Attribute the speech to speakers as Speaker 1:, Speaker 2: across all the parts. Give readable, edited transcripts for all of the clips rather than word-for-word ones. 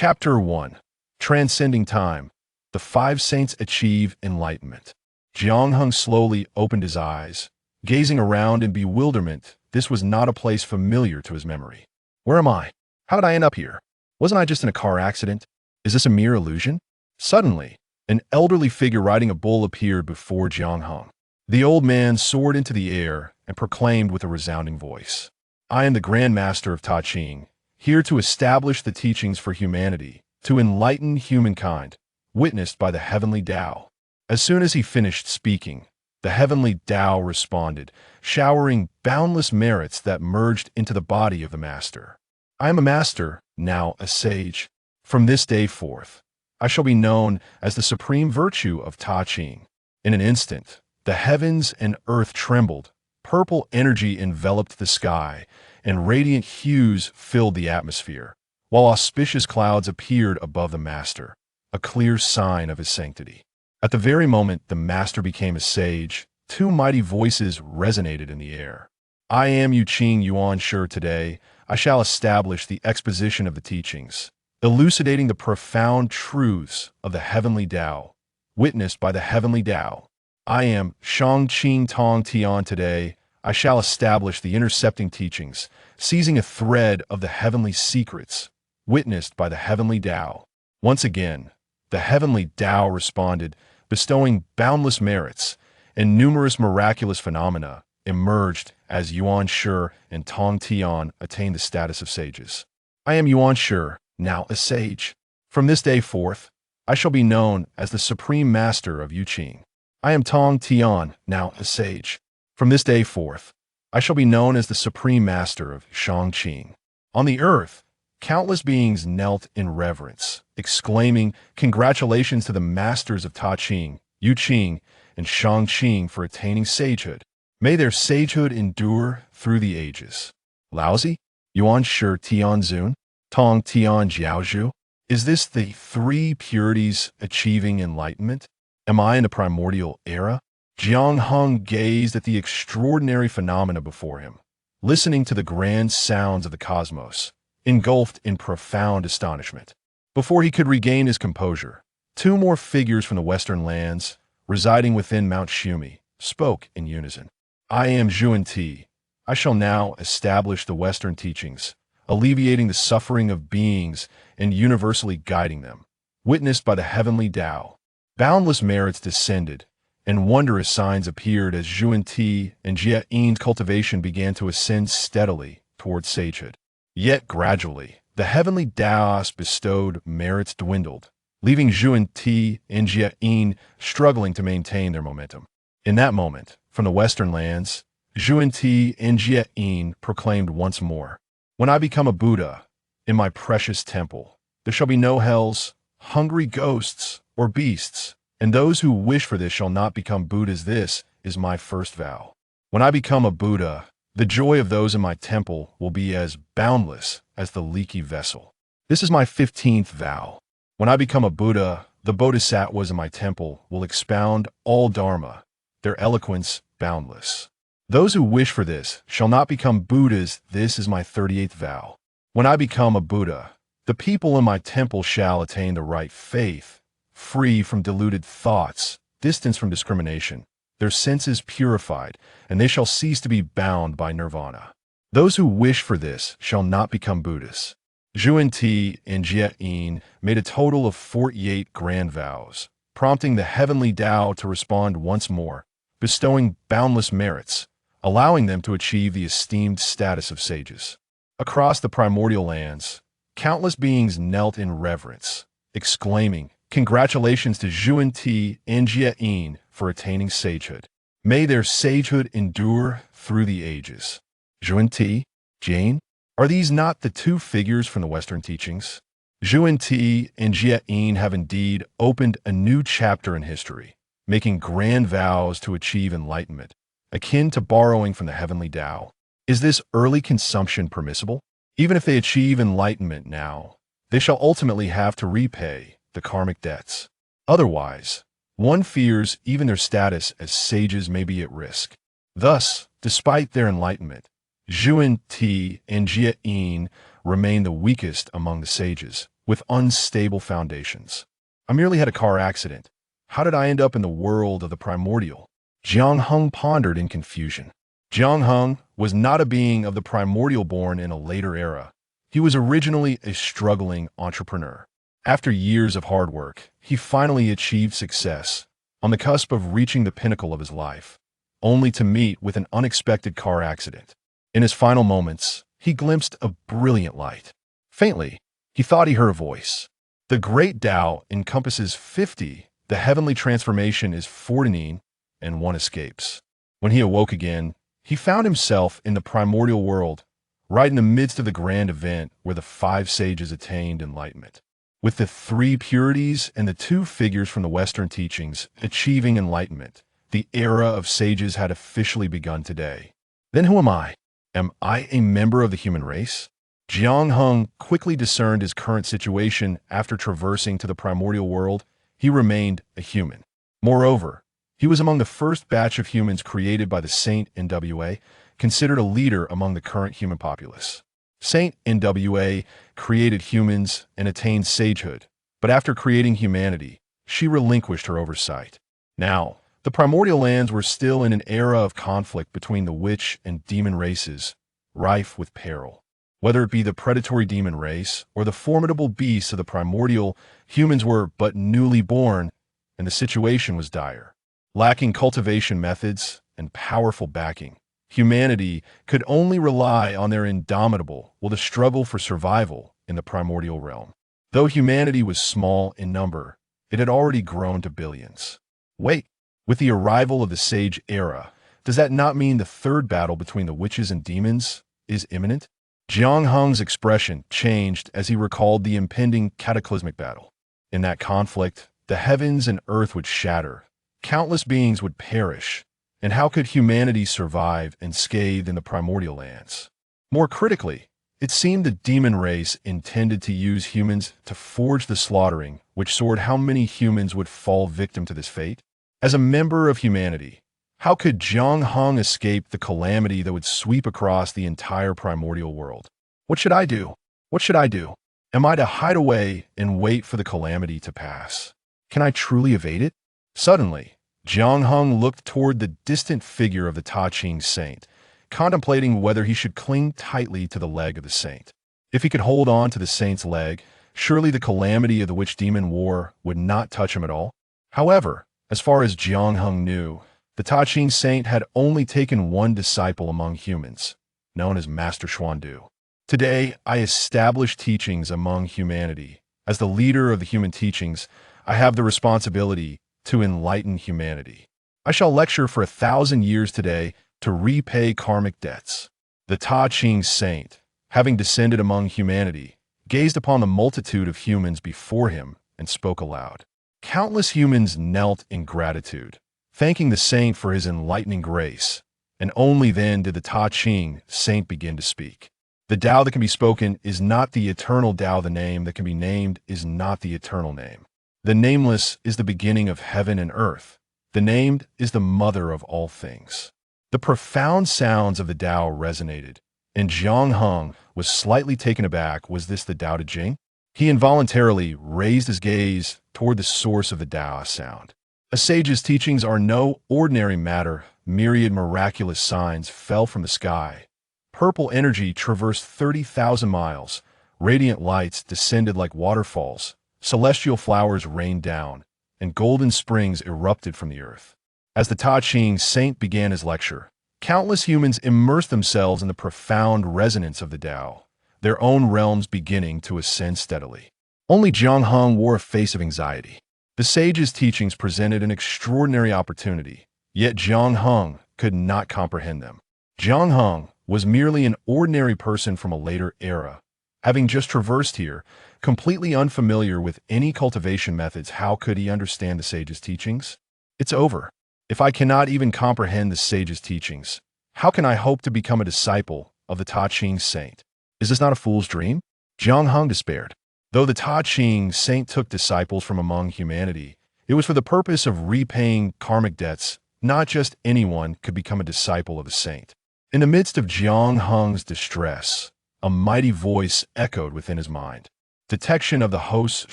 Speaker 1: Chapter 1. Transcending Time. The Five Saints Achieve Enlightenment. Jiang slowly opened his eyes, gazing around in bewilderment. This was not a place familiar to his memory. Where am I? How did I end up here? Wasn't I just in a car accident? Is this a mere illusion? Suddenly, an elderly figure riding a bull appeared before Jiang. The old man soared into the air and proclaimed with a resounding voice, "I am the Grand Master of Ta Ching, here to establish the teachings for humanity, to enlighten humankind, witnessed by the heavenly Tao." As soon as he finished speaking, the heavenly Tao responded, showering boundless merits that merged into the body of the master. "I am a master, now a sage. From this day forth, I shall be known as the supreme virtue of Ta Ching." In an instant, the heavens and earth trembled, purple energy enveloped the sky, and radiant hues filled the atmosphere, while auspicious clouds appeared above the master, a clear sign of his sanctity. At the very moment the master became a sage, two mighty voices resonated in the air. "I am Yu Qing Yuan Shi. Today, I shall establish the exposition of the teachings, elucidating the profound truths of the heavenly Tao, witnessed by the heavenly Tao. I am Shang Qing Tong Tian. Today, I shall establish the intercepting teachings, seizing a thread of the heavenly secrets, witnessed by the heavenly Tao." Once again, the heavenly Tao responded, bestowing boundless merits, and numerous miraculous phenomena emerged as Yuan Shi and Tong Tian attained the status of sages. "I am Yuan Shi, now a sage. From this day forth, I shall be known as the supreme master of Yu Qing. I am Tong Tian, now a sage. From this day forth, I shall be known as the supreme master of Shang Qing." On the earth, countless beings knelt in reverence, exclaiming, "Congratulations to the masters of Ta Ching, Yu Qing, and Shang Qing for attaining sagehood. May their sagehood endure through the ages." Laozi, Yuan Shi Tian Zun, Tong Tian Jiaozhu. Is this the three purities achieving enlightenment? Am I in the primordial era? Jiang gazed at the extraordinary phenomena before him, listening to the grand sounds of the cosmos, engulfed in profound astonishment. Before he could regain his composure, two more figures from the western lands, residing within Mount Shumi, spoke in unison. "I am Zhuan Ti. I shall now establish the Western teachings, alleviating the suffering of beings and universally guiding them, witnessed by the heavenly Tao." Boundless merits descended, and wondrous signs appeared as Zhuan Ti and Jia Yin's cultivation began to ascend steadily towards sagehood. Yet gradually, the heavenly Taoist bestowed merits dwindled, leaving Zhuan Ti and Jia Yin struggling to maintain their momentum. In that moment, from the western lands, Zhuan Ti and Jia Yin proclaimed once more, "When I become a Buddha, in my precious temple, there shall be no hells, hungry ghosts, or beasts, and those who wish for this shall not become Buddhas. This is my first vow. When I become a Buddha, the joy of those in my temple will be as boundless as the leaky vessel. This is my 15th vow. When I become a Buddha, the bodhisattvas in my temple will expound all Dharma, their eloquence boundless. Those who wish for this shall not become Buddhas. This is my 38th vow. When I become a Buddha, the people in my temple shall attain the right faith, free from deluded thoughts, distance from discrimination, their senses purified, and they shall cease to be bound by nirvana. Those who wish for this shall not become Buddhas." Zhuan Ti and Jia Yin made a total of 48 grand vows, prompting the heavenly Tao to respond once more, bestowing boundless merits, allowing them to achieve the esteemed status of sages. Across the primordial lands, countless beings knelt in reverence, exclaiming, "Congratulations to Zhuan Ti and Jia Yin for attaining sagehood. May their sagehood endure through the ages." Zhuan Ti, Jane, are these not the two figures from the Western teachings? Zhuan Ti and Jia Yin have indeed opened a new chapter in history, making grand vows to achieve enlightenment, akin to borrowing from the heavenly Tao. Is this early consumption permissible? Even if they achieve enlightenment now, they shall ultimately have to repay the karmic debts. Otherwise, one fears even their status as sages may be at risk. Thus, despite their enlightenment, Zhuan Ti and Jia Yin remain the weakest among the sages, with unstable foundations. I merely had a car accident. How did I end up in the world of the primordial? Jiang Hung pondered in confusion. Jiang Hung was not a being of the primordial born in a later era. He was originally a struggling entrepreneur. After years of hard work, he finally achieved success, on the cusp of reaching the pinnacle of his life, only to meet with an unexpected car accident. In his final moments, he glimpsed a brilliant light. Faintly, he thought he heard a voice. The great Tao encompasses 50, the heavenly transformation is 49, and one escapes. When he awoke again, he found himself in the primordial world, right in the midst of the grand event where the 5 sages attained enlightenment. With the 3 purities and the 2 figures from the Western teachings achieving enlightenment, the era of sages had officially begun today. Then who am I? Am I a member of the human race? Jiang Hung quickly discerned his current situation after traversing to the primordial world. He remained a human. Moreover, he was among the first batch of humans created by the Saint NWA, considered a leader among the current human populace. Saint NWA created humans and attained sagehood, but after creating humanity, she relinquished her oversight. Now, the primordial lands were still in an era of conflict between the witch and demon races, rife with peril. Whether it be the predatory demon race or the formidable beasts of the primordial, humans were but newly born, and the situation was dire. Lacking cultivation methods and powerful backing, humanity could only rely on their indomitable will to struggle for survival in the primordial realm. Though humanity was small in number, it had already grown to billions. Wait, with the arrival of the Sage Era, does that not mean the third battle between the witches and demons is imminent? Jiang Hung's expression changed as he recalled the impending cataclysmic battle. In that conflict, the heavens and earth would shatter, countless beings would perish, and how could humanity survive unscathed in the primordial lands? More critically, it seemed the demon race intended to use humans to forge the slaughtering, which soared how many humans would fall victim to this fate. As a member of humanity, how could Jiang Hung escape the calamity that would sweep across the entire primordial world? What should I do? What should I do? Am I to hide away and wait for the calamity to pass? Can I truly evade it? Suddenly, Jiang Hung looked toward the distant figure of the Ta Ching saint, contemplating whether he should cling tightly to the leg of the saint. If he could hold on to the saint's leg, surely the calamity of the witch demon war would not touch him at all. However, as far as Jiang Hung knew, the Ta Ching saint had only taken one disciple among humans, known as Master Xuandu. Today, I establish teachings among humanity. As the leader of the human teachings, I have the responsibility to enlighten humanity. I shall lecture for 1,000 years today to repay karmic debts. The Ta Ching saint, having descended among humanity, gazed upon the multitude of humans before him and spoke aloud. Countless humans knelt in gratitude, thanking the saint for his enlightening grace, and only then did the Ta Ching saint begin to speak. The Tao that can be spoken is not the eternal Tao. The name that can be named is not the eternal name. The nameless is the beginning of heaven and earth. The named is the mother of all things. The profound sounds of the Tao resonated, and Jiang Hung was slightly taken aback. Was this the Tao Te Ching? He involuntarily raised his gaze toward the source of the Tao sound. A sage's teachings are no ordinary matter. Myriad miraculous signs fell from the sky. Purple energy traversed 30,000 miles. Radiant lights descended like waterfalls. Celestial flowers rained down, and golden springs erupted from the earth. As the Ta Ching saint began his lecture, countless humans immersed themselves in the profound resonance of the Tao, their own realms beginning to ascend steadily. Only Jiang Hung wore a face of anxiety. The sage's teachings presented an extraordinary opportunity, yet Jiang Hung could not comprehend them. Jiang Hung was merely an ordinary person from a later era. Having just traversed here, completely unfamiliar with any cultivation methods, how could he understand the sage's teachings? It's over. If I cannot even comprehend the sage's teachings, how can I hope to become a disciple of the Ta Ching saint? Is this not a fool's dream? Jiang Hung despaired. Though the Ta Ching saint took disciples from among humanity, it was for the purpose of repaying karmic debts. Not just anyone could become a disciple of the saint. In the midst of Jiang Hung's distress, a mighty voice echoed within his mind. Detection of the host's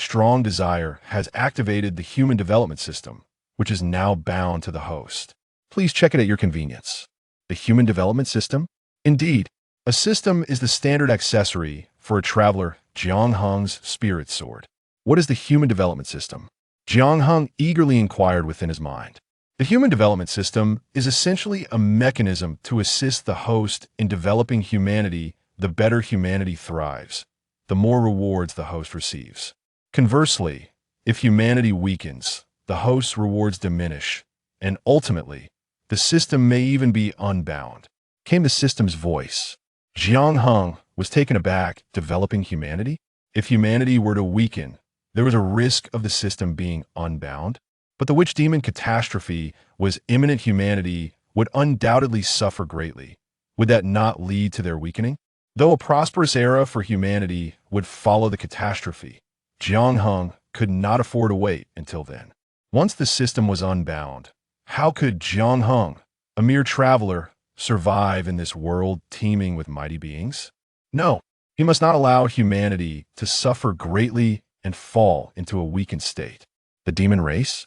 Speaker 1: strong desire has activated the human development system, which is now bound to the host. Please check it at your convenience. The human development system? Indeed, a system is the standard accessory for a traveler Jiang Heng's spirit sword. What is the human development system? Jiang Heng eagerly inquired within his mind. The human development system is essentially a mechanism to assist the host in developing humanity. The better humanity thrives, the more rewards the host receives. Conversely, if humanity weakens, the host's rewards diminish, and ultimately, the system may even be unbound. Came the system's voice. Jiang Heng was taken aback. Developing humanity? If humanity were to weaken, there was a risk of the system being unbound. But the witch demon catastrophe was imminent. Humanity would undoubtedly suffer greatly. Would that not lead to their weakening? Though a prosperous era for humanity would follow the catastrophe, Jiang Heng could not afford to wait until then. Once the system was unbound, how could Jiang Heng, a mere traveler, survive in this world teeming with mighty beings? No, he must not allow humanity to suffer greatly and fall into a weakened state. The demon race?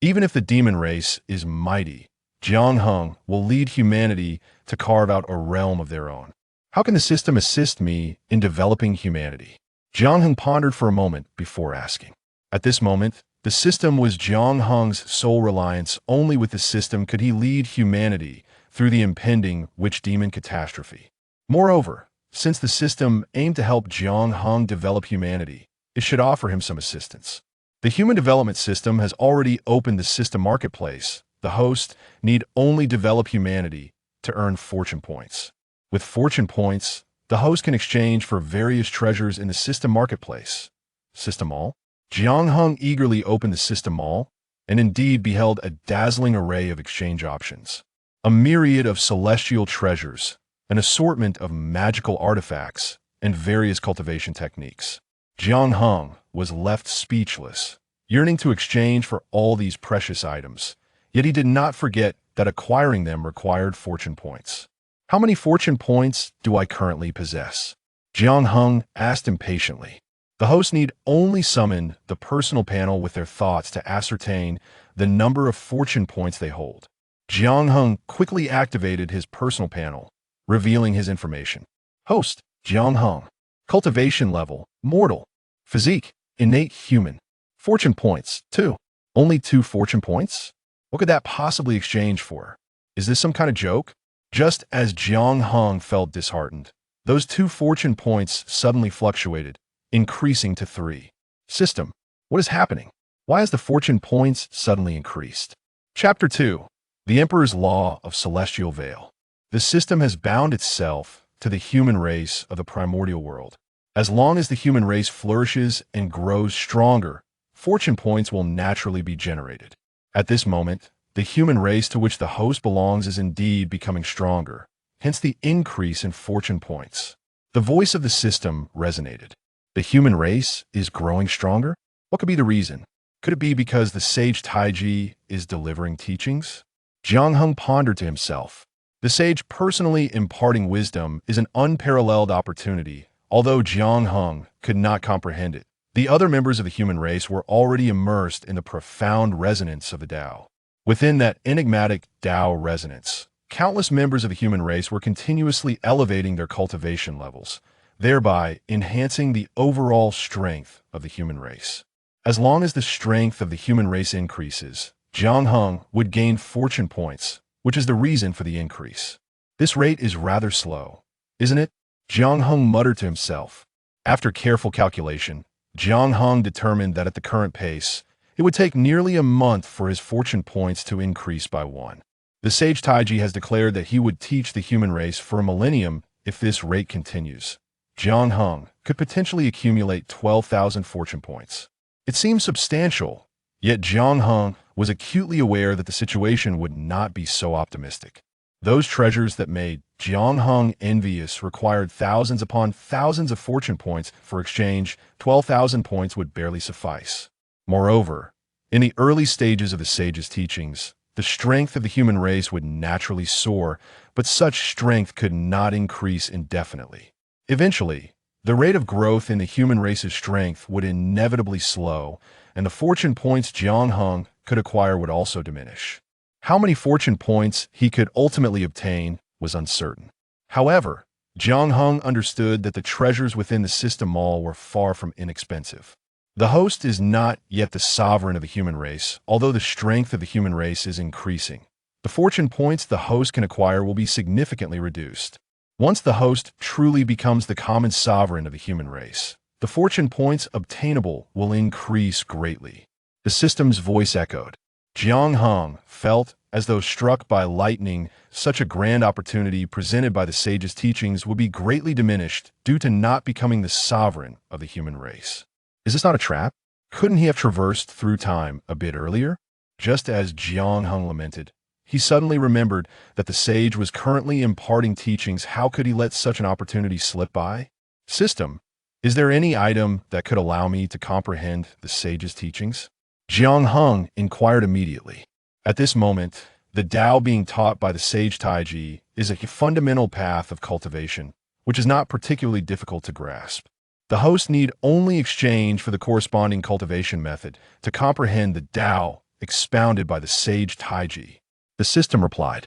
Speaker 1: Even if the demon race is mighty, Jiang Heng will lead humanity to carve out a realm of their own. How can the system assist me in developing humanity? Jiang Heng pondered for a moment before asking. At this moment, the system was Jiang Heng's sole reliance. Only with the system could he lead humanity through the impending witch demon catastrophe. Moreover, since the system aimed to help Jiang Heng develop humanity, it should offer him some assistance. The human development system has already opened the system marketplace. The host need only develop humanity to earn fortune points. With fortune points, the host can exchange for various treasures in the system marketplace. System Mall? Jiang Heng eagerly opened the system mall and indeed beheld a dazzling array of exchange options. A myriad of celestial treasures, an assortment of magical artifacts, and various cultivation techniques. Jiang Heng was left speechless, yearning to exchange for all these precious items, yet he did not forget that acquiring them required fortune points. How many fortune points do I currently possess? Jiang Heng asked impatiently. The host need only summon the personal panel with their thoughts to ascertain the number of fortune points they hold. Jiang Heng quickly activated his personal panel, revealing his information. Host, Jiang Heng. Cultivation level, mortal. Physique, innate human. Fortune points, 2. Only 2 fortune points? What could that possibly exchange for? Is this some kind of joke? Just as Jiang Heng felt disheartened, those 2 fortune points suddenly fluctuated, increasing to 3. System, what is happening? Why has the fortune points suddenly increased? Chapter 2. The Emperor's Law of Celestial Veil. The system has bound itself to the human race of the primordial world. As long as the human race flourishes and grows stronger, fortune points will naturally be generated. At this moment, the human race to which the host belongs is indeed becoming stronger, hence the increase in fortune points. The voice of the system resonated. The human race is growing stronger? What could be the reason? Could it be because the sage Taiji is delivering teachings? Jiang Heng pondered to himself. The sage personally imparting wisdom is an unparalleled opportunity. Although Jiang Heng could not comprehend it, the other members of the human race were already immersed in the profound resonance of the Tao. Within that enigmatic Tao resonance, countless members of the human race were continuously elevating their cultivation levels, thereby enhancing the overall strength of the human race. As long as the strength of the human race increases, Jiang Heng would gain fortune points, which is the reason for the increase. This rate is rather slow, isn't it? Jiang Heng muttered to himself. After careful calculation, Jiang Heng determined that at the current pace, it would take nearly a month for his fortune points to increase by 1. The sage Taiji has declared that he would teach the human race for a millennium if this rate continues. Jiang Heng could potentially accumulate 12,000 fortune points. It seems substantial, yet Jiang Heng was acutely aware that the situation would not be so optimistic. Those treasures that made Jiang Heng envious required thousands upon thousands of fortune points for exchange. 12,000 points would barely suffice. Moreover, in the early stages of the sage's teachings, the strength of the human race would naturally soar, but such strength could not increase indefinitely. Eventually, The rate of growth in the human race's strength would inevitably slow, and the fortune points Jiang Hung could acquire would also diminish. How many fortune points he could ultimately obtain was uncertain. However, Jiang Hung understood that the treasures within the system mall were far from inexpensive. The host is not yet the sovereign of the human race, although the strength of the human race is increasing. The fortune points the host can acquire will be significantly reduced. Once the host truly becomes the common sovereign of the human race, the fortune points obtainable will increase greatly. The system's voice echoed. Jiang Hung felt as though struck by lightning. Such a grand opportunity presented by the sage's teachings would be greatly diminished due to not becoming the sovereign of the human race. Is this not a trap? Couldn't he have traversed through time a bit earlier? Just as Jiang Hung lamented, he suddenly remembered that the sage was currently imparting teachings. How could he let such an opportunity slip by? System, is there any item that could allow me to comprehend the sage's teachings? Jiang Hung inquired immediately. At this moment, the Tao being taught by the sage Taiji is a fundamental path of cultivation, which is not particularly difficult to grasp. The host need only exchange for the corresponding cultivation method to comprehend the Tao expounded by the sage Taiji. The system replied,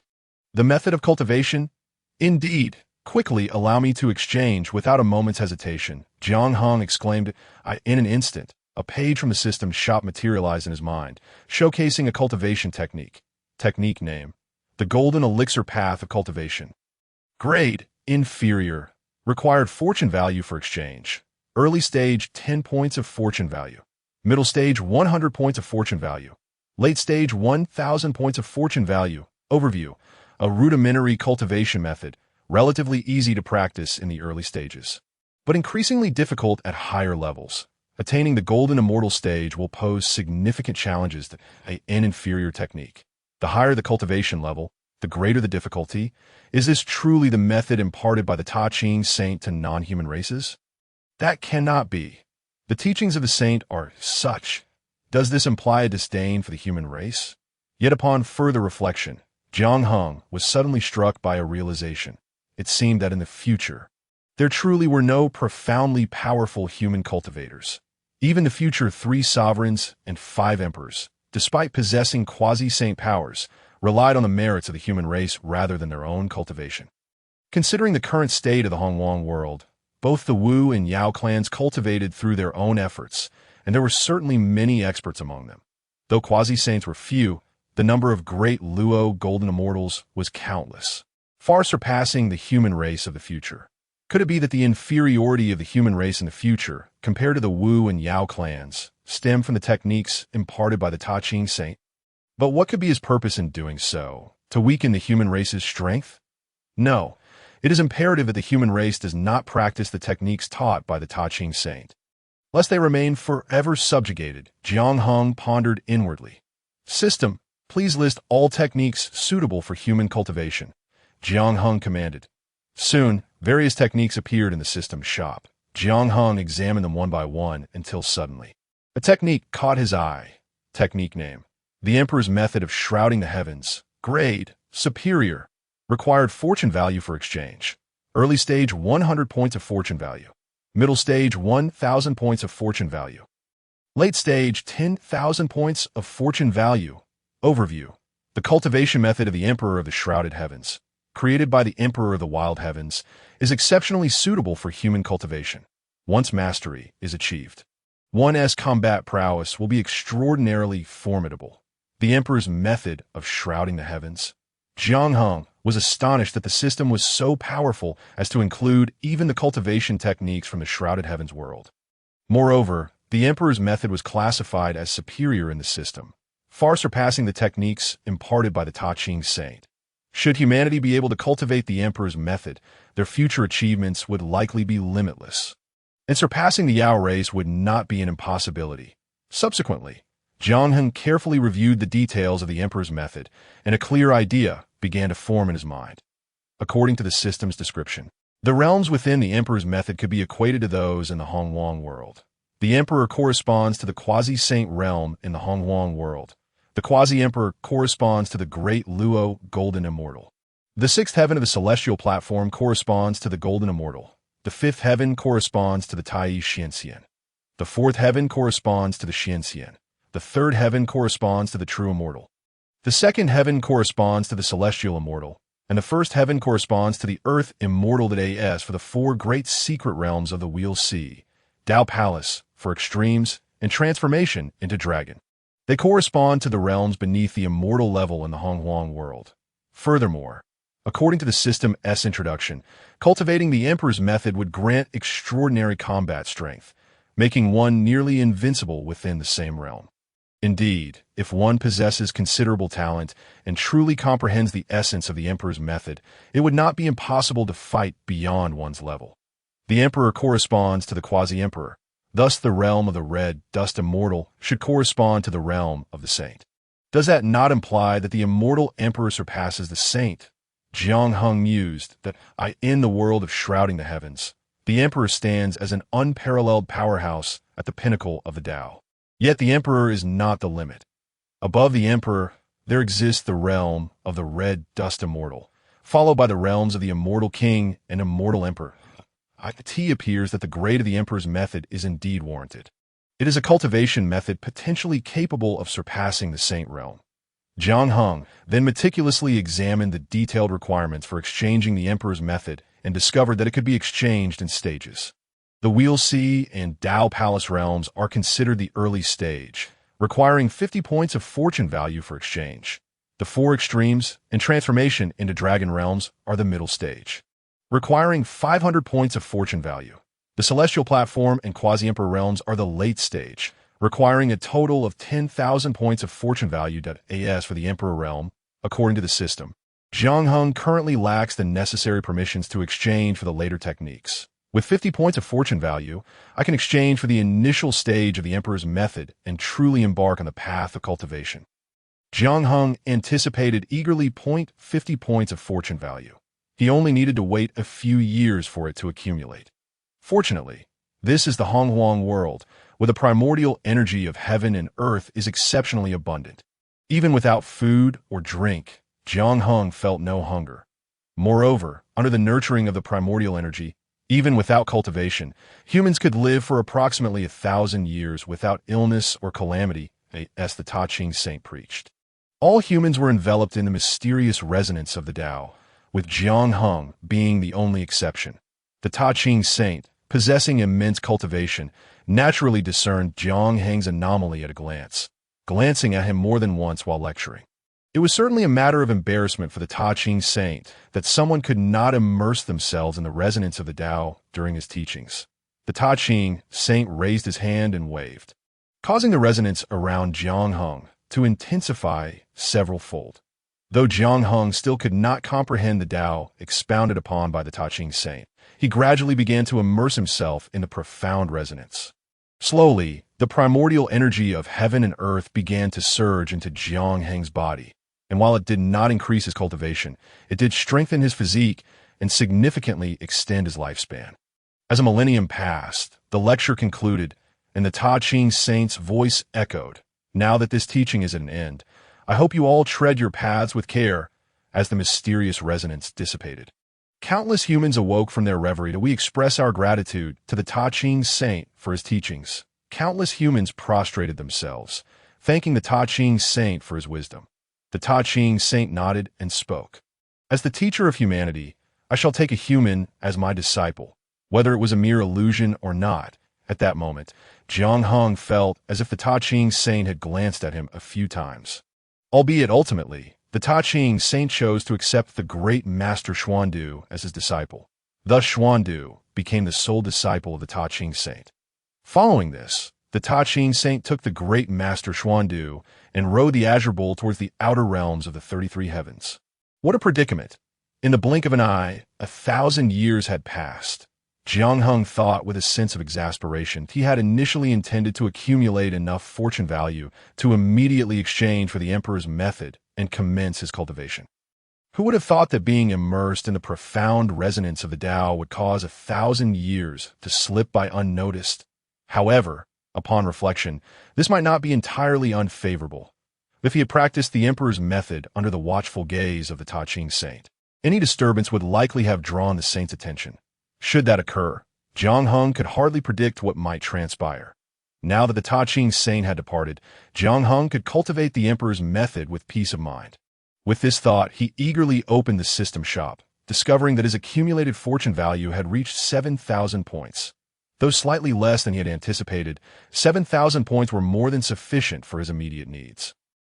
Speaker 1: "The method of cultivation? Indeed. Quickly allow me to exchange without a moment's hesitation." Jiang Hung exclaimed. In an instant, a page from the system shop materialized in his mind, showcasing a cultivation technique. Technique name: the Golden Elixir Path of Cultivation. Grade: inferior. Required fortune value for exchange. Early stage 10 points of fortune value. Middle stage 100 points of fortune value. Late stage 1,000 points of fortune value. Overview: a rudimentary cultivation method, relatively easy to practice in the early stages, but increasingly difficult at higher levels. Attaining the golden immortal stage will pose significant challenges to an inferior technique. The higher the cultivation level, the greater the difficulty. Is this truly the method imparted by the Ta Ching saint to non-human races? That cannot be. The teachings of the saint are such. Does this imply a disdain for the human race? Yet upon further reflection, Jiang Hung was suddenly struck by a realization. It seemed that in the future, there truly were no profoundly powerful human cultivators. Even the future 3 sovereigns and 5 emperors, despite possessing quasi-saint powers, relied on the merits of the human race rather than their own cultivation. Considering the current state of the Hongwang world, both the Wu and Yao clans cultivated through their own efforts, and there were certainly many experts among them. Though quasi-saints were few, the number of great Luo golden immortals was countless, far surpassing the human race of the future. Could it be that the inferiority of the human race in the future, compared to the Wu and Yao clans, stemmed from the techniques imparted by the Ta Ching saint? But what could be his purpose in doing so? To weaken the human race's strength? No, it is imperative that the human race does not practice the techniques taught by the Ta Ching saint, lest they remain forever subjugated. Jiang Hung pondered inwardly. System, please list all techniques suitable for human cultivation. Jiang Hung commanded. Soon, various techniques appeared in the system shop. Jiang Hung examined them one by one until suddenly a technique caught his eye. Technique name: the Emperor's Method of Shrouding the Heavens. Grade: superior. Required fortune value for exchange. Early stage 100 points of fortune value. Middle stage 1,000 points of fortune value. Late stage 10,000 points of fortune value. Overview: the cultivation method of the Emperor of the Shrouded Heavens, created by the Emperor of the Wild Heavens, is exceptionally suitable for human cultivation. Once mastery is achieved, one's combat prowess will be extraordinarily formidable. The Emperor's Method of Shrouding the Heavens. Jiang Hung was astonished that the system was so powerful as to include even the cultivation techniques from the Shrouded Heavens world. Moreover, the Emperor's method was classified as superior in the system, far surpassing the techniques imparted by the Ta Ching saint. Should humanity be able to cultivate the Emperor's method, their future achievements would likely be limitless, and surpassing the Yao race would not be an impossibility. Subsequently, Jiang Hung carefully reviewed the details of the Emperor's method, and a clear idea began to form in his mind. According to the system's description, the realms within the Emperor's method could be equated to those in the Hongwang world. The Emperor corresponds to the quasi-saint realm in the Hongwang world. The quasi-emperor corresponds to the great Luo golden immortal. The 6th heaven of the celestial platform corresponds to the golden immortal. The fifth heaven corresponds to the Tai Xianxian. The fourth heaven corresponds to the Xianxian. The third heaven corresponds to the true immortal. The second heaven corresponds to the celestial immortal, and the first heaven corresponds to the earth immortal that is for the four great secret realms of the Wheel Sea, Tao Palace for extremes, and transformation into dragon. They correspond to the realms beneath the immortal level in the Honghuang world. Furthermore, according to the System S introduction, cultivating the Emperor's method would grant extraordinary combat strength, making one nearly invincible within the same realm. Indeed, if one possesses considerable talent and truly comprehends the essence of the Emperor's method, it would not be impossible to fight beyond one's level. The Emperor corresponds to the Quasi-Emperor. Thus, the realm of the red dust immortal should correspond to the realm of the saint. Does that not imply that the immortal Emperor surpasses the saint? Jiang Hung mused that in the world of shrouding the heavens, the Emperor stands as an unparalleled powerhouse at the pinnacle of the Tao. Yet the Emperor is not the limit. Above the Emperor, there exists the realm of the red dust immortal, followed by the realms of the immortal king and immortal emperor. It appears that the grade of the Emperor's method is indeed warranted. It is a cultivation method potentially capable of surpassing the saint realm. Jiang Hung then meticulously examined the detailed requirements for exchanging the Emperor's method and discovered that it could be exchanged in stages. The Wheel Sea and Tao Palace realms are considered the early stage, requiring 50 points of fortune value for exchange. The four extremes and transformation into dragon realms are the middle stage, requiring 500 points of fortune value. The celestial platform and quasi-emperor realms are the late stage, requiring a total of 10,000 points of fortune value as for the emperor realm, according to the system. Jiang Hung currently lacks the necessary permissions to exchange for the later techniques. With 50 points of fortune value, I can exchange for the initial stage of the emperor's method and truly embark on the path of cultivation. Jiang Hung anticipated eagerly 50 points of fortune value. He only needed to wait a few years for it to accumulate. Fortunately, this is the Honghuang world, where the primordial energy of heaven and earth is exceptionally abundant. Even without food or drink, Jiang Hung felt no hunger. Moreover, under the nurturing of the primordial energy, even without cultivation, humans could live for approximately 1,000 years without illness or calamity, as the Ta Ching saint preached. All humans were enveloped in the mysterious resonance of the Tao, with Jiang Hung being the only exception. The Ta Ching saint, possessing immense cultivation, naturally discerned Jiang Hung's anomaly at a glance, glancing at him more than once while lecturing. It was certainly a matter of embarrassment for the Ta Ching saint that someone could not immerse themselves in the resonance of the Tao during his teachings. The Ta Ching saint raised his hand and waved, causing the resonance around Jiang Hung to intensify several-fold. Though Jiang Hung still could not comprehend the Tao expounded upon by the Ta Ching saint, he gradually began to immerse himself in the profound resonance. Slowly, the primordial energy of heaven and earth began to surge into Jiang Hung's body, and while it did not increase his cultivation, it did strengthen his physique and significantly extend his lifespan. As a millennium passed, the lecture concluded, and the Ta Ching saint's voice echoed, "Now that this teaching is at an end, I hope you all tread your paths with care," as the mysterious resonance dissipated. Countless humans awoke from their reverie. We express our gratitude to the Ta Ching saint for his teachings. Countless humans prostrated themselves, thanking the Ta Ching saint for his wisdom. The Ta Ching saint nodded and spoke. "As the teacher of humanity, I shall take a human as my disciple, whether it was a mere illusion or not." At that moment, Jiang Hung felt as if the Ta Ching saint had glanced at him a few times. Albeit ultimately, the Ta Ching saint chose to accept the great master Xuandu as his disciple. Thus Xuandu became the sole disciple of the Ta Ching saint. Following this, the Ta Ching saint took the great master Xuandu and rode the azure bull towards the outer realms of the 33 heavens. What a predicament! In the blink of an eye, 1,000 years had passed. Jiang Hung thought with a sense of exasperation. He had initially intended to accumulate enough fortune value to immediately exchange for the emperor's method and commence his cultivation. Who would have thought that being immersed in the profound resonance of the Tao would cause 1,000 years to slip by unnoticed? However, upon reflection, this might not be entirely unfavorable. If he had practiced the emperor's method under the watchful gaze of the Ta Ching saint, any disturbance would likely have drawn the saint's attention. Should that occur, Jiang Hung could hardly predict what might transpire. Now that the Ta Ching saint had departed, Jiang Hung could cultivate the emperor's method with peace of mind. With this thought, he eagerly opened the system shop, discovering that his accumulated fortune value had reached 7,000 points. Though slightly less than he had anticipated, 7,000 points were more than sufficient for his immediate needs.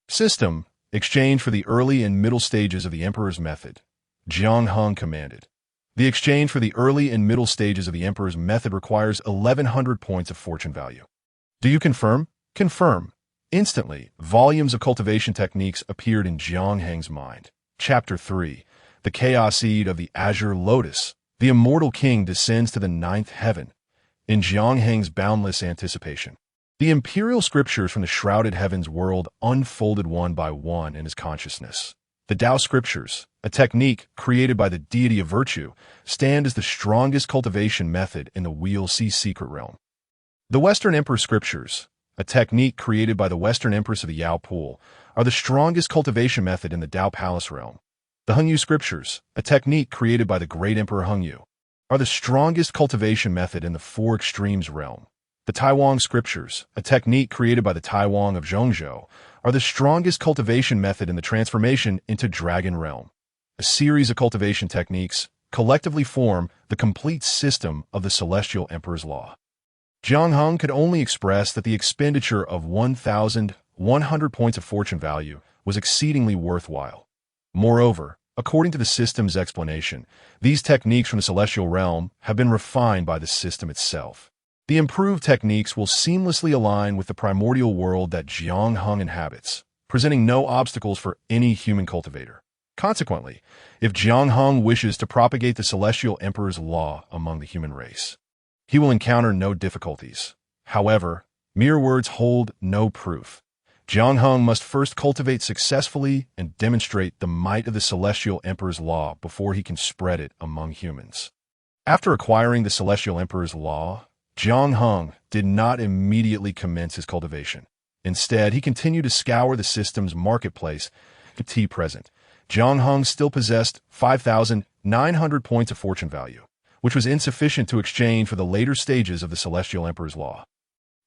Speaker 1: System, exchange for the early and middle stages of the emperor's method. Jiang Hung commanded. The exchange for the early and middle stages of the emperor's method requires 1,100 points of fortune value. Do you confirm? Confirm. Instantly, volumes of cultivation techniques appeared in Jiang Heng's mind. Chapter 3. The Chaos Seed of the Azure Lotus. The immortal king descends to the ninth heaven. In Jiang Heng's boundless anticipation, the imperial scriptures from the shrouded heavens world unfolded one by one in his consciousness. The Tao scriptures, a technique created by the deity of virtue, stand as the strongest cultivation method in the Wheel C secret realm. The Western Emperor scriptures, a technique created by the Western Empress of the Yao Pool, are the strongest cultivation method in the Tao Palace realm. The Hengyu scriptures, a technique created by the great Emperor Hengyu, are the strongest cultivation method in the Four Extremes realm. The Taiwan scriptures, a technique created by the Taiwan of Zhongzhou, are the strongest cultivation method in the transformation into Dragon realm. A series of cultivation techniques collectively form the complete system of the Celestial Emperor's Law. Jiang Hung could only express that the expenditure of 1,100 points of fortune value was exceedingly worthwhile. Moreover, according to the system's explanation, these techniques from the celestial realm have been refined by the system itself. The improved techniques will seamlessly align with the primordial world that Jiang Hung inhabits, presenting no obstacles for any human cultivator. Consequently, if Jiang Hung wishes to propagate the Celestial Emperor's Law among the human race, he will encounter no difficulties. However, mere words hold no proof. Jiang Hung must first cultivate successfully and demonstrate the might of the Celestial Emperor's Law before he can spread it among humans. After acquiring the Celestial Emperor's Law, Jiang Hung did not immediately commence his cultivation. Instead, he continued to scour the system's marketplace. At present, Jiang Hung still possessed 5,900 points of fortune value, which was insufficient to exchange for the later stages of the Celestial Emperor's Law.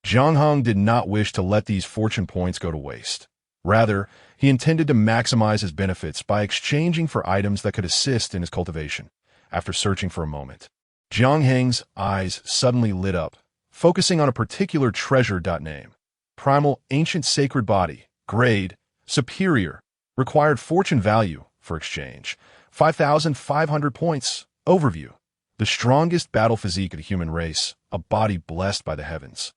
Speaker 1: Jiang Hung did not wish to let these fortune points go to waste. Rather, he intended to maximize his benefits by exchanging for items that could assist in his cultivation. After searching for a moment, Jiang Heng's eyes suddenly lit up, focusing on a particular treasure name. Primal Ancient Sacred Body, Grade, Superior, required fortune value for exchange, 5,500 points. Overview. The strongest battle physique of the human race, a body blessed by the heavens.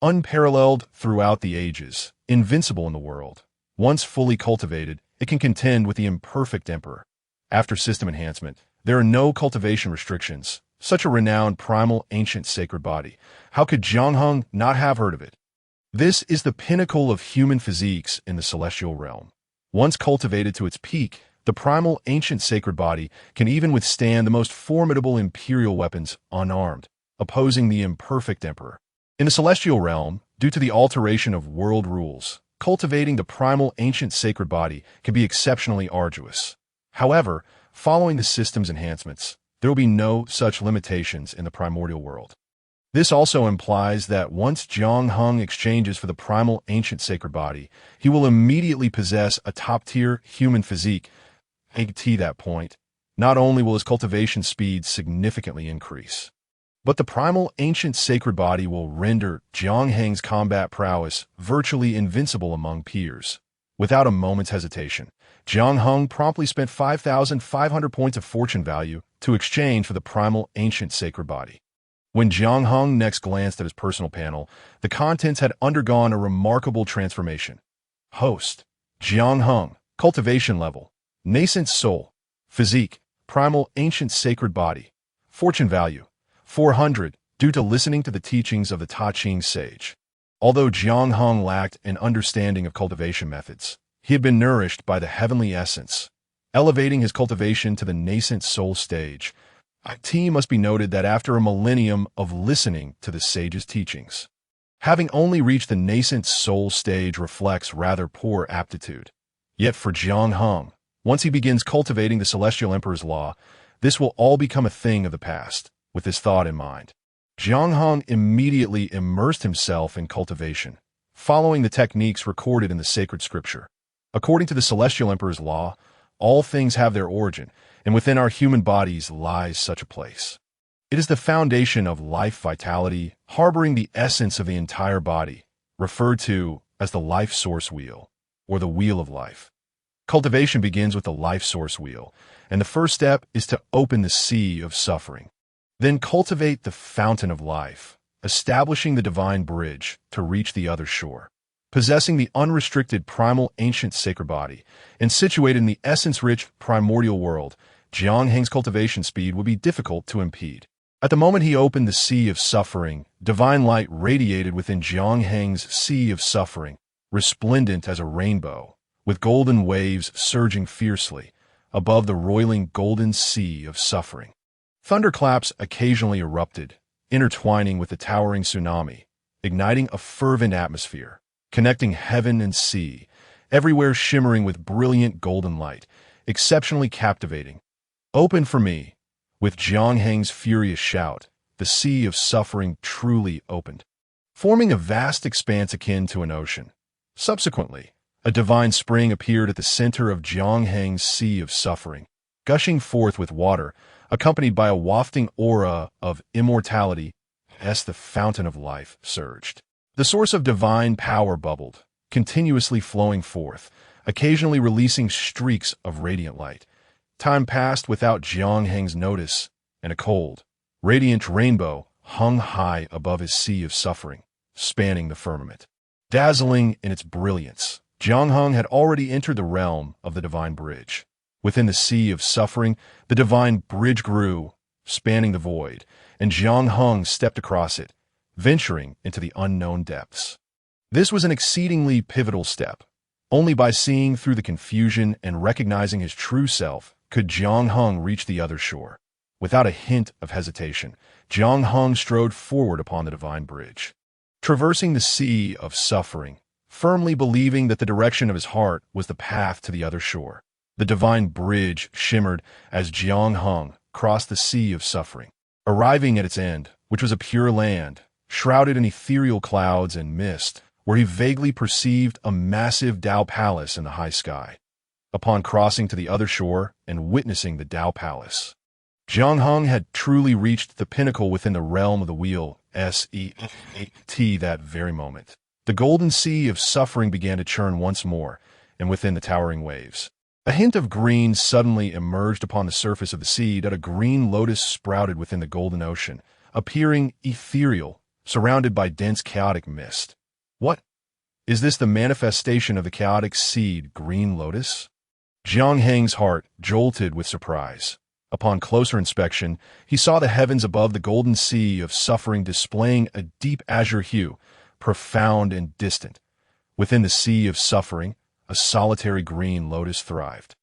Speaker 1: Unparalleled throughout the ages, invincible in the world. Once fully cultivated, it can contend with the imperfect emperor. After system enhancement, there are no cultivation restrictions. Such a renowned primal ancient sacred body. How could Jiang Hung not have heard of it? This is the pinnacle of human physiques in the celestial realm. Once cultivated to its peak, the primal ancient sacred body can even withstand the most formidable imperial weapons unarmed, opposing the imperfect emperor. In the celestial realm, due to the alteration of world rules, cultivating the primal ancient sacred body can be exceptionally arduous. However, following the system's enhancements, there will be no such limitations in the primordial world. This also implies that once Jiang Hung exchanges for the primal ancient sacred body, he will immediately possess a top-tier human physique. At that point, not only will his cultivation speed significantly increase, but the primal ancient sacred body will render Jiang Heng's combat prowess virtually invincible among peers. Without a moment's hesitation, Jiang Hung promptly spent 5,500 points of fortune value to exchange for the primal ancient sacred body. When Jiang Hung next glanced at his personal panel, the contents had undergone a remarkable transformation. Host, Jiang Hung, cultivation level, nascent soul, physique, primal ancient sacred body, fortune value, 400, due to listening to the teachings of the Ta Ching sage. Although Jiang Hung lacked an understanding of cultivation methods, he had been nourished by the heavenly essence, elevating his cultivation to the nascent soul stage. It must be noted that after a millennium of listening to the sage's teachings, having only reached the nascent soul stage reflects rather poor aptitude. Yet for Jiang Hung, once he begins cultivating the Celestial Emperor's Law, this will all become a thing of the past. With this thought in mind, Jiang Hong immediately immersed himself in cultivation, following the techniques recorded in the sacred scripture. According to the Celestial Emperor's law, all things have their origin, and within our human bodies lies such a place. It is the foundation of life vitality, harboring the essence of the entire body, referred to as the life source wheel, or the wheel of life. Cultivation begins with the life source wheel, and the first step is to open the sea of suffering. Then cultivate the fountain of life, establishing the divine bridge to reach the other shore. Possessing the unrestricted primal ancient sacred body, and situated in the essence-rich primordial world, Jiang Heng's cultivation speed would be difficult to impede. At the moment he opened the sea of suffering, divine light radiated within Jiang Heng's sea of suffering, resplendent as a rainbow, with golden waves surging fiercely above the roiling golden sea of suffering. Thunderclaps occasionally erupted, intertwining with the towering tsunami, igniting a fervent atmosphere, connecting heaven and sea, everywhere shimmering with brilliant golden light, exceptionally captivating. Open for me. With Jiang Heng's furious shout, the sea of suffering truly opened, forming a vast expanse akin to an ocean. Subsequently, a divine spring appeared at the center of Jiang Heng's sea of suffering, gushing forth with water, accompanied by a wafting aura of immortality as the fountain of life surged. The source of divine power bubbled, continuously flowing forth, occasionally releasing streaks of radiant light. Time passed without Jiang Heng's notice, and a cold, radiant rainbow hung high above his sea of suffering, spanning the firmament. Dazzling in its brilliance, Jiang Heng had already entered the realm of the divine bridge. Within the sea of suffering, the divine bridge grew, spanning the void, and Jiang Heng stepped across it, venturing into the unknown depths. This was an exceedingly pivotal step. Only by seeing through the confusion and recognizing his true self could Jiang Heng reach the other shore. Without a hint of hesitation, Jiang Heng strode forward upon the divine bridge, traversing the sea of suffering, firmly believing that the direction of his heart was the path to the other shore. The divine bridge shimmered as Jiang Heng crossed the sea of suffering, arriving at its end, which was a pure land, shrouded in ethereal clouds and mist, where he vaguely perceived a massive Tao palace in the high sky. Upon crossing to the other shore and witnessing the Tao palace, Jiang Heng had truly reached the pinnacle within the realm of the wheel, S-E-A-T, that very moment. The golden sea of suffering began to churn once more, and within the towering waves, a hint of green suddenly emerged upon the surface of the sea that a green lotus sprouted within the golden ocean, appearing ethereal, surrounded by dense chaotic mist. What? Is this the manifestation of the chaotic seed, green lotus? Jiang Heng's heart jolted with surprise. Upon closer inspection, he saw the heavens above the golden sea of suffering displaying a deep azure hue, profound and distant. Within the sea of suffering, a solitary green lotus thrived,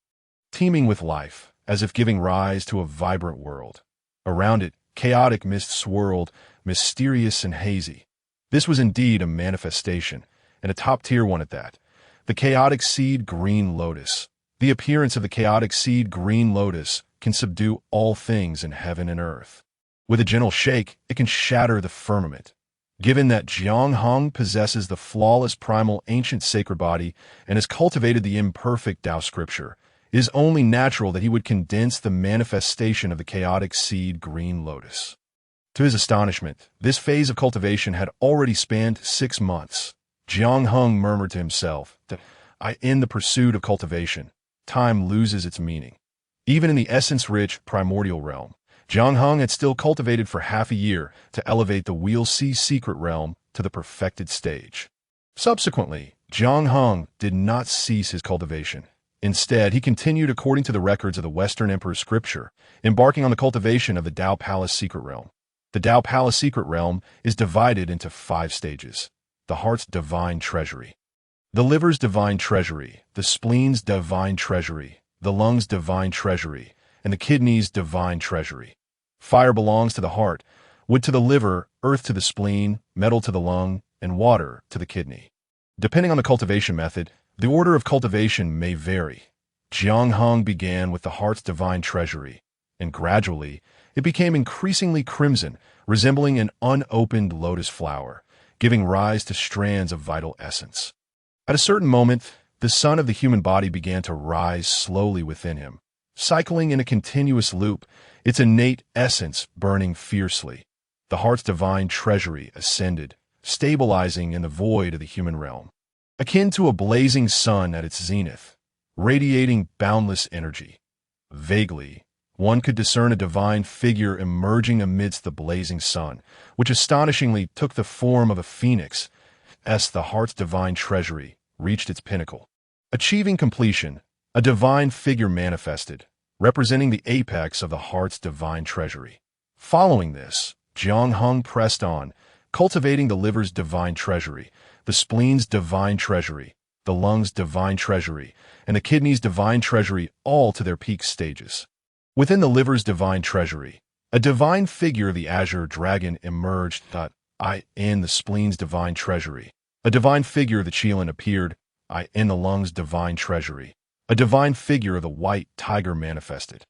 Speaker 1: teeming with life, as if giving rise to a vibrant world. Around it, chaotic mist swirled, mysterious and hazy. This was indeed a manifestation, and a top-tier one at that. The chaotic seed green lotus. The appearance of the chaotic seed green lotus can subdue all things in heaven and earth. With a gentle shake, it can shatter the firmament. Given that Jiang Heng possesses the flawless primal ancient sacred body and has cultivated the imperfect Tao scripture, it is only natural that he would condense the manifestation of the chaotic seed green lotus. To his astonishment, this phase of cultivation had already spanned 6 months. Jiang Heng murmured to himself, in the pursuit of cultivation, time loses its meaning. Even in the essence-rich primordial realm, Jiang Heng had still cultivated for half a year to elevate the Wheel C secret realm to the perfected stage. Subsequently, Jiang Heng did not cease his cultivation. Instead, he continued according to the records of the Western Emperor's scripture, embarking on the cultivation of the Tao Palace secret realm. The Tao Palace secret realm is divided into 5 stages. The heart's divine treasury, the liver's divine treasury, the spleen's divine treasury, the lungs' divine treasury, and the kidneys' divine treasury. Fire belongs to the heart, wood to the liver, earth to the spleen, metal to the lung, and water to the kidney. Depending on the cultivation method, the order of cultivation may vary. Jiang Heng began with the heart's divine treasury, and gradually, It became increasingly crimson, resembling an unopened lotus flower, giving rise to strands of vital essence. At a certain moment, the sun of the human body began to rise slowly within him, cycling in a continuous loop, its innate essence burning fiercely. The heart's divine treasury ascended, stabilizing in the void of the human realm, akin to a blazing sun at its zenith, radiating boundless energy. Vaguely, one could discern a divine figure emerging amidst the blazing sun, which astonishingly took the form of a phoenix, as the heart's divine treasury reached its pinnacle. Achieving completion, a divine figure manifested, representing the apex of the heart's divine treasury. Following this, Jiang Hung pressed on, cultivating the liver's divine treasury, the spleen's divine treasury, the lungs' divine treasury, and the kidneys' divine treasury, all to their peak stages. Within the liver's divine treasury, a divine figure of the azure dragon emerged. In the spleen's divine treasury, a divine figure of the qilin appeared. In the lungs' divine treasury, a divine figure of the white tiger manifested.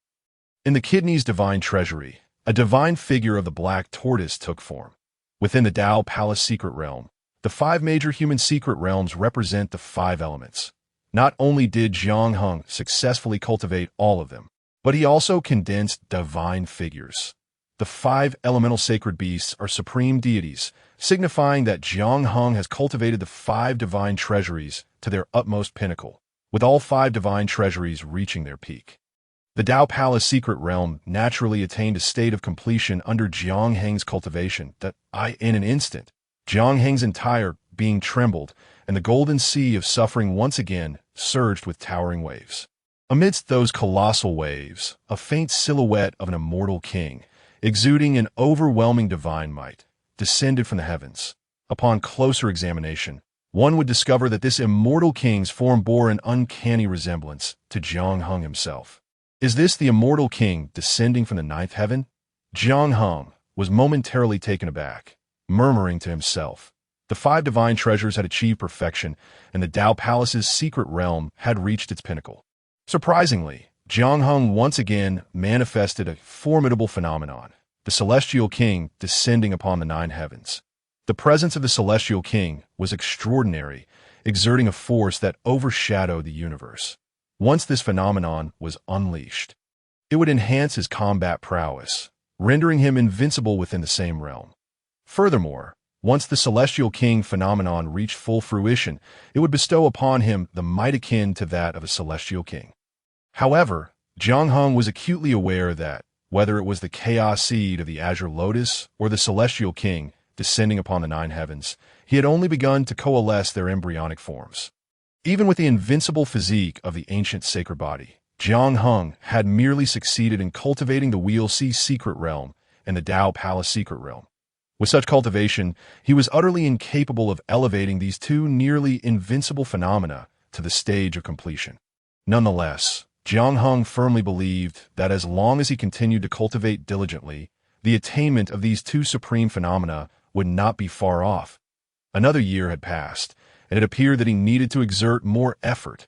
Speaker 1: In the kidneys' divine treasury, a divine figure of the black tortoise took form. Within the Tao Palace secret realm, the 5 major human secret realms represent the 5 elements. Not only did Jiang Hung successfully cultivate all of them, but he also condensed divine figures. The 5 elemental sacred beasts are supreme deities, signifying that Jiang Hung has cultivated the 5 divine treasuries to their utmost pinnacle, with all 5 divine treasuries reaching their peak. The Tao Palace secret realm naturally attained a state of completion under Jiang Heng's cultivation in an instant, Jiang Heng's entire being trembled, and the golden sea of suffering once again surged with towering waves. Amidst those colossal waves, a faint silhouette of an immortal king, exuding an overwhelming divine might, descended from the heavens. Upon closer examination, one would discover that this immortal king's form bore an uncanny resemblance to Jiang Hung himself. Is this the immortal king descending from the 9th heaven? Jiang Hung was momentarily taken aback, murmuring to himself. The 5 divine treasures had achieved perfection, and the Tao Palace's secret realm had reached its pinnacle. Surprisingly, Jiang Hung once again manifested a formidable phenomenon, the celestial king descending upon the 9 heavens. The presence of the celestial king was extraordinary, exerting a force that overshadowed the universe. Once this phenomenon was unleashed, it would enhance his combat prowess, rendering him invincible within the same realm. Furthermore, once the celestial king phenomenon reached full fruition, it would bestow upon him the might akin to that of a celestial king. However, Jiang Hung was acutely aware that, whether it was the chaos seed of the azure lotus or the celestial king descending upon the 9 heavens, he had only begun to coalesce their embryonic forms. Even with the invincible physique of the ancient sacred body, Jiang Hung had merely succeeded in cultivating the Wheel Sea secret realm and the Tao Palace secret realm. With such cultivation, he was utterly incapable of elevating these 2 nearly invincible phenomena to the stage of completion. Nonetheless, Jiang Hung firmly believed that as long as he continued to cultivate diligently, the attainment of these 2 supreme phenomena would not be far off. Another year had passed, and it appeared that he needed to exert more effort.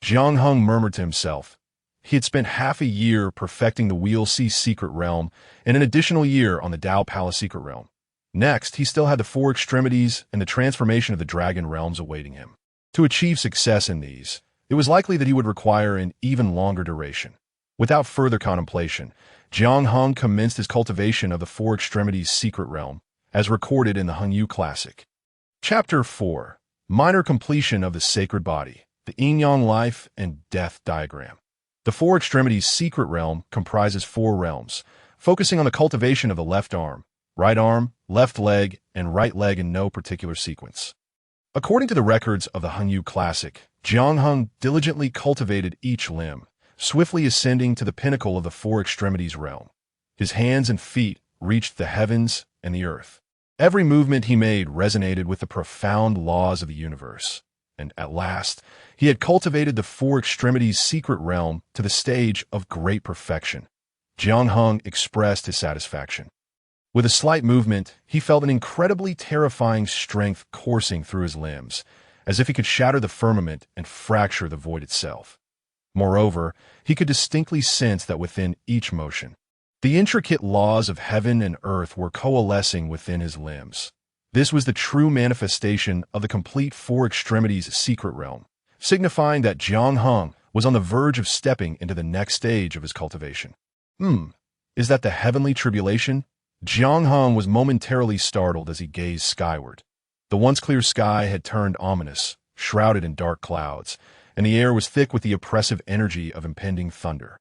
Speaker 1: Jiang Hung murmured to himself. He had spent half a year perfecting the Wheel Sea secret realm and an additional year on the Tao Palace secret realm. Next, he still had the 4 extremities and the transformation of the dragon realms awaiting him. To achieve success in these, it was likely that he would require an even longer duration. Without further contemplation, Jiang Hung commenced his cultivation of the 4 extremities secret realm, as recorded in the Hongyu Classic. Chapter 4. Minor completion of the sacred body, the yin-yang life and death diagram. The 4 extremities secret realm comprises 4 realms, focusing on the cultivation of the left arm, left leg, and right leg in no particular sequence. According to the records of the Hongyu Classic, Jiang Hung diligently cultivated each limb, swiftly ascending to the pinnacle of the 4 extremities realm. His hands and feet reached the heavens and the earth. Every movement he made resonated with the profound laws of the universe, and at last, he had cultivated the 4 extremities secret realm to the stage of great perfection. Jiang Hung expressed his satisfaction. With a slight movement, he felt an incredibly terrifying strength coursing through his limbs, as if he could shatter the firmament and fracture the void itself. Moreover, he could distinctly sense that within each motion, The intricate laws of heaven and earth were coalescing within his limbs. This was the true manifestation of the complete Four Extremities secret realm, signifying that Jiang Heng was on the verge of stepping into the next stage of his cultivation. Is that the heavenly tribulation? Jiang Heng was momentarily startled as he gazed skyward. The once clear sky had turned ominous, shrouded in dark clouds, and the air was thick with the oppressive energy of impending thunder.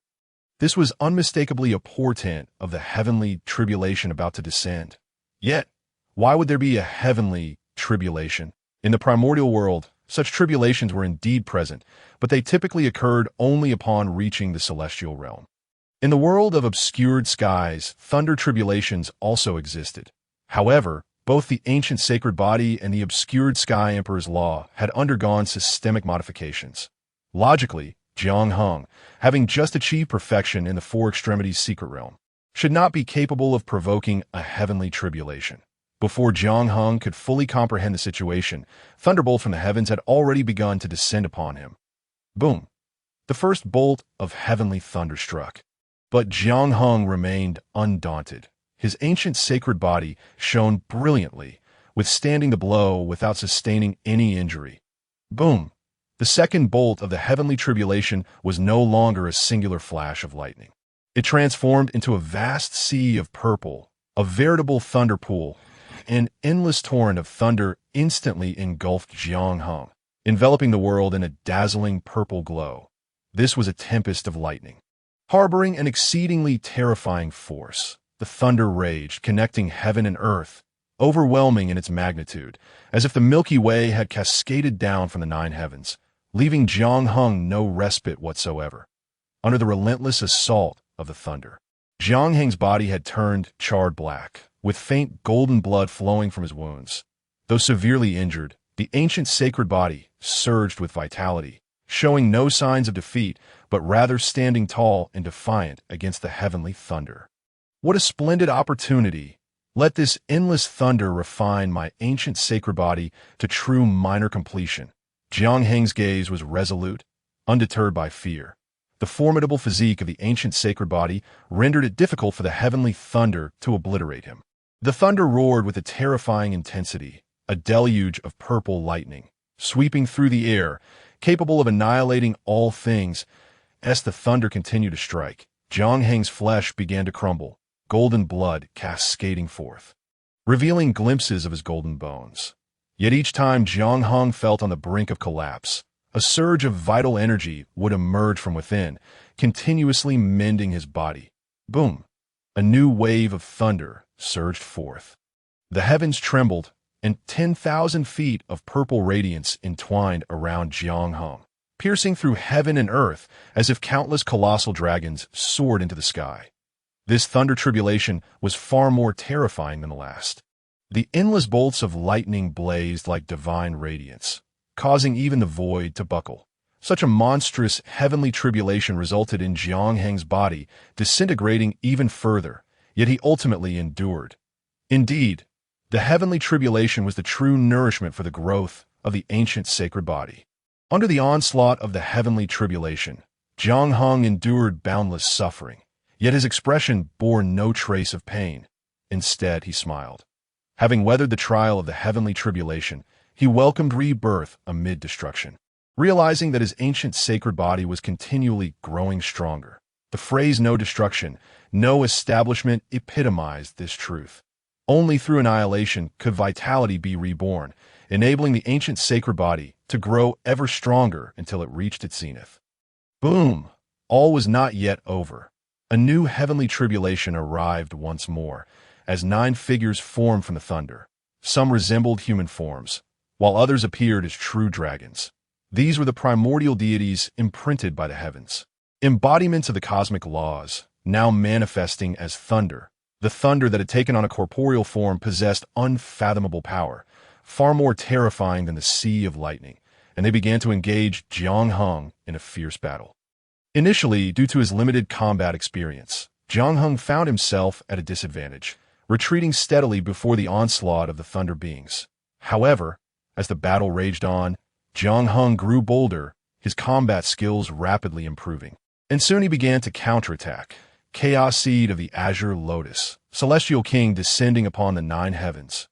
Speaker 1: This was unmistakably a portent of the heavenly tribulation about to descend. Yet, why would there be a heavenly tribulation? In the primordial world, such tribulations were indeed present, but they typically occurred only upon reaching the celestial realm. In the world of obscured skies, thunder tribulations also existed. However, both the ancient sacred body and the obscured sky emperor's law had undergone systemic modifications. Logically, Jiang Heng, having just achieved perfection in the Four Extremities secret realm, should not be capable of provoking a heavenly tribulation. Before Jiang Heng could fully comprehend the situation, thunderbolts from the heavens had already begun to descend upon him. Boom! The first bolt of heavenly thunder struck. But Jiang Heng remained undaunted. His ancient sacred body shone brilliantly, withstanding the blow without sustaining any injury. Boom! The second bolt of the heavenly tribulation was no longer a singular flash of lightning. It transformed into a vast sea of purple, a veritable thunder pool. An endless torrent of thunder instantly engulfed Jiang Heng, enveloping the world in a dazzling purple glow. This was a tempest of lightning. Harboring an exceedingly terrifying force, the thunder raged, connecting heaven and earth, overwhelming in its magnitude, as if the Milky Way had cascaded down from the nine heavens, leaving Jiang Heng no respite whatsoever. Under the relentless assault of the thunder, Jiang Heng's body had turned charred black, with faint golden blood flowing from his wounds. Though severely injured, the ancient sacred body surged with vitality, showing no signs of defeat, but rather standing tall and defiant against the heavenly thunder. What a splendid opportunity! Let this endless thunder refine my ancient sacred body to true minor completion. Jiang Heng's gaze was resolute, undeterred by fear. The formidable physique of the ancient sacred body rendered it difficult for the heavenly thunder to obliterate him. The thunder roared with a terrifying intensity, a deluge of purple lightning, sweeping through the air, capable of annihilating all things. As the thunder continued to strike, Jiang Heng's flesh began to crumble, golden blood cascading forth, revealing glimpses of his golden bones. Yet each time Jiang Heng felt on the brink of collapse, a surge of vital energy would emerge from within, continuously mending his body. Boom! A new wave of thunder surged forth. The heavens trembled, and 10,000 feet of purple radiance entwined around Jiang Heng, piercing through heaven and earth as if countless colossal dragons soared into the sky. This thunder tribulation was far more terrifying than the last. The endless bolts of lightning blazed like divine radiance, causing even the void to buckle. Such a monstrous heavenly tribulation resulted in Jiang Heng's body disintegrating even further, yet he ultimately endured. Indeed, the heavenly tribulation was the true nourishment for the growth of the ancient sacred body. Under the onslaught of the heavenly tribulation, Jiang Heng endured boundless suffering, yet his expression bore no trace of pain. Instead, he smiled. Having weathered the trial of the heavenly tribulation, he welcomed rebirth amid destruction, realizing that his ancient sacred body was continually growing stronger. The phrase "no destruction, no establishment" epitomized this truth. Only through annihilation could vitality be reborn, enabling the ancient sacred body to grow ever stronger until it reached its zenith. Boom! All was not yet over. A new heavenly tribulation arrived once more, as 9 figures formed from the thunder. Some resembled human forms, while others appeared as true dragons. These were the primordial deities imprinted by the heavens, embodiments of the cosmic laws, now manifesting as thunder. The thunder that had taken on a corporeal form possessed unfathomable power, far more terrifying than the sea of lightning, and they began to engage Jiang Heng in a fierce battle. Initially, due to his limited combat experience, Jiang Heng found himself at a disadvantage, retreating steadily before the onslaught of the thunder beings. However, as the battle raged on, Jiang Heng grew bolder, his combat skills rapidly improving. And soon he began to counterattack, chaos seed of the azure lotus, celestial king descending upon the nine heavens.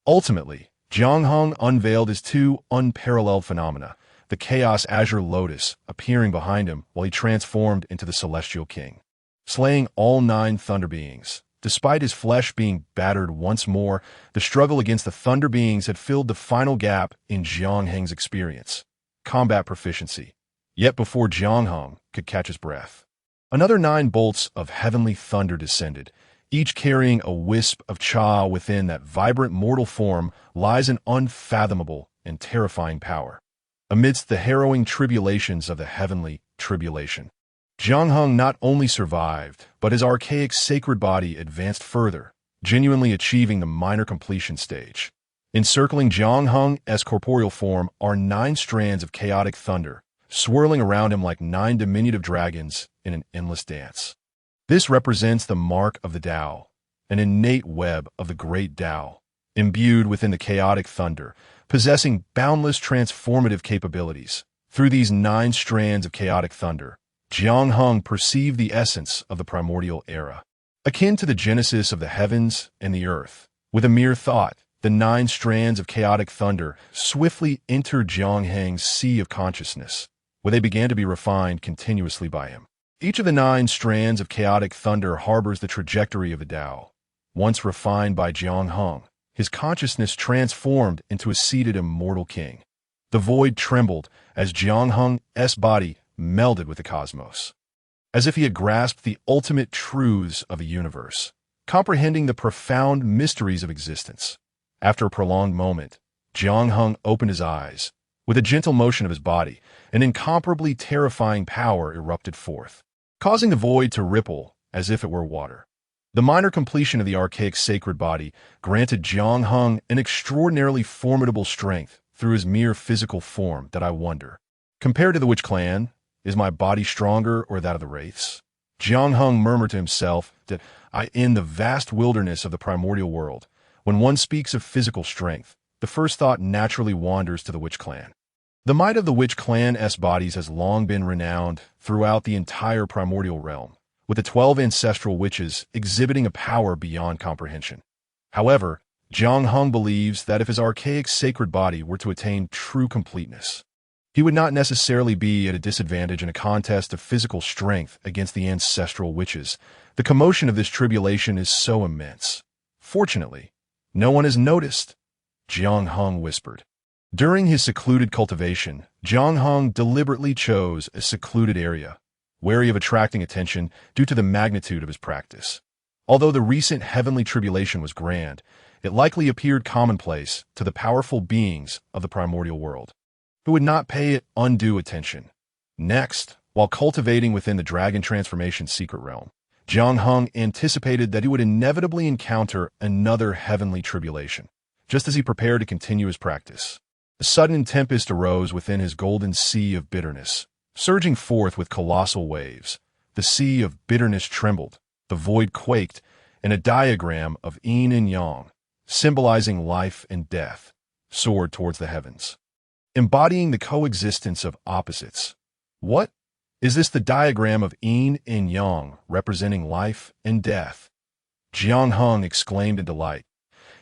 Speaker 1: Ultimately, Jiang Hung unveiled his two unparalleled phenomena, the chaos azure lotus appearing behind him while he transformed into the celestial king, slaying all nine thunder beings. Despite his flesh being battered once more, the struggle against the thunder beings had filled the final gap in Jiang Heng's experience, combat proficiency. Yet before Jiang Hung could catch his breath, another 9 bolts of heavenly thunder descended. Each carrying a wisp of Cha within that vibrant mortal form lies an unfathomable and terrifying power. Amidst the harrowing tribulations of the heavenly tribulation, Jiang Hung not only survived, but his archaic sacred body advanced further, genuinely achieving the minor completion stage. Encircling Jiang Hung's corporeal form are 9 strands of chaotic thunder, swirling around him like 9 diminutive dragons in an endless dance. This represents the mark of the Tao, an innate web of the great Tao, imbued within the chaotic thunder, possessing boundless transformative capabilities. Through these 9 strands of chaotic thunder, Jiang Hung perceived the essence of the primordial era, akin to the genesis of the heavens and the earth. With a mere thought, the 9 strands of chaotic thunder swiftly entered Jiang Heng's sea of consciousness, where they began to be refined continuously by him. Each of the 9 strands of chaotic thunder harbors the trajectory of the Tao. Once refined by Jiang Hung, his consciousness transformed into a seated immortal king. The void trembled as Jiang Hung's body melded with the cosmos, as if he had grasped the ultimate truths of the universe, comprehending the profound mysteries of existence. After a prolonged moment, Jiang Hung opened his eyes. With a gentle motion of his body, an incomparably terrifying power erupted forth, causing the void to ripple as if it were water. The minor completion of the archaic sacred body granted Jiang Hung an extraordinarily formidable strength through his mere physical form that I wonder, compared to the Witch Clan, is my body stronger or that of the wraiths? Jiang Hung murmured to himself that in the vast wilderness of the primordial world, when one speaks of physical strength, the first thought naturally wanders to the Witch Clan. The might of the Witch Clan's bodies has long been renowned throughout the entire primordial realm, with the 12 ancestral witches exhibiting a power beyond comprehension. However, Jiang Hung believes that if his archaic sacred body were to attain true completeness, he would not necessarily be at a disadvantage in a contest of physical strength against the ancestral witches. The commotion of this tribulation is so immense. Fortunately, no one has noticed, Jiang Hung whispered. During his secluded cultivation, Jiang Hung deliberately chose a secluded area, wary of attracting attention due to the magnitude of his practice. Although the recent heavenly tribulation was grand, it likely appeared commonplace to the powerful beings of the primordial world, who would not pay it undue attention. Next, while cultivating within the dragon transformation secret realm, Jiang Hung anticipated that he would inevitably encounter another heavenly tribulation, just as he prepared to continue his practice. A sudden tempest arose within his golden sea of bitterness, surging forth with colossal waves. The sea of bitterness trembled, the void quaked, and a diagram of yin and yang, symbolizing life and death, soared towards the heavens, embodying the coexistence of opposites. What? Is this the diagram of yin and yang, representing life and death? Jiang Hung exclaimed in delight.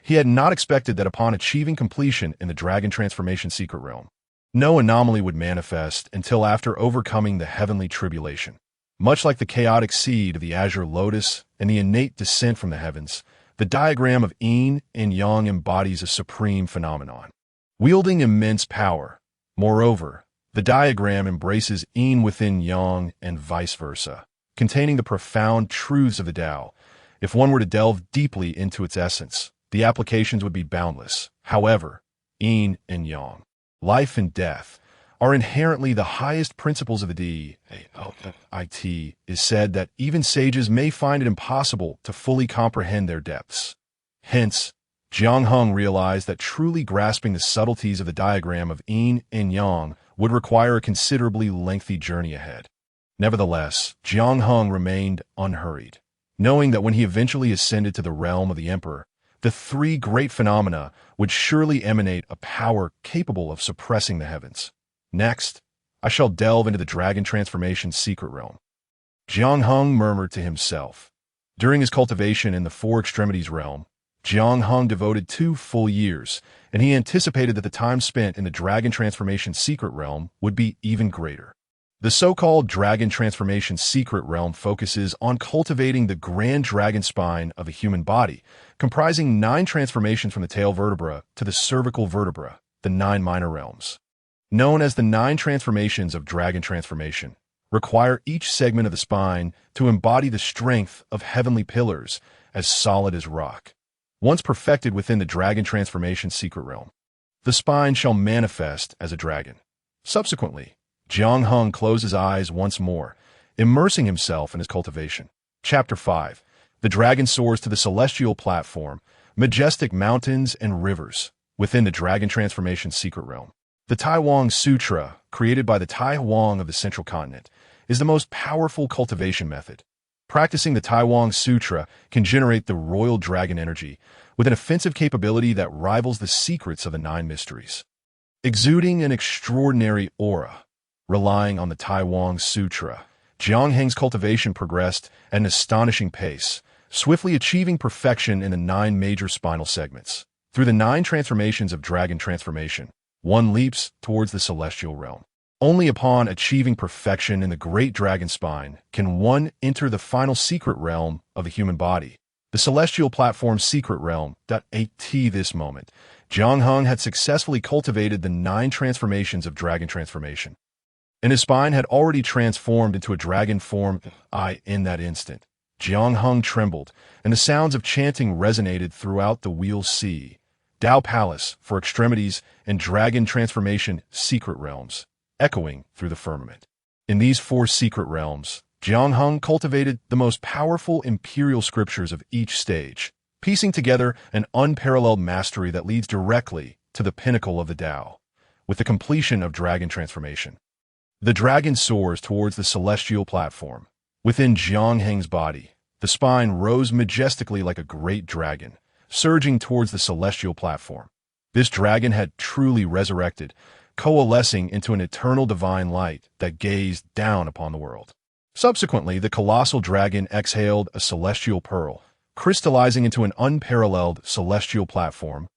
Speaker 1: He had not expected that upon achieving completion in the dragon transformation secret realm, no anomaly would manifest until after overcoming the heavenly tribulation. Much like the chaotic seed of the azure lotus and the innate descent from the heavens, the diagram of yin and yang embodies a supreme phenomenon, wielding immense power. Moreover, the diagram embraces yin within yang and vice versa, containing the profound truths of the Tao. If one were to delve deeply into its essence, the applications would be boundless. However, yin and yang, life and death, are inherently the highest principles of the DAOIT. Is said that even sages may find it impossible to fully comprehend their depths. Hence, Jiang Hung realized that truly grasping the subtleties of the diagram of yin and yang would require a considerably lengthy journey ahead. Nevertheless, Jiang Hung remained unhurried, knowing that when he eventually ascended to the realm of the emperor, the 3 great phenomena would surely emanate a power capable of suppressing the heavens. Next, I shall delve into the dragon transformation secret realm, Jiang Hung murmured to himself. During his cultivation in the Four Extremities realm, Jiang Hung devoted 2 full years, and he anticipated that the time spent in the Dragon Transformation Secret Realm would be even greater. The so-called Dragon Transformation Secret Realm focuses on cultivating the grand dragon spine of a human body, comprising 9 transformations from the tail vertebra to the cervical vertebra, the 9 minor realms. Known as the 9 transformations of Dragon Transformation, require each segment of the spine to embody the strength of heavenly pillars as solid as rock. Once perfected within the Dragon Transformation Secret Realm, the spine shall manifest as a dragon. Subsequently, Jiang Hung closed his eyes once more, immersing himself in his cultivation. Chapter 5. The dragon soars to the celestial platform, majestic mountains and rivers, within the Dragon Transformation Secret Realm. The Tai Wang Sutra, created by the Tai Huang of the Central Continent, is the most powerful cultivation method. Practicing the Tai Wang Sutra can generate the royal dragon energy with an offensive capability that rivals the secrets of the 9 mysteries. Exuding an extraordinary aura, relying on the Tai Wang Sutra, Jiang Heng's cultivation progressed at an astonishing pace, swiftly achieving perfection in the 9 major spinal segments. Through the 9 transformations of Dragon Transformation, one leaps towards the celestial realm. Only upon achieving perfection in the great dragon spine can one enter the final secret realm of the human body, the celestial platform secret realm. At this moment, Jiang Hung had successfully cultivated the 9 transformations of Dragon Transformation, and his spine had already transformed into a dragon form. In that instant, Jiang Hung trembled, and the sounds of chanting resonated throughout the Wheel Sea, Tao Palace for Extremities, and Dragon Transformation secret realms, echoing through the firmament. In these 4 secret realms, Jiang Hung cultivated the most powerful imperial scriptures of each stage, piecing together an unparalleled mastery that leads directly to the pinnacle of the Tao. With the completion of Dragon Transformation, the dragon soars towards the celestial platform. Within Jiang Heng's body, the spine rose majestically like a great dragon, surging towards the celestial platform. This dragon had truly resurrected, coalescing into an eternal divine light that gazed down upon the world. Subsequently, the colossal dragon exhaled a celestial pearl, crystallizing into an unparalleled celestial platform.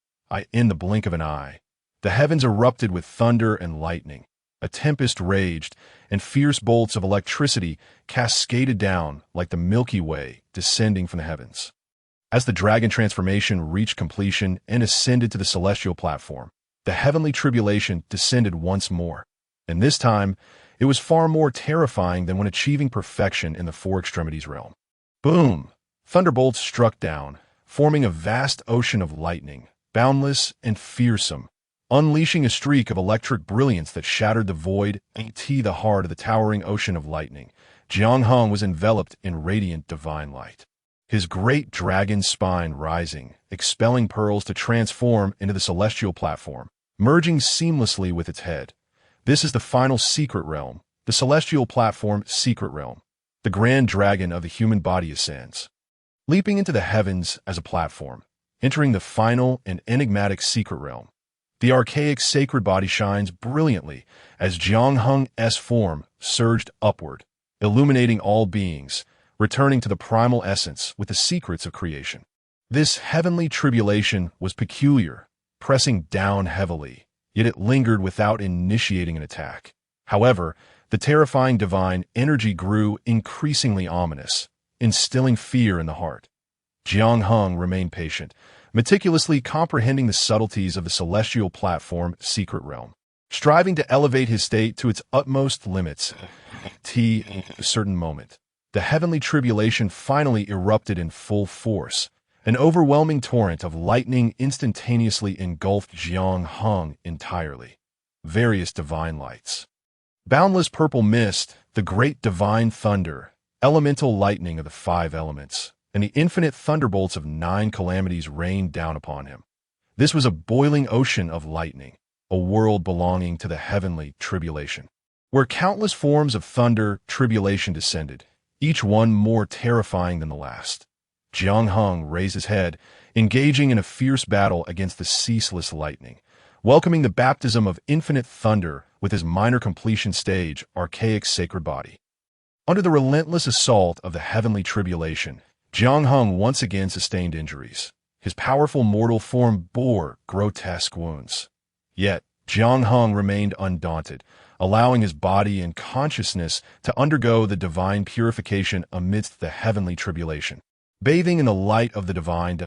Speaker 1: In the blink of an eye, the heavens erupted with thunder and lightning. A tempest raged, and fierce bolts of electricity cascaded down like the Milky Way descending from the heavens. As the dragon transformation reached completion and ascended to the celestial platform, the heavenly tribulation descended once more, and this time it was far more terrifying than when achieving perfection in the Four Extremities realm. Boom! Thunderbolts struck down, forming a vast ocean of lightning, boundless and fearsome, unleashing a streak of electric brilliance that shattered the void. The heart of the towering ocean of lightning, Jiang Hung was enveloped in radiant divine light, his great dragon spine rising, expelling pearls to transform into the celestial platform, merging seamlessly with its head. This is the final secret realm, the celestial platform secret realm. The grand dragon of the human body ascends, leaping into the heavens as a platform, entering the final and enigmatic secret realm. The archaic sacred body shines brilliantly as Jiang Hung's form surged upward, illuminating all beings, returning to the primal essence with the secrets of creation. This heavenly tribulation was peculiar, pressing down heavily, yet it lingered without initiating an attack. However, the terrifying divine energy grew increasingly ominous, instilling fear in the heart. Jiang Hung remained patient, meticulously comprehending the subtleties of the celestial platform secret realm, striving to elevate his state to its utmost limits. At a certain moment, the heavenly tribulation finally erupted in full force. An overwhelming torrent of lightning instantaneously engulfed Jiang Hung entirely. Various divine lights, boundless purple mist, the great divine thunder, elemental lightning of the 5 elements, and the infinite thunderbolts of 9 calamities rained down upon him. This was a boiling ocean of lightning, a world belonging to the heavenly tribulation, where countless forms of thunder tribulation descended, each one more terrifying than the last. Jiang Hung raised his head, engaging in a fierce battle against the ceaseless lightning, welcoming the baptism of infinite thunder with his minor completion stage, archaic sacred body. Under the relentless assault of the heavenly tribulation, Jiang Hung once again sustained injuries. His powerful mortal form bore grotesque wounds. Yet, Jiang Hung remained undaunted, allowing his body and consciousness to undergo the divine purification amidst the heavenly tribulation. Bathing in the light of the divine,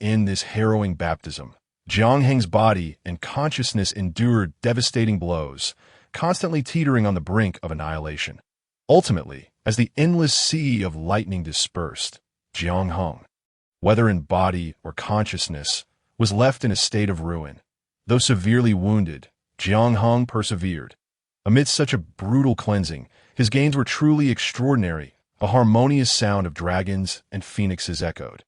Speaker 1: in this harrowing baptism, Jiang Heng's body and consciousness endured devastating blows, constantly teetering on the brink of annihilation. Ultimately, as the endless sea of lightning dispersed, Jiang Hung, whether in body or consciousness, was left in a state of ruin. Though severely wounded, Jiang Hung persevered. Amidst such a brutal cleansing, his gains were truly extraordinary. A harmonious sound of dragons and phoenixes echoed,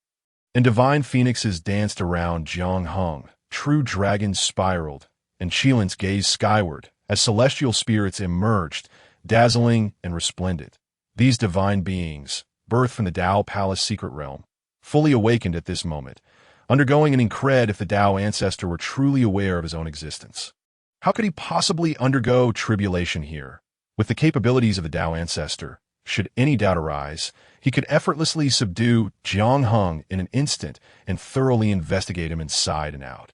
Speaker 1: and divine phoenixes danced around Jiang Hung. True dragons spiraled, and Qilins gazed skyward as celestial spirits emerged, dazzling and resplendent. These divine beings, birthed from the Tao Palace secret realm, fully awakened at this moment, undergoing an incred if the Tao ancestor were truly aware of his own existence. How could he possibly undergo tribulation here? With the capabilities of the Tao ancestor, should any doubt arise, he could effortlessly subdue Jiang Hung in an instant and thoroughly investigate him inside and out.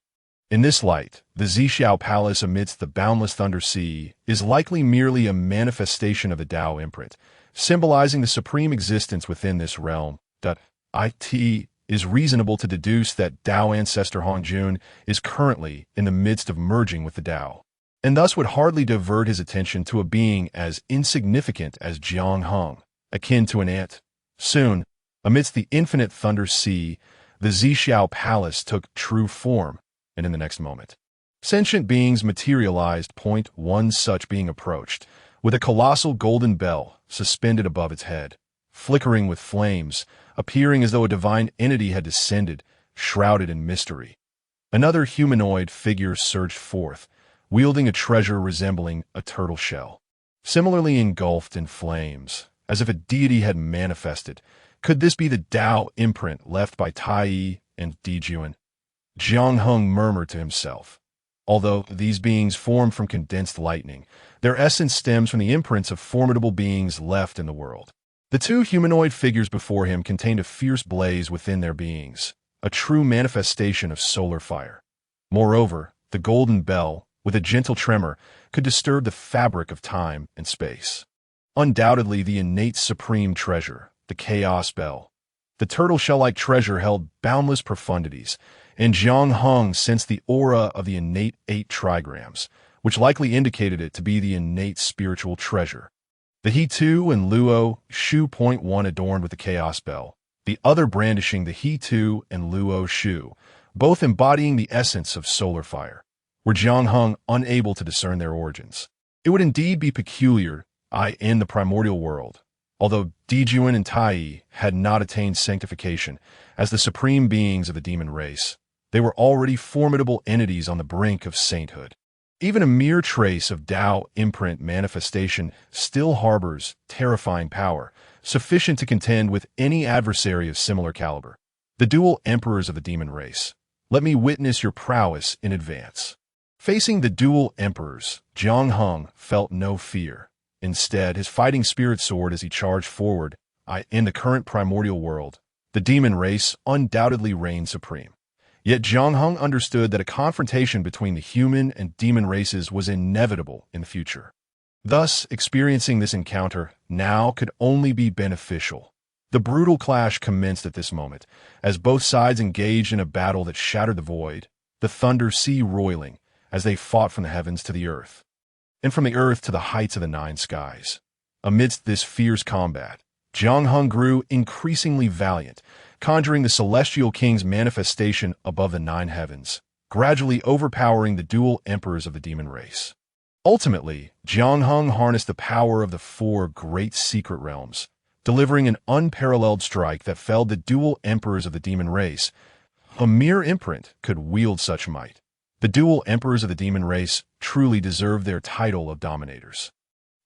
Speaker 1: In this light, the Zhixiao Palace amidst the boundless Thunder Sea is likely merely a manifestation of the Tao imprint, symbolizing the supreme existence within this realm. It is reasonable to deduce that Tao ancestor Hongjun is currently in the midst of merging with the Tao, and thus would hardly divert his attention to a being as insignificant as Jiang Hung, akin to an ant. Soon, amidst the infinite Thunder Sea, the Zhixiao Palace took true form, and in the next moment, sentient beings materialized. One such being approached, with a colossal golden bell suspended above its head, flickering with flames, appearing as though a divine entity had descended, shrouded in mystery. Another humanoid figure surged forth, wielding a treasure resembling a turtle shell, similarly engulfed in flames, as if a deity had manifested. Could this be the Tao imprint left by Tai and Dijuan? Jiang Hung murmured to himself. Although these beings form from condensed lightning, their essence stems from the imprints of formidable beings left in the world. The two humanoid figures before him contained a fierce blaze within their beings, a true manifestation of solar fire. Moreover, the golden bell, with a gentle tremor, could disturb the fabric of time and space. Undoubtedly the innate supreme treasure, the chaos bell. The turtle shell-like treasure held boundless profundities, and Jiang Hung sensed the aura of the innate 8 trigrams, which likely indicated it to be the innate spiritual treasure. The He Tu and Luo Shu. One adorned with the chaos bell, the other brandishing the He Tu and Luo Shu, both embodying the essence of solar fire. Were Jiang Hung unable to discern their origins, it would indeed be peculiar, in the primordial world. Although Dijuan and Tai had not attained sanctification as the supreme beings of the demon race, they were already formidable entities on the brink of sainthood. Even a mere trace of Tao imprint manifestation still harbors terrifying power, sufficient to contend with any adversary of similar caliber. The dual emperors of the demon race, let me witness your prowess in advance. Facing the dual emperors, Jiang Hung felt no fear. Instead, his fighting spirit soared as he charged forward. In the current primordial world, the demon race undoubtedly reigned supreme. Yet Jiang Hung understood that a confrontation between the human and demon races was inevitable in the future. Thus, experiencing this encounter now could only be beneficial. The brutal clash commenced at this moment, as both sides engaged in a battle that shattered the void, the Thunder Sea roiling, as they fought from the heavens to the earth, and from the earth to the heights of the 9 skies. Amidst this fierce combat, Jiang Hung grew increasingly valiant, conjuring the celestial king's manifestation above the 9 heavens, gradually overpowering the dual emperors of the demon race. Ultimately, Jiang Hung harnessed the power of the 4 great secret realms, delivering an unparalleled strike that felled the dual emperors of the demon race. A mere imprint could wield such might. The dual emperors of the demon race truly deserve their title of dominators.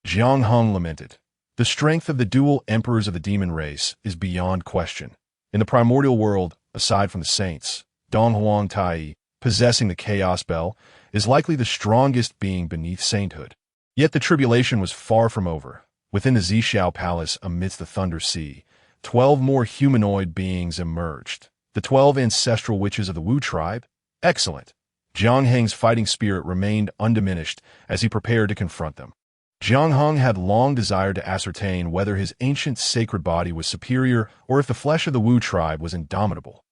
Speaker 1: Jiang Hung lamented. The strength of the dual emperors of the demon race is beyond question. In the primordial world, aside from the saints, Donghuang Tai, possessing the chaos bell, is likely the strongest being beneath sainthood. Yet the tribulation was far from over. Within the Zhixiao Palace amidst the Thunder Sea, 12 more humanoid beings emerged. The 12 ancestral witches of the Wu tribe? Excellent. Jiang Heng's fighting spirit remained undiminished as he prepared to confront them. Jiang Heng had long desired to ascertain whether his ancient sacred body was superior or if the flesh of the Wu tribe was indomitable.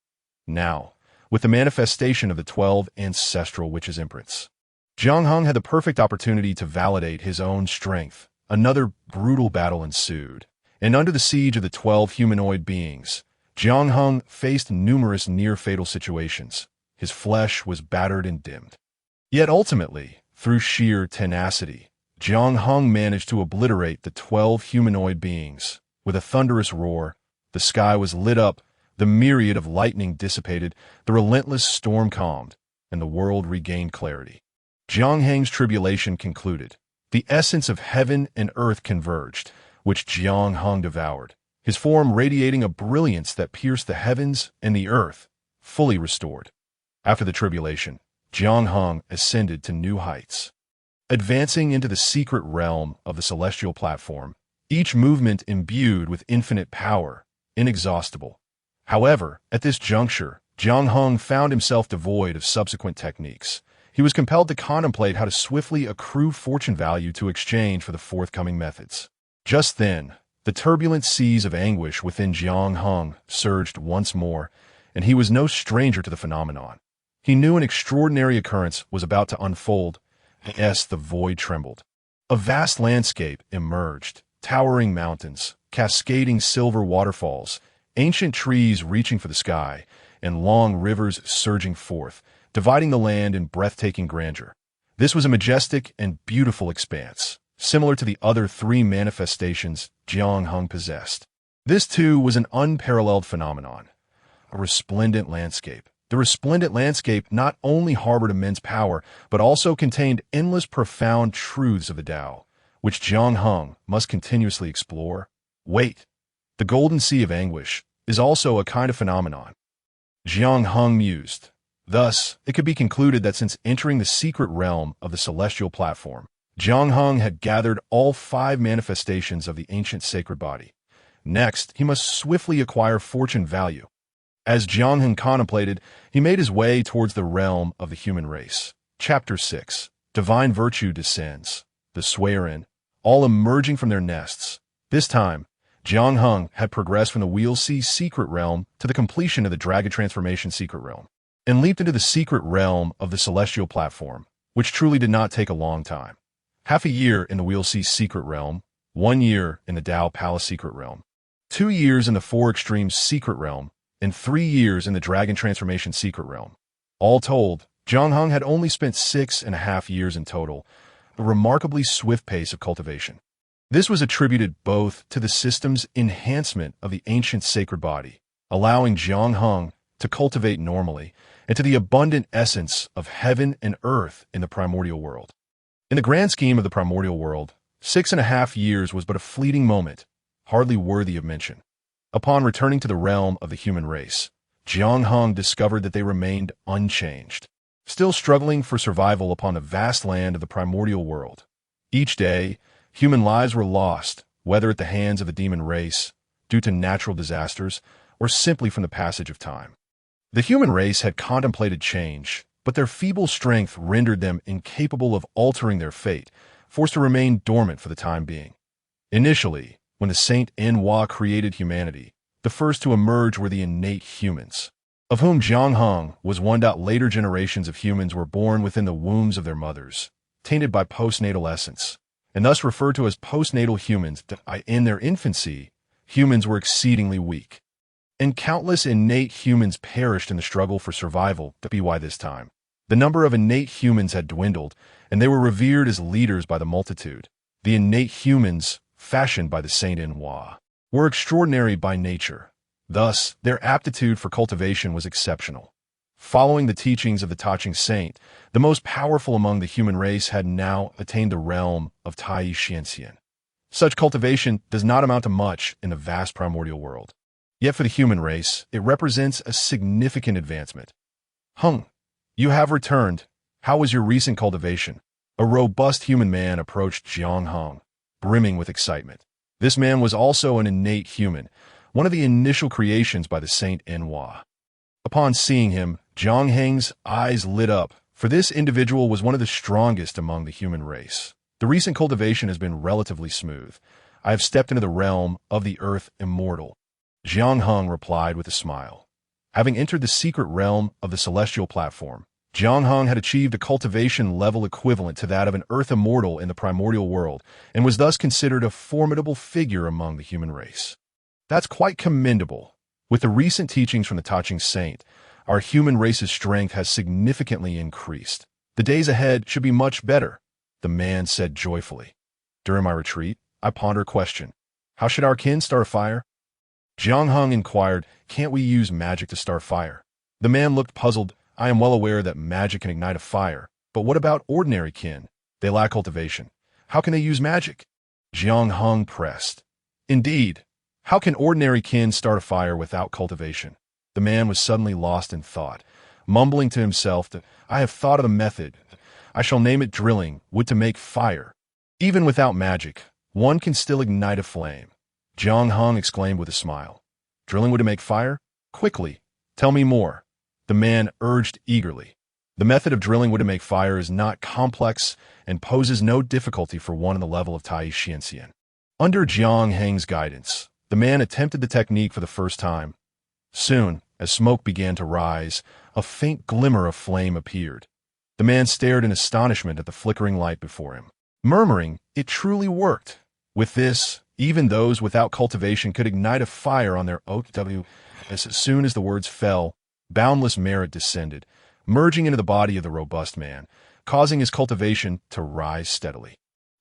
Speaker 1: Now, with the manifestation of the 12 ancestral witches' imprints, Jiang Heng had the perfect opportunity to validate his own strength. Another brutal battle ensued, and under the siege of the 12 humanoid beings, Jiang Heng faced numerous near-fatal situations. His flesh was battered and dimmed. Yet ultimately, through sheer tenacity, Jiang Heng managed to obliterate the 12 humanoid beings. With a thunderous roar, the sky was lit up, the myriad of lightning dissipated, the relentless storm calmed, and the world regained clarity. Jiang Heng's tribulation concluded. The essence of heaven and earth converged, which Jiang Heng devoured, his form radiating a brilliance that pierced the heavens and the earth, fully restored. After the tribulation, Jiang Heng ascended to new heights. Advancing into the secret realm of the celestial platform, each movement imbued with infinite power, inexhaustible. However, at this juncture, Jiang Heng found himself devoid of subsequent techniques. He was compelled to contemplate how to swiftly accrue fortune value to exchange for the forthcoming methods. Just then, the turbulent seas of anguish within Jiang Heng surged once more, and he was no stranger to the phenomenon. He knew an extraordinary occurrence was about to unfold. Yes, the void trembled. A vast landscape emerged, towering mountains, cascading silver waterfalls, ancient trees reaching for the sky, and long rivers surging forth, dividing the land in breathtaking grandeur. This was a majestic and beautiful expanse, similar to the other 3 manifestations Jiang Heng possessed. This, too, was an unparalleled phenomenon, a resplendent landscape. The resplendent landscape not only harbored immense power, but also contained endless profound truths of the Tao, which Jiang Heng must continuously explore. Wait, the golden sea of anguish is also a kind of phenomenon. Jiang Heng mused. Thus, it could be concluded that since entering the secret realm of the celestial platform, Jiang Heng had gathered all 5 manifestations of the ancient sacred body. Next, he must swiftly acquire fortune value. As Jiang Heng contemplated, he made his way towards the realm of the human race. Chapter 6. Divine Virtue Descends. The Swearin, all emerging from their nests. This time, Jiang Heng had progressed from the Wheel Sea secret realm to the completion of the Dragon Transformation secret realm, and leaped into the secret realm of the celestial platform, which truly did not take a long time. Half a year in the Wheel Sea secret realm, 1 year in the Tao Palace secret realm, 2 years in the Four Extremes secret realm, and 3 years in the Dragon Transformation secret realm. All told, Jiang Heng had only spent 6.5 years in total, a remarkably swift pace of cultivation. This was attributed both to the system's enhancement of the ancient sacred body, allowing Jiang Heng to cultivate normally, and to the abundant essence of heaven and earth in the primordial world. In the grand scheme of the primordial world, 6.5 years was but a fleeting moment, hardly worthy of mention. Upon returning to the realm of the human race, Jiang Heng discovered that they remained unchanged, still struggling for survival upon the vast land of the primordial world. Each day, human lives were lost, whether at the hands of the demon race, due to natural disasters, or simply from the passage of time. The human race had contemplated change, but their feeble strength rendered them incapable of altering their fate, forced to remain dormant for the time being. Initially, when the Saint Enhua created humanity, the first to emerge were the innate humans, of whom Jiang Heng was one. Later generations of humans were born within the wombs of their mothers, tainted by postnatal essence, and thus referred to as postnatal humans. In their infancy, humans were exceedingly weak, and countless innate humans perished in the struggle for survival. By this time, the number of innate humans had dwindled, and they were revered as leaders by the multitude. The innate humans, fashioned by the Saint Enhua, were extraordinary by nature. Thus, their aptitude for cultivation was exceptional. Following the teachings of the Taching Saint, the most powerful among the human race had now attained the realm of Tai Xianxian. Such cultivation does not amount to much in the vast primordial world. Yet for the human race, it represents a significant advancement. Heng, you have returned. How was your recent cultivation? A robust human man approached Jiang Heng, brimming with excitement. This man was also an innate human, one of the initial creations by the Saint Enwa. Upon seeing him, Zhang Heng's eyes lit up, for this individual was one of the strongest among the human race. The recent cultivation has been relatively smooth. I have stepped into the realm of the earth immortal. Jiang Heng replied with a smile. Having entered the secret realm of the celestial platform, Jiang Heng had achieved a cultivation level equivalent to that of an earth immortal in the primordial world, and was thus considered a formidable figure among the human race. That's quite commendable. With the recent teachings from the Taching Saint, our human race's strength has significantly increased. The days ahead should be much better, the man said joyfully. During my retreat, I pondered a question. How should our kin start a fire? Jiang Heng inquired, can't we use magic to start fire? The man looked puzzled. I am well aware that magic can ignite a fire, but what about ordinary kin? They lack cultivation. How can they use magic? Jiang Heng pressed. Indeed, how can ordinary kin start a fire without cultivation? The man was suddenly lost in thought, mumbling to himself that, I have thought of a method. I shall name it drilling, wood to make fire. Even without magic, one can still ignite a flame. Jiang Heng exclaimed with a smile. Drilling wood to make fire? Quickly, tell me more. The man urged eagerly. The method of drilling wood to make fire is not complex and poses no difficulty for one on the level of Tai Xianxian. Under Jiang Heng's guidance, the man attempted the technique for the first time. Soon, as smoke began to rise, a faint glimmer of flame appeared. The man stared in astonishment at the flickering light before him, murmuring, it truly worked. With this, even those without cultivation could ignite a fire on their OW. As soon as the words fell, boundless merit descended, merging into the body of the robust man, causing his cultivation to rise steadily.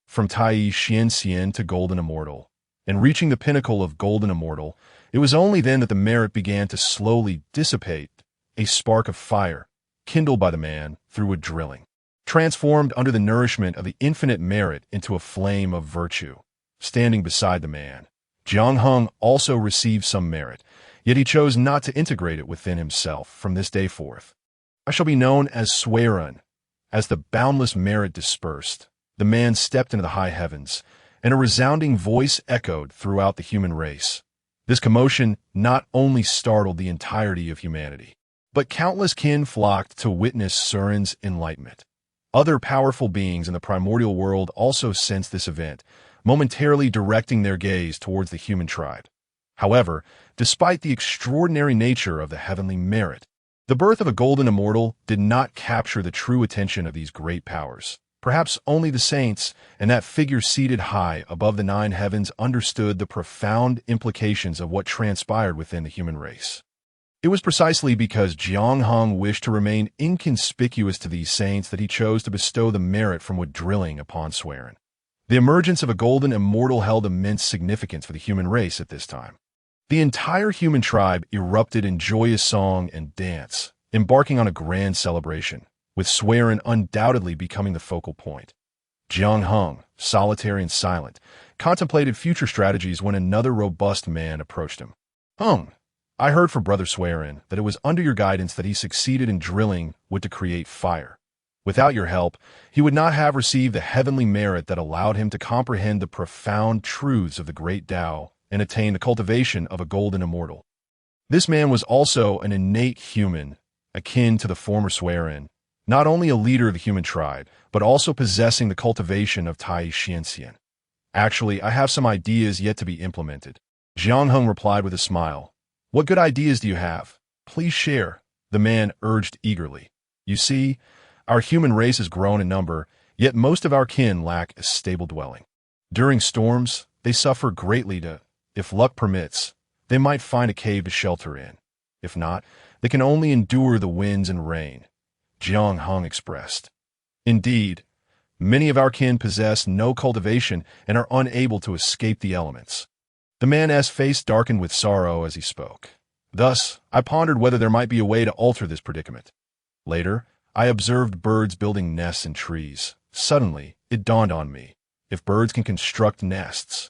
Speaker 1: From Tai Xianxian to Golden Immortal, and reaching the pinnacle of Golden Immortal, it was only then that the merit began to slowly dissipate, a spark of fire, kindled by the man through wood drilling, transformed under the nourishment of the infinite merit into a flame of virtue. Standing beside the man, Jiang Heng also received some merit, yet he chose not to integrate it within himself from this day forth. I shall be known as Swearin. As the boundless merit dispersed, the man stepped into the high heavens, and a resounding voice echoed throughout the human race. This commotion not only startled the entirety of humanity, but countless kin flocked to witness Surin's enlightenment. Other powerful beings in the primordial world also sensed this event, momentarily directing their gaze towards the human tribe. However, despite the extraordinary nature of the heavenly merit, the birth of a golden immortal did not capture the true attention of these great powers. Perhaps only the saints, and that figure seated high above the 9 heavens, understood the profound implications of what transpired within the human race. It was precisely because Jiang Heng wished to remain inconspicuous to these saints that he chose to bestow the merit from wood drilling upon Swearin. The emergence of a golden immortal held immense significance for the human race at this time. The entire human tribe erupted in joyous song and dance, embarking on a grand celebration, with Swearin undoubtedly becoming the focal point. Jiang Heng, solitary and silent, contemplated future strategies when another robust man approached him. Heng, I heard from Brother Swearin that it was under your guidance that he succeeded in drilling wood to create fire. Without your help, he would not have received the heavenly merit that allowed him to comprehend the profound truths of the great Tao and attain the cultivation of a golden immortal. This man was also an innate human, akin to the former Swearin, not only a leader of the human tribe, but also possessing the cultivation of Tai Xianxian. Actually, I have some ideas yet to be implemented. Jiang Heng replied with a smile. What good ideas do you have? Please share, the man urged eagerly. You see, our human race has grown in number, yet most of our kin lack a stable dwelling. During storms, they suffer greatly if luck permits, they might find a cave to shelter in. If not, they can only endure the winds and rain, Jiang Heng expressed. Indeed, many of our kin possess no cultivation and are unable to escape the elements. The man's face darkened with sorrow as he spoke. Thus, I pondered whether there might be a way to alter this predicament. Later, I observed birds building nests in trees. Suddenly, it dawned on me. If birds can construct nests,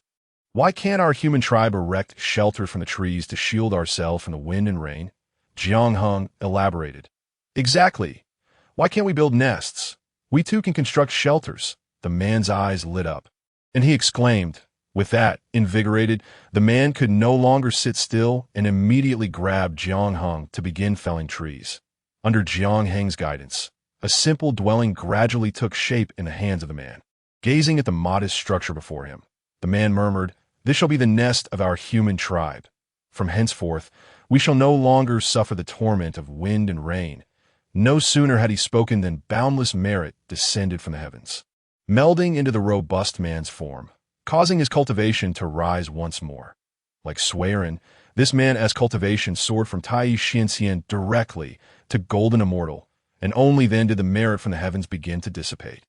Speaker 1: why can't our human tribe erect shelter from the trees to shield ourselves from the wind and rain? Jiang Heng elaborated. Exactly. Why can't we build nests? We too can construct shelters. The man's eyes lit up, and he exclaimed, With that, invigorated, the man could no longer sit still and immediately grabbed Jiang Heng to begin felling trees. Under Jiang Heng's guidance, a simple dwelling gradually took shape in the hands of the man. Gazing at the modest structure before him, the man murmured, "This shall be the nest of our human tribe. From henceforth, we shall no longer suffer the torment of wind and rain." No sooner had he spoken than boundless merit descended from the heavens, melding into the robust man's form, causing his cultivation to rise once more. Like Suiren, this man's cultivation soared from Tai Xianxian directly to golden immortal, and only then did the merit from the heavens begin to dissipate.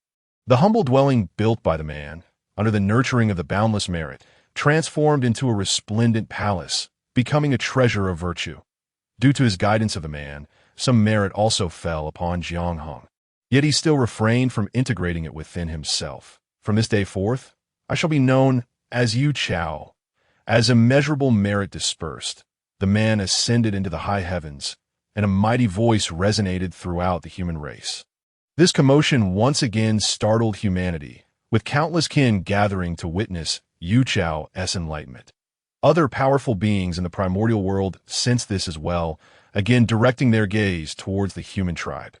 Speaker 1: The humble dwelling built by the man, under the nurturing of the boundless merit, transformed into a resplendent palace, becoming a treasure of virtue. Due to his guidance of the man, some merit also fell upon Jiang Heng. Yet he still refrained from integrating it within himself. From this day forth, I shall be known as Yu Chao. As immeasurable merit dispersed, the man ascended into the high heavens, and a mighty voice resonated throughout the human race. This commotion once again startled humanity, with countless kin gathering to witness Yu Chao's enlightenment. Other powerful beings in the primordial world sensed this as well, again directing their gaze towards the human tribe.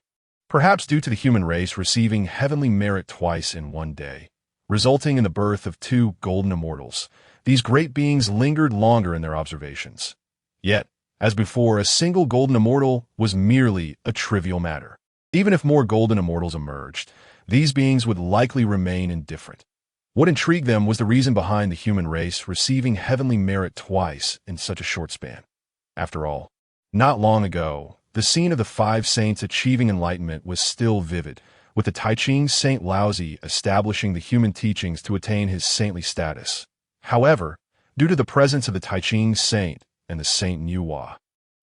Speaker 1: Perhaps due to the human race receiving heavenly merit twice in one day, resulting in the birth of two golden immortals, these great beings lingered longer in their observations. Yet, as before, a single golden immortal was merely a trivial matter. Even if more golden immortals emerged, these beings would likely remain indifferent. What intrigued them was the reason behind the human race receiving heavenly merit twice in such a short span. After all, not long ago, the scene of the five saints achieving enlightenment was still vivid, with the Taiching Saint Laozi establishing the human teachings to attain his saintly status. However, due to the presence of the Taiching Saint and the Saint Nuwa,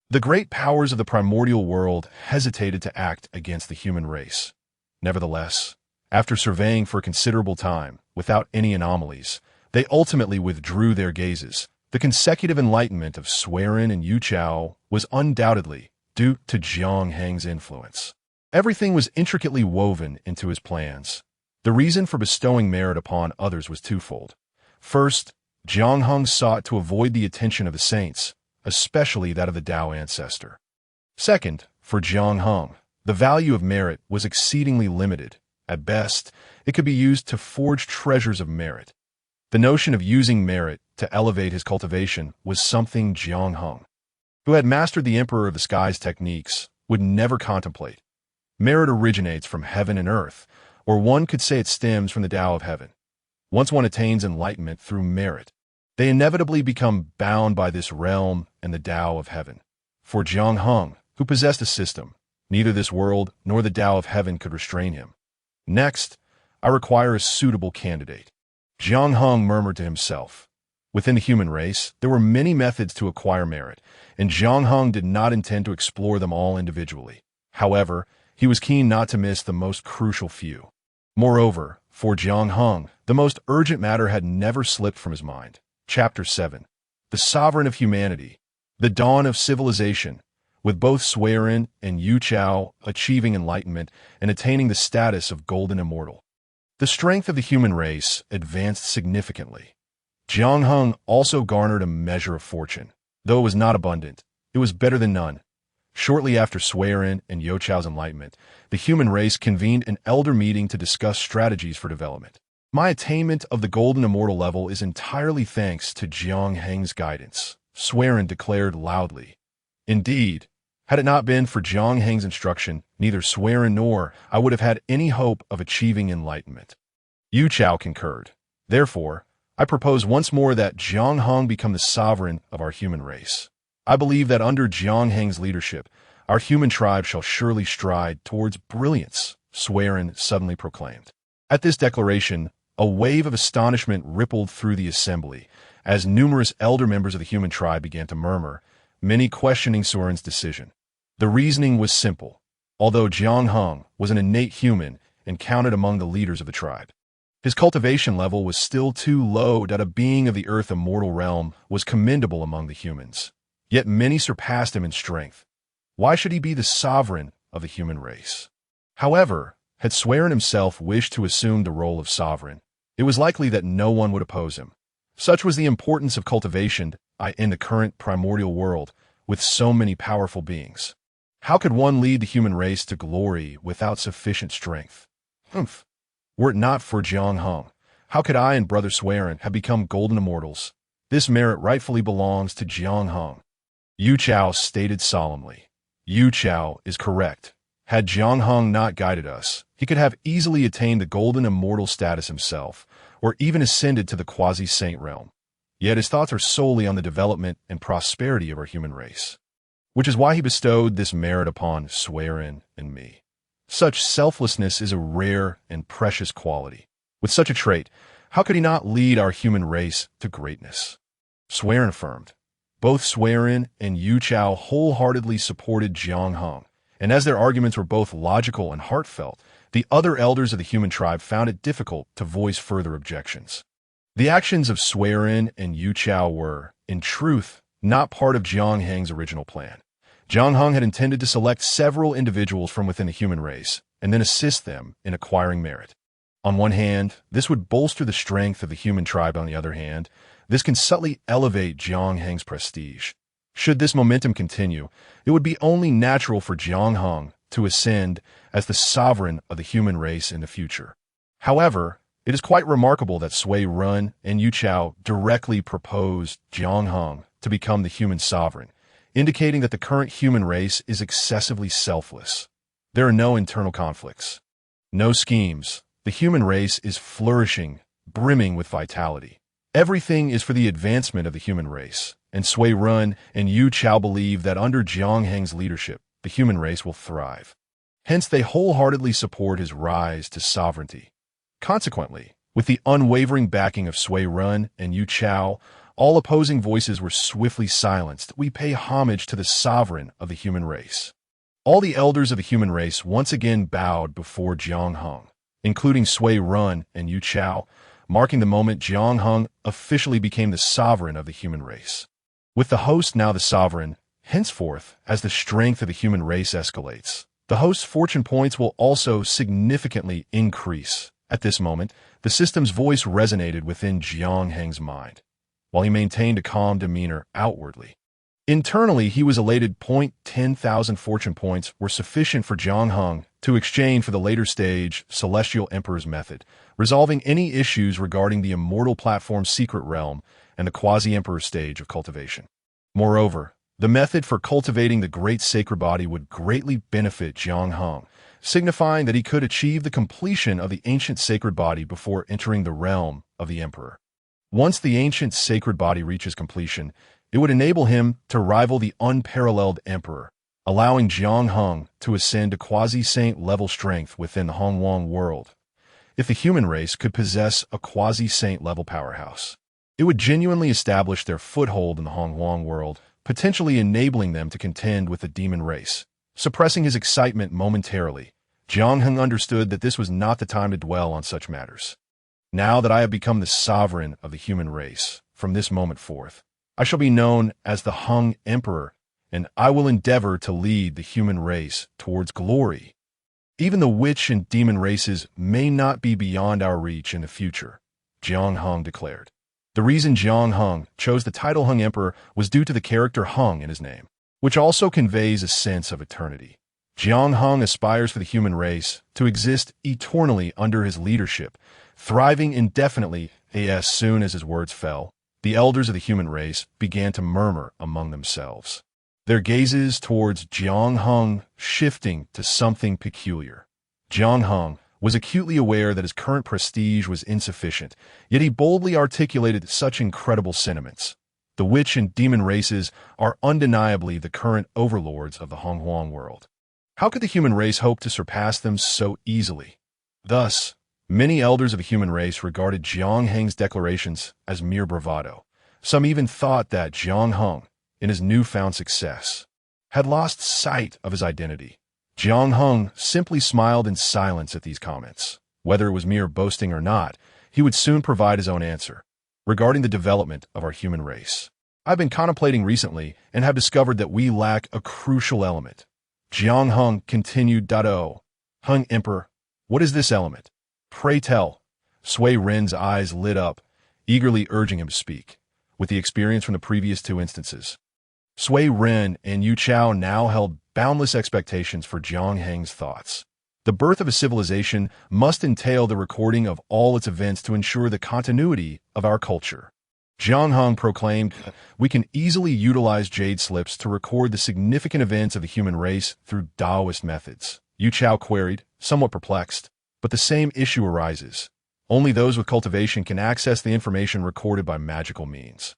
Speaker 1: the great powers of the primordial world hesitated to act against the human race. Nevertheless, after surveying for a considerable time, without any anomalies, they ultimately withdrew their gazes. The consecutive enlightenment of Suiren and Yu Chao was undoubtedly due to Jiang Heng's influence. Everything was intricately woven into his plans. The reason for bestowing merit upon others was twofold. First, Jiang Heng sought to avoid the attention of the saints, especially that of the Tao ancestor. Second, for Jiang Heng, the value of merit was exceedingly limited. At best, it could be used to forge treasures of merit. The notion of using merit to elevate his cultivation was something Jiang Heng, who had mastered the Emperor of the Sky's techniques, would never contemplate. Merit originates from heaven and earth, or one could say it stems from the Tao of heaven. Once one attains enlightenment through merit, they inevitably become bound by this realm and the Tao of heaven. For Jiang Heng, who possessed a system, neither this world nor the Tao of heaven could restrain him. Next, I require a suitable candidate. Jiang Heng murmured to himself. Within the human race, there were many methods to acquire merit, and Jiang Heng did not intend to explore them all individually. However, he was keen not to miss the most crucial few. Moreover, for Jiang Heng, the most urgent matter had never slipped from his mind. Chapter 7. The Sovereign of Humanity. The Dawn of Civilization. With both Suiren and Yu Chao achieving enlightenment and attaining the status of golden immortal, the strength of the human race advanced significantly. Jiang Heng also garnered a measure of fortune. Though it was not abundant, it was better than none. Shortly after Suiren and Yu Chao's enlightenment, the human race convened an elder meeting to discuss strategies for development. My attainment of the golden immortal level is entirely thanks to Jiang Heng's guidance, Suiren declared loudly. Indeed, had it not been for Jiang Heng's instruction, neither Suiren nor I would have had any hope of achieving enlightenment. Yu Chao concurred. Therefore, I propose once more that Jiang Heng become the sovereign of our human race. I believe that under Jiang Heng's leadership, our human tribe shall surely stride towards brilliance, Suiren suddenly proclaimed. At this declaration, a wave of astonishment rippled through the assembly, as numerous elder members of the human tribe began to murmur, many questioning Suiren's decision. The reasoning was simple. Although Jiang Heng was an innate human and counted among the leaders of the tribe, his cultivation level was still too low that a being of the earth immortal realm was commendable among the humans. Yet many surpassed him in strength. Why should he be the sovereign of the human race? However, had Suiren himself wished to assume the role of sovereign, it was likely that no one would oppose him. Such was the importance of cultivation in the current primordial world, with so many powerful beings. How could one lead the human race to glory without sufficient strength? Humph. Were it not for Jiang Hung, how could I and Brother Swearin have become golden immortals? This merit rightfully belongs to Jiang Hung. Yu Chao stated solemnly. Yu Chao is correct. Had Jiang Hung not guided us, he could have easily attained the golden immortal status himself, or even ascended to the quasi-saint realm. Yet his thoughts are solely on the development and prosperity of our human race, which is why he bestowed this merit upon Swearin and me. Such selflessness is a rare and precious quality. With such a trait, how could he not lead our human race to greatness? Swearin affirmed. Both Swearin and Yu Chao wholeheartedly supported Jiang Hung, and as their arguments were both logical and heartfelt, the other elders of the human tribe found it difficult to voice further objections. The actions of Swearin and Yu Chao were, in truth, not part of Jiang Hung's original plan. Jiang Hung had intended to select several individuals from within the human race, and then assist them in acquiring merit. On one hand, this would bolster the strength of the human tribe. On the other hand, this can subtly elevate Jiang Hung's prestige. Should this momentum continue, it would be only natural for Jiang Hung to ascend as the sovereign of the human race in the future. However, it is quite remarkable that Sui Run and Yu Chao directly proposed Jiang Hung to become the human sovereign, indicating that the current human race is excessively selfless. There are no internal conflicts, no schemes. The human race is flourishing, brimming with vitality. Everything is for the advancement of the human race, and Sui Run and Yu Chao believe that under Jiang Hung's leadership, the human race will thrive. Hence, they wholeheartedly support his rise to sovereignty. Consequently, with the unwavering backing of Sui Run and Yu Chao, all opposing voices were swiftly silenced. We pay homage to the sovereign of the human race. All the elders of the human race once again bowed before Jiang Hung, including Sui Run and Yu Chao, marking the moment Jiang Hung officially became the sovereign of the human race. With the host now the sovereign, henceforth, as the strength of the human race escalates, the host's fortune points will also significantly increase. At this moment, the system's voice resonated within Jiang Hung's mind, while he maintained a calm demeanor outwardly. Internally, he was elated. 10,000 fortune points were sufficient for Jiang Hung to exchange for the later stage Celestial Emperor's method, resolving any issues regarding the immortal platform's secret realm and the quasi-emperor stage of cultivation. Moreover, the method for cultivating the great sacred body would greatly benefit Jiang Hung, signifying that he could achieve the completion of the ancient sacred body before entering the realm of the emperor. Once the ancient sacred body reaches completion, it would enable him to rival the unparalleled emperor, allowing Jiang Hung to ascend to quasi-saint level strength within the Hongwang world. If the human race could possess a quasi-saint level powerhouse, it would genuinely establish their foothold in the Hongwang world, potentially enabling them to contend with the demon race. Suppressing his excitement momentarily, Jiang Hung understood that this was not the time to dwell on such matters. Now that I have become the sovereign of the human race, from this moment forth, I shall be known as the Hung Emperor, and I will endeavor to lead the human race towards glory. Even the witch and demon races may not be beyond our reach in the future, Jiang Hung declared. The reason Jiang Hung chose the title Hung Emperor was due to the character Hung in his name, which also conveys a sense of eternity. Jiang Hung aspires for the human race to exist eternally under his leadership, thriving indefinitely. As soon as his words fell, the elders of the human race began to murmur among themselves, their gazes towards Jiang Hung shifting to something peculiar. Jiang Hung was acutely aware that his current prestige was insufficient, yet he boldly articulated such incredible sentiments. The witch and demon races are undeniably the current overlords of the Hongwang world. How could the human race hope to surpass them so easily? Thus, many elders of the human race regarded Jiang Hung's declarations as mere bravado. Some even thought that Jiang Hung, in his newfound success, had lost sight of his identity. Jiang Hung simply smiled in silence at these comments. Whether it was mere boasting or not, he would soon provide his own answer. Regarding the development of our human race, I've been contemplating recently and have discovered that we lack a crucial element. Jiang Hung continued. Hung Emperor, what is this element? Pray tell. Sui Ren's eyes lit up. eagerly urging him to speak. With the experience from the previous two instances, Sui Ren and Yu Chao now held boundless expectations for Jiang Heng's thoughts. The birth of a civilization must entail the recording of all its events to ensure the continuity of our culture. Jiang Heng proclaimed, "We can easily utilize jade slips to record the significant events of the human race through Taoist methods." Yu Chao queried, somewhat perplexed, "But the same issue arises. Only those with cultivation can access the information recorded by magical means.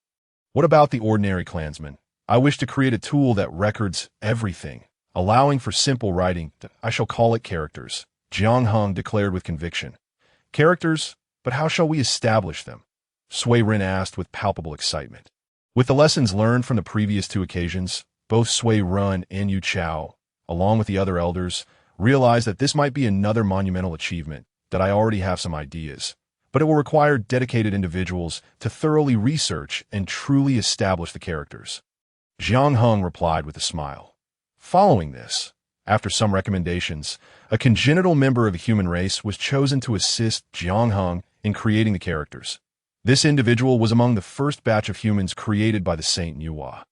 Speaker 1: What about the ordinary clansman? I wish to create a tool that records everything, allowing for simple writing. I shall call it characters," Jiang Heng declared with conviction. "Characters? But how shall we establish them?" Sui Ren asked with palpable excitement. With the lessons learned from the previous two occasions, both Sui Ren and Yu Chao, along with the other elders, realized that this might be another monumental achievement, that I already have some ideas, but it will require dedicated individuals to thoroughly research and truly establish the characters. Jiang Heng replied with a smile. Following this, after some recommendations, a congenital member of the human race was chosen to assist Jiang Heng in creating the characters. This individual was among the first batch of humans created by the Saint Nuwa.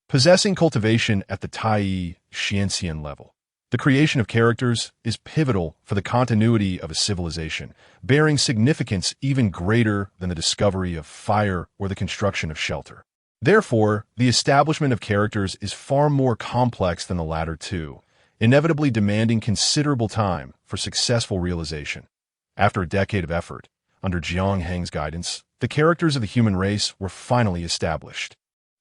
Speaker 1: Possessing cultivation at the Tai Xianxian level, the creation of characters is pivotal for the continuity of a civilization, bearing significance even greater than the discovery of fire or the construction of shelter. Therefore, the establishment of characters is far more complex than the latter two, inevitably demanding considerable time for successful realization. After a decade of effort, under Jiang Heng's guidance, the characters of the human race were finally established.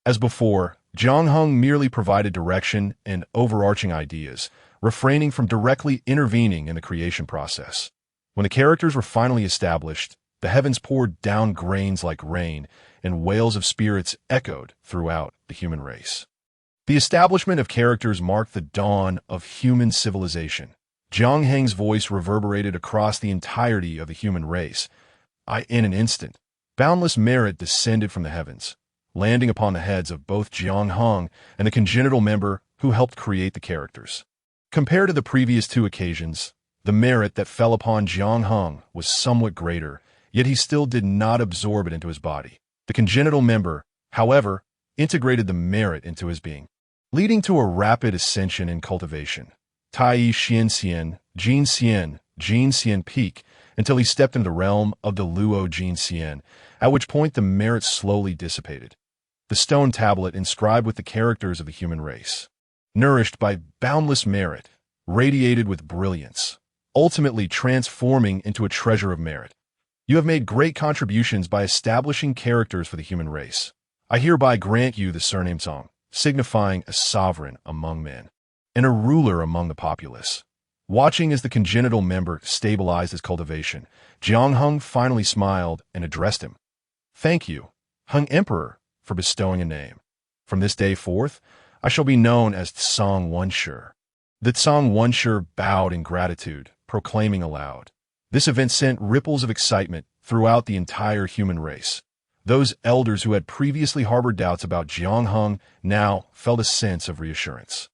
Speaker 1: As before, Jiang Heng merely provided direction and overarching ideas, refraining from directly intervening in the creation process. When the characters were finally established, the heavens poured down grains like rain, and wails of spirits echoed throughout the human race. The establishment of characters marked the dawn of human civilization. Jiang Heng's voice reverberated across the entirety of the human race. In an instant, boundless merit descended from the heavens, landing upon the heads of both Jiang Heng and the congenital member who helped create the characters. Compared to the previous two occasions, the merit that fell upon Jiang Heng was somewhat greater, yet he still did not absorb it into his body. The congenital member, however, integrated the merit into his being, leading to a rapid ascension in cultivation. Tai Xianxian, Jin Xian peak, until he stepped into the realm of the Luo Jin Xian, at which point the merit slowly dissipated. The stone tablet inscribed with the characters of the human race, nourished by boundless merit, radiated with brilliance, ultimately transforming into a treasure of merit. You have made great contributions by establishing characters for the human race. I hereby grant you the surname Song, signifying a sovereign among men and a ruler among the populace. Watching as the congenital member stabilized his cultivation, Jiang Heng finally smiled and addressed him. "Thank you, Heng Emperor, for bestowing a name. From this day forth, I shall be known as Tsang Wenshi." The Tsang Wenshi bowed in gratitude, proclaiming aloud. This event sent ripples of excitement throughout the entire human race. Those elders who had previously harbored doubts about Jiang Heng now felt a sense of reassurance.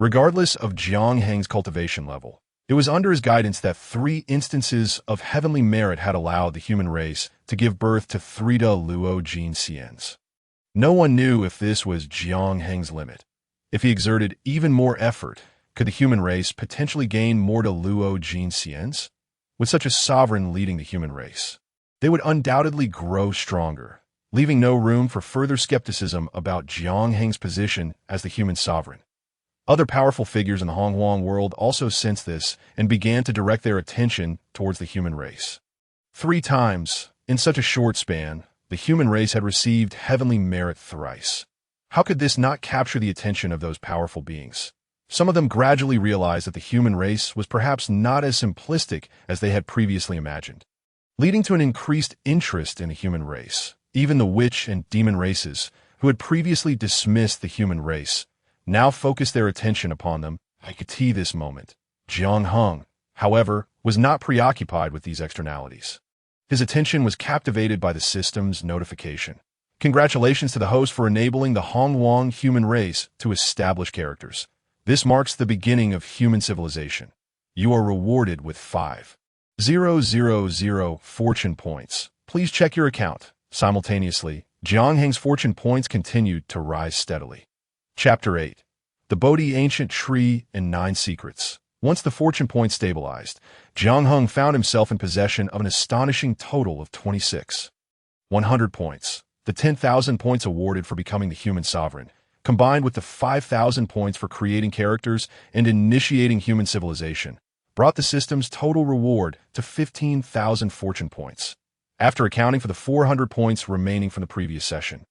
Speaker 1: Regardless of Jiang Heng's cultivation level, it was under his guidance that 3 instances of heavenly merit had allowed the human race to give birth to 3 Luo Jin Xians. No one knew if this was Jiang Heng's limit. If he exerted even more effort, could the human race potentially gain more Luo Jin Xians? With such a sovereign leading the human race, they would undoubtedly grow stronger, leaving no room for further skepticism about Jiang Heng's position as the human sovereign. Other powerful figures in the Honghuang world also sensed this and began to direct their attention towards the human race. 3 times, in such a short span, the human race had received heavenly merit thrice. How could this not capture the attention of those powerful beings? Some of them gradually realized that the human race was perhaps not as simplistic as they had previously imagined, leading to an increased interest in the human race. Even the witch and demon races, who had previously dismissed the human race, now focused their attention upon them. I could see this moment. Jiang Heng, however, was not preoccupied with these externalities. His attention was captivated by the system's notification. Congratulations to the host for enabling the Honghuang human race to establish characters. This marks the beginning of human civilization. You are rewarded with 5,000 fortune points. Please check your account. Simultaneously, Jiang Heng's fortune points continued to rise steadily. Chapter 8. The Bodhi Ancient Tree and 9 Secrets. Once the fortune points stabilized, Jiang Heng found himself in possession of an astonishing total of 100 points. The 10,000 points awarded for becoming the human sovereign, combined with the 5,000 points for creating characters and initiating human civilization, brought the system's total reward to 15,000 fortune points. After accounting for the 400 points remaining from the previous session,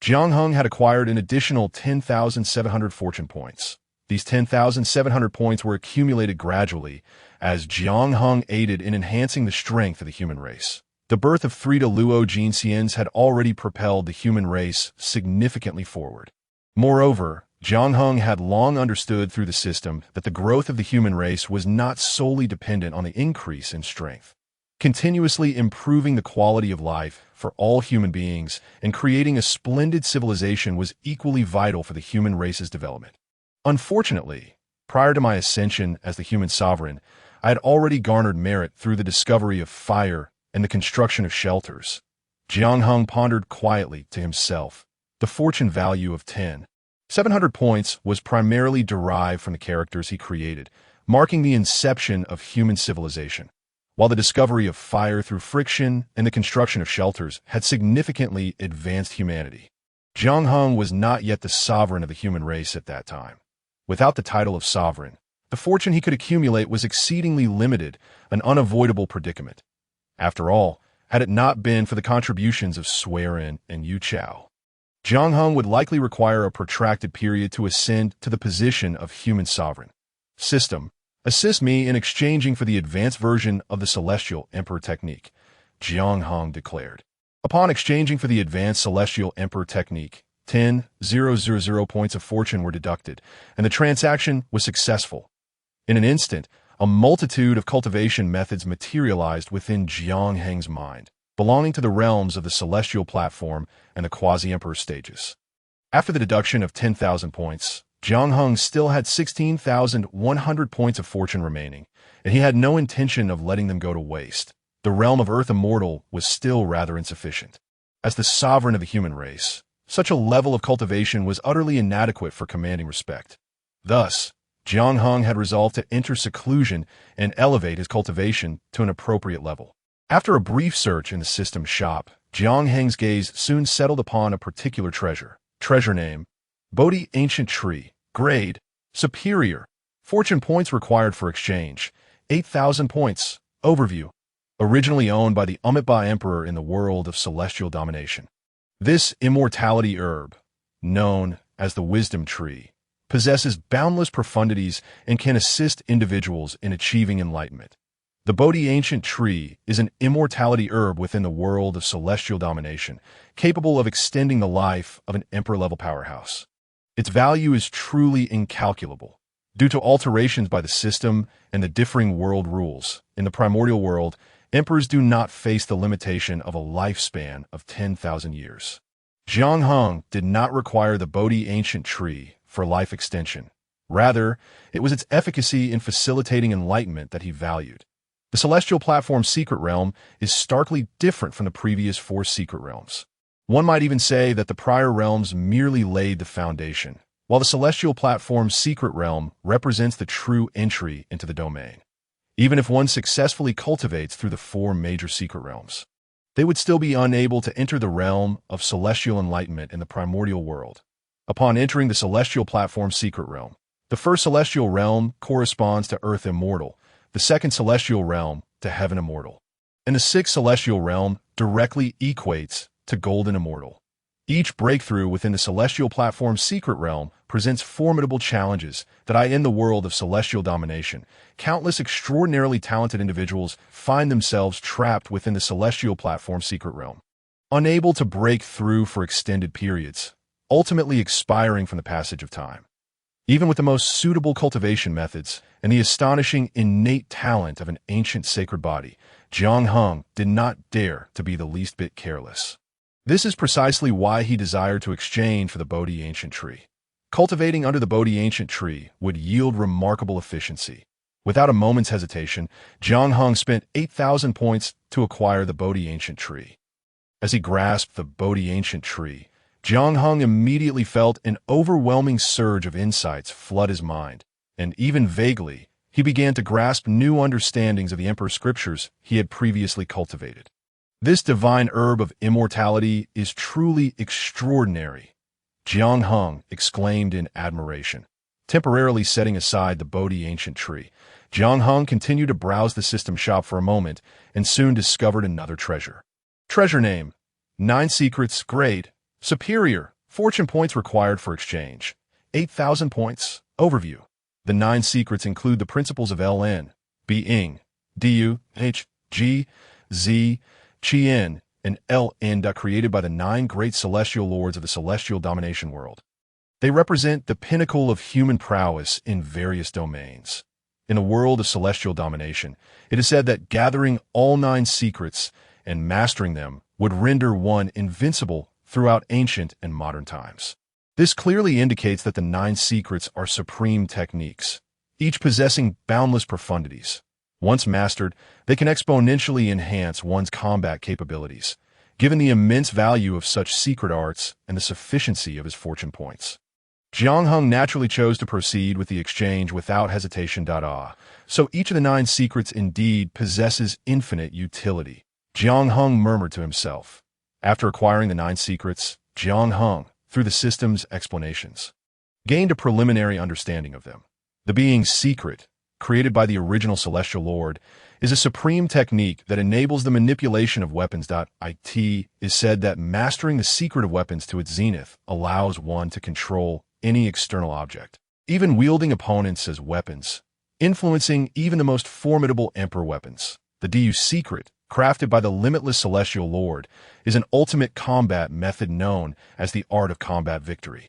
Speaker 1: Jiang Heng had acquired an additional 10,700 fortune points. These 10,700 points were accumulated gradually as Jiang Heng aided in enhancing the strength of the human race. The birth of 3 Luo Jinxians had already propelled the human race significantly forward. Moreover, Jiang Heng had long understood through the system that the growth of the human race was not solely dependent on the increase in strength. Continuously improving the quality of life for all human beings and creating a splendid civilization was equally vital for the human race's development. Unfortunately, prior to my ascension as the human sovereign, I had already garnered merit through the discovery of fire and the construction of shelters. Jiang Heng pondered quietly to himself. The fortune value of 10,700 points was primarily derived from the characters he created, marking the inception of human civilization, while the discovery of fire through friction and the construction of shelters had significantly advanced humanity. Jiang Heng was not yet the sovereign of the human race at that time. Without the title of sovereign, the fortune he could accumulate was exceedingly limited, an unavoidable predicament. After all, had it not been for the contributions of Swearin and Yu Chao, Jiang Heng would likely require a protracted period to ascend to the position of human sovereign. System, assist me in exchanging for the advanced version of the Celestial Emperor technique, Jiang Heng declared. Upon exchanging for the advanced Celestial Emperor technique, 10,000 points of fortune were deducted, and the transaction was successful. In an instant, a multitude of cultivation methods materialized within Jiang Heng's mind, belonging to the realms of the Celestial Platform and the Quasi-Emperor stages. After the deduction of 10,000 points, Jiang Heng still had 16,100 points of fortune remaining, and he had no intention of letting them go to waste. The realm of Earth Immortal was still rather insufficient. As the sovereign of the human race, such a level of cultivation was utterly inadequate for commanding respect. Thus, Jiang Heng had resolved to enter seclusion and elevate his cultivation to an appropriate level. After a brief search in the system shop, Jiang Heng's gaze soon settled upon a particular treasure. Treasure name: Bodhi Ancient Tree. Grade: Superior. Fortune points required for exchange: 8,000 points. Overview: Originally owned by the Amitabha Emperor in the world of celestial domination. This immortality herb, known as the Wisdom Tree, possesses boundless profundities and can assist individuals in achieving enlightenment. The Bodhi Ancient Tree is an immortality herb within the world of celestial domination, capable of extending the life of an emperor-level powerhouse. Its value is truly incalculable. Due to alterations by the system and the differing world rules, in the primordial world, emperors do not face the limitation of a lifespan of 10,000 years. Jiang Heng did not require the Bodhi Ancient Tree for life extension. Rather, it was its efficacy in facilitating enlightenment that he valued. The Celestial Platform's secret realm is starkly different from the previous 4 secret realms. One might even say that the prior realms merely laid the foundation, while the Celestial Platform's secret realm represents the true entry into the domain. Even if one successfully cultivates through the 4 major secret realms, they would still be unable to enter the realm of celestial enlightenment in the primordial world. Upon entering the Celestial Platform's secret realm, the first celestial realm corresponds to Earth Immortal, the second celestial realm to Heaven Immortal, and the 6th celestial realm directly equates to Golden Immortal. Each breakthrough within the Celestial Platform's secret realm presents formidable challenges that in the world of celestial domination, countless extraordinarily talented individuals find themselves trapped within the Celestial Platform's secret realm, unable to break through for extended periods, ultimately expiring from the passage of time. Even with the most suitable cultivation methods and the astonishing innate talent of an ancient sacred body, Jiang Heng did not dare to be the least bit careless. This is precisely why he desired to exchange for the Bodhi Ancient Tree. Cultivating under the Bodhi Ancient Tree would yield remarkable efficiency. Without a moment's hesitation, Jiang Heng spent 8,000 points to acquire the Bodhi Ancient Tree. As he grasped the Bodhi ancient tree, Jiang Hung immediately felt an overwhelming surge of insights flood his mind, and even vaguely, he began to grasp new understandings of the Emperor's scriptures he had previously cultivated. This divine herb of immortality is truly extraordinary, Jiang Hung exclaimed in admiration. Temporarily setting aside the Bodhi ancient tree, Jiang Hung continued to browse the system shop for a moment and soon discovered another treasure. Treasure name: 9 secrets, grade, superior, fortune points required for exchange, 8,000 points. Overview. The 9 secrets include the principles of Ln, Being, Du, H, G, Z, Qin, and Ln created by the 9 great celestial lords of the celestial domination world. They represent the pinnacle of human prowess in various domains. In a world of celestial domination, it is said that gathering all 9 secrets and mastering them would render one invincible throughout ancient and modern times. This clearly indicates that the 9 secrets are supreme techniques, each possessing boundless profundities. Once mastered, they can exponentially enhance one's combat capabilities, given the immense value of such secret arts and the sufficiency of his fortune points. Jiang Hung naturally chose to proceed with the exchange without hesitation. So each of the 9 secrets indeed possesses infinite utility, Jiang Hung murmured to himself. After acquiring the 9 secrets, Jiang Hung, through the system's explanations, gained a preliminary understanding of them. The Being secret, created by the original Celestial Lord, is a supreme technique that enables the manipulation of weapons. It is said that mastering the secret of weapons to its zenith allows one to control any external object, even wielding opponents as weapons, influencing even the most formidable emperor weapons. The Du secret, crafted by the limitless Celestial Lord, is an ultimate combat method known as the art of combat victory.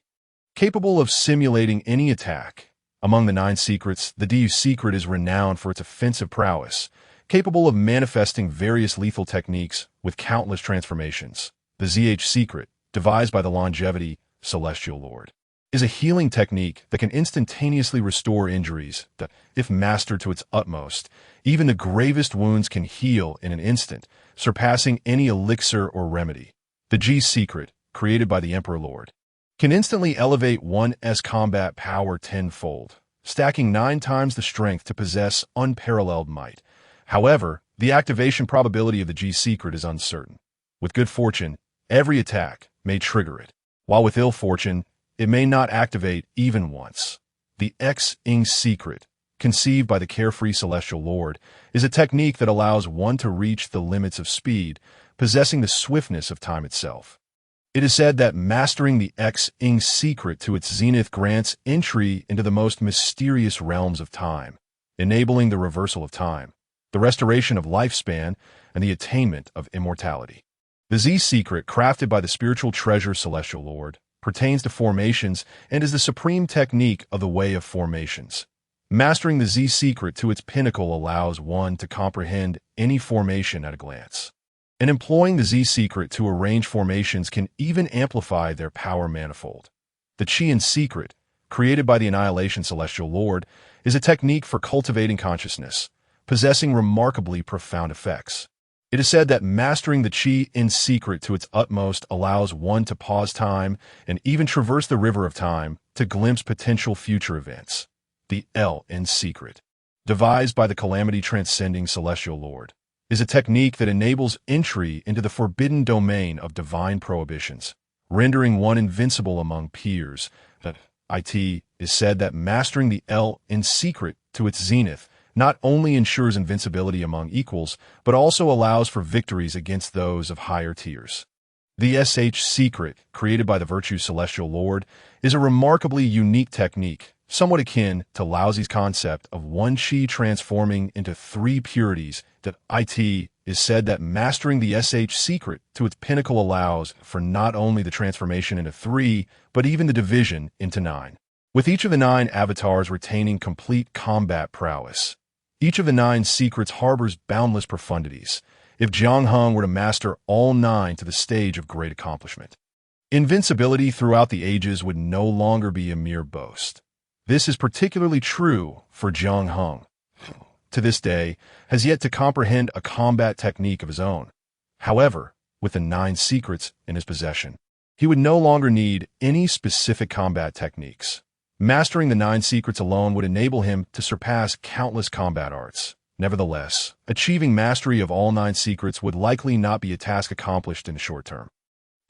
Speaker 1: Capable of simulating any attack, among the 9 secrets, the Du secret is renowned for its offensive prowess, capable of manifesting various lethal techniques with countless transformations. The ZH secret, devised by the longevity Celestial Lord, is a healing technique that can instantaneously restore injuries that, if mastered to its utmost, even the gravest wounds can heal in an instant, surpassing any elixir or remedy. The G secret, created by the Emperor Lord, can instantly elevate one's combat power tenfold, stacking 9 times the strength to possess unparalleled might. However, the activation probability of the G secret is uncertain. With good fortune, every attack may trigger it, while with ill fortune, it may not activate even once. The X-ing secret, conceived by the carefree Celestial Lord, is a technique that allows one to reach the limits of speed, possessing the swiftness of time itself. It is said that mastering the X-ing secret to its zenith grants entry into the most mysterious realms of time, enabling the reversal of time, the restoration of lifespan, and the attainment of immortality. The Z secret, crafted by the spiritual treasure Celestial Lord, pertains to formations and is the supreme technique of the way of formations. Mastering the Z secret to its pinnacle allows one to comprehend any formation at a glance. And employing the Z secret to arrange formations can even amplify their power manifold. The Qian secret, created by the Annihilation Celestial Lord, is a technique for cultivating consciousness, possessing remarkably profound effects. It is said that mastering the Qi-in secret to its utmost allows one to pause time and even traverse the river of time to glimpse potential future events. The L-in secret, devised by the calamity transcending Celestial Lord, is a technique that enables entry into the forbidden domain of divine prohibitions, rendering one invincible among peers. It is said that mastering the L-in secret to its zenith not only ensures invincibility among equals, but also allows for victories against those of higher tiers. The SH secret, created by the Virtue Celestial Lord, is a remarkably unique technique, somewhat akin to Laozi's concept of one Qi transforming into 3 purities. That it is said that mastering the SH secret to its pinnacle allows for not only the transformation into 3, but even the division into 9. With each of the 9 avatars retaining complete combat prowess, each of the 9 secrets harbors boundless profundities. If Jiang Hung were to master all 9 to the stage of great accomplishment, invincibility throughout the ages would no longer be a mere boast. This is particularly true for Jiang Hung, to this day, has yet to comprehend a combat technique of his own. However, with the 9 secrets in his possession. He would no longer need any specific combat techniques. Mastering the 9 secrets alone would enable him to surpass countless combat arts. Nevertheless, achieving mastery of all 9 secrets would likely not be a task accomplished in the short term.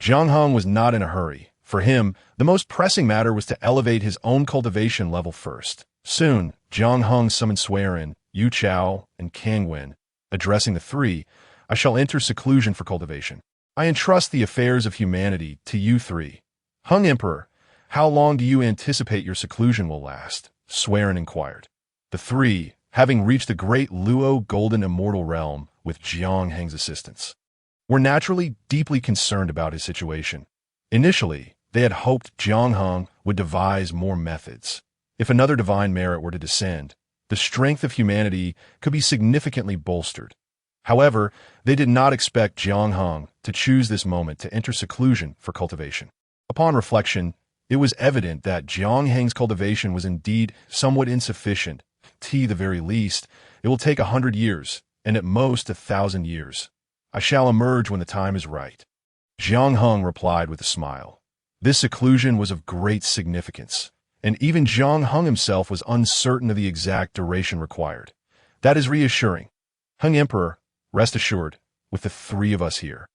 Speaker 1: Jiang Hung was not in a hurry. For him, the most pressing matter was to elevate his own cultivation level first. Soon, Jiang Hung summoned Suiren, Yu Chao, and Kang Wen. Addressing the 3, I shall enter seclusion for cultivation. I entrust the affairs of humanity to you 3. Hung Emperor, how long do you anticipate your seclusion will last? Suiren inquired. The 3, having reached the great Luo Golden Immortal Realm with Jiang Heng's assistance, were naturally deeply concerned about his situation. Initially, they had hoped Jiang Hung would devise more methods. If another divine merit were to descend, the strength of humanity could be significantly bolstered. However, they did not expect Jiang Hung to choose this moment to enter seclusion for cultivation. Upon reflection, it was evident that Jiang Heng's cultivation was indeed somewhat insufficient. To the very least, it will take 100 years, and at most 1,000 years. I shall emerge when the time is right. Jiang Hung replied with a smile. This seclusion was of great significance, and even Jiang Hung himself was uncertain of the exact duration required. That is reassuring. Hung Emperor, rest assured, with the 3 of us here,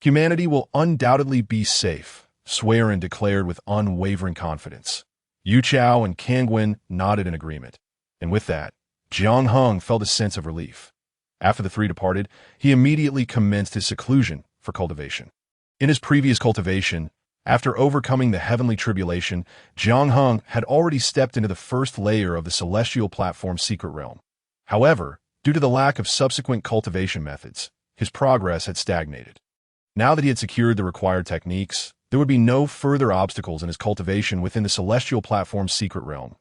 Speaker 1: humanity will undoubtedly be safe, Suiren declared with unwavering confidence. Yu Chao and Kang Wen nodded in agreement, and with that, Jiang Hung felt a sense of relief. After the 3 departed, he immediately commenced his seclusion for cultivation. In his previous cultivation, after overcoming the heavenly tribulation, Jiang Hung had already stepped into the first layer of the celestial platform's secret realm. However, due to the lack of subsequent cultivation methods, his progress had stagnated. Now that he had secured the required techniques, there would be no further obstacles in his cultivation within the celestial platform's secret realm.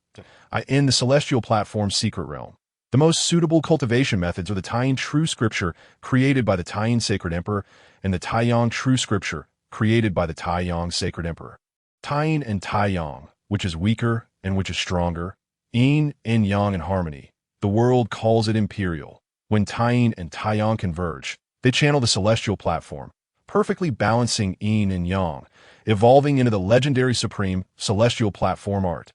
Speaker 1: In the celestial platform's secret realm, the most suitable cultivation methods are the Taiyin True Scripture created by the Taiyin Sacred Emperor and the Taiyang True Scripture created by the Taiyang Sacred Emperor. Taiyin and Taiyang, which is weaker and which is stronger, yin and yang in harmony. The world calls it Imperial. When Taiyin and Taiyang converge, they channel the celestial platform, perfectly balancing yin and yang, evolving into the legendary supreme celestial platform art.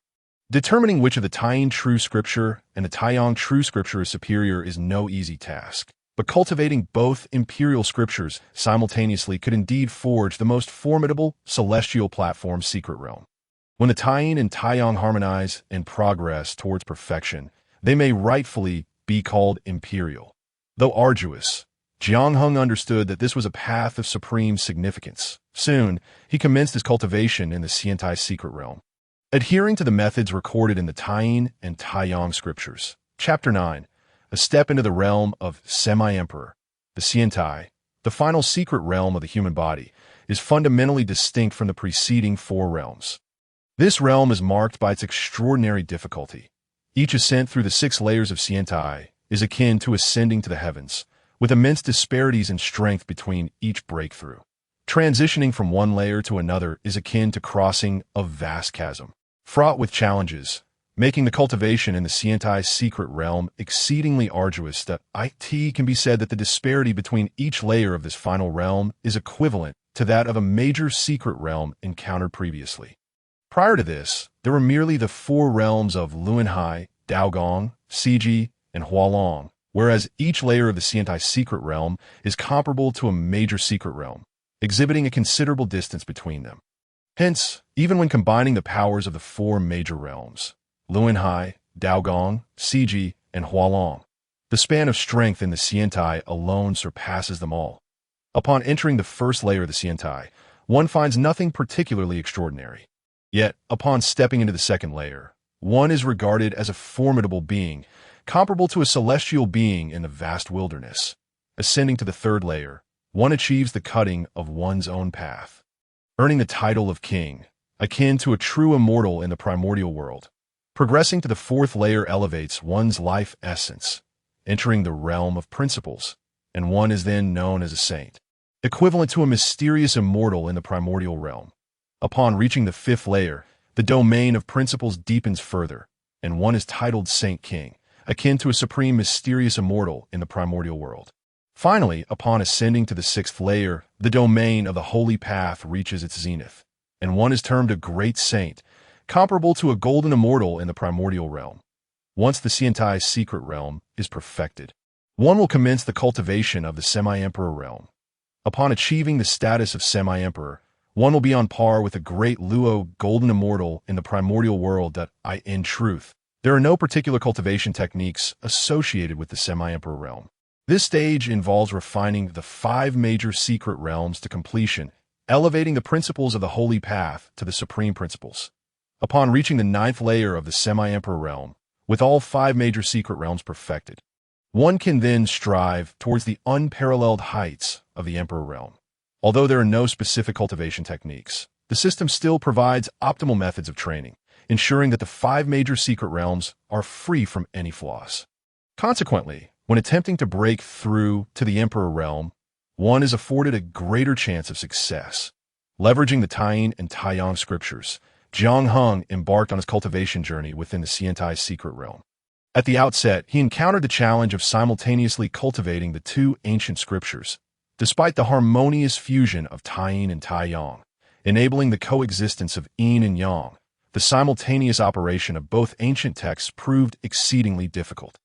Speaker 1: Determining which of the Taiyin True Scripture and the Taiyang True Scripture is superior is no easy task, but cultivating both imperial scriptures simultaneously could indeed forge the most formidable celestial platform's secret realm. When the Taiyin and Taiyang harmonize and progress towards perfection, they may rightfully be called imperial. Though arduous, Jiang Hung understood that this was a path of supreme significance. Soon, he commenced his cultivation in the Xiantai secret realm. Adhering to the methods recorded in the Taiyin and Taiyang scriptures. Chapter 9. A step into the realm of Semi-Emperor. The Xiantai, the final secret realm of the human body, is fundamentally distinct from the preceding 4 realms. This realm is marked by its extraordinary difficulty. Each ascent through the 6 layers of Xiantai is akin to ascending to the heavens, with immense disparities in strength between each breakthrough. Transitioning from one layer to another is akin to crossing a vast chasm, fraught with challenges, making the cultivation in the Xiantai secret realm exceedingly arduous. It can be said that the disparity between each layer of this final realm is equivalent to that of a major secret realm encountered previously. Prior to this, there were merely the 4 realms of Luanhai, Daogong, Siji, and Hualong, whereas each layer of the Xiantai secret realm is comparable to a major secret realm, exhibiting a considerable distance between them. Hence, even when combining the powers of the 4 major realms, Luanhai, Daogong, Siji, and Hualong, the span of strength in the Xiantai alone surpasses them all. Upon entering the first layer of the Xiantai, one finds nothing particularly extraordinary. Yet, upon stepping into the second layer, one is regarded as a formidable being, comparable to a celestial being in the vast wilderness. Ascending to the third layer, one achieves the cutting of one's own path, earning the title of king, akin to a true immortal in the primordial world. Progressing to the 4th layer elevates one's life essence, entering the realm of principles, and one is then known as a saint, equivalent to a mysterious immortal in the primordial realm. Upon reaching the 5th layer, the domain of principles deepens further, and one is titled Saint King, akin to a supreme mysterious immortal in the primordial world. Finally, upon ascending to the sixth layer, the domain of the holy path reaches its zenith, and one is termed a great saint, comparable to a golden immortal in the primordial realm. Once the Xiantai's secret realm is perfected, one will commence the cultivation of the semi-emperor realm. Upon achieving the status of semi-emperor, one will be on par with a great Luo golden immortal in the primordial world. In truth, there are no particular cultivation techniques associated with the semi-emperor realm. This stage involves refining the 5 major secret realms to completion, elevating the principles of the holy path to the supreme principles. Upon reaching the 9th layer of the semi-emperor realm, with all 5 major secret realms perfected, one can then strive towards the unparalleled heights of the emperor realm. Although there are no specific cultivation techniques, the system still provides optimal methods of training, ensuring that the 5 major secret realms are free from any flaws. Consequently, when attempting to break through to the Emperor realm, one is afforded a greater chance of success. Leveraging the Taiyin and Taiyang scriptures, Jiang Heng embarked on his cultivation journey within the Xiantai's secret realm. At the outset, he encountered the challenge of simultaneously cultivating the 2 ancient scriptures, despite the harmonious fusion of Taiyin and Taiyang, enabling the coexistence of yin and yang. The simultaneous operation of both ancient texts proved exceedingly difficult.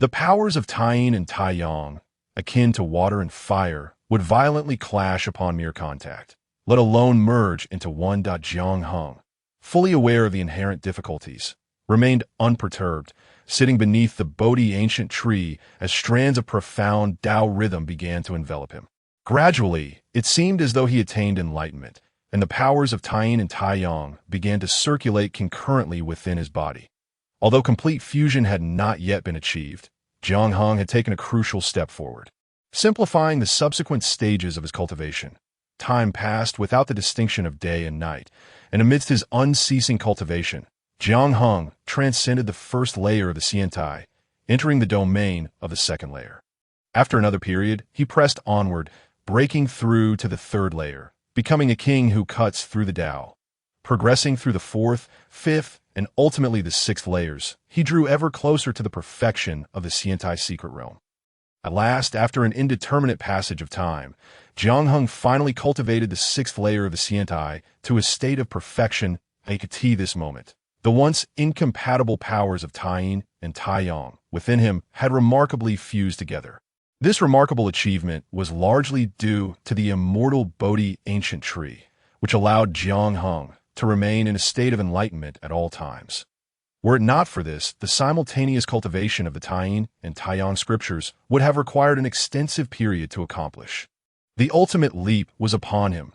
Speaker 1: The powers of Taiyin and Taiyang, akin to water and fire, would violently clash upon mere contact, let alone merge into one. Jiang Heng, fully aware of the inherent difficulties, remained unperturbed, sitting beneath the Bodhi ancient tree as strands of profound Tao rhythm began to envelop him. Gradually, it seemed as though he attained enlightenment, and the powers of Taiyin and Taiyang began to circulate concurrently within his body. Although complete fusion had not yet been achieved, Jiang Heng had taken a crucial step forward, simplifying the subsequent stages of his cultivation. Time passed without the distinction of day and night, and amidst his unceasing cultivation, Jiang Heng transcended the first layer of the Xiantai, entering the domain of the second layer. After another period, he pressed onward, breaking through to the 3rd layer, becoming a king who cuts through the Tao. Progressing through the 4th, 5th, and ultimately the 6th layers, he drew ever closer to the perfection of the Xiantai secret realm. At last, after an indeterminate passage of time, Jiang Heng finally cultivated the 6th layer of the Xiantai to a state of perfection. At this moment, the once incompatible powers of Taiyin and Taiyang within him had remarkably fused together. This remarkable achievement was largely due to the immortal Bodhi ancient tree, which allowed Jiang Heng to remain in a state of enlightenment at all times. Were it not for this, the simultaneous cultivation of the Taiyin and Taiyang scriptures would have required an extensive period to accomplish. The ultimate leap was upon him.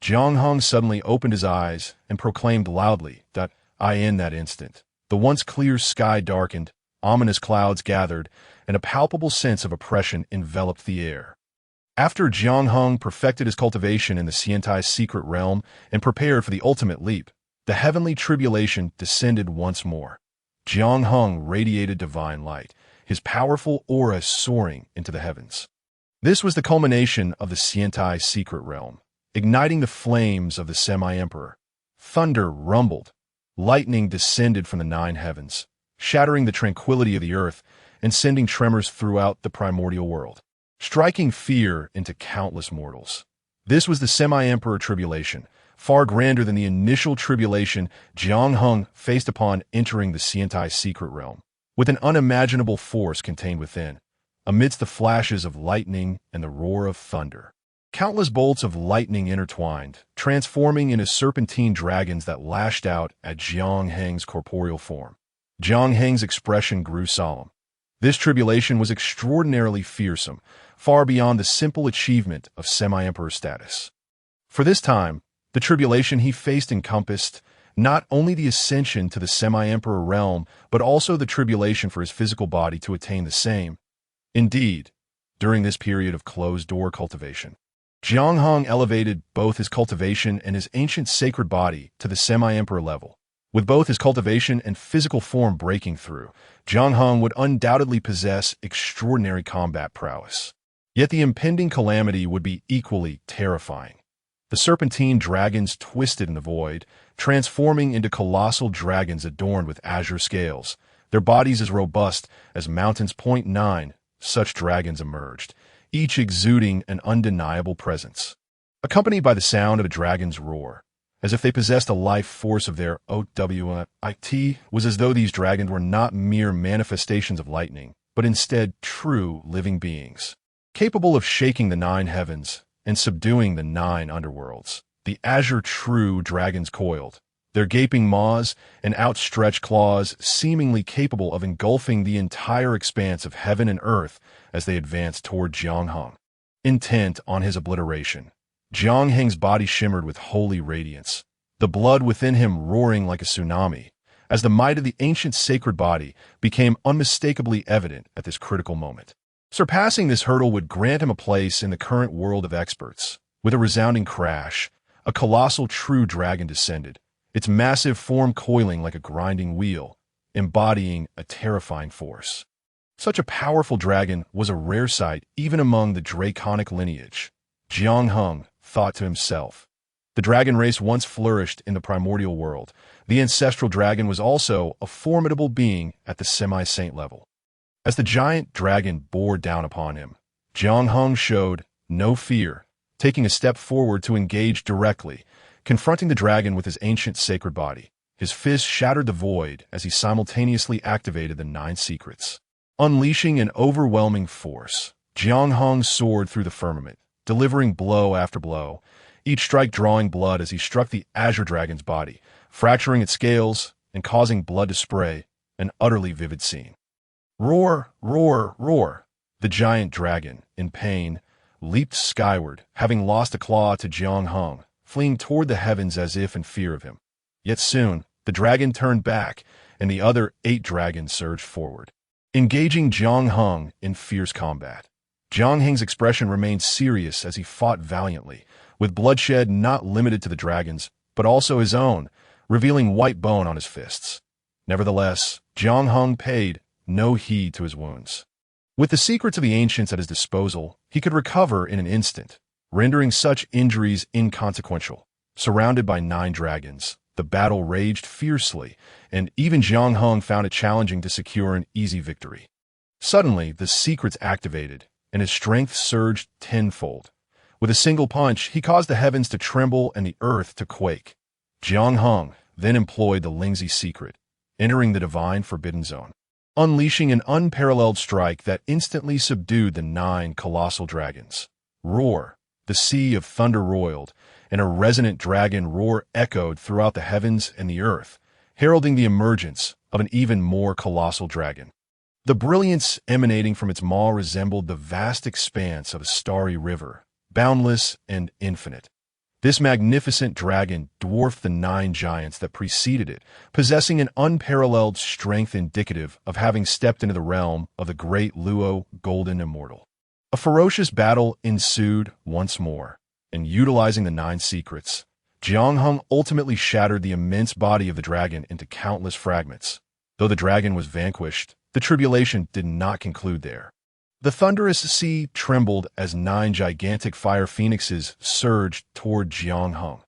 Speaker 1: Jiang Heng suddenly opened his eyes and proclaimed loudly that in that instant, the once clear sky darkened, ominous clouds gathered, and a palpable sense of oppression enveloped the air. After Jiang Heng perfected his cultivation in the Xiantai's secret realm and prepared for the ultimate leap, the heavenly tribulation descended once more. Jiang Heng radiated divine light, his powerful aura soaring into the heavens. This was the culmination of the Xiantai's secret realm, igniting the flames of the semi-emperor. Thunder rumbled, lightning descended from the 9 heavens, shattering the tranquility of the earth and sending tremors throughout the primordial world, striking fear into countless mortals. This was the semi-emperor tribulation, far grander than the initial tribulation Jiang Heng faced upon entering the Xiantai's secret realm, with an unimaginable force contained within, amidst the flashes of lightning and the roar of thunder. Countless bolts of lightning intertwined, transforming into serpentine dragons that lashed out at Jiang Heng's corporeal form. Jiang Heng's expression grew solemn. This tribulation was extraordinarily fearsome, far beyond the simple achievement of semi-emperor status. For this time, the tribulation he faced encompassed not only the ascension to the semi-emperor realm, but also the tribulation for his physical body to attain the same. Indeed, during this period of closed-door cultivation, Jiang Heng elevated both his cultivation and his ancient sacred body to the semi-emperor level. With both his cultivation and physical form breaking through, Jiang Heng would undoubtedly possess extraordinary combat prowess. Yet the impending calamity would be equally terrifying. The serpentine dragons twisted in the void, transforming into colossal dragons adorned with azure scales, their bodies as robust as mountains. 9 Such dragons emerged, each exuding an undeniable presence, accompanied by the sound of a dragon's roar, as if they possessed a life force of their own. It was as though these dragons were not mere manifestations of lightning, but instead true living beings, capable of shaking the 9 heavens and subduing the 9 underworlds. The azure true dragons coiled, their gaping maws and outstretched claws seemingly capable of engulfing the entire expanse of heaven and earth as they advanced toward Jiang Heng. Intent on his obliteration, Jiang Heng's body shimmered with holy radiance, the blood within him roaring like a tsunami, as the might of the ancient sacred body became unmistakably evident at this critical moment. Surpassing this hurdle would grant him a place in the current world of experts. With a resounding crash, a colossal true dragon descended, its massive form coiling like a grinding wheel, embodying a terrifying force. Such a powerful dragon was a rare sight even among the draconic lineage. Jiang Heng thought to himself. The dragon race once flourished in the primordial world. The ancestral dragon was also a formidable being at the semi-saint level. As the giant dragon bore down upon him, Jiang Heng showed no fear, taking a step forward to engage directly, confronting the dragon with his ancient sacred body. His fist shattered the void as he simultaneously activated the 9 secrets. Unleashing an overwhelming force, Jiang Heng soared through the firmament, delivering blow after blow, each strike drawing blood as he struck the azure dragon's body, fracturing its scales and causing blood to spray, an utterly vivid scene. Roar, roar, roar! The giant dragon, in pain, leaped skyward, having lost a claw to Jiang Heng, fleeing toward the heavens as if in fear of him. Yet soon, the dragon turned back, and the other 8 dragons surged forward, engaging Jiang Heng in fierce combat. Jiang Heng's expression remained serious as he fought valiantly, with bloodshed not limited to the dragons, but also his own, revealing white bone on his fists. Nevertheless, Jiang Heng paid no heed to his wounds. With the secrets of the ancients at his disposal, he could recover in an instant, rendering such injuries inconsequential. Surrounded by 9 dragons, the battle raged fiercely, and even Jiang Heng found it challenging to secure an easy victory. Suddenly, the secrets activated, and his strength surged tenfold. With a single punch, he caused the heavens to tremble and the earth to quake. Jiang Heng then employed the Lingzi secret, entering the divine forbidden zone, unleashing an unparalleled strike that instantly subdued the 9 colossal dragons. Roar! The sea of thunder roiled, and a resonant dragon roar echoed throughout the heavens and the earth, heralding the emergence of an even more colossal dragon. The brilliance emanating from its maw resembled the vast expanse of a starry river, boundless and infinite. This magnificent dragon dwarfed the 9 giants that preceded it, possessing an unparalleled strength indicative of having stepped into the realm of the great Luo Golden Immortal. A ferocious battle ensued once more, and utilizing the 9 secrets, Jiang Heng ultimately shattered the immense body of the dragon into countless fragments. Though the dragon was vanquished, the tribulation did not conclude there. The thunderous sea trembled as 9 gigantic fire phoenixes surged toward Jiang Heng.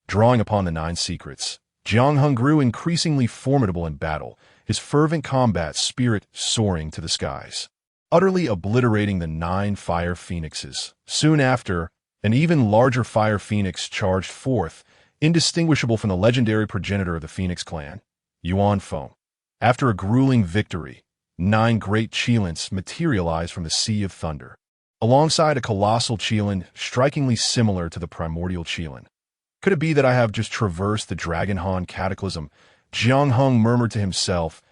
Speaker 1: Drawing upon the 9 secrets, Jiang Heng grew increasingly formidable in battle, his fervent combat spirit soaring to the skies, utterly obliterating the 9 fire phoenixes. Soon after, an even larger fire phoenix charged forth, indistinguishable from the legendary progenitor of the Phoenix clan, Yuan Feng. After a grueling victory, 9 great Qilins materialized from the Sea of Thunder, alongside a colossal Qilin strikingly similar to the primordial Qilin. Could it be that I have just traversed the Dragonhan cataclysm? Jiang Heng murmured to himself,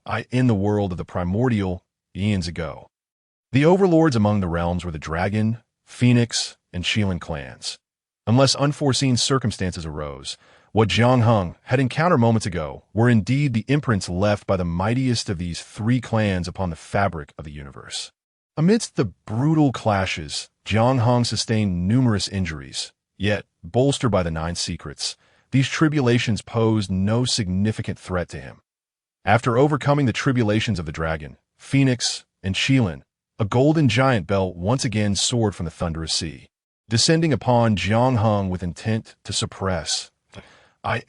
Speaker 1: I in the world of the primordial eons ago. The overlords among the realms were the Dragon, Phoenix, and Qilin clans. Unless unforeseen circumstances arose, what Jiang Heng had encountered moments ago were indeed the imprints left by the mightiest of these 3 clans upon the fabric of the universe. Amidst the brutal clashes, Jiang Heng sustained numerous injuries, yet, bolstered by the 9 secrets, these tribulations posed no significant threat to him. After overcoming the tribulations of the Dragon, Phoenix, and Qilin, a golden giant bell once again soared from the thunderous sea, descending upon Jiang Heng with intent to suppress.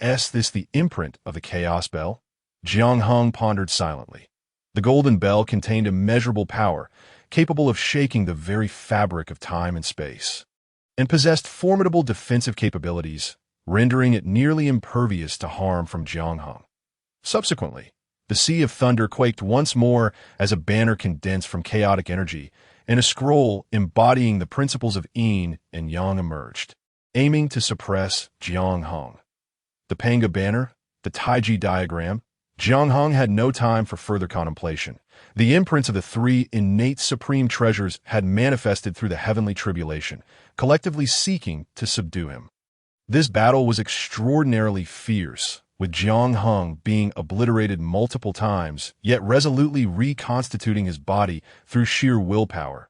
Speaker 1: Is this the imprint of the Chaos Bell? Jiang Heng pondered silently. The golden bell contained immeasurable power, capable of shaking the very fabric of time and space, and possessed formidable defensive capabilities, rendering it nearly impervious to harm from Jiangheng. Subsequently, the Sea of Thunder quaked once more as a banner condensed from chaotic energy, and a scroll embodying the principles of Yin and Yang emerged, aiming to suppress Jiangheng. The Panga banner, the Taiji diagram, Jiangheng had no time for further contemplation. The imprints of the three innate supreme treasures had manifested through the heavenly tribulation, collectively seeking to subdue him. This battle was extraordinarily fierce, with Jiangheng being obliterated multiple times, yet resolutely reconstituting his body through sheer willpower.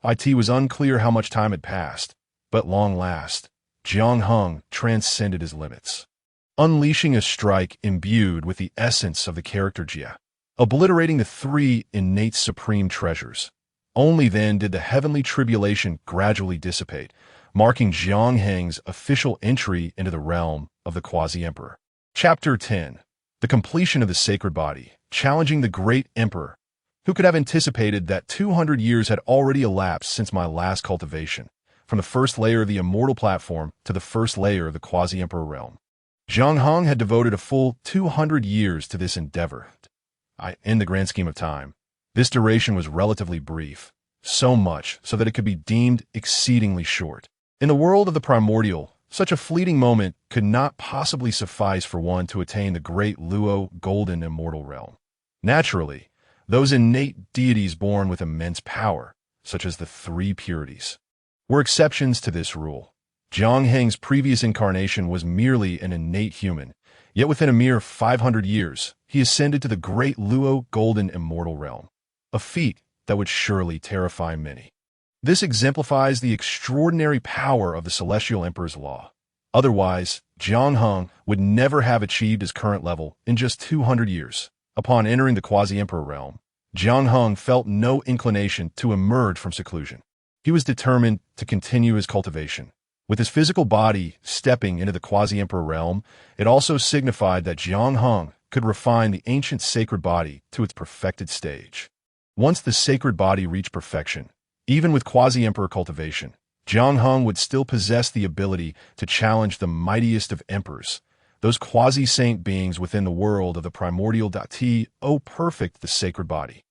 Speaker 1: It was unclear how much time had passed, but long last, Jiangheng transcended his limits, unleashing a strike imbued with the essence of the character Jia, obliterating the three innate supreme treasures. Only then did the heavenly tribulation gradually dissipate, marking Jiangheng's official entry into the realm of the Quasi-Emperor. Chapter 10. The completion of the sacred body, challenging the great emperor. Who could have anticipated that 200 years had already elapsed since my last cultivation, from the first layer of the immortal platform to the first layer of the Quasi-Emperor realm? Jiangheng had devoted a full 200 years to this endeavor. In the grand scheme of time, this duration was relatively brief, so much so that it could be deemed exceedingly short. In the world of the Primordial, such a fleeting moment could not possibly suffice for one to attain the great Luo golden immortal realm. Naturally, those innate deities born with immense power, such as the three purities, were exceptions to this rule. Jiangheng's previous incarnation was merely an innate human, yet within a mere 500 years, he ascended to the great Luo golden immortal realm, a feat that would surely terrify many. This exemplifies the extraordinary power of the Celestial Emperor's law. Otherwise, Jiangheng would never have achieved his current level in just 200 years. Upon entering the Quasi-Emperor realm, Jiangheng felt no inclination to emerge from seclusion. He was determined to continue his cultivation. With his physical body stepping into the Quasi-Emperor realm, it also signified that Jiangheng could refine the ancient sacred body to its perfected stage. Once the sacred body reached perfection, even with Quasi-Emperor cultivation, Jiangheng would still possess the ability to challenge the mightiest of emperors, those quasi-saint beings within the world of the Primordial. Perfect the sacred body.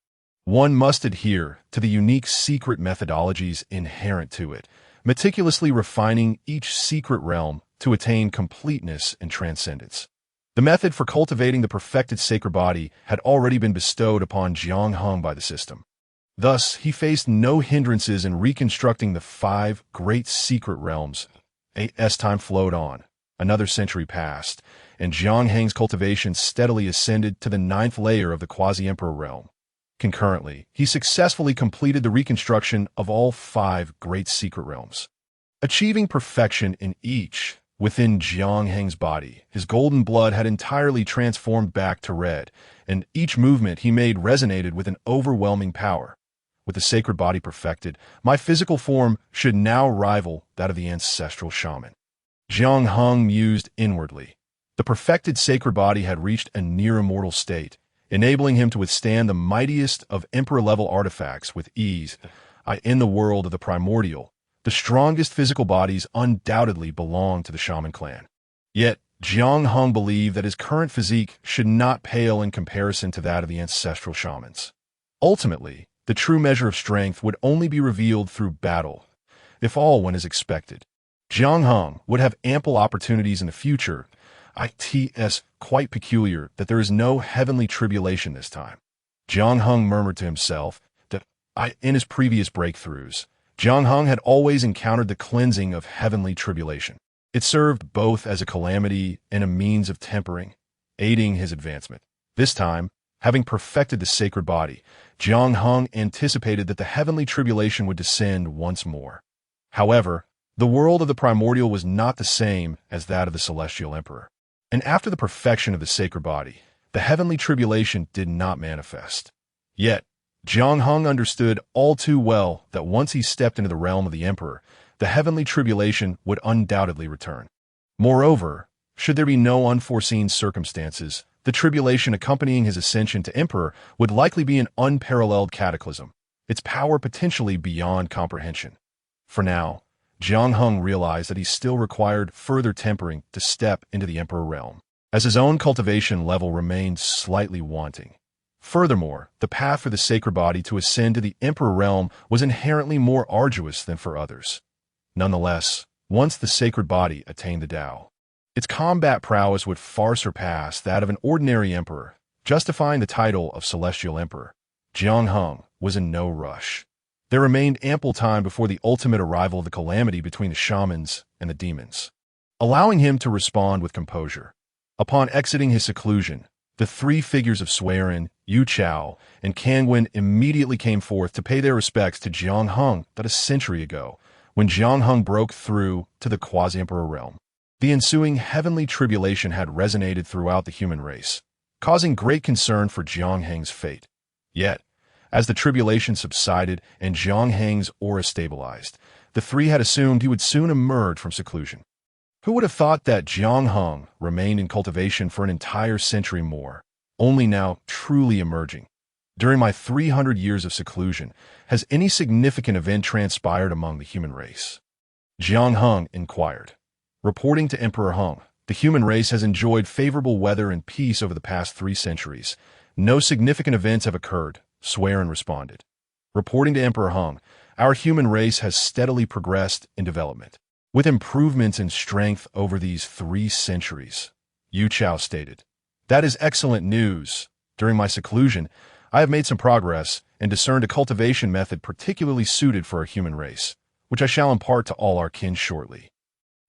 Speaker 1: One must adhere to the unique secret methodologies inherent to it, meticulously refining each secret realm to attain completeness and transcendence. The method for cultivating the perfected sacred body had already been bestowed upon Jiangheng by the system. Thus, he faced no hindrances in reconstructing the 5 great secret realms. As time flowed on, another century passed, and Jiangheng's cultivation steadily ascended to the 9th layer of the Quasi-Emperor realm. Concurrently, he successfully completed the reconstruction of all 5 great secret realms. Achieving perfection in each within Jiangheng's body, his golden blood had entirely transformed back to red, and each movement he made resonated with an overwhelming power. With the sacred body perfected, my physical form should now rival that of the ancestral shaman. Jiangheng mused inwardly. The perfected sacred body had reached a near-immortal state, enabling him to withstand the mightiest of emperor-level artifacts with ease. In the world of the Primordial, the strongest physical bodies undoubtedly belong to the shaman clan. Yet, Jiangheng believed that his current physique should not pale in comparison to that of the ancestral shamans. Ultimately, the true measure of strength would only be revealed through battle. If all went as expected, Jiangheng would have ample opportunities in the future. It's quite peculiar that there is no heavenly tribulation this time. Jiangheng murmured to himself that in his previous breakthroughs, Jiangheng had always encountered the cleansing of heavenly tribulation. It served both as a calamity and a means of tempering, aiding his advancement. This time, having perfected the sacred body, Jiangheng anticipated that the heavenly tribulation would descend once more. However, the world of the Primordial was not the same as that of the Celestial Emperor. And after the perfection of the sacred body, the heavenly tribulation did not manifest. Yet, Jiangheng understood all too well that once he stepped into the realm of the Emperor, the heavenly tribulation would undoubtedly return. Moreover, should there be no unforeseen circumstances, the tribulation accompanying his ascension to Emperor would likely be an unparalleled cataclysm. its power potentially beyond comprehension. For now, Jiang Hung realized that he still required further tempering to step into the Emperor realm, as his own cultivation level remained slightly wanting. Furthermore, the path for the sacred body to ascend to the Emperor realm was inherently more arduous than for others. Nonetheless, once the sacred body attained the Tao, its combat prowess would far surpass that of an ordinary emperor, justifying the title of Celestial Emperor. Jiang Hung was in no rush. There remained ample time before the ultimate arrival of the calamity between the shamans and the demons, allowing him to respond with composure. Upon exiting his seclusion, the three figures of Suiren, Yu Chao, and Kangwen immediately came forth to pay their respects to Jiang Hung that a century ago, when Jiang Hung broke through to the quasi-emperor realm. The ensuing heavenly tribulation had resonated throughout the human race, causing great concern for Jiang Heng's fate. Yet, as the tribulation subsided and Jiang Heng's aura stabilized, the three had assumed he would soon emerge from seclusion. Who would have thought that Jiang Hung remained in cultivation for an entire century more, only now truly emerging? During my 300 years of seclusion, has any significant event transpired among the human race? Jiang Hung inquired. Reporting to Emperor Hung, the human race has enjoyed favorable weather and peace over the past 3 centuries. No significant events have occurred, Suiren responded. Reporting to Emperor Hung, our human race has steadily progressed in development, with improvements in strength over these 3 centuries, Yu Chao stated. That is excellent news. During my seclusion, I have made some progress and discerned a cultivation method particularly suited for our human race, which I shall impart to all our kin shortly.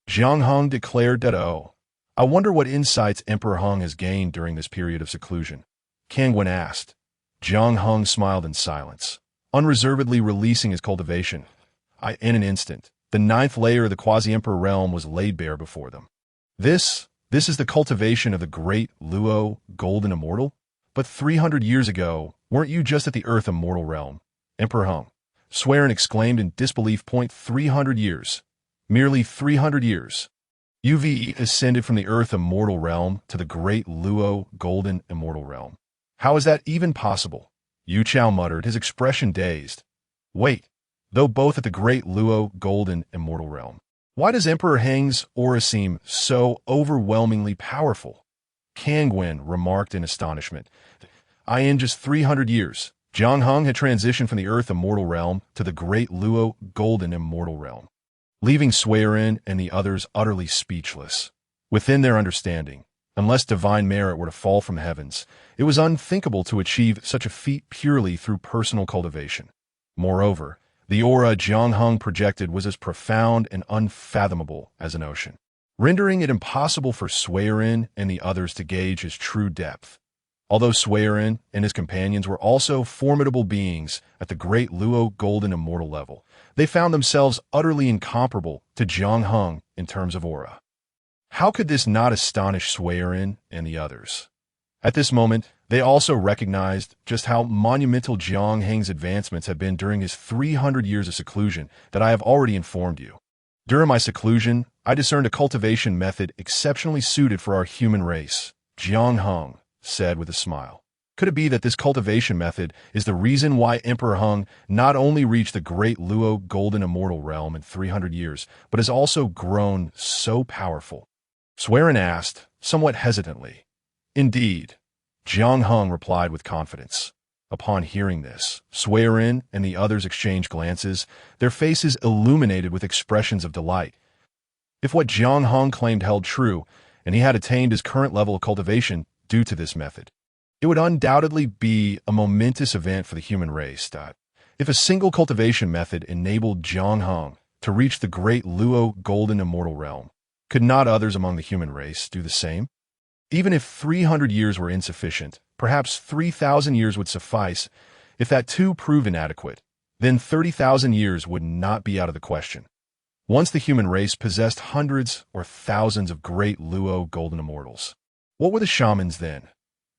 Speaker 1: Jiang Hung declared that, I wonder what insights Emperor Hung has gained during this period of seclusion. Kangwen asked. Jiang Hung smiled in silence, unreservedly releasing his cultivation. In an instant, the 9th layer of the quasi-emperor realm was laid bare before them. This is the cultivation of the great Luo Golden Immortal? But 300 years ago, weren't you just at the Earth Immortal realm? Emperor Hung, Suiren exclaimed in disbelief. 300 years. Merely 300 years. You've ascended from the Earth Immortal realm to the great Luo Golden Immortal realm. How is that even possible? Yu Chao muttered, his expression dazed. Wait, though both at the great Luo Golden Immortal realm, why does Emperor Heng's aura seem so overwhelmingly powerful? Kangwen remarked in astonishment. In just 300 years, Jiang Hung had transitioned from the Earth Immortal realm to the great Luo Golden Immortal realm, leaving Suiren and the others utterly speechless. Within their understanding, unless divine merit were to fall from the heavens, it was unthinkable to achieve such a feat purely through personal cultivation. Moreover, the aura Jiang Hung projected was as profound and unfathomable as an ocean, rendering it impossible for Suiren and the others to gauge his true depth. Although Suiren and his companions were also formidable beings at the great Luo Golden Immortal level, they found themselves utterly incomparable to Jiang Hung in terms of aura. How could this not astonish Suiren and the others? At this moment, they also recognized just how monumental Jiang Heng's advancements had been during his 300 years of seclusion that I have already informed you. During my seclusion, I discerned a cultivation method exceptionally suited for our human race, Jiang Hung said with a smile. Could it be that this cultivation method is the reason why Emperor Hung not only reached the great Luo Golden Immortal realm in 300 years, but has also grown so powerful? Suiren asked, somewhat hesitantly. Indeed, Jiang Hung replied with confidence. Upon hearing this, Suiren and the others exchanged glances, their faces illuminated with expressions of delight. If what Jiang Hung claimed held true, and he had attained his current level of cultivation due to this method, it would undoubtedly be a momentous event for the human race. If a single cultivation method enabled Jiang Hung to reach the great Luo Golden Immortal realm, could not others among the human race do the same? Even if 300 years were insufficient, perhaps 3,000 years would suffice. If that too proved inadequate, then 30,000 years would not be out of the question. Once the human race possessed hundreds or thousands of great Luo Golden Immortals, what were the shamans then?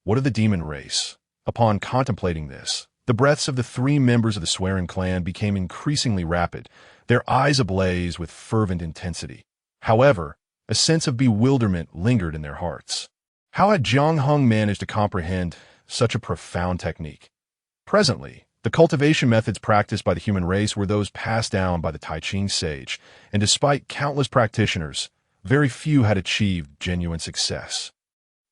Speaker 1: What of the demon race? Upon contemplating this, the breaths of the 3 members of the Suiren clan became increasingly rapid, their eyes ablaze with fervent intensity. However, a sense of bewilderment lingered in their hearts. How had Jiang Hung managed to comprehend such a profound technique? Presently, The cultivation methods practiced by the human race were those passed down by the Tai Chi sage, and despite countless practitioners, very few had achieved genuine success.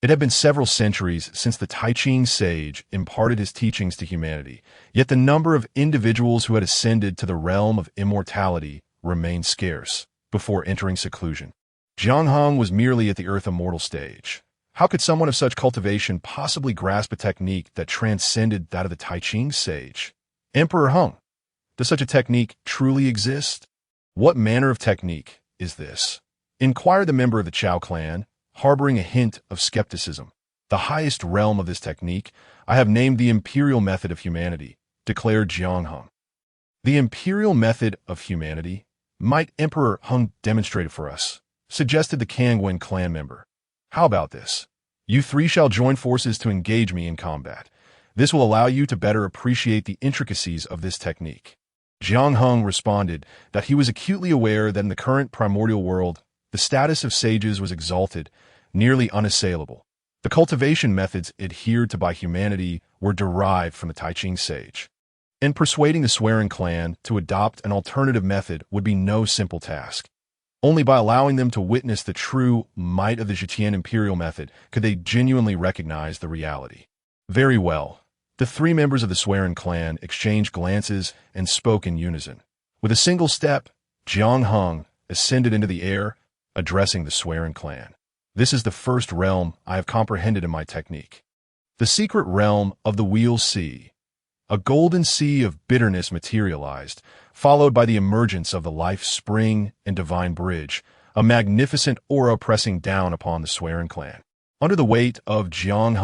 Speaker 1: It had been several centuries since the Tai Chi sage imparted his teachings to humanity, yet the number of individuals who had ascended to the realm of immortality remained scarce before entering seclusion. Jiang Heng was merely at the earth immortal stage. How could someone of such cultivation possibly grasp a technique that transcended that of the Tai Chi sage? Emperor Heng, does such a technique truly exist? What manner of technique is this? Inquired the member of the Chao clan, harboring a hint of skepticism. The highest realm of this technique I have named the imperial method of humanity, declared Jiang Heng. The imperial method of humanity? Might Emperor Heng demonstrate it for us? Suggested the Kangwen clan member. How about this? You three shall join forces to engage me in combat. This will allow you to better appreciate the intricacies of this technique. Jiang Heng responded that he was acutely aware that in the current primordial world, the status of sages was exalted, nearly unassailable. The cultivation methods adhered to by humanity were derived from the Tai Chi sage. And persuading the Swearing clan to adopt an alternative method would be no simple task. Only by allowing them to witness the true might of the Zhejian imperial method could they genuinely recognize the reality. Very well. The three members of the Swearing clan exchanged glances and spoke in unison. With a single step, Jiang Heng ascended into the air, addressing the Swearing clan. This is the first realm I have comprehended in my technique. The secret realm of the Wheel Sea. A golden sea of bitterness materialized, followed by the emergence of the life spring and divine bridge, a magnificent aura pressing down upon the Swearing clan. Under the weight of Jiang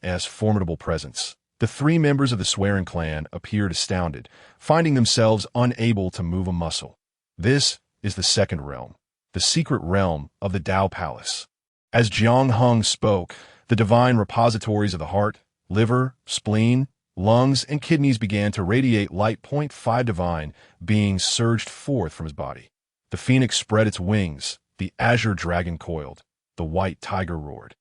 Speaker 1: Heng's formidable presence, the three members of the Swearing clan appeared astounded, finding themselves unable to move a muscle. This is the second realm, the secret realm of the Tao Palace. As Jiang Heng spoke, the divine repositories of the heart, liver, spleen, lungs, and kidneys began to radiate light. 5 divine beings surged forth from his body. The phoenix spread its wings, the azure dragon coiled, the white tiger roared.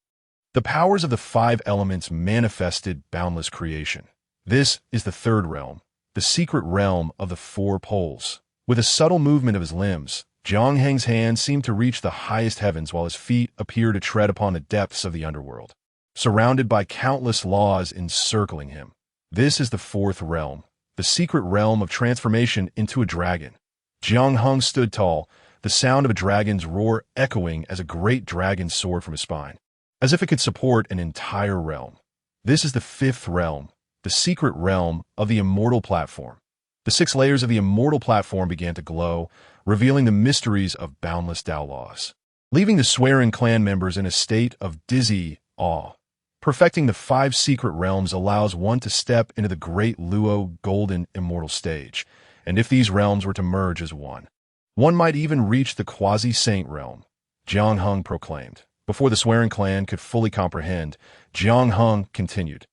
Speaker 1: The powers of the 5 elements manifested boundless creation. This is the third realm, the secret realm of the 4 poles. With a subtle movement of his limbs, Jiang Heng's hands seemed to reach the highest heavens while his feet appeared to tread upon the depths of the underworld, surrounded by countless laws encircling him. This is the 4th realm, the secret realm of transformation into a dragon. Jiang Heng stood tall, the sound of a dragon's roar echoing as a great dragon soared from his spine, as if it could support an entire realm. This is the 5th realm, the secret realm of the immortal platform. The 6 layers of the immortal platform began to glow, revealing the mysteries of boundless Tao laws, leaving the Swearing clan members in a state of dizzy awe. Perfecting the 5 secret realms allows one to step into the great Luo golden immortal stage, and if these realms were to merge as one might even reach the quasi-saint realm, Jiang Heng proclaimed. Before the Swearing clan could fully comprehend, Jiang Heng continued.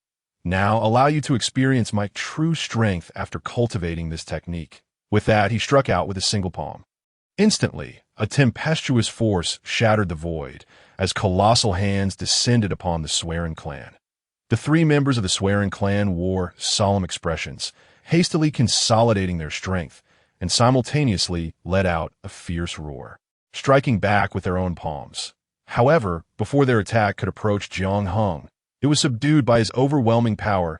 Speaker 1: Now allow you to experience my true strength after cultivating this technique. With that, he struck out with a single palm. Instantly, a tempestuous force shattered the void, as colossal hands descended upon the Swearing clan. The 3 members of the Swearing clan wore solemn expressions, hastily consolidating their strength, and simultaneously let out a fierce roar, striking back with their own palms. However, before their attack could approach Jiang Heng, it was subdued by his overwhelming power.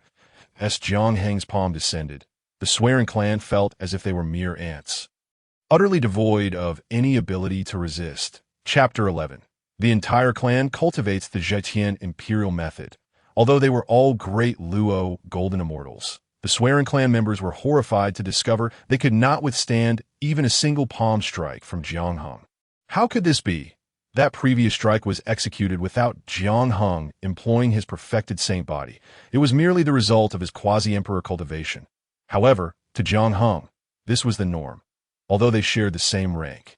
Speaker 1: As Jiang Heng's palm descended, the Swearing clan felt as if they were mere ants, utterly devoid of any ability to resist. Chapter 11. The entire clan cultivates the Zhejian imperial method. Although they were all great Luo golden immortals, the Swearing clan members were horrified to discover they could not withstand even a single palm strike from Jiang Heng. How could this be? That previous strike was executed without Jiang Heng employing his perfected saint body. It was merely the result of his quasi-emperor cultivation. However, to Jiang Heng, this was the norm, although they shared the same rank.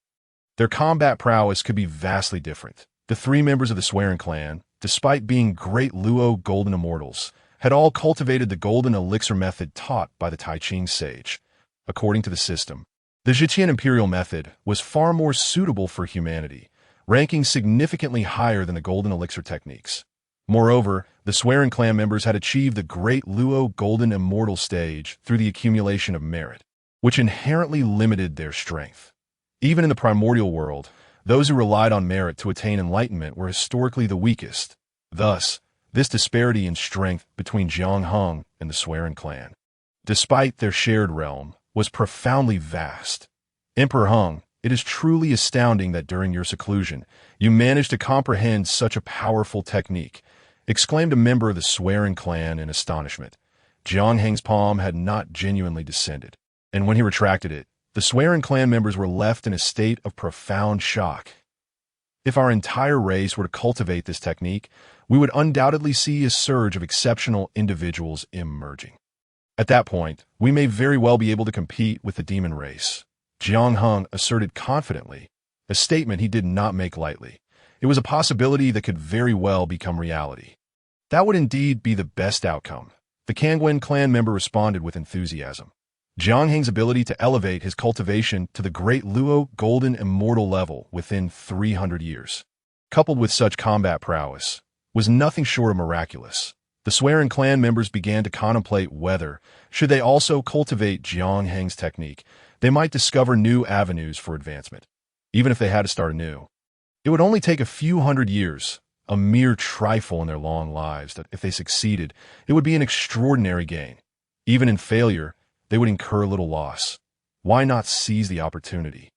Speaker 1: Their combat prowess could be vastly different. The 3 members of the Swearing clan, despite being great Luo golden immortals, had all cultivated the golden elixir method taught by the Tai Chi sage. According to the system, the Zhejian imperial method was far more suitable for humanity, ranking significantly higher than the golden elixir techniques. Moreover, The swearing clan members had achieved the Great Luo Golden Immortal stage through the accumulation of merit, which inherently limited their strength. Even in the primordial world, those who relied on merit to attain enlightenment were historically the weakest. Thus, this disparity in strength between Jiang Hung and the swearing clan, despite their shared realm, was profoundly vast. Emperor Hung, it is truly astounding that during your seclusion, you managed to comprehend such a powerful technique, exclaimed a member of the swearing clan in astonishment. Jiang Heng's palm had not genuinely descended, and when he retracted it, the swearing clan members were left in a state of profound shock. If our entire race were to cultivate this technique, we would undoubtedly see a surge of exceptional individuals emerging. At that point, we may very well be able to compete with the demon race, Jiang Hung asserted confidently, a statement he did not make lightly. It was a possibility that could very well become reality. That would indeed be the best outcome. The Kangwen clan member responded with enthusiasm. Jiang Heng's ability to elevate his cultivation to the Great Luo Golden Immortal level within 300 years, coupled with such combat prowess, was nothing short of miraculous. The swearing clan members began to contemplate whether, should they also cultivate Jiang Heng's technique, they might discover new avenues for advancement. Even if they had to start anew, it would only take a few hundred years, a mere trifle in their long lives, that if they succeeded, it would be an extraordinary gain. Even in failure, they would incur little loss. Why not seize the opportunity?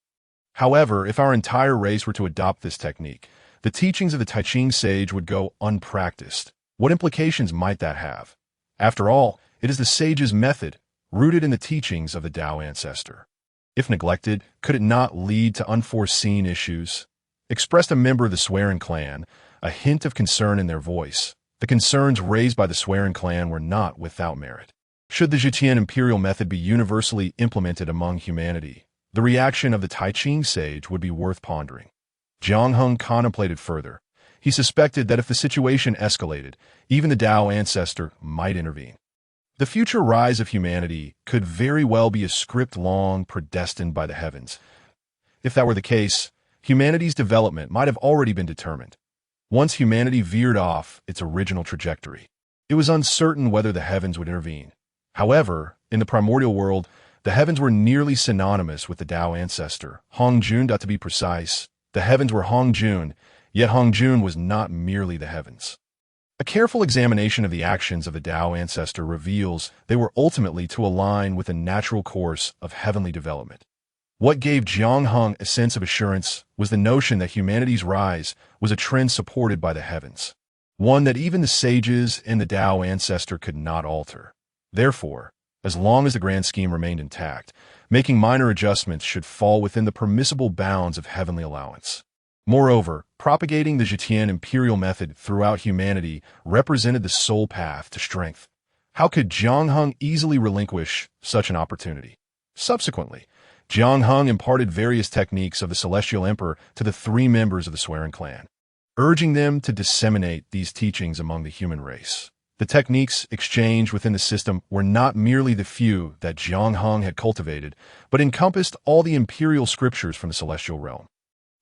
Speaker 1: However, if our entire race were to adopt this technique, the teachings of the Tai Ching sage would go unpracticed. What implications might that have? After all, it is the sage's method, rooted in the teachings of the Tao ancestor. If neglected, could it not lead to unforeseen issues? Expressed a member of the swearing clan, a hint of concern in their voice. The concerns raised by the swearing clan were not without merit. Should the Zhejian imperial method be universally implemented among humanity, the reaction of the Tai Ching sage would be worth pondering. Jiang Hung contemplated further. He suspected that if the situation escalated, even the Tao ancestor might intervene. The future rise of humanity could very well be a script long predestined by the heavens. If that were the case, humanity's development might have already been determined. Once humanity veered off its original trajectory, it was uncertain whether the heavens would intervene. However, in the primordial world, the heavens were nearly synonymous with the Tao ancestor, Hongjun. To be precise, the heavens were Hongjun, yet Hongjun was not merely the heavens. A careful examination of the actions of the Tao ancestor reveals they were ultimately to align with a natural course of heavenly development. What gave Jiang Hung a sense of assurance was the notion that humanity's rise was a trend supported by the heavens, one that even the sages and the Tao ancestor could not alter. Therefore, as long as the grand scheme remained intact, making minor adjustments should fall within the permissible bounds of heavenly allowance. Moreover, propagating the Zhejian imperial method throughout humanity represented the sole path to strength. How could Jiang Hung easily relinquish such an opportunity? Subsequently, Jiang Hung imparted various techniques of the Celestial Emperor to the 3 members of the swearing clan, urging them to disseminate these teachings among the human race. The techniques exchanged within the system were not merely the few that Jiang Hung had cultivated, but encompassed all the imperial scriptures from the celestial realm.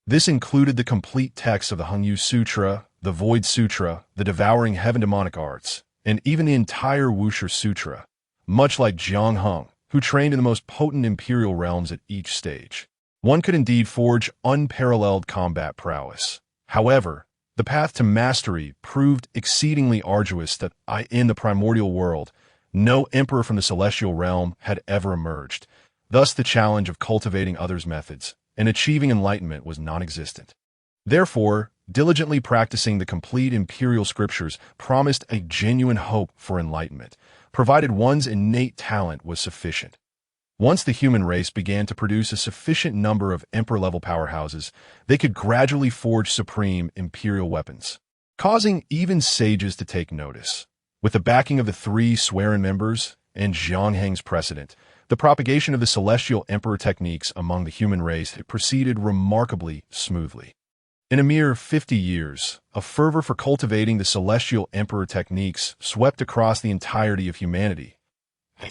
Speaker 1: This included the complete text of the Hongyu Sutra, the Void Sutra, the Devouring Heaven Demonic Arts, and even the entire Wuxia Sutra. Much like Jiang Hung, who trained in the most potent imperial realms at each stage, one could indeed forge unparalleled combat prowess. However, the path to mastery proved exceedingly arduous that in the primordial world, no emperor from the celestial realm had ever emerged. Thus, the challenge of cultivating others' methods and achieving enlightenment was non-existent. Therefore, diligently practicing the complete imperial scriptures promised a genuine hope for enlightenment, provided one's innate talent was sufficient. Once the human race began to produce a sufficient number of emperor-level powerhouses, they could gradually forge supreme imperial weapons, causing even sages to take notice. With the backing of the 3 swearing members and Jiang Heng's precedent, the propagation of the celestial emperor techniques among the human race had proceeded remarkably smoothly. In a mere 50 years, a fervor for cultivating the celestial emperor techniques swept across the entirety of humanity.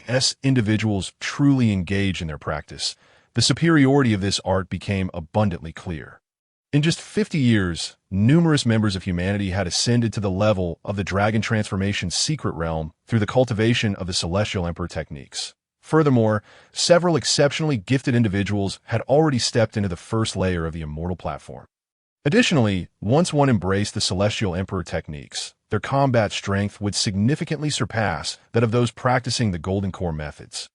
Speaker 1: As individuals truly engaged in their practice, the superiority of this art became abundantly clear. In just 50 years, numerous members of humanity had ascended to the level of the Dragon Transformation secret realm through the cultivation of the Celestial Emperor techniques. Furthermore, several exceptionally gifted individuals had already stepped into the first layer of the Immortal platform. Additionally, once one embraced the Celestial Emperor techniques, their combat strength would significantly surpass that of those practicing the Golden Core methods.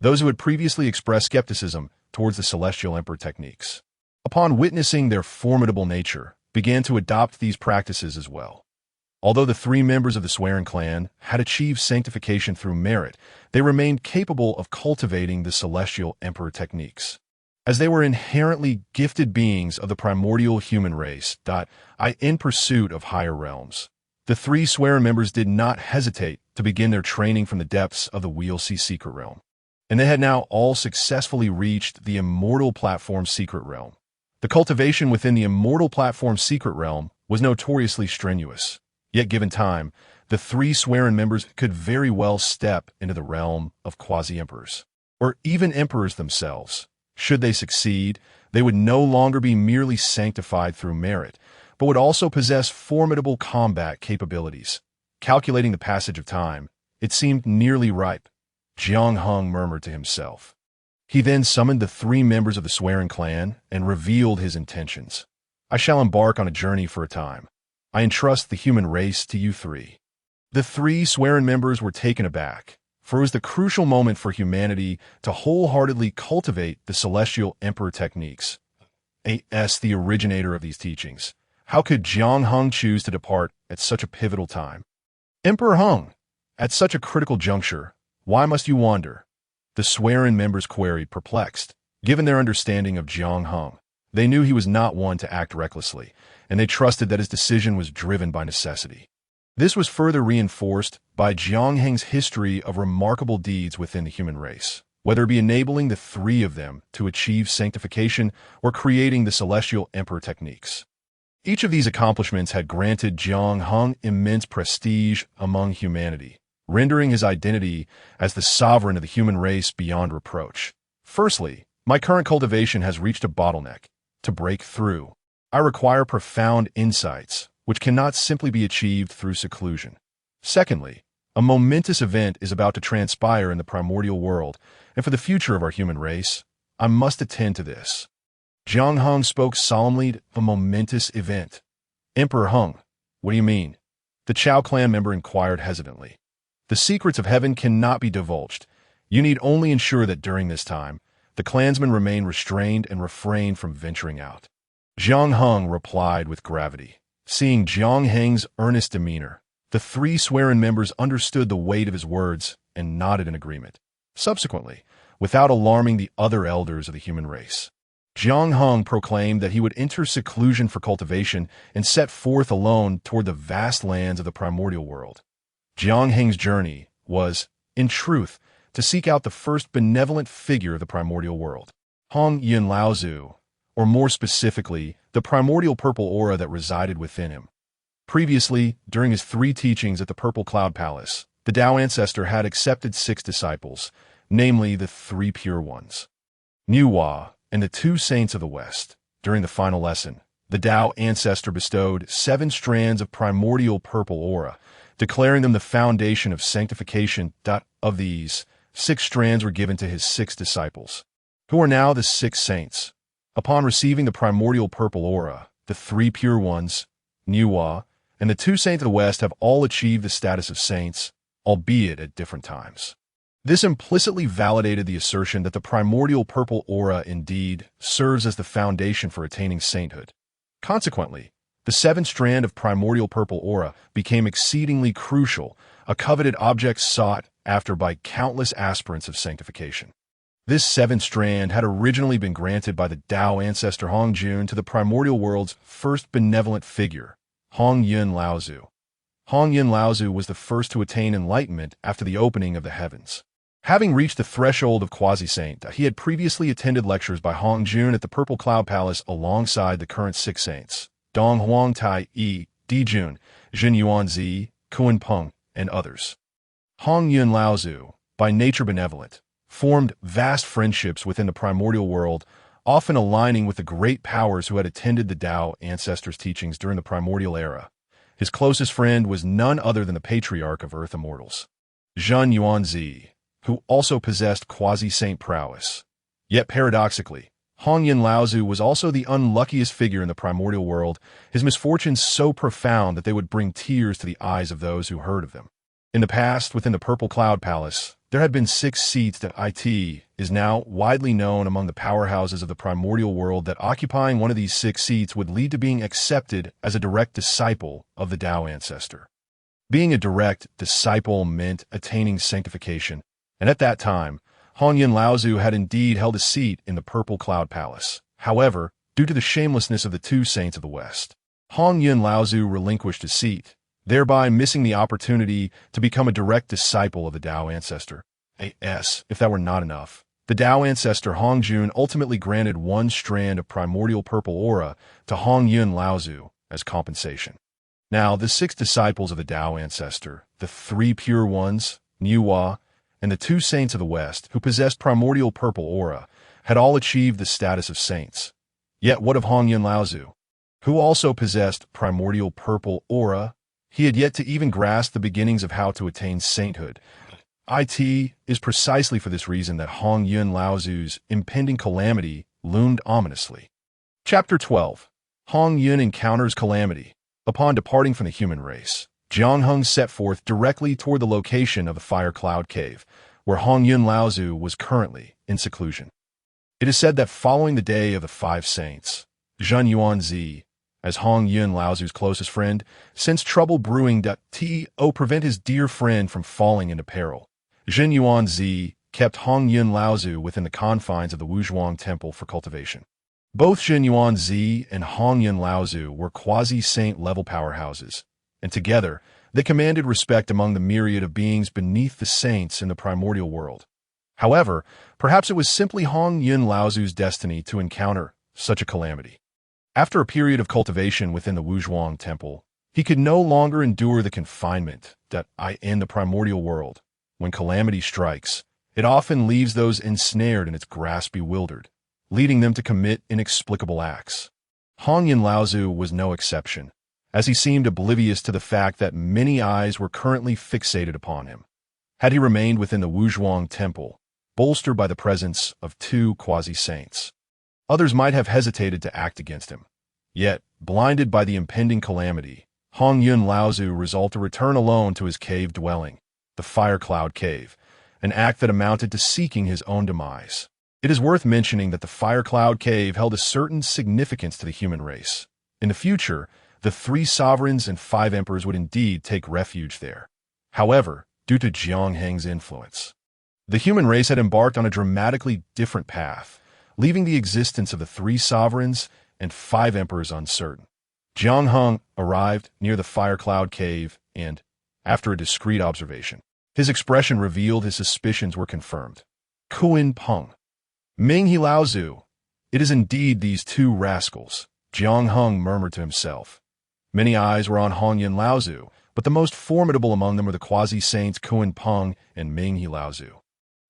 Speaker 1: Those who had previously expressed skepticism towards the Celestial Emperor techniques, upon witnessing their formidable nature, began to adopt these practices as well. Although the three members of the Swearing clan had achieved sanctification through merit, they remained capable of cultivating the Celestial Emperor techniques. As they were inherently gifted beings of the primordial human race, in pursuit of higher realms, the three Swearing members did not hesitate to begin their training from the depths of the Wheel Sea secret realm. And they had now all successfully reached the Immortal platform secret realm. The cultivation within the Immortal platform secret realm was notoriously strenuous. Yet given time, the three Swearing members could very well step into the realm of quasi-emperors, or even emperors themselves. Should they succeed, they would no longer be merely sanctified through merit, but would also possess formidable combat capabilities. Calculating the passage of time, it seemed nearly ripe. Jiang Hung murmured to himself. He then summoned the three members of the Swearing clan and revealed his intentions. I shall embark on a journey for a time. I entrust the human race to you three. The three Swearing members were taken aback, for it was the crucial moment for humanity to wholeheartedly cultivate the Celestial Emperor techniques. As the originator of these teachings, how could Jiang Hung choose to depart at such a pivotal time? Emperor Hung, at such a critical juncture, why must you wander? The Swearing members queried, perplexed. Given their understanding of Jiang Hung, they knew he was not one to act recklessly, and they trusted that his decision was driven by necessity. This was further reinforced by Jiang Heng's history of remarkable deeds within the human race, whether it be enabling the three of them to achieve sanctification or creating the Celestial Emperor techniques. Each of these accomplishments had granted Jiang Hung immense prestige among humanity, rendering his identity as the sovereign of the human race beyond reproach. Firstly, my current cultivation has reached a bottleneck. To break through, I require profound insights, which cannot simply be achieved through seclusion. Secondly, a momentous event is about to transpire in the primordial world, and for the future of our human race, I must attend to this. Jiang Hung spoke solemnly of a momentous event. Emperor Hung, what do you mean? The Chao clan member inquired hesitantly. The secrets of heaven cannot be divulged. You need only ensure that during this time, the clansmen remain restrained and refrain from venturing out. Jiang Hung replied with gravity. Seeing Jiang Heng's earnest demeanor, the three Swearing members understood the weight of his words and nodded in agreement. Subsequently, without alarming the other elders of the human race, Jiang Hung proclaimed that he would enter seclusion for cultivation and set forth alone toward the vast lands of the primordial world. Jiang Heng's journey was, in truth, to seek out the first benevolent figure of the primordial world, Hong Yun Laozu, or more specifically, the primordial purple aura that resided within him. Previously, during his 3 teachings at the Purple Cloud Palace, the Tao Ancestor had accepted 6 disciples, namely the 3 pure ones, Niuhua and the 2 saints of the West. During the final lesson, the Tao Ancestor bestowed 7 strands of primordial purple aura, declaring them the foundation of sanctification. Of these, 6 strands were given to his 6 disciples, who are now the 6 saints. Upon receiving the primordial purple aura, the 3 pure ones, Niuhua, and the 2 saints of the West have all achieved the status of saints, albeit at different times. This implicitly validated the assertion that the primordial purple aura indeed serves as the foundation for attaining sainthood. Consequently, the 7th strand of primordial purple aura became exceedingly crucial, a coveted object sought after by countless aspirants of sanctification. This 7th strand had originally been granted by the Tao Ancestor Hong Jun to the primordial world's first benevolent figure, Hong Yun Laozu. Hong Yun Laozu was the first to attain enlightenment after the opening of the heavens. Having reached the threshold of quasi-saint, he had previously attended lectures by Hong Jun at the Purple Cloud Palace alongside the current 6 saints, Dong Huang Tai Yi, Di Jun, Jin Yuanzi, Kuan Peng, and others. Hong Yun Laozu, by nature benevolent, formed vast friendships within the primordial world, often aligning with the great powers who had attended the Tao ancestors' teachings during the Primordial era. His closest friend was none other than the patriarch of Earth Immortals, Zhen Yuanzi, who also possessed quasi-saint prowess. Yet paradoxically, Hongyun Laozu was also the unluckiest figure in the primordial world, his misfortunes so profound that they would bring tears to the eyes of those who heard of them. In the past, within the Purple Cloud Palace, there had been 6 seats that it is now widely known among the powerhouses of the primordial world that occupying one of these 6 seats would lead to being accepted as a direct disciple of the Tao ancestor. Being a direct disciple meant attaining sanctification, and at that time, Hongyun Laozu had indeed held a seat in the Purple Cloud Palace. However, due to the shamelessness of the 2 saints of the West, Hongyun Laozu relinquished his seat, thereby missing the opportunity to become a direct disciple of the Tao ancestor. If that were not enough, the Tao ancestor Hongjun ultimately granted 1 strand of primordial purple aura to Hongyun Laozu as compensation. Now, the 6 disciples of the Tao ancestor, the 3 pure ones, Niuhua, and the 2 saints of the West who possessed primordial purple aura, had all achieved the status of saints. Yet what of Hongyun Laozu, who also possessed primordial purple aura? He had yet to even grasp the beginnings of how to attain sainthood. It is precisely for this reason that Hongyun Laozu's impending calamity loomed ominously. Chapter 12. Hongyun encounters calamity. Upon departing from the human race, Jiangheng set forth directly toward the location of the Fire Cloud Cave, where Hongyun Laozu was currently in seclusion. It is said that following the day of the 5 saints, Zhen Yuanzi, as Hongyun Laozu's closest friend, sensed trouble brewing to prevent his dear friend from falling into peril. Zhen Yuanzi kept Hongyun Laozu within the confines of the Wuzhuang Temple for cultivation. Both Zhen Yuanzi and Hongyun Laozu were quasi-saint level powerhouses, and together, they commanded respect among the myriad of beings beneath the saints in the primordial world. However, perhaps it was simply Hongyun Laozu's destiny to encounter such a calamity. After a period of cultivation within the Wuzhuang Temple, he could no longer endure the confinement in the primordial world. When calamity strikes, it often leaves those ensnared in its grasp bewildered, leading them to commit inexplicable acts. Hongyun Laozu was no exception, as he seemed oblivious to the fact that many eyes were currently fixated upon him. Had he remained within the Wuzhuang Temple, bolstered by the presence of 2 quasi-saints, others might have hesitated to act against him. Yet, blinded by the impending calamity, Hongyun Laozu resolved to return alone to his cave dwelling, the Fire Cloud Cave, an act that amounted to seeking his own demise. It is worth mentioning that the Fire Cloud Cave held a certain significance to the human race. In the future, the 3 sovereigns and 5 emperors would indeed take refuge there. However, due to Jiangheng's influence, the human race had embarked on a dramatically different path, leaving the existence of the 3 sovereigns and 5 emperors uncertain. Jiangheng arrived near the Fire Cloud Cave and, after a discreet observation, his expression revealed his suspicions were confirmed. Kuin Peng, Minghe Laozu, it is indeed these 2 rascals, Jiangheng murmured to himself. Many eyes were on Hongyun Laozu, but the most formidable among them were the quasi-saints Kuin Peng and Minghe Laozu.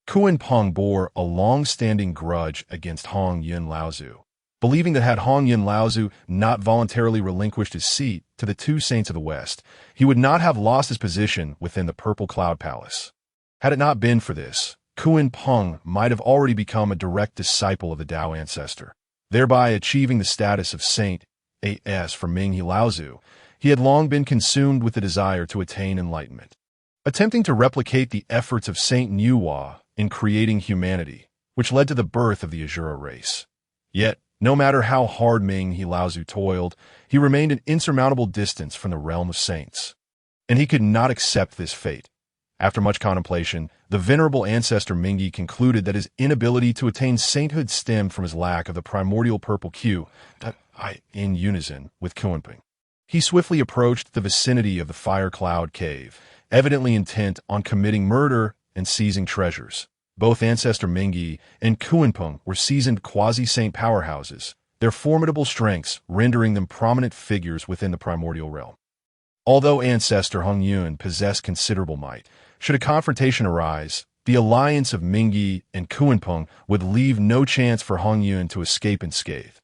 Speaker 1: Kuin Peng bore a long-standing grudge against Hongyun Laozu, believing that had Hongyun Laozu not voluntarily relinquished his seat to the 2 saints of the West, he would not have lost his position within the Purple Cloud Palace. Had it not been for this, Kuin Peng might have already become a direct disciple of the Tao ancestor, thereby achieving the status of saint. For Minghe Laozu, he had long been consumed with the desire to attain enlightenment, attempting to replicate the efforts of Saint Niuhua in creating humanity, which led to the birth of the Azura race. Yet, no matter how hard Minghe Laozu toiled, he remained an insurmountable distance from the realm of saints, and he could not accept this fate. After much contemplation, the venerable ancestor Minghe concluded that his inability to attain sainthood stemmed from his lack of the primordial purple Q, in unison with Kuinping. He swiftly approached the vicinity of the Fire Cloud Cave, evidently intent on committing murder and seizing treasures. Both Ancestor Minghe and Kuinpeng were seasoned quasi-saint powerhouses, their formidable strengths rendering them prominent figures within the primordial realm. Although Ancestor Hongyun possessed considerable might, should a confrontation arise, The alliance of Mingyi and Kunpeng would leave no chance for Hong Yun to escape unscathed.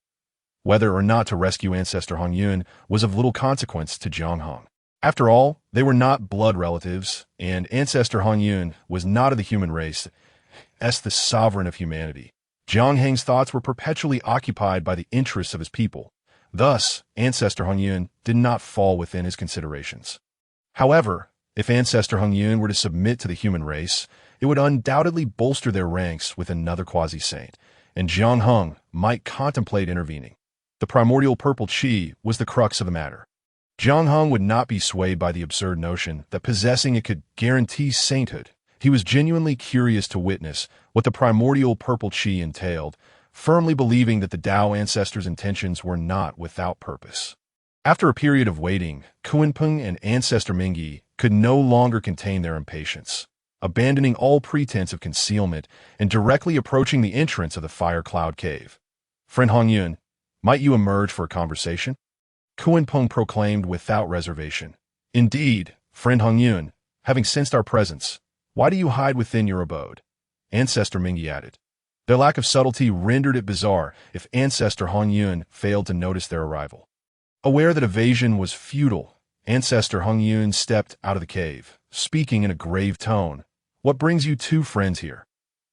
Speaker 1: Whether or not to rescue ancestor Hong Yun was of little consequence to Jiang Hong. After all, they were not blood relatives, and ancestor Hong Yun was not of the human race, as the sovereign of humanity. Jiang Heng's thoughts were perpetually occupied by the interests of his people. Thus, ancestor Hong Yun did not fall within his considerations. However, if ancestor Hong Yun were to submit to the human race, it would undoubtedly bolster their ranks with another quasi-saint, and Jiang Hong might contemplate intervening. The primordial purple chi was the crux of the matter. Jiang Hong would not be swayed by the absurd notion that possessing it could guarantee sainthood. He was genuinely curious to witness what the primordial purple chi entailed, firmly believing that the Tao ancestors' intentions were not without purpose. After a period of waiting, Kunpeng and ancestor Mingyi could no longer contain their impatience. Abandoning all pretense of concealment and directly approaching the entrance of the fire cloud cave. "Friend Hong Yun, might you emerge for a conversation?" Kunpeng proclaimed without reservation. "Indeed, friend Hong Yun, having sensed our presence, why do you hide within your abode?" Ancestor Mingyi added. Their lack of subtlety rendered it bizarre if ancestor Hong Yun failed to notice their arrival. Aware that evasion was futile, ancestor Hong Yun stepped out of the cave, speaking in a grave tone. "What brings you two friends here?"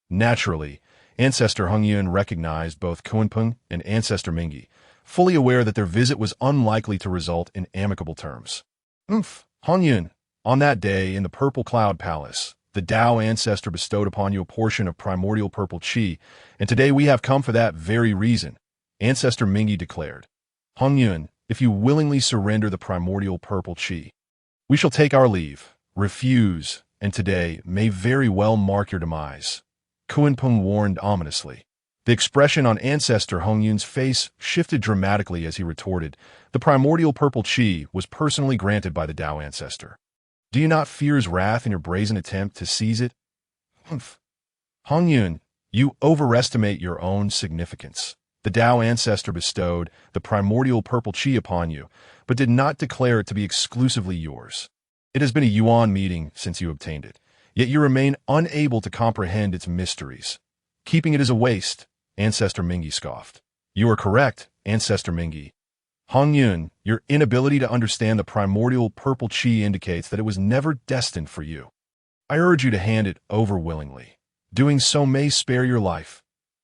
Speaker 1: Naturally, ancestor Hong Yun recognized both Kunpeng and ancestor Mingyi, fully aware that their visit was unlikely to result in amicable terms. Hong Yun, on that day in the Purple Cloud Palace, the Tao ancestor bestowed upon you a portion of primordial purple chi, and today we have come for that very reason, ancestor Mingyi declared. "Hong Yun, if you willingly surrender the primordial purple chi, we shall take our leave. Refuse, and today may very well mark your demise," Kunpeng warned ominously. The expression on ancestor Hong Yun's face shifted dramatically as he retorted, "The primordial purple chi was personally granted by the Tao ancestor. Do you not fear his wrath in your brazen attempt to seize it?" "Hong Yun, you overestimate your own significance. The Tao ancestor bestowed the primordial purple chi upon you, but did not declare it to be exclusively yours. It has been a Yuan meeting since you obtained it, yet you remain unable to comprehend its mysteries. Keeping it is a waste," ancestor Mingyi scoffed. "You are correct, ancestor Mingyi. Hong Yun, your inability to understand the primordial purple chi indicates that it was never destined for you. I urge you to hand it over willingly. Doing so may spare your life,"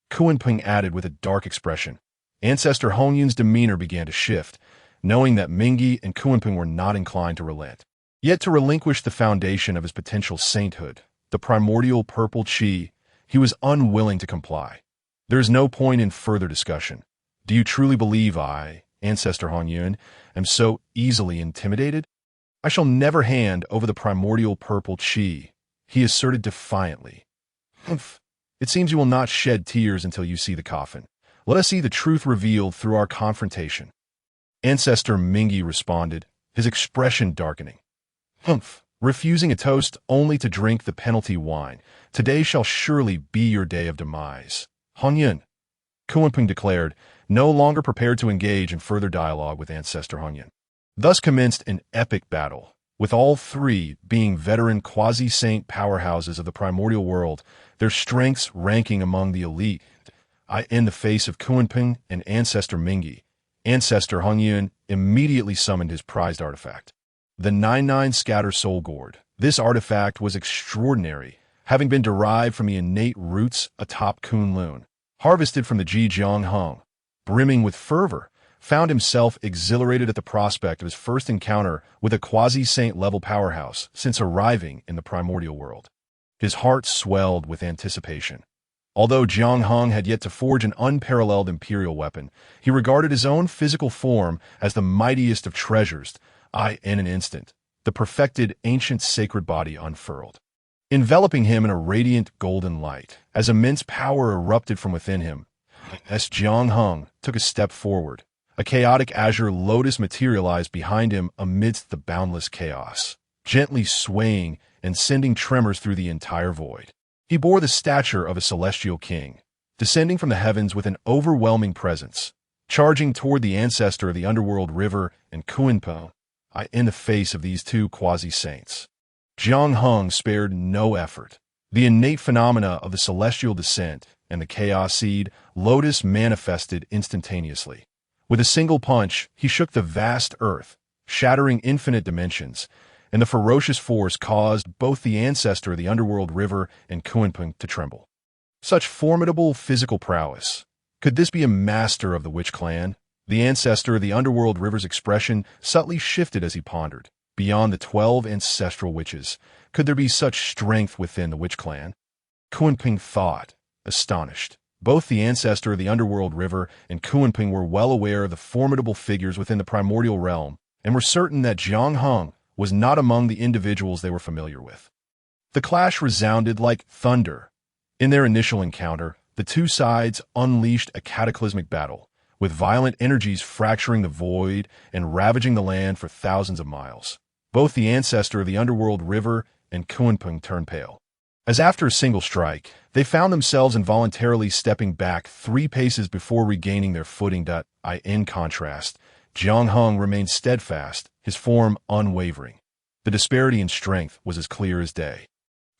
Speaker 1: Kunpeng added with a dark expression. Ancestor Hong Yun's demeanor began to shift, knowing that Mingyi and Kunpeng were not inclined to relent. Yet to relinquish the foundation of his potential sainthood, the primordial purple chi, he was unwilling to comply. "There is no point in further discussion. Do you truly believe I, ancestor Hong Yun, am so easily intimidated? I shall never hand over the primordial purple chi," he asserted defiantly. "It seems you will not shed tears until you see the coffin. Let us see the truth revealed through our confrontation," ancestor Mingyi responded, his expression darkening. "Refusing a toast only to drink the penalty wine. Today shall surely be your day of demise, Hong Yun," Kunpeng declared, no longer prepared to engage in further dialogue with ancestor Hong Yun. Thus commenced an epic battle, with all three being veteran quasi-saint powerhouses of the primordial world, their strengths ranking among the elite. In the face of Kunpeng and ancestor Mingyi, ancestor Hong Yun immediately summoned his prized artifact. The 99 Scatter Soul Gourd. This artifact was extraordinary, having been derived from the innate roots atop Kunlun, harvested from the Jiang Hong. Brimming with fervor, found himself exhilarated at the prospect of his first encounter with a quasi-saint level powerhouse since arriving in the primordial world. His heart swelled with anticipation. Although Jiang Hong had yet to forge an unparalleled imperial weapon, he regarded his own physical form as the mightiest of treasures. In an instant, the perfected ancient sacred body unfurled, enveloping him in a radiant golden light. As immense power erupted from within him, as Jiang Hong took a step forward, a chaotic azure lotus materialized behind him amidst the boundless chaos, gently swaying and sending tremors through the entire void. He bore the stature of a celestial king, descending from the heavens with an overwhelming presence, charging toward the ancestor of the underworld river and Kunpeng. In the face of these two quasi-saints, Jiang Hong spared no effort. The innate phenomena of the celestial descent and the chaos seed, Lotus manifested instantaneously. With a single punch, he shook the vast earth, shattering infinite dimensions, and the ferocious force caused both the ancestor of the underworld river and Kunpeng to tremble. Such formidable physical prowess. Could this be a master of the witch clan? The ancestor of the underworld river's expression subtly shifted as he pondered. Beyond the 12 ancestral witches, could there be such strength within the witch clan? Kunpeng thought, astonished. Both the ancestor of the underworld river and Kunpeng were well aware of the formidable figures within the primordial realm, and were certain that Jiang Heng was not among the individuals they were familiar with. The clash resounded like thunder. In their initial encounter, the two sides unleashed a cataclysmic battle, with violent energies fracturing the void and ravaging the land for thousands of miles. Both the ancestor of the underworld river and Kunpeng turned pale, as after a single strike, they found themselves involuntarily stepping back 3 paces before regaining their footing. In contrast, Jiang Heng remained steadfast, his form unwavering. The disparity in strength was as clear as day.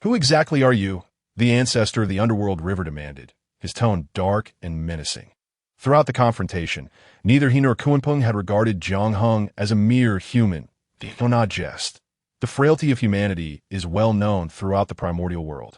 Speaker 1: "Who exactly are you?" the ancestor of the underworld river demanded, his tone dark and menacing. Throughout the confrontation, neither he nor Kunpeng had regarded Jiang Heng as a mere human. They do not jest. The frailty of humanity is well known throughout the primordial world.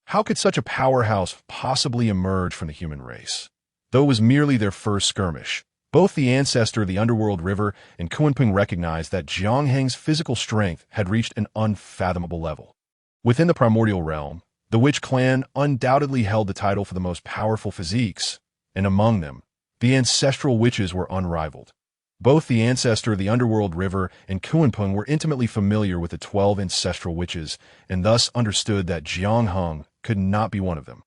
Speaker 1: How could such a powerhouse possibly emerge from the human race? Though it was merely their first skirmish, both the ancestor of the underworld river and Kunpeng recognized that Jiang Heng's physical strength had reached an unfathomable level. Within the primordial realm, the witch clan undoubtedly held the title for the most powerful physiques, and among them, the ancestral witches were unrivaled. Both the ancestor of the underworld river and Kunpeng were intimately familiar with the 12 ancestral witches, and thus understood that Jiang Heng could not be one of them.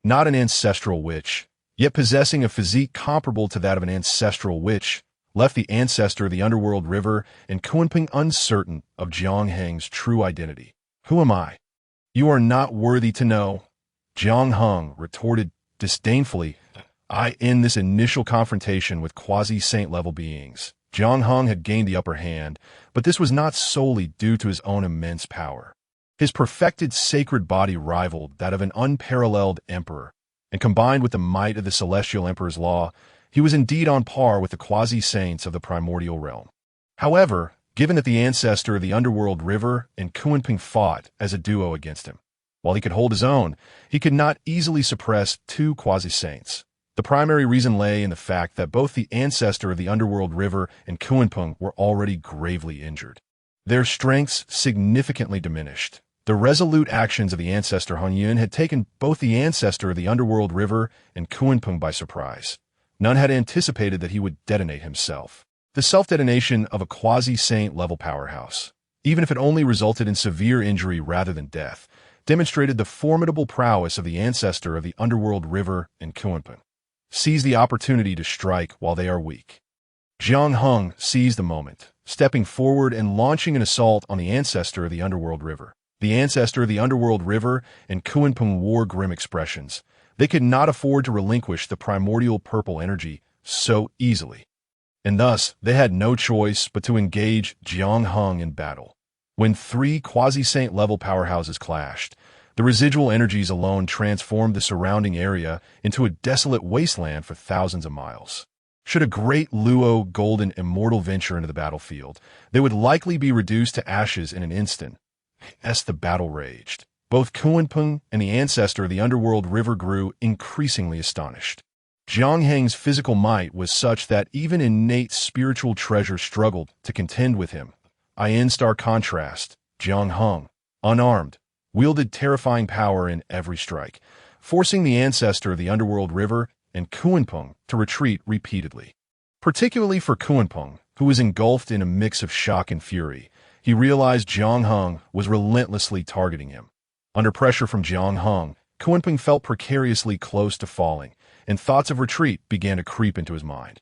Speaker 1: Not an ancestral witch, yet possessing a physique comparable to that of an ancestral witch, left the ancestor of the underworld river and Kunpeng uncertain of Jiang Heng's true identity. "Who am I?" "You are not worthy to know," Jiang Heng retorted disdainfully. In this initial confrontation with quasi-saint level beings, Jiang Heng had gained the upper hand, but this was not solely due to his own immense power. His perfected sacred body rivaled that of an unparalleled emperor, and combined with the might of the celestial emperor's law, he was indeed on par with the quasi-saints of the primordial realm. However, given that the ancestor of the underworld river and Kunpeng fought as a duo against him, while he could hold his own, he could not easily suppress 2 quasi-saints. The primary reason lay in the fact that both the ancestor of the underworld river and Kunpeng were already gravely injured. Their strengths significantly diminished. The resolute actions of the ancestor Hunyun had taken both the ancestor of the underworld river and Kunpeng by surprise. None had anticipated that he would detonate himself. The self-detonation of a quasi-saint level powerhouse, even if it only resulted in severe injury rather than death, demonstrated the formidable prowess of the ancestor of the underworld river and Kunpeng. Seize the opportunity to strike while they are weak. Jiang Heng seized the moment, stepping forward and launching an assault on the ancestor of the underworld river. The ancestor of the underworld river and Kunpeng wore grim expressions. They could not afford to relinquish the primordial purple energy so easily, and thus they had no choice but to engage Jiang Heng in battle. When 3 quasi-saint level powerhouses clashed, the residual energies alone transformed the surrounding area into a desolate wasteland for thousands of miles. Should a great Luo golden immortal venture into the battlefield, they would likely be reduced to ashes in an instant. As the battle raged, both Kunpeng and the ancestor of the underworld river grew increasingly astonished. Jiang Heng's physical might was such that even innate spiritual treasure struggled to contend with him. In stark contrast, Jiang Heng, unarmed, wielded terrifying power in every strike, forcing the ancestor of the underworld river and Kunpeng to retreat repeatedly. Particularly for Kunpeng, who was engulfed in a mix of shock and fury, he realized Jiang Heng was relentlessly targeting him. Under pressure from Jiang Heng, Kunpeng felt precariously close to falling, and thoughts of retreat began to creep into his mind.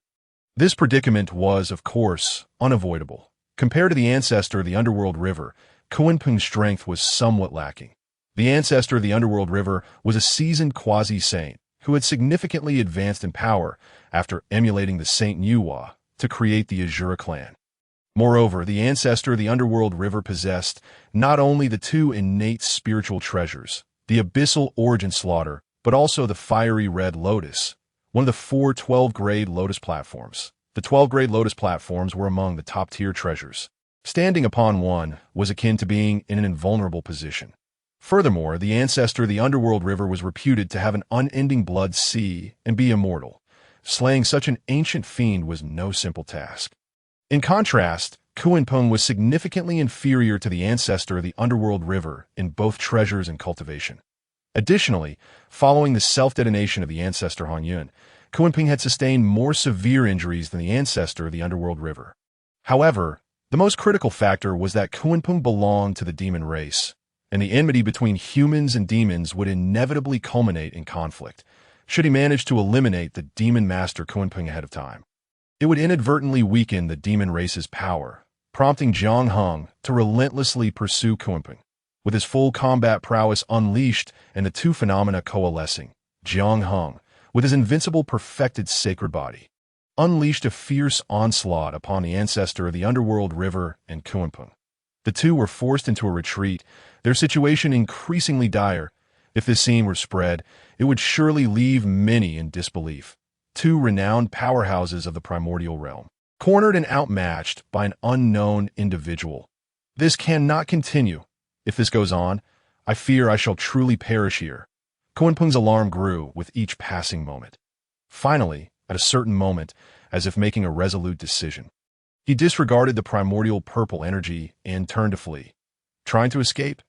Speaker 1: This predicament was, of course, unavoidable. Compared to the ancestor of the underworld river, Kunpeng's strength was somewhat lacking. The ancestor of the underworld river was a seasoned quasi-saint who had significantly advanced in power after emulating the Saint Nuwa to create the Azura clan. Moreover, the ancestor of the underworld river possessed not only the 2 innate spiritual treasures, the abyssal origin slaughter, but also the fiery red lotus, one of the 4 12-grade lotus platforms. The 12-grade lotus platforms were among the top-tier treasures. Standing upon one was akin to being in an invulnerable position. Furthermore, the ancestor of the underworld river was reputed to have an unending blood sea and be immortal. Slaying such an ancient fiend was no simple task. In contrast, Kunpeng was significantly inferior to the ancestor of the underworld river in both treasures and cultivation. Additionally, following the self-detonation of the ancestor Hanyun, Kunpeng had sustained more severe injuries than the ancestor of the underworld river. However, the most critical factor was that Kunpeng belonged to the demon race, and the enmity between humans and demons would inevitably culminate in conflict, should he manage to eliminate the demon master Kunpeng ahead of time. It would inadvertently weaken the demon race's power, prompting Jiang Heng to relentlessly pursue Kunpeng. With his full combat prowess unleashed and the two phenomena coalescing, Jiang Heng, with his invincible perfected sacred body, unleashed a fierce onslaught upon the ancestor of the underworld river and Kunpeng. The two were forced into a retreat, their situation increasingly dire. If this scene were spread, it would surely leave many in disbelief. Two renowned powerhouses of the primordial realm, cornered and outmatched by an unknown individual. This cannot continue. If this goes on, I fear I shall truly perish here. Kunpeng's alarm grew with each passing moment. Finally, at a certain moment, as if making a resolute decision, he disregarded the primordial purple energy and turned to flee. Trying to escape?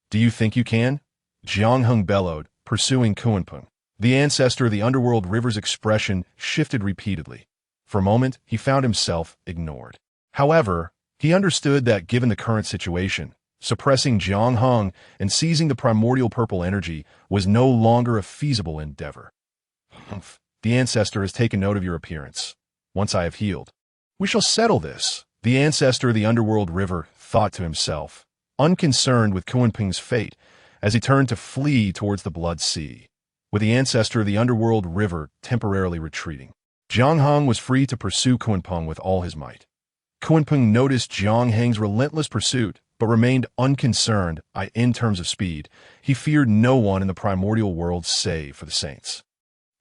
Speaker 1: Do you think you can? Jiang Heng bellowed, pursuing Kunpeng. The ancestor of the underworld river's expression shifted repeatedly. For a moment, he found himself ignored. However, he understood that given the current situation, suppressing Jiang Heng and seizing the primordial purple energy was no longer a feasible endeavor. Humph. The ancestor has taken note of your appearance. Once I have healed, we shall settle this. The ancestor of the underworld river thought to himself, unconcerned with Kunpeng's fate, as he turned to flee towards the blood sea. With the ancestor of the underworld river temporarily retreating, Jiang Heng was free to pursue Kunpeng with all his might. Kunpeng noticed Jiang Heng's relentless pursuit, but remained unconcerned. In terms of speed, he feared no one in the primordial world save for the saints.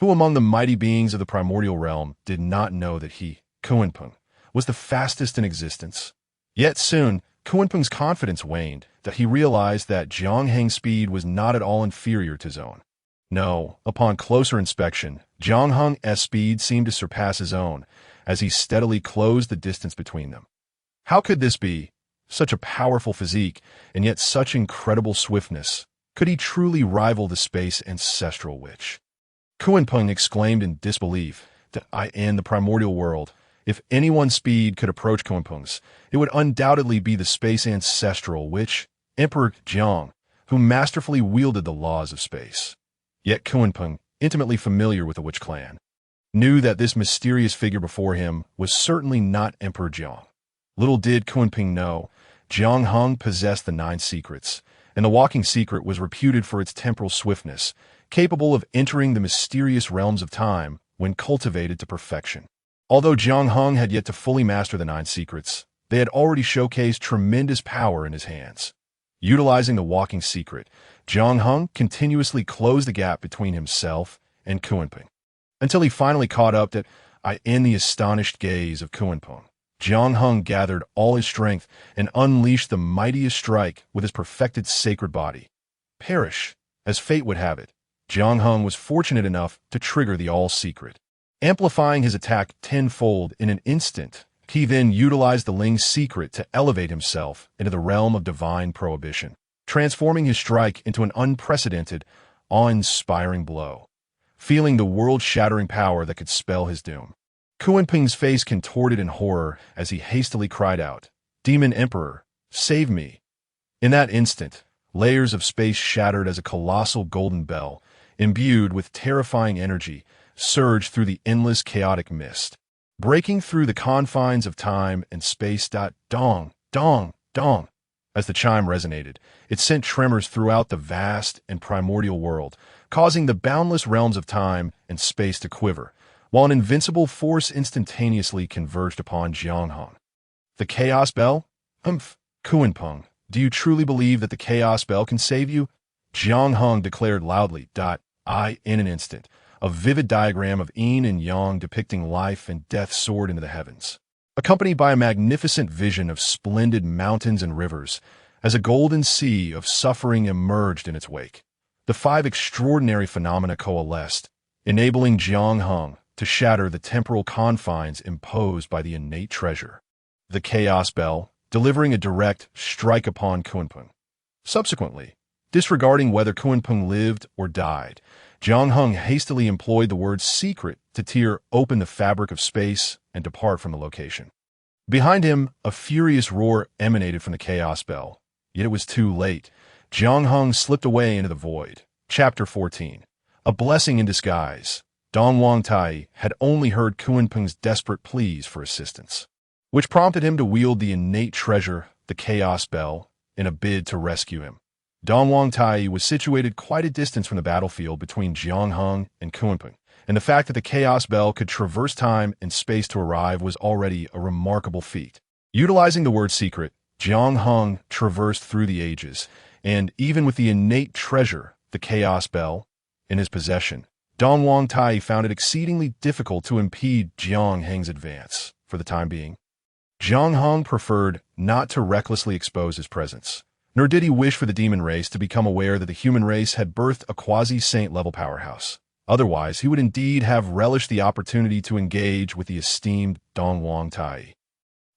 Speaker 1: Who among the mighty beings of the primordial realm did not know that he, Kunpeng, was the fastest in existence? Yet soon, Kunpeng's confidence waned, that he realized that Jiang Heng's speed was not at all inferior to his own. No, upon closer inspection, Jiang Heng's speed seemed to surpass his own, as he steadily closed the distance between them. How could this be? Such a powerful physique, and yet such incredible swiftness. Could he truly rival the space ancestral witch? Kunpeng exclaimed in disbelief that in the primordial world, if anyone's speed could approach Kunpeng's, it would undoubtedly be the space ancestral witch, Emperor Jiang, who masterfully wielded the laws of space. Yet Kunpeng, intimately familiar with the witch clan, knew that this mysterious figure before him was certainly not Emperor Jiang. Little did Kunpeng know, Jiang Heng possessed the 9 secrets, and the walking secret was reputed for its temporal swiftness, capable of entering the mysterious realms of time when cultivated to perfection. Although Jiang Heng had yet to fully master the 9 secrets, they had already showcased tremendous power in his hands. Utilizing the walking secret, Jiang Heng continuously closed the gap between himself and Kunpeng, until he finally caught up in the astonished gaze of Kunpeng. Jiang Heng gathered all his strength and unleashed the mightiest strike with his perfected sacred body. Perish, as fate would have it, Jiang Heng was fortunate enough to trigger the all-secret. Amplifying his attack tenfold in an instant, he then utilized the Ling's secret to elevate himself into the realm of divine prohibition, transforming his strike into an unprecedented, awe-inspiring blow, feeling the world-shattering power that could spell his doom. Kunpeng's face contorted in horror as he hastily cried out, "Demon Emperor, save me!" In that instant, layers of space shattered as a colossal golden bell, imbued with terrifying energy, surged through the endless chaotic mist, breaking through the confines of time and space. Dong, dong, dong. As the chime resonated, it sent tremors throughout the vast and primordial world, causing the boundless realms of time and space to quiver, while an invincible force instantaneously converged upon Jiang Heng. The Chaos Bell? Kunpeng, do you truly believe that the Chaos Bell can save you? Jiang Hung declared loudly. In an instant, a vivid diagram of yin and yang depicting life and death soared into the heavens, accompanied by a magnificent vision of splendid mountains and rivers, as a golden sea of suffering emerged in its wake. The five extraordinary phenomena coalesced, enabling Jiang Hung to shatter the temporal confines imposed by the innate treasure. The Chaos Bell, delivering a direct strike upon Kunpeng. Subsequently, disregarding whether Kunpeng lived or died, Jiang Hung hastily employed the word secret to tear open the fabric of space and depart from the location. Behind him, a furious roar emanated from the Chaos Bell. Yet it was too late. Jiang Hung slipped away into the void. Chapter 14. A blessing in disguise. Dong Wangtai had only heard Kunpeng's desperate pleas for assistance, which prompted him to wield the innate treasure, the Chaos Bell, in a bid to rescue him. Dong Wangtai was situated quite a distance from the battlefield between Jiang Hung and Kunpeng, and the fact that the Chaos Bell could traverse time and space to arrive was already a remarkable feat. Utilizing the word secret, Jiang Hung traversed through the ages, and even with the innate treasure, the Chaos Bell, in his possession, Dong Wangtai found it exceedingly difficult to impede Jiang Hung's advance. For the time being, Jiang Hung preferred not to recklessly expose his presence, nor did he wish for the demon race to become aware that the human race had birthed a quasi-saint-level powerhouse. Otherwise, he would indeed have relished the opportunity to engage with the esteemed Dong Wangtai,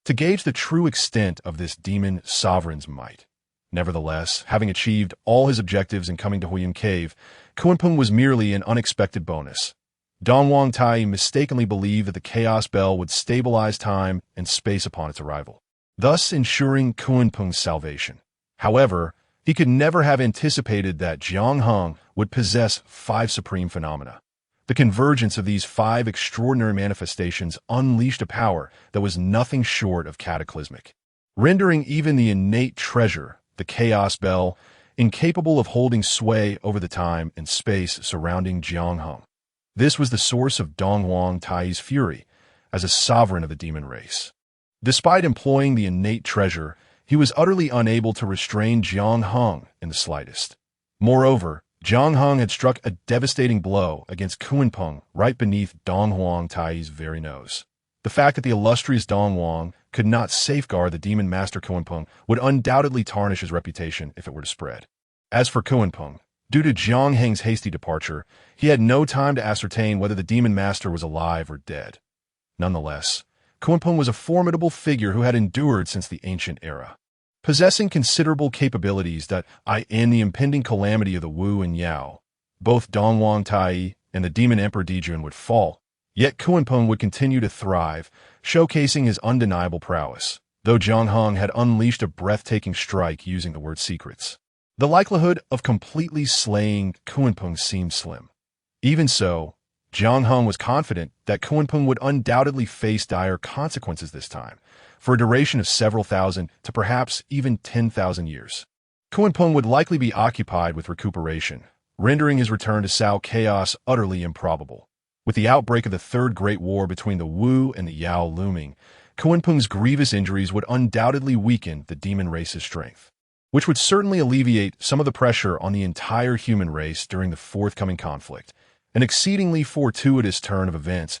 Speaker 1: to gauge the true extent of this demon sovereign's might. Nevertheless, having achieved all his objectives in coming to Huiyun Cave, Kunpeng was merely an unexpected bonus. Dong Wangtai mistakenly believed that the Chaos Bell would stabilize time and space upon its arrival, thus ensuring Kunpeng's salvation. However, he could never have anticipated that Jiang Hung would possess five supreme phenomena. The convergence of these five extraordinary manifestations unleashed a power that was nothing short of cataclysmic, rendering even the innate treasure, the Chaos Bell, incapable of holding sway over the time and space surrounding Jiang Hung. This was the source of Dong Wangtai's fury as a sovereign of the demon race. Despite employing the innate treasure, he was utterly unable to restrain Jiang Hung in the slightest. Moreover, Jiang Hung had struck a devastating blow against Kunpeng right beneath Dong Wangtai's very nose. The fact that the illustrious Dong Wang could not safeguard the demon master Kunpeng would undoubtedly tarnish his reputation if it were to spread. As for Kunpeng, due to Jiang Heng's hasty departure, he had no time to ascertain whether the demon master was alive or dead. Nonetheless, Kunpeng was a formidable figure who had endured since the ancient era, possessing considerable capabilities that, in the impending calamity of the Wu and Yao, both Dong Wangtai and the demon emperor Dijun would fall. Yet Kunpeng would continue to thrive, showcasing his undeniable prowess, though Jiang Hung had unleashed a breathtaking strike using the word secrets. The likelihood of completely slaying Kunpeng seemed slim. Even so, Jiang Hung was confident that Kunpeng would undoubtedly face dire consequences this time, for a duration of several thousand to perhaps even 10,000 years. Kunpeng would likely be occupied with recuperation, rendering his return to Cao Chaos utterly improbable. With the outbreak of the Third Great War between the Wu and the Yao looming, Kunpeng's grievous injuries would undoubtedly weaken the demon race's strength, which would certainly alleviate some of the pressure on the entire human race during the forthcoming conflict. An exceedingly fortuitous turn of events,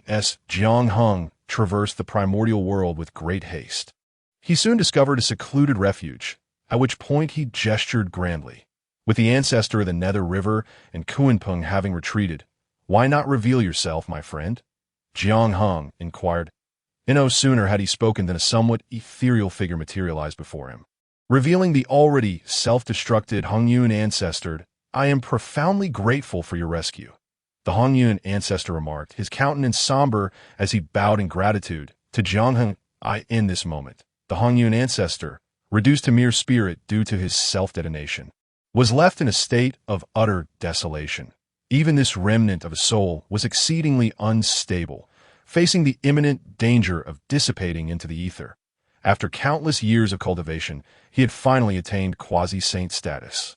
Speaker 1: as Jiang Hung traversed the primordial world with great haste. He soon discovered a secluded refuge, at which point he gestured grandly. With the ancestor of the Nether River and Kunpeng having retreated, "Why not reveal yourself, my friend?" Jiang Hung inquired. No sooner had he spoken than a somewhat ethereal figure materialized before him. Revealing the already self-destructed Hongyun ancestor, "I am profoundly grateful for your rescue," the Hongyun ancestor remarked, his countenance somber as he bowed in gratitude to Jiang Hung. In this moment, the Hongyun ancestor, reduced to mere spirit due to his self-detonation, was left in a state of utter desolation. Even this remnant of a soul was exceedingly unstable, facing the imminent danger of dissipating into the ether. After countless years of cultivation, he had finally attained quasi-saint status,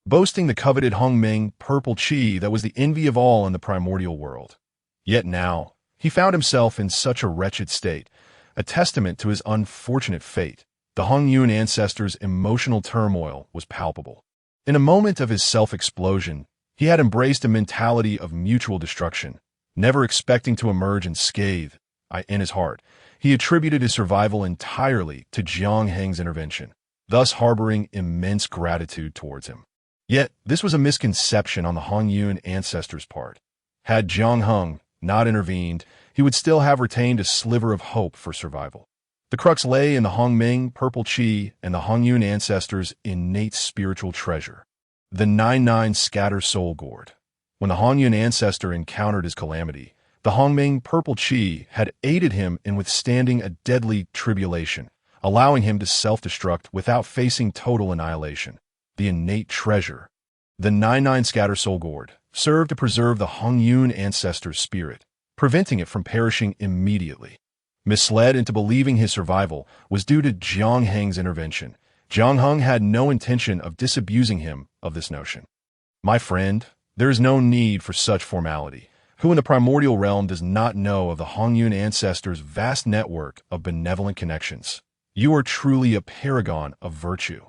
Speaker 1: boasting the coveted Hongmeng purple qi that was the envy of all in the primordial world. Yet now, he found himself in such a wretched state, a testament to his unfortunate fate. The Hongyun ancestors' emotional turmoil was palpable. In a moment of his self-explosion, he had embraced a mentality of mutual destruction, never expecting to emerge unscathed. In his heart, he attributed his survival entirely to Jiang Heng's intervention, thus harboring immense gratitude towards him. Yet, this was a misconception on the Hongyun ancestors' part. Had Jiang Heng not intervened, he would still have retained a sliver of hope for survival. The crux lay in the Hongming purple qi and the Hongyun ancestors' innate spiritual treasure, the 99 scatter soul gourd. When the Hongyun ancestor encountered his calamity, the Hongming purple qi had aided him in withstanding a deadly tribulation, allowing him to self-destruct without facing total annihilation. The innate treasure, the 99 scatter soul gourd, served to preserve the Hongyun ancestor's spirit, preventing it from perishing immediately. Misled into believing his survival was due to Jiang Heng's intervention, Jiang Heng had no intention of disabusing him of this notion. My friend, there is no need for such formality. Who in the primordial realm does not know of the Hongyun ancestors' vast network of benevolent connections? You are truly a paragon of virtue.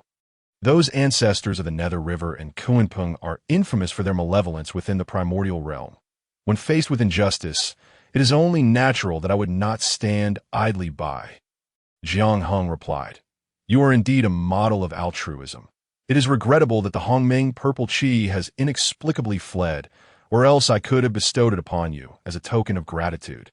Speaker 1: Those ancestors of the Nether River and Kuanping are infamous for their malevolence within the primordial realm. When faced with injustice, it is only natural that I would not stand idly by. Jiang Heng replied, You are indeed a model of altruism. It is regrettable that the Hongming purple qi has inexplicably fled, or else I could have bestowed it upon you as a token of gratitude.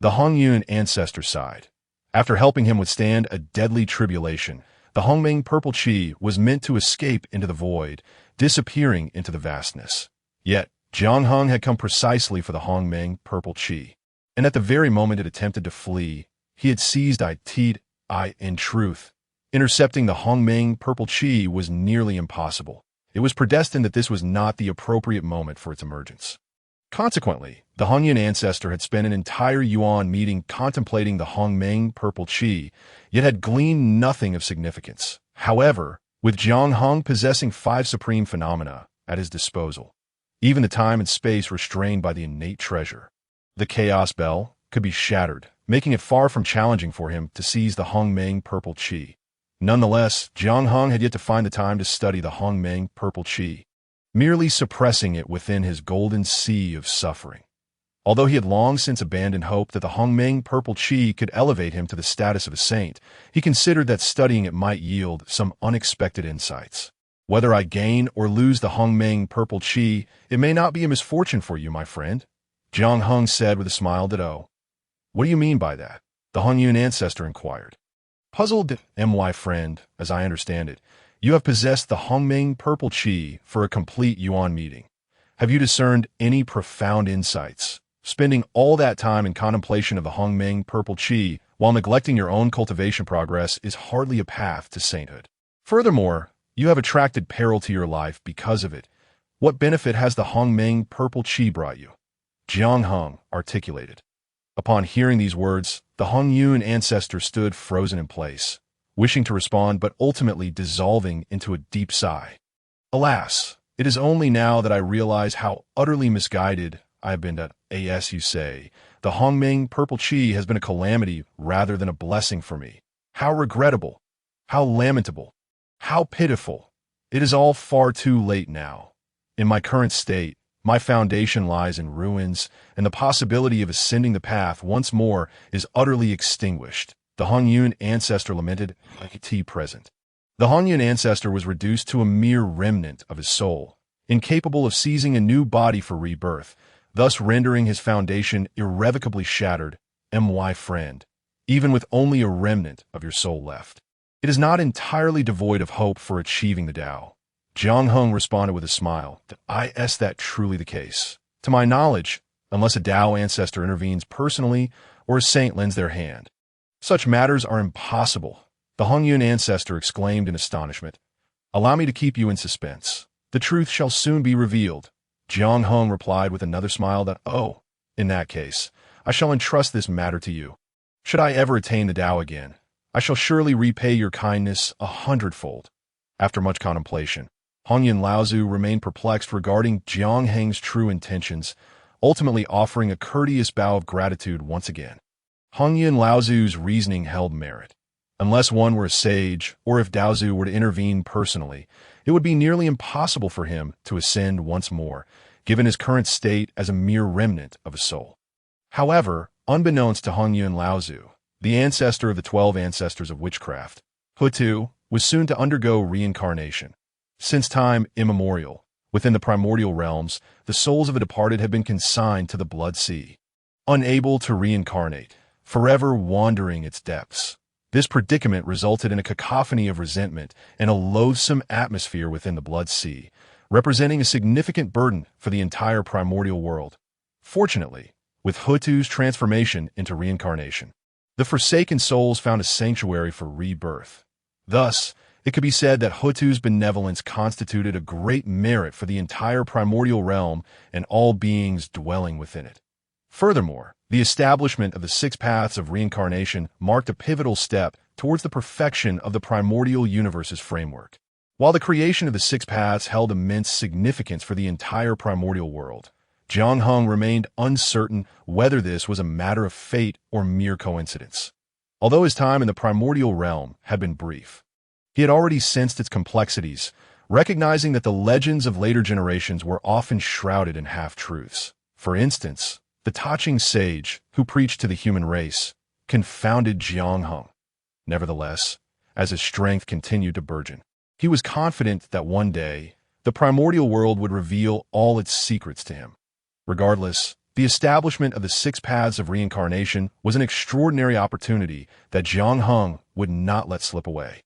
Speaker 1: The Hongyun ancestor sighed. After helping him withstand a deadly tribulation, the Hongming purple qi was meant to escape into the void, disappearing into the vastness. Yet, Jiang Heng had come precisely for the Hongming purple qi, and at the very moment it attempted to flee, he had seized it. In truth, intercepting the Hongming purple qi was nearly impossible. It was predestined that this was not the appropriate moment for its emergence. Consequently, the Hongyun ancestor had spent an entire Yuan meeting contemplating the Hongming purple qi, yet had gleaned nothing of significance. However, with Jiang Heng possessing 5 supreme phenomena at his disposal, even the time and space restrained by the innate treasure, the chaos bell could be shattered, making it far from challenging for him to seize the Hongming purple qi. Nonetheless, Jiang Heng had yet to find the time to study the Hongming purple qi, merely suppressing it within his golden sea of suffering. Although he had long since abandoned hope that the Hongming purple qi could elevate him to the status of a saint, he considered that studying it might yield some unexpected insights. Whether I gain or lose the Hongming purple qi, it may not be a misfortune for you, my friend, Jiang Heng said with a smile that, Oh, what do you mean by that? The Hongyun ancestor inquired. Puzzled, my friend, as I understand it, you have possessed the Hongming purple qi for a complete Yuan meeting. Have you discerned any profound insights? Spending all that time in contemplation of the Hongming purple qi while neglecting your own cultivation progress is hardly a path to sainthood. Furthermore, you have attracted peril to your life because of it. What benefit has the Hongming purple qi brought you? Jiang Heng articulated. Upon hearing these words, the Hongyun ancestor stood frozen in place, wishing to respond but ultimately dissolving into a deep sigh. Alas, it is only now that I realize how utterly misguided I have been that, as you say, the Hongming purple qi has been a calamity rather than a blessing for me. How regrettable, how lamentable, how pitiful. It is all far too late now. In my current state, my foundation lies in ruins, and the possibility of ascending the path once more is utterly extinguished, the Hongyun ancestor lamented, present. The Hongyun ancestor was reduced to a mere remnant of his soul, incapable of seizing a new body for rebirth, thus rendering his foundation irrevocably shattered, my friend, even with only a remnant of your soul left. It is not entirely devoid of hope for achieving the Tao. Jiang Heng responded with a smile. Is that truly the case? To my knowledge, unless a Tao ancestor intervenes personally or a saint lends their hand, such matters are impossible, the Hongyun ancestor exclaimed in astonishment. Allow me to keep you in suspense. The truth shall soon be revealed. Jiang Heng replied with another smile that, in that case, I shall entrust this matter to you. Should I ever attain the Tao again, I shall surely repay your kindness 100-fold. After much contemplation, Hongyun Laozu remained perplexed regarding Jiang Heng's true intentions, ultimately offering a courteous bow of gratitude once again. Hongyun Laozu's reasoning held merit. Unless one were a sage, or if Daozu were to intervene personally, it would be nearly impossible for him to ascend once more, given his current state as a mere remnant of a soul. However, unbeknownst to Hongyun Laozu, the ancestor of the 12 ancestors of witchcraft, Hutu was soon to undergo reincarnation. Since time immemorial, within the primordial realms, the souls of the departed have been consigned to the blood sea, unable to reincarnate, forever wandering its depths. This predicament resulted in a cacophony of resentment and a loathsome atmosphere within the blood sea, representing a significant burden for the entire primordial world. Fortunately, with Hutu's transformation into reincarnation, the forsaken souls found a sanctuary for rebirth. Thus, it could be said that Hutu's benevolence constituted a great merit for the entire primordial realm and all beings dwelling within it. Furthermore, the establishment of the 6 paths of reincarnation marked a pivotal step towards the perfection of the primordial universe's framework. While the creation of the 6 paths held immense significance for the entire primordial world, Jiang Heng remained uncertain whether this was a matter of fate or mere coincidence. Although his time in the primordial realm had been brief, he had already sensed its complexities, recognizing that the legends of later generations were often shrouded in half-truths. For instance, the Taching sage, who preached to the human race, confounded Jiang Heng. Nevertheless, as his strength continued to burgeon, he was confident that one day, the primordial world would reveal all its secrets to him. Regardless, the establishment of the 6 paths of reincarnation was an extraordinary opportunity that Jiang Heng would not let slip away.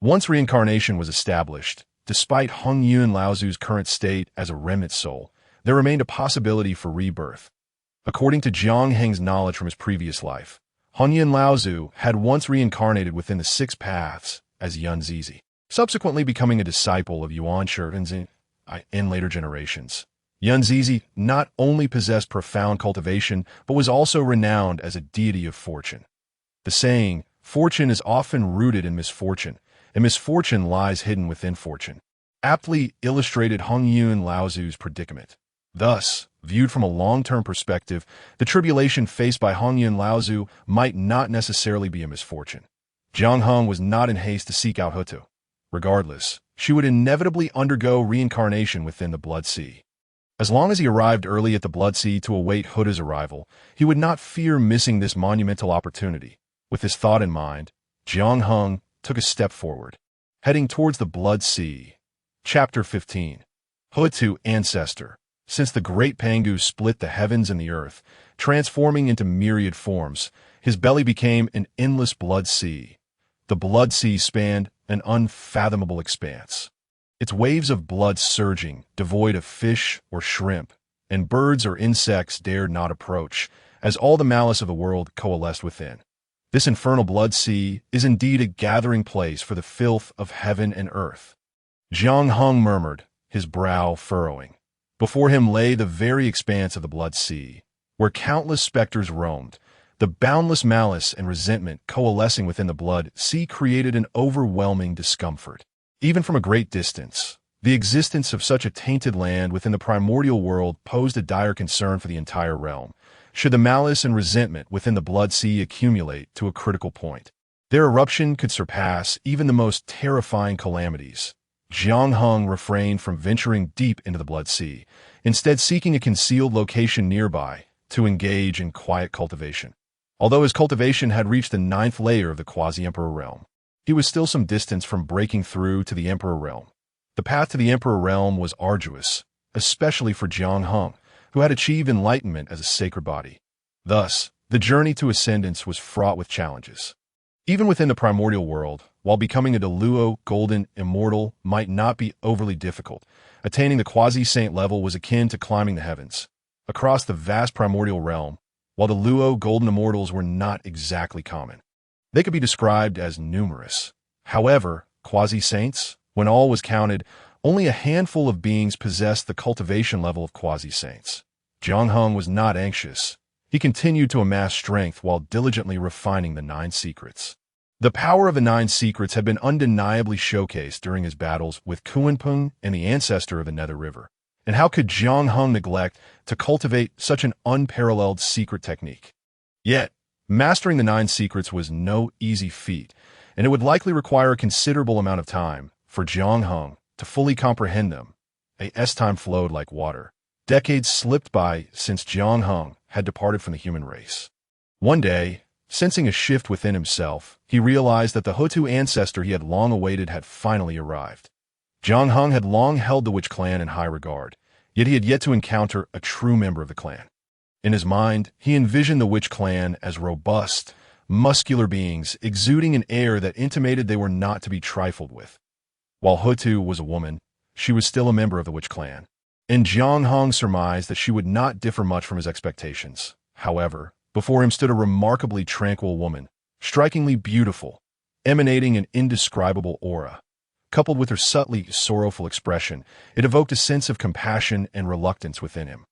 Speaker 1: Once reincarnation was established, despite Hongyun Laozu's current state as a remnant soul, there remained a possibility for rebirth. According to Jiang Heng's knowledge from his previous life, Hongyun Laozu had once reincarnated within the 6 paths as Yun Zizi, subsequently becoming a disciple of Yuan Shenzhen in later generations. Yun Zizi not only possessed profound cultivation, but was also renowned as a deity of fortune. The saying, "Fortune is often rooted in misfortune, and misfortune lies hidden within fortune," aptly illustrated Hongyun Laozu's predicament. Thus, viewed from a long-term perspective, the tribulation faced by Hongyun Laozu might not necessarily be a misfortune. Jiang Heng was not in haste to seek out Hutu. Regardless, she would inevitably undergo reincarnation within the Blood Sea. As long as he arrived early at the Blood Sea to await Hutu's arrival, he would not fear missing this monumental opportunity. With this thought in mind, Jiang Heng took a step forward, heading towards the Blood Sea. Chapter 15. Hutu Ancestor. Since the great Pangu split the heavens and the earth, transforming into myriad forms, his belly became an endless blood sea. The blood sea spanned an unfathomable expanse, its waves of blood surging, devoid of fish or shrimp, and birds or insects dared not approach, as all the malice of the world coalesced within. This infernal blood sea is indeed a gathering place for the filth of heaven and earth. Jiang Heng murmured, his brow furrowing. Before him lay the very expanse of the blood sea, where countless specters roamed. The boundless malice and resentment coalescing within the blood sea created an overwhelming discomfort. Even from a great distance, the existence of such a tainted land within the primordial world posed a dire concern for the entire realm. Should the malice and resentment within the blood sea accumulate to a critical point, their eruption could surpass even the most terrifying calamities. Jiang Heng refrained from venturing deep into the blood sea, instead seeking a concealed location nearby to engage in quiet cultivation. Although his cultivation had reached the 9th layer of the quasi-emperor realm, he was still some distance from breaking through to the emperor realm. The path to the emperor realm was arduous, especially for Jiang Heng, who had achieved enlightenment as a sacred body. Thus, the journey to ascendance was fraught with challenges. Even within the primordial world, while becoming a Deluo golden immortal might not be overly difficult, attaining the quasi-saint level was akin to climbing the heavens. Across the vast primordial realm, while the Luo golden immortals were not exactly common, they could be described as numerous. However, quasi-saints, when all was counted, only a handful of beings possessed the cultivation level of quasi-saints. Jiang Heng was not anxious. He continued to amass strength while diligently refining the 9 secrets. The power of the 9 secrets had been undeniably showcased during his battles with Kuanpeng and the ancestor of the Nether River. And how could Jiang Heng neglect to cultivate such an unparalleled secret technique? Yet, mastering the 9 secrets was no easy feat, and it would likely require a considerable amount of time for Jiang Hung to fully comprehend them. As time flowed like water. Decades slipped by since Jiang Hung had departed from the human race. One day, sensing a shift within himself, he realized that the Hutu ancestor he had long awaited had finally arrived. Jiang Hung had long held the witch clan in high regard, yet he had yet to encounter a true member of the clan. In his mind, he envisioned the witch clan as robust, muscular beings exuding an air that intimated they were not to be trifled with. While Hutu was a woman, she was still a member of the witch clan, and Jiang Hung surmised that she would not differ much from his expectations. However, before him stood a remarkably tranquil woman, strikingly beautiful, emanating an indescribable aura. Coupled with her subtly sorrowful expression, it evoked a sense of compassion and reluctance within him.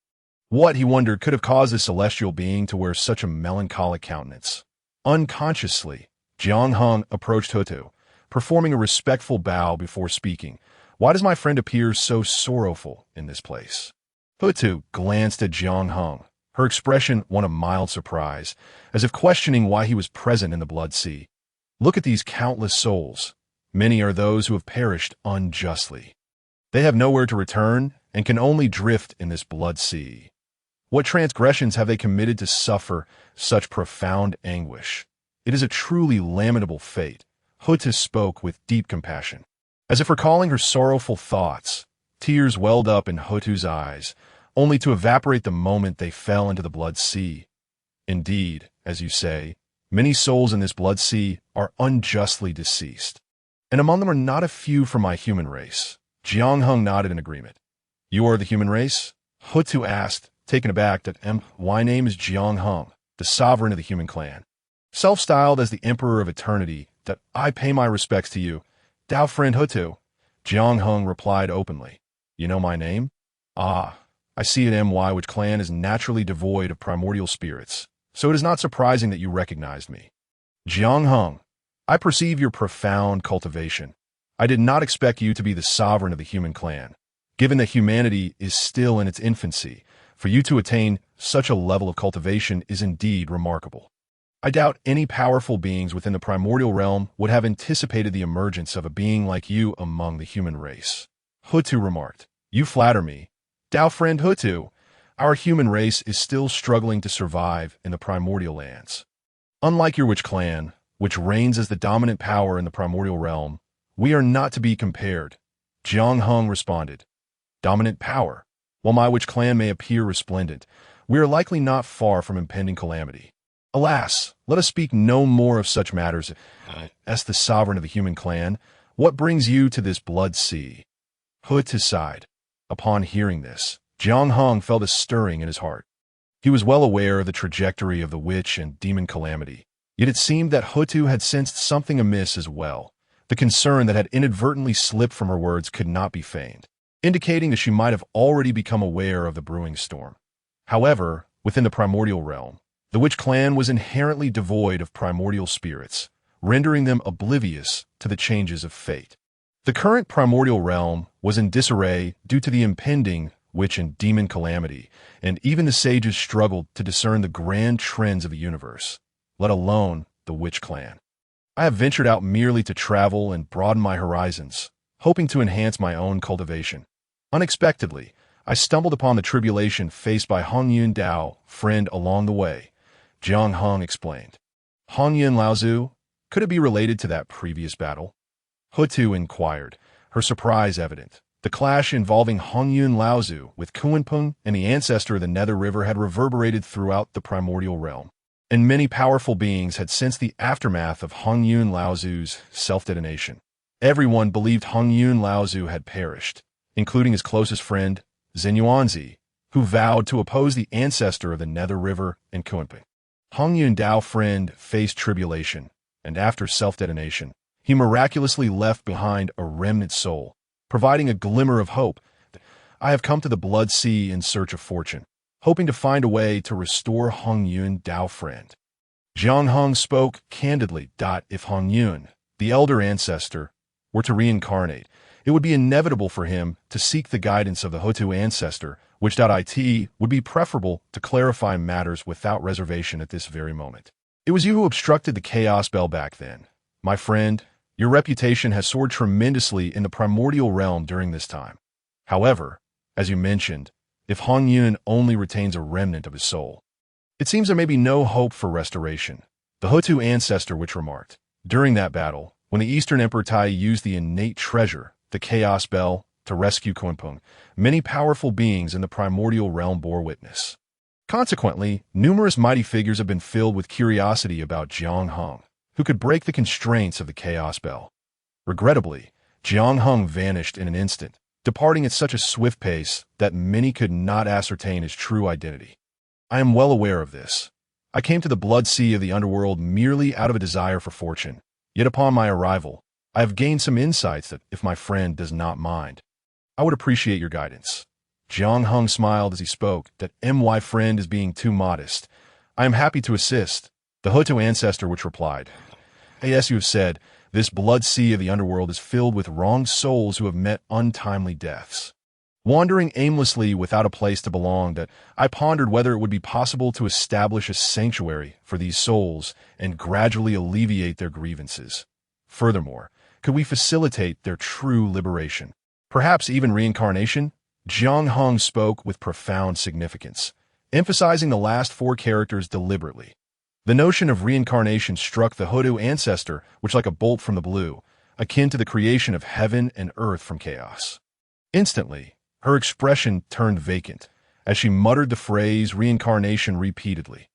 Speaker 1: What, he wondered, could have caused this celestial being to wear such a melancholic countenance? Unconsciously, Jiang Hung approached Hutu, performing a respectful bow before speaking. "Why does my friend appear so sorrowful in this place?" Hutu glanced at Jiang Hung, her expression one of mild surprise, as if questioning why he was present in the Blood Sea. "Look at these countless souls. Many are those who have perished unjustly. They have nowhere to return and can only drift in this Blood Sea. What transgressions have they committed to suffer such profound anguish? It is a truly lamentable fate." Hutu spoke with deep compassion. As if recalling her sorrowful thoughts, tears welled up in Hutu's eyes, only to evaporate the moment they fell into the Blood Sea. "Indeed, as you say, many souls in this Blood Sea are unjustly deceased, and among them are not a few from my human race." Jiang Hung nodded in agreement. "You are the human race?" Hutu asked, taken aback that my name is Jiang Hung, the sovereign of the human clan. Self-styled as the Emperor of Eternity, that I pay my respects to you. "Dao friend Hutu," Jiang Hung replied openly. "You know my name?" "Ah, I see at my witch clan is naturally devoid of primordial spirits, so it is not surprising that you recognized me." "Jiang Hung, I perceive your profound cultivation. I did not expect you to be the sovereign of the human clan. Given that humanity is still in its infancy, for you to attain such a level of cultivation is indeed remarkable. I doubt any powerful beings within the primordial realm would have anticipated the emergence of a being like you among the human race." Hutu remarked, "You flatter me. Dao friend Hutu, our human race is still struggling to survive in the primordial lands. Unlike your witch clan, which reigns as the dominant power in the primordial realm, we are not to be compared." Jiang Hung responded, "Dominant power? While my witch clan may appear resplendent, we are likely not far from impending calamity. Alas, let us speak no more of such matters. As the sovereign of the human clan, what brings you to this Blood Sea?" Hutu sighed. Upon hearing this, Jiang Hung felt a stirring in his heart. He was well aware of the trajectory of the witch and demon calamity, yet it seemed that Hutu had sensed something amiss as well. The concern that had inadvertently slipped from her words could not be feigned, indicating that she might have already become aware of the brewing storm. However, within the primordial realm, the witch clan was inherently devoid of primordial spirits, rendering them oblivious to the changes of fate. The current primordial realm was in disarray due to the impending witch and demon calamity, and even the sages struggled to discern the grand trends of the universe, let alone the witch clan. I have ventured out merely to travel and broaden my horizons, hoping to enhance my own cultivation. Unexpectedly, I stumbled upon the tribulation faced by Hongyun Dao, friend, along the way, Jiang Hung explained. Hongyun Laozu? Could it be related to that previous battle? Hutu inquired, her surprise evident. The clash involving Hongyun Laozu with Kuanpeng and the ancestor of the Nether River had reverberated throughout the primordial realm, and many powerful beings had sensed the aftermath of Hongyun Laozu's self-detonation. Everyone believed Hongyun Laozu had perished, including his closest friend, Zenyuanzi, who vowed to oppose the ancestor of the Nether River and Kuanpeng. Hongyun Dao friend faced tribulation, and after self-detonation, he miraculously left behind a remnant soul, providing a glimmer of hope. I have come to the Blood Sea in search of fortune, hoping to find a way to restore Hongyun Dao friend. Jiang Hung spoke candidly. If Hongyun, the elder ancestor, were to reincarnate, it would be inevitable for him to seek the guidance of the Hutu ancestor, which it would be preferable to clarify matters without reservation at this very moment. It was you who obstructed the chaos bell back then. My friend, your reputation has soared tremendously in the primordial realm during this time. However, as you mentioned, if Hong Yun only retains a remnant of his soul, it seems there may be no hope for restoration. The Hutu ancestor which remarked, during that battle, when the Eastern Emperor Tai used the innate treasure, the Chaos Bell, to rescue Kunpeng, many powerful beings in the primordial realm bore witness. Consequently, numerous mighty figures have been filled with curiosity about Jiang Hung, who could break the constraints of the Chaos Bell. Regrettably, Jiang Hung vanished in an instant, departing at such a swift pace that many could not ascertain his true identity. I am well aware of this. I came to the blood sea of the underworld merely out of a desire for fortune, yet upon my arrival, I have gained some insights that, if my friend does not mind, I would appreciate your guidance. Jiang Hung smiled as he spoke, that my friend is being too modest. I am happy to assist. The Hutu ancestor which replied, as you have said, this blood sea of the underworld is filled with wronged souls who have met untimely deaths. Wandering aimlessly without a place to belong, that I pondered whether it would be possible to establish a sanctuary for these souls and gradually alleviate their grievances. Furthermore, could we facilitate their true liberation? Perhaps even reincarnation? Jiang Hung spoke with profound significance, emphasizing the last four characters deliberately. The notion of reincarnation struck the Hutu ancestor, which like a bolt from the blue, akin to the creation of heaven and earth from chaos. Instantly, her expression turned vacant, as she muttered the phrase reincarnation repeatedly.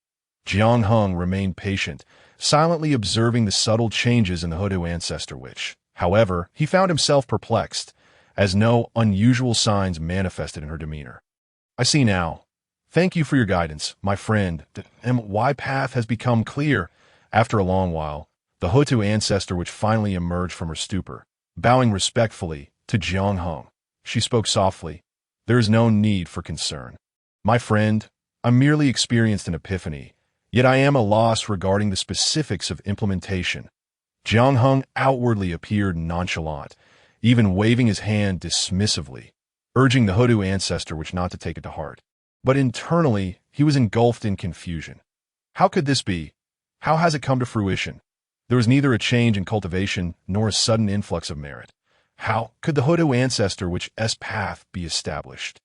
Speaker 1: Jiang Hung remained patient, silently observing the subtle changes in the Hutu ancestor which, however, he found himself perplexed, as no unusual signs manifested in her demeanor. I see now. Thank you for your guidance, my friend. The my path has become clear. After a long while, the Hutu ancestor which finally emerged from her stupor, bowing respectfully to Jiang Hung, she spoke softly. There is no need for concern. My friend, I merely experienced an epiphany, yet I am at a loss regarding the specifics of implementation. Jiang Hung outwardly appeared nonchalant, even waving his hand dismissively, urging the Hutu ancestor which not to take it to heart. But internally, he was engulfed in confusion. How could this be? How has it come to fruition? There was neither a change in cultivation nor a sudden influx of merit. How could the Hutu ancestor which path be established?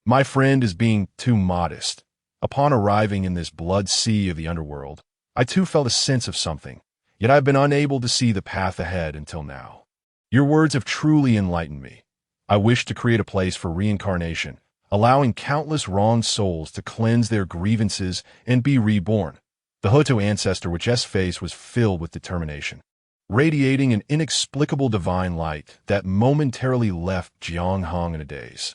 Speaker 1: My friend is being too modest. Upon arriving in this blood sea of the underworld, I too felt a sense of something, yet I have been unable to see the path ahead until now. Your words have truly enlightened me. I wish to create a place for reincarnation, allowing countless wronged souls to cleanse their grievances and be reborn. The Hutu ancestor which's face was filled with determination, radiating an inexplicable divine light that momentarily left Jiang Hung in a daze.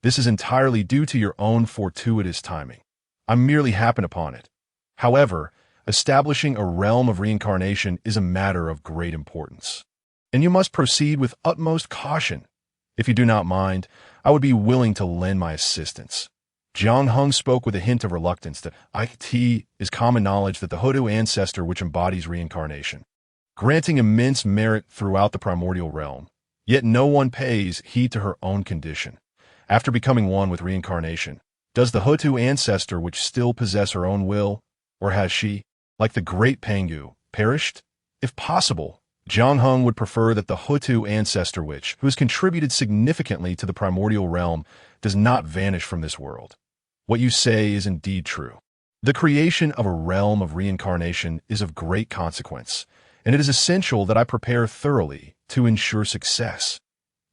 Speaker 1: This is entirely due to your own fortuitous timing. I merely happened upon it. However, establishing a realm of reincarnation is a matter of great importance, and you must proceed with utmost caution. If you do not mind, I would be willing to lend my assistance. Jiang Hung spoke with a hint of reluctance that it is common knowledge that the Hutu ancestor which embodies reincarnation, granting immense merit throughout the primordial realm, yet no one pays heed to her own condition. After becoming one with reincarnation, does the Hutu ancestor which still possess her own will, or has she, like the great Pangu, perished? If possible, Jiang Hung would prefer that the Hutu ancestor which, who has contributed significantly to the primordial realm, does not vanish from this world. What you say is indeed true. The creation of a realm of reincarnation is of great consequence, and it is essential that I prepare thoroughly to ensure success.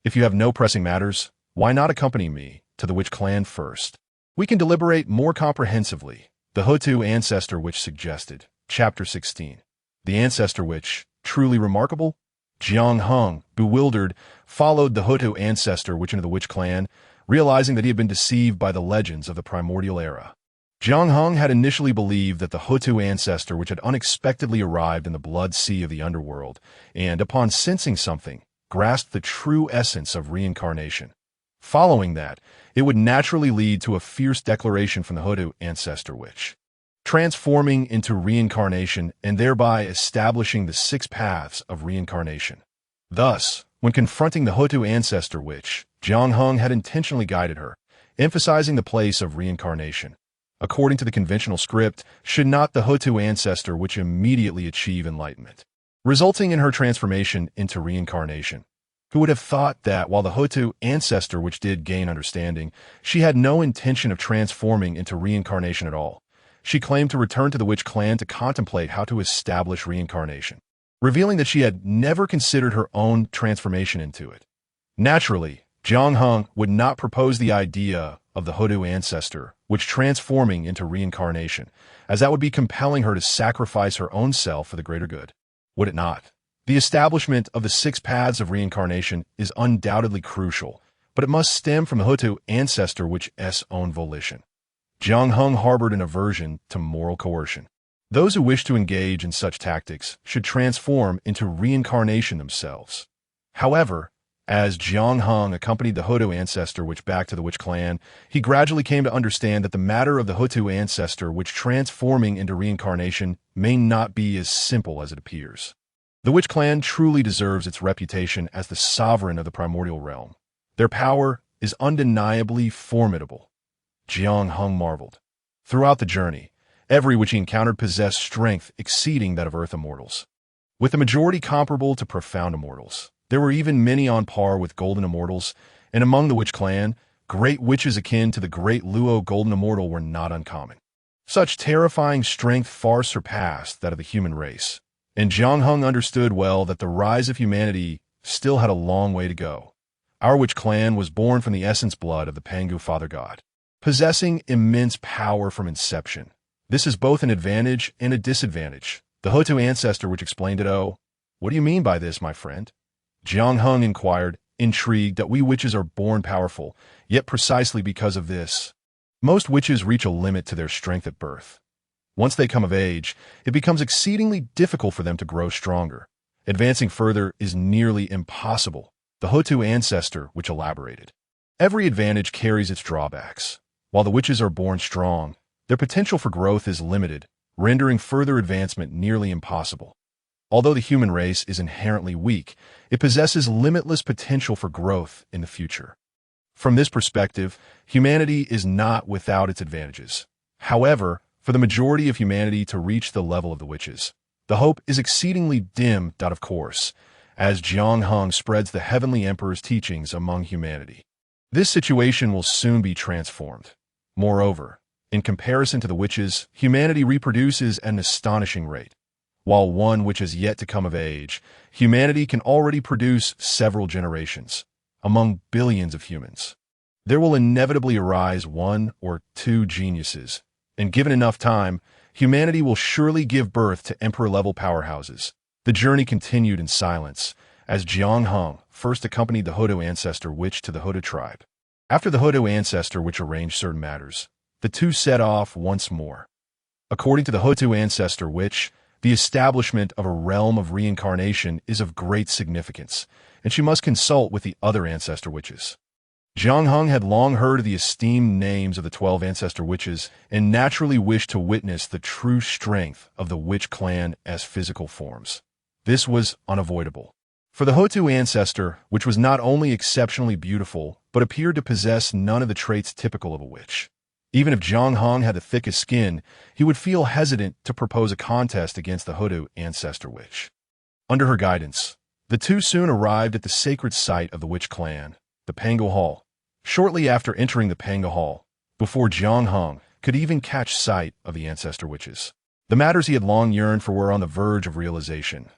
Speaker 1: If you have no pressing matters, why not accompany me to the Witch clan first? We can deliberate more comprehensively. The Hutu ancestor which suggested. Chapter 16. The ancestor which, truly remarkable? Jiang Hung, bewildered, followed the Hutu ancestor which into the Witch clan, realizing that he had been deceived by the legends of the primordial era. Jiang Hung had initially believed that the Hutu ancestor which had unexpectedly arrived in the blood sea of the underworld, and, upon sensing something, grasped the true essence of reincarnation. Following that, it would naturally lead to a fierce declaration from the Hutu ancestor which, transforming into reincarnation and thereby establishing the 6 paths of reincarnation. Thus, when confronting the Hutu ancestor which, Jiang Hung had intentionally guided her, emphasizing the place of reincarnation. According to the conventional script, should not the Hutu ancestor which immediately achieve enlightenment? resulting in her transformation into reincarnation. Who would have thought that while the Hotu ancestor which did gain understanding, she had no intention of transforming into reincarnation at all. She claimed to return to the witch clan to contemplate how to establish reincarnation, revealing that she had never considered her own transformation into it. Naturally, Jiang Heng would not propose the idea of the Hotu ancestor, which transforming into reincarnation, as that would be compelling her to sacrifice her own self for the greater good. Would it not? The establishment of the 6 paths of reincarnation is undoubtedly crucial, but it must stem from the Hotu ancestor which's own volition. Jiang Heng harbored an aversion to moral coercion. Those who wish to engage in such tactics should transform into reincarnation themselves. However, as Jiang Heng accompanied the Hotu ancestor which back to the witch clan, he gradually came to understand that the matter of the Hotu ancestor which transforming into reincarnation may not be as simple as it appears. The witch clan truly deserves its reputation as the sovereign of the primordial realm. Their power is undeniably formidable. Jiang Heng marveled. Throughout the journey, every witch he encountered possessed strength exceeding that of earth immortals, with the majority comparable to profound immortals. There were even many on par with golden immortals, and among the witch clan, great witches akin to the great Luo golden immortal were not uncommon. Such terrifying strength far surpassed that of the human race, and Jiang Heng understood well that the rise of humanity still had a long way to go. Our witch clan was born from the essence blood of the Pangu Father God, possessing immense power from inception. This is both an advantage and a disadvantage. The Hotu ancestor which explained it. Oh, what do you mean by this, my friend? Jiang Heng inquired, intrigued that we witches are born powerful, yet precisely because of this, most witches reach a limit to their strength at birth. Once they come of age, it becomes exceedingly difficult for them to grow stronger. Advancing further is nearly impossible. The Hotu ancestor which elaborated. Every advantage carries its drawbacks. While the witches are born strong, their potential for growth is limited, rendering further advancement nearly impossible. Although the human race is inherently weak, it possesses limitless potential for growth in the future. From this perspective, humanity is not without its advantages. However, for the majority of humanity to reach the level of the witches, the hope is exceedingly dim, of course, as Jiang Heng spreads the Heavenly Emperor's teachings among humanity. This situation will soon be transformed. Moreover, in comparison to the witches, humanity reproduces at an astonishing rate. While one which has yet to come of age, humanity can already produce several generations, among billions of humans. There will inevitably arise 1 or 2 geniuses, and given enough time, humanity will surely give birth to emperor-level powerhouses. The journey continued in silence, as Jiang Heng first accompanied the Hotu ancestor witch to the Hotu tribe. After the Hotu ancestor witch arranged certain matters, the two set off once more. According to the Hotu ancestor witch, the establishment of a realm of reincarnation is of great significance, and she must consult with the other ancestor witches. Jiang Heng had long heard of the esteemed names of the 12 ancestor witches and naturally wished to witness the true strength of the witch clan as physical forms. This was unavoidable. For the Hotu ancestor, which was not only exceptionally beautiful, but appeared to possess none of the traits typical of a witch. Even if Jiang Heng had the thickest skin, he would feel hesitant to propose a contest against the Hotu ancestor witch. Under her guidance, the two soon arrived at the sacred site of the witch clan, the Pangu Hall. Shortly after entering the Pangu Hall, before Jiang Heng could even catch sight of the ancestor witches, the matters he had long yearned for were on the verge of realization.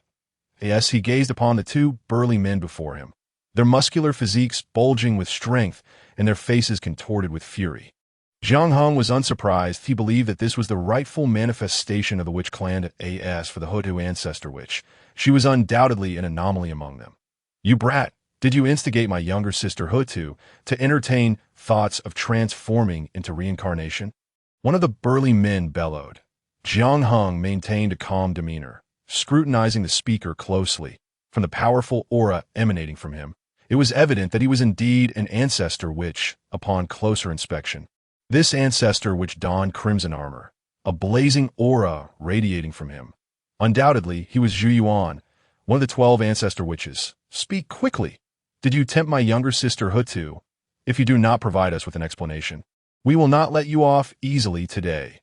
Speaker 1: As he gazed upon the 2 burly men before him, their muscular physiques bulging with strength and their faces contorted with fury, Jiang Heng was unsurprised. He believed that this was the rightful manifestation of the witch clan as for the Hotu ancestor witch. She was undoubtedly an anomaly among them. You brat, did you instigate my younger sister Hotu to entertain thoughts of transforming into reincarnation? One of the burly men bellowed. Jiang Heng maintained a calm demeanor, scrutinizing the speaker closely. From the powerful aura emanating from him, it was evident that he was indeed an ancestor witch upon closer inspection. This ancestor which donned crimson armor, a blazing aura radiating from him. Undoubtedly, he was Zhu Yuan, one of the 12 ancestor witches. Speak quickly. Did you tempt my younger sister Hotu? If you do not provide us with an explanation, we will not let you off easily today.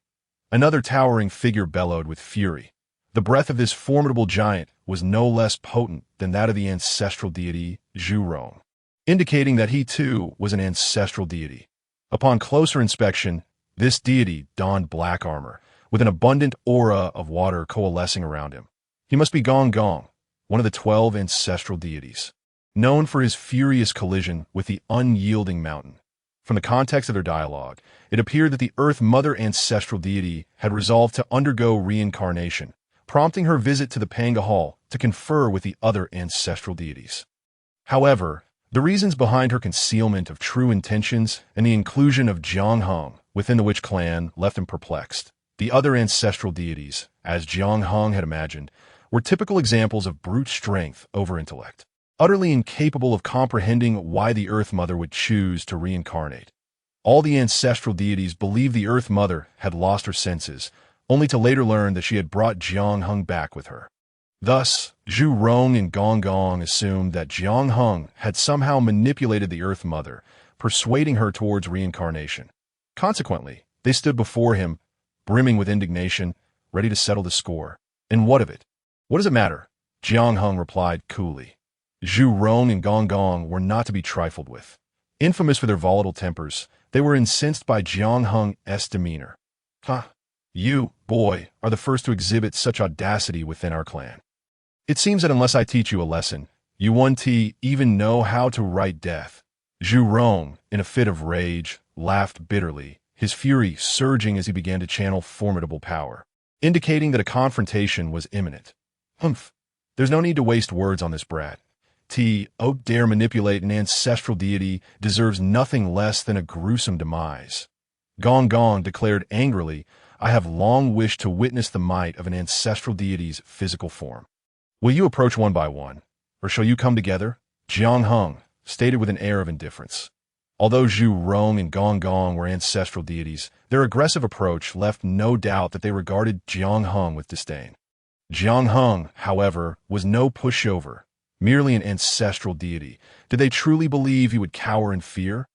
Speaker 1: Another towering figure bellowed with fury. The breath of this formidable giant was no less potent than that of the ancestral deity Zhu Rong, indicating that he too was an ancestral deity. Upon closer inspection, this deity donned black armor, with an abundant aura of water coalescing around him. He must be Gong Gong, one of the 12 ancestral deities, known for his furious collision with the unyielding mountain. From the context of their dialogue, it appeared that the Earth Mother ancestral deity had resolved to undergo reincarnation, prompting her visit to the Panga Hall to confer with the other ancestral deities. However, the reasons behind her concealment of true intentions and the inclusion of Jiang Heng within the witch clan left him perplexed. The other ancestral deities, as Jiang Heng had imagined, were typical examples of brute strength over intellect, utterly incapable of comprehending why the Earth Mother would choose to reincarnate. All the ancestral deities believed the Earth Mother had lost her senses, only to later learn that she had brought Jiang Heng back with her. Thus, Zhu Rong and Gong Gong assumed that Jiang Heng had somehow manipulated the Earth Mother, persuading her towards reincarnation. Consequently, they stood before him, brimming with indignation, ready to settle the score. And what of it? What does it matter? Jiang Heng replied coolly. Zhu Rong and Gong Gong were not to be trifled with. Infamous for their volatile tempers, they were incensed by Jiang Heng's demeanor. You, boy, are the first to exhibit such audacity within our clan. It seems that unless I teach you a lesson, you won't even know how to write death. Zhu Rong, in a fit of rage, laughed bitterly, his fury surging as he began to channel formidable power, indicating that a confrontation was imminent. Humph, there's no need to waste words on this brat. Dare manipulate an ancestral deity deserves nothing less than a gruesome demise. Gong Gong declared angrily, I have long wished to witness the might of an ancestral deity's physical form. Will you approach one by one, or shall you come together? Jiang Heng stated with an air of indifference. Although Zhu Rong and Gong Gong were ancestral deities, their aggressive approach left no doubt that they regarded Jiang Heng with disdain. Jiang Heng, however, was no pushover, merely an ancestral deity. Did they truly believe he would cower in fear?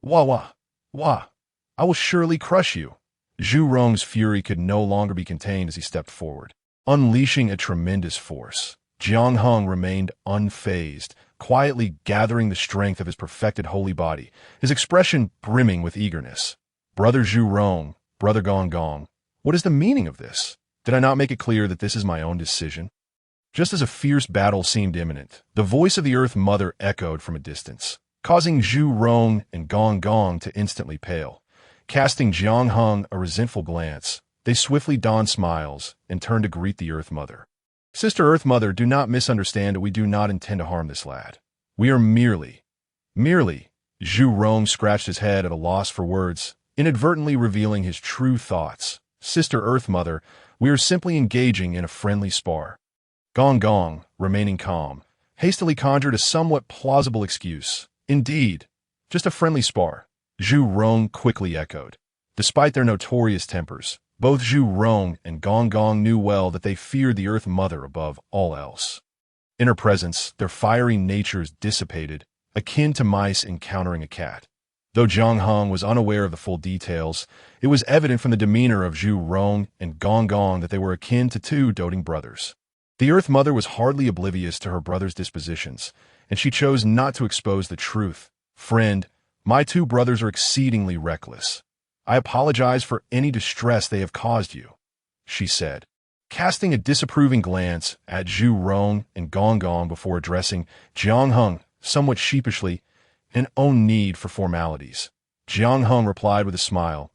Speaker 1: Wah! I will surely crush you. Zhu Rong's fury could no longer be contained as he stepped forward, unleashing a tremendous force. Jiang Heng remained unfazed, quietly gathering the strength of his perfected holy body, his expression brimming with eagerness. Brother Zhu Rong, Brother Gong Gong, what is the meaning of this? Did I not make it clear that this is my own decision? Just as a fierce battle seemed imminent, the voice of the Earth Mother echoed from a distance, causing Zhu Rong and Gong Gong to instantly pale. Casting Jiang Heng a resentful glance, they swiftly donned smiles and turned to greet the Earth Mother. Sister Earth Mother, do not misunderstand that we do not intend to harm this lad. We are merely. Zhu Rong scratched his head at a loss for words, inadvertently revealing his true thoughts. Sister Earth Mother, we are simply engaging in a friendly spar. Gong Gong, remaining calm, hastily conjured a somewhat plausible excuse. Indeed, just a friendly spar. Zhu Rong quickly echoed. Despite their notorious tempers, both Zhu Rong and Gong Gong knew well that they feared the Earth Mother above all else. In her presence, their fiery natures dissipated, akin to mice encountering a cat. Though Jiang Heng was unaware of the full details, it was evident from the demeanor of Zhu Rong and Gong Gong that they were akin to two doting brothers. The Earth Mother was hardly oblivious to her brother's dispositions, and she chose not to expose the truth. Friend, my two brothers are exceedingly reckless. I apologize for any distress they have caused you, she said, casting a disapproving glance at Zhu Rong and Gong Gong before addressing Jiang Heng somewhat sheepishly, an own need for formalities. Jiang Heng replied with a smile,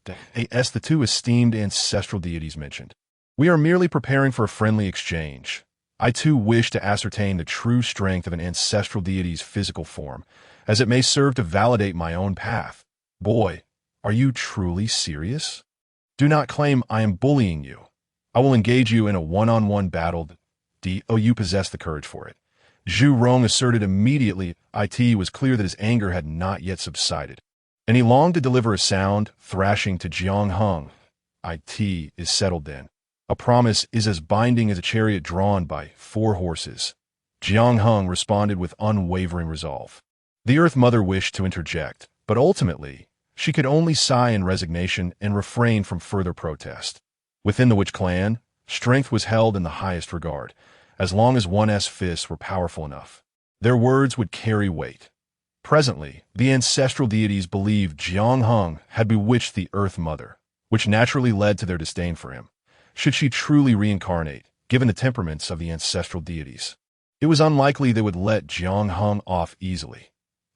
Speaker 1: as the two esteemed ancestral deities mentioned. We are merely preparing for a friendly exchange. I too wish to ascertain the true strength of an ancestral deity's physical form, as it may serve to validate my own path. Boy, are you truly serious? Do not claim I am bullying you. I will engage you in a one-on-one battle. You possess the courage for it. Zhu Rong asserted immediately. It was clear that his anger had not yet subsided, and he longed to deliver a sound thrashing to Jiang Heng. It is settled then. A promise is as binding as a chariot drawn by 4 horses. Jiang Heng responded with unwavering resolve. The Earth Mother wished to interject, but ultimately, she could only sigh in resignation and refrain from further protest. Within the witch clan, Strength was held in the highest regard, as long as one's fists were powerful enough. Their words would carry weight. Presently, the ancestral deities believed Jiang Heng had bewitched the Earth Mother, which naturally led to their disdain for him. Should she truly reincarnate, given the temperaments of the ancestral deities, it was unlikely they would let Jiang Heng off easily.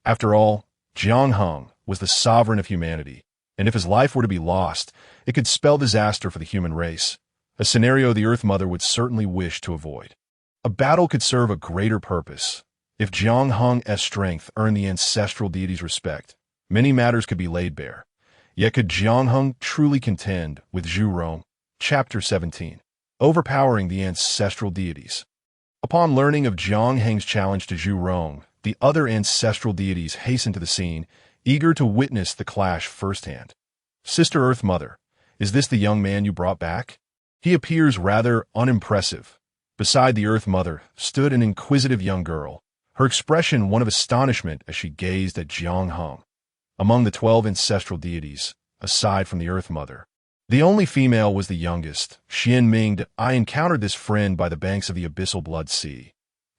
Speaker 1: After all, Jiang Heng was the sovereign of humanity, and if his life were to be lost, it could spell disaster for the human race, a scenario the Earth Mother would certainly wish to avoid. A battle could serve a greater purpose. If Jiang Heng's strength earned the ancestral deities' respect, many matters could be laid bare. Yet could Jiang Heng truly contend with Zhu Rong? Chapter 17. Overpowering the ancestral deities. Upon learning of Jiang Heng's challenge to Zhu Rong, the other ancestral deities hastened to the scene, eager to witness the clash firsthand. Sister Earth Mother, is this the young man you brought back? He appears rather unimpressive. Beside the Earth Mother stood an inquisitive young girl, her expression one of astonishment as she gazed at Jiang Heng. Among the 12 ancestral deities, aside from the Earth Mother, the only female was the youngest, Xian Ming. I encountered this friend by the banks of the abyssal blood sea.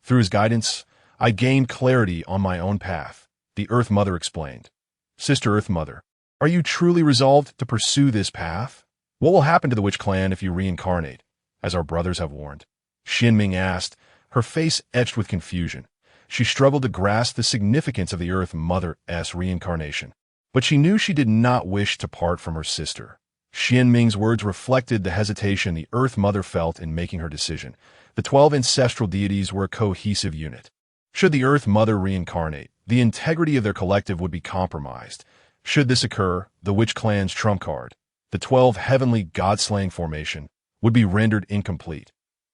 Speaker 1: Through his guidance, I gained clarity on my own path, the Earth Mother explained. Sister Earth Mother, are you truly resolved to pursue this path? What will happen to the Witch Clan if you reincarnate, as our brothers have warned? Xian Ming asked, her face etched with confusion. She struggled to grasp the significance of the Earth Mother's reincarnation, but she knew she did not wish to part from her sister. Xian Ming's words reflected the hesitation the Earth Mother felt in making her decision. The 12 ancestral deities were a cohesive unit. Should the Earth Mother reincarnate, the integrity of their collective would be compromised. Should this occur, the Witch Clan's trump card, the 12 heavenly god-slaying formation, would be rendered incomplete.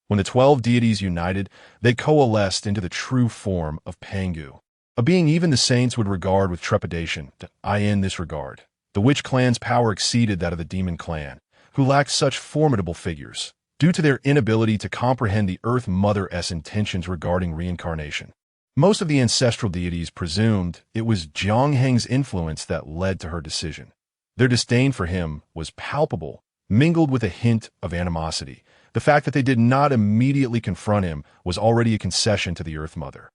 Speaker 1: When the 12 deities united, they coalesced into the true form of Pangu, a being even the saints would regard with trepidation. In this regard, the Witch Clan's power exceeded that of the Demon Clan, who lacked such formidable figures, due to their inability to comprehend the Earth Mother's intentions regarding reincarnation. Most of the ancestral deities presumed it was Jiang Heng's influence that led to her decision. Their disdain for him was palpable, mingled with a hint of animosity. The fact that they did not immediately confront him was already a concession to the Earth Mother.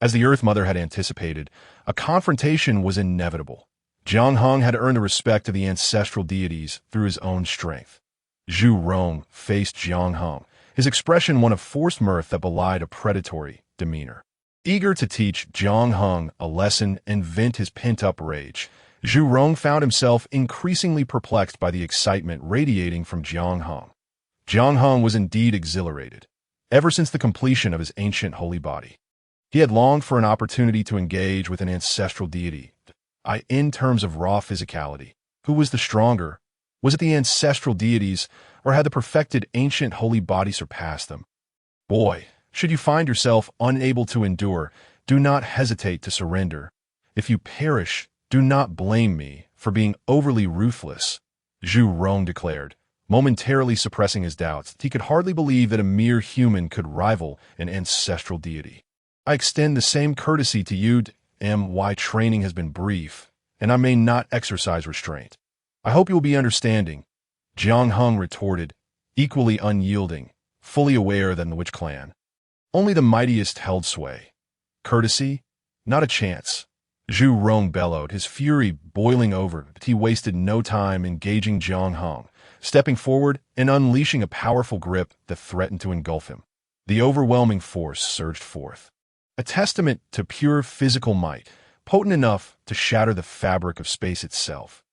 Speaker 1: As the Earth Mother had anticipated, a confrontation was inevitable. Jiang Heng had earned the respect of the ancestral deities through his own strength. Zhu Rong faced Jiang Heng, his expression one of forced mirth that belied a predatory demeanor. Eager to teach Jiang Heng a lesson and vent his pent-up rage, Zhu Rong found himself increasingly perplexed by the excitement radiating from Jiang Heng. Jiang Heng was indeed exhilarated. Ever since the completion of his ancient holy body, he had longed for an opportunity to engage with an ancestral deity. In terms of raw physicality, who was the stronger? Was it the ancestral deities, or had the perfected ancient holy body surpassed them? Boy, should you find yourself unable to endure, do not hesitate to surrender. If you perish, do not blame me for being overly ruthless, Zhu Rong declared, momentarily suppressing his doubts. He could hardly believe that a mere human could rival an ancestral deity. I extend the same courtesy to you. My training has been brief, and I may not exercise restraint. I hope you will be understanding, Jiang Heng retorted, equally unyielding, fully aware that in the Witch Clan, only the mightiest held sway. Courtesy? Not a chance. Zhu Rong bellowed, his fury boiling over, but he wasted no time engaging Jiang Heng, stepping forward and unleashing a powerful grip that threatened to engulf him. The overwhelming force surged forth, a testament to pure physical might, potent enough to shatter the fabric of space itself.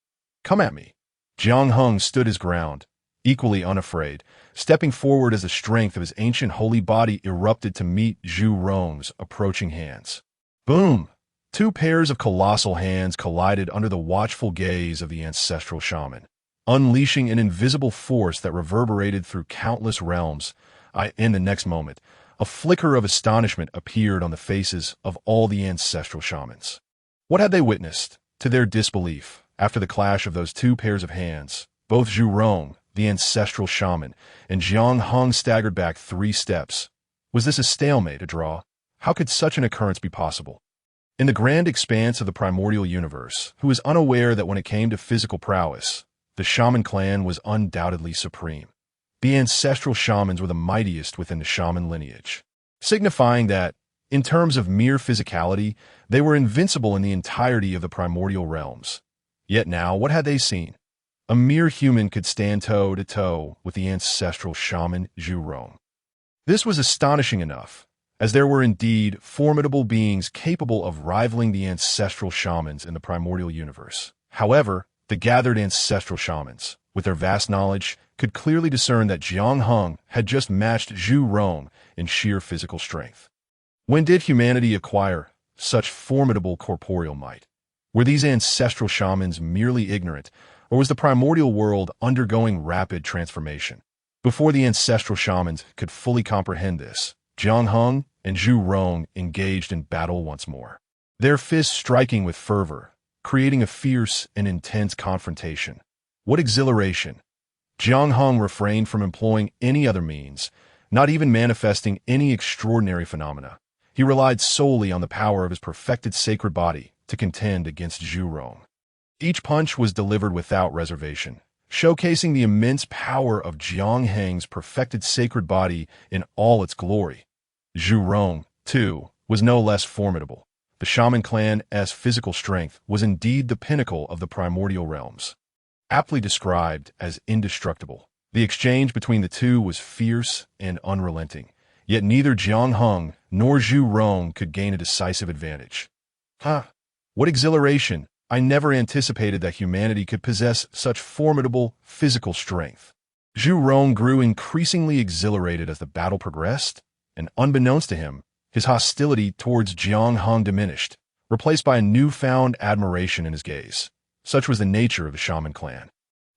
Speaker 1: Come at me. Jiang Heng stood his ground, equally unafraid, stepping forward as the strength of his ancient holy body erupted to meet Zhu Rong's approaching hands. Boom! Two pairs of colossal hands collided under the watchful gaze of the ancestral shaman, unleashing an invisible force that reverberated through countless realms. In the next moment, a flicker of astonishment appeared on the faces of all the ancestral shamans. What had they witnessed? To their disbelief, after the clash of those two pairs of hands, both Zhu Rong, the ancestral shaman, and Jiang Heng staggered back 3 steps. Was this a stalemate, a draw? How could such an occurrence be possible? In the grand expanse of the primordial universe, who was unaware that when it came to physical prowess, the shaman clan was undoubtedly supreme. The ancestral shamans were the mightiest within the shaman lineage, signifying that, in terms of mere physicality, they were invincible in the entirety of the primordial realms. Yet now, what had they seen? A mere human could stand toe-to-toe with the ancestral shaman Zhu Rong. This was astonishing enough, as there were indeed formidable beings capable of rivaling the ancestral shamans in the primordial universe. However, the gathered ancestral shamans, with their vast knowledge, could clearly discern that Jiang Heng had just matched Zhu Rong in sheer physical strength. When did humanity acquire such formidable corporeal might? Were these ancestral shamans merely ignorant, or was the primordial world undergoing rapid transformation? Before the ancestral shamans could fully comprehend this, Jiang Heng and Zhu Rong engaged in battle once more, their fists striking with fervor, creating a fierce and intense confrontation. What exhilaration! Jiang Heng refrained from employing any other means, not even manifesting any extraordinary phenomena. He relied solely on the power of his perfected sacred body to contend against Zhu Rong. Each punch was delivered without reservation, showcasing the immense power of Jiang Heng's perfected sacred body in all its glory. Zhu Rong, too, was no less formidable. The shaman clan's physical strength was indeed the pinnacle of the primordial realms. Aptly described as indestructible, the exchange between the two was fierce and unrelenting, yet neither Jiang Heng nor Zhu Rong could gain a decisive advantage. What exhilaration! I never anticipated that humanity could possess such formidable physical strength. Zhu Rong grew increasingly exhilarated as the battle progressed, and unbeknownst to him, his hostility towards Jiang Heng diminished, replaced by a newfound admiration in his gaze. Such was the nature of the shaman clan.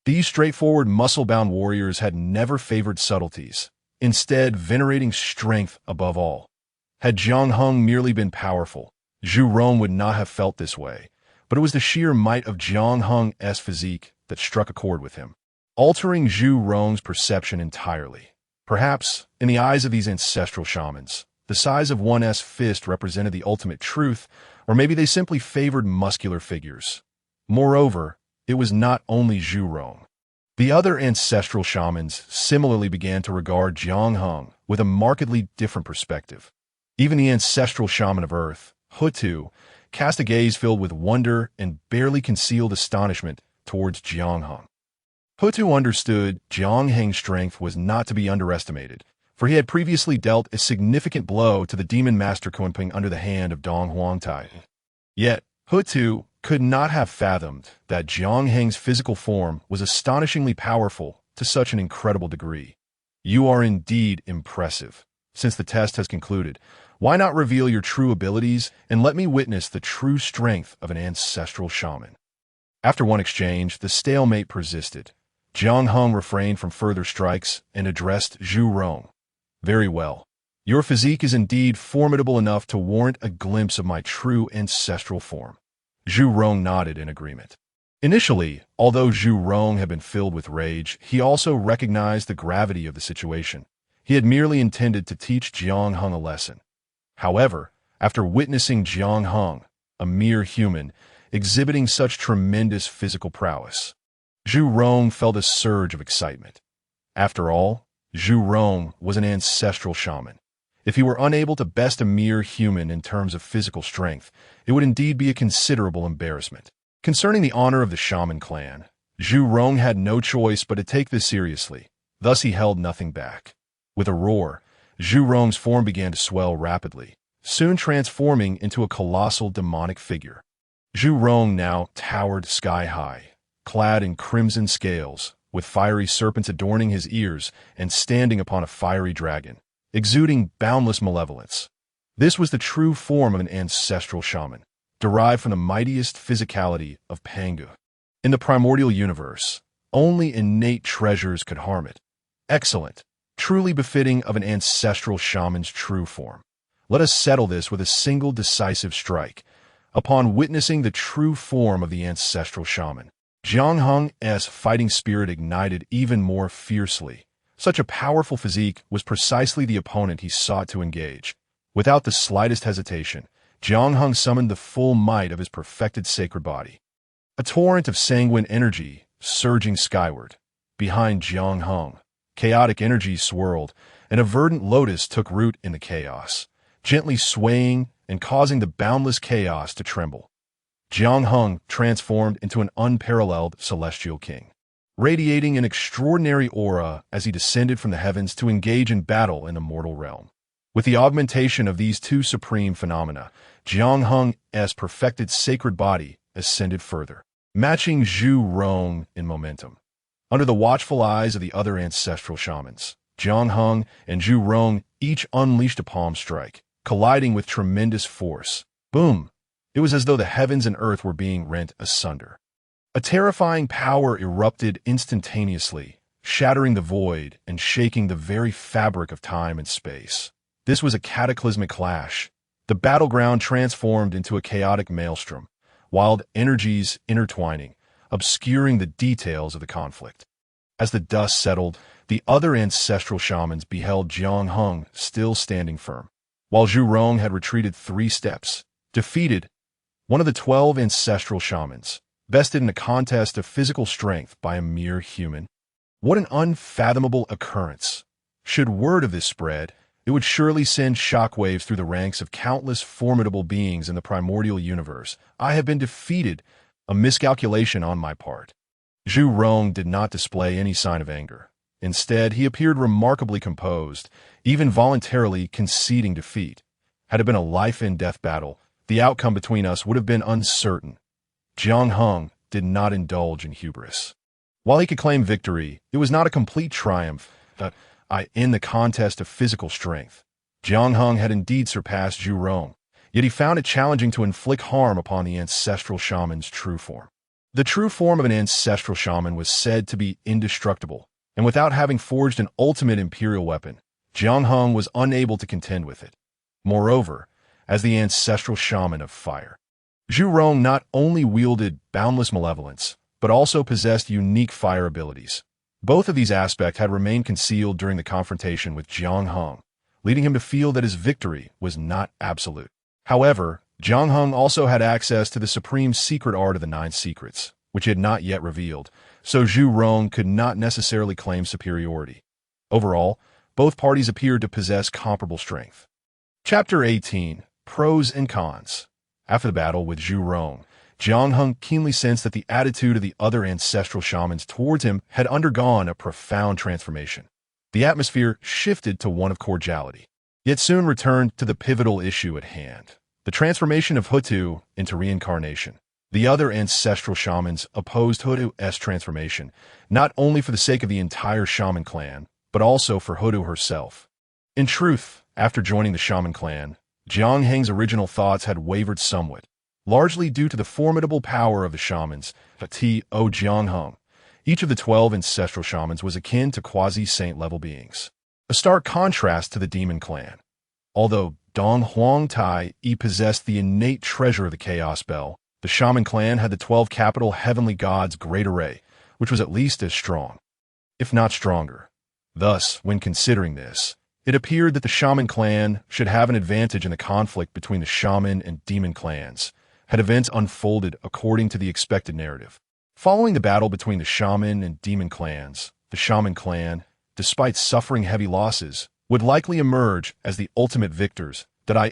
Speaker 1: These straightforward, muscle-bound warriors had never favored subtleties, instead venerating strength above all. Had Jiang Heng merely been powerful, Zhu Rong would not have felt this way, but it was the sheer might of Jiang Heng's physique that struck a chord with him, altering Zhu Rong's perception entirely. Perhaps, in the eyes of these ancestral shamans, the size of one's fist represented the ultimate truth, or maybe they simply favored muscular figures. Moreover, it was not only Zhu Rong. The other ancestral shamans similarly began to regard Jiang Heng with a markedly different perspective. Even the ancestral shaman of Earth, Hutu, cast a gaze filled with wonder and barely concealed astonishment towards Jiang Heng. Hutu understood Jiang Heng's strength was not to be underestimated, for he had previously dealt a significant blow to the demon master Kunping under the hand of Dong Huangtai. Yet, Hutu could not have fathomed that Jiang Heng's physical form was astonishingly powerful to such an incredible degree. You are indeed impressive. Since the test has concluded, why not reveal your true abilities and let me witness the true strength of an ancestral shaman? After one exchange, the stalemate persisted. Jiang Heng refrained from further strikes and addressed Zhu Rong. Very well. Your physique is indeed formidable enough to warrant a glimpse of my true ancestral form. Zhu Rong nodded in agreement. Initially, although Zhu Rong had been filled with rage, he also recognized the gravity of the situation. He had merely intended to teach Jiang Heng a lesson. However, after witnessing Jiang Heng, a mere human, exhibiting such tremendous physical prowess, Zhu Rong felt a surge of excitement. After all, Zhu Rong was an ancestral shaman. If he were unable to best a mere human in terms of physical strength, it would indeed be a considerable embarrassment. Concerning the honor of the shaman clan, Zhu Rong had no choice but to take this seriously. Thus he held nothing back. With a roar, Zhu Rong's form began to swell rapidly, soon transforming into a colossal demonic figure. Zhu Rong now towered sky-high, clad in crimson scales, with fiery serpents adorning his ears and standing upon a fiery dragon, exuding boundless malevolence. This was the true form of an ancestral shaman, derived from the mightiest physicality of Pangu. In the primordial universe, only innate treasures could harm it. Excellent, truly befitting of an ancestral shaman's true form. Let us settle this with a single decisive strike. Upon witnessing the true form of the ancestral shaman, Jiang Heng's fighting spirit ignited even more fiercely. Such a powerful physique was precisely the opponent he sought to engage. Without the slightest hesitation, Jiang Heng summoned the full might of his perfected sacred body. A torrent of sanguine energy surging skyward. Behind Jiang Heng, Chaotic energies swirled, and a verdant lotus took root in the chaos, gently swaying and causing the boundless chaos to tremble. Jiang Hung transformed into an unparalleled celestial king, radiating an extraordinary aura as he descended from the heavens to engage in battle in the mortal realm. With the augmentation of these two supreme phenomena, Jiang Hung's perfected sacred body ascended further, matching Zhu Rong in momentum. Under the watchful eyes of the other ancestral shamans, Jiang Hung and Zhu Rong each unleashed a palm strike, colliding with tremendous force. Boom! It was as though the heavens and earth were being rent asunder. A terrifying power erupted instantaneously, shattering the void and shaking the very fabric of time and space. This was a cataclysmic clash. The battleground transformed into a chaotic maelstrom, wild energies intertwining, obscuring the details of the conflict. As the dust settled, the other ancestral shamans beheld Jiang Hung still standing firm, while Zhu Rong had retreated 3 steps, defeated. One of the 12 ancestral shamans, bested in a contest of physical strength by a mere human. What an unfathomable occurrence. Should word of this spread, it would surely send shockwaves through the ranks of countless formidable beings in the primordial universe. I have been defeated, a miscalculation on my part. Zhu Rong did not display any sign of anger. Instead, he appeared remarkably composed, even voluntarily conceding defeat. Had it been a life-and-death battle, the outcome between us would have been uncertain. Jiang Hung did not indulge in hubris. While he could claim victory, it was not a complete triumph. In the contest of physical strength, Jiang Hung had indeed surpassed Zhu Rong, yet he found it challenging to inflict harm upon the ancestral shaman's true form. The true form of an ancestral shaman was said to be indestructible, and without having forged an ultimate imperial weapon, Jiang Hung was unable to contend with it. Moreover, as the ancestral shaman of fire, Zhu Rong not only wielded boundless malevolence, but also possessed unique fire abilities. Both of these aspects had remained concealed during the confrontation with Jiang Hung, leading him to feel that his victory was not absolute. However, Jiang Hung also had access to the supreme secret art of the 9 secrets, which he had not yet revealed, so Zhu Rong could not necessarily claim superiority. Overall, both parties appeared to possess comparable strength. Chapter 18. Pros and Cons. After the battle with Zhu Rong, Jiang Hung keenly sensed that the attitude of the other ancestral shamans towards him had undergone a profound transformation. The atmosphere shifted to one of cordiality, yet soon returned to the pivotal issue at hand, the transformation of Hutu into reincarnation. The other ancestral shamans opposed Hutu's transformation, not only for the sake of the entire shaman clan, but also for Hutu herself. In truth, after joining the shaman clan, Jiang Heng's original thoughts had wavered somewhat, largely due to the formidable power of the shamans. Jiang Hung. Each of the 12 ancestral shamans was akin to quasi-saint level beings, a stark contrast to the demon clan. Although Dong Huang Tai possessed the innate treasure of the Chaos Bell, the shaman clan had the 12 capital heavenly gods' great array, which was at least as strong, if not stronger. Thus, when considering this, it appeared that the shaman clan should have an advantage in the conflict between the shaman and demon clans, had events unfolded according to the expected narrative. Following the battle between the shaman and demon clans, the shaman clan, despite suffering heavy losses, would likely emerge as the ultimate victors.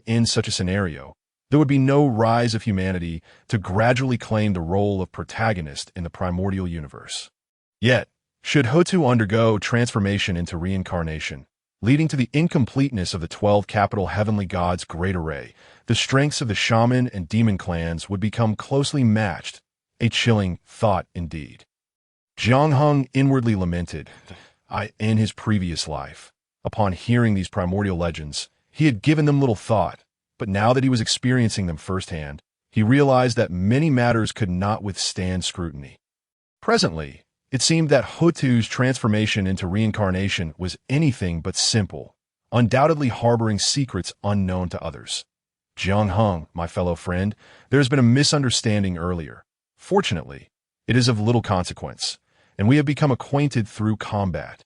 Speaker 1: In such a scenario, there would be no rise of humanity to gradually claim the role of protagonist in the primordial universe. Yet, should Hutu undergo transformation into reincarnation, leading to the incompleteness of the 12 capital heavenly gods' great array, the strengths of the shaman and demon clans would become closely matched. A chilling thought indeed. Jiang Hung inwardly lamented. In his previous life, upon hearing these primordial legends, he had given them little thought, but now that he was experiencing them firsthand, he realized that many matters could not withstand scrutiny. Presently, it seemed that Hutu's transformation into reincarnation was anything but simple, undoubtedly harboring secrets unknown to others. Jiang Hung, my fellow friend, there has been a misunderstanding earlier. Fortunately, it is of little consequence, and we have become acquainted through combat.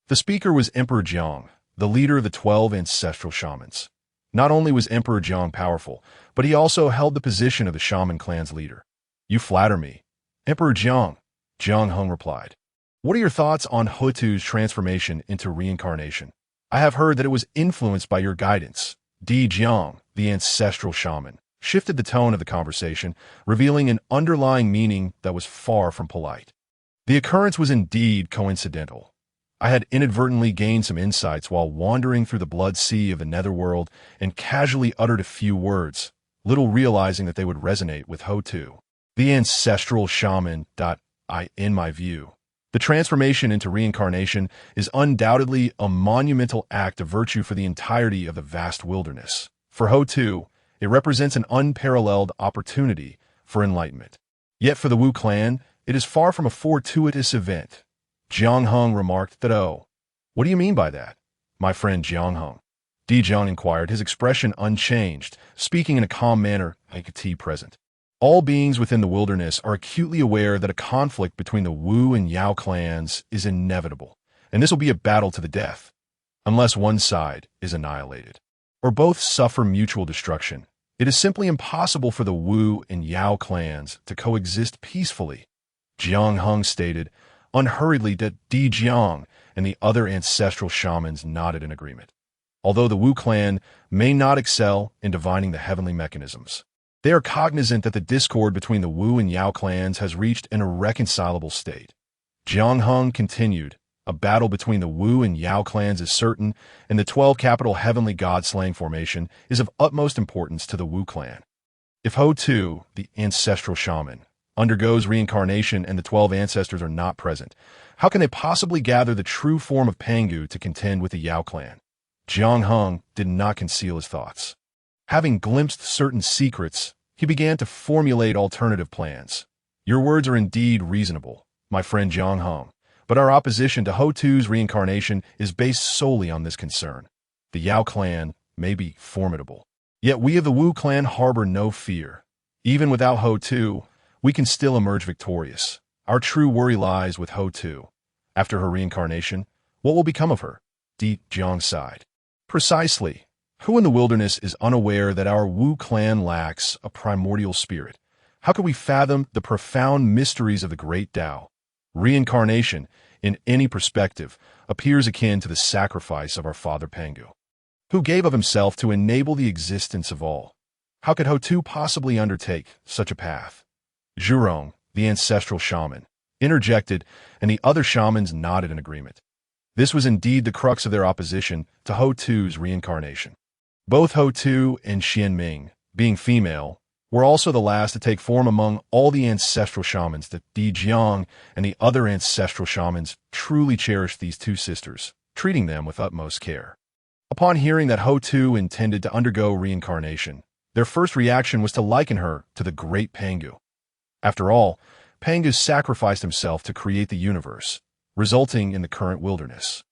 Speaker 1: The speaker was Emperor Jiang, the leader of the 12 ancestral shamans. Not only was Emperor Jiang powerful, but he also held the position of the shaman clan's leader. You flatter me. Emperor Jiang, Jiang Hung replied. What are your thoughts on Hotu's transformation into reincarnation? I have heard that it was influenced by your guidance. Di Jiang, the ancestral shaman, shifted the tone of the conversation, revealing an underlying meaning that was far from polite. The occurrence was indeed coincidental. I had inadvertently gained some insights while wandering through the blood sea of the netherworld and casually uttered a few words, little realizing that they would resonate with Hotu, the ancestral shaman. In my view, the transformation into reincarnation is undoubtedly a monumental act of virtue for the entirety of the vast wilderness. For Hotu, it represents an unparalleled opportunity for enlightenment. Yet for the Wu clan, it is far from a fortuitous event. Jiang Hung remarked that, "Oh, what do you mean by that, my friend Jiang Hung?" Di Jiang inquired, his expression unchanged, speaking in a calm manner like a tea present. All beings within the wilderness are acutely aware that a conflict between the Wu and Yao clans is inevitable, and this will be a battle to the death, unless one side is annihilated, or both suffer mutual destruction. It is simply impossible for the Wu and Yao clans to coexist peacefully. Jiang Hung stated, unhurriedly, that Di Jiang and the other ancestral shamans nodded in agreement. Although the Wu clan may not excel in divining the heavenly mechanisms, they are cognizant that the discord between the Wu and Yao clans has reached an irreconcilable state. Jiang Hung continued, a battle between the Wu and Yao clans is certain, and the 12 capital heavenly god-slaying formation is of utmost importance to the Wu clan. If Hotu, the ancestral shaman, undergoes reincarnation and the 12 ancestors are not present, how can they possibly gather the true form of Pangu to contend with the Yao clan? Jiang Hung did not conceal his thoughts. Having glimpsed certain secrets, he began to formulate alternative plans. Your words are indeed reasonable, my friend Jiang Hung, but our opposition to Hotu's reincarnation is based solely on this concern. The Yao clan may be formidable, yet we of the Wu clan harbor no fear. Even without Hotu, we can still emerge victorious. Our true worry lies with Hotu. After her reincarnation, what will become of her? Di Jiang sighed. Precisely. Who in the wilderness is unaware that our Wu clan lacks a primordial spirit? How could we fathom the profound mysteries of the great Tao? Reincarnation, in any perspective, appears akin to the sacrifice of our father Pangu, who gave of himself to enable the existence of all. How could Hotu possibly undertake such a path? Zhurong, the ancestral shaman, interjected, and the other shamans nodded in agreement. This was indeed the crux of their opposition to Hotu's reincarnation. Both Hotu and Xianming, being female, were also the last to take form among all the ancestral shamans. That Di Jiang and the other ancestral shamans truly cherished these two sisters, treating them with utmost care. Upon hearing that Hotu intended to undergo reincarnation, their first reaction was to liken her to the great Pangu. After all, Pangu sacrificed himself to create the universe, resulting in the current wilderness.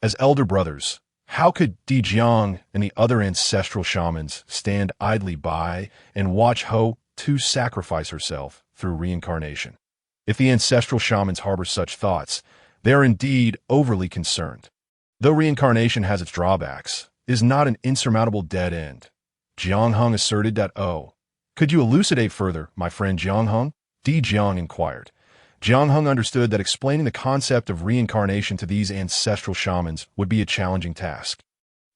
Speaker 1: As elder brothers, how could Di Jiang and the other ancestral shamans stand idly by and watch Hotu sacrifice herself through reincarnation? If the ancestral shamans harbor such thoughts, they are indeed overly concerned. Though reincarnation has its drawbacks, it is not an insurmountable dead end. Jiang Hung asserted that, "Oh, could you elucidate further, my friend Jiang Hung?" Di Jiang inquired. Jiang Hung understood that explaining the concept of reincarnation to these ancestral shamans would be a challenging task.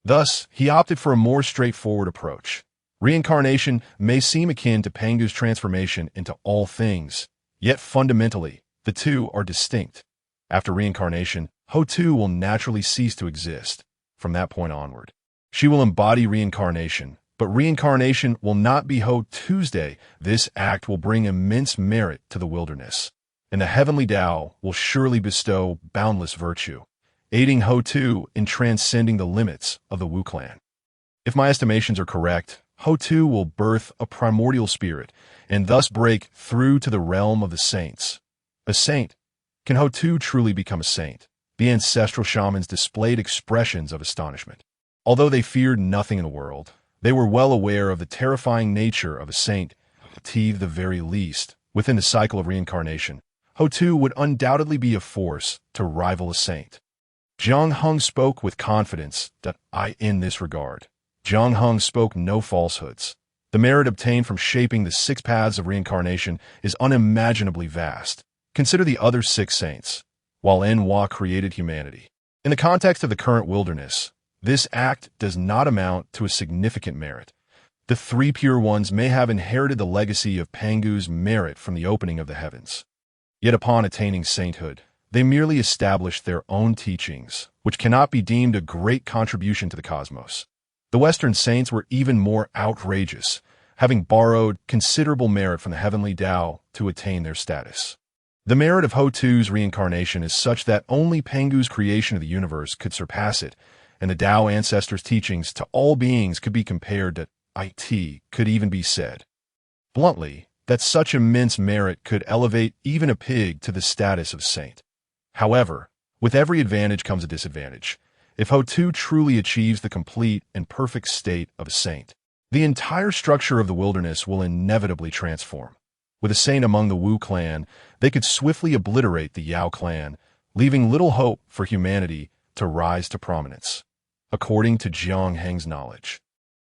Speaker 1: Thus, he opted for a more straightforward approach. Reincarnation may seem akin to Pangu's transformation into all things, yet fundamentally, the two are distinct. After reincarnation, Hotu will naturally cease to exist. From that point onward, she will embody reincarnation, but reincarnation will not be Hotu's. This act will bring immense merit to the wilderness, and the heavenly Tao will surely bestow boundless virtue, aiding Hotu in transcending the limits of the Wu clan. If my estimations are correct, Hotu will birth a primordial spirit and thus break through to the realm of the saints. A saint? Can Hotu truly become a saint? The ancestral shamans displayed expressions of astonishment. Although they feared nothing in the world, they were well aware of the terrifying nature of a saint. At the very least, within the cycle of reincarnation, Hotu would undoubtedly be a force to rival a saint. Jiang Hung spoke with confidence that in this regard, Jiang Hung spoke no falsehoods. The merit obtained from shaping the 6 paths of reincarnation is unimaginably vast. Consider the other 6 saints. while Enwa created humanity. In the context of the current wilderness, this act does not amount to a significant merit. The three pure ones may have inherited the legacy of Pangu's merit from the opening of the heavens. Yet upon attaining sainthood, they merely established their own teachings, which cannot be deemed a great contribution to the cosmos. The Western saints were even more outrageous, having borrowed considerable merit from the heavenly Tao to attain their status. The merit of Ho-Tu's reincarnation is such that only Pangu's creation of the universe could surpass it, and the Tao ancestors' teachings to all beings could be compared to it could even be said, bluntly, that such immense merit could elevate even a pig to the status of saint. However, with every advantage comes a disadvantage. If Ho-Tu truly achieves the complete and perfect state of a saint, the entire structure of the wilderness will inevitably transform. With a saint among the Wu clan, they could swiftly obliterate the Yao clan, leaving little hope for humanity to rise to prominence, according to Jiang Heng's knowledge.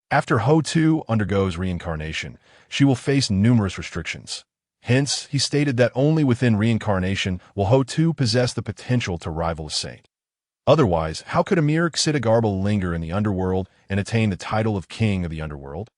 Speaker 1: After Ho-Tu undergoes reincarnation, she will face numerous restrictions. Hence, he stated that only within reincarnation will Ho-Tu possess the potential to rival a saint. Otherwise, how could a mere Xitigarbal linger in the underworld and attain the title of king of the underworld?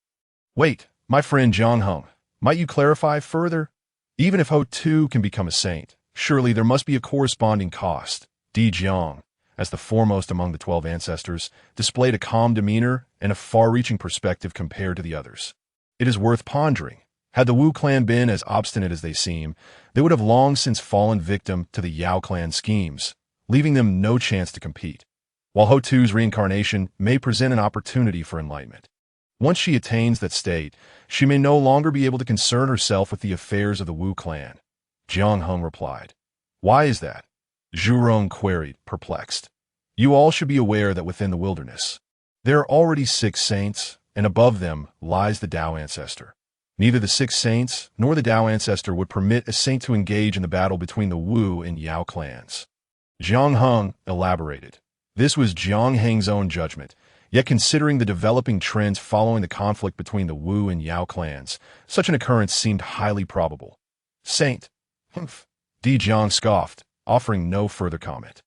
Speaker 1: Wait, my friend Jiang Heng, might you clarify further? Even if Ho-Tu can become a saint, surely there must be a corresponding cost. Di Jiang, as the foremost among the 12 ancestors, displayed a calm demeanor and a far-reaching perspective compared to the others. It is worth pondering. Had the Wu clan been as obstinate as they seem, they would have long since fallen victim to the Yao clan schemes, leaving them no chance to compete. While Ho-Tu's reincarnation may present an opportunity for enlightenment, once she attains that state, she may no longer be able to concern herself with the affairs of the Wu clan. Jiang Heng replied. Why is that? Zhu Rong queried, perplexed. You all should be aware that within the wilderness, there are already 6 saints, and above them lies the Tao ancestor. Neither the 6 saints nor the Tao ancestor would permit a saint to engage in the battle between the Wu and Yao clans. Jiang Heng elaborated. This was Jiang Heng's own judgment, yet considering the developing trends following the conflict between the Wu and Yao clans, such an occurrence seemed highly probable. Saint. Humph. Di Jiang scoffed, offering no further comment.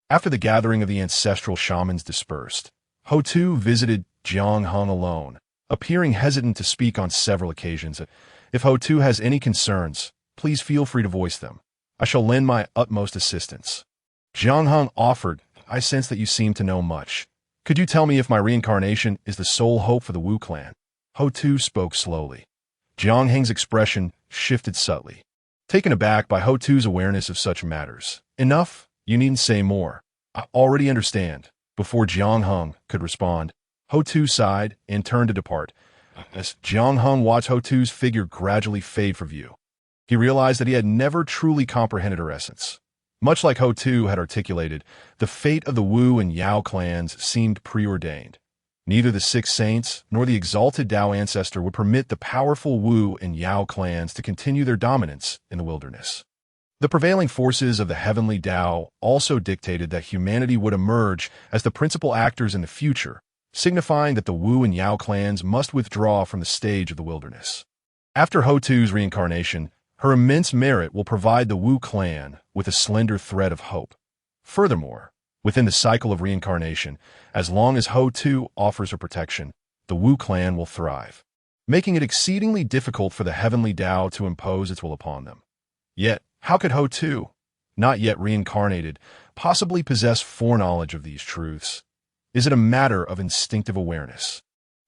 Speaker 1: After the gathering of the ancestral shamans dispersed, Ho-Tu visited Jiang Heng alone, appearing hesitant to speak on several occasions. If Ho-Tu has any concerns, please feel free to voice them. I shall lend my utmost assistance. Jiang Heng offered. I sense that you seem to know much. Could you tell me if my reincarnation is the sole hope for the Wu clan? Ho-Tu spoke slowly. Jiang Heng's expression shifted subtly, taken aback by Ho-Tu's awareness of such matters. Enough, you needn't say more. I already understand. Before Jiang Heng could respond, Ho-Tu sighed and turned to depart. As Jiang Heng watched Ho-Tu's figure gradually fade from view, he realized that he had never truly comprehended her essence. Much like Ho-Tu had articulated, the fate of the Wu and Yao clans seemed preordained. Neither the 6 saints nor the exalted Tao ancestor would permit the powerful Wu and Yao clans to continue their dominance in the wilderness. The prevailing forces of the heavenly Tao also dictated that humanity would emerge as the principal actors in the future, signifying that the Wu and Yao clans must withdraw from the stage of the wilderness. After Ho-Tu's reincarnation, her immense merit will provide the Wu clan with a slender thread of hope. Furthermore, within the cycle of reincarnation, as long as Ho-Tu offers her protection, the Wu clan will thrive, making it exceedingly difficult for the heavenly Tao to impose its will upon them. Yet, how could Ho-Tu, not yet reincarnated, possibly possess foreknowledge of these truths? Is it a matter of instinctive awareness?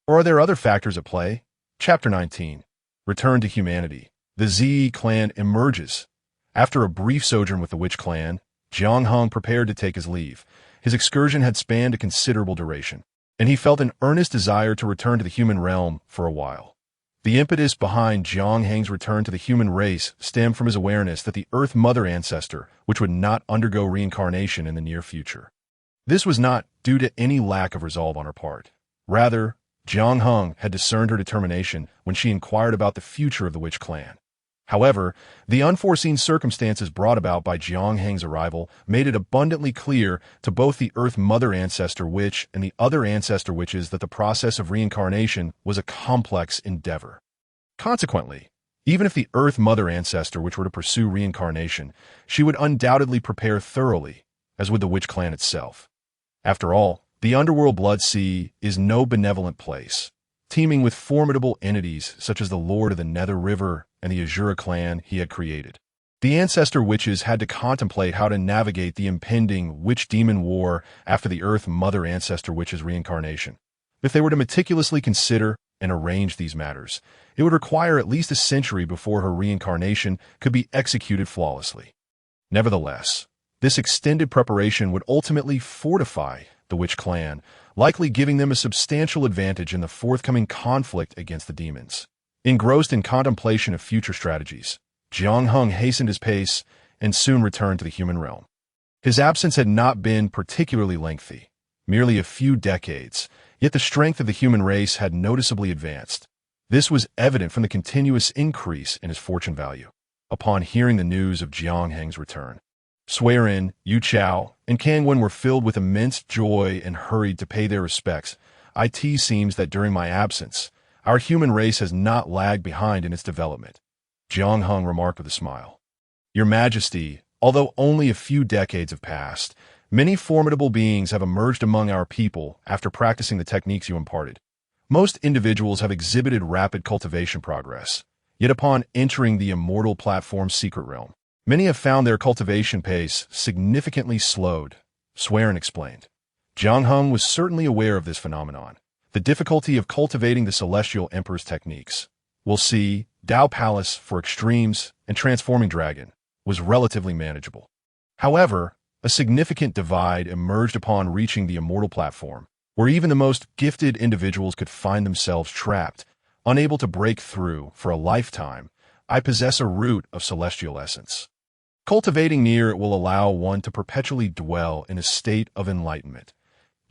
Speaker 1: Or are there other factors at play? Chapter 19. Return to Humanity. The Zi clan emerges. After a brief sojourn with the Witch clan, Jiang Heng prepared to take his leave. His excursion had spanned a considerable duration, and he felt an earnest desire to return to the human realm for a while. The impetus behind Jiang Heng's return to the human race stemmed from his awareness that the Earth Mother ancestor, which would not undergo reincarnation in the near future. This was not due to any lack of resolve on her part. Rather, Jiang Heng had discerned her determination when she inquired about the future of the Witch clan. However, the unforeseen circumstances brought about by Jiang Heng's arrival made it abundantly clear to both the Earth Mother ancestor witch and the other ancestor witches that the process of reincarnation was a complex endeavor. Consequently, Even if the Earth Mother ancestor which were to pursue reincarnation, she would undoubtedly prepare thoroughly, as would the witch clan itself. After all, the underworld Blood Sea is no benevolent place, teeming with formidable entities such as the Lord of the Nether River and the Azura clan he had created. The ancestor witches had to contemplate how to navigate the impending witch-demon war after the Earth Mother ancestor witch's reincarnation. If they were to meticulously consider and arrange these matters, it would require at least a century before her reincarnation could be executed flawlessly. Nevertheless, this extended preparation would ultimately fortify the witch clan, likely giving them a substantial advantage in the forthcoming conflict against the demons. Engrossed in contemplation of future strategies, Jiang Hung hastened his pace and soon returned to the human realm. His absence had not been particularly lengthy, merely a few decades, yet the strength of the human race had noticeably advanced. This was evident from the continuous increase in his fortune value. Upon hearing the news of Jiang Heng's return, Suiren, Yu Chao, and Kang Wen were filled with immense joy and hurried to pay their respects. It seems that during my absence, our human race has not lagged behind in its development, Jiang Hung remarked with a smile. Your Majesty, although only a few decades have passed, many formidable beings have emerged among our people after practicing the techniques you imparted. Most individuals have exhibited rapid cultivation progress, yet upon entering the immortal platform's secret realm, many have found their cultivation pace significantly slowed, Suiren explained. Jiang Hung was certainly aware of this phenomenon. The difficulty of cultivating the Celestial Emperor's techniques. We'll see, Dao Palace for extremes and Transforming Dragon was relatively manageable. However, a significant divide emerged upon reaching the immortal platform, where even the most gifted individuals could find themselves trapped, unable to break through for a lifetime. I possess a root of celestial essence. Cultivating near it will allow one to perpetually dwell in a state of enlightenment,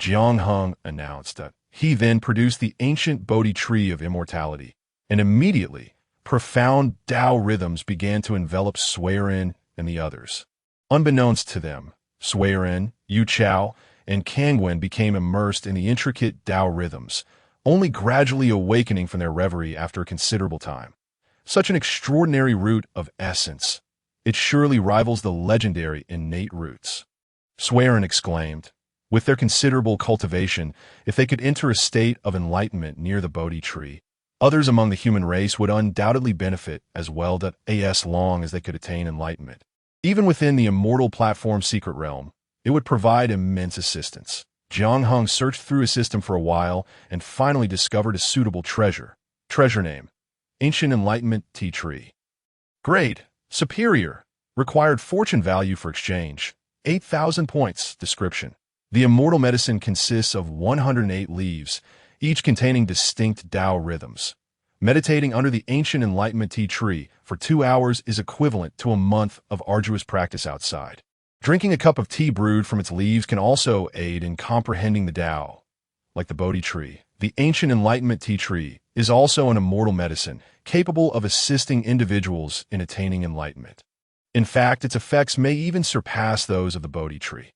Speaker 1: Jiang Hung announced. He then produced the ancient Bodhi tree of immortality, and immediately, profound Tao rhythms began to envelop Suiren and the others. Unbeknownst to them, Suiren, Yu Chao, and Kang Wen became immersed in the intricate Tao rhythms, only gradually awakening from their reverie after a considerable time. Such an extraordinary root of essence. It surely rivals the legendary innate roots, Suiren exclaimed. With their considerable cultivation, if they could enter a state of enlightenment near the Bodhi tree, others among the human race would undoubtedly benefit as well as long as they could attain enlightenment. Even within the immortal platform's secret realm, it would provide immense assistance. Jiang Hung searched through his system for a while and finally discovered a suitable treasure. Treasure name: Ancient Enlightenment Tea Tree. Grade: Superior. Required fortune value for exchange: 8,000 points. Description: the immortal medicine consists of 108 leaves, each containing distinct Tao rhythms. Meditating under the Ancient Enlightenment Tea Tree for 2 hours is equivalent to a month of arduous practice outside. Drinking a cup of tea brewed from its leaves can also aid in comprehending the Tao. Like the Bodhi tree, the Ancient Enlightenment Tea Tree is also an immortal medicine capable of assisting individuals in attaining enlightenment. In fact, its effects may even surpass those of the Bodhi tree.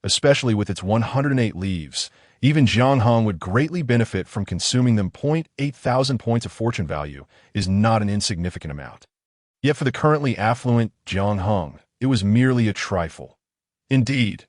Speaker 1: Especially with its 108 leaves, even Jiang Hung would greatly benefit from consuming them. 8,000 points of fortune value is not an insignificant amount. Yet for the currently affluent Jiang Hung, it was merely a trifle. Indeed,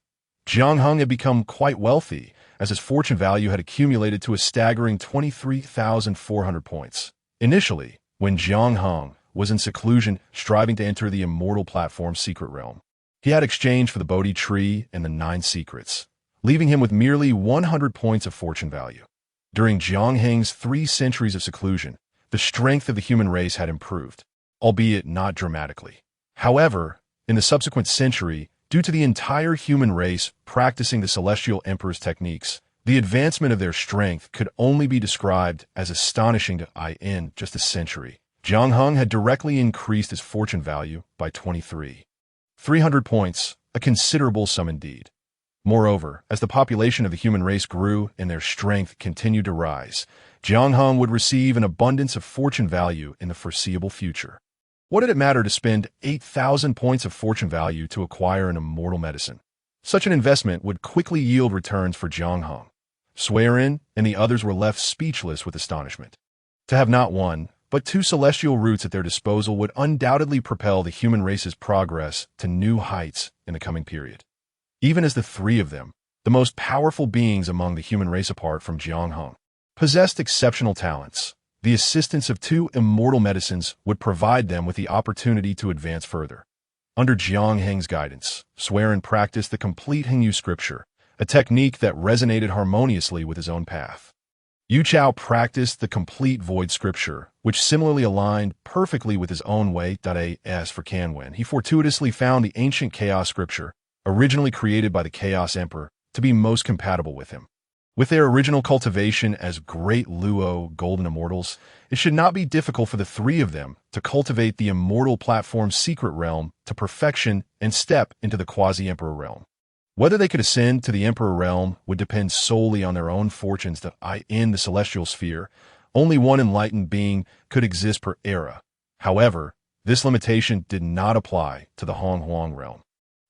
Speaker 1: Jiang Hung had become quite wealthy, as his fortune value had accumulated to a staggering 23,400 points. Initially, when Jiang Hung was in seclusion striving to enter the immortal platform's secret realm, he had exchanged for the Bodhi tree and the 9 secrets, leaving him with merely 100 points of fortune value. During Jiang Heng's 3 centuries of seclusion, the strength of the human race had improved, albeit not dramatically. However, in the subsequent century, due to the entire human race practicing the Celestial Emperor's techniques, the advancement of their strength could only be described as astonishing. In just a century, Jiang Hung had directly increased his fortune value by 300 points, a considerable sum indeed. Moreover, as the population of the human race grew and their strength continued to rise, Jiang Hung would receive an abundance of fortune value in the foreseeable future. What did it matter to spend 8,000 points of fortune value to acquire an immortal medicine? Such an investment would quickly yield returns for Jiang Hung. Suiren and the others were left speechless with astonishment. To have not 1, but two celestial roots at their disposal would undoubtedly propel the human race's progress to new heights in the coming period. Even as the three of them, the most powerful beings among the human race apart from Jiangheng, possessed exceptional talents, the assistance of two immortal medicines would provide them with the opportunity to advance further. Under Jiangheng's guidance, Swearin practiced the complete Hengyu scripture, a technique that resonated harmoniously with his own path. Yu Chao practiced the complete void scripture, which similarly aligned perfectly with his own way. As for Kanwen, he fortuitously found the ancient chaos scripture, originally created by the Chaos Emperor, to be most compatible with him. With their original cultivation as great Luo golden immortals, it should not be difficult for the three of them to cultivate the immortal platform's secret realm to perfection and step into the quasi-emperor realm. Whether they could ascend to the Emperor realm would depend solely on their own fortunes in the celestial sphere. Only one enlightened being could exist per era. However, this limitation did not apply to the Honghuang realm.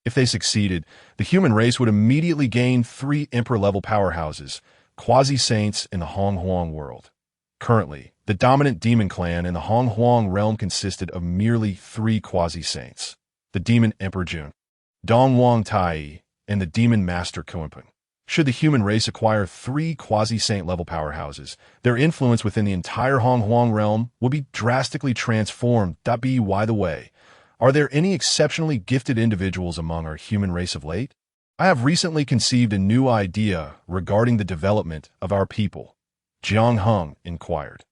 Speaker 1: If they succeeded, the human race would immediately gain 3 Emperor-level powerhouses, quasi-saints in the Honghuang world. Currently, the dominant demon clan in the Honghuang realm consisted of merely 3 quasi-saints: the demon Emperor Jun, Dongwang Tai, and the demon master Kuanping. Should the human race acquire 3 quasi-saint level powerhouses, their influence within the entire Honghuang realm will be drastically transformed. By the way, are there any exceptionally gifted individuals among our human race of late? I have recently conceived a new idea regarding the development of our people, Jiang Heng inquired.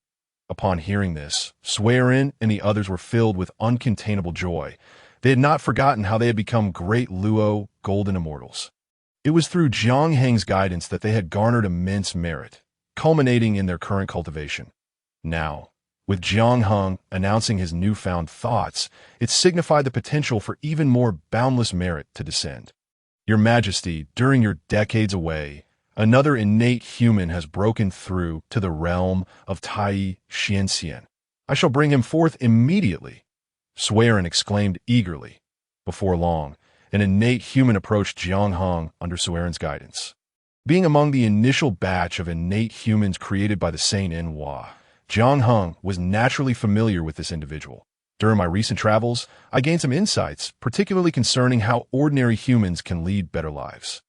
Speaker 1: Upon hearing this, Swearin and the others were filled with uncontainable joy. They had not forgotten how they had become great Luo golden immortals. It was through Jiang Heng's guidance that they had garnered immense merit, culminating in their current cultivation. Now, with Jiang Heng announcing his newfound thoughts, it signified the potential for even more boundless merit to descend. Your Majesty, during your decades away, another innate human has broken through to the realm of Tai Xianxian. I shall bring him forth immediately, Swearin exclaimed eagerly. Before long, an innate human approached Jiang Heng under Swearin's guidance. Being among the initial batch of innate humans created by the Saint Enhua, Jiang Heng was naturally familiar with this individual. During my recent travels, I gained some insights, particularly concerning how ordinary humans can lead better lives.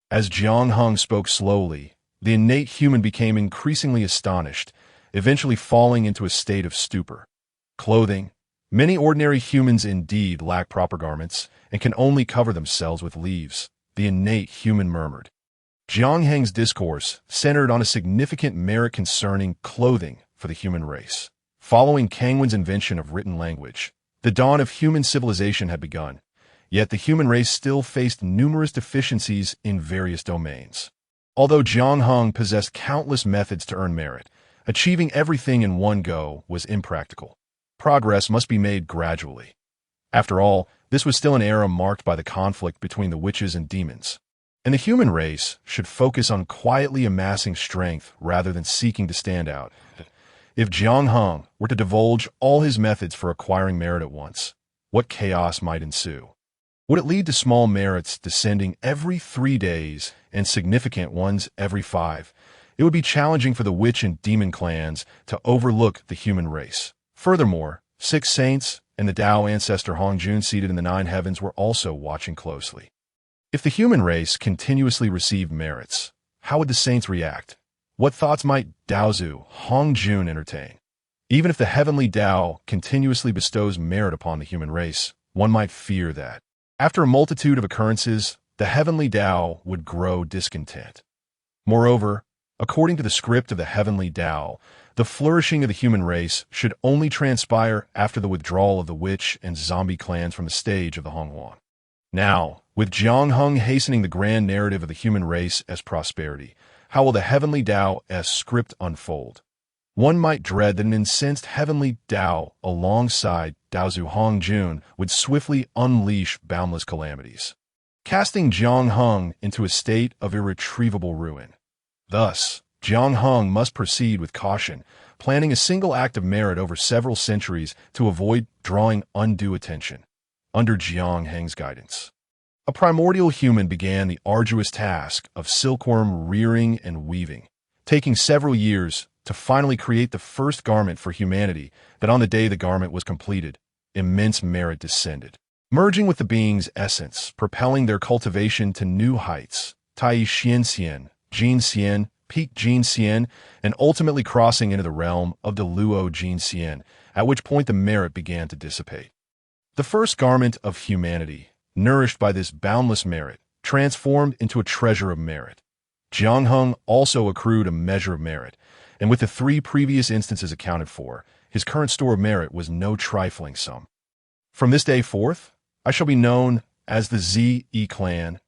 Speaker 1: As Jiang Heng spoke slowly, the innate human became increasingly astonished, eventually falling into a state of stupor. Clothing. Many ordinary humans indeed lack proper garments and can only cover themselves with leaves, the innate human murmured. Jiang Heng's discourse centered on a significant merit concerning clothing for the human race. Following Kangwen's invention of written language, the dawn of human civilization had begun, yet the human race still faced numerous deficiencies in various domains. Although Jiang Heng possessed countless methods to earn merit, achieving everything in one go was impractical. Progress must be made gradually. After all, this was still an era marked by the conflict between the witches and demons, and the human race should focus on quietly amassing strength rather than seeking to stand out. If Jiang Heng were to divulge all his methods for acquiring merit at once, what chaos might ensue? Would it lead to small merits descending every 3 days and significant ones every 5? It would be challenging for the witch and demon clans to overlook the human race. Furthermore, 6 saints and the Dao ancestor Hongjun seated in the 9 heavens were also watching closely. If the human race continuously received merits, how would the saints react? What thoughts might Daozu Hongjun entertain? Even if the heavenly Dao continuously bestows merit upon the human race, one might fear that, after a multitude of occurrences, the heavenly Dao would grow discontent. Moreover, according to the script of the heavenly Dao, the flourishing of the human race should only transpire after the withdrawal of the witch and zombie clans from the stage of the Honghuang. Now, with Jiang Heng hastening the grand narrative of the human race as prosperity, how will the heavenly Dao's script unfold? One might dread that an incensed heavenly Dao alongside Daozu Hongjun would swiftly unleash boundless calamities, casting Jiang Heng into a state of irretrievable ruin. Thus, Jiang Heng must proceed with caution, planning a single act of merit over several centuries to avoid drawing undue attention. Under Jiang Heng's guidance, a primordial human began the arduous task of silkworm rearing and weaving, taking several years to finally create the first garment for humanity, that on the day the garment was completed, immense merit descended, merging with the being's essence, propelling their cultivation to new heights, Tai Xian Xian, Jin Xian, Peak Jin Xian, and ultimately crossing into the realm of the Luo Jin Xian, at which point the merit began to dissipate. The first garment of humanity, nourished by this boundless merit, transformed into a treasure of merit. Jiangheng also accrued a measure of merit, and with the 3 previous instances accounted for, his current store of merit was no trifling sum. From this day forth, I shall be known as the Zi clan.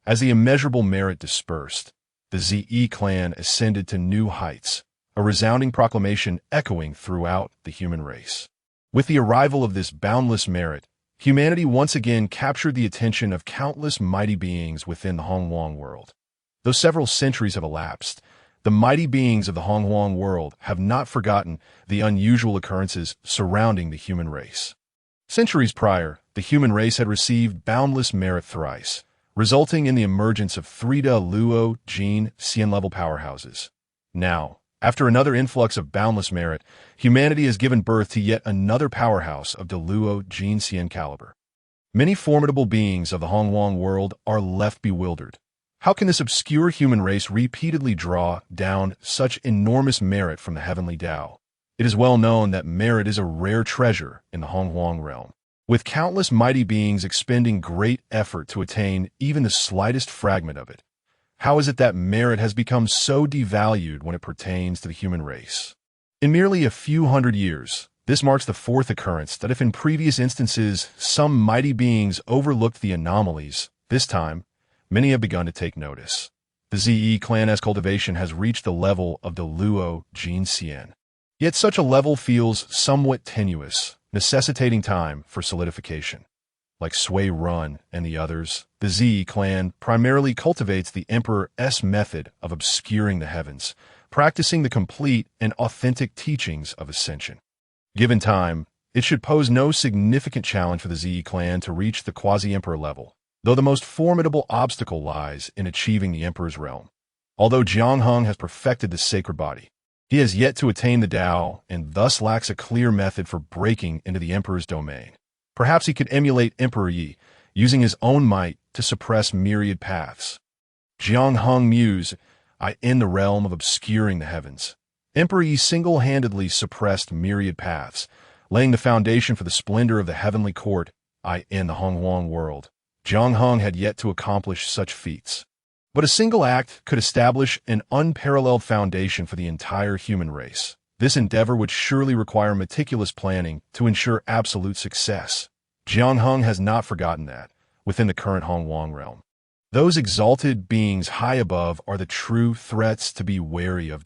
Speaker 1: As the immeasurable merit dispersed, the Zi clan ascended to new heights, a resounding proclamation echoing throughout the human race. With the arrival of this boundless merit, humanity once again captured the attention of countless mighty beings within the Honghuang world. Though several centuries have elapsed, the mighty beings of the Honghuang world have not forgotten the unusual occurrences surrounding the human race. Centuries prior, the human race had received boundless merit thrice, resulting in the emergence of 3 Luo, Jin, Xian-level powerhouses. Now, after another influx of boundless merit, humanity has given birth to yet another powerhouse of the Luo, Jin, Xian caliber. Many formidable beings of the Honghuang world are left bewildered. How can this obscure human race repeatedly draw down such enormous merit from the heavenly Tao? It is well known that merit is a rare treasure in the Honghuang realm, with countless mighty beings expending great effort to attain even the slightest fragment of it. How is it that merit has become so devalued when it pertains to the human race? In merely a few hundred years, this marks the 4th occurrence that if in previous instances some mighty beings overlooked the anomalies, this time, many have begun to take notice. The Zi clan's cultivation has reached the level of the Luo Jin Xian. Yet such a level feels somewhat tenuous, necessitating time for solidification. Like Sui Run and the others, the Zi clan primarily cultivates the Emperor's method of obscuring the heavens, practicing the complete and authentic teachings of ascension. Given time, it should pose no significant challenge for the Zi clan to reach the quasi-emperor level, though the most formidable obstacle lies in achieving the emperor's realm. Although Jiangheng has perfected the sacred body, he has yet to attain the Tao and thus lacks a clear method for breaking into the emperor's domain. Perhaps he could emulate Emperor Yi, using his own might to suppress myriad paths. Jiangheng mused, in the realm of obscuring the heavens. Emperor Yi single-handedly suppressed myriad paths, laying the foundation for the splendor of the heavenly court, in the Honghuang world. Jiangheng had yet to accomplish such feats. But a single act could establish an unparalleled foundation for the entire human race. This endeavor would surely require meticulous planning to ensure absolute success. Jiangheng has not forgotten that, within the current Honghuang realm, those exalted beings high above are the true threats to be wary of.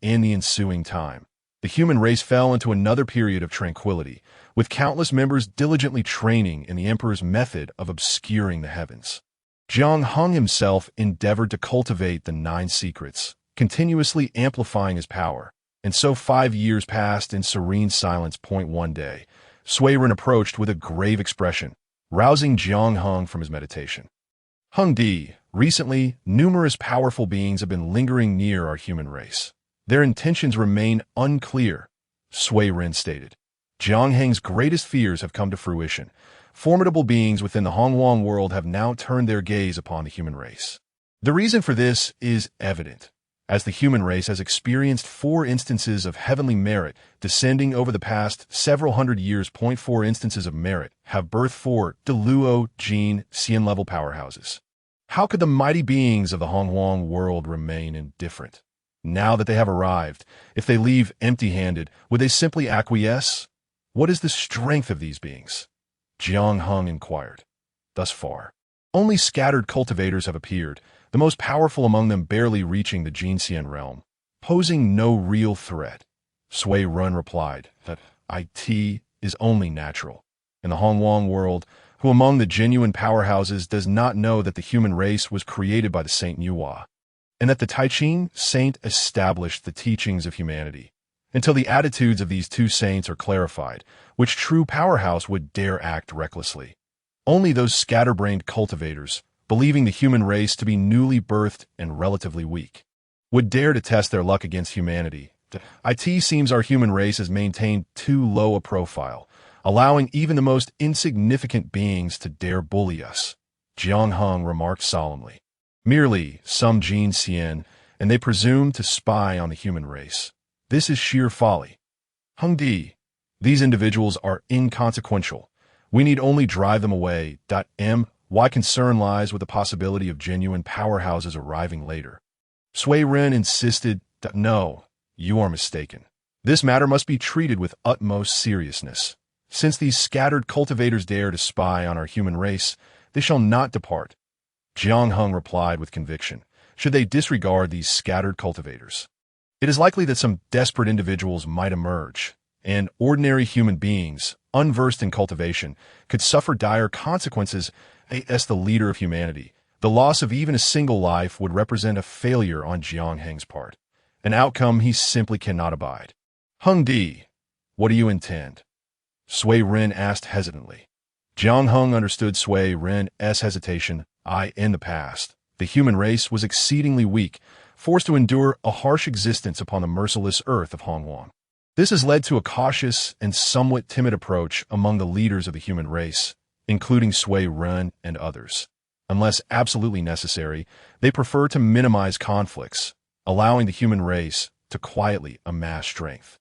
Speaker 1: In the ensuing time, the human race fell into another period of tranquility, with countless members diligently training in the emperor's method of obscuring the heavens. Jiangheng himself endeavored to cultivate the 9 secrets, continuously amplifying his power. And so 5 years passed in serene silence. One day, Sui Ren approached with a grave expression, rousing Jiangheng from his meditation. Heng Di, recently, numerous powerful beings have been lingering near our human race. Their intentions remain unclear, Sui Ren stated. Jiangheng's greatest fears have come to fruition. Formidable beings within the Honghuang world have now turned their gaze upon the human race. The reason for this is evident, as the human race has experienced 4 instances of heavenly merit descending over the past several hundred years. 4 instances of merit have birthed 4 Luo, Jin, Xian-level powerhouses. How could the mighty beings of the Honghuang world remain indifferent? Now that they have arrived, if they leave empty-handed, would they simply acquiesce? What is the strength of these beings? Jiangheng inquired. Thus far, only scattered cultivators have appeared, the most powerful among them barely reaching the Jinxian realm, posing no real threat. Sui Run replied that it is only natural. In the Honghuang world, who among the genuine powerhouses does not know that the human race was created by the Saint Nuwa, and that the Taichin saint established the teachings of humanity? Until the attitudes of these 2 saints are clarified, which true powerhouse would dare act recklessly? Only those scatterbrained cultivators, believing the human race to be newly birthed and relatively weak, would dare to test their luck against humanity, It seems our human race has maintained too low a profile, allowing even the most insignificant beings to dare bully us, Jiang Hung remarked solemnly. Merely some Jin Xian, and they presume to spy on the human race. This is sheer folly. Hung Di, these individuals are inconsequential. We need only drive them away. My concern lies with the possibility of genuine powerhouses arriving later. Sui Ren insisted, no, you are mistaken. This matter must be treated with utmost seriousness. Since these scattered cultivators dare to spy on our human race, they shall not depart. Jiang Hung replied with conviction. Should they disregard these scattered cultivators? It is likely that some desperate individuals might emerge, and ordinary human beings, unversed in cultivation, could suffer dire consequences. As the leader of humanity, the loss of even a single life would represent a failure on Jiang Heng's part, an outcome he simply cannot abide. Hung Di, what do you intend? Sui Ren asked hesitantly. Jiang Hung understood Sui Ren's hesitation. In the past, the human race was exceedingly weak, forced to endure a harsh existence upon the merciless earth of Hongwang. This has led to a cautious and somewhat timid approach among the leaders of the human race, including Sui Ren and others. Unless absolutely necessary, they prefer to minimize conflicts, allowing the human race to quietly amass strength.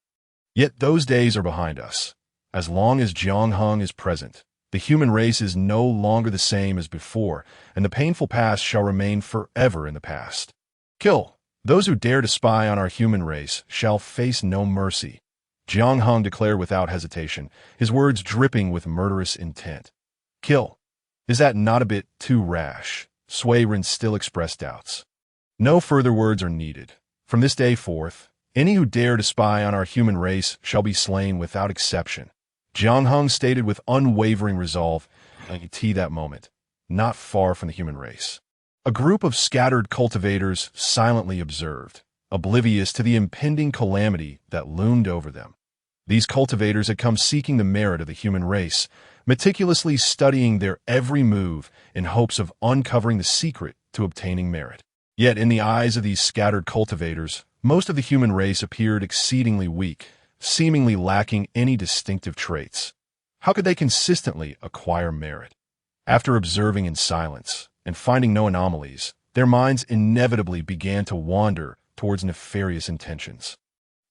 Speaker 1: Yet those days are behind us. As long as Jiang Hung is present, the human race is no longer the same as before, and the painful past shall remain forever in the past. Kill. Those who dare to spy on our human race shall face no mercy, Jiang Hung declared without hesitation, his words dripping with murderous intent. Kill. Is that not a bit too rash? Sui Ren still expressed doubts. No further words are needed. From this day forth, any who dare to spy on our human race shall be slain without exception, Jiang Hung stated with unwavering resolve. That moment, not far from the human race, a group of scattered cultivators silently observed, oblivious to the impending calamity that loomed over them. These cultivators had come seeking the merit of the human race, meticulously studying their every move in hopes of uncovering the secret to obtaining merit. Yet in the eyes of these scattered cultivators, most of the human race appeared exceedingly weak, seemingly lacking any distinctive traits. How could they consistently acquire merit? After observing in silence and finding no anomalies, their minds inevitably began to wander towards nefarious intentions.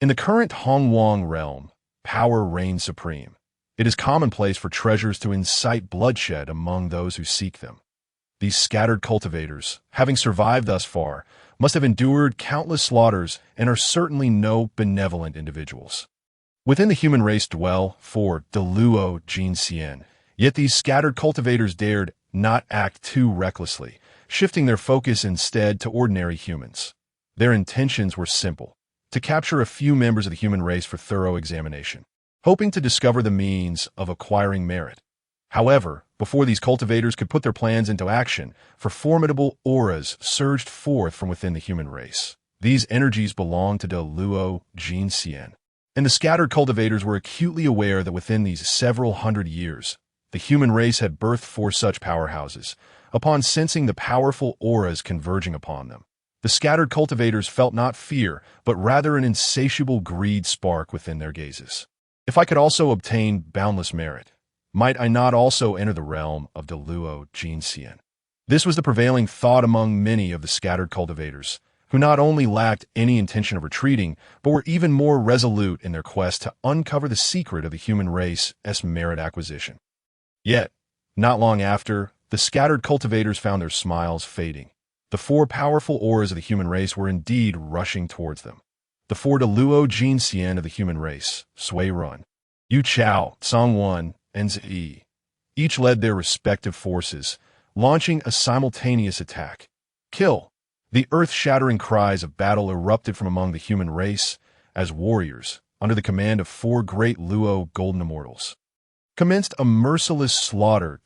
Speaker 1: In the current Hongwang realm, power reigns supreme. It is commonplace for treasures to incite bloodshed among those who seek them. These scattered cultivators, having survived thus far, must have endured countless slaughters and are certainly no benevolent individuals. Within the human race dwell four Deluo Jin Xian, yet these scattered cultivators dared not act too recklessly, shifting their focus instead to ordinary humans. Their intentions were simple: to capture a few members of the human race for thorough examination, hoping to discover the means of acquiring merit. However, before these cultivators could put their plans into action, formidable auras surged forth from within the human race. These energies belonged to Deluo Jin Xian, and the scattered cultivators were acutely aware that within these several hundred years, the human race had birthed four such powerhouses. Upon sensing the powerful auras converging upon them, the scattered cultivators felt not fear, but rather an insatiable greed spark within their gazes. If I could also obtain boundless merit, might I not also enter the realm of Deluo Jin Xian? This was the prevailing thought among many of the scattered cultivators, who not only lacked any intention of retreating, but were even more resolute in their quest to uncover the secret of the human race's merit acquisition. Yet, not long after, the scattered cultivators found their smiles fading. The four powerful auras of the human race were indeed rushing towards them. The four Deluo Jin Xian of the human race, Sui Ren, Yu Chao, Song Wan, and Zi, each led their respective forces, launching a simultaneous attack. Kill! The earth-shattering cries of battle erupted from among the human race as warriors, under the command of four great Luo golden immortals, commenced a merciless slaughter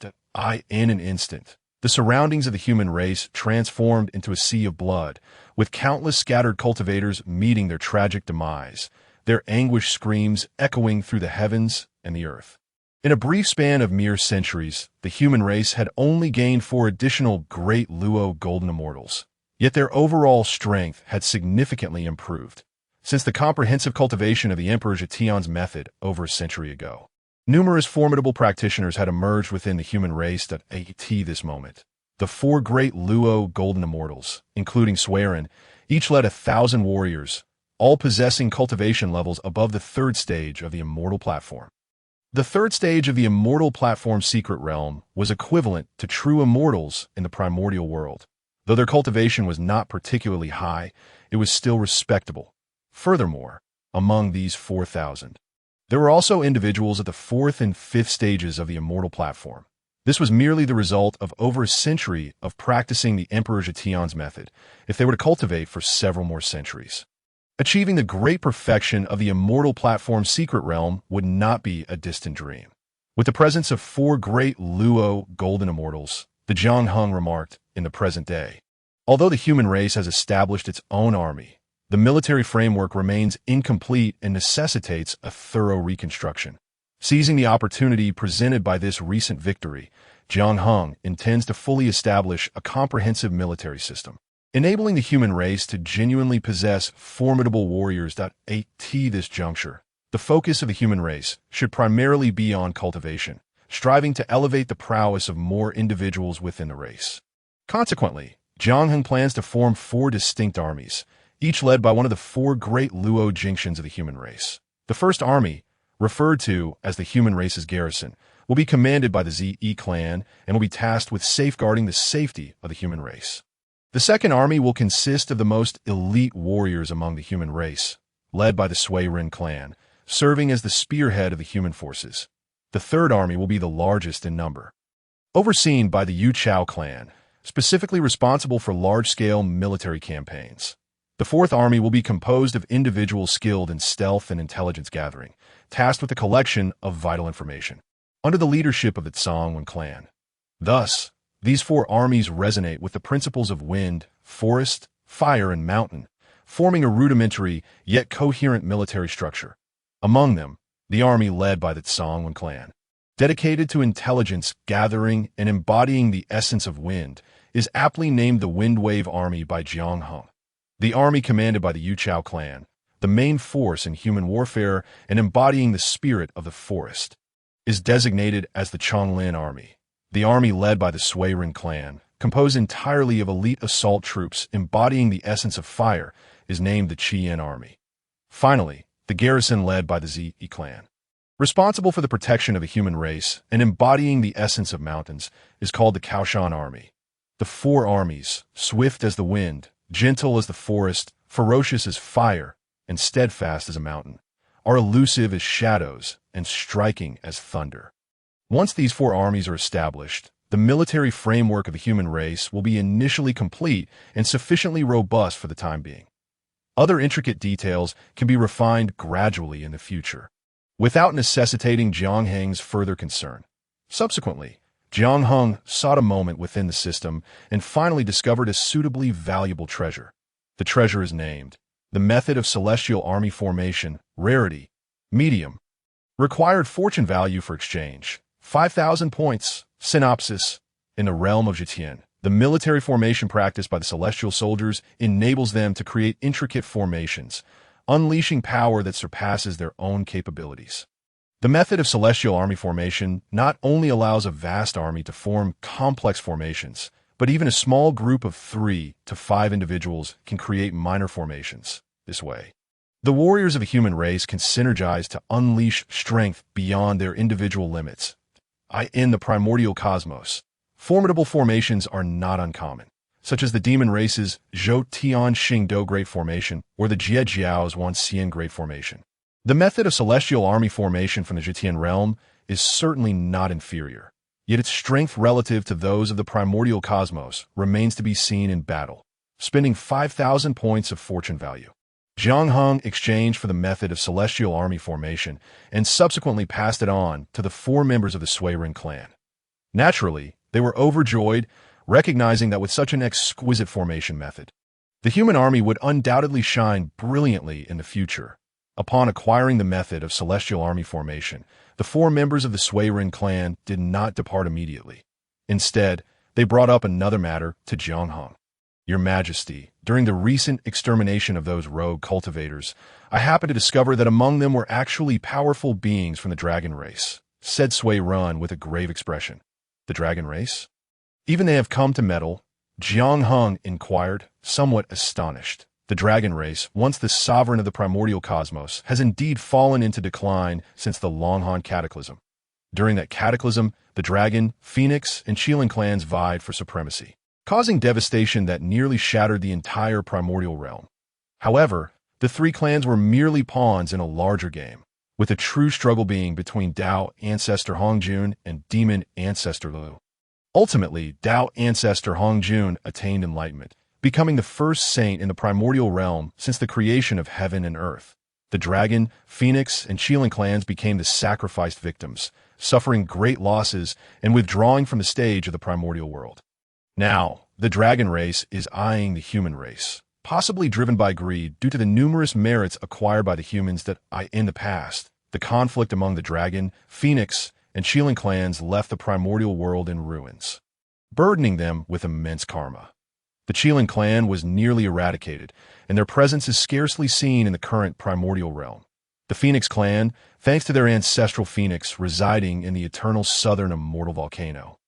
Speaker 1: in an instant. The surroundings of the human race transformed into a sea of blood, with countless scattered cultivators meeting their tragic demise, their anguished screams echoing through the heavens and the earth. In a brief span of mere centuries, the human race had only gained four additional great Luo golden immortals, yet their overall strength had significantly improved. since the comprehensive cultivation of the Emperor Zetian's method over a century ago. Numerous formidable practitioners had emerged within the human race at this moment. The four great Luo golden immortals, including Suiren, each led 1,000 warriors, all possessing cultivation levels above the third stage of the immortal platform. The third stage of the immortal platform's secret realm was equivalent to true immortals in the primordial world. Though their cultivation was not particularly high, it was still respectable. Furthermore, among these 4,000, there were also individuals at the fourth and fifth stages of the immortal platform. This was merely the result of over a century of practicing the Emperor Zetian's method, if they were to cultivate for several more centuries. Achieving the great perfection of the immortal platform's secret realm would not be a distant dream. With the presence of four great Luo golden immortals, the Jiangheng remarked, in the present day, although the human race has established its own army, the military framework remains incomplete and necessitates a thorough reconstruction. Seizing the opportunity presented by this recent victory, Jiangheng intends to fully establish a comprehensive military system, enabling the human race to genuinely possess formidable warriors. At this juncture, the focus of the human race should primarily be on cultivation, striving to elevate the prowess of more individuals within the race. Consequently, Jiangheng plans to form four distinct armies, each led by one of the four great Luo Jingshuns of the human race. The first army, referred to as the human race's garrison, will be commanded by the Zi clan and will be tasked with safeguarding the safety of the human race. The second army will consist of the most elite warriors among the human race, led by the Suiren clan, serving as the spearhead of the human forces. The third army will be the largest in number, overseen by the Yu Chao clan, specifically responsible for large-scale military campaigns. The fourth army will be composed of individuals skilled in stealth and intelligence gathering, tasked with the collection of vital information, under the leadership of the Tsangwen clan. Thus, these four armies resonate with the principles of wind, forest, fire, and mountain, forming a rudimentary yet coherent military structure. Among them, the army led by the Tsangwen clan, dedicated to intelligence gathering and embodying the essence of wind, is aptly named the Wind Wave Army by Jiangheng. The army commanded by the Yu Chao clan, the main force in human warfare and embodying the spirit of the forest, is designated as the Chonglin Army. The army led by the Suiren clan, composed entirely of elite assault troops embodying the essence of fire, is named the Qian Army. Finally, the garrison led by the Zi clan, responsible for the protection of the human race and embodying the essence of mountains, is called the Kaoshan Army. The four armies, swift as the wind, gentle as the forest, ferocious as fire, and steadfast as a mountain, are elusive as shadows and striking as thunder. Once these four armies are established, the military framework of the human race will be initially complete and sufficiently robust for the time being. Other intricate details can be refined gradually in the future, without necessitating Jiangheng's further concern. Subsequently, Jiangheng sought a moment within the system and finally discovered a suitably valuable treasure. The treasure is named the Method of Celestial Army Formation, Rarity, Medium. Required fortune value for exchange, 5,000 points. Synopsis. In the realm of Zetian, the military formation practiced by the celestial soldiers enables them to create intricate formations, unleashing power that surpasses their own capabilities. The method of celestial army formation not only allows a vast army to form complex formations, but even a small group of 3 to 5 individuals can create minor formations. This way, the warriors of a human race can synergize to unleash strength beyond their individual limits. In the primordial cosmos, formidable formations are not uncommon, such as the demon race's Zhou Tian Xing Do Great Formation or the Jie Jiao's Wan Xian Great Formation. The method of celestial army formation from the Zetian realm is certainly not inferior, yet its strength relative to those of the primordial cosmos remains to be seen in battle, spending 5,000 points of fortune value. Jiangheng exchanged for the method of celestial army formation and subsequently passed it on to the 4 members of the Suiren clan. Naturally, they were overjoyed, recognizing that with such an exquisite formation method, the human army would undoubtedly shine brilliantly in the future. Upon acquiring the method of celestial army formation, the 4 members of the Suiren clan did not depart immediately. Instead, they brought up another matter to Jiangheng. "Your Majesty, During the recent extermination of those rogue cultivators, I happened to discover that among them were actually powerful beings from the dragon race, said Sui Run with a grave expression. The dragon race? Even they have come to meddle? Jiang Hung inquired, somewhat astonished. The dragon race, once the sovereign of the primordial cosmos, has indeed fallen into decline since the Longhan cataclysm. During that cataclysm, the dragon, phoenix, and Qilin clans vied for supremacy, causing devastation that nearly shattered the entire primordial realm. However, the three clans were merely pawns in a larger game, with a true struggle being between Dao ancestor Hongjun and demon ancestor Lu. Ultimately, Dao ancestor Hongjun attained enlightenment, becoming the first saint in the primordial realm since the creation of heaven and earth. The dragon, phoenix, and Qilin clans became the sacrificed victims, suffering great losses and withdrawing from the stage of the primordial world. Now, the dragon race is eyeing the human race, possibly driven by greed due to the numerous merits acquired by the humans that in the past. The conflict among the dragon, phoenix, and Qilin clans left the primordial world in ruins, burdening them with immense karma. The Qilin clan was nearly eradicated, and their presence is scarcely seen in the current primordial realm. The Phoenix clan, thanks to their ancestral phoenix residing in the eternal southern immortal volcano,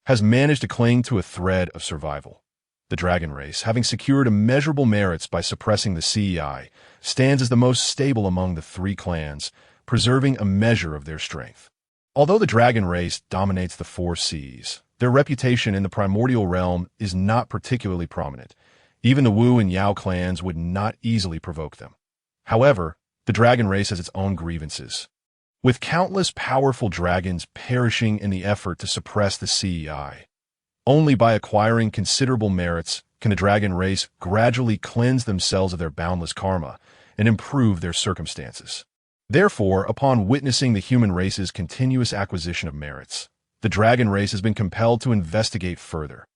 Speaker 1: has managed to cling to a thread of survival. The dragon race, having secured immeasurable merits by suppressing the CEI, stands as the most stable among the three clans, preserving a measure of their strength. Although the dragon race dominates the four seas, their reputation in the primordial realm is not particularly prominent. Even the Wu and Yao clans would not easily provoke them. However, the dragon race has its own grievances, with countless powerful dragons perishing in the effort to suppress the CEI. Only by acquiring considerable merits can the dragon race gradually cleanse themselves of their boundless karma and improve their circumstances. Therefore, upon witnessing the human race's continuous acquisition of merits, the dragon race has been compelled to investigate further.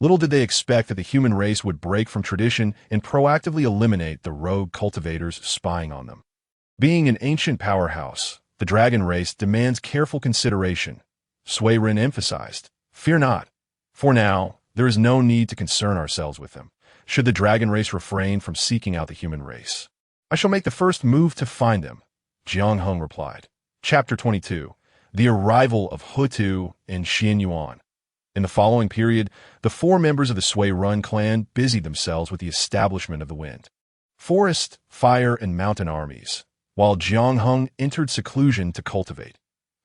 Speaker 1: Little did they expect that the human race would break from tradition and proactively eliminate the rogue cultivators spying on them. Being an ancient powerhouse, the dragon race demands careful consideration. Sui Ren emphasized, "Fear not. For now, there is no need to concern ourselves with them. Should the dragon race refrain from seeking out the human race, I shall make the first move to find them," Jiang Hung replied. Chapter 22. The Arrival of Hutu and Xian Yuan. In the following period, the four members of the Sui Run clan busied themselves with the establishment of the wind, forest, fire, and mountain armies, while Jiang Hung entered seclusion to cultivate.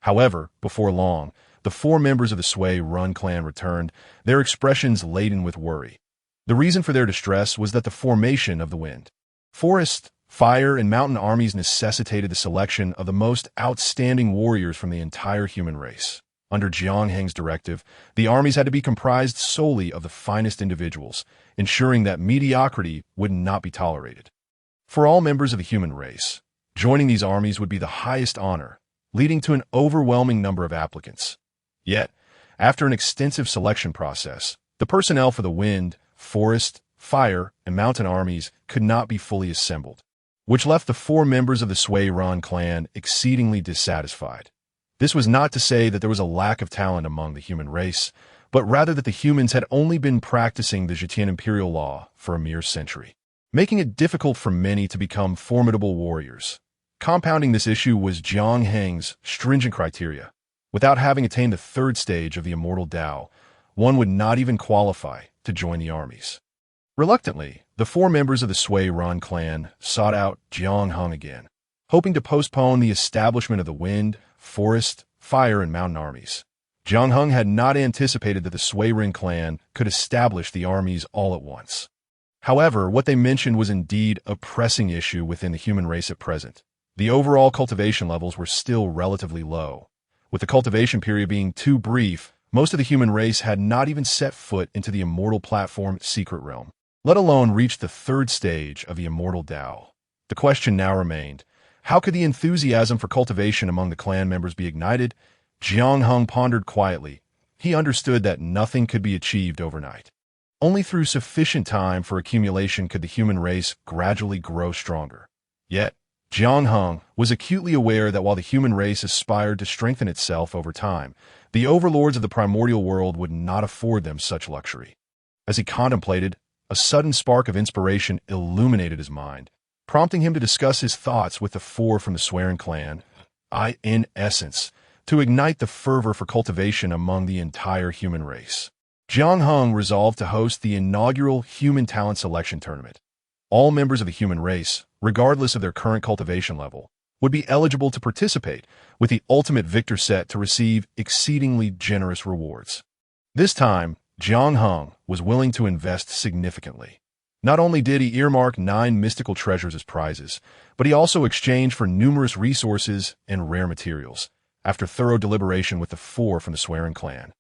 Speaker 1: However, before long, the four members of the Sui Run clan returned, their expressions laden with worry. The reason for their distress was that the formation of the wind, forest, fire, and mountain armies necessitated the selection of the most outstanding warriors from the entire human race. Under Jiang Heng's directive, the armies had to be comprised solely of the finest individuals, ensuring that mediocrity would not be tolerated. For all members of the human race, joining these armies would be the highest honor, leading to an overwhelming number of applicants. Yet, after an extensive selection process, the personnel for the wind, forest, fire, and mountain armies could not be fully assembled, which left the four members of the Sui Run clan exceedingly dissatisfied. This was not to say that there was a lack of talent among the human race, but rather that the humans had only been practicing the Zhetian imperial law for a mere century, making it difficult for many to become formidable warriors. Compounding this issue was Jiang Heng's stringent criteria. Without having attained the third stage of the immortal Dao, one would not even qualify to join the armies. Reluctantly, the four members of the Sui Run clan sought out Jiang Hung again, hoping to postpone the establishment of the wind, forest, fire, and mountain armies. Jiang Hung had not anticipated that the Sui Ren clan could establish the armies all at once. However, what they mentioned was indeed a pressing issue within the human race at present. The overall cultivation levels were still relatively low. With the cultivation period being too brief, most of the human race had not even set foot into the immortal platform Secret Realm, let alone reach the third stage of the immortal Dao. The question now remained, how could the enthusiasm for cultivation among the clan members be ignited? Jiang Hung pondered quietly. He understood that nothing could be achieved overnight. Only through sufficient time for accumulation could the human race gradually grow stronger. Yet, Jiang Hung was acutely aware that while the human race aspired to strengthen itself over time, the overlords of the primordial world would not afford them such luxury. As he contemplated, A sudden spark of inspiration illuminated his mind, prompting him to discuss his thoughts with the four from the Swearing clan, in essence, to ignite the fervor for cultivation among the entire human race. Jiang Hung resolved to host the inaugural Human Talent Selection Tournament. All members of the human race, regardless of their current cultivation level, would be eligible to participate, with the ultimate victor set to receive exceedingly generous rewards. This time, Jiang Hung was willing to invest significantly. Not only did he earmark 9 mystical treasures as prizes, but he also exchanged for numerous resources and rare materials. After thorough deliberation with the four from the Swearing clan,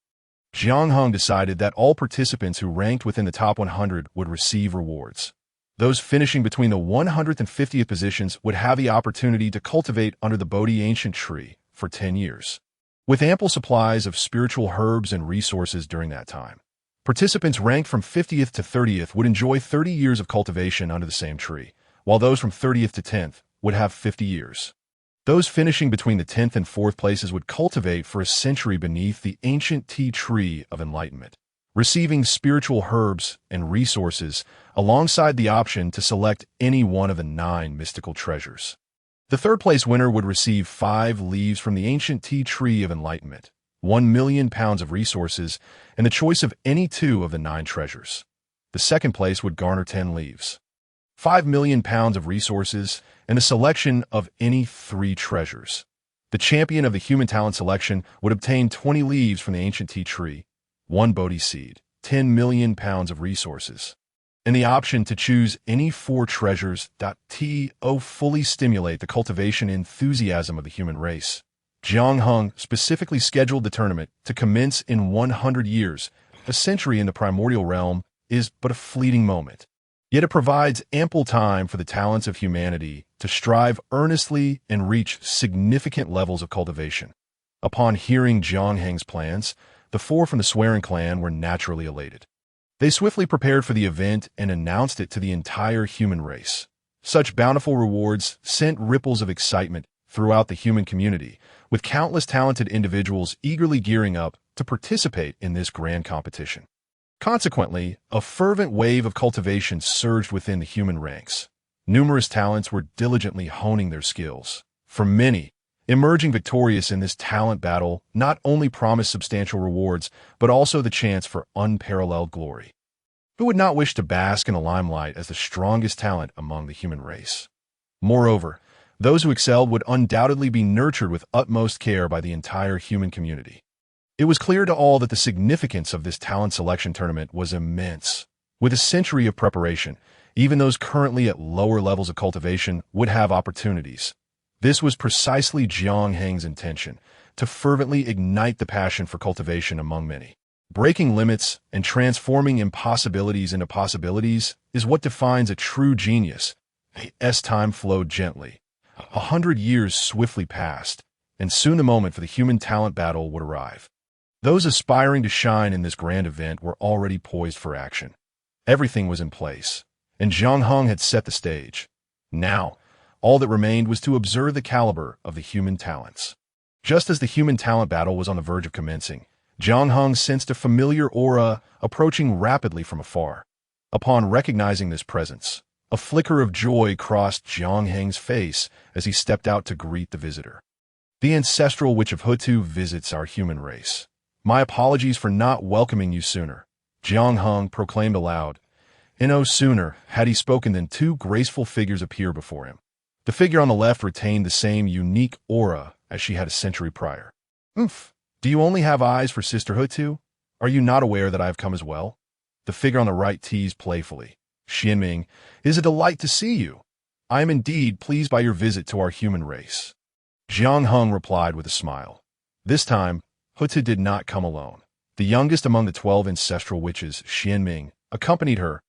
Speaker 1: Jiang Hung decided that all participants who ranked within the top 100 would receive rewards. Those finishing between the 100th and 50th positions would have the opportunity to cultivate under the Bodhi ancient tree for 10 years. With ample supplies of spiritual herbs and resources during that time, participants ranked from 50th to 30th would enjoy 30 years of cultivation under the same tree, while those from 30th to 10th would have 50 years. Those finishing between the 10th and 4th places would cultivate for a century beneath the ancient tea tree of enlightenment, receiving spiritual herbs and resources alongside the option to select any one of the 9 mystical treasures. The 3rd place winner would receive 5 leaves from the ancient tea tree of enlightenment, 1 million pounds of resources, and the choice of any 2 of the 9 treasures. The 2nd place would garner 10 leaves, 5 million pounds of resources, and the selection of any 3 treasures. The champion of the human talent selection would obtain 20 leaves from the ancient tea tree, 1 Bodhi seed, 10 million pounds of resources, and the option to choose any 4 treasures. To fully stimulate the cultivation enthusiasm of the human race, Jiang Hung specifically scheduled the tournament to commence in 100 years. A century in the primordial realm is but a fleeting moment, yet it provides ample time for the talents of humanity to strive earnestly and reach significant levels of cultivation. Upon hearing Jiang Hung's plans, the four from the Swearing clan were naturally elated. They swiftly prepared for the event and announced it to the entire human race. Such bountiful rewards sent ripples of excitement throughout the human community, with countless talented individuals eagerly gearing up to participate in this grand competition. Consequently, a fervent wave of cultivation surged within the human ranks. Numerous talents were diligently honing their skills. For many, emerging victorious in this talent battle not only promised substantial rewards, but also the chance for unparalleled glory. Who would not wish to bask in the limelight as the strongest talent among the human race? Moreover, those who excelled would undoubtedly be nurtured with utmost care by the entire human community. It was clear to all that the significance of this talent selection tournament was immense. With a century of preparation, even those currently at lower levels of cultivation would have opportunities. This was precisely Jiang Hung's intention, to fervently ignite the passion for cultivation among many. Breaking limits and transforming impossibilities into possibilities is what defines a true genius. As time flowed gently, 100 years swiftly passed, and soon the moment for the human talent battle would arrive. Those aspiring to shine in this grand event were already poised for action. Everything was in place, and Jiang Hung had set the stage. Now, all that remained was to observe the caliber of the human talents. Just as the human talent battle was on the verge of commencing, Jiang Hung sensed a familiar aura approaching rapidly from afar. Upon recognizing this presence, a flicker of joy crossed Jiang Hung's face as he stepped out to greet the visitor. The ancestral witch of Hutu visits our human race. My apologies for not welcoming you sooner, Jiang Hung proclaimed aloud. And no sooner had he spoken than 2 graceful figures appeared before him. The figure on the left retained the same unique aura as she had a century prior. "Oomph! Do you only have eyes for Sister Hutu? Are you not aware that I have come as well?" The figure on the right teased playfully. "Xianming, it is a delight to see you. I am indeed pleased by your visit to our human race." Jiang Hung replied with a smile. This time, Hutu did not come alone. The youngest among the 12 ancestral witches, Xianming, accompanied her.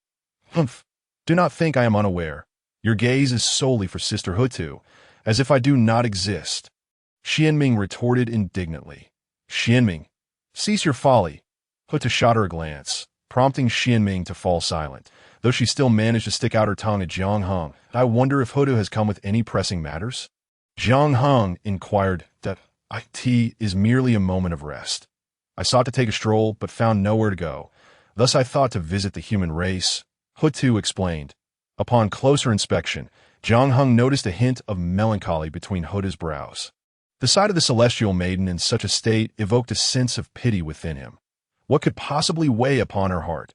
Speaker 1: "Humph! Do not think I am unaware. Your gaze is solely for Sister Hutu, as if I do not exist." Xianming retorted indignantly. "Xianming, cease your folly." Hutu shot her a glance, prompting Xianming to fall silent, though she still managed to stick out her tongue at Jiang Hung. "I wonder if Hutu has come with any pressing matters?" Jiang Hung inquired. "That it is merely a moment of rest. I sought to take a stroll, but found nowhere to go. Thus I thought to visit the human race." Hutu explained. Upon closer inspection, Jiang Hung noticed a hint of melancholy between Hutu's brows. The sight of the celestial maiden in such a state evoked a sense of pity within him. What could possibly weigh upon her heart?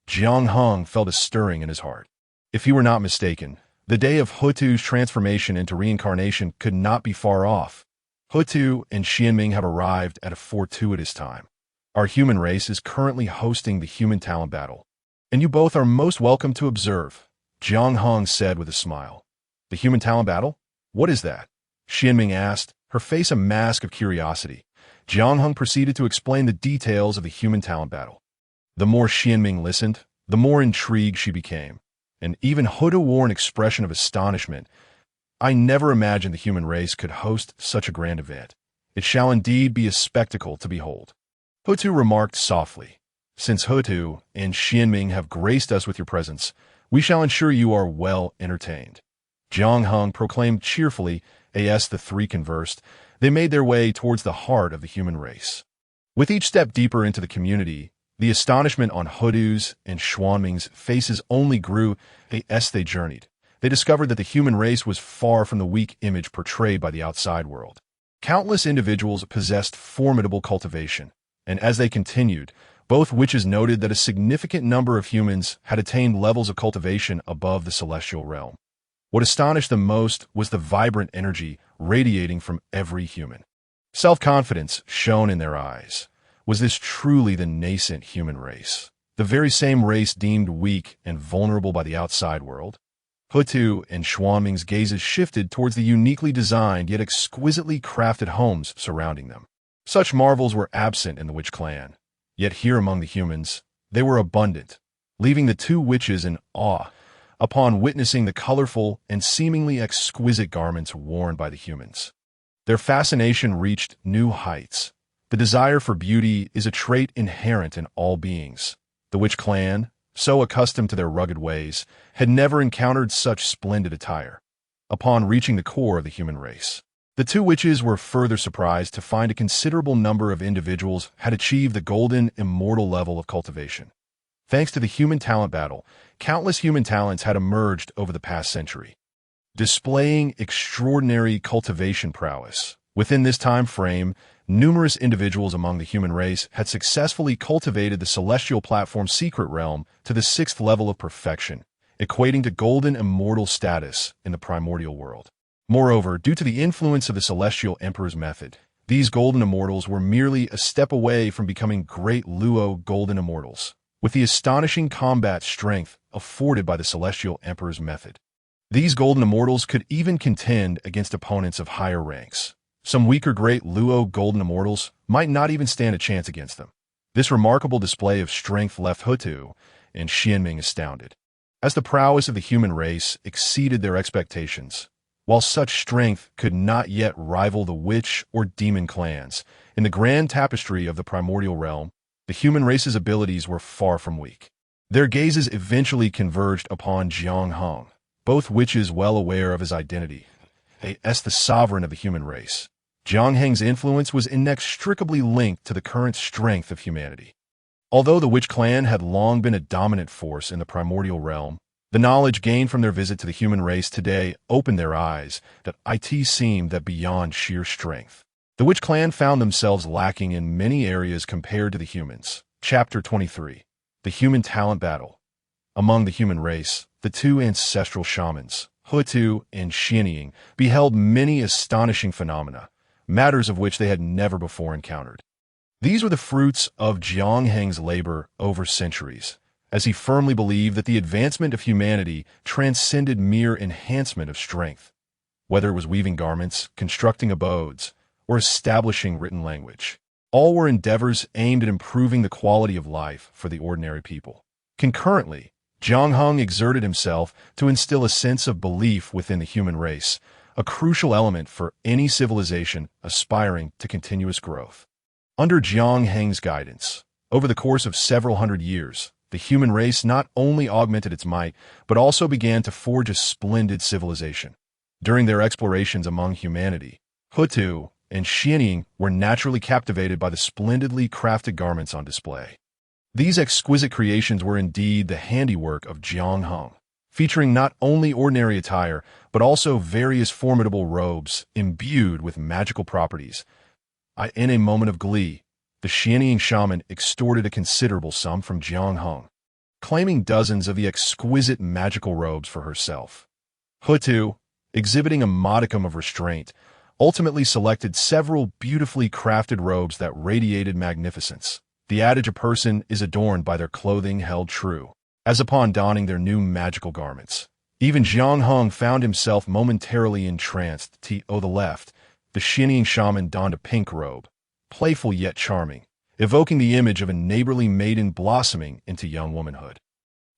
Speaker 1: Jiang Hung felt a stirring in his heart. If he were not mistaken, the day of Hutu's transformation into reincarnation could not be far off. Hutu and Xianming have arrived at a fortuitous time. Our human race is currently hosting the human talent battle, and you both are most welcome to observe, Jiang Hung said with a smile. The human talent battle? What is that? Xianming asked, her face a mask of curiosity. Jiang Hung proceeded to explain the details of the human talent battle. The more Xianming listened, the more intrigued she became, and even Hutu wore an expression of astonishment. I never imagined the human race could host such a grand event. It shall indeed be a spectacle to behold. Hutu remarked softly. Since Hutu and Xianming have graced us with your presence, we shall ensure you are well entertained. Jiang Hung proclaimed cheerfully. As the three conversed, they made their way towards the heart of the human race. With each step deeper into the community, the astonishment on Hutu's and Xianming's faces only grew. As they journeyed, they discovered that the human race was far from the weak image portrayed by the outside world. Countless individuals possessed formidable cultivation, and as they continued, both witches noted that a significant number of humans had attained levels of cultivation above the celestial realm. What astonished them most was the vibrant energy radiating from every human. Self-confidence shone in their eyes. Was this truly the nascent human race? The very same race deemed weak and vulnerable by the outside world? Hutu and Xianming's gazes shifted towards the uniquely designed yet exquisitely crafted homes surrounding them. Such marvels were absent in the witch clan, yet here among the humans, they were abundant, leaving the two witches in awe upon witnessing the colorful and seemingly exquisite garments worn by the humans. Their fascination reached new heights. The desire for beauty is a trait inherent in all beings. The witch clan, so accustomed to their rugged ways, had never encountered such splendid attire. Upon reaching the core of the human race, the two witches were further surprised to find a considerable number of individuals had achieved the golden, immortal level of cultivation. Thanks to the human talent battle, countless human talents had emerged over the past century, displaying extraordinary cultivation prowess. Within this time frame, numerous individuals among the human race had successfully cultivated the celestial platform's secret realm to the 6th level of perfection, equating to golden immortal status in the primordial world. Moreover, due to the influence of the celestial emperor's method, these golden immortals were merely a step away from becoming great Luo golden immortals, with the astonishing combat strength afforded by the celestial emperor's method. These golden immortals could even contend against opponents of higher ranks. Some weaker great Luo golden immortals might not even stand a chance against them. This remarkable display of strength left Hutu and Xianming astounded, as the prowess of the human race exceeded their expectations. While such strength could not yet rival the witch or demon clans, in the grand tapestry of the primordial realm, the human race's abilities were far from weak. Their gazes eventually converged upon Jiang Hung, both witches well aware of his identity as the sovereign of the human race. Jiang Hung's influence was inextricably linked to the current strength of humanity. Although the witch clan had long been a dominant force in the primordial realm, the knowledge gained from their visit to the human race today opened their eyes that it seemed that beyond sheer strength, the witch clan found themselves lacking in many areas compared to the humans. Chapter 23. The Human Talent Battle. Among the human race, the two ancestral shamans, Hutu and Xianming, beheld many astonishing phenomena, matters of which they had never before encountered. These were the fruits of Jiang Heng's labor over centuries, as he firmly believed that the advancement of humanity transcended mere enhancement of strength. Whether it was weaving garments, constructing abodes, or establishing written language, all were endeavors aimed at improving the quality of life for the ordinary people. Concurrently, Jiang Hung exerted himself to instill a sense of belief within the human race, a crucial element for any civilization aspiring to continuous growth. Under Jiang Heng's guidance, over the course of several hundred years, the human race not only augmented its might, but also began to forge a splendid civilization. During their explorations among humanity, Hutu and Xianming were naturally captivated by the splendidly crafted garments on display. These exquisite creations were indeed the handiwork of Jiang Hung, featuring not only ordinary attire, but also various formidable robes imbued with magical properties. In a moment of glee, the Xianying shaman extorted a considerable sum from Jiang Hung, claiming dozens of the exquisite magical robes for herself. Hutu, exhibiting a modicum of restraint, ultimately selected several beautifully crafted robes that radiated magnificence. The adage a person is adorned by their clothing held true, as upon donning their new magical garments. Even Jiang Hung found himself momentarily entranced. To the left, the Xianying shaman donned a pink robe, playful yet charming, evoking the image of a neighborly maiden blossoming into young womanhood.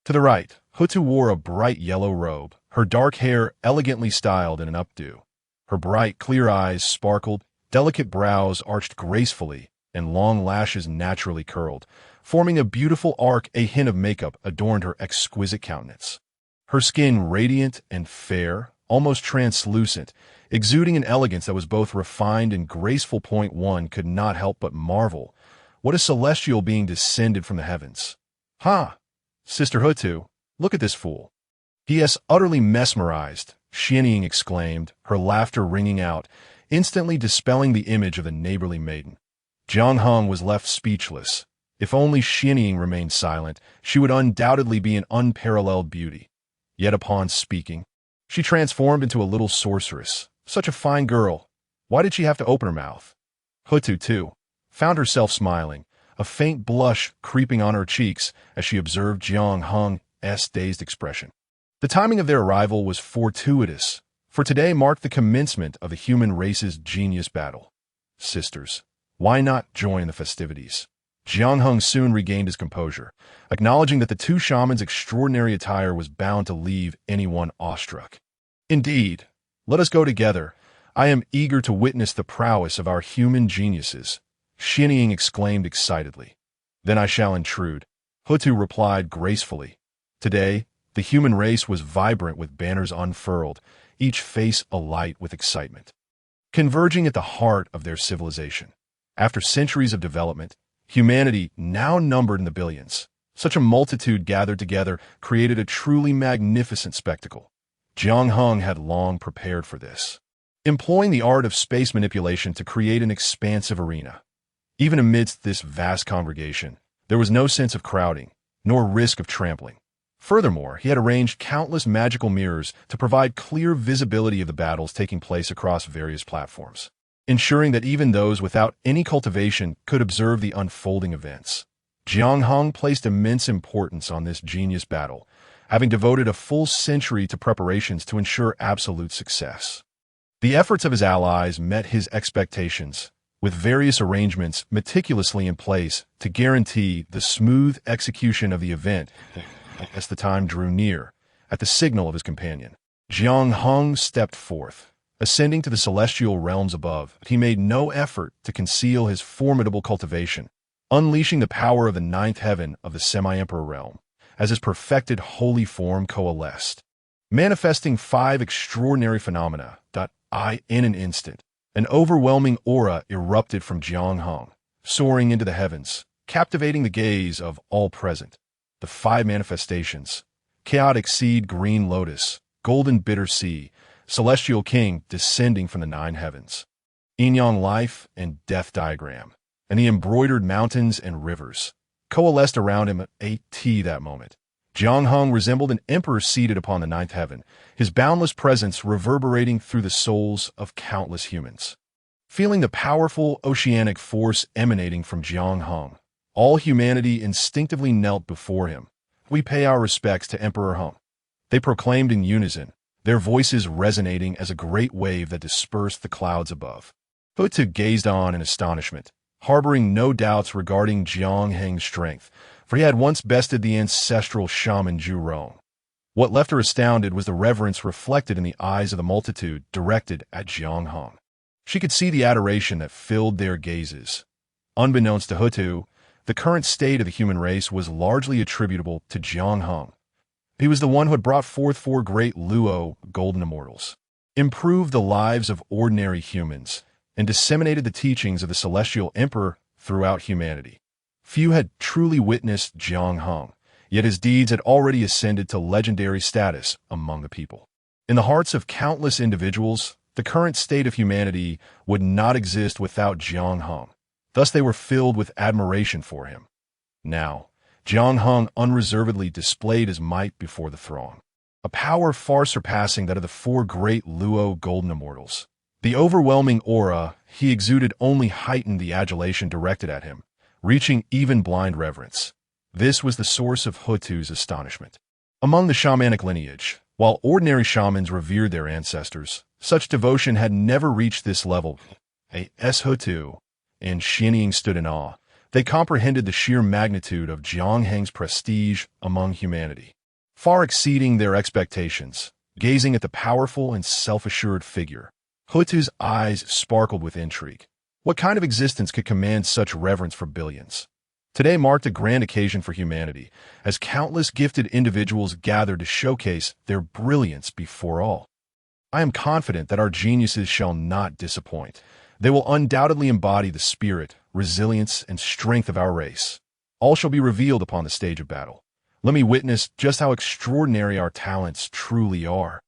Speaker 1: To the right, Hutu wore a bright yellow robe, her dark hair elegantly styled in an updo. Her bright, clear eyes sparkled, delicate brows arched gracefully, and long lashes naturally curled, forming a beautiful arc. A hint of makeup adorned her exquisite countenance. Her skin radiant and fair, almost translucent, exuding an elegance that was both refined and graceful. One could not help but marvel. What a celestial being descended from the heavens. Ha! Sister Hutu, look at this fool. He is utterly mesmerized, Xianying exclaimed, her laughter ringing out, instantly dispelling the image of the neighborly maiden. Jiang Hung was left speechless. If only Xianying remained silent, she would undoubtedly be an unparalleled beauty. Yet upon speaking, she transformed into a little sorceress. Such a fine girl. Why did she have to open her mouth? Hutu, too, found herself smiling, a faint blush creeping on her cheeks as she observed Jiang Hung's dazed expression. The timing of their arrival was fortuitous, for today marked the commencement of the human race's genius battle. Sisters, why not join the festivities? Jiang Hung soon regained his composure, acknowledging that the two shamans' extraordinary attire was bound to leave anyone awestruck. Indeed, let us go together. I am eager to witness the prowess of our human geniuses, Xianying exclaimed excitedly. Then I shall intrude, Hutu replied gracefully. Today, the human race was vibrant with banners unfurled, each face alight with excitement, converging at the heart of their civilization. After centuries of development, humanity now numbered in the billions. Such a multitude gathered together created a truly magnificent spectacle. Jiang Hung had long prepared for this, employing the art of space manipulation to create an expansive arena. Even amidst this vast congregation, there was no sense of crowding, nor risk of trampling. Furthermore, he had arranged countless magical mirrors to provide clear visibility of the battles taking place across various platforms, ensuring that even those without any cultivation could observe the unfolding events. Jiang Hung placed immense importance on this genius battle, having devoted a full century to preparations to ensure absolute success. The efforts of his allies met his expectations, with various arrangements meticulously in place to guarantee the smooth execution of the event. As the time drew near, at the signal of his companion, Jiang Hung stepped forth. Ascending to the celestial realms above, he made no effort to conceal his formidable cultivation, unleashing the power of the ninth heaven of the semi-emperor realm, as his perfected holy form coalesced, manifesting 5 extraordinary phenomena. In an instant, an overwhelming aura erupted from Jiang Hung, soaring into the heavens, captivating the gaze of all present. The 5 manifestations: chaotic seed, green lotus, golden bitter sea, celestial king descending from the 9 heavens, yin-yang life and death diagram, and the embroidered mountains and rivers, coalesced around him at that moment. Jiang Hung resembled an emperor seated upon the 9th heaven, his boundless presence reverberating through the souls of countless humans. Feeling the powerful oceanic force emanating from Jiang Hung, all humanity instinctively knelt before him. We pay our respects to Emperor Hung, they proclaimed in unison, their voices resonating as a great wave that dispersed the clouds above. Hutu gazed on in astonishment, harboring no doubts regarding Jiang Hung's strength, for he had once bested the ancestral shaman Zhu Rong. What left her astounded was the reverence reflected in the eyes of the multitude directed at Jiang Hung. She could see the adoration that filled their gazes. Unbeknownst to Hutu, the current state of the human race was largely attributable to Jiang Hung. He was the one who had brought forth 4 great Luo golden immortals, improved the lives of ordinary humans, and disseminated the teachings of the celestial emperor throughout humanity. Few had truly witnessed Jiang Hung, yet his deeds had already ascended to legendary status among the people. In the hearts of countless individuals, the current state of humanity would not exist without Jiang Hung. Thus they were filled with admiration for him. Now, Jiang Hung unreservedly displayed his might before the throng, a power far surpassing that of the four great Luo golden immortals. The overwhelming aura he exuded only heightened the adulation directed at him, reaching even blind reverence. This was the source of Hutu's astonishment. Among the shamanic lineage, while ordinary shamans revered their ancestors, such devotion had never reached this level. As Hutu and Xianying stood in awe. They comprehended the sheer magnitude of Jiang Heng's prestige among humanity, far exceeding their expectations. Gazing at the powerful and self-assured figure, Hutu's eyes sparkled with intrigue. What kind of existence could command such reverence for billions? Today marked a grand occasion for humanity, as countless gifted individuals gathered to showcase their brilliance before all. I am confident that our geniuses shall not disappoint. They will undoubtedly embody the spirit, resilience, and strength of our race. All shall be revealed upon the stage of battle. Let me witness just how extraordinary our talents truly are.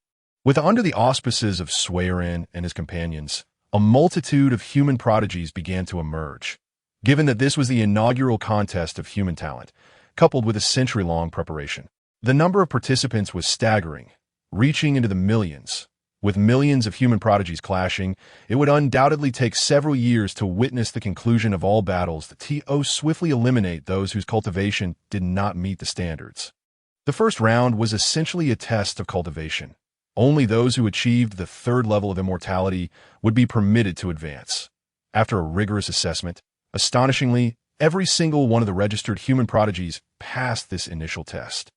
Speaker 1: Under the auspices of Suiren and his companions, a multitude of human prodigies began to emerge. Given that this was the inaugural contest of human talent, coupled with a century-long preparation, the number of participants was staggering, reaching into the millions. With millions of human prodigies clashing, it would undoubtedly take several years to witness the conclusion of all battles that swiftly eliminate those whose cultivation did not meet the standards. The first round was essentially a test of cultivation. Only those who achieved the third level of immortality would be permitted to advance. After a rigorous assessment, astonishingly, every single one of the registered human prodigies passed this initial test.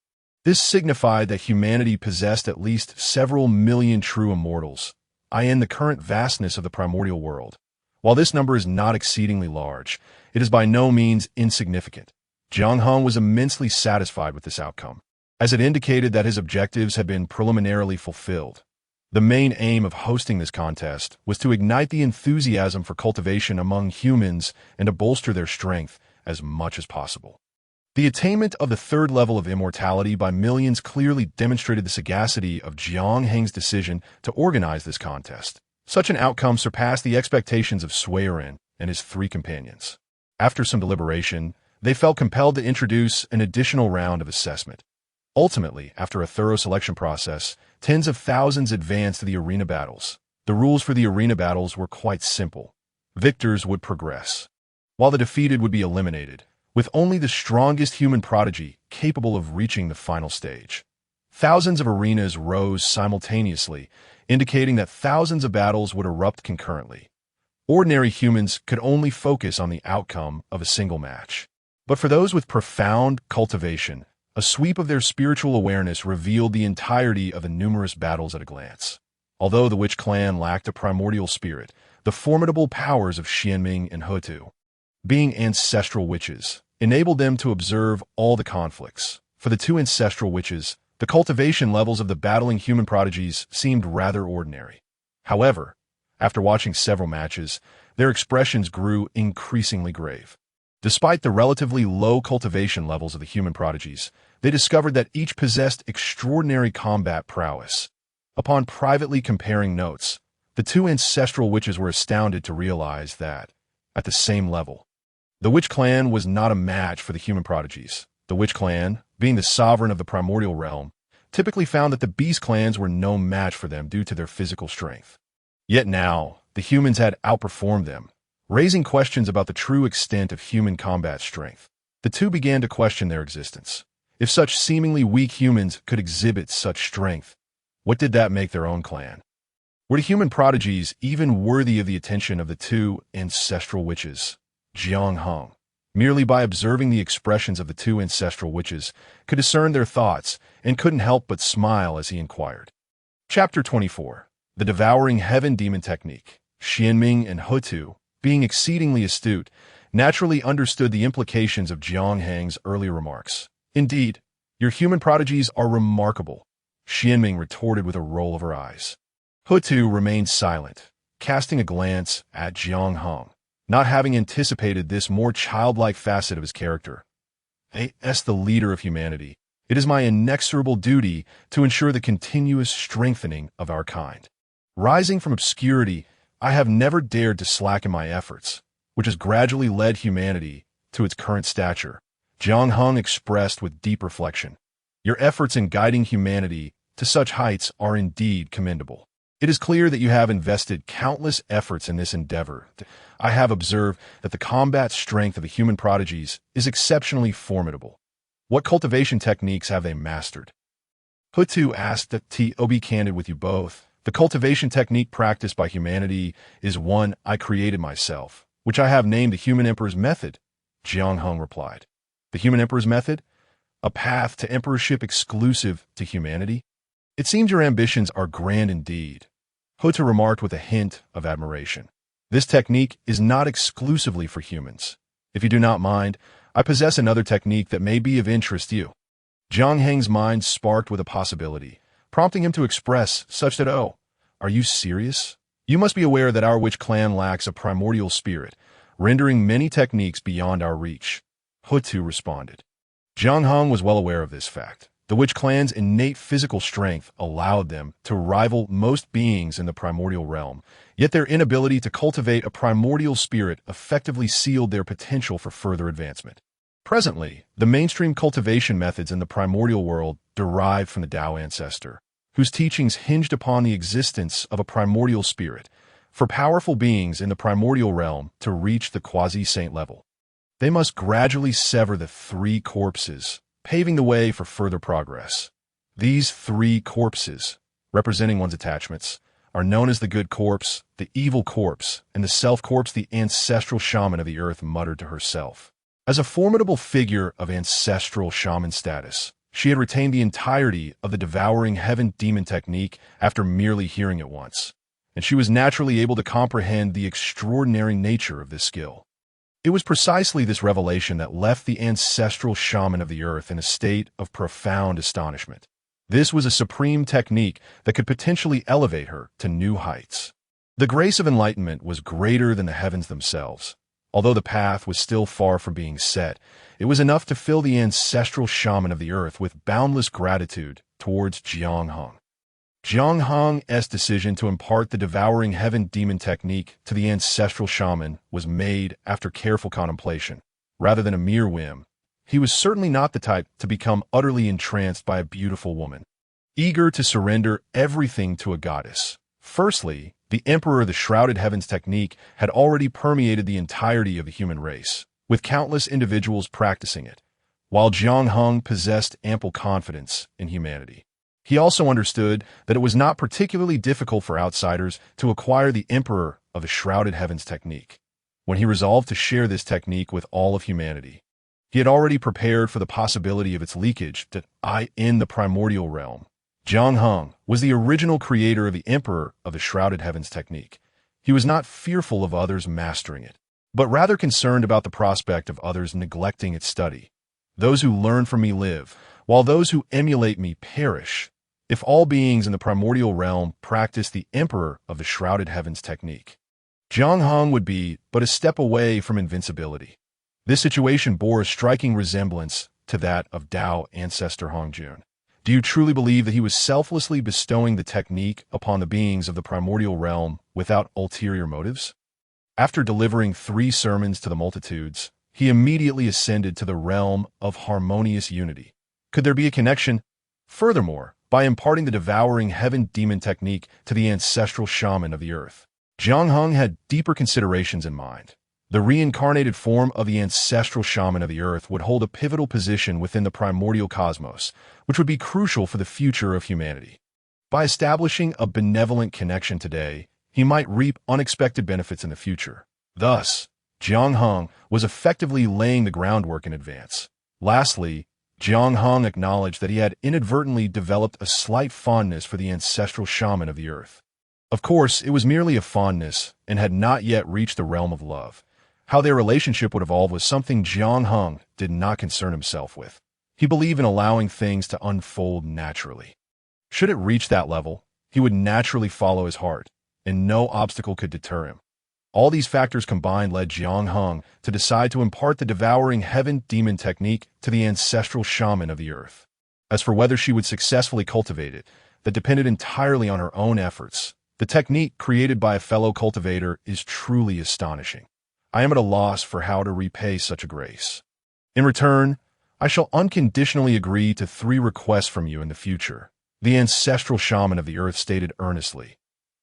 Speaker 1: This signified that humanity possessed at least several million true immortals, in the current vastness of the primordial world. While this number is not exceedingly large, it is by no means insignificant. Jiang Hung was immensely satisfied with this outcome, as it indicated that his objectives had been preliminarily fulfilled. The main aim of hosting this contest was to ignite the enthusiasm for cultivation among humans and to bolster their strength as much as possible. The attainment of the third level of immortality by millions clearly demonstrated the sagacity of Jiang Heng's decision to organize this contest. Such an outcome surpassed the expectations of Suiren and his three companions. After some deliberation, they felt compelled to introduce an additional round of assessment. Ultimately, after a thorough selection process, tens of thousands advanced to the arena battles. The rules for the arena battles were quite simple. Victors would progress, while the defeated would be eliminated, with only the strongest human prodigy capable of reaching the final stage. Thousands of arenas rose simultaneously, indicating that thousands of battles would erupt concurrently. Ordinary humans could only focus on the outcome of a single match. But for those with profound cultivation, a sweep of their spiritual awareness revealed the entirety of the numerous battles at a glance. Although the Witch Clan lacked a primordial spirit, the formidable powers of Xianming and Hutu, being ancestral witches, enabled them to observe all the conflicts. For the two ancestral witches, the cultivation levels of the battling human prodigies seemed rather ordinary. However, after watching several matches, their expressions grew increasingly grave. Despite the relatively low cultivation levels of the human prodigies, they discovered that each possessed extraordinary combat prowess. Upon privately comparing notes, the two ancestral witches were astounded to realize that, at the same level, the Witch Clan was not a match for the human prodigies. The Witch Clan, being the sovereign of the primordial realm, typically found that the Beast Clans were no match for them due to their physical strength. Yet now, the humans had outperformed them, raising questions about the true extent of human combat strength. The two began to question their existence. If such seemingly weak humans could exhibit such strength, what did that make their own clan? Were the human prodigies even worthy of the attention of the two ancestral witches? Jiang Hung, merely by observing the expressions of the two ancestral witches, could discern their thoughts and couldn't help but smile as he inquired. Chapter 24. The Devouring Heaven Demon Technique. Xianming and Hutu, being exceedingly astute, naturally understood the implications of Jiang Heng's earlier remarks. Indeed, your human prodigies are remarkable, Xianming retorted with a roll of her eyes. Hutu remained silent, casting a glance at Jiang Hung. not having anticipated this more childlike facet of his character. As the leader of humanity, it is my inexorable duty to ensure the continuous strengthening of our kind. Rising from obscurity, I have never dared to slacken my efforts, which has gradually led humanity to its current stature. Jiang Hung expressed with deep reflection. Your efforts in guiding humanity to such heights are indeed commendable. It is clear that you have invested countless efforts in this endeavor. I have observed that the combat strength of the human prodigies is exceptionally formidable. What cultivation techniques have they mastered? Hutu asked that to be candid with you both. The cultivation technique practiced by humanity is one I created myself, which I have named the Human Emperor's Method, Jiang Hung replied. The Human Emperor's Method? A path to emperorship exclusive to humanity? It seems your ambitions are grand indeed, Hutu remarked with a hint of admiration. This technique is not exclusively for humans. If you do not mind, I possess another technique that may be of interest to you. Jiang Heng's mind sparked with a possibility, prompting him to express such that, oh, are you serious? You must be aware that our witch clan lacks a primordial spirit, rendering many techniques beyond our reach. Hutu responded. Jiang Hung was well aware of this fact. The witch clan's innate physical strength allowed them to rival most beings in the primordial realm, yet their inability to cultivate a primordial spirit effectively sealed their potential for further advancement. Presently, the mainstream cultivation methods in the primordial world derived from the Tao ancestor, whose teachings hinged upon the existence of a primordial spirit, for powerful beings in the primordial realm to reach the quasi-saint level. They must gradually sever the three corpses, paving the way for further progress. These three corpses, representing one's attachments, are known as the good corpse, the evil corpse, and the self-corpse. The ancestral shaman of the earth muttered to herself. As a formidable figure of ancestral shaman status, she had retained the entirety of the devouring heaven demon technique after merely hearing it once, and she was naturally able to comprehend the extraordinary nature of this skill. It was precisely this revelation that left the ancestral shaman of the earth in a state of profound astonishment. This was a supreme technique that could potentially elevate her to new heights. The grace of enlightenment was greater than the heavens themselves. Although the path was still far from being set, it was enough to fill the ancestral shaman of the earth with boundless gratitude towards Jiang Hung. Jiang Hung's decision to impart the devouring heaven demon technique to the ancestral shaman was made after careful contemplation, rather than a mere whim. He was certainly not the type to become utterly entranced by a beautiful woman, eager to surrender everything to a goddess. Firstly, the Emperor of the Shrouded Heavens technique had already permeated the entirety of the human race, with countless individuals practicing it, while Jiang Hung possessed ample confidence in humanity. He also understood that it was not particularly difficult for outsiders to acquire the Emperor of the Shrouded Heavens technique. When he resolved to share this technique with all of humanity, he had already prepared for the possibility of its leakage in the primordial realm. Jiang Hung was the original creator of the Emperor of the Shrouded Heavens technique. He was not fearful of others mastering it, but rather concerned about the prospect of others neglecting its study. Those who learn from me live, while those who emulate me perish. If all beings in the primordial realm practice the Emperor of the Shrouded Heavens technique, Jiang Hung would be but a step away from invincibility. This situation bore a striking resemblance to that of Tao ancestor Hongjun. Do you truly believe that he was selflessly bestowing the technique upon the beings of the primordial realm without ulterior motives? After delivering 3 sermons to the multitudes, he immediately ascended to the realm of harmonious unity. Could there be a connection? Furthermore, by imparting the devouring heaven demon technique to the ancestral shaman of the earth, Jiang Hung had deeper considerations in mind. The reincarnated form of the ancestral shaman of the earth would hold a pivotal position within the primordial cosmos, which would be crucial for the future of humanity. By establishing a benevolent connection today, he might reap unexpected benefits in the future. Thus, Jiang Hung was effectively laying the groundwork in advance. Lastly, Jiang Hung acknowledged that he had inadvertently developed a slight fondness for the ancestral shaman of the earth. Of course, it was merely a fondness and had not yet reached the realm of love. How their relationship would evolve was something Jiang Hung did not concern himself with. He believed in allowing things to unfold naturally. Should it reach that level, he would naturally follow his heart, and no obstacle could deter him. All these factors combined led Jiang Hung to decide to impart the devouring heaven demon technique to the ancestral shaman of the earth. As for whether she would successfully cultivate it, that depended entirely on her own efforts. The technique created by a fellow cultivator is truly astonishing. I am at a loss for how to repay such a grace. In return, I shall unconditionally agree to 3 requests from you in the future, the ancestral shaman of the earth stated earnestly.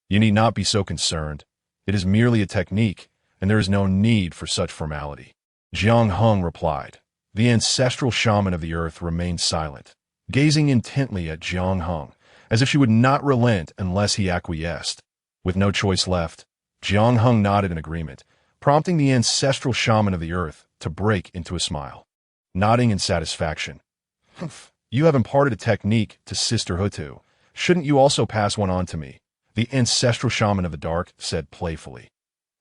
Speaker 1: You need not be so concerned. It is merely a technique, and there is no need for such formality. Jiang Hung replied. The ancestral shaman of the earth remained silent, gazing intently at Jiang Hung, as if she would not relent unless he acquiesced. With no choice left, Jiang Hung nodded in agreement, prompting the ancestral shaman of the earth to break into a smile. Nodding in satisfaction. You have imparted a technique to Sister Hutu. Shouldn't you also pass one on to me? The ancestral shaman of the dark said playfully.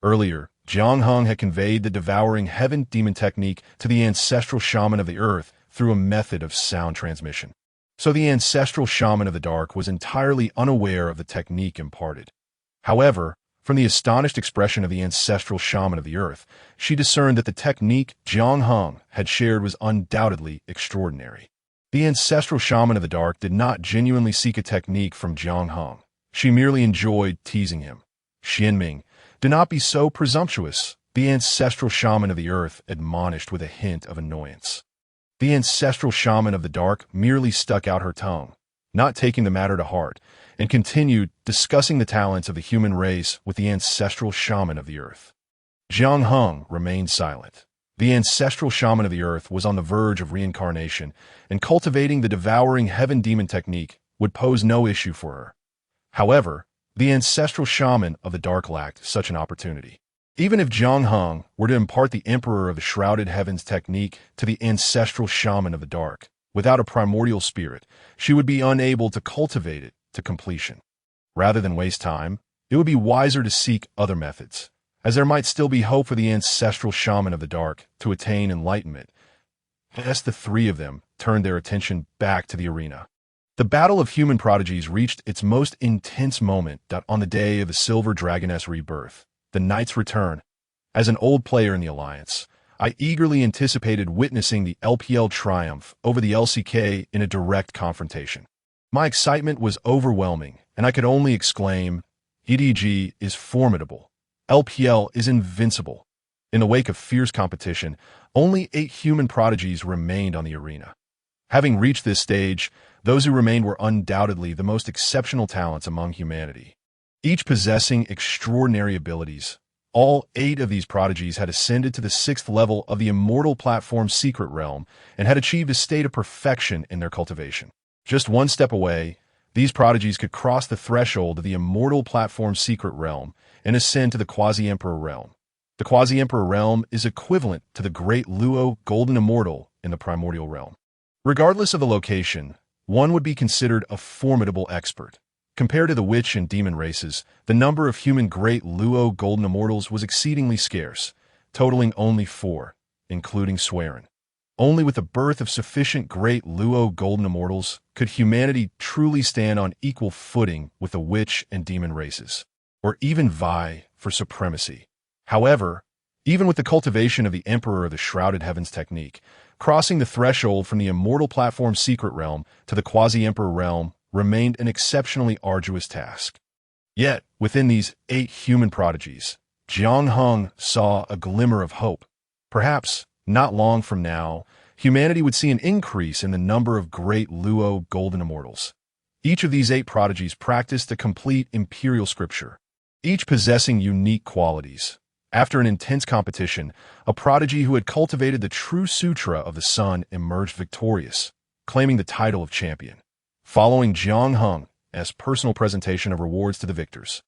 Speaker 1: Earlier, Jiang Hung had conveyed the devouring heaven demon technique to the ancestral shaman of the earth through a method of sound transmission. So the ancestral shaman of the dark was entirely unaware of the technique imparted. However, from the astonished expression of the ancestral shaman of the earth, she discerned that the technique Jiang Hung had shared was undoubtedly extraordinary. The ancestral shaman of the dark did not genuinely seek a technique from Jiang Hung. She merely enjoyed teasing him. Xianming, do not be so presumptuous, the ancestral shaman of the earth admonished with a hint of annoyance. The ancestral shaman of the dark merely stuck out her tongue, not taking the matter to heart, and continued discussing the talents of the human race with the ancestral shaman of the earth. Jiang Hung remained silent. The ancestral shaman of the earth was on the verge of reincarnation, and cultivating the devouring heaven demon technique would pose no issue for her. However, the ancestral shaman of the dark lacked such an opportunity. Even if Jiang Hung were to impart the Emperor of the Shrouded Heavens technique to the ancestral shaman of the dark, without a primordial spirit, she would be unable to cultivate it to completion. Rather than waste time, it would be wiser to seek other methods, as there might still be hope for the ancestral shaman of the dark to attain enlightenment. As the 3 of them turned their attention back to the arena. The battle of human prodigies reached its most intense moment on the day of the Silver Dragoness rebirth, the Knight's return. As an old player in the Alliance, I eagerly anticipated witnessing the LPL triumph over the LCK in a direct confrontation. My excitement was overwhelming, and I could only exclaim, EDG is formidable. LPL is invincible. In the wake of fierce competition, only 8 human prodigies remained on the arena. Having reached this stage, those who remained were undoubtedly the most exceptional talents among humanity, each possessing extraordinary abilities. All 8 of these prodigies had ascended to the 6th level of the immortal platform's secret realm and had achieved a state of perfection in their cultivation. Just one step away, these prodigies could cross the threshold of the immortal platform's secret realm and ascend to the Quasi-Emperor realm. The Quasi-Emperor realm is equivalent to the Great Luo Golden Immortal in the Primordial realm. Regardless of the location, one would be considered a formidable expert. Compared to the witch and demon races, the number of human Great Luo Golden Immortals was exceedingly scarce, totaling only 4, including Swerin. Only with the birth of sufficient Great Luo Golden Immortals could humanity truly stand on equal footing with the witch and demon races, or even vie for supremacy. However, even with the cultivation of the Emperor of the Shrouded Heavens technique, crossing the threshold from the immortal platform's secret realm to the Quasi-Emperor realm remained an exceptionally arduous task. Yet, within these 8 human prodigies, Jiang Hung saw a glimmer of hope. Perhaps, not long from now, humanity would see an increase in the number of Great Luo Golden Immortals. Each of these 8 prodigies practiced a complete imperial scripture, each possessing unique qualities. After an intense competition, a prodigy who had cultivated the true sutra of the sun emerged victorious, claiming the title of champion, following Jiang Hung's personal presentation of rewards to the victors.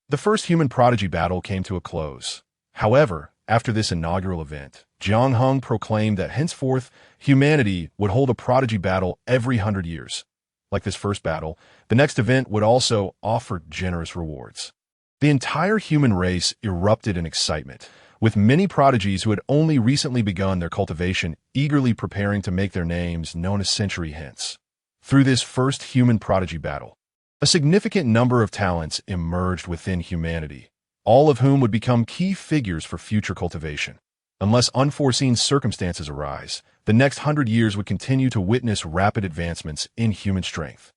Speaker 1: The first human prodigy battle came to a close. However, after this inaugural event, Jiang Hung proclaimed that henceforth humanity would hold a prodigy battle every 100 years. Like this first battle, the next event would also offer generous rewards. The entire human race erupted in excitement, with many prodigies who had only recently begun their cultivation eagerly preparing to make their names known a century hence. Through this first human prodigy battle, a significant number of talents emerged within humanity. all of whom would become key figures for future cultivation. Unless unforeseen circumstances arise, the next 100 years would continue to witness rapid advancements in human strength.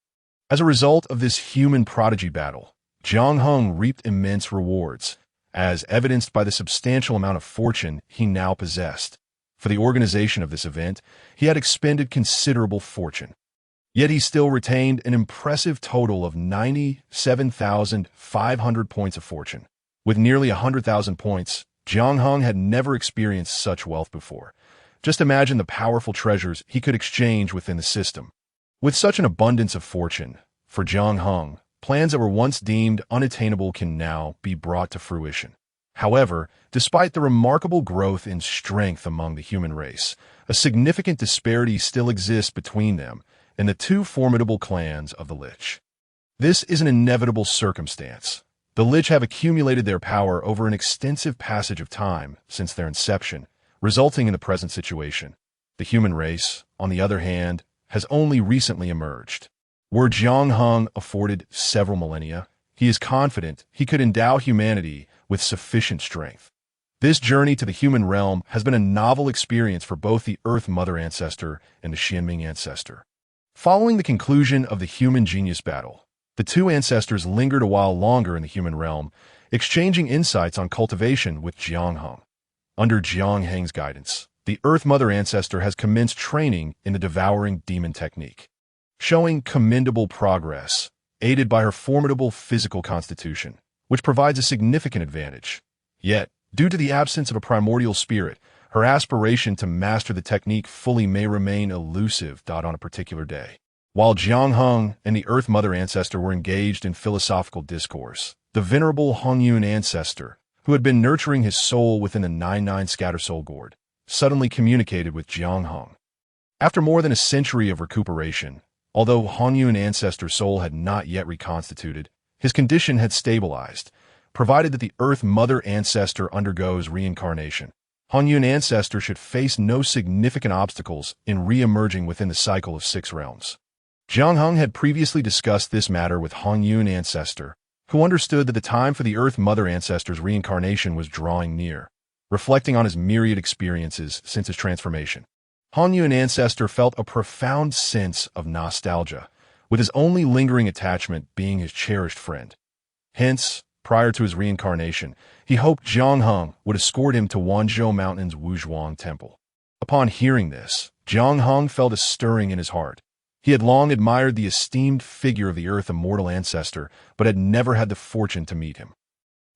Speaker 1: As a result of this human prodigy battle, Jiang Hung reaped immense rewards, as evidenced by the substantial amount of fortune he now possessed. For the organization of this event, he had expended considerable fortune. Yet he still retained an impressive total of 97,500 points of fortune. With nearly 100,000 points, Jiang Hung had never experienced such wealth before. Just imagine the powerful treasures he could exchange within the system. With such an abundance of fortune, for Jiang Hung, plans that were once deemed unattainable can now be brought to fruition. However, despite the remarkable growth in strength among the human race, a significant disparity still exists between them and the two formidable clans of the Lich. This is an inevitable circumstance. The Lich have accumulated their power over an extensive passage of time since their inception, resulting in the present situation. The human race, on the other hand, has only recently emerged. Were Jiang Hung afforded several millennia, he is confident he could endow humanity with sufficient strength. This journey to the human realm has been a novel experience for both the Earth Mother Ancestor and the Xianming Ancestor. Following the conclusion of the human genius battle, the two ancestors lingered a while longer in the human realm, exchanging insights on cultivation with Jiang Hung. Under Jiang Heng's guidance, the Earth Mother Ancestor has commenced training in the Devouring Demon technique. Showing commendable progress, aided by her formidable physical constitution, which provides a significant advantage. Yet, due to the absence of a primordial spirit, her aspiration to master the technique fully may remain elusive on a particular day. While Jiang Hung and the Earth Mother Ancestor were engaged in philosophical discourse, the venerable Hongyun Ancestor, who had been nurturing his soul within the 99 Scatter Soul Gourd, suddenly communicated with Jiang Hung. After more than a century of recuperation, although Hongyun Ancestor's soul had not yet reconstituted, his condition had stabilized, provided that the Earth Mother Ancestor undergoes reincarnation. Hongyun Ancestor should face no significant obstacles in re-emerging within the cycle of 6 realms. Jiang Hung had previously discussed this matter with Hongyun Ancestor, who understood that the time for the Earth Mother Ancestor's reincarnation was drawing near. Reflecting on his myriad experiences since his transformation, Hongyun Ancestor felt a profound sense of nostalgia, with his only lingering attachment being his cherished friend. Hence, prior to his reincarnation, he hoped Jiang Hung would escort him to Wanzhou Mountain's Wuzhuang Temple. Upon hearing this, Jiang Hung felt a stirring in his heart. He had long admired the esteemed figure of the Earth Immortal Ancestor, but had never had the fortune to meet him.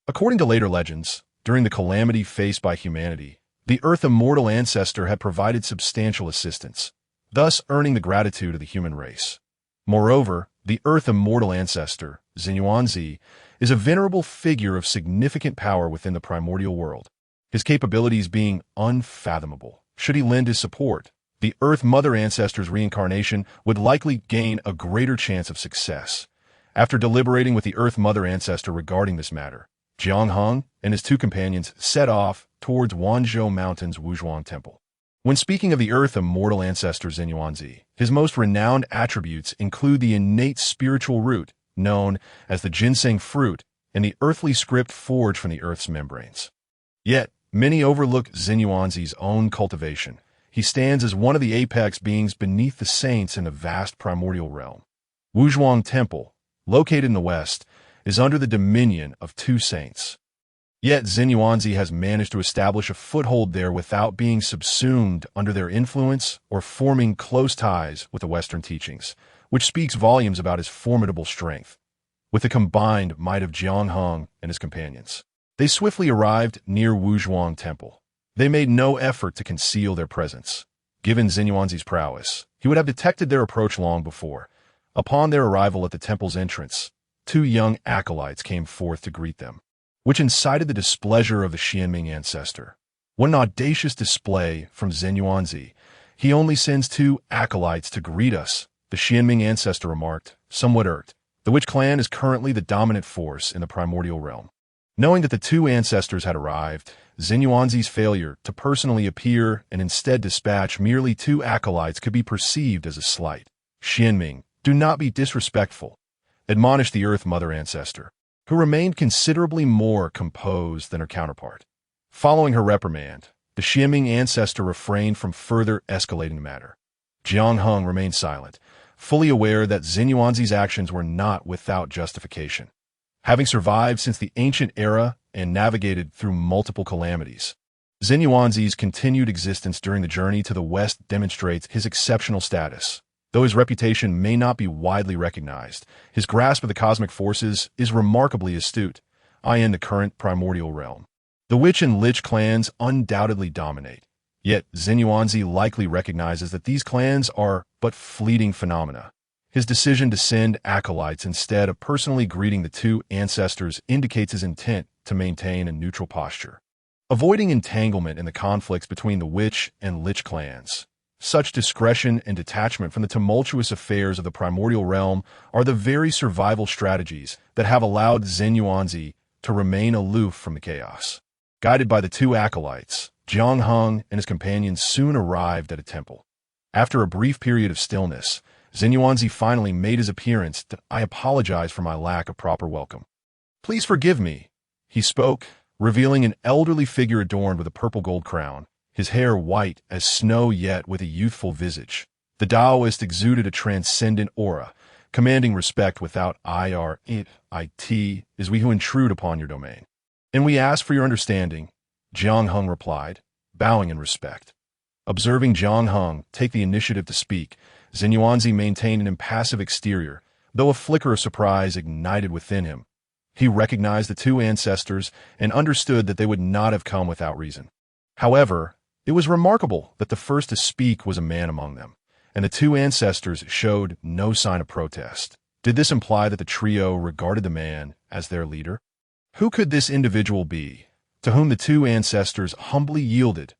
Speaker 1: According to later legends, during the calamity faced by humanity, the Earth Immortal Ancestor had provided substantial assistance, thus earning the gratitude of the human race. Moreover, the Earth Immortal Ancestor, Xinyuanzi, is a venerable figure of significant power within the primordial world, his capabilities being unfathomable. Should he lend his support, the Earth Mother Ancestor's reincarnation would likely gain a greater chance of success. After deliberating with the Earth Mother Ancestor regarding this matter, Jiang Hung and his two companions set off towards Wanzhou Mountain's Wuzhuang Temple. When speaking of the Earth Immortal Ancestor Xinyuanzi, his most renowned attributes include the innate spiritual root, known as the ginseng fruit, and the earthly script forged from the Earth's membranes. Yet, many overlook Xinyuanzi's own cultivation. He stands as one of the apex beings beneath the saints in the vast primordial realm. Wuzhuang Temple, located in the west, is under the dominion of 2 saints. Yet Xinyuanzi has managed to establish a foothold there without being subsumed under their influence or forming close ties with the Western teachings, which speaks volumes about his formidable strength. With the combined might of Jiang Hung and his companions, they swiftly arrived near Wuzhuang Temple. They made no effort to conceal their presence. Given Xinyuanzi's prowess, he would have detected their approach long before. Upon their arrival at the temple's entrance, 2 young acolytes came forth to greet them, which incited the displeasure of the Xianming Ancestor. What an audacious display from Xinyuanzi. He only sends 2 acolytes to greet us, the Xianming Ancestor remarked, somewhat irked. The Witch clan is currently the dominant force in the primordial realm. Knowing that the 2 ancestors had arrived, Xinyuanzi's failure to personally appear and instead dispatch merely 2 acolytes could be perceived as a slight. Xianming, do not be disrespectful, admonished the Earth Mother Ancestor. who remained considerably more composed than her counterpart. Following her reprimand, the Xianming ancestor refrained from further escalating the matter. Jiang Heng remained silent, fully aware that Xin Yuanzi's actions were not without justification. Having survived since the ancient era and navigated through multiple calamities, Xin Yuanzi's continued existence during the journey to the west demonstrates his exceptional status. Though his reputation may not be widely recognized, his grasp of the cosmic forces is remarkably astute, in the current primordial realm. The Witch and Lich clans undoubtedly dominate, yet Xin Yuanzi likely recognizes that these clans are but fleeting phenomena. His decision to send acolytes instead of personally greeting the two ancestors indicates his intent to maintain a neutral posture, avoiding entanglement in the conflicts between the Witch and Lich clans. Such discretion and detachment from the tumultuous affairs of the primordial realm are the very survival strategies that have allowed Xin Yuanzi to remain aloof from the chaos. Guided by the two acolytes, Jiang Heng and his companions soon arrived at a temple. After a brief period of stillness, Xin Yuanzi finally made his appearance. "I apologize for my lack of proper welcome. Please forgive me," he spoke, revealing an elderly figure adorned with a purple gold crown, his hair white as snow yet with a youthful visage. The Taoist exuded a transcendent aura, commanding respect without it is we who intrude upon your domain. "And we ask for your understanding," Jiang Heng replied, bowing in respect. Observing Jiang Heng take the initiative to speak, Xin Yuanzi maintained an impassive exterior, though a flicker of surprise ignited within him. He recognized the two ancestors and understood that they would not have come without reason. However, it was remarkable that the first to speak was a man among them, and the two ancestors showed no sign of protest. Did this imply that the trio regarded the man as their leader? Who could this individual be, to whom the two ancestors humbly yielded?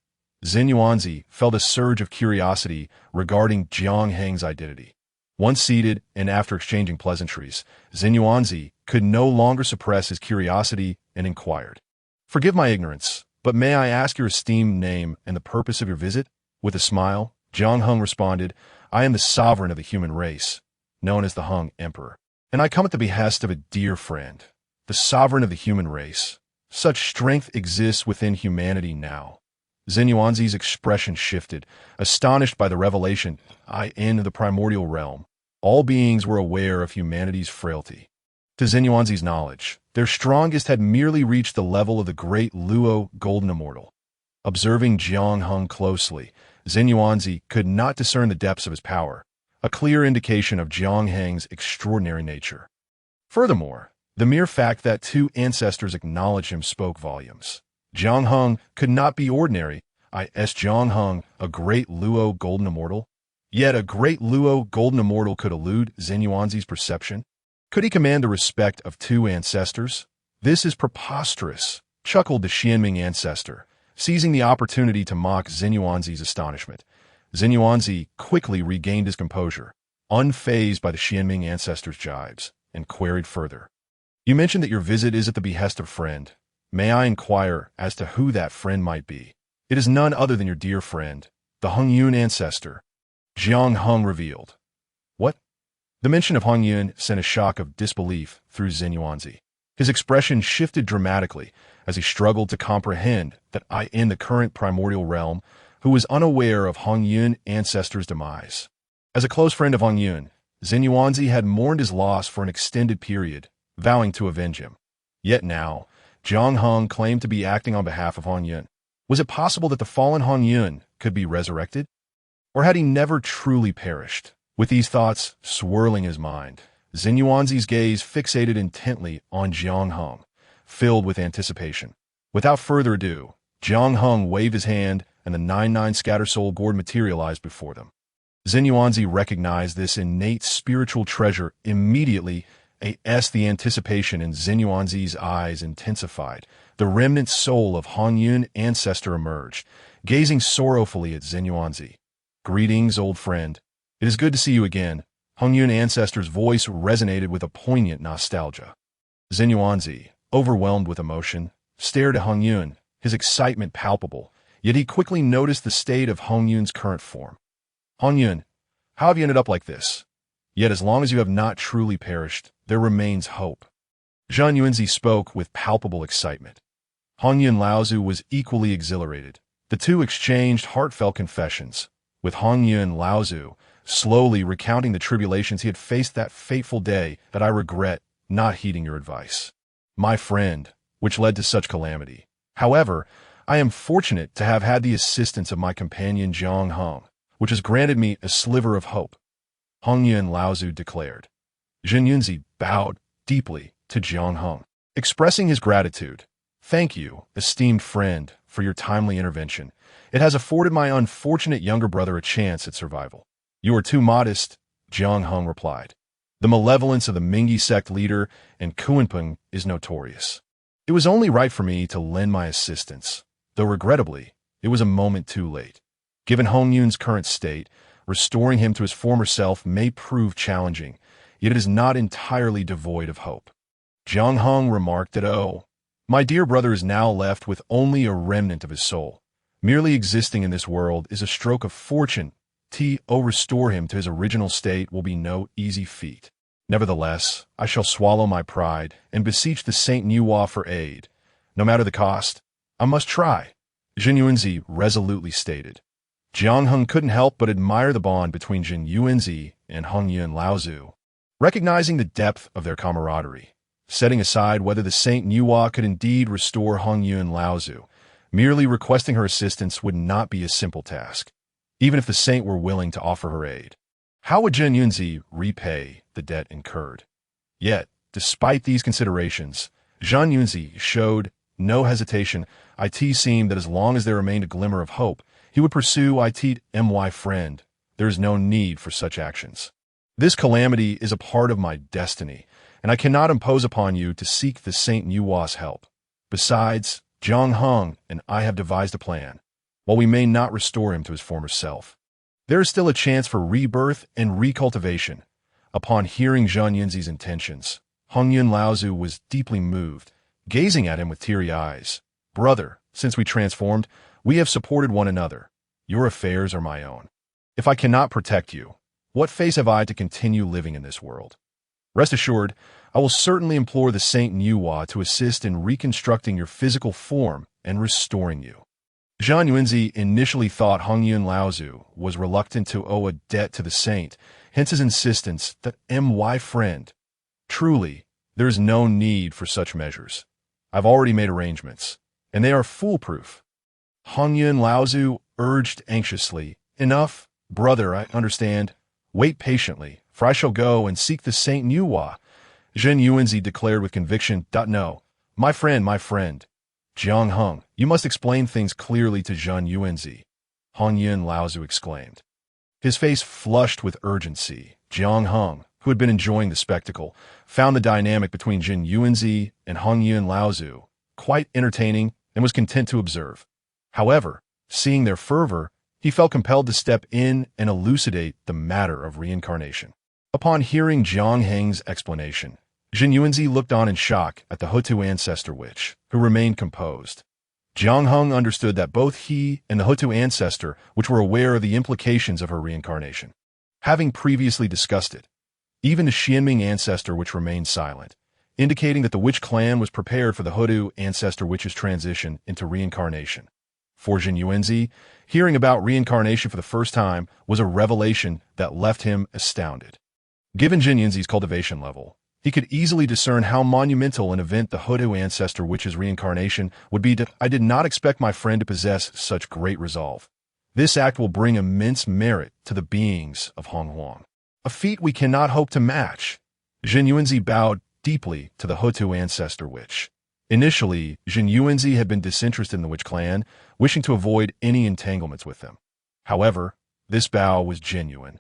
Speaker 1: Xin Yuanzi felt a surge of curiosity regarding Jiang Heng's identity. Once seated and after exchanging pleasantries, Xin Yuanzi could no longer suppress his curiosity and inquired, "Forgive my ignorance, but may I ask your esteemed name and the purpose of your visit?" With a smile, Jiang Heng responded, "I am the sovereign of the human race, known as the Heng Emperor, and I come at the behest of a dear friend. The sovereign of the human race. Such strength exists within humanity now." Xin Yuanzi's expression shifted, astonished by the revelation. In the primordial realm, all beings were aware of humanity's frailty. To Xin Yuanzi's knowledge, their strongest had merely reached the level of the great Luo Golden Immortal. Observing Jiang Heng closely, Xin Yuanzi could not discern the depths of his power, a clear indication of Jiang Heng's extraordinary nature. Furthermore, the mere fact that two ancestors acknowledged him spoke volumes. Jiang Heng could not be ordinary. Jiang Heng, a great Luo Golden Immortal? Yet a great Luo Golden Immortal could elude Xin Yuanzi's perception? Could he command the respect of two ancestors? "This is preposterous," chuckled the Xianming ancestor, seizing the opportunity to mock Xin Yuanzi's astonishment. Xin Yuanzi quickly regained his composure, unfazed by the Xianming ancestor's jibes, and queried further. "You mentioned that your visit is at the behest of a friend. May I inquire as to who that friend might be?" "It is none other than your dear friend, the Hongyun ancestor," Jiang Heng revealed. "What?" The mention of Hongyun sent a shock of disbelief through Xin Yuanzi. His expression shifted dramatically as he struggled to comprehend that in the current primordial realm, who was unaware of Hongyun ancestor's demise. As a close friend of Hongyun, Xin Yuanzi had mourned his loss for an extended period, vowing to avenge him. Yet now, Jiang Heng claimed to be acting on behalf of Hongyun. Was it possible that the fallen Hongyun could be resurrected? Or had he never truly perished? With these thoughts swirling his mind, Xin Yuanzi's gaze fixated intently on Jiang Heng, filled with anticipation. Without further ado, Jiang Heng waved his hand and the 99 scatter soul gourd materialized before them. Xin Yuanzi recognized this innate spiritual treasure immediately. The anticipation in Xin Yuanzi's eyes intensified. The remnant soul of Hongyun ancestor emerged, gazing sorrowfully at Xin Yuanzi. "Greetings, old friend. It is good to see you again." Hongyun ancestor's voice resonated with a poignant nostalgia. Xin Yuanzi, overwhelmed with emotion, stared at Hongyun, his excitement palpable, yet he quickly noticed the state of Hongyun's current form. "Hongyun, how have you ended up like this? Yet as long as you have not truly perished, there remains hope." Zhang Yuanzi spoke with palpable excitement. Hong Yun Laozu was equally exhilarated. The two exchanged heartfelt confessions, with Hong Yun Laozu slowly recounting the tribulations he had faced that fateful day. That I regret not heeding your advice, my friend, which led to such calamity. However, I am fortunate to have had the assistance of my companion Jiang Heng, which has granted me a sliver of hope, Hong Yun Laozu declared. Zhang Yunzi bowed deeply to Jiang Heng, expressing his gratitude. Thank you, esteemed friend, for your timely intervention. It has afforded my unfortunate younger brother a chance at survival. You are too modest, Jiang Heng replied. The malevolence of the Mingyi sect leader and Kuanping is notorious. It was only right for me to lend my assistance, though regrettably, it was a moment too late. Given Hong Yun's current state, restoring him to his former self may prove challenging, yet it is not entirely devoid of hope. Jiang Heng remarked that, oh, my dear brother is now left with only a remnant of his soul. Merely existing in this world is a stroke of fortune. To restore him to his original state will be no easy feat. Nevertheless, I shall swallow my pride and beseech the Saint Nuwa for aid. No matter the cost, I must try, Zhang Yuanzi resolutely stated. Jiang Heng couldn't help but admire the bond between Zhang Yuanzi and Hong Yun Laozu, recognizing the depth of their camaraderie. Setting aside whether the Saint Nuwa could indeed restore Hong Yun Laozu, merely requesting her assistance would not be a simple task, even if the saint were willing to offer her aid. How would Zhang Yunzi repay the debt incurred? Yet, despite these considerations, Zhang Yunzi showed no hesitation. It seemed that as long as there remained a glimmer of hope, he would pursue it. My friend, there is no need for such actions. This calamity is a part of my destiny, and I cannot impose upon you to seek the Saint Nuwa's help. Besides, Jiang Heng and I have devised a plan. While we may not restore him to his former self, there is still a chance for rebirth and recultivation. Upon hearing Zhang Yunzi's intentions, Hong Yun Laozu was deeply moved, gazing at him with teary eyes. Brother, since we transformed, we have supported one another. Your affairs are my own. If I cannot protect you, what face have I to continue living in this world? Rest assured, I will certainly implore the Saint Nuwa to assist in reconstructing your physical form and restoring you. Zhang Yunzi initially thought Hong Yun Laozu was reluctant to owe a debt to the saint, hence his insistence that my friend. Truly, there is no need for such measures. I've already made arrangements, and they are foolproof. Hong Yun Laozu urged anxiously. Enough, brother, I understand. Wait patiently, for I shall go and seek the Saint Nuwa. Zhang Yunzi declared with conviction. No, my friend, Jiang Heng, you must explain things clearly to Zhang Yunzi, Hong Yun Laozu exclaimed. His face flushed with urgency. Jiang Heng, who had been enjoying the spectacle, found the dynamic between Zhang Yunzi and Hong Yun Laozu quite entertaining and was content to observe. However, seeing their fervor, he felt compelled to step in and elucidate the matter of reincarnation. Upon hearing Jiang Heng's explanation, Zhang Yunzi looked on in shock at the Hutu ancestor witch, who remained composed. Jiang Heng understood that both he and the Hutu ancestor which were aware of the implications of her reincarnation, having previously discussed it. Even the Xianming ancestor witch remained silent, indicating that the witch clan was prepared for the Hutu ancestor witch's transition into reincarnation. For Zhang Yunzi, hearing about reincarnation for the first time was a revelation that left him astounded. Given Zhang Yunzi's cultivation level, he could easily discern how monumental an event the Hutu ancestor witch's reincarnation would be. I did not expect my friend to possess such great resolve. This act will bring immense merit to the beings of Hong Huang, a feat we cannot hope to match. Zhang Yunzi bowed deeply to the Hutu ancestor witch. Initially, Zhang Yunzi had been disinterested in the witch clan, wishing to avoid any entanglements with them. However, this bow was genuine,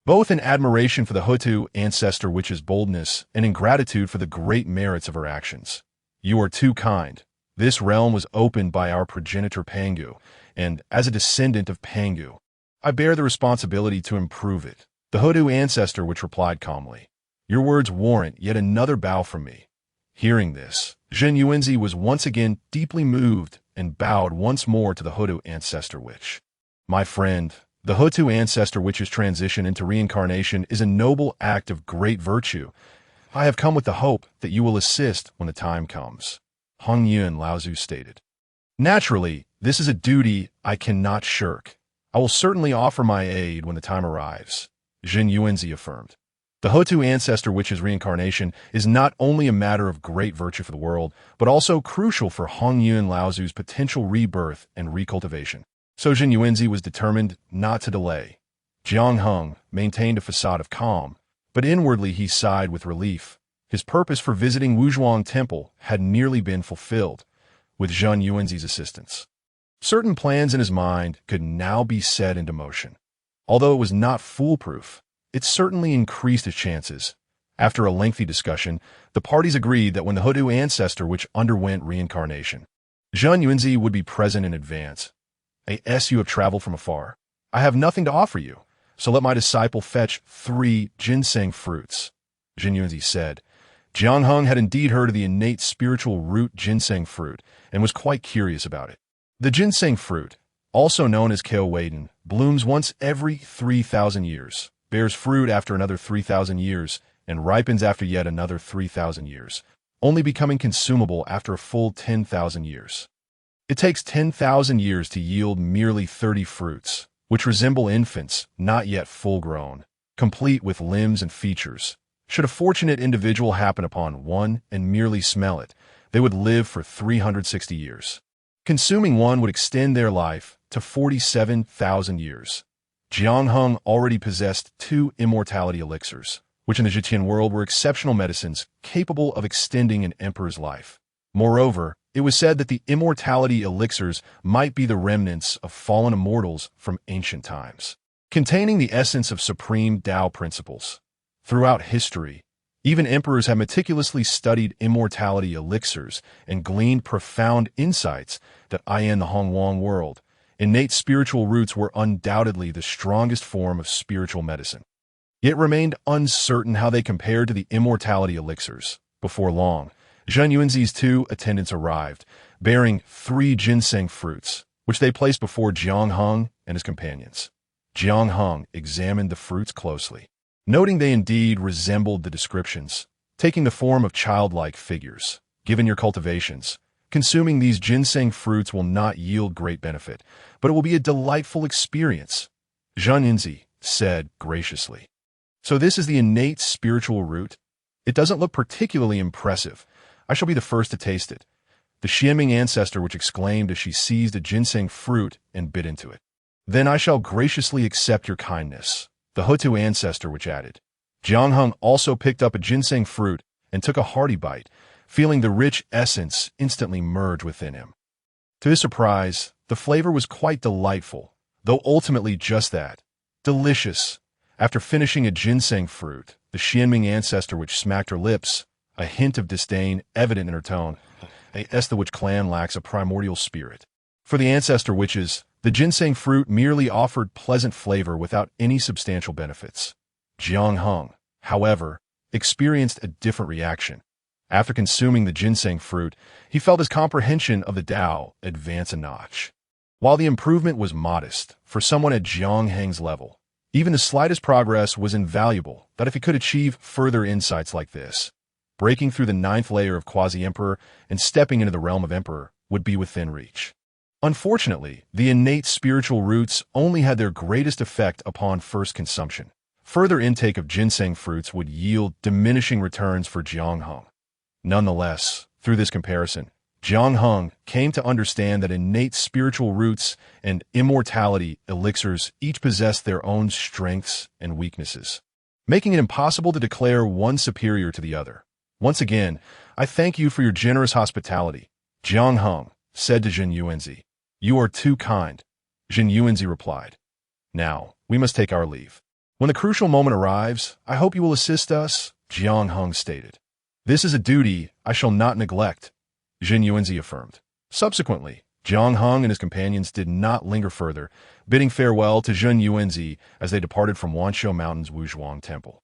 Speaker 1: both in admiration for the Hutu ancestor witch's boldness and in gratitude for the great merits of her actions. You are too kind. This realm was opened by our progenitor Pangu, and as a descendant of Pangu, I bear the responsibility to improve it. The Hutu ancestor witch replied calmly. Your words warrant yet another bow from me. Hearing this, Zhang Yunzi was once again deeply moved and bowed once more to the Hutu ancestor witch. My friend, the Hutu ancestor witch's transition into reincarnation is a noble act of great virtue. I have come with the hope that you will assist when the time comes, Hong Yun Laozu stated. Naturally, this is a duty I cannot shirk. I will certainly offer my aid when the time arrives, Jin Yuanzi affirmed. The Hotu ancestor witch's reincarnation is not only a matter of great virtue for the world, but also crucial for Hong Yun Laozu's potential rebirth and recultivation. So Jin Yuanzi was determined not to delay. Jiang Heng maintained a facade of calm, but inwardly he sighed with relief. His purpose for visiting Wuzhuang Temple had nearly been fulfilled, with Jin Yuanzi's assistance. Certain plans in his mind could now be set into motion. Although it was not foolproof, it certainly increased his chances. After a lengthy discussion, the parties agreed that when the Hotu ancestor which underwent reincarnation, Jin Yuanzi would be present in advance. As you have traveled from afar, I have nothing to offer you, so let my disciple fetch 3 ginseng fruits, Jin Yuanzi said. Jiang Heng had indeed heard of the innate spiritual root ginseng fruit and was quite curious about it. The ginseng fruit, also known as Keo Waden, blooms once every 3,000 years, bears fruit after another 3,000 years, and ripens after yet another 3,000 years, only becoming consumable after a full 10,000 years. It takes 10,000 years to yield merely 30 fruits, which resemble infants, not yet full-grown, complete with limbs and features. Should a fortunate individual happen upon one and merely smell it, they would live for 360 years. Consuming one would extend their life to 47,000 years. Jiang Heng already possessed 2 immortality elixirs, which in the Zhiqian world were exceptional medicines capable of extending an emperor's life. Moreover, it was said that the immortality elixirs might be the remnants of fallen immortals from ancient times, containing the essence of supreme Tao principles. Throughout history, even emperors have meticulously studied immortality elixirs and gleaned profound insights that in the Hongwang world, innate spiritual roots were undoubtedly the strongest form of spiritual medicine. Yet it remained uncertain how they compared to the immortality elixirs. Before long, Jin Yuanzi's 2 attendants arrived, bearing 3 ginseng fruits, which they placed before Jiang Heng and his companions. Jiang Heng examined the fruits closely, noting they indeed resembled the descriptions, taking the form of childlike figures. Given your cultivations, consuming these ginseng fruits will not yield great benefit, but it will be a delightful experience, Jin Yuanzi said graciously. So this is the innate spiritual root? It doesn't look particularly impressive. I shall be the first to taste it, the Xianming ancestor which exclaimed as she seized a ginseng fruit and bit into it. Then I shall graciously accept your kindness, the Hotu ancestor which added. Jiang Heng also picked up a ginseng fruit and took a hearty bite, feeling the rich essence instantly merge within him. To his surprise, the flavor was quite delightful, though ultimately just that, delicious. After finishing a ginseng fruit, the Xianming ancestor which smacked her lips, a hint of disdain evident in her tone, the witch clan lacks a primordial spirit. For the ancestor witches, the ginseng fruit merely offered pleasant flavor without any substantial benefits. Jiang Heng, however, experienced a different reaction. After consuming the ginseng fruit, he felt his comprehension of the Tao advance a notch. While the improvement was modest, for someone at Jiang Heng's level, even the slightest progress was invaluable, that if he could achieve further insights like this, breaking through the 9th layer of quasi-emperor and stepping into the realm of emperor would be within reach. Unfortunately, the innate spiritual roots only had their greatest effect upon first consumption. Further intake of ginseng fruits would yield diminishing returns for Jiang Heng. Nonetheless, through this comparison, Jiang Heng came to understand that innate spiritual roots and immortality elixirs each possessed their own strengths and weaknesses, making it impossible to declare one superior to the other. Once again, I thank you for your generous hospitality, Jiang Heng said to Jin Yuanzi. You are too kind, Jin Yuanzi replied. Now, we must take our leave. When the crucial moment arrives, I hope you will assist us, Jiang Heng stated. This is a duty I shall not neglect, Jin Yuanzi affirmed. Subsequently, Jiang Heng and his companions did not linger further, bidding farewell to Jin Yuanzi as they departed from Wanshou Mountain's Wuzhuang Temple.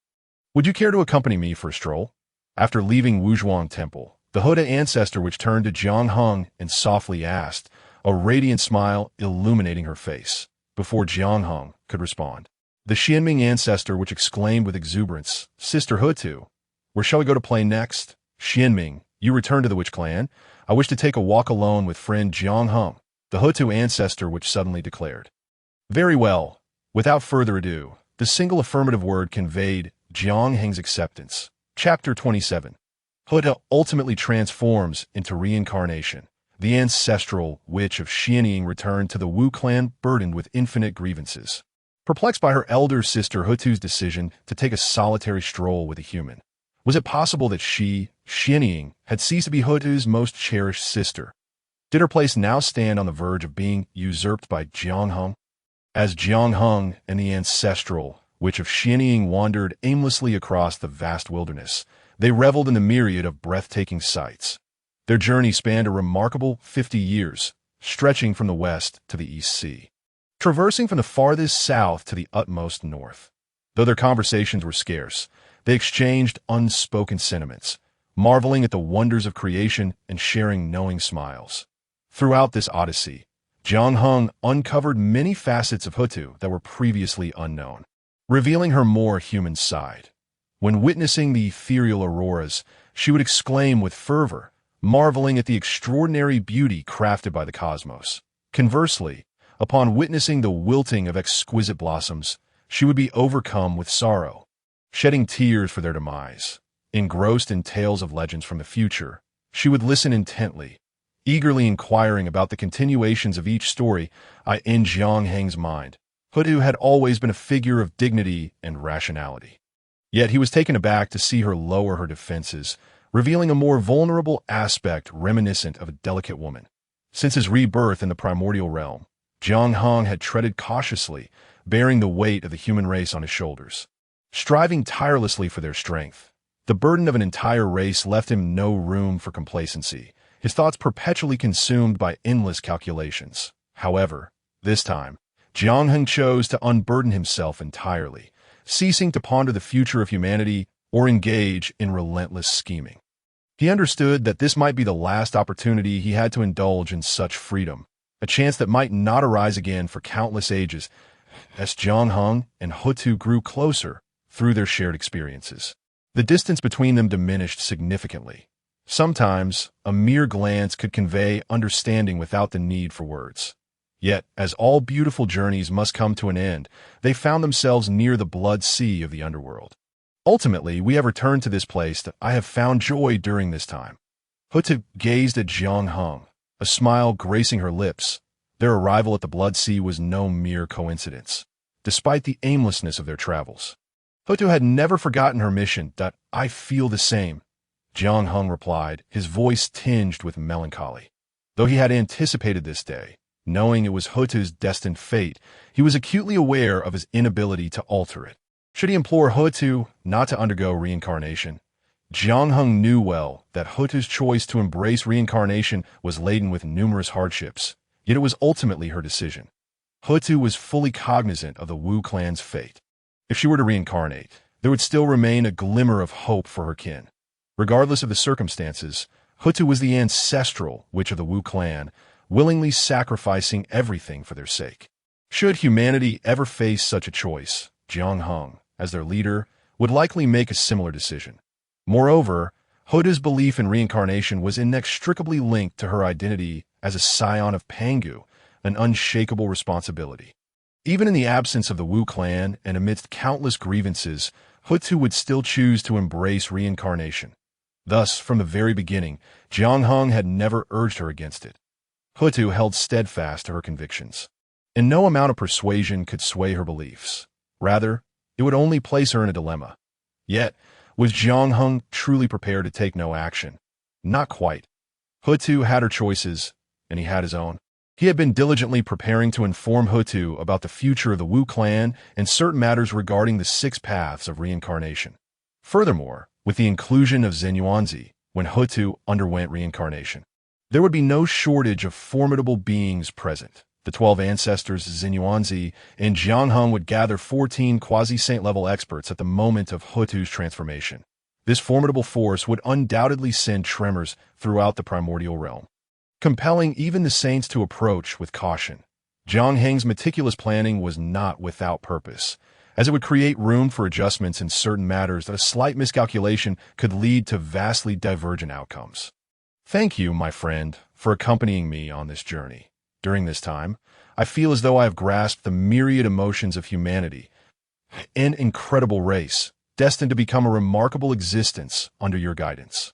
Speaker 1: Would you care to accompany me for a stroll? After leaving Wuzhuang Temple, the Hoda ancestor which turned to Jiang Heng and softly asked, a radiant smile illuminating her face, before Jiang Heng could respond. The Xianming ancestor which exclaimed with exuberance, Sister Hutu, Where shall we go to play next? Xianming, you return to the Witch clan. I wish to take a walk alone with friend Jiang Hung, the Hutu ancestor which suddenly declared. Very well. Without further ado, the single affirmative word conveyed Jiang Heng's acceptance. Chapter 27. Hutu ultimately transforms into reincarnation. The ancestral witch of Xianming returned to the Wu clan burdened with infinite grievances. Perplexed by her elder sister Hutu's decision to take a solitary stroll with a human. Was it possible that she, Xianming, had ceased to be Hutu's most cherished sister? Did her place now stand on the verge of being usurped by Jiang Hung? As Jiang Hung and the ancestral witch of Xianming wandered aimlessly across the vast wilderness, they reveled in the myriad of breathtaking sights. Their journey spanned a remarkable 50 years, stretching from the west to the East Sea, traversing from the farthest south to the utmost north. Though their conversations were scarce, they exchanged unspoken sentiments, marveling at the wonders of creation and sharing knowing smiles. Throughout this odyssey, Jiang Hung uncovered many facets of Hutu that were previously unknown, revealing her more human side. When witnessing the ethereal auroras, she would exclaim with fervor, marveling at the extraordinary beauty crafted by the cosmos. Conversely, upon witnessing the wilting of exquisite blossoms, she would be overcome with sorrow, shedding tears for their demise. Engrossed in tales of legends from the future, she would listen intently, eagerly inquiring about the continuations of each story. In Jiang Heng's mind, Hutu had always been a figure of dignity and rationality. Yet he was taken aback to see her lower her defenses, revealing a more vulnerable aspect reminiscent of a delicate woman. Since his rebirth in the primordial realm, Jiang Hung had treaded cautiously, bearing the weight of the human race on his shoulders, striving tirelessly for their strength. The burden of an entire race left him no room for complacency, his thoughts perpetually consumed by endless calculations. However, this time, Jiang Hung chose to unburden himself entirely, ceasing to ponder the future of humanity or engage in relentless scheming. He understood that this might be the last opportunity he had to indulge in such freedom, a chance that might not arise again for countless ages. As Jiang Hung and Hutu grew closer through their shared experiences, the distance between them diminished significantly. Sometimes, a mere glance could convey understanding without the need for words. Yet, as all beautiful journeys must come to an end, they found themselves near the blood sea of the underworld. Ultimately, we have returned to this place that I have found joy during this time. Hutu gazed at Jiang Hung, a smile gracing her lips. Their arrival at the blood sea was no mere coincidence, despite the aimlessness of their travels. Hutu had never forgotten her mission. I feel the same, Jiang Hung replied, his voice tinged with melancholy. Though he had anticipated this day, knowing it was Hutu's destined fate, he was acutely aware of his inability to alter it. Should he implore Hutu not to undergo reincarnation? Jiang Hung knew well that Hutu's choice to embrace reincarnation was laden with numerous hardships, yet it was ultimately her decision. Hutu was fully cognizant of the Wu clan's fate. If she were to reincarnate, there would still remain a glimmer of hope for her kin. Regardless of the circumstances, Hutu was the ancestral witch of the Wu clan, willingly sacrificing everything for their sake. Should humanity ever face such a choice, Jiang Hung, as their leader, would likely make a similar decision. Moreover, Hutu's belief in reincarnation was inextricably linked to her identity as a scion of Pangu, an unshakable responsibility. Even in the absence of the Wu clan and amidst countless grievances, Hutu would still choose to embrace reincarnation. Thus, from the very beginning, Jiang Hung had never urged her against it. Hutu held steadfast to her convictions, and no amount of persuasion could sway her beliefs. Rather, it would only place her in a dilemma. Yet, was Jiang Hung truly prepared to take no action? Not quite. Hutu had her choices, and he had his own. He had been diligently preparing to inform Hutu about the future of the Wu clan and certain matters regarding the 6 paths of reincarnation. Furthermore, with the inclusion of Zenyuanzi, when Hutu underwent reincarnation, there would be no shortage of formidable beings present. The 12 ancestors of Zenyuanzi and Jiang Hung would gather 14 quasi-saint-level experts at the moment of Hutu's transformation. This formidable force would undoubtedly send tremors throughout the primordial realm, compelling even the saints to approach with caution. Jiang Heng's meticulous planning was not without purpose. as it would create room for adjustments in certain matters that a slight miscalculation could lead to vastly divergent outcomes. Thank you, my friend, for accompanying me on this journey. During this time, I feel as though I have grasped the myriad emotions of humanity, an incredible race, destined to become a remarkable existence under your guidance.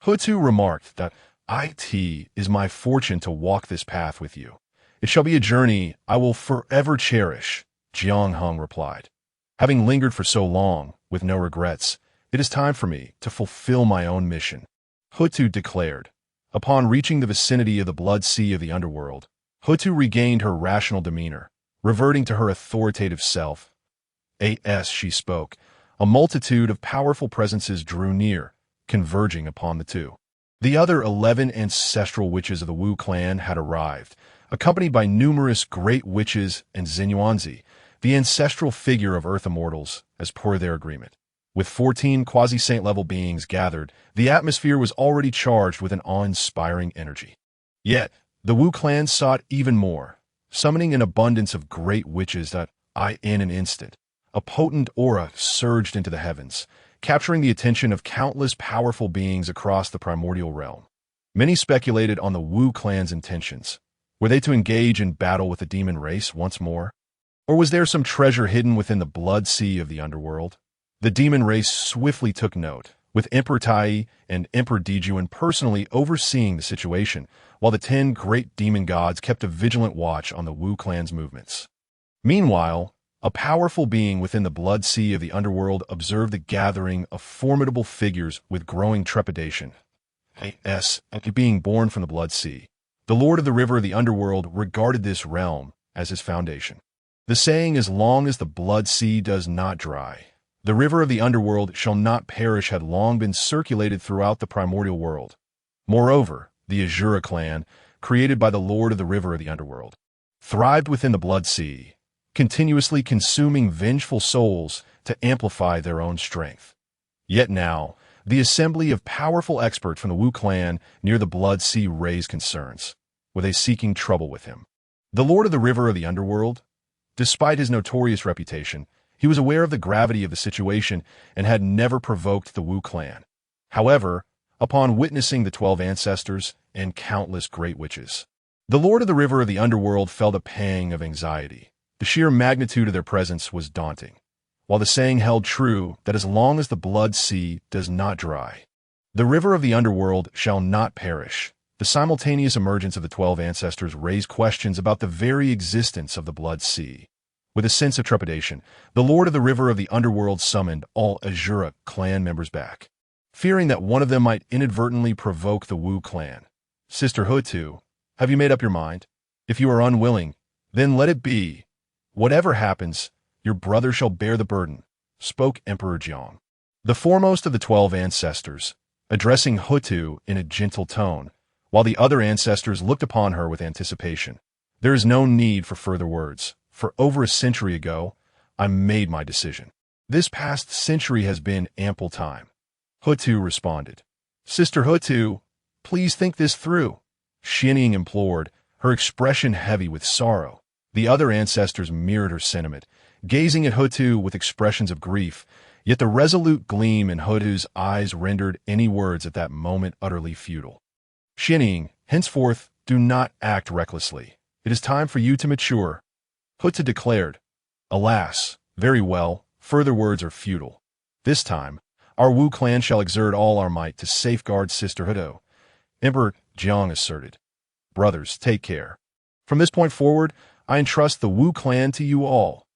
Speaker 1: Hutu remarked that it is my fortune to walk this path with you. It shall be a journey I will forever cherish, Jiang Hung replied. Having lingered for so long, with no regrets, it is time for me to fulfill my own mission, Hutu declared. Upon reaching the vicinity of the blood sea of the underworld, Hutu regained her rational demeanor, reverting to her authoritative self. As she spoke, a multitude of powerful presences drew near, converging upon the two. The other 11 ancestral witches of the Wu clan had arrived, accompanied by numerous great witches and Xinyuanzi, the ancestral figure of Earth Immortals, as per their agreement. With 14 quasi-saint-level beings gathered, the atmosphere was already charged with an awe-inspiring energy. Yet, the Wu clan sought even more, summoning an abundance of great witches that, in an instant, a potent aura surged into the heavens, capturing the attention of countless powerful beings across the primordial realm. Many speculated on the Wu clan's intentions. Were they to engage in battle with the demon race once more? Or was there some treasure hidden within the blood sea of the underworld? The demon race swiftly took note, with Emperor Tai and Emperor Dijuan personally overseeing the situation, while the 10 great demon gods kept a vigilant watch on the Wu clan's movements. Meanwhile, a powerful being within the blood sea of the underworld observed the gathering of formidable figures with growing trepidation. Being born from the blood sea, the Lord of the River of the Underworld regarded this realm as his foundation. The saying, as long as the blood sea does not dry, the river of the underworld shall not perish, had long been circulated throughout the primordial world. Moreover, the Azura clan, created by the Lord of the River of the Underworld, thrived within the blood sea, continuously consuming vengeful souls to amplify their own strength. Yet now, the assembly of powerful experts from the Wu clan near the blood sea raised concerns. Were they seeking trouble with him? The Lord of the River of the Underworld? Despite his notorious reputation, he was aware of the gravity of the situation and had never provoked the Wu clan. However, upon witnessing the 12 ancestors and countless great witches, the Lord of the River of the Underworld felt a pang of anxiety. The sheer magnitude of their presence was daunting, while the saying held true that as long as the blood sea does not dry, the river of the underworld shall not perish. The simultaneous emergence of the 12 ancestors raised questions about the very existence of the blood sea. With a sense of trepidation, the Lord of the River of the Underworld summoned all Azura clan members back, fearing that one of them might inadvertently provoke the Wu clan. Sister Hutu, have you made up your mind? If you are unwilling, then let it be. Whatever happens, your brother shall bear the burden, spoke Emperor Jiang. The foremost of the 12 ancestors, addressing Hutu in a gentle tone, while the other ancestors looked upon her with anticipation. There is no need for further words. For over a century ago, I made my decision. This past century has been ample time. Hutu responded. Sister Hutu, please think this through, Xianying implored, her expression heavy with sorrow. The other ancestors mirrored her sentiment, gazing at Hutu with expressions of grief, yet the resolute gleam in Hutu's eyes rendered any words at that moment utterly futile. Xianying, henceforth, do not act recklessly. It is time for you to mature, Hutu declared. Alas, very well, further words are futile. This time, our Wu clan shall exert all our might to safeguard Sister Hutu, Emperor Jiang asserted. Brothers, take care. From this point forward, I entrust the Wu clan to you all.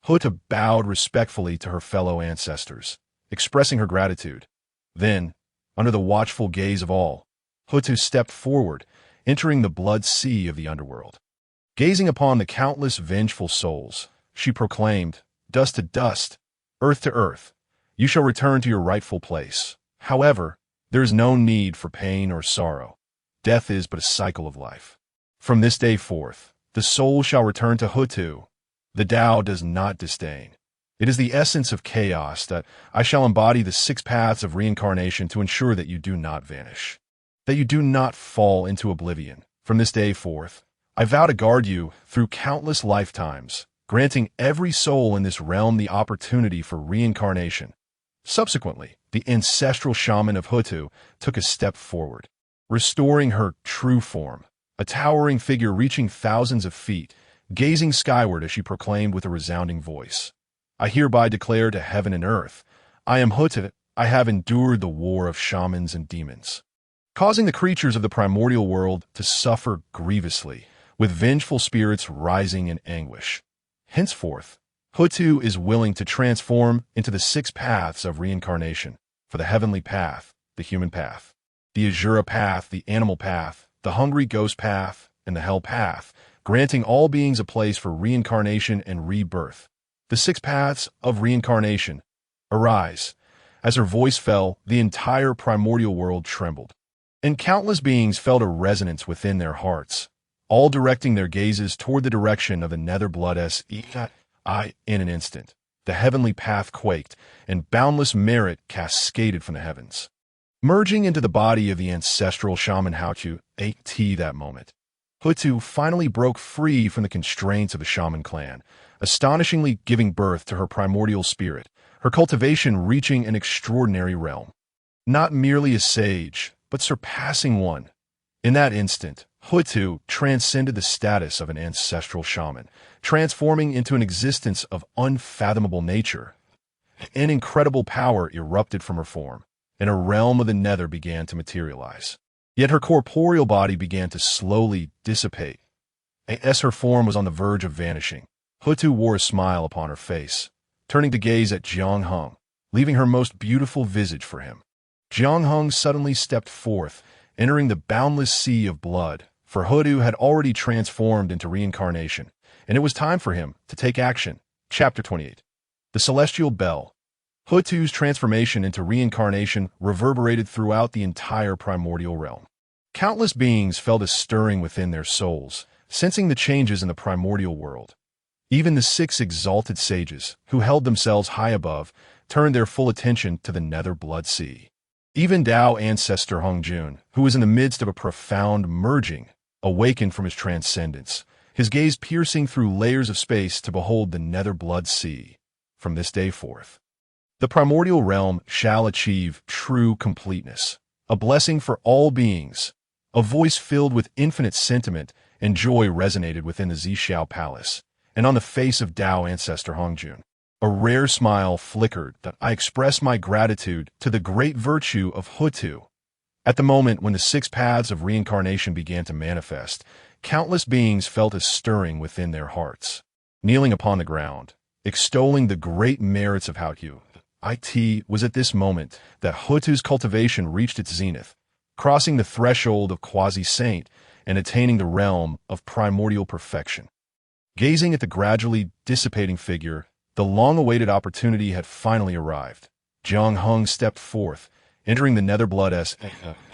Speaker 1: Hutu bowed respectfully to her fellow ancestors, expressing her gratitude. Then, under the watchful gaze of all, Hutu stepped forward, entering the blood sea of the underworld. Gazing upon the countless vengeful souls, she proclaimed, Dust to dust, earth to earth, you shall return to your rightful place. However, there is no need for pain or sorrow. Death is but a cycle of life. From this day forth, the soul shall return to Hutu. The Tao does not disdain. It is the essence of chaos that I shall embody the 6 paths of reincarnation to ensure that you do not vanish, that you do not fall into oblivion. From this day forth, I vow to guard you through countless lifetimes, granting every soul in this realm the opportunity for reincarnation. Subsequently, the ancestral shaman of Hutu took a step forward, restoring her true form, a towering figure reaching thousands of feet, gazing skyward as she proclaimed with a resounding voice, "I hereby declare to heaven and earth, I am Hutu, I have endured the war of shamans and demons," causing the creatures of the primordial world to suffer grievously, with vengeful spirits rising in anguish. Henceforth, Hutu is willing to transform into the 6 paths of reincarnation, for the heavenly path, the human path, the Azura path, the animal path, the hungry ghost path, and the hell path, granting all beings a place for reincarnation and rebirth. The 6 paths of reincarnation. Arise. As her voice fell, the entire primordial world trembled, and countless beings felt a resonance within their hearts, all directing their gazes toward the direction of the nether bloodess. In an instant, the heavenly path quaked, and boundless merit cascaded from the heavens, merging into the body of the ancestral shaman Hutu. That moment, Hutu finally broke free from the constraints of the shaman clan, astonishingly giving birth to her primordial spirit, her cultivation reaching an extraordinary realm. Not merely a sage, but surpassing one. In that instant, Hutu transcended the status of an ancestral shaman, transforming into an existence of unfathomable nature. An incredible power erupted from her form, and a realm of the nether began to materialize. Yet her corporeal body began to slowly dissipate. As her form was on the verge of vanishing, Hutu wore a smile upon her face, turning to gaze at Jiang Hung, leaving her most beautiful visage for him. Jiang Hung suddenly stepped forth, entering the boundless sea of blood, for Hutu had already transformed into reincarnation, and it was time for him to take action. Chapter 28. The Celestial Bell. Hutu's transformation into reincarnation reverberated throughout the entire primordial realm. Countless beings felt a stirring within their souls, sensing the changes in the primordial world. Even the 6 exalted sages, who held themselves high above, turned their full attention to the nether blood sea. Even Tao ancestor Hongjun, who was in the midst of a profound merging, awakened from his transcendence, his gaze piercing through layers of space to behold the nether blood sea. From this day forth, the primordial realm shall achieve true completeness, a blessing for all beings. A voice filled with infinite sentiment and joy resonated within the Zhixiao Palace, and on the face of Tao ancestor Hongjun, a rare smile flickered that I express my gratitude to the great virtue of Hutu. At the moment when the 6 paths of reincarnation began to manifest, countless beings felt a stirring within their hearts. Kneeling upon the ground, extolling the great merits of Hutu, it was at this moment that Hutu's cultivation reached its zenith, crossing the threshold of quasi-saint and attaining the realm of primordial perfection. Gazing at the gradually dissipating figure, the long-awaited opportunity had finally arrived. Jiang Hung stepped forth, entering the nether blood as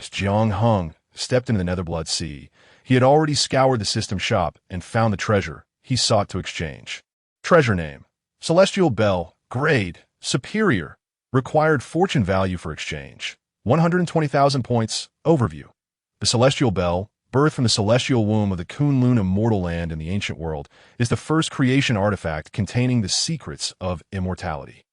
Speaker 1: Jiang Hung stepped into the nether blood sea. He had already scoured the system shop and found the treasure he sought to exchange. Treasure name: Celestial Bell, grade superior, required fortune value for exchange 120,000 points. Overview: the Celestial Bell, birthed from the celestial womb of the Kunlun immortal land in the ancient world, is the first creation artifact containing the secrets of immortality.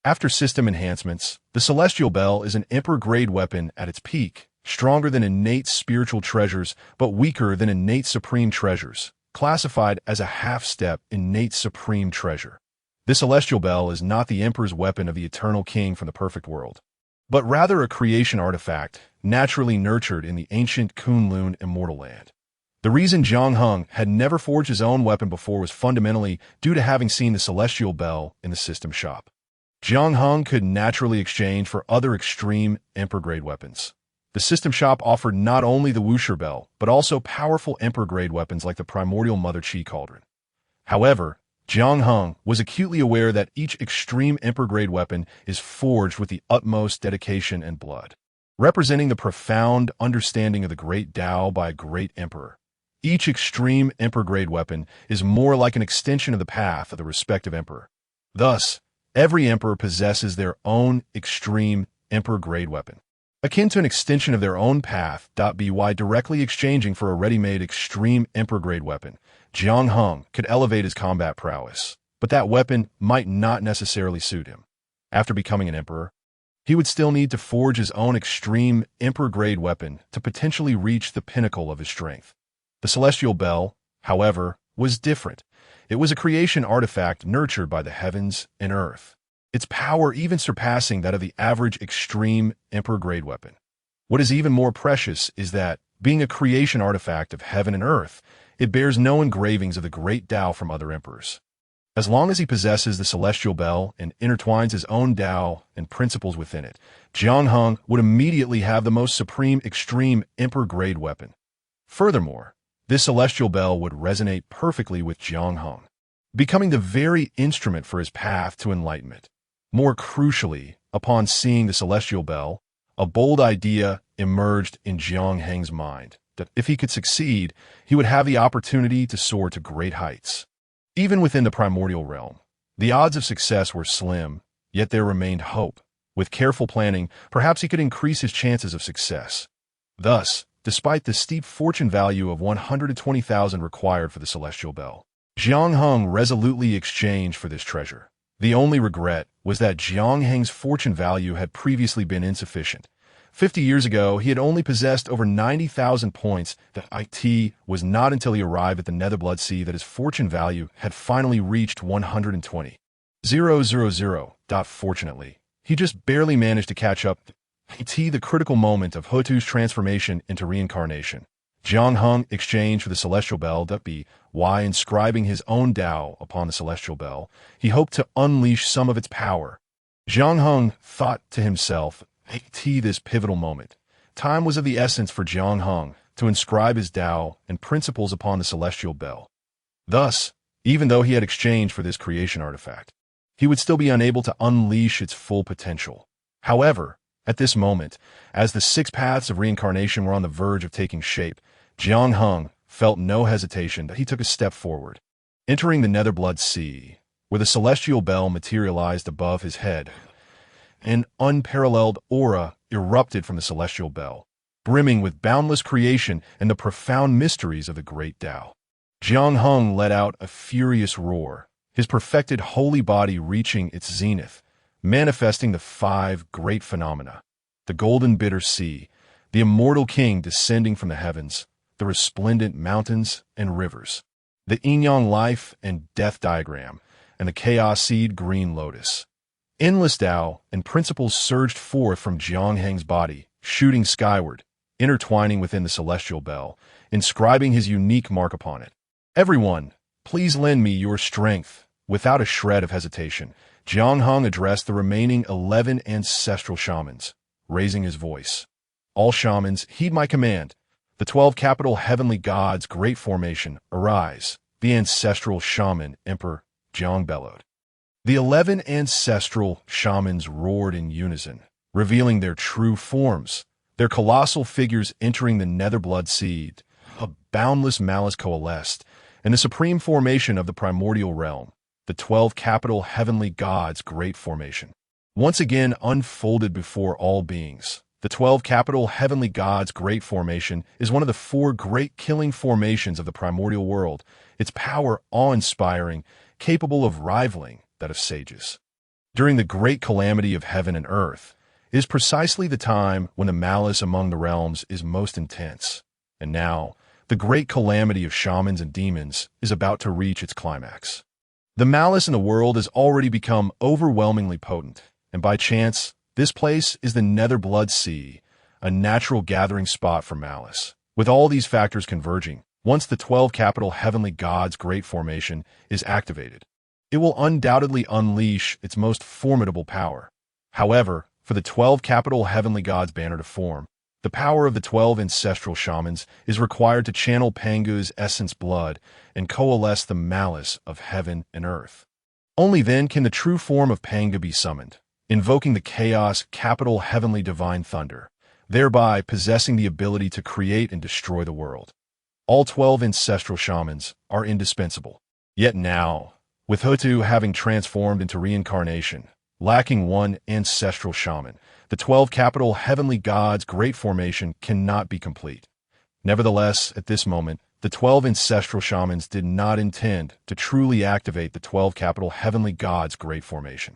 Speaker 1: After system enhancements, the Celestial Bell is an Emperor-grade weapon at its peak, stronger than innate spiritual treasures but weaker than innate supreme treasures, classified as a half-step innate supreme treasure. The Celestial Bell is not the Emperor's weapon of the Eternal King from the perfect world, but rather a creation artifact naturally nurtured in the ancient Kunlun immortal land. The reason Jiang Hung had never forged his own weapon before was fundamentally due to having seen the Celestial Bell in the system shop. Jiang Hung could naturally exchange for other extreme Emperor-grade weapons. The system shop offered not only the Wuxia Bell, but also powerful Emperor-grade weapons like the Primordial Mother Chi Cauldron. However, Jiang Hung was acutely aware that each extreme Emperor-grade weapon is forged with the utmost dedication and blood, representing the profound understanding of the great Tao by a great emperor. Each extreme Emperor-grade weapon is more like an extension of the path of the respective emperor. Thus, every emperor possesses their own extreme Emperor-grade weapon, akin to an extension of their own path. By directly exchanging for a ready-made extreme Emperor-grade weapon, Jiang Hung could elevate his combat prowess, but that weapon might not necessarily suit him. After becoming an emperor, he would still need to forge his own extreme emperor-grade weapon to potentially reach the pinnacle of his strength. The Celestial Bell, however, was different. It was a creation artifact nurtured by the heavens and earth, its power even surpassing that of the average extreme emperor-grade weapon. What is even more precious is that, being a creation artifact of heaven and earth, it bears no engravings of the great Tao from other emperors. As long as he possesses the Celestial Bell and intertwines his own Tao and principles within it, Jiang Hung would immediately have the most supreme extreme emperor-grade weapon. Furthermore, this Celestial Bell would resonate perfectly with Jiang Hung, becoming the very instrument for his path to enlightenment. More crucially, upon seeing the Celestial Bell, a bold idea emerged in Jiang Hung's mind, that if he could succeed, he would have the opportunity to soar to great heights. Even within the primordial realm, the odds of success were slim, yet there remained hope. With careful planning, perhaps he could increase his chances of success. Thus, despite the steep fortune value of 120,000 required for the Celestial Bell, Jiang Hung resolutely exchanged for this treasure. The only regret was that Jiang Hung's fortune value had previously been insufficient. 50 years ago, he had only possessed over 90,000 points. That it was not until he arrived at the Netherblood Sea that his fortune value had finally reached 120,000. Fortunately, he just barely managed to catch up. The critical moment of Hutu's transformation into reincarnation. Jiang Hung exchanged for the Celestial Bell. By inscribing his own Tao upon the Celestial Bell, he hoped to unleash some of its power. Jiang Hung thought to himself, this pivotal moment. Time was of the essence for Jiang Hung to inscribe his Tao and principles upon the Celestial Bell. Thus, even though he had exchanged for this creation artifact, he would still be unable to unleash its full potential. However, at this moment, as the 6 paths of reincarnation were on the verge of taking shape, Jiang Hung felt no hesitation that he took a step forward. Entering the Netherblood Sea, where the Celestial Bell materialized above his head, an unparalleled aura erupted from the Celestial Bell, brimming with boundless creation and the profound mysteries of the great Tao. Jiang Hung let out a furious roar, his perfected holy body reaching its zenith, manifesting the 5 great phenomena: the golden bitter sea, the immortal king descending from the heavens, the resplendent mountains and rivers, the yin-yang life and death diagram, and the chaos seed green lotus. Endless Tao and principles surged forth from Jiang Hung's body, shooting skyward, intertwining within the Celestial Bell, inscribing his unique mark upon it. Everyone, please lend me your strength. Without a shred of hesitation, Jiang Hung addressed the remaining 11 ancestral shamans, raising his voice. All shamans, heed my command. The 12 capital heavenly gods' great formation, arise. The ancestral shaman, Emperor Jiang bellowed. The 11 ancestral shamans roared in unison, revealing their true forms, their colossal figures entering the Netherblood Sea. A boundless malice coalesced, and the supreme formation of the primordial realm, the 12 capital heavenly gods' great formation, once again unfolded before all beings. The 12 capital heavenly gods' great formation is one of the 4 great killing formations of the primordial world, its power awe-inspiring, capable of rivaling that of sages. During the great calamity of heaven and earth, is precisely the time when the malice among the realms is most intense. And now, the great calamity of shamans and demons is about to reach its climax. The malice in the world has already become overwhelmingly potent, and by chance, this place is the Netherblood Sea, a natural gathering spot for malice. With all these factors converging, once the 12 capital heavenly gods' great formation is activated, it will undoubtedly unleash its most formidable power. However, for the 12 capital heavenly gods' banner to form, the power of the 12 ancestral shamans is required to channel Pangu's essence blood and coalesce the malice of heaven and earth. Only then can the true form of Pangu be summoned, invoking the chaos capital heavenly divine thunder, thereby possessing the ability to create and destroy the world. All 12 ancestral shamans are indispensable. Yet now, with Hutu having transformed into reincarnation, lacking one ancestral shaman, the 12 capital heavenly gods' great formation cannot be complete. Nevertheless, at this moment, the 12 ancestral shamans did not intend to truly activate the 12 capital heavenly gods' great formation.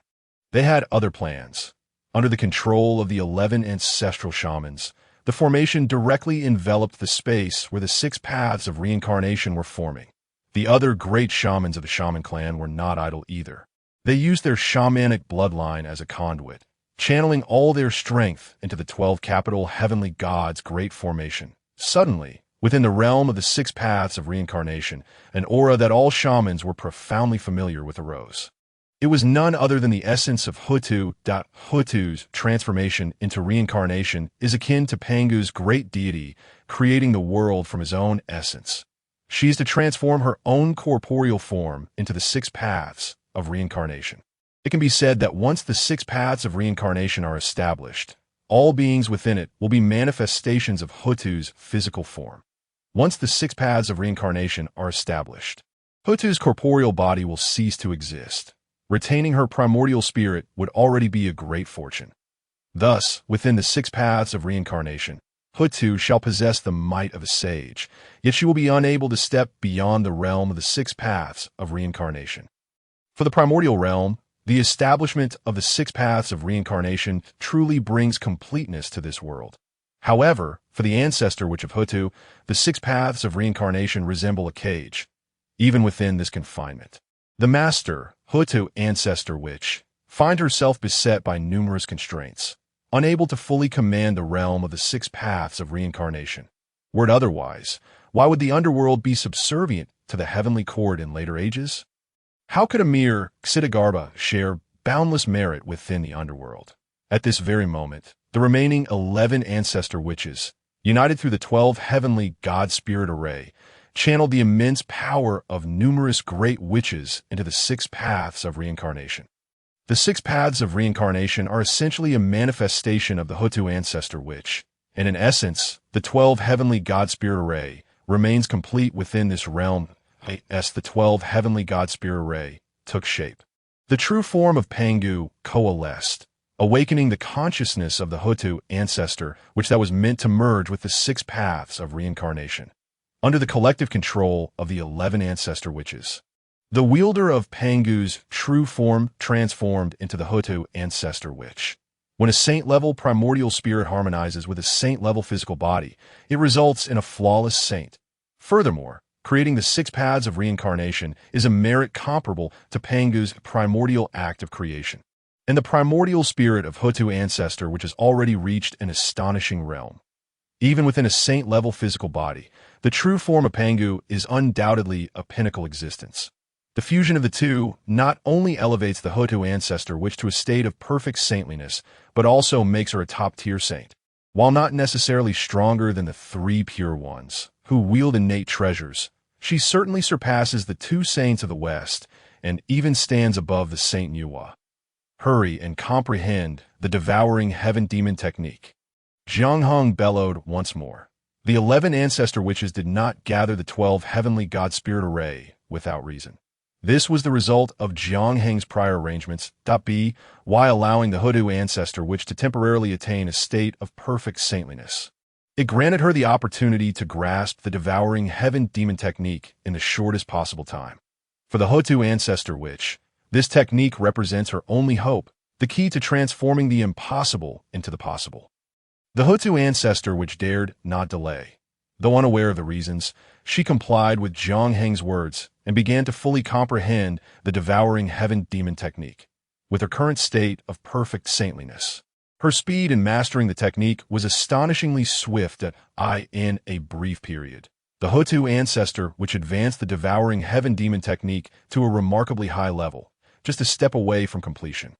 Speaker 1: They had other plans. Under the control of the 11 ancestral shamans, the formation directly enveloped the space where the 6 paths of reincarnation were forming. The other great shamans of the shaman clan were not idle either. They used their shamanic bloodline as a conduit, channeling all their strength into the 12 capital heavenly gods' great formation. Suddenly, within the realm of the 6 paths of reincarnation, an aura that all shamans were profoundly familiar with arose. It was none other than the essence of Hutu. Hutu's transformation into reincarnation is akin to Pangu's great deity creating the world from his own essence. She is to transform her own corporeal form into the 6 paths of reincarnation. It can be said that once the 6 paths of reincarnation are established, all beings within it will be manifestations of Hutu's physical form. Once the 6 paths of reincarnation are established, Hutu's corporeal body will cease to exist. Retaining her primordial spirit would already be a great fortune. Thus, within the 6 paths of reincarnation, Hutu shall possess the might of a sage, yet she will be unable to step beyond the realm of the 6 paths of reincarnation. For the primordial realm, the establishment of the 6 paths of reincarnation truly brings completeness to this world. However, for the ancestor witch of Hutu, the 6 paths of reincarnation resemble a cage, even within this confinement. The master, Hutu ancestor witch, finds herself beset by numerous constraints, unable to fully command the realm of the 6 paths of reincarnation. Were it otherwise, why would the underworld be subservient to the heavenly court in later ages? How could a mere Xitigarbha share boundless merit within the underworld? At this very moment, the remaining 11 ancestor witches, united through the 12 heavenly God-Spirit array, channeled the immense power of numerous great witches into the 6 paths of reincarnation. The 6 paths of reincarnation are essentially a manifestation of the Hutu ancestor witch, and in essence, the 12 heavenly God-Spirit array remains complete within this realm as the 12 heavenly God-Spirit array took shape. The true form of Pangu coalesced, awakening the consciousness of the Hutu ancestor which that was meant to merge with the 6 paths of reincarnation, under the collective control of the 11 ancestor witches. The wielder of Pangu's true form transformed into the Hutu ancestor witch. When a saint-level primordial spirit harmonizes with a saint-level physical body, it results in a flawless saint. Furthermore, creating the 6 paths of reincarnation is a merit comparable to Pangu's primordial act of creation. And the primordial spirit of Hutu ancestor which has already reached an astonishing realm. Even within a saint-level physical body, the true form of Pangu is undoubtedly a pinnacle existence. The fusion of the two not only elevates the Hutu ancestor witch to a state of perfect saintliness, but also makes her a top-tier saint. While not necessarily stronger than the 3 pure ones, who wield innate treasures, she certainly surpasses the 2 saints of the West and even stands above the Saint Nuwa. Hurry and comprehend the devouring heaven demon technique. Jiang Hung bellowed once more. The 11 ancestor witches did not gather the 12 heavenly God-Spirit array without reason. This was the result of Jiang Heng's prior arrangements, while allowing the Hutu ancestor witch to temporarily attain a state of perfect saintliness. It granted her the opportunity to grasp the devouring heaven demon technique in the shortest possible time. For the Hutu ancestor witch, this technique represents her only hope, the key to transforming the impossible into the possible. The Hutu ancestor witch dared not delay. Though unaware of the reasons, she complied with Jiang Heng's words and began to fully comprehend the devouring heaven demon technique. With her current state of perfect saintliness, her speed in mastering the technique was astonishingly swift in a brief period. The Hutu ancestor which advanced the devouring heaven demon technique to a remarkably high level, just a step away from completion.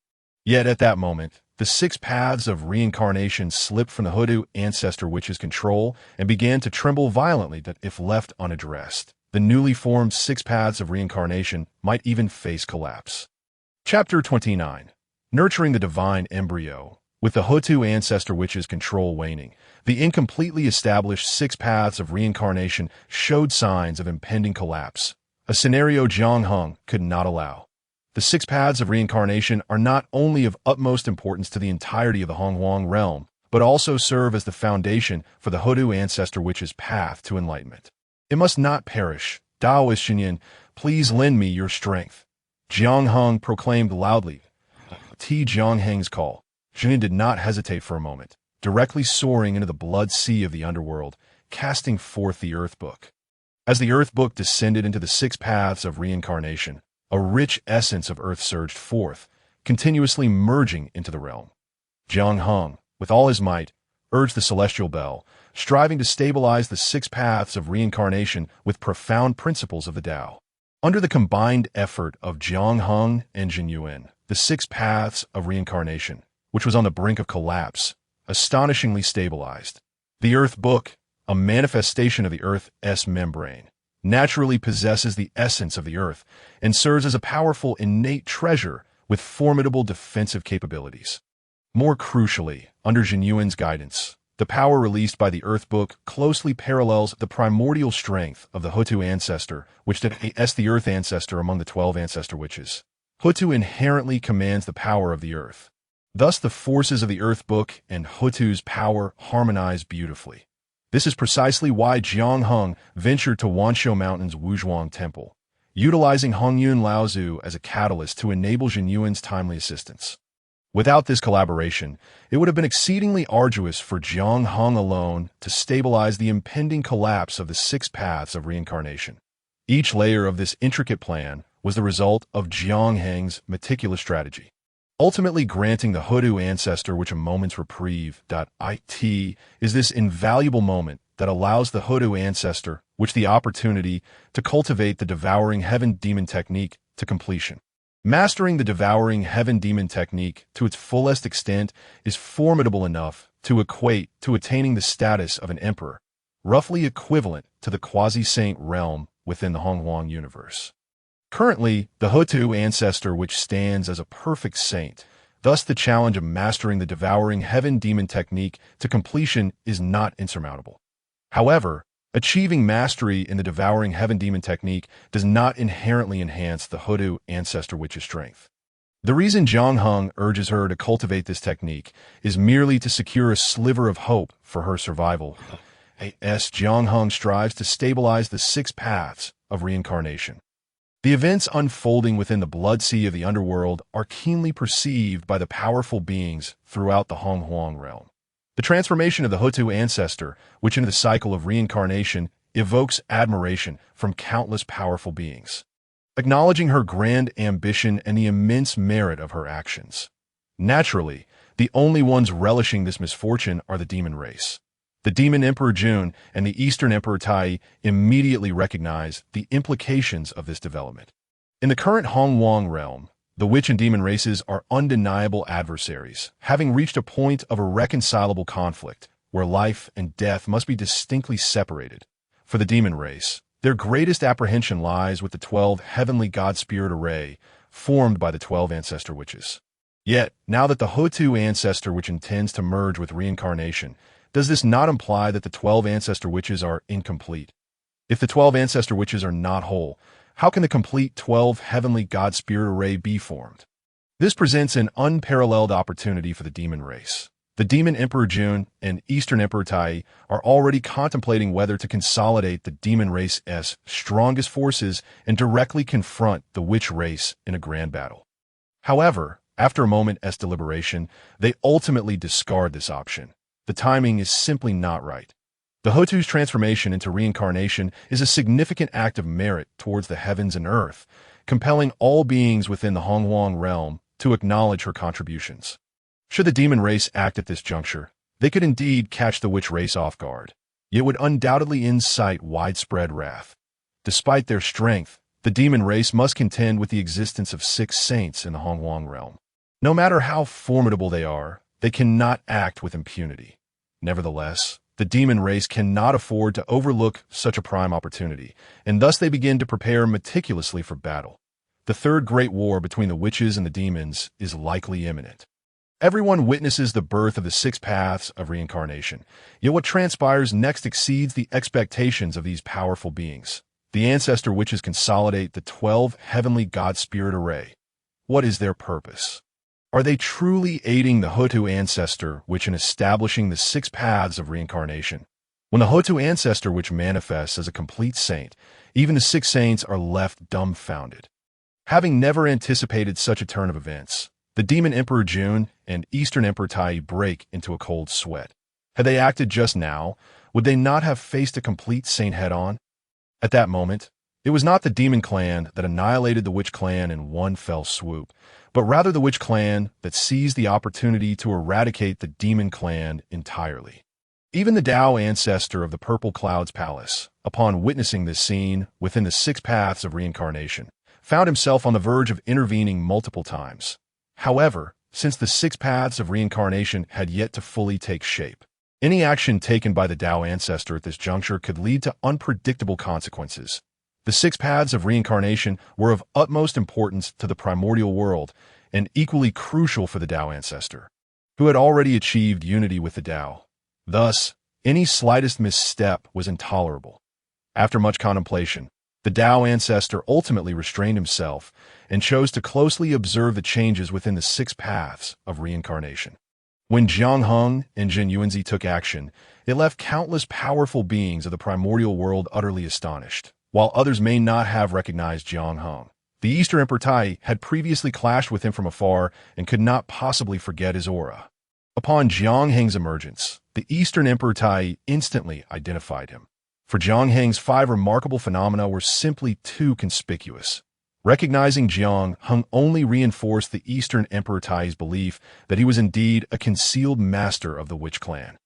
Speaker 1: Yet at that moment, the 6 paths of reincarnation slipped from the Hutu ancestor witch's control and began to tremble violently that if left unaddressed, the newly formed 6 paths of reincarnation might even face collapse. Chapter 29. Nurturing the Divine Embryo. With the Hutu ancestor witch's control waning, the incompletely established 6 paths of reincarnation showed signs of impending collapse, a scenario Jiang Hung could not allow. The 6 paths of reincarnation are not only of utmost importance to the entirety of the Honghuang realm, but also serve as the foundation for the Hutu ancestor witch's path to enlightenment. It must not perish. Daoist Xinyan, please lend me your strength. Jiang Heng proclaimed loudly. T. Jiang Heng's call. Xinyan did not hesitate for a moment, directly soaring into the blood sea of the underworld, casting forth the Earth Book. As the Earth Book descended into the 6 paths of reincarnation, a rich essence of Earth surged forth, continuously merging into the realm. Jiang Heng, with all his might, urged the celestial bell, striving to stabilize the 6 paths of reincarnation with profound principles of the Tao. Under the combined effort of Jiang Heng and Jin Yuan, the 6 paths of reincarnation, which was on the brink of collapse, astonishingly stabilized. The Earth Book, a manifestation of the Earth's membrane, naturally possesses the essence of the Earth and serves as a powerful innate treasure with formidable defensive capabilities. More crucially, under Jin Yuan's guidance, the power released by the Earth Book closely parallels the primordial strength of the Hutu ancestor, which is the Earth ancestor among the 12 ancestor witches. Hutu inherently commands the power of the Earth. Thus, the forces of the Earth Book and Hutu's power harmonize beautifully. This is precisely why Jiang Heng ventured to Wanshou Mountain's Wuzhuang Temple, utilizing Hongyun Laozu as a catalyst to enable Jin Yuan's timely assistance. Without this collaboration, it would have been exceedingly arduous for Jiang Heng alone to stabilize the impending collapse of the 6 paths of reincarnation. Each layer of this intricate plan was the result of Jiang Heng's meticulous strategy, ultimately granting the Hutu ancestor which a moment's reprieve. It is this invaluable moment that allows the Hutu ancestor which the opportunity to cultivate the devouring heaven demon technique to completion. Mastering the devouring heaven demon technique to its fullest extent is formidable enough to equate to attaining the status of an emperor, roughly equivalent to the quasi-saint realm within the Honghuang universe. Currently, the Hutu ancestor which stands as a perfect saint, thus the challenge of mastering the devouring heaven demon technique to completion is not insurmountable. However, achieving mastery in the devouring heaven demon technique does not inherently enhance the Hutu ancestor witch's strength. The reason Jiang Heng urges her to cultivate this technique is merely to secure a sliver of hope for her survival. Jiang Heng strives to stabilize the 6 paths of reincarnation. The events unfolding within the blood sea of the underworld are keenly perceived by the powerful beings throughout the Honghuang realm. The transformation of the Hutu ancestor, which in the cycle of reincarnation evokes admiration from countless powerful beings, acknowledging her grand ambition and the immense merit of her actions. Naturally, the only ones relishing this misfortune are the demon race. The demon Emperor Jun and the Eastern Emperor Tai immediately recognize the implications of this development. In the current Honghuang realm, the witch and demon races are undeniable adversaries, having reached a point of irreconcilable conflict where life and death must be distinctly separated. For the demon race, their greatest apprehension lies with the 12 heavenly God-Spirit array formed by the 12 ancestor witches. Yet, now that the Hutu ancestor which intends to merge with reincarnation, does this not imply that the 12 ancestor witches are incomplete? If the 12 ancestor witches are not whole, how can the complete 12 heavenly God-Spirit array be formed? This presents an unparalleled opportunity for the demon race. The demon Emperor Jun and Eastern Emperor Tai are already contemplating whether to consolidate the demon race's strongest forces and directly confront the witch race in a grand battle. However, after a moment's deliberation, they ultimately discard this option. The timing is simply not right. The Hutu's transformation into reincarnation is a significant act of merit towards the heavens and earth, compelling all beings within the Honghuang realm to acknowledge her contributions. Should the demon race act at this juncture, they could indeed catch the witch race off guard, yet would undoubtedly incite widespread wrath. Despite their strength, the demon race must contend with the existence of 6 saints in the Honghuang realm. No matter how formidable they cannot act with impunity. Nevertheless, the demon race cannot afford to overlook such a prime opportunity, and thus they begin to prepare meticulously for battle. The third great war between the witches and the demons is likely imminent. Everyone witnesses the birth of the 6 paths of reincarnation, yet what transpires next exceeds the expectations of these powerful beings. The ancestor witches consolidate the 12 heavenly God-Spirit array. What is their purpose? Are they truly aiding the Hutu ancestor witch in establishing the 6 paths of reincarnation? When the Hotu ancestor which manifests as a complete saint, even the six saints are left dumbfounded. Having never anticipated such a turn of events, the Demon Emperor Jun and Eastern Emperor Tai break into a cold sweat. Had they acted just now, would they not have faced a complete saint head-on? At that moment, it was not the Demon Clan that annihilated the Witch Clan in one fell swoop, but rather the Witch Clan that seized the opportunity to eradicate the Demon Clan entirely. Even the Tao ancestor of the Purple Cloud's Palace, upon witnessing this scene within the six paths of reincarnation, found himself on the verge of intervening multiple times. However, since the six paths of reincarnation had yet to fully take shape, any action taken by the Tao ancestor at this juncture could lead to unpredictable consequences. The six paths of reincarnation were of utmost importance to the primordial world and equally crucial for the Tao ancestor, who had already achieved unity with the Tao. Thus, any slightest misstep was intolerable. After much contemplation, the Tao ancestor ultimately restrained himself and chose to closely observe the changes within the six paths of reincarnation. When Jiang Heng and Jin Yuanzi took action, it left countless powerful beings of the primordial world utterly astonished. While others may not have recognized Jiang Heng, the Eastern Emperor Tai had previously clashed with him from afar and could not possibly forget his aura. Upon Jiang Heng's emergence, the Eastern Emperor Tai instantly identified him. For Jiang Heng's five remarkable phenomena were simply too conspicuous. Recognizing Jiang Heng only reinforced the Eastern Emperor Tai's belief that he was indeed a concealed master of the Witch Clan.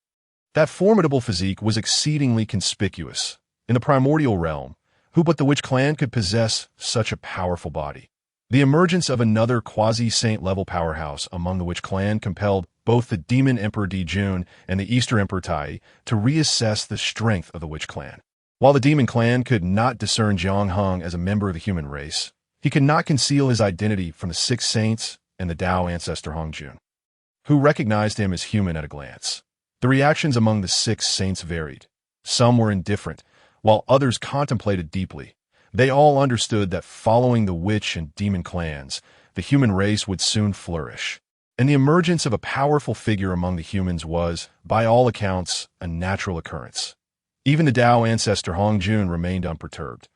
Speaker 1: That formidable physique was exceedingly conspicuous. In the primordial realm, who but the Witch Clan could possess such a powerful body? The emergence of another quasi-saint level powerhouse among the Witch Clan compelled both the Demon Emperor Jun and the Eastern Emperor Tai to reassess the strength of the Witch Clan. While the Demon Clan could not discern Jiang Heng as a member of the human race, he could not conceal his identity from the six saints and the Tao ancestor Hongjun, who recognized him as human at a glance. The reactions among the six saints varied. Some were indifferent, while others contemplated deeply. They all understood that following the witch and demon clans, the human race would soon flourish. And the emergence of a powerful figure among the humans was, by all accounts, a natural occurrence. Even the Tao ancestor Hongjun remained unperturbed.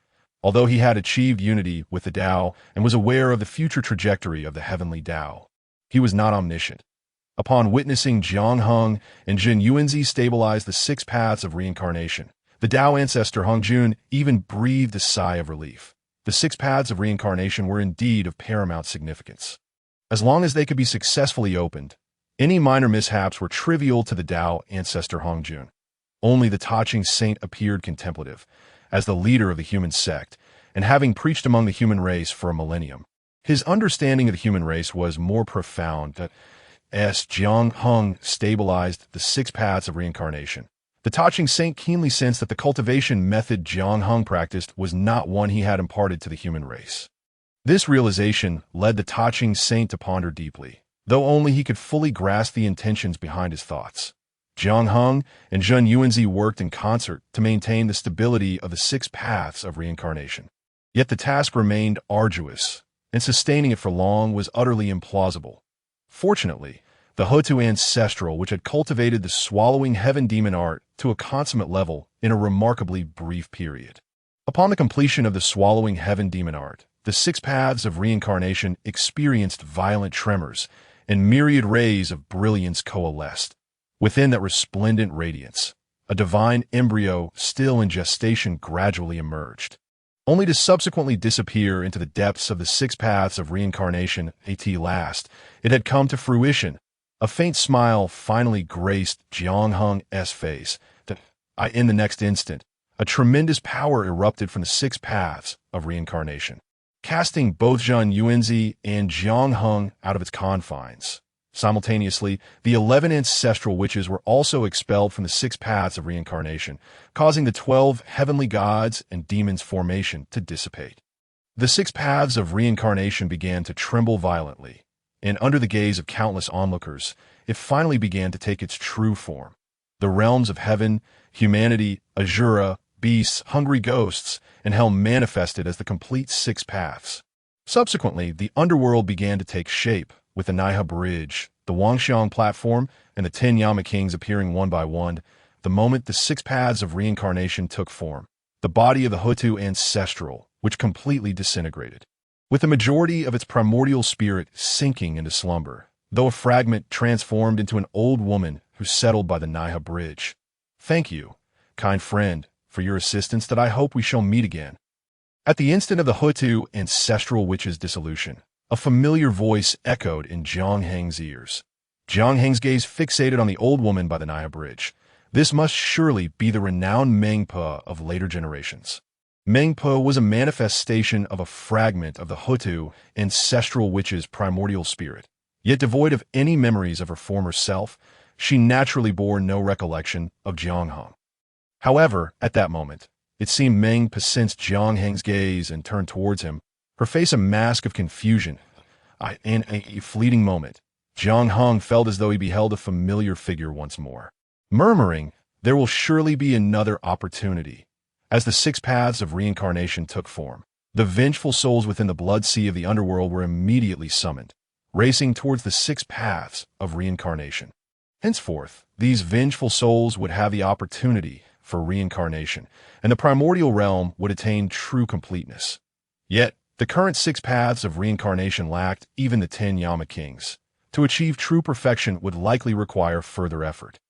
Speaker 1: Although he had achieved unity with the Tao and was aware of the future trajectory of the heavenly Tao, he was not omniscient. Upon witnessing Jiang Heng and Jin Yuanzi stabilize the six paths of reincarnation, the Tao ancestor Hongjun even breathed a sigh of relief. The six paths of reincarnation were indeed of paramount significance. As long as they could be successfully opened, any minor mishaps were trivial to the Tao ancestor Hongjun. Only the Taching Saint appeared contemplative, as the leader of the human sect, and having preached among the human race for a millennium. His understanding of the human race was more profound that as Jiang Heng stabilized the six paths of reincarnation, the Taching Saint keenly sensed that the cultivation method Jiang Heng practiced was not one he had imparted to the human race. This realization led the Taching Saint to ponder deeply, though only he could fully grasp the intentions behind his thoughts. Jiang Heng and Jin Yuanzi worked in concert to maintain the stability of the six paths of reincarnation. Yet the task remained arduous, and sustaining it for long was utterly implausible. Fortunately, the Hotu ancestral which had cultivated the swallowing heaven demon art to a consummate level in a remarkably brief period. Upon the completion of the swallowing heaven demon art, the six paths of reincarnation experienced violent tremors, and myriad rays of brilliance coalesced. Within that resplendent radiance, a divine embryo still in gestation gradually emerged, only to subsequently disappear into the depths of the six paths of reincarnation. At last, it had come to fruition. A faint smile finally graced Jiang Heng's face. In the next instant, a tremendous power erupted from the six paths of reincarnation, casting both Jin Yuanzi and Jiang Heng out of its confines. Simultaneously, the 11 ancestral witches were also expelled from the six paths of reincarnation, causing the 12 heavenly gods and demons' formation to dissipate. The six paths of reincarnation began to tremble violently, and under the gaze of countless onlookers, it finally began to take its true form. The realms of heaven, humanity, Azura, beasts, hungry ghosts, and hell manifested as the complete six paths. Subsequently, the underworld began to take shape, with the Naiha Bridge, the Wangxiang platform, and the 10 Yama Kings appearing one by one. the moment the six paths of reincarnation took form, the body of the Hutu ancestral, which completely disintegrated, with the majority of its primordial spirit sinking into slumber, though a fragment transformed into an old woman who settled by the Niha bridge. Thank you, kind friend, for your assistance that I hope we shall meet again. At the instant of the Hutu ancestral witch's dissolution, a familiar voice echoed in Jiang Heng's ears. Jiang Heng's gaze fixated on the old woman by the Niha bridge. This must surely be the renowned Mengpe of later generations. Mengpe was a manifestation of a fragment of the Hutu ancestral witch's primordial spirit. Yet devoid of any memories of her former self, she naturally bore no recollection of Jiang Heng. However, at that moment, it seemed Mengpe sensed Jiang Heng's gaze and turned towards him, her face a mask of confusion. In a fleeting moment, Jiang Heng felt as though he beheld a familiar figure once more. Murmuring, "There will surely be another opportunity." As the six paths of reincarnation took form, the vengeful souls within the blood sea of the underworld were immediately summoned, racing towards the six paths of reincarnation. Henceforth, these vengeful souls would have the opportunity for reincarnation, and the primordial realm would attain true completeness. Yet, the current six paths of reincarnation lacked even the 10 Yama kings. To achieve true perfection would likely require further effort.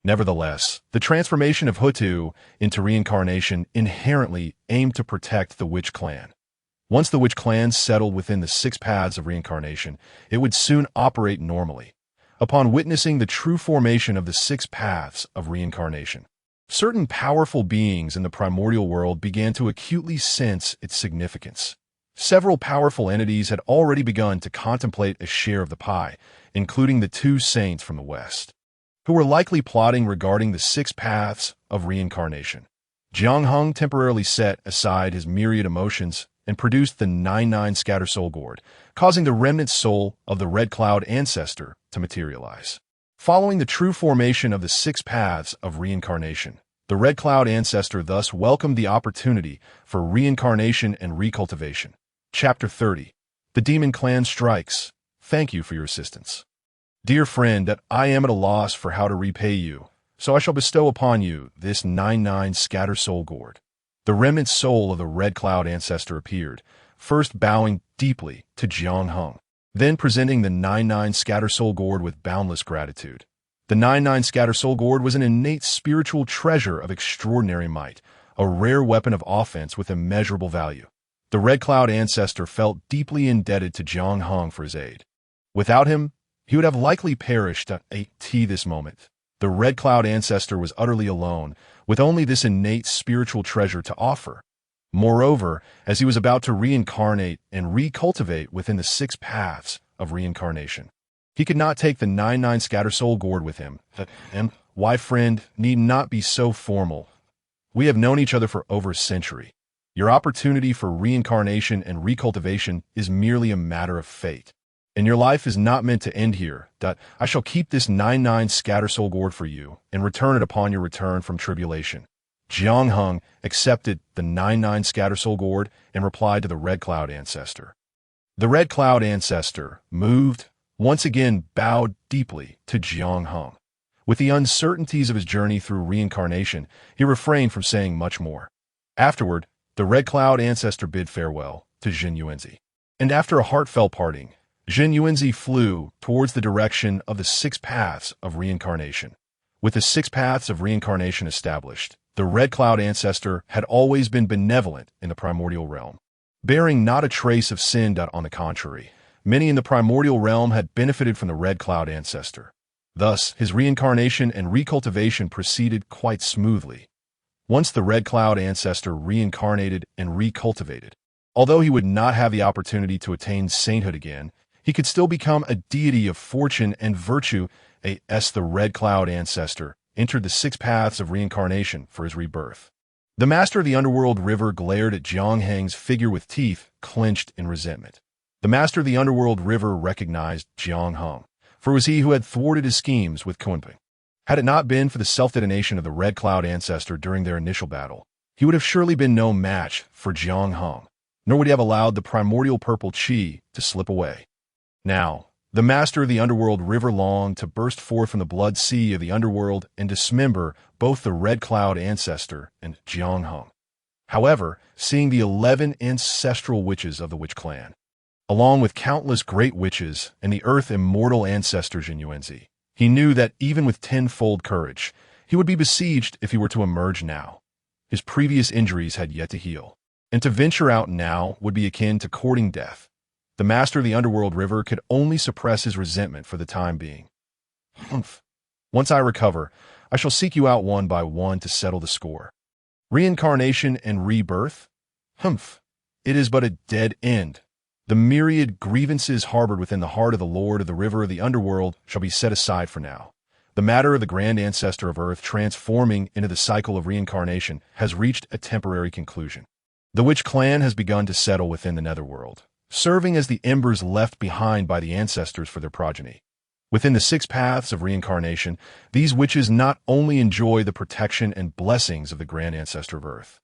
Speaker 1: Nevertheless, the transformation of Hutu into reincarnation inherently aimed to protect the witch clan. Once the witch clan settled within the six paths of reincarnation, it would soon operate normally. Upon witnessing the true formation of the six paths of reincarnation, certain powerful beings in the primordial world began to acutely sense its significance. Several powerful entities had already begun to contemplate a share of the pie, including the two saints from the West, who were likely plotting regarding the six paths of reincarnation. Jiang Heng temporarily set aside his myriad emotions and produced the 99 scatter soul gourd, causing the remnant soul of the Red Cloud ancestor to materialize. Following the true formation of the six paths of reincarnation, the Red Cloud ancestor thus welcomed the opportunity for reincarnation and recultivation. Chapter 30. The Demon Clan Strikes. Thank you for your assistance. Dear friend, that I am at a loss for how to repay you, so I shall bestow upon you this 99 scatter soul gourd. The remnant soul of the Red Cloud ancestor appeared, first bowing deeply to Jiang Heng, then presenting the 99 scatter soul gourd with boundless gratitude. The 99 scatter soul gourd was an innate spiritual treasure of extraordinary might, a rare weapon of offense with immeasurable value. The Red Cloud ancestor felt deeply indebted to Jiang Heng for his aid. Without him, he would have likely perished at this moment. The Red Cloud ancestor was utterly alone, with only this innate spiritual treasure to offer. Moreover, as he was about to reincarnate and recultivate within the six paths of reincarnation, he could not take the 99 scatter soul gourd with him. And why, friend, need not be so formal. We have known each other for over a century. Your opportunity for reincarnation and recultivation is merely a matter of fate. And your life is not meant to end here. I shall keep this 99 scatter soul gourd for you and return it upon your return from tribulation. Jiang Heng accepted the 99 scatter soul gourd and replied to the Red Cloud ancestor. The Red Cloud ancestor, moved, once again bowed deeply to Jiang Heng. With the uncertainties of his journey through reincarnation, he refrained from saying much more. Afterward, the Red Cloud ancestor bid farewell to Jin Yuanzi. And after a heartfelt parting, Jin Yuanzi flew towards the direction of the six paths of reincarnation. With the six paths of reincarnation established, the Red Cloud ancestor had always been benevolent in the primordial realm, bearing not a trace of sin. On the contrary, many in the primordial realm had benefited from the Red Cloud ancestor. Thus, his reincarnation and recultivation proceeded quite smoothly. Once the Red Cloud ancestor reincarnated and recultivated, although he would not have the opportunity to attain sainthood again, he could still become a deity of fortune and virtue. The Red Cloud ancestor entered the six paths of reincarnation for his rebirth. The master of the underworld river glared at Jiang Heng's figure with teeth clenched in resentment. The master of the underworld river recognized Jiang Heng, for it was he who had thwarted his schemes with Kunping. Had it not been for the self-detonation of the Red Cloud ancestor during their initial battle, he would have surely been no match for Jiang Heng, nor would he have allowed the primordial purple chi to slip away. Now, The master of the underworld river longed to burst forth from the blood sea of the underworld and dismember both the Red Cloud ancestor and Jiangheng. However, seeing the 11 ancestral witches of the Witch Clan, along with countless great witches and the earth immortal ancestors in Yuanzi, he knew that even with tenfold courage, he would be besieged if he were to emerge now. His previous injuries had yet to heal, and to venture out now would be akin to courting death. The master of the underworld river could only suppress his resentment for the time being. Humph. Once I recover, I shall seek you out one by one to settle the score. Reincarnation and rebirth? Humph. It is but a dead end. The myriad grievances harbored within the heart of the Lord of the River of the Underworld shall be set aside for now. The matter of the grand ancestor of Earth transforming into the cycle of reincarnation has reached a temporary conclusion. The Witch Clan has begun to settle within the Netherworld, serving as the embers left behind by the ancestors for their progeny. Within the 6 paths of reincarnation, these witches not only enjoy the protection and blessings of the Grand Ancestor of Earth,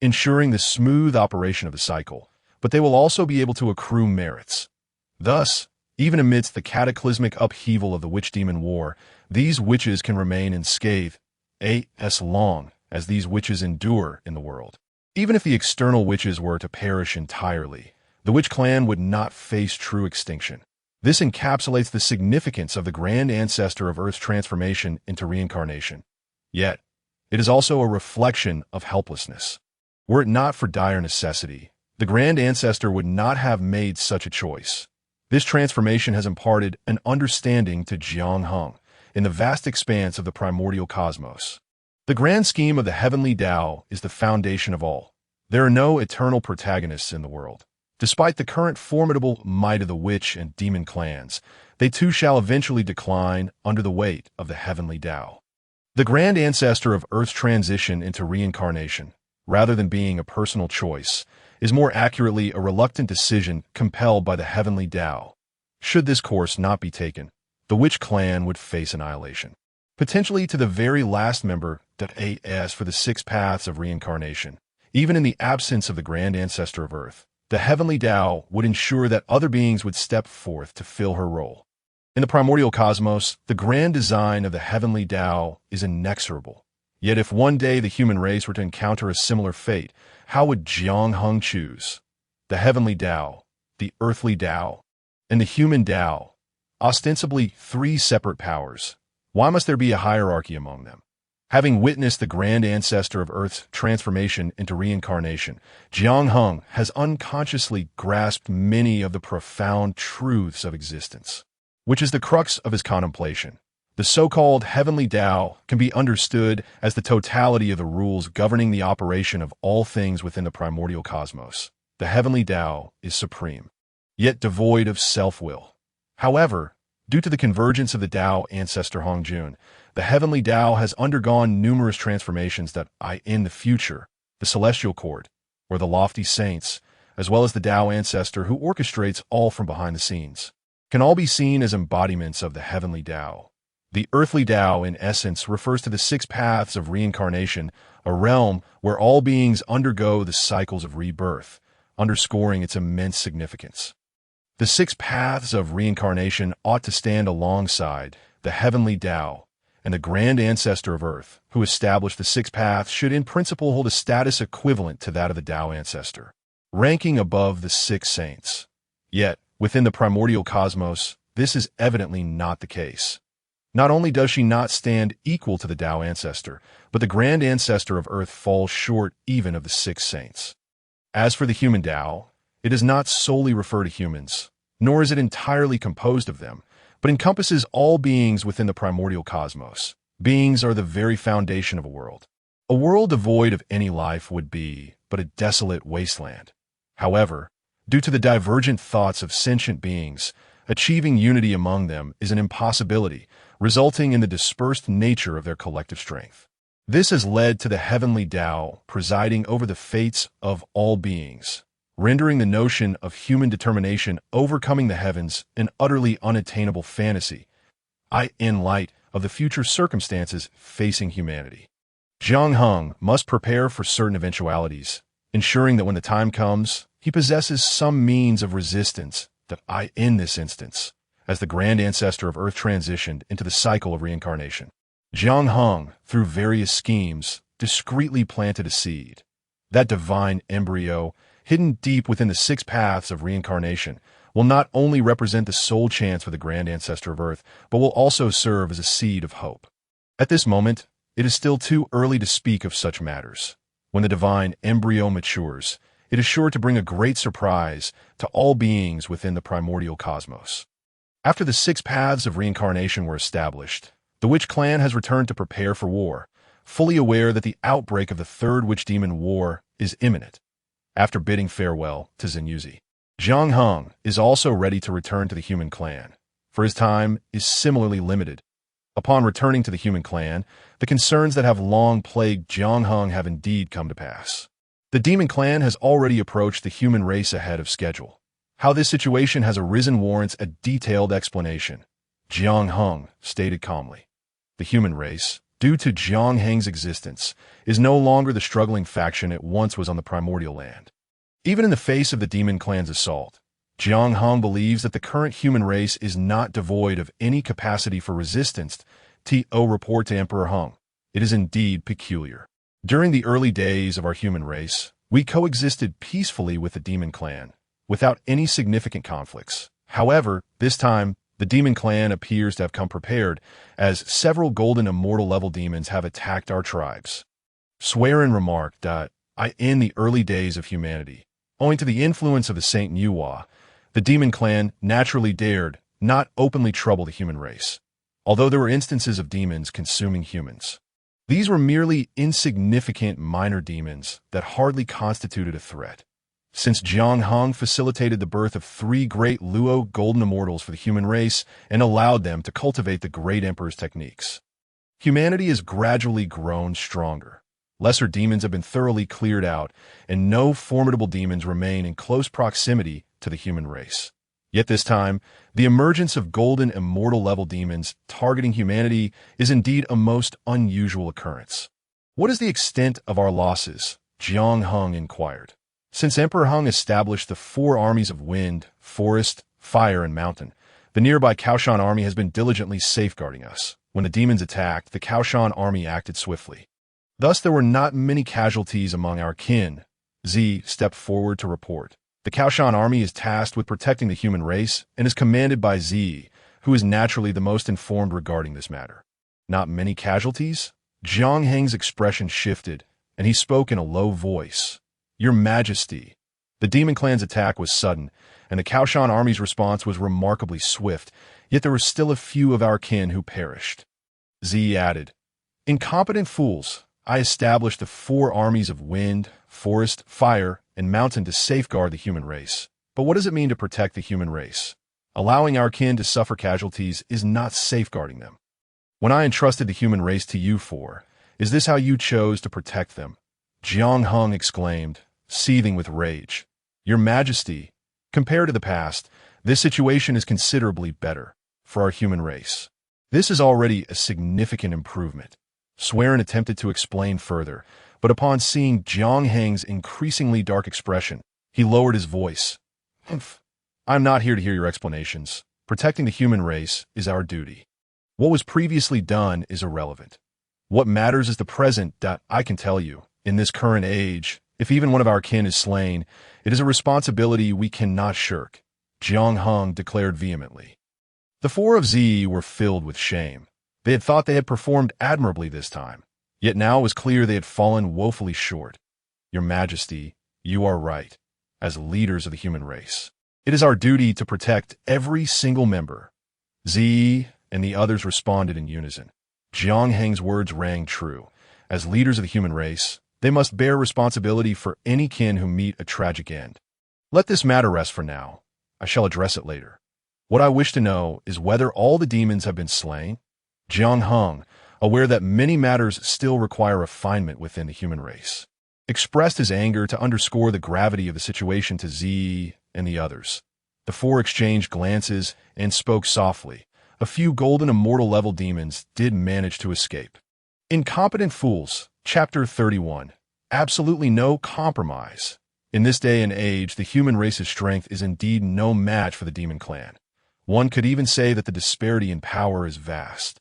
Speaker 1: ensuring the smooth operation of the cycle, but they will also be able to accrue merits. Thus, even amidst the cataclysmic upheaval of the Witch-Demon War, these witches can remain unscathed as long as these witches endure in the world. Even if the external witches were to perish entirely, the Witch Clan would not face true extinction. This encapsulates the significance of the Grand Ancestor of Earth's transformation into reincarnation. Yet, it is also a reflection of helplessness. Were it not for dire necessity, the Grand Ancestor would not have made such a choice. This transformation has imparted an understanding to Jiangheng in the vast expanse of the primordial cosmos. The grand scheme of the heavenly Tao is the foundation of all. There are no eternal protagonists in the world. Despite the current formidable might of the witch and demon clans, they too shall eventually decline under the weight of the heavenly Tao. The Grand Ancestor of Earth's transition into reincarnation, rather than being a personal choice, is more accurately a reluctant decision compelled by the heavenly Tao. Should this course not be taken, the Witch Clan would face annihilation, potentially to the very last member as for the 6 paths of reincarnation. Even in the absence of the Grand Ancestor of Earth, the heavenly Tao would ensure that other beings would step forth to fill her role. In the primordial cosmos, the grand design of the heavenly Tao is inexorable. Yet if one day the human race were to encounter a similar fate, how would Jiangheng choose? The heavenly Tao, the earthly Tao, and the human Tao, ostensibly 3 separate powers. Why must there be a hierarchy among them? Having witnessed the Grand Ancestor of Earth's transformation into reincarnation, Jiangheng has unconsciously grasped many of the profound truths of existence, which is the crux of his contemplation. The so-called heavenly Tao can be understood as the totality of the rules governing the operation of all things within the primordial cosmos. The heavenly Tao is supreme, yet devoid of self-will. However, due to the convergence of the Tao ancestor Hongjun, the heavenly Tao has undergone numerous transformations that in the future, the celestial court, or the lofty saints, as well as the Tao ancestor who orchestrates all from behind the scenes, can all be seen as embodiments of the heavenly Tao. The earthly Tao, in essence, refers to the 6 paths of reincarnation, a realm where all beings undergo the cycles of rebirth, underscoring its immense significance. The 6 paths of reincarnation ought to stand alongside the heavenly Tao, and the Grand Ancestor of Earth, who established the 6 paths, should in principle hold a status equivalent to that of the Tao ancestor, ranking above the 6 saints. Yet, within the primordial cosmos, this is evidently not the case. Not only does she not stand equal to the Tao ancestor, but the Grand Ancestor of Earth falls short even of the 6 saints. As for the human Tao, it does not solely refer to humans, nor is it entirely composed of them, but encompasses all beings within the primordial cosmos. Beings are the very foundation of a world. A world devoid of any life would be but a desolate wasteland. However, due to the divergent thoughts of sentient beings, achieving unity among them is an impossibility, resulting in the dispersed nature of their collective strength. This has led to the heavenly Tao presiding over the fates of all beings, rendering the notion of human determination overcoming the heavens an utterly unattainable fantasy, in light of the future circumstances facing humanity. Jiangheng must prepare for certain eventualities, ensuring that when the time comes, he possesses some means of resistance that in this instance, as the grand ancestor of Earth transitioned into the cycle of reincarnation. Jiang Hung, through various schemes, discreetly planted a seed. That divine embryo, hidden deep within the 6 paths of reincarnation, will not only represent the sole chance for the grand ancestor of Earth, but will also serve as a seed of hope. At this moment, it is still too early to speak of such matters. When the divine embryo matures, it is sure to bring a great surprise to all beings within the primordial cosmos. After the 6 paths of reincarnation were established, the Witch Clan has returned to prepare for war, fully aware that the outbreak of the Third Witch Demon War is imminent. After bidding farewell to Zenyuzi, Jiang Hung is also ready to return to the human clan, for his time is similarly limited. Upon returning to the human clan, the concerns that have long plagued Jiang Hung have indeed come to pass. The demon clan has already approached the human race ahead of schedule. How this situation has arisen warrants a detailed explanation. Jiang Hung stated calmly. The human race, due to Jiang Heng's existence, is no longer the struggling faction it once was on the primordial land. Even in the face of the demon clan's assault, Jiang Hung believes that the current human race is not devoid of any capacity for resistance. To report to Emperor Hung. It is indeed peculiar. During the early days of our human race, we coexisted peacefully with the demon clan, without any significant conflicts. However, this time, the demon clan appears to have come prepared, as several golden immortal level demons have attacked our tribes. Swearin remarked that, in the early days of humanity, owing to the influence of the Saint Nuwa, the demon clan naturally dared not openly trouble the human race, although there were instances of demons consuming humans. These were merely insignificant minor demons that hardly constituted a threat. Since Jiang Hung facilitated the birth of 3 great Luo golden immortals for the human race and allowed them to cultivate the great emperor's techniques, humanity has gradually grown stronger. Lesser demons have been thoroughly cleared out, and no formidable demons remain in close proximity to the human race. Yet this time, the emergence of golden immortal level demons targeting humanity is indeed a most unusual occurrence. What is the extent of our losses? Jiang Hung inquired. Since Emperor Hung established the 4 armies of wind, forest, fire, and mountain, the nearby Kaoshan army has been diligently safeguarding us. When the demons attacked, the Kaoshan army acted swiftly. Thus, there were not many casualties among our kin. Z stepped forward to report. The Kaoshan army is tasked with protecting the human race and is commanded by Z, who is naturally the most informed regarding this matter. Not many casualties? Jiang Heng's expression shifted, and he spoke in a low voice. Your Majesty. The demon clan's attack was sudden, and the Kaoshan army's response was remarkably swift, yet there were still a few of our kin who perished. Z added, Incompetent fools. I established the 4 armies of wind, forest, fire, and mountain to safeguard the human race. But what does it mean to protect the human race? Allowing our kin to suffer casualties is not safeguarding them. When I entrusted the human race to you 4, is this how you chose to protect them? Jiang Hung exclaimed, seething with rage. Your Majesty, compared to the past, this situation is considerably better for our human race. This is already a significant improvement. Swearin attempted to explain further, but upon seeing Jiang Heng's increasingly dark expression, he lowered his voice. I'm not here to hear your explanations. Protecting the human race is our duty. What was previously done is irrelevant. What matters is the present. I can tell you, in this current age, if even one of our kin is slain, it is a responsibility we cannot shirk, Jiang Hung declared vehemently. The 4 of Z were filled with shame. They had thought they had performed admirably this time, yet now it was clear they had fallen woefully short. Your Majesty, you are right. As leaders of the human race, it is our duty to protect every single member. Z and the others responded in unison. Jiang Heng's words rang true. As leaders of the human race, they must bear responsibility for any kin who meet a tragic end. Let this matter rest for now. I shall address it later. What I wish to know is whether all the demons have been slain. Jiang Hung, aware that many matters still require refinement within the human race, expressed his anger to underscore the gravity of the situation to Z and the others. The 4 exchanged glances and spoke softly. A few golden immortal level demons did manage to escape. Incompetent fools, Chapter 31. Absolutely no compromise. In this day and age, the human race's strength is indeed no match for the demon clan. One could even say that the disparity in power is vast,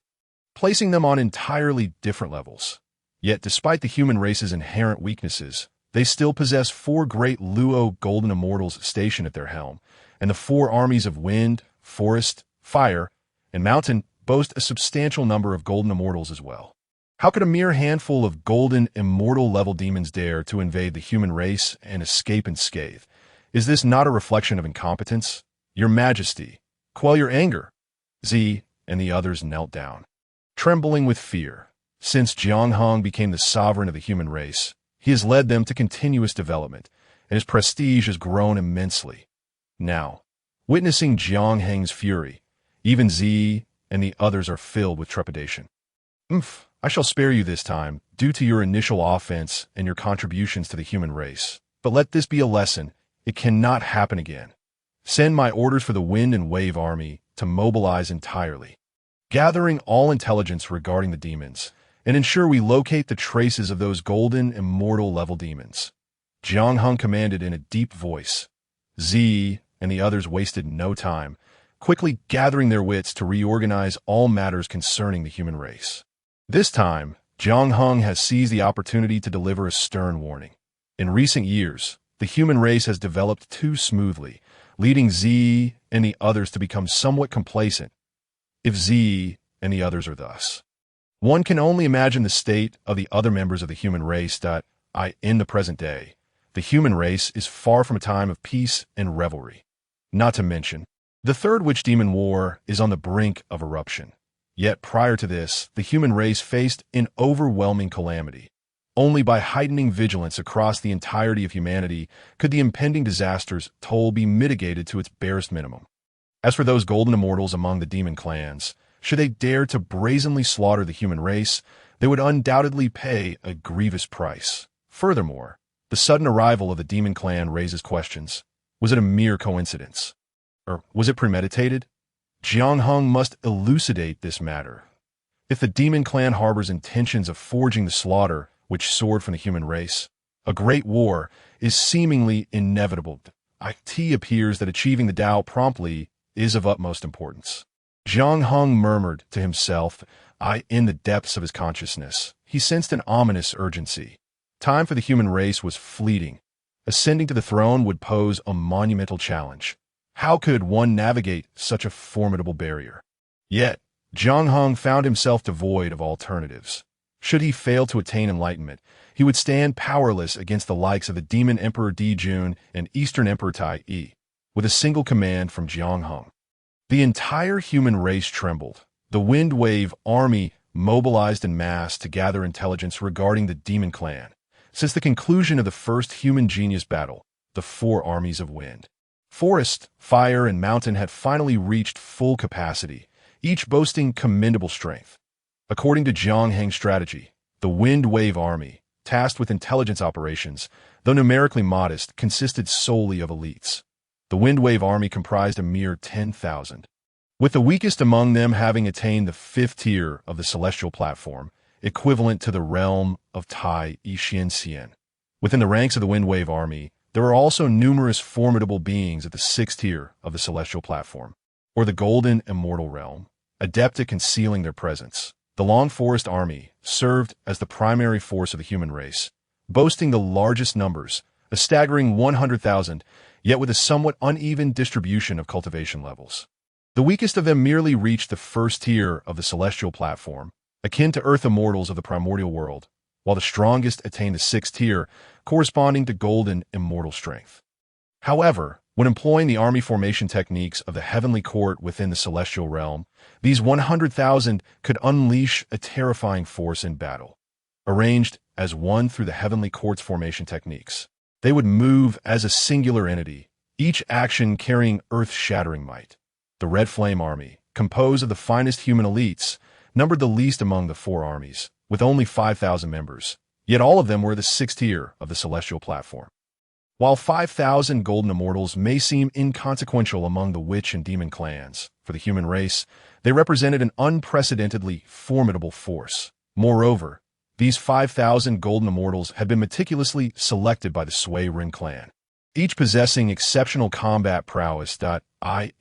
Speaker 1: placing them on entirely different levels. Yet, despite the human race's inherent weaknesses, they still possess four great Luo golden immortals stationed at their helm, and the four armies of wind, forest, fire, and mountain boast a substantial number of golden immortals as well. How could a mere handful of golden immortal-level demons dare to invade the human race and escape unscathed? Is this not a reflection of incompetence? Your Majesty, quell your anger. Z and the others knelt down, trembling with fear. Since Jiangheng became the sovereign of the human race, he has led them to continuous development, and his prestige has grown immensely. Now, witnessing Jiangheng's fury, even Z and the others are filled with trepidation. I shall spare you this time, due to your initial offense and your contributions to the human race. But let this be a lesson. It cannot happen again. Send my orders for the Wind and Wave Army to mobilize entirely, gathering all intelligence regarding the demons, and ensure we locate the traces of those golden immortal-level demons. Jiangheng commanded in a deep voice. Z and the others wasted no time, quickly gathering their wits to reorganize all matters concerning the human race. This time, Jiangheng has seized the opportunity to deliver a stern warning. In recent years, the human race has developed too smoothly, leading Z and the others to become somewhat complacent. If Z and the others are thus, one can only imagine the state of the other members of the human race. In the present day, the human race is far from a time of peace and revelry. Not to mention, the Third Witch Demon War is on the brink of eruption. Yet prior to this, the human race faced an overwhelming calamity. Only by heightening vigilance across the entirety of humanity could the impending disaster's toll be mitigated to its barest minimum. As for those golden immortals among the demon clans, should they dare to brazenly slaughter the human race, they would undoubtedly pay a grievous price. Furthermore, the sudden arrival of the demon clan raises questions. Was it a mere coincidence? Or was it premeditated? Jiangheng must elucidate this matter. If the demon clan harbors intentions of forging the slaughter which soared from the human race, a great war is seemingly inevitable. It appears that achieving the Tao promptly is of utmost importance. Jiangheng murmured to himself. In the depths of his consciousness, he sensed an ominous urgency. Time for the human race was fleeting. Ascending to the throne would pose a monumental challenge. How could one navigate such a formidable barrier? Yet, Jiangheng found himself devoid of alternatives. Should he fail to attain enlightenment, he would stand powerless against the likes of the Demon Emperor Dijun and Eastern Emperor Tai Yi, with a single command from Jiangheng. The entire human race trembled. The Wind Wave Army mobilized en masse to gather intelligence regarding the Demon Clan. Since the conclusion of the first human genius battle, the four armies of wind, forest, fire, and mountain had finally reached full capacity, each boasting commendable strength. According to Jiangheng's strategy, the Wind Wave Army, tasked with intelligence operations, though numerically modest, consisted solely of elites. The Wind Wave Army comprised a mere 10,000, with the weakest among them having attained the 5th tier of the celestial platform, equivalent to the realm of Tai Yixian. Within the ranks of the Wind Wave Army, there are also numerous formidable beings at the 6th tier of the celestial platform, or the Golden Immortal Realm, adept at concealing their presence. The Long Forest Army served as the primary force of the human race, boasting the largest numbers, a staggering 100,000, yet with a somewhat uneven distribution of cultivation levels. The weakest of them merely reached the 1st tier of the celestial platform, akin to Earth Immortals of the Primordial world, while the strongest attained the 6th tier, corresponding to Golden Immortal strength. However, when employing the army formation techniques of the Heavenly Court within the celestial realm, these 100,000 could unleash a terrifying force in battle. Arranged as one through the Heavenly Court's formation techniques, they would move as a singular entity, each action carrying earth-shattering might. The Red Flame Army, composed of the finest human elites, numbered the least among the four armies, with only 5,000 members, yet all of them were the 6th tier of the celestial platform. While 5,000 golden immortals may seem inconsequential among the witch and demon clans, for the human race, they represented an unprecedentedly formidable force. Moreover, these 5,000 golden immortals had been meticulously selected by the Sui Ring clan. each possessing exceptional combat prowess.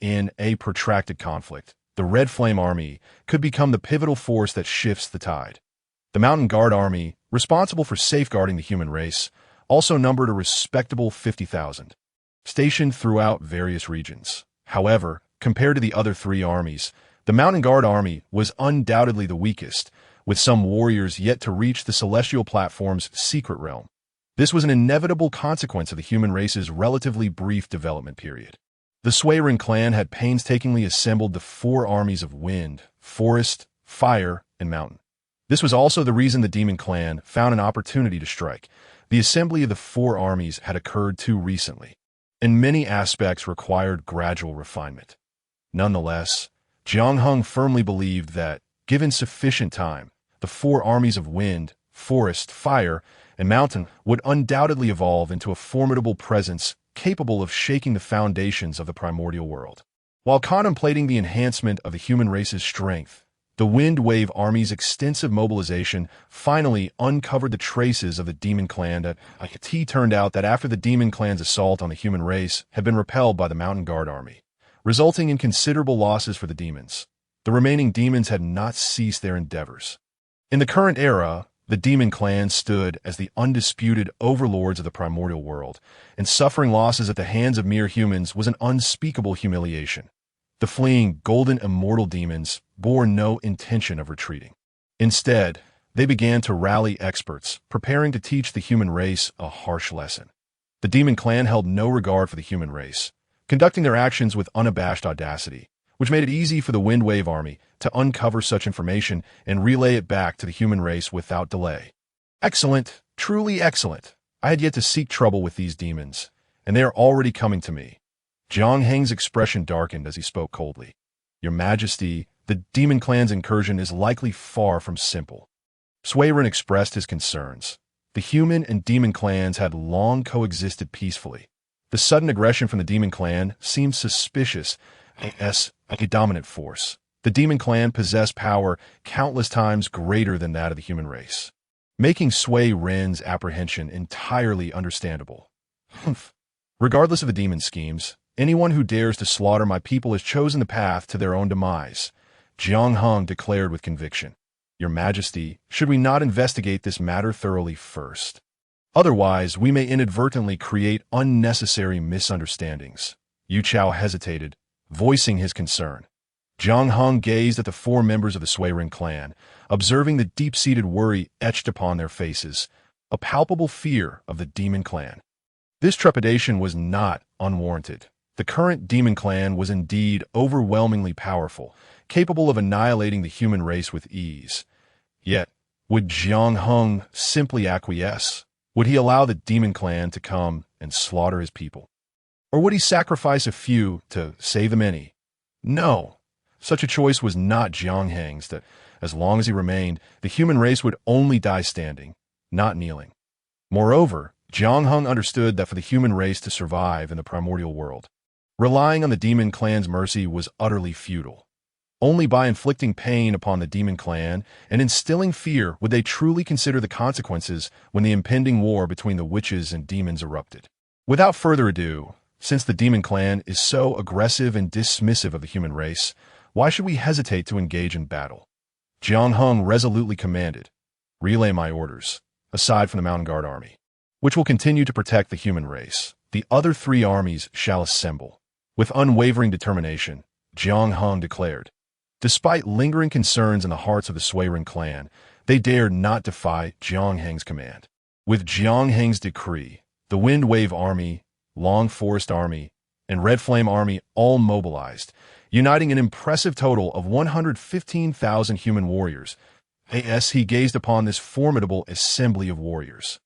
Speaker 1: In a protracted conflict, the Red Flame Army could become the pivotal force that shifts the tide. The Mountain Guard Army, responsible for safeguarding the human race, also numbered a respectable 50,000, stationed throughout various regions. However, compared to the other three armies, the Mountain Guard Army was undoubtedly the weakest, with some warriors yet to reach the Celestial Platform's secret realm. This was an inevitable consequence of the human race's relatively brief development period. The Swayren clan had painstakingly assembled the four armies of wind, forest, fire, and mountain. This was also the reason the Demon Clan found an opportunity to strike. The assembly of the four armies had occurred too recently, and many aspects required gradual refinement. Nonetheless, Jiang Hung firmly believed that, given sufficient time, the four armies of wind, forest, fire, and mountain would undoubtedly evolve into a formidable presence capable of shaking the foundations of the primordial world. While contemplating the enhancement of the human race's strength, the Wind Wave Army's extensive mobilization finally uncovered the traces of the Demon Clan. It turned out that after the Demon Clan's assault on the human race had been repelled by the Mountain Guard Army, resulting in considerable losses for the demons, the remaining demons had not ceased their endeavors. In the current era, the Demon Clan stood as the undisputed overlords of the primordial world, and suffering losses at the hands of mere humans was an unspeakable humiliation. The fleeing golden immortal demons bore no intention of retreating. Instead, they began to rally experts, preparing to teach the human race a harsh lesson. The Demon Clan held no regard for the human race, conducting their actions with unabashed audacity, which made it easy for the Wind Wave Army to uncover such information and relay it back to the human race without delay. Excellent, truly excellent. I had yet to seek trouble with these demons, and they are already coming to me. Jiang Heng's expression darkened as he spoke coldly. Your Majesty, the Demon Clan's incursion is likely far from simple. Swayren expressed his concerns. The human and demon clans had long coexisted peacefully. The sudden aggression from the Demon Clan seemed suspicious as a dominant force. The Demon Clan possessed power countless times greater than that of the human race, making Swayren's apprehension entirely understandable. Regardless of the demon schemes, anyone who dares to slaughter my people has chosen the path to their own demise, Jiang Hung declared with conviction. Your Majesty, should we not investigate this matter thoroughly first? Otherwise, we may inadvertently create unnecessary misunderstandings. Yu Chao hesitated, voicing his concern. Jiang Hung gazed at the four members of the Swayren clan, observing the deep-seated worry etched upon their faces, a palpable fear of the Demon Clan. This trepidation was not unwarranted. The current Demon Clan was indeed overwhelmingly powerful, capable of annihilating the human race with ease. Yet, would Jiang Hung simply acquiesce? Would he allow the Demon Clan to come and slaughter his people? Or would he sacrifice a few to save the many? No. Such a choice was not Jiang Heng's. That, as long as he remained, the human race would only die standing, not kneeling. Moreover, Jiang Hung understood that for the human race to survive in the primordial world, relying on the Demon Clan's mercy was utterly futile. Only by inflicting pain upon the Demon Clan and instilling fear would they truly consider the consequences when the impending war between the witches and demons erupted. Without further ado, since the Demon Clan is so aggressive and dismissive of the human race, why should we hesitate to engage in battle? Jiang Hung resolutely commanded, relay my orders, aside from the Mountain Guard Army, which will continue to protect the human race. The other three armies shall assemble. With unwavering determination, Jiang Hung declared. Despite lingering concerns in the hearts of the Swayren clan, they dared not defy Jiang Heng's command. With Jiang Heng's decree, the Wind Wave Army, Long Forest Army, and Red Flame Army all mobilized, uniting an impressive total of 115,000 human warriors. As he gazed upon this formidable assembly of warriors,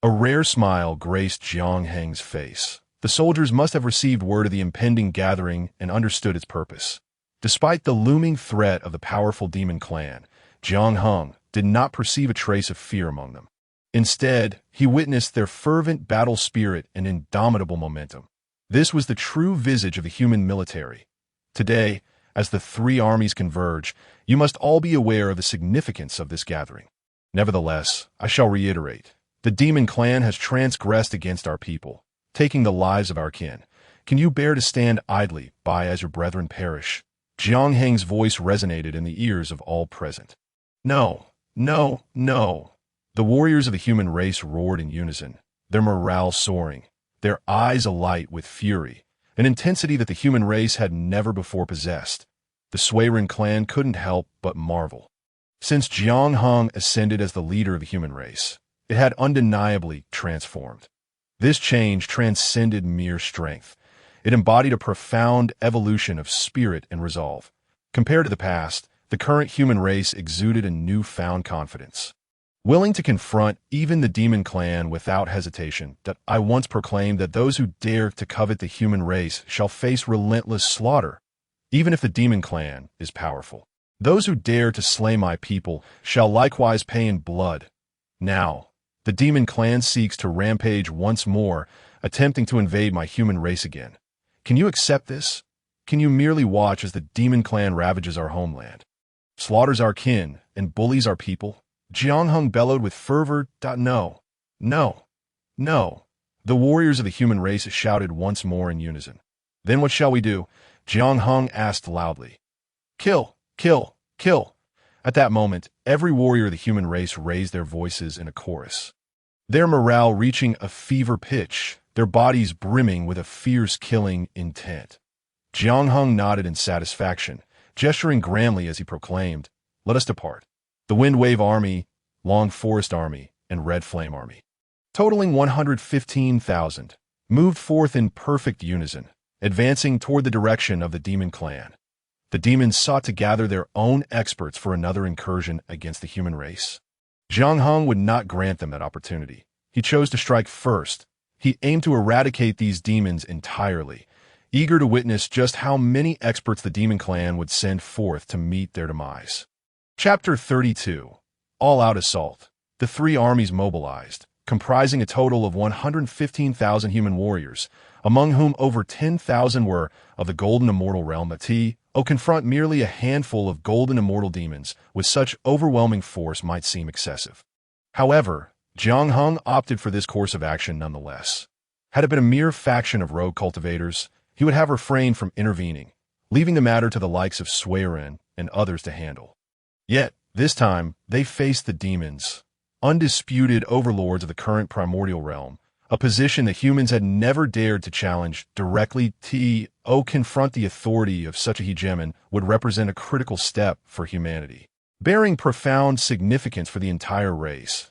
Speaker 1: a rare smile graced Jiang Heng's face. The soldiers must have received word of the impending gathering and understood its purpose. Despite the looming threat of the powerful Demon Clan, Jiang Hung did not perceive a trace of fear among them. Instead, he witnessed their fervent battle spirit and indomitable momentum. This was the true visage of the human military. Today, as the three armies converge, you must all be aware of the significance of this gathering. Nevertheless, I shall reiterate, the Demon Clan has transgressed against our people. taking the lives of our kin. Can you bear to stand idly by as your brethren perish? Jiang Heng's voice resonated in the ears of all present. No, no, no. The warriors of the human race roared in unison, their morale soaring, their eyes alight with fury, an intensity that the human race had never before possessed. The Suiren clan couldn't help but marvel. Since Jiang Heng ascended as the leader of the human race, it had undeniably transformed. This change transcended mere strength. It embodied a profound evolution of spirit and resolve. Compared to the past, the current human race exuded a newfound confidence. Willing to confront even the demon clan without hesitation, that I once proclaimed that those who dare to covet the human race shall face relentless slaughter, even if the demon clan is powerful. Those who dare to slay my people shall likewise pay in blood. Now, the demon clan seeks to rampage once more, attempting to invade my human race again. Can you accept this? Can you merely watch as the demon clan ravages our homeland, slaughters our kin, and bullies our people? Jiang Heng bellowed with fervor. No, no, no. The warriors of the human race shouted once more in unison. Then what shall we do? Jiang Heng asked loudly. Kill, kill, kill. At that moment, every warrior of the human race raised their voices in a chorus, their morale reaching a fever pitch, their bodies brimming with a fierce killing intent. Jiang Heng nodded in satisfaction, gesturing grandly as he proclaimed, "Let us depart." The Wind Wave Army, Long Forest Army, and Red Flame Army, totaling 115,000, moved forth in perfect unison, advancing toward the direction of the demon clan. The demons sought to gather their own experts for another incursion against the human race. Jiang Heng would not grant them that opportunity. He chose to strike first. He aimed to eradicate these demons entirely, eager to witness just how many experts the demon clan would send forth to meet their demise. Chapter 32. All-Out Assault. The three armies mobilized, comprising a total of 115,000 human warriors, among whom over 10,000 were of the Golden Immortal realm. Confront merely a handful of Golden Immortal demons with such overwhelming force might seem excessive. However, Jiang Heng opted for this course of action nonetheless. Had it been a mere faction of rogue cultivators, he would have refrained from intervening, leaving the matter to the likes of Suiren and others to handle. Yet, this time, they faced the demons, undisputed overlords of the current primordial realm, a position that humans had never dared to challenge directly. Confront the authority of such a hegemon would represent a critical step for humanity, bearing profound significance for the entire race.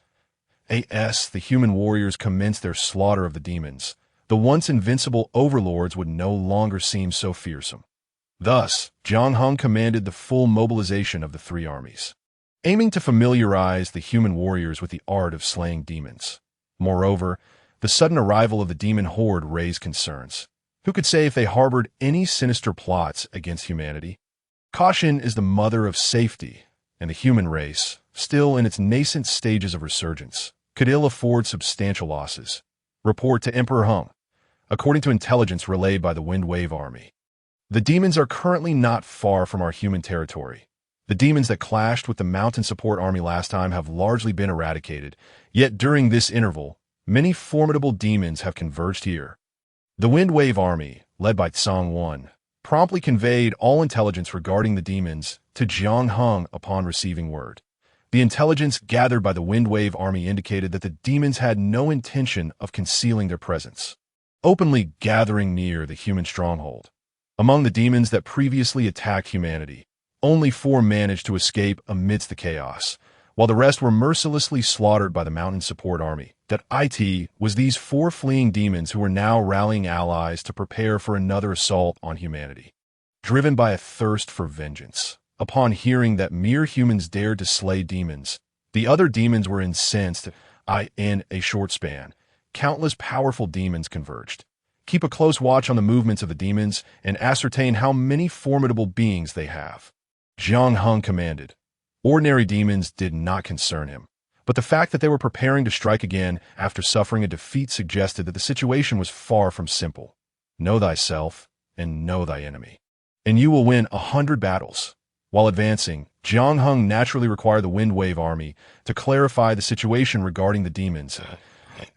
Speaker 1: The human warriors commenced their slaughter of the demons. The once invincible overlords would no longer seem so fearsome. Thus, Jiang Heng commanded the full mobilization of the three armies, aiming to familiarize the human warriors with the art of slaying demons. Moreover, the sudden arrival of the demon horde raised concerns. Who could say if they harbored any sinister plots against humanity? Caution is the mother of safety, and the human race, still in its nascent stages of resurgence, could ill afford substantial losses. Report to Emperor Heng. According to intelligence relayed by the Wind Wave Army, the demons are currently not far from our human territory. The demons that clashed with the Mountain Support Army last time have largely been eradicated, yet during this interval, many formidable demons have converged here. The Wind Wave Army, led by Tsang Wan, promptly conveyed all intelligence regarding the demons to Jiang Heng upon receiving word. The intelligence gathered by the Wind Wave Army indicated that the demons had no intention of concealing their presence, openly gathering near the human stronghold. Among the demons that previously attacked humanity, only 4 managed to escape amidst the chaos, while the rest were mercilessly slaughtered by the Mountain Support Army. It was these 4 fleeing demons who were now rallying allies to prepare for another assault on humanity. Driven by a thirst for vengeance, upon hearing that mere humans dared to slay demons, the other demons were incensed. In a short span, countless powerful demons converged. Keep a close watch on the movements of the demons and ascertain how many formidable beings they have. Jiang Heng commanded. Ordinary demons did not concern him, but the fact that they were preparing to strike again after suffering a defeat suggested that the situation was far from simple. Know thyself and know thy enemy, and you will win 100 battles. While advancing, Jiang Heng naturally required the Wind Wave Army to clarify the situation regarding the demons.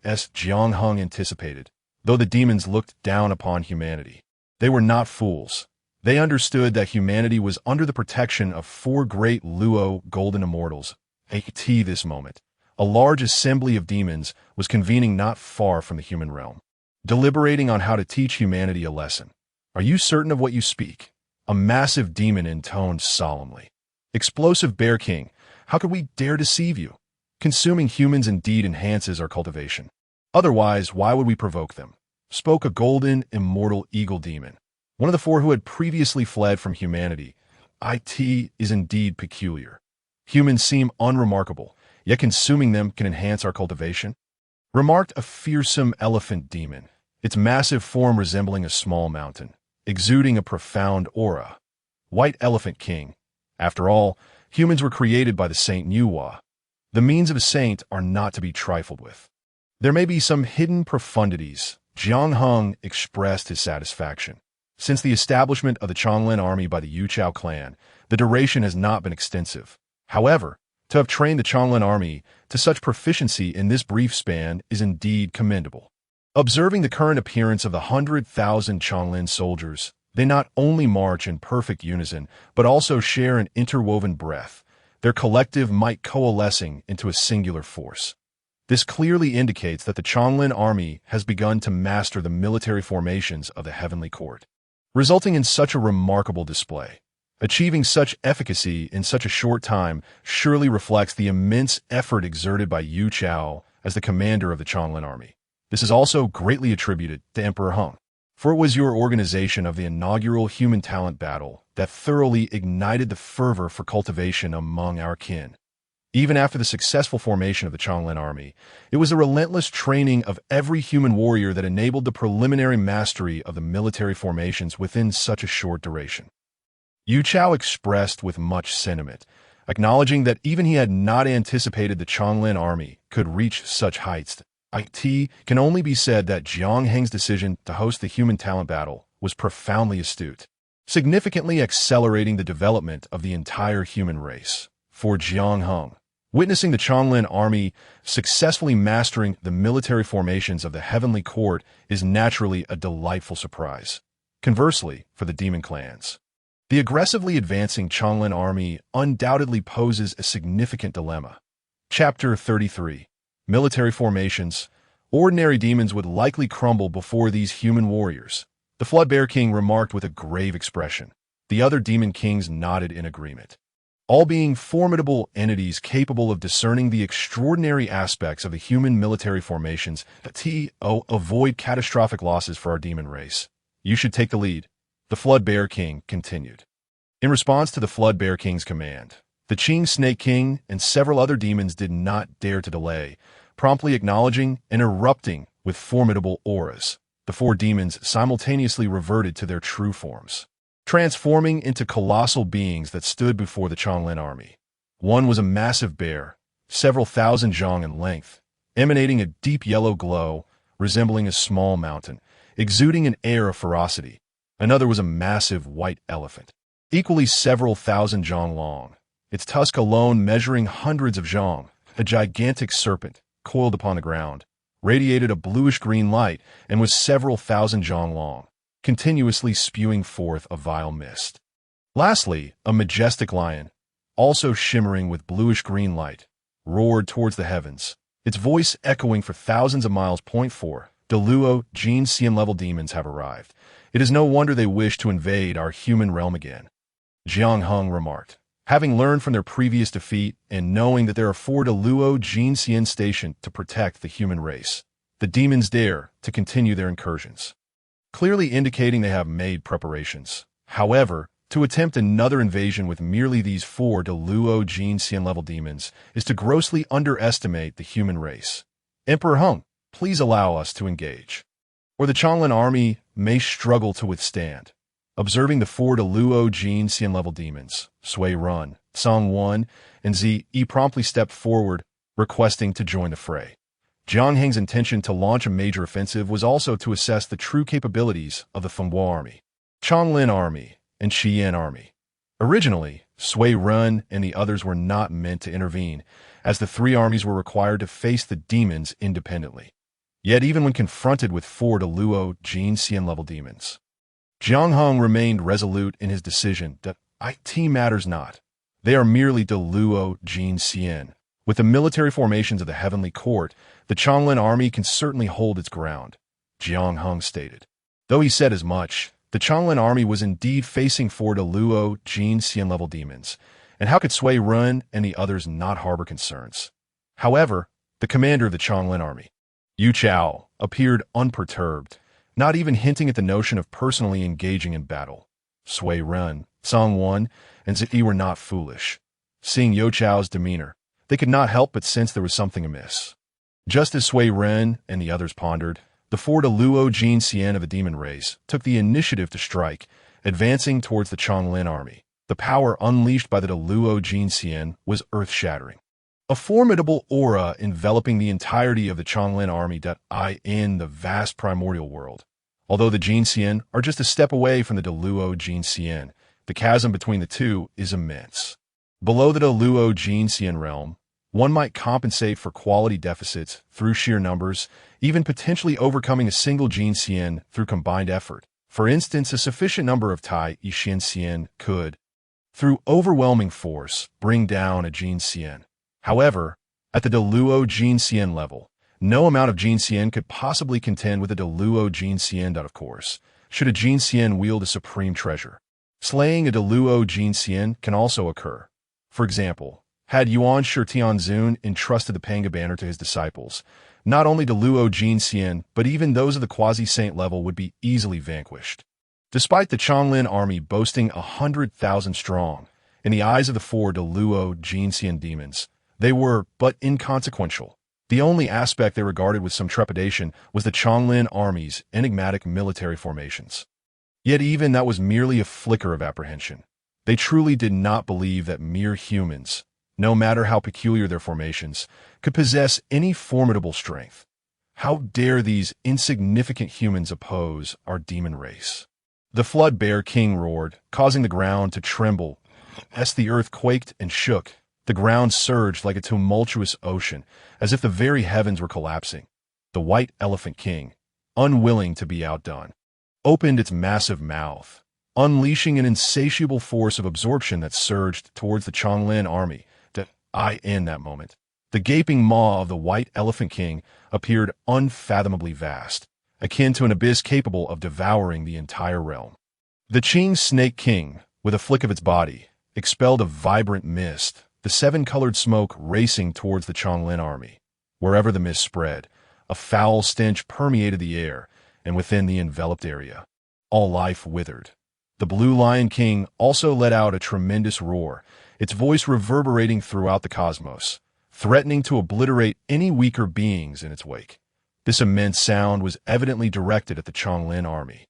Speaker 1: As Jiang Heng anticipated, though the demons looked down upon humanity. They were not fools. They understood that humanity was under the protection of four great Luo golden immortals. At this moment, a large assembly of demons was convening not far from the human realm, deliberating on how to teach humanity a lesson. "Are you certain of what you speak?" A massive demon intoned solemnly. "Explosive Bear King, how could we dare deceive you? Consuming humans indeed enhances our cultivation. Otherwise, why would we provoke them?" Spoke a golden, immortal eagle demon, one of the four who had previously fled from humanity. "It is indeed peculiar. Humans seem unremarkable, yet consuming them can enhance our cultivation," remarked a fearsome elephant demon, its massive form resembling a small mountain, exuding a profound aura. "White Elephant King, after all, humans were created by the Saint Nuwa. The means of a saint are not to be trifled with. There may be some hidden profundities." Jiang Hung expressed his satisfaction. Since the establishment of the Changlin army by the Yuchao clan, the duration has not been extensive. However, to have trained the Changlin army to such proficiency in this brief span is indeed commendable. Observing the current appearance of the 100,000 Changlin soldiers, they not only march in perfect unison, but also share an interwoven breath, their collective might coalescing into a singular force. This clearly indicates that the Changlin army has begun to master the military formations of the Heavenly Court, resulting in such a remarkable display. Achieving such efficacy in such a short time surely reflects the immense effort exerted by Yu Chao as the commander of the Changlin army. This is also greatly attributed to Emperor Hung, for it was your organization of the inaugural human talent battle that thoroughly ignited the fervor for cultivation among our kin. Even after the successful formation of the Changlin army, it was the relentless training of every human warrior that enabled the preliminary mastery of the military formations within such a short duration. Yu Chao expressed with much sentiment, acknowledging that even he had not anticipated the Changlin army could reach such heights. It can only be said that Jiang Heng's decision to host the human talent battle was profoundly astute, significantly accelerating the development of the entire human race. For Jiang Heng, witnessing the Changlin army successfully mastering the military formations of the Heavenly Court is naturally a delightful surprise. Conversely, for the demon clans, the aggressively advancing Changlin army undoubtedly poses a significant dilemma. Chapter 33. Military Formations. Ordinary demons would likely crumble before these human warriors. The Flood Bear King remarked with a grave expression. The other demon kings nodded in agreement. All being formidable entities capable of discerning the extraordinary aspects of the human military formations, avoid catastrophic losses for our demon race. You should take the lead, the Flood Bear King continued. In response to the Flood Bear King's command, the Qing Snake King and several other demons did not dare to delay, promptly acknowledging and erupting with formidable auras. The four demons simultaneously reverted to their true forms, transforming into colossal beings that stood before the Changlin army. One was a massive bear, several thousand zhang in length, emanating a deep yellow glow, resembling a small mountain, exuding an air of ferocity. Another was a massive white elephant, equally several thousand zhang long, its tusk alone measuring hundreds of zhang. A gigantic serpent, coiled upon the ground, radiated a bluish-green light and was several thousand zhang long, continuously spewing forth a vile mist. Lastly, a majestic lion, also shimmering with bluish-green light, roared towards the heavens, its voice echoing for thousands of miles. Point 4. Deluo Jin Xian-level demons have arrived. It is no wonder they wish to invade our human realm again, Jiang Heng remarked. Having learned from their previous defeat and knowing that there are 4 Deluo Jin Xian stationed to protect the human race, the demons dare to continue their incursions, clearly indicating they have made preparations. However, to attempt another invasion with merely these 4 Deluo Jin Xian-level demons is to grossly underestimate the human race. Emperor Hung, please allow us to engage, or the Changlin army may struggle to withstand. Observing the 4 Deluo Jin Xian-level demons, Sui Run, Song 1, and Zi promptly stepped forward, requesting to join the fray. Jiang Heng's intention to launch a major offensive was also to assess the true capabilities of the Fengbo army, Changlin army, and Xian army. Originally, Sui Run and the others were not meant to intervene, as the 3 armies were required to face the demons independently. Yet even when confronted with four Deluo Jin Xian level demons, Jiang Hung remained resolute in his decision that IT matters not. They are merely Deluo Jin Xian. With the military formations of the Heavenly Court, the Changlin army can certainly hold its ground, Jiang Hung stated. Though he said as much, the Changlin army was indeed facing four Deluo Jin Xian level demons, and how could Sui Run and the others not harbor concerns? However, the commander of the Changlin army, Yu Chao, appeared unperturbed, not even hinting at the notion of personally engaging in battle. Sui Run, Song Wan, and Ziyi were not foolish. Seeing Yu Chao's demeanor, they could not help but sense there was something amiss. Just as Sui Ren and the others pondered, the four Deluo Jin Xian of the demon race took the initiative to strike, advancing towards the Changlin army. The power unleashed by the Deluo Jin Xian was earth-shattering. A formidable aura enveloping the entirety of the Changlin army in the vast primordial world. Although the Jin Xian are just a step away from the Deluo Jin Xian, the chasm between the two is immense. Below the Deluo Jin Xian realm, one might compensate for quality deficits through sheer numbers, even potentially overcoming a single Jin Xian through combined effort. For instance, a sufficient number of Tai Yixin Xian could, through overwhelming force, bring down a Jin Xian. However, at the Deluo Jin Xian level, no amount of Jin Xian could possibly contend with a Deluo Jin Xian. Of course, should a Jin Xian wield a supreme treasure, slaying a Deluo Jin Xian can also occur. For example, had Yuan Shitianzun entrusted the Panga banner to his disciples, not only Deluo Jin Xian, but even those of the quasi-saint level would be easily vanquished. Despite the Changlin army boasting 100,000 strong, in the eyes of the four Deluo Jin Xian demons, they were but inconsequential. The only aspect they regarded with some trepidation was the Changlin army's enigmatic military formations. Yet even that was merely a flicker of apprehension. They truly did not believe that mere humans, no matter how peculiar their formations, could possess any formidable strength. How dare these insignificant humans oppose our demon race? The Flood Bear King roared, causing the ground to tremble. As the earth quaked and shook, the ground surged like a tumultuous ocean, as if the very heavens were collapsing. The White Elephant King, unwilling to be outdone, opened its massive mouth, unleashing an insatiable force of absorption that surged towards the Changlin army. In that moment, the gaping maw of the White Elephant King appeared unfathomably vast, akin to an abyss capable of devouring the entire realm. The Qing Snake King, with a flick of its body, expelled a vibrant mist, the seven-colored smoke racing towards the Changlin army. Wherever the mist spread, a foul stench permeated the air, and within the enveloped area, all life withered. The Blue Lion King also let out a tremendous roar, its voice reverberating throughout the cosmos, threatening to obliterate any weaker beings in its wake. This immense sound was evidently directed at the Changlin army.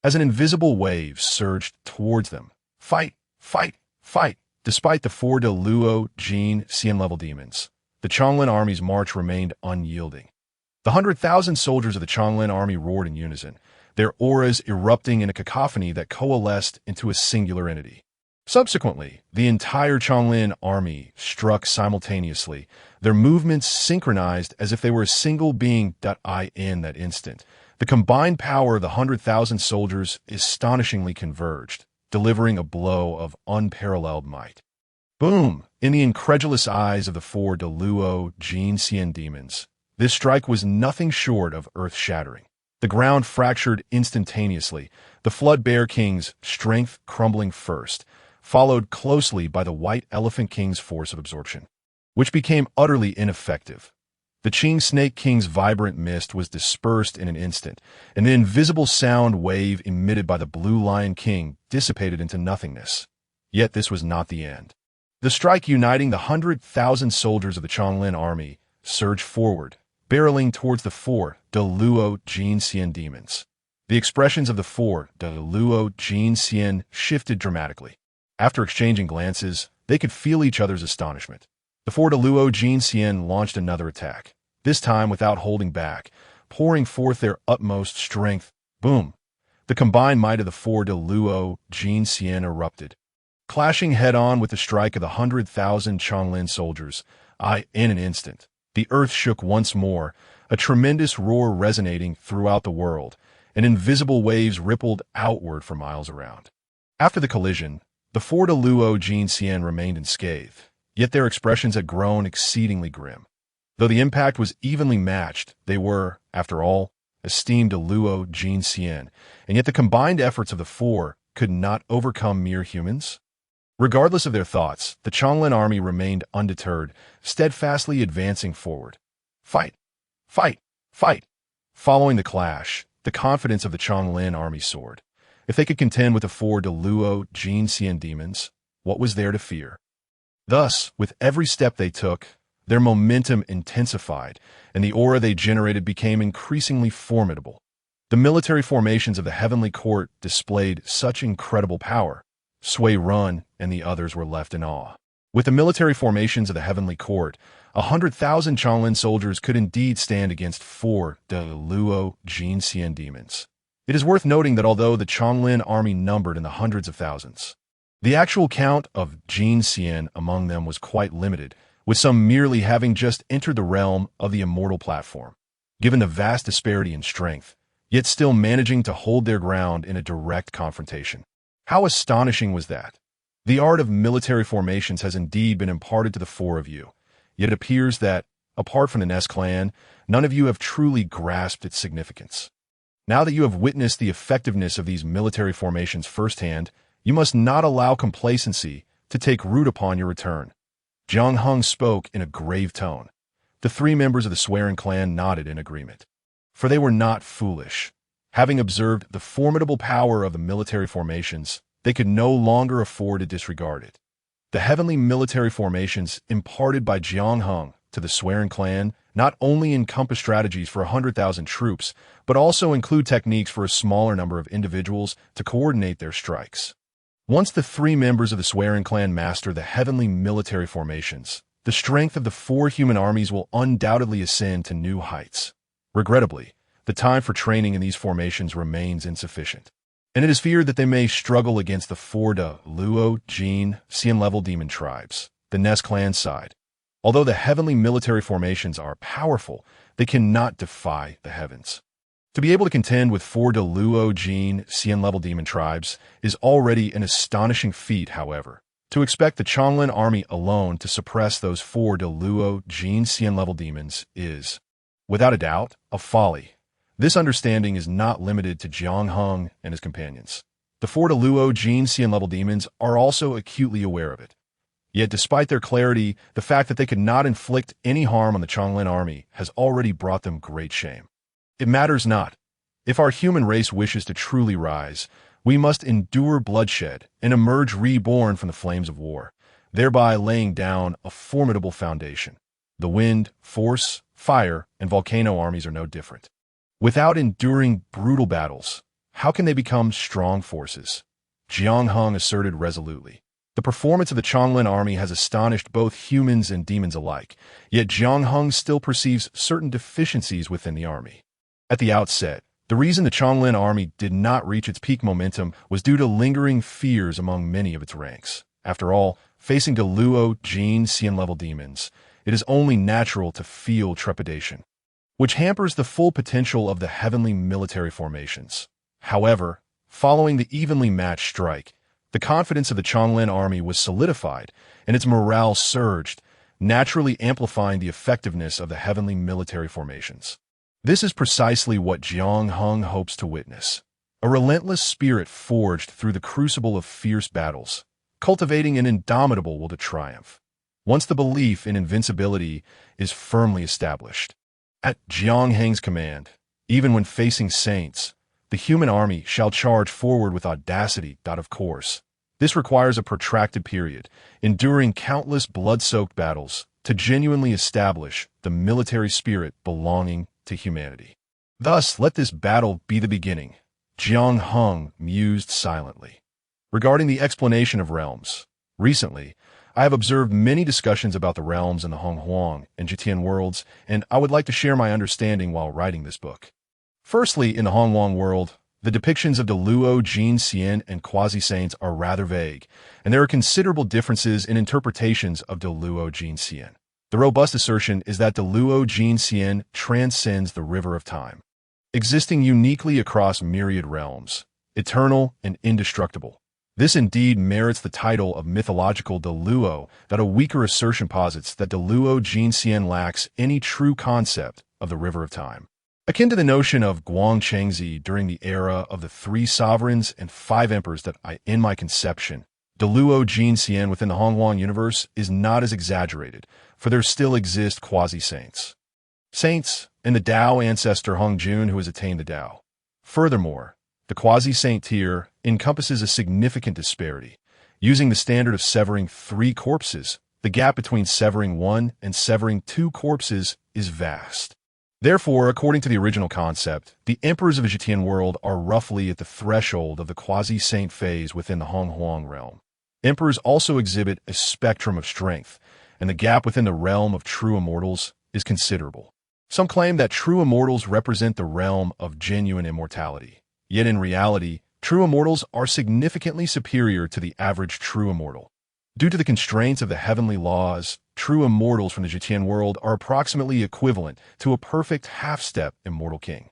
Speaker 1: As an invisible wave surged towards them, fight, fight, fight! Despite the four Deluo Jin Xian-level demons, the Changlin army's march remained unyielding. The 100,000 soldiers of the Changlin army roared in unison, their auras erupting in a cacophony that coalesced into a singular entity. Subsequently, the entire Changlin army struck simultaneously, their movements synchronized as if they were a single being. In that instant, the combined power of the 100,000 soldiers astonishingly converged, delivering a blow of unparalleled might. Boom! In the incredulous eyes of the four Deluo Jin Xian demons, this strike was nothing short of earth-shattering. The ground fractured instantaneously, the Flood Bear King's strength crumbling first, followed closely by the White Elephant King's force of absorption, which became utterly ineffective. The Qing Snake King's vibrant mist was dispersed in an instant, and the invisible sound wave emitted by the Blue Lion King dissipated into nothingness. Yet this was not the end. The strike uniting the 100,000 soldiers of the Changlin army surged forward, barreling towards the four Deluo Jin Xian demons. The expressions of the four Deluo Jin Xian shifted dramatically. After exchanging glances, they could feel each other's astonishment. The four Deluo Jin Xian launched another attack, this time without holding back, pouring forth their utmost strength. Boom! The combined might of the four Deluo Jin Xian erupted, clashing head-on with the strike of the 100,000 Changlin soldiers. In an instant, the earth shook once more, a tremendous roar resonating throughout the world, and invisible waves rippled outward for miles around. After the collision, the four de Luo Jin Xian remained unscathed, yet their expressions had grown exceedingly grim. Though the impact was evenly matched, they were, after all, esteemed de Luo Jin Xian, and yet the combined efforts of the four could not overcome mere humans. Regardless of their thoughts, the Changlin army remained undeterred, steadfastly advancing forward. Fight! Fight! Fight! Following the clash, the confidence of the Changlin army soared. If they could contend with the four de Luo Jin Xian demons, what was there to fear? Thus, with every step they took, their momentum intensified, and the aura they generated became increasingly formidable. The military formations of the Heavenly Court displayed such incredible power. Sui Run and the others were left in awe. With the military formations of the Heavenly Court, 100,000 Changlin soldiers could indeed stand against four de Luo Jin Xian demons. It is worth noting that although the Changlin army numbered in the hundreds of thousands, the actual count of Jin Xian among them was quite limited, with some merely having just entered the realm of the immortal platform. Given the vast disparity in strength, yet still managing to hold their ground in a direct confrontation. How astonishing was that? The art of military formations has indeed been imparted to the four of you, yet it appears that, apart from the Ness clan, none of you have truly grasped its significance. Now that you have witnessed the effectiveness of these military formations firsthand, you must not allow complacency to take root upon your return. Jiang Hung spoke in a grave tone. The three members of the Swearing clan nodded in agreement. For they were not foolish. Having observed the formidable power of the military formations, they could no longer afford to disregard it. The heavenly military formations imparted by Jiang Hung to the Swearing clan not only encompass strategies for 100,000 troops, but also include techniques for a smaller number of individuals to coordinate their strikes. Once the three members of the Swearing clan master the heavenly military formations, the strength of the four human armies will undoubtedly ascend to new heights. Regrettably, the time for training in these formations remains insufficient, and it is feared that they may struggle against the four de Luo Jin Xian-level demon tribes, the Ness clan side. Although the heavenly military formations are powerful, they cannot defy the heavens. To be able to contend with four de Luo Jin Xian-level demon tribes is already an astonishing feat, however. To expect the Changlin army alone to suppress those four de Luo Jin Xian-level demons is, without a doubt, a folly. This understanding is not limited to Jiang Hung and his companions. The four de Luo Jin Xian-level demons are also acutely aware of it. Yet despite their clarity, the fact that they could not inflict any harm on the Changlin army has already brought them great shame. It matters not. If our human race wishes to truly rise, we must endure bloodshed and emerge reborn from the flames of war, thereby laying down a formidable foundation. The wind, force, fire, and volcano armies are no different. Without enduring brutal battles, how can they become strong forces? Jiang Hung asserted resolutely. The performance of the Changlin army has astonished both humans and demons alike, yet Jiang Hung still perceives certain deficiencies within the army. At the outset, the reason the Changlin army did not reach its peak momentum was due to lingering fears among many of its ranks. After all, facing de Luo Jin Xian-level demons, it is only natural to feel trepidation, which hampers the full potential of the heavenly military formations. However, following the evenly matched strike, the confidence of the Changlin army was solidified, and its morale surged, naturally amplifying the effectiveness of the heavenly military formations. This is precisely what Jiang Hung hopes to witness. A relentless spirit forged through the crucible of fierce battles, cultivating an indomitable will to triumph. Once the belief in invincibility is firmly established, at Jiang Heng's command, even when facing saints, the human army shall charge forward with audacity. Of course, this requires a protracted period, enduring countless blood-soaked battles, to genuinely establish the military spirit belonging to humanity. Thus, let this battle be the beginning. Jiang Hung mused silently. Regarding the explanation of realms, recently, I have observed many discussions about the realms in the Honghuang and Jitian worlds, and I would like to share my understanding while writing this book. Firstly, in the Honghuang world, the depictions of de Luo Jin Xian and quasi-saints are rather vague, and there are considerable differences in interpretations of de Luo Jin Xian. The robust assertion is that the Luo Jin Xian transcends the river of time, existing uniquely across myriad realms, eternal and indestructible. This indeed merits the title of mythological De Luo, that a weaker assertion posits that De Luo Jin Xian lacks any true concept of the river of time. Akin to the notion of Guang Chengzi during the era of the 3 sovereigns and 5 emperors that in my conception, De Luo Jin Xian within the Honghuang universe is not as exaggerated, for there still exist quasi-saints. Saints and the Tao ancestor Hongjun who has attained the Tao. Furthermore, the quasi-saint tier encompasses a significant disparity. Using the standard of severing 3 corpses, the gap between severing 1 and severing 2 corpses is vast. Therefore, according to the original concept, the emperors of the Jitian world are roughly at the threshold of the quasi-saint phase within the Honghuang realm. Emperors also exhibit a spectrum of strength, and the gap within the realm of true immortals is considerable. Some claim that true immortals represent the realm of genuine immortality. Yet in reality, true immortals are significantly superior to the average true immortal. Due to the constraints of the heavenly laws, true immortals from the Jitian world are approximately equivalent to a perfect half-step immortal king,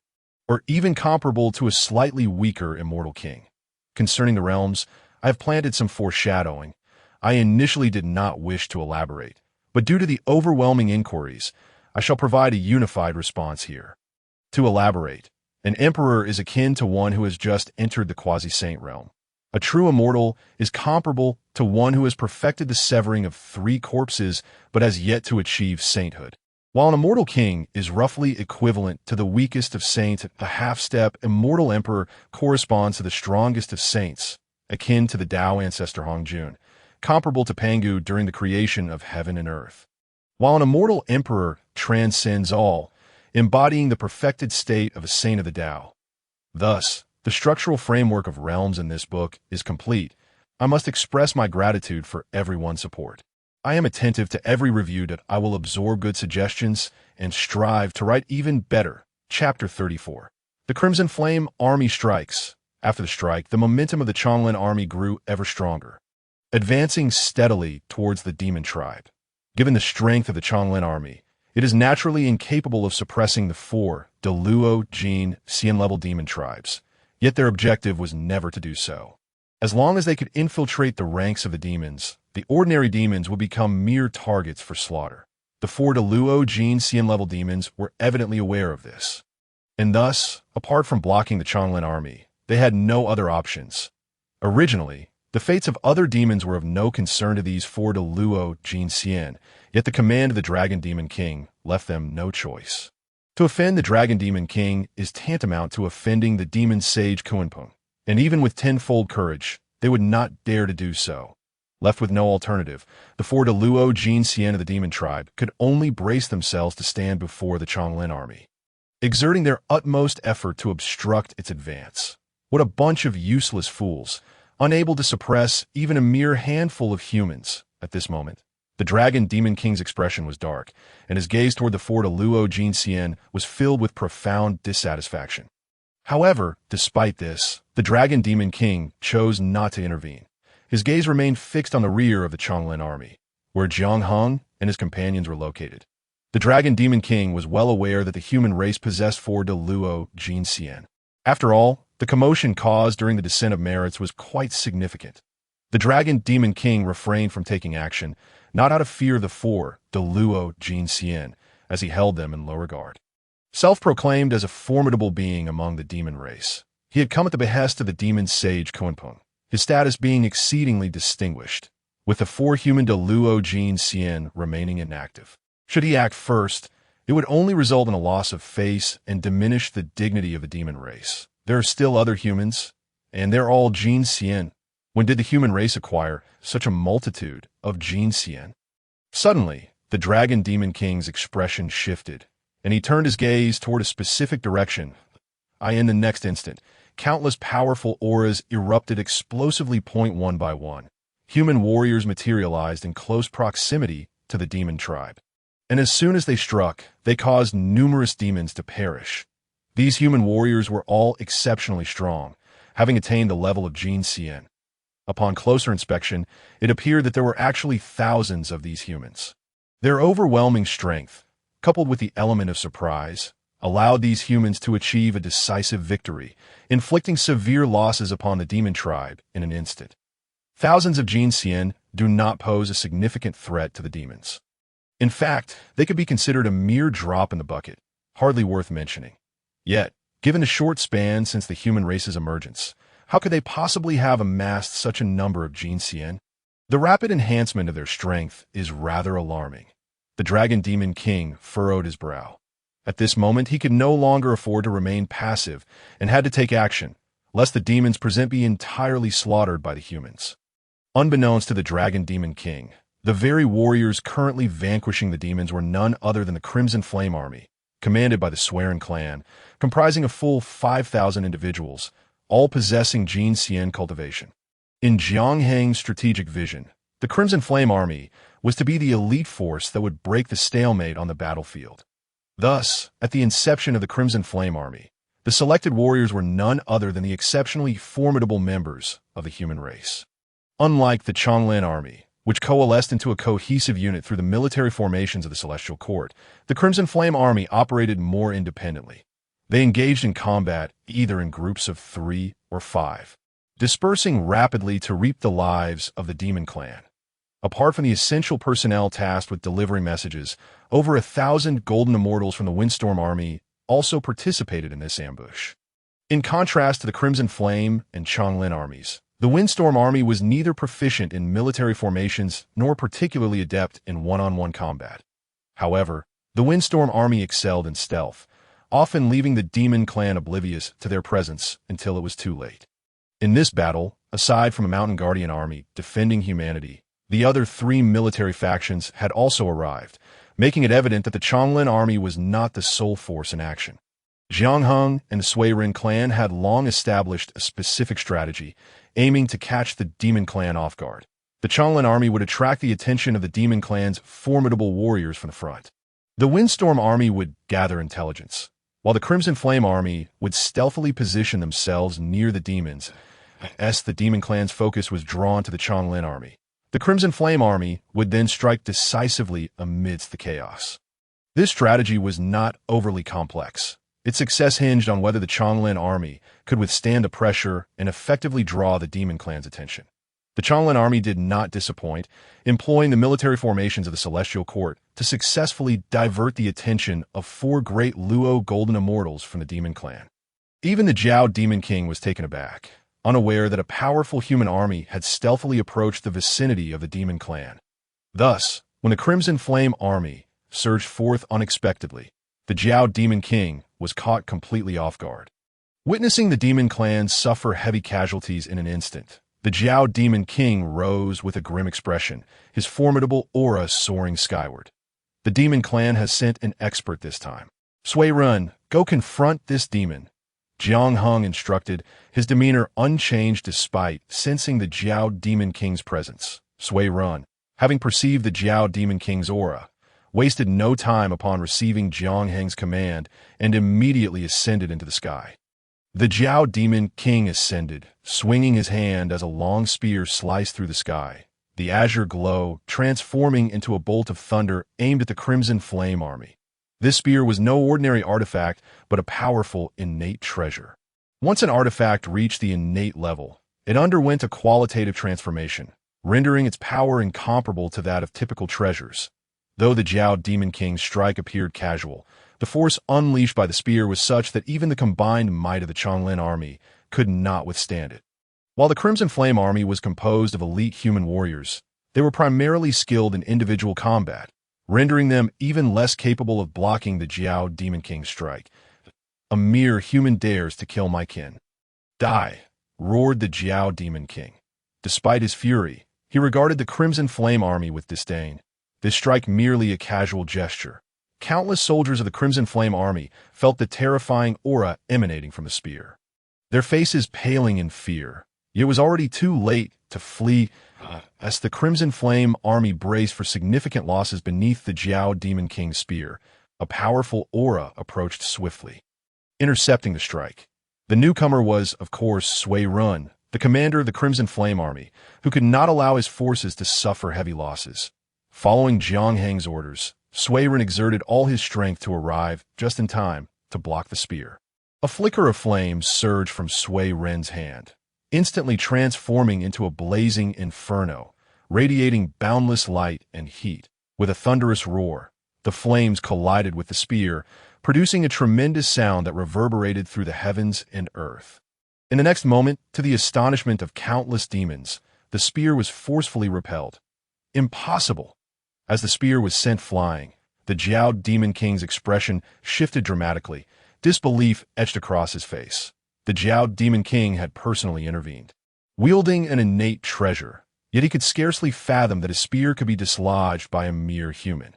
Speaker 1: or even comparable to a slightly weaker immortal king. Concerning the realms, I have planted some foreshadowing. I initially did not wish to elaborate, but due to the overwhelming inquiries, I shall provide a unified response here. To elaborate, an emperor is akin to one who has just entered the quasi-saint realm. A true immortal is comparable to one who has perfected the severing of 3 corpses but has yet to achieve sainthood. While an immortal king is roughly equivalent to the weakest of saints, a half-step immortal emperor corresponds to the strongest of saints, akin to the Tao ancestor Hongjun, comparable to Pangu during the creation of heaven and earth. While an immortal emperor transcends all, embodying the perfected state of a saint of the Tao. Thus, the structural framework of realms in this book is complete. I must express my gratitude for everyone's support. I am attentive to every review that I will absorb good suggestions and strive to write even better. Chapter 34. The Crimson Flame Army strikes. After the strike, the momentum of the Changlin army grew ever stronger, advancing steadily towards the demon tribe. Given the strength of the Changlin army, it is naturally incapable of suppressing the 4 De Luo Jin Xian-level demon tribes, yet their objective was never to do so. As long as they could infiltrate the ranks of the demons, the ordinary demons would become mere targets for slaughter. The 4 De Luo Jin Xian-level demons were evidently aware of this, and thus, apart from blocking the Changlin army, they had no other options. Originally, the fates of other demons were of no concern to these 4 De Luo Jin Xian, yet the command of the Dragon Demon King left them no choice. To offend the Dragon Demon King is tantamount to offending the demon sage Kunpeng, and even with tenfold courage, they would not dare to do so. Left with no alternative, the 4 De Luo Jin Xian of the demon tribe could only brace themselves to stand before the Changlin army, exerting their utmost effort to obstruct its advance. What a bunch of useless fools, unable to suppress even a mere handful of humans at this moment. The Dragon Demon King's expression was dark, and his gaze toward the 4 De Luo Jin Xian was filled with profound dissatisfaction. However, despite this, the Dragon Demon King chose not to intervene. His gaze remained fixed on the rear of the Changlin army, where Jiang Heng and his companions were located. The Dragon Demon King was well aware that the human race possessed 4 De Luo Jin Xian. After all, the commotion caused during the Descent of Merits was quite significant. The Dragon Demon King refrained from taking action, not out of fear of the 4 De Luo Jin Xian, as he held them in low regard. Self-proclaimed as a formidable being among the demon race, he had come at the behest of the demon sage Kunpeng, his status being exceedingly distinguished, with the 4 human De Luo Jin Xian remaining inactive. Should he act first, it would only result in a loss of face and diminish the dignity of the demon race. There are still other humans, and they're all Jin Xian. When did the human race acquire such a multitude of Jin Xian? Suddenly, the Dragon Demon King's expression shifted, and he turned his gaze toward a specific direction. In the next instant, countless powerful auras erupted explosively one by one. Human warriors materialized in close proximity to the demon tribe. And as soon as they struck, they caused numerous demons to perish. These human warriors were all exceptionally strong, having attained the level of Jin Xian. Upon closer inspection, it appeared that there were actually thousands of these humans. Their overwhelming strength, coupled with the element of surprise, allowed these humans to achieve a decisive victory, inflicting severe losses upon the demon tribe in an instant. Thousands of Jin Xian do not pose a significant threat to the demons. In fact, they could be considered a mere drop in the bucket, hardly worth mentioning. Yet, given the short span since the human race's emergence, how could they possibly have amassed such a number of Jin Xian? The rapid enhancement of their strength is rather alarming. The Dragon Demon King furrowed his brow. At this moment, he could no longer afford to remain passive and had to take action, lest the demons present be entirely slaughtered by the humans. Unbeknownst to the Dragon Demon King, the very warriors currently vanquishing the demons were none other than the Crimson Flame Army, commanded by the Swearin clan, comprising a full 5,000 individuals, all possessing Jin Xian cultivation. In Jiang Heng's strategic vision, the Crimson Flame Army was to be the elite force that would break the stalemate on the battlefield. Thus, at the inception of the Crimson Flame Army, the selected warriors were none other than the exceptionally formidable members of the human race. Unlike the Changlin Army, which coalesced into a cohesive unit through the military formations of the Celestial Court, the Crimson Flame Army operated more independently. They engaged in combat either in groups of 3 or 5, dispersing rapidly to reap the lives of the Demon Clan. Apart from the essential personnel tasked with delivering messages, over 1,000 Golden Immortals from the Windstorm Army also participated in this ambush. In contrast to the Crimson Flame and Changlin armies, the Windstorm Army was neither proficient in military formations nor particularly adept in one-on-one combat. However, the Windstorm Army excelled in stealth, often leaving the Demon Clan oblivious to their presence until it was too late. In this battle, aside from a Mountain Guardian army defending humanity, the other 3 military factions had also arrived, making it evident that the Changlin army was not the sole force in action. Jiang Heng and the Sui-Rin clan had long established a specific strategy, aiming to catch the Demon Clan off guard. The Changlin army would attract the attention of the Demon Clan's formidable warriors from the front. The Windstorm army would gather intelligence, while the Crimson Flame army would stealthily position themselves near the demons, as the Demon Clan's focus was drawn to the Changlin army. The Crimson Flame Army would then strike decisively amidst the chaos. This strategy was not overly complex. Its success hinged on whether the Changlin Army could withstand the pressure and effectively draw the Demon Clan's attention. The Changlin Army did not disappoint, employing the military formations of the Celestial Court to successfully divert the attention of 4 great Luo Golden Immortals from the Demon Clan. Even the Jiao Demon King was taken aback, unaware that a powerful human army had stealthily approached the vicinity of the Demon Clan. Thus, when the Crimson Flame Army surged forth unexpectedly, the Jiao Demon King was caught completely off guard. Witnessing the Demon Clan suffer heavy casualties in an instant, the Jiao Demon King rose with a grim expression, his formidable aura soaring skyward. The Demon Clan has sent an expert this time. Sui-Rin, go confront this demon. Jiang Heng instructed, his demeanor unchanged despite sensing the Jiao Demon King's presence. Sui-Rin, having perceived the Jiao Demon King's aura, wasted no time upon receiving Jiang Heng's command and immediately ascended into the sky. The Jiao Demon King ascended, swinging his hand as a long spear sliced through the sky, the azure glow transforming into a bolt of thunder aimed at the Crimson Flame Army. This spear was no ordinary artifact, but a powerful, innate treasure. Once an artifact reached the innate level, it underwent a qualitative transformation, rendering its power incomparable to that of typical treasures. Though the Jiao Demon King's strike appeared casual, the force unleashed by the spear was such that even the combined might of the Changlin army could not withstand it. While the Crimson Flame Army was composed of elite human warriors, they were primarily skilled in individual combat, rendering them even less capable of blocking the Jiao Demon King's strike. A mere human dares to kill my kin. Die, roared the Jiao Demon King. Despite his fury, he regarded the Crimson Flame Army with disdain. This strike merely a casual gesture. Countless soldiers of the Crimson Flame Army felt the terrifying aura emanating from the spear. Their faces paling in fear. It was already too late to flee as the Crimson Flame Army braced for significant losses beneath the Jiao Demon King's spear. A powerful aura approached swiftly, intercepting the strike. The newcomer was, of course, Sui-Rin, the commander of the Crimson Flame Army, who could not allow his forces to suffer heavy losses. Following Jiang Heng's orders, Sui Ren exerted all his strength to arrive just in time to block the spear. A flicker of flame surged from Sui Ren's hand, instantly transforming into a blazing inferno, radiating boundless light and heat. With a thunderous roar, the flames collided with the spear, producing a tremendous sound that reverberated through the heavens and earth. In the next moment, to the astonishment of countless demons, the spear was forcefully repelled. Impossible! As the spear was sent flying, the Jiao Demon King's expression shifted dramatically. Disbelief etched across his face. The Jiao Demon King had personally intervened, wielding an innate treasure, yet he could scarcely fathom that a spear could be dislodged by a mere human.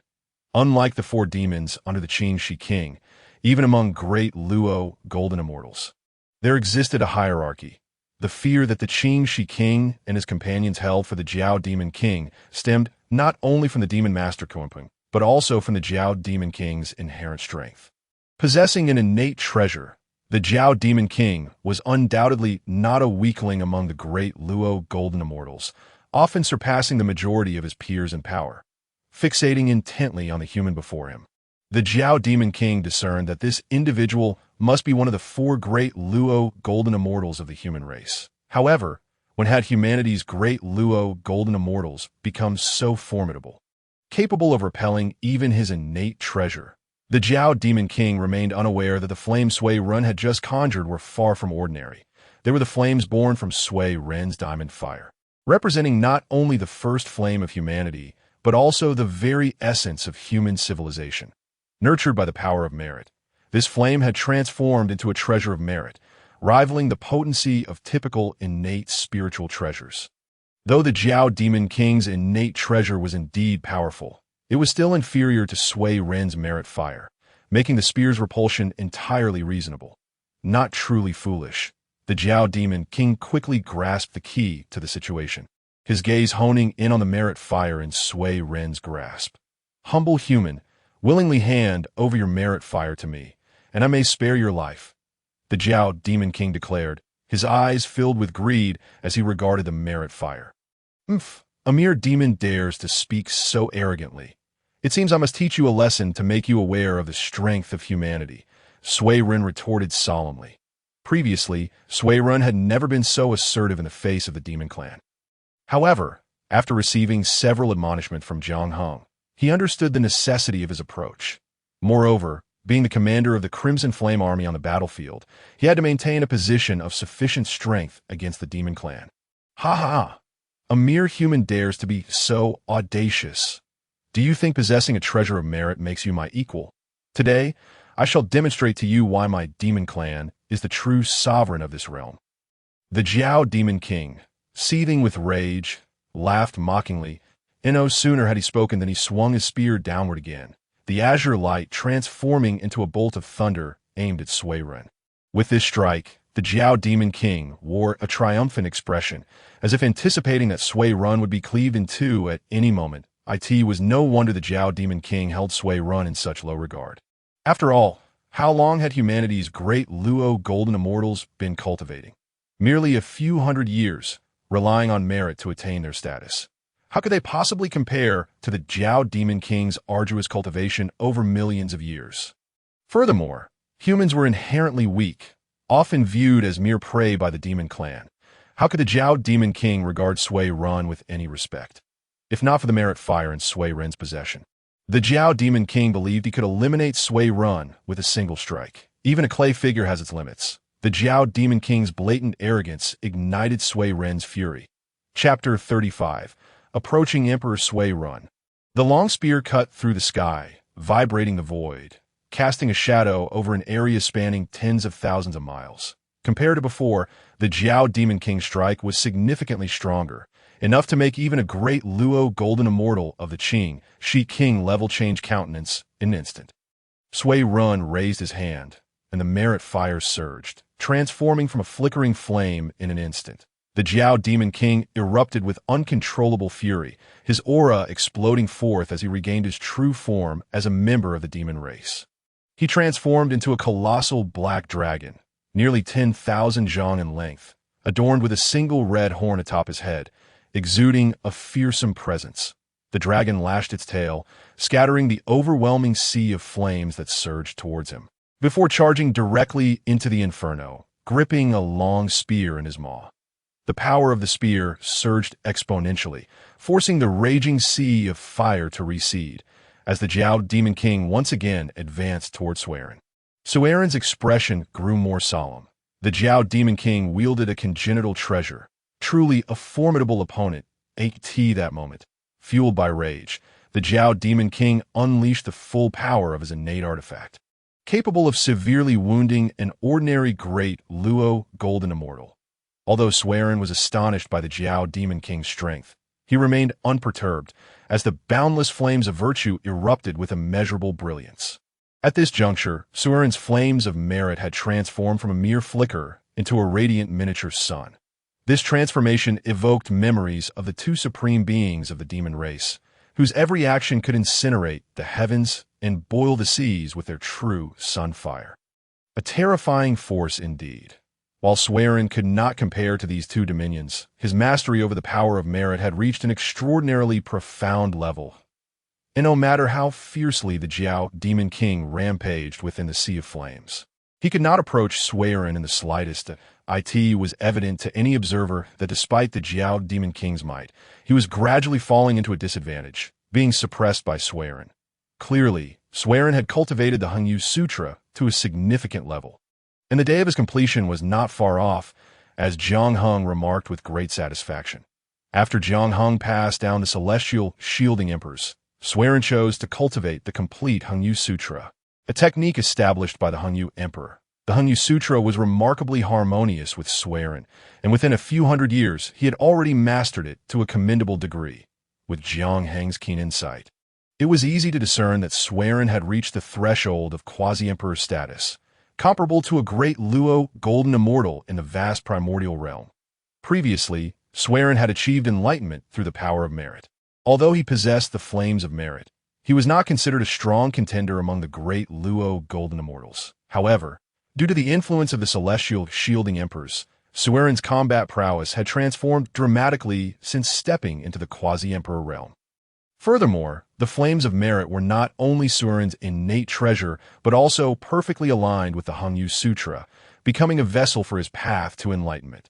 Speaker 1: Unlike the four demons under the Qing Shi King, even among great Luo golden immortals, there existed a hierarchy. The fear that the Qing Shi King and his companions held for the Jiao Demon King stemmed not only from the Demon Master Kunpeng, but also from the Jiao Demon King's inherent strength. Possessing an innate treasure, the Jiao Demon King was undoubtedly not a weakling among the great Luo golden immortals, often surpassing the majority of his peers in power. Fixating intently on the human before him, the Jiao Demon King discerned that this individual must be one of the four great Luo golden immortals of the human race. However, when had humanity's great Luo golden immortals become so formidable, capable of repelling even his innate treasure? The Jiao Demon King remained unaware that the flames Sui Ren had just conjured were far from ordinary. They were the flames born from Sui Ren's diamond fire, representing not only the first flame of humanity, but also the very essence of human civilization. Nurtured by the power of merit, this flame had transformed into a treasure of merit, rivaling the potency of typical innate spiritual treasures. Though the Jiao Demon King's innate treasure was indeed powerful, it was still inferior to Sui Ren's merit fire, making the spear's repulsion entirely reasonable. Not truly foolish, the Jiao Demon King quickly grasped the key to the situation, his gaze honing in on the merit fire in Sui Ren's grasp. Humble human, willingly hand over your merit fire to me, and I may spare your life, the Jiao Demon King declared, his eyes filled with greed as he regarded the merit fire. A mere demon dares to speak so arrogantly. It seems I must teach you a lesson to make you aware of the strength of humanity, Sui Ren retorted solemnly. Previously, Sui Ren had never been so assertive in the face of the demon clan. However, after receiving several admonishments from Jiang Heng, he understood the necessity of his approach. Moreover, being the commander of the Crimson Flame Army on the battlefield, he had to maintain a position of sufficient strength against the demon clan. Ha ha! A mere human dares to be so audacious. Do you think possessing a treasure of merit makes you my equal? Today, I shall demonstrate to you why my demon clan is the true sovereign of this realm. The Jiao Demon King, seething with rage, laughed mockingly, and no sooner had he spoken than he swung his spear downward again, the azure light transforming into a bolt of thunder aimed at Sui Ren. With this strike, the Jiao Demon King wore a triumphant expression, as if anticipating that Sui Ren would be cleaved in two at any moment. It was no wonder the Jiao Demon King held Sui Ren in such low regard. After all, how long had humanity's great Luo golden immortals been cultivating? Merely a few hundred years, relying on merit to attain their status. How could they possibly compare to the Jiao Demon King's arduous cultivation over millions of years? Furthermore, humans were inherently weak, often viewed as mere prey by the demon clan. How could the Jiao Demon King regard Sui Ren with any respect, if not for the merit fire in Sui Ren's possession? The Jiao Demon King believed he could eliminate Sui Ren with a single strike. Even a clay figure has its limits. The Jiao Demon King's blatant arrogance ignited Sui Ren's fury. Chapter 35. Approaching Emperor Sui Ren. The long spear cut through the sky, vibrating the void, casting a shadow over an area spanning tens of thousands of miles. Compared to before, the Jiao Demon King's strike was significantly stronger, enough to make even a great Luo golden immortal of the Qing Shi King level change countenance in an instant. Sui Ren raised his hand, and the merit fire surged, transforming from a flickering flame in an instant. The Jiao Demon King erupted with uncontrollable fury, his aura exploding forth as he regained his true form as a member of the demon race. He transformed into a colossal black dragon, nearly 10,000 zhang in length, adorned with a single red horn atop his head, exuding a fearsome presence. The dragon lashed its tail, scattering the overwhelming sea of flames that surged towards him, before charging directly into the inferno, gripping a long spear in his maw. The power of the spear surged exponentially, forcing the raging sea of fire to recede, as the Jiao Demon King once again advanced toward Sueren. Sueren's expression grew more solemn. The Jiao Demon King wielded a congenital treasure, truly a formidable opponent. That moment, fueled by rage, the Jiao Demon King unleashed the full power of his innate artifact, capable of severely wounding an ordinary great Luo Golden Immortal. Although Sueren was astonished by the Jiao Demon King's strength, he remained unperturbed as the boundless flames of virtue erupted with immeasurable brilliance. At this juncture, Sueren's flames of merit had transformed from a mere flicker into a radiant miniature sun. This transformation evoked memories of the two supreme beings of the demon race, whose every action could incinerate the heavens and boil the seas with their true sun fire. A terrifying force indeed. While Sueren could not compare to these two dominions, his mastery over the power of merit had reached an extraordinarily profound level. And no matter how fiercely the Jiao Demon King rampaged within the sea of flames, he could not approach Sueren in the slightest. It was evident to any observer that despite the Jiao Demon King's might, he was gradually falling into a disadvantage, being suppressed by Sueren. Clearly, Sueren had cultivated the Hengyu Sutra to a significant level, and the day of his completion was not far off, as Jiang Heng remarked with great satisfaction. After Jiang Heng passed down the celestial shielding emperors, Sueren chose to cultivate the complete Hengyu Sutra, a technique established by the Hengyu Emperor. The Hengyu Sutra was remarkably harmonious with Sueren, and within a few hundred years he had already mastered it to a commendable degree. With Jiang Heng's keen insight, it was easy to discern that Sueren had reached the threshold of quasi-emperor status, comparable to a great Luo Golden Immortal in the vast primordial realm. Previously, Sueren had achieved enlightenment through the power of merit. Although he possessed the flames of merit, he was not considered a strong contender among the great Luo Golden Immortals. However, due to the influence of the celestial shielding emperors, Sueren's combat prowess had transformed dramatically since stepping into the quasi-emperor realm. Furthermore, the flames of merit were not only Sueren's innate treasure, but also perfectly aligned with the Hengyu Sutra, becoming a vessel for his path to enlightenment.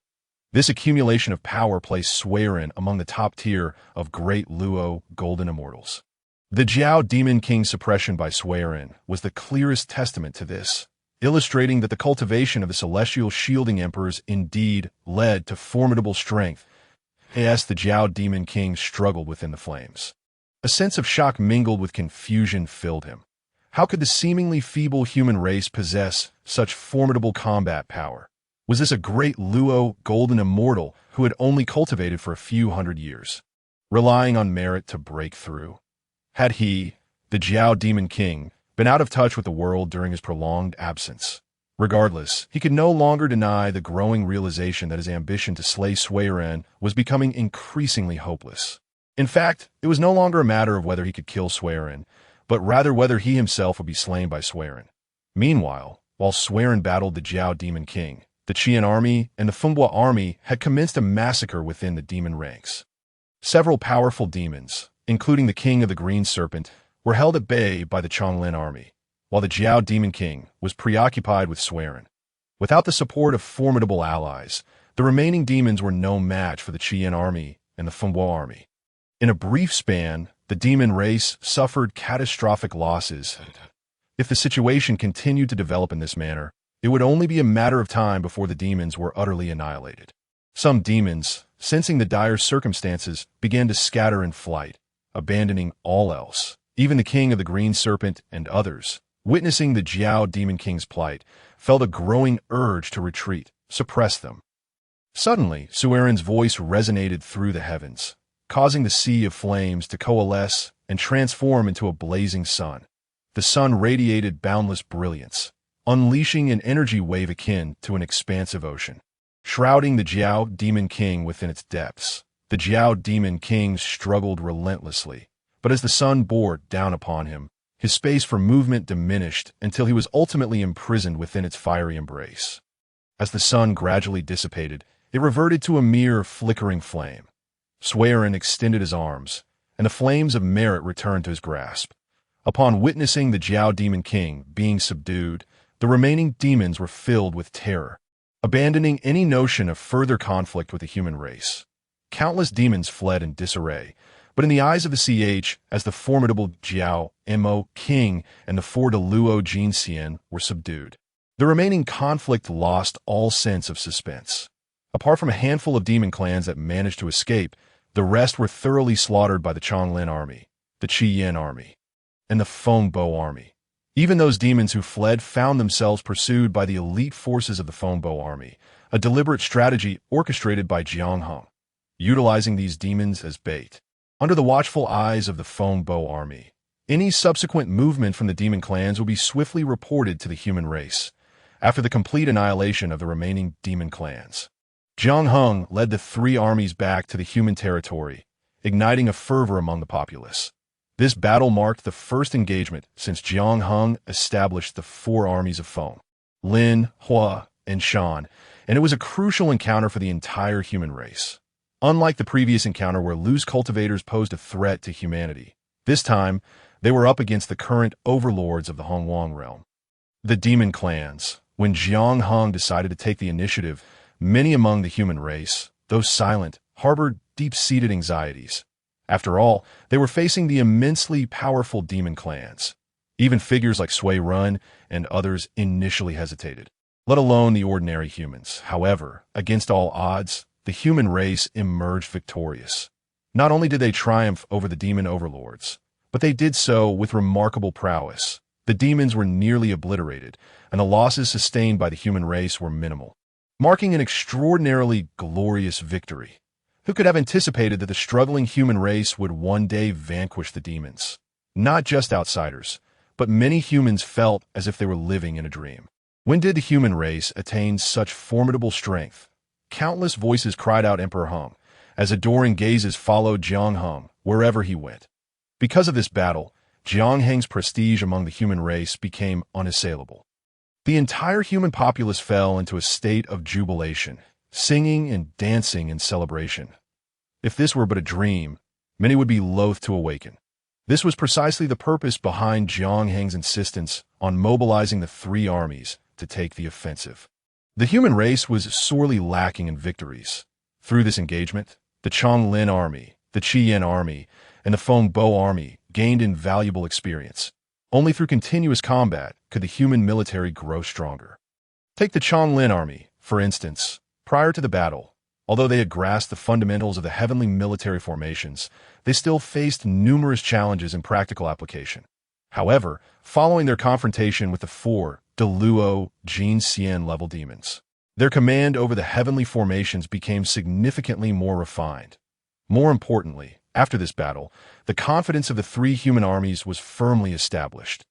Speaker 1: This accumulation of power placed Sueren among the top tier of great Luo Golden Immortals. The Jiao Demon King's suppression by Sueren was the clearest testament to this, illustrating that the cultivation of the celestial shielding emperors indeed led to formidable strength. As the Jiao Demon King struggled within the flames, a sense of shock mingled with confusion filled him. How could the seemingly feeble human race possess such formidable combat power? Was this a great Luo Golden Immortal who had only cultivated for a few hundred years, relying on merit to break through? Had he, the Jiao Demon King, been out of touch with the world during his prolonged absence? Regardless, he could no longer deny the growing realization that his ambition to slay Sueren was becoming increasingly hopeless. In fact, it was no longer a matter of whether he could kill Sueren, but rather whether he himself would be slain by Sueren. Meanwhile, while Sueren battled the Jiao Demon King, the Qian army and the Funghua army had commenced a massacre within the demon ranks. Several powerful demons, including the King of the Green Serpent, were held at bay by the Chonglin army, while the Jiao Demon King was preoccupied with Sueren. Without the support of formidable allies, the remaining demons were no match for the Qian army and the Funghua army. In a brief span, the demon race suffered catastrophic losses. If the situation continued to develop in this manner, it would only be a matter of time before the demons were utterly annihilated. Some demons, sensing the dire circumstances, began to scatter in flight, abandoning all else. Even the King of the Green Serpent and others, witnessing the Jiao Demon King's plight, felt a growing urge to retreat, suppress them. Suddenly, Sueren's voice resonated through the heavens, causing the sea of flames to coalesce and transform into a blazing sun. The sun radiated boundless brilliance, unleashing an energy wave akin to an expansive ocean, shrouding the Jiao Demon King within its depths. The Jiao Demon King struggled relentlessly, but as the sun bore down upon him, his space for movement diminished until he was ultimately imprisoned within its fiery embrace. As the sun gradually dissipated, it reverted to a mere flickering flame. Sueren extended his arms, and the flames of merit returned to his grasp. Upon witnessing the Jiao Demon King being subdued, the remaining demons were filled with terror, abandoning any notion of further conflict with the human race. Countless demons fled in disarray, but in the eyes of the CH, as the formidable Jiao Mo King and the four Deluo Jin Xian were subdued, the remaining conflict lost all sense of suspense. Apart from a handful of demon clans that managed to escape, the rest were thoroughly slaughtered by the Changlin army, the Qi Yin army, and the Fengbo army. Even those demons who fled found themselves pursued by the elite forces of the Fengbo army, a deliberate strategy orchestrated by Jiang Heng, utilizing these demons as bait. Under the watchful eyes of the Fengbo army, any subsequent movement from the demon clans will be swiftly reported to the human race. After the complete annihilation of the remaining demon clans, Jiang Heng led the three armies back to the human territory, igniting a fervor among the populace. This battle marked the first engagement since Jiang Heng established the four armies of Feng, Lin, Hua, and Shan, and it was a crucial encounter for the entire human race. Unlike the previous encounter where loose cultivators posed a threat to humanity, this time they were up against the current overlords of the Hongwang realm, the demon clans. When Jiang Heng decided to take the initiative, many among the human race, though silent, harbored deep-seated anxieties. After all, they were facing the immensely powerful demon clans. Even figures like Sui Run and others initially hesitated, let alone the ordinary humans. However, against all odds, the human race emerged victorious. Not only did they triumph over the demon overlords, but they did so with remarkable prowess. The demons were nearly obliterated, and the losses sustained by the human race were minimal, marking an extraordinarily glorious victory. Who could have anticipated that the struggling human race would one day vanquish the demons? Not just outsiders, but many humans felt as if they were living in a dream. When did the human race attain such formidable strength? Countless voices cried out Emperor Heng, as adoring gazes followed Jiang Heng wherever he went. Because of this battle, Jiang Heng's prestige among the human race became unassailable. The entire human populace fell into a state of jubilation, singing and dancing in celebration. If this were but a dream, many would be loath to awaken. This was precisely the purpose behind Jiang Heng's insistence on mobilizing the three armies to take the offensive. The human race was sorely lacking in victories. Through this engagement, the Changlin army, the Qi Yin army, and the Fengbo army gained invaluable experience. Only through continuous combat could the human military grow stronger. Take the Changlin army, for instance. Prior to the battle, although they had grasped the fundamentals of the heavenly military formations, they still faced numerous challenges in practical application. However, following their confrontation with the four Deluo Jin Xian level demons, their command over the heavenly formations became significantly more refined. More importantly, after this battle, the confidence of the three human armies was firmly established.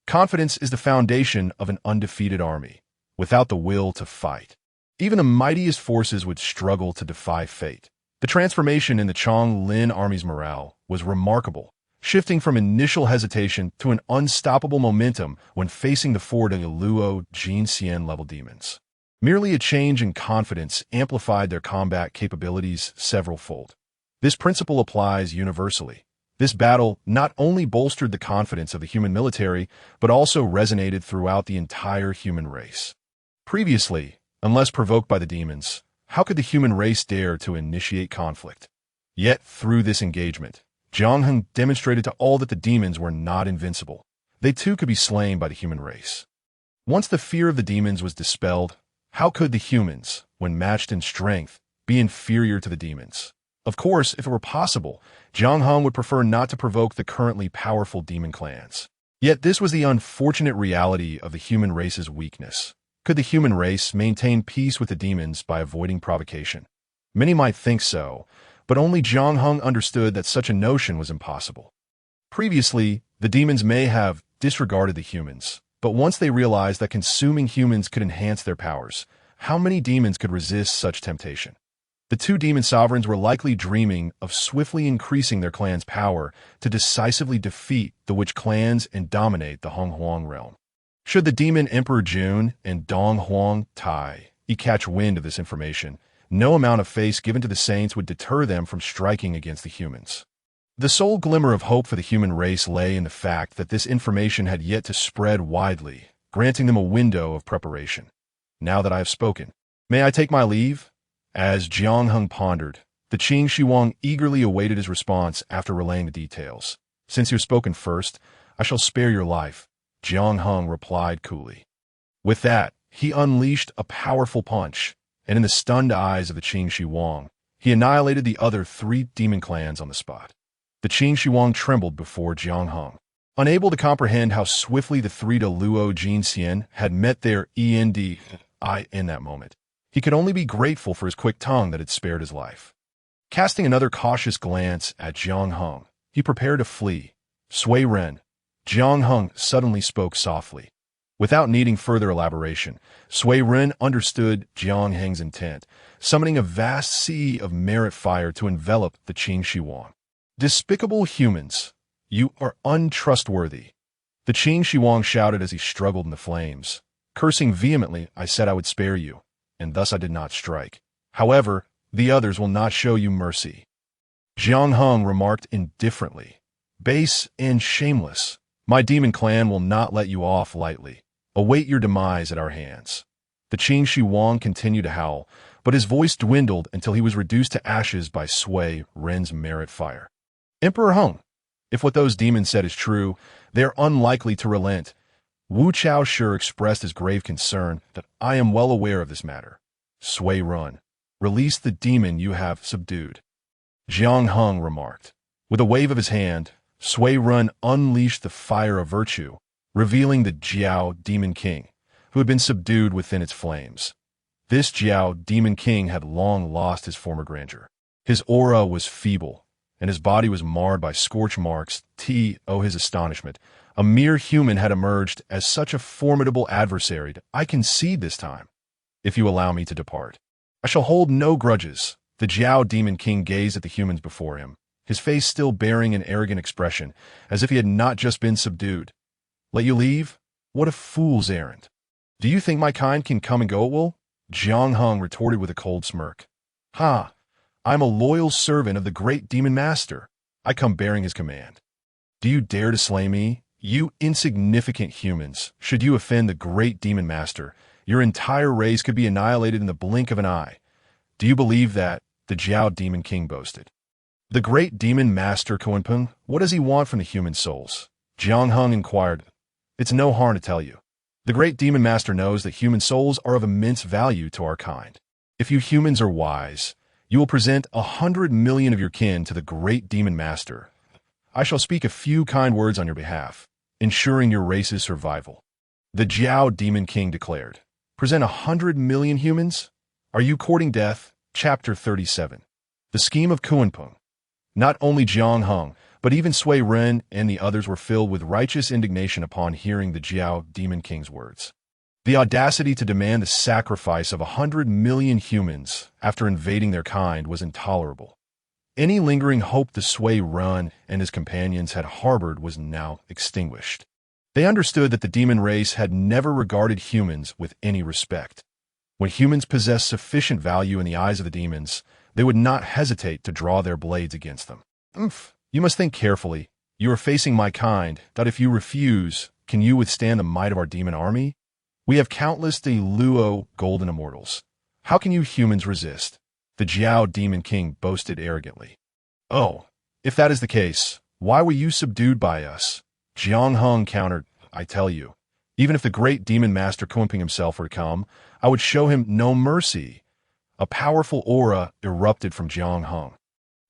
Speaker 1: Confidence is the foundation of an undefeated army. Without the will to fight, even the mightiest forces would struggle to defy fate. The transformation in the Changlin army's morale was remarkable, shifting from initial hesitation to an unstoppable momentum when facing the four Deluo Jin Xian level demons. Merely a change in confidence amplified their combat capabilities several-fold. This principle applies universally. This battle not only bolstered the confidence of the human military, but also resonated throughout the entire human race. Previously, unless provoked by the demons, how could the human race dare to initiate conflict? Yet, through this engagement, Jiang Heng demonstrated to all that the demons were not invincible. They too could be slain by the human race. Once the fear of the demons was dispelled, how could the humans, when matched in strength, be inferior to the demons? Of course, if it were possible, Jiang Heng would prefer not to provoke the currently powerful demon clans. Yet this was the unfortunate reality of the human race's weakness. Could the human race maintain peace with the demons by avoiding provocation? Many might think so, but only Jiang Heng understood that such a notion was impossible. Previously, the demons may have disregarded the humans, but once they realized that consuming humans could enhance their powers, how many demons could resist such temptation? The two demon sovereigns were likely dreaming of swiftly increasing their clan's power to decisively defeat the witch clans and dominate the Honghuang realm. Should the demon Emperor Jun and Dong Huang Tai catch wind of this information, no amount of face given to the saints would deter them from striking against the humans. The sole glimmer of hope for the human race lay in the fact that this information had yet to spread widely, granting them a window of preparation. Now that I have spoken, may I take my leave? As Jiang Hung pondered, the Qing Shi Huang eagerly awaited his response after relaying the details. Since you have spoken first, I shall spare your life, Jiang Hung replied coolly. With that, he unleashed a powerful punch, and in the stunned eyes of the Qing Shi Huang, he annihilated the other 3 demon clans on the spot. The Qing Shi Huang trembled before Jiang Hung, unable to comprehend how swiftly the 3 de Luo Jin Xian had met their END in that moment. He could only be grateful for his quick tongue that had spared his life. Casting another cautious glance at Jiang Hung, he prepared to flee. Sui Ren, Jiang Hung suddenly spoke softly. Without needing further elaboration, Sui Ren understood Jiang Hung's intent, summoning a vast sea of merit fire to envelop the Qing Shi Huang. Despicable humans, you are untrustworthy. The Qing Shi Huang shouted as he struggled in the flames. Cursing vehemently, I said I would spare you, and thus I did not strike. However, the others will not show you mercy. Jiang Hung remarked indifferently. Base and shameless. My demon clan will not let you off lightly. Await your demise at our hands. The Qing Shi Huang continued to howl, but his voice dwindled until he was reduced to ashes by Sui Ren's merit fire. Emperor Hung, if what those demons said is true, they are unlikely to relent. Wu Chaoshi expressed his grave concern that I am well aware of this matter. Sui Ren, release the demon you have subdued. Jiang Hung remarked. With a wave of his hand, Sui Ren unleashed the fire of virtue, revealing the Jiao Demon King, who had been subdued within its flames. This Jiao Demon King had long lost his former grandeur. His aura was feeble, and his body was marred by scorch marks. His astonishment. A mere human had emerged as such a formidable adversary. I concede this time, if you allow me to depart. I shall hold no grudges. The Jiao Demon King gazed at the humans before him, his face still bearing an arrogant expression, as if he had not just been subdued. Let you leave? What a fool's errand. Do you think my kind can come and go at will? Jiang Hung retorted with a cold smirk. Ha! I am a loyal servant of the great demon master. I come bearing his command. Do you dare to slay me? You insignificant humans, should you offend the great demon master, your entire race could be annihilated in the blink of an eye. Do you believe that? The Jiao Demon King boasted. The great demon master Kunpeng, what does he want from the human souls? Jiang Hung inquired. It's no harm to tell you. The great demon master knows that human souls are of immense value to our kind. If you humans are wise, you will present 100 million of your kin to the great demon master. I shall speak a few kind words on your behalf, ensuring your race's survival. The Jiao Demon King declared. Present 100 million humans? Are you courting death? Chapter 37. The scheme of Kunpeng. Not only Jiang Hung, but even Sui Ren and the others were filled with righteous indignation upon hearing the Jiao Demon King's words. The audacity to demand the sacrifice of 100 million humans after invading their kind was intolerable. Any lingering hope the Sui Ren and his companions had harbored was now extinguished. They understood that the demon race had never regarded humans with any respect. When humans possessed sufficient value in the eyes of the demons, they would not hesitate to draw their blades against them. You must think carefully. You are facing my kind, that if you refuse, can you withstand the might of our demon army? We have countless de Luo golden immortals. How can you humans resist? The Jiao Demon King boasted arrogantly. Oh, if that is the case, why were you subdued by us? Jiang Hung countered, I tell you, even if the great demon master Kunpeng himself were to come, I would show him no mercy. A powerful aura erupted from Jiang Hung,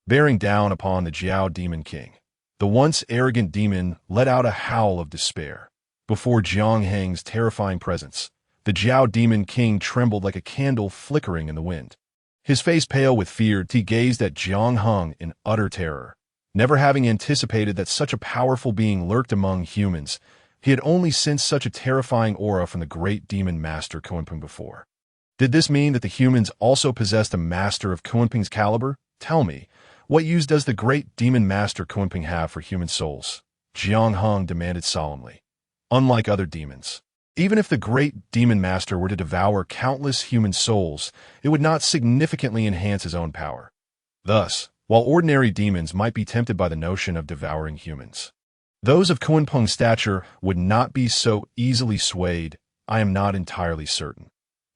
Speaker 1: bearing down upon the Jiao Demon King. The once arrogant demon let out a howl of despair. Before Jiang Hung's terrifying presence, the Jiao Demon King trembled like a candle flickering in the wind. His face pale with fear, he gazed at Jiang Hung in utter terror. Never having anticipated that such a powerful being lurked among humans, he had only sensed such a terrifying aura from the great demon master Kunpeng before. Did this mean that the humans also possessed a master of Kunpeng's caliber? Tell me, what use does the great demon master Kunpeng have for human souls? Jiang Hung demanded solemnly. Unlike other demons, even if the great demon master were to devour countless human souls, it would not significantly enhance his own power. Thus, while ordinary demons might be tempted by the notion of devouring humans. Those of Kunpeng's stature would not be so easily swayed, I am not entirely certain.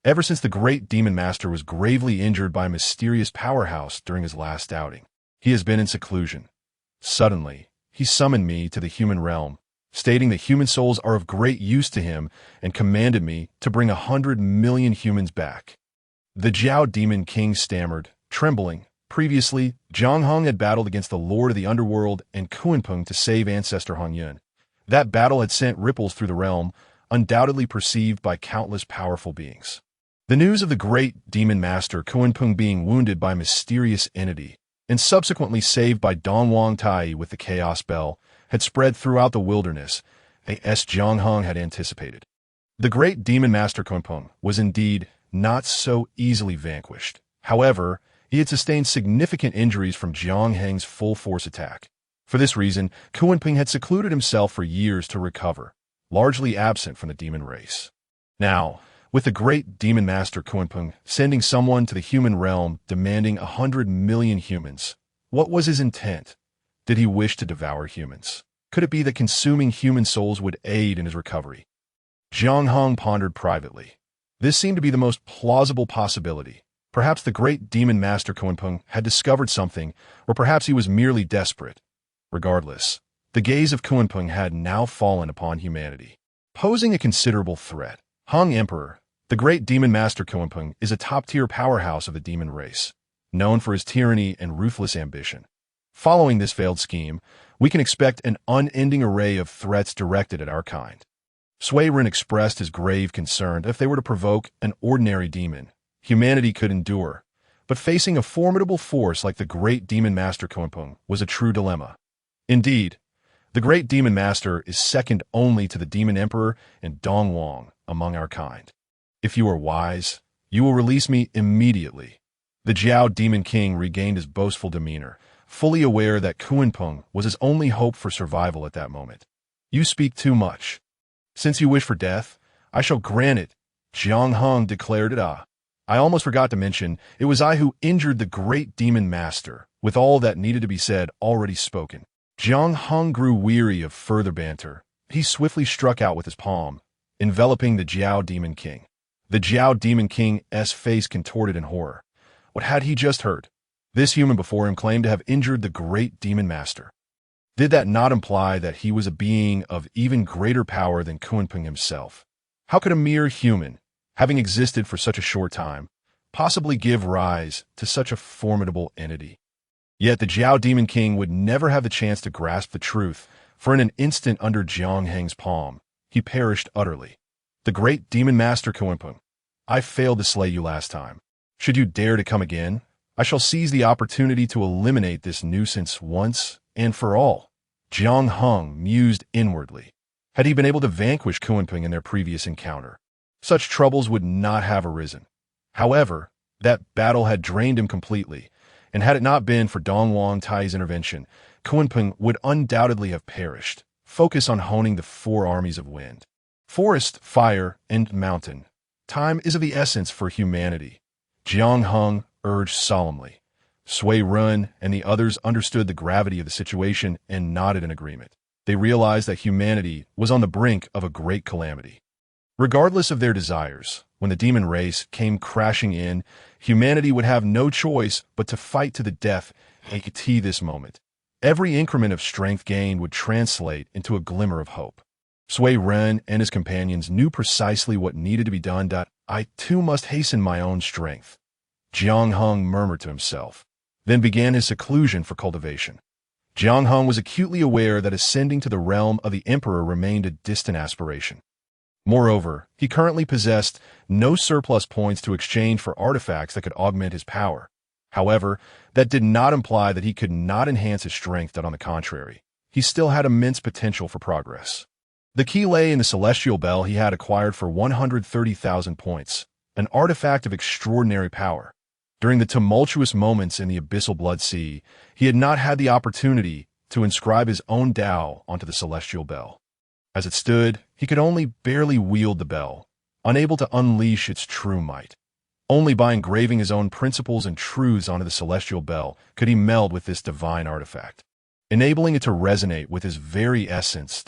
Speaker 1: Ever since the great demon master was gravely injured by a mysterious powerhouse during his last outing, he has been in seclusion. Suddenly, he summoned me to the human realm, stating that human souls are of great use to him and commanded me to bring 100 million humans back. The Jiao Demon King stammered, trembling. Previously, Zhang Hong had battled against the Lord of the Underworld and Kunpeng to save Ancestor Hong Yun. That battle had sent ripples through the realm, undoubtedly perceived by countless powerful beings. The news of the great demon master Kunpeng being wounded by a mysterious entity and subsequently saved by Dongwang Tai with the Chaos Bell had spread throughout the wilderness, as Zhang Hong had anticipated. The great demon master Kunpeng was indeed not so easily vanquished. However, he had sustained significant injuries from Jiang Heng's full-force attack. For this reason, Kunpeng had secluded himself for years to recover, largely absent from the demon race. Now, with the great demon master Kunpeng sending someone to the human realm demanding 100 million humans, what was his intent? Did he wish to devour humans? Could it be that consuming human souls would aid in his recovery? Zhang Hong pondered privately. This seemed to be the most plausible possibility. Perhaps the great demon master Kunpeng had discovered something, or perhaps he was merely desperate. Regardless, the gaze of Kunpeng had now fallen upon humanity, posing a considerable threat. Hong Emperor, the great demon master Kunpeng, is a top-tier powerhouse of the demon race, known for his tyranny and ruthless ambition. Following this failed scheme, we can expect an unending array of threats directed at our kind. Sui Ren expressed his grave concern that if they were to provoke an ordinary demon, humanity could endure, but facing a formidable force like the great demon master Kunpeng was a true dilemma. Indeed, the great demon master is second only to the demon emperor and Dongwang among our kind. If you are wise, you will release me immediately. The Jiao Demon King regained his boastful demeanor, fully aware that Kunpeng was his only hope for survival at that moment. You speak too much. Since you wish for death, I shall grant it, Zhang Hong declared it. I almost forgot to mention, it was I who injured the great demon master, with all that needed to be said already spoken. Zhang Hong grew weary of further banter. He swiftly struck out with his palm, enveloping the Jiao Demon King. The Jiao Demon King's face contorted in horror. What had he just heard? This human before him claimed to have injured the great demon master. Did that not imply that he was a being of even greater power than Kunpeng himself? How could a mere human, having existed for such a short time, possibly give rise to such a formidable entity? Yet the Jiao Demon King would never have the chance to grasp the truth, for in an instant under Jiang Heng's palm, he perished utterly. The great demon master Kunpeng, I failed to slay you last time. Should you dare to come again, I shall seize the opportunity to eliminate this nuisance once and for all. Zhang Hong mused inwardly. Had he been able to vanquish Kunpeng in their previous encounter, such troubles would not have arisen. However, that battle had drained him completely, and had it not been for Dongwang Tai's intervention, Kunpeng would undoubtedly have perished. Focus on honing the four armies of wind. Forest, fire, and mountain. Time is of the essence for humanity, Zhang Hong urged solemnly. Sui Ren and the others understood the gravity of the situation and nodded in agreement. They realized that humanity was on the brink of a great calamity. Regardless of their desires, when the demon race came crashing in, humanity would have no choice but to fight to the death at this moment. Every increment of strength gained would translate into a glimmer of hope. Sui Ren and his companions knew precisely what needed to be done. I too must hasten my own strength, Jiang Hong murmured to himself, then began his seclusion for cultivation. Jiang Hong was acutely aware that ascending to the realm of the emperor remained a distant aspiration. Moreover, he currently possessed no surplus points to exchange for artifacts that could augment his power. However, that did not imply that he could not enhance his strength. On the contrary, he still had immense potential for progress. The key lay in the celestial bell he had acquired for 130,000 points, an artifact of extraordinary power. During the tumultuous moments in the abyssal blood sea, he had not had the opportunity to inscribe his own Tao onto the celestial bell. As it stood, he could only barely wield the bell, unable to unleash its true might. Only by engraving his own principles and truths onto the celestial bell could he meld with this divine artifact, enabling it to resonate with his very essence.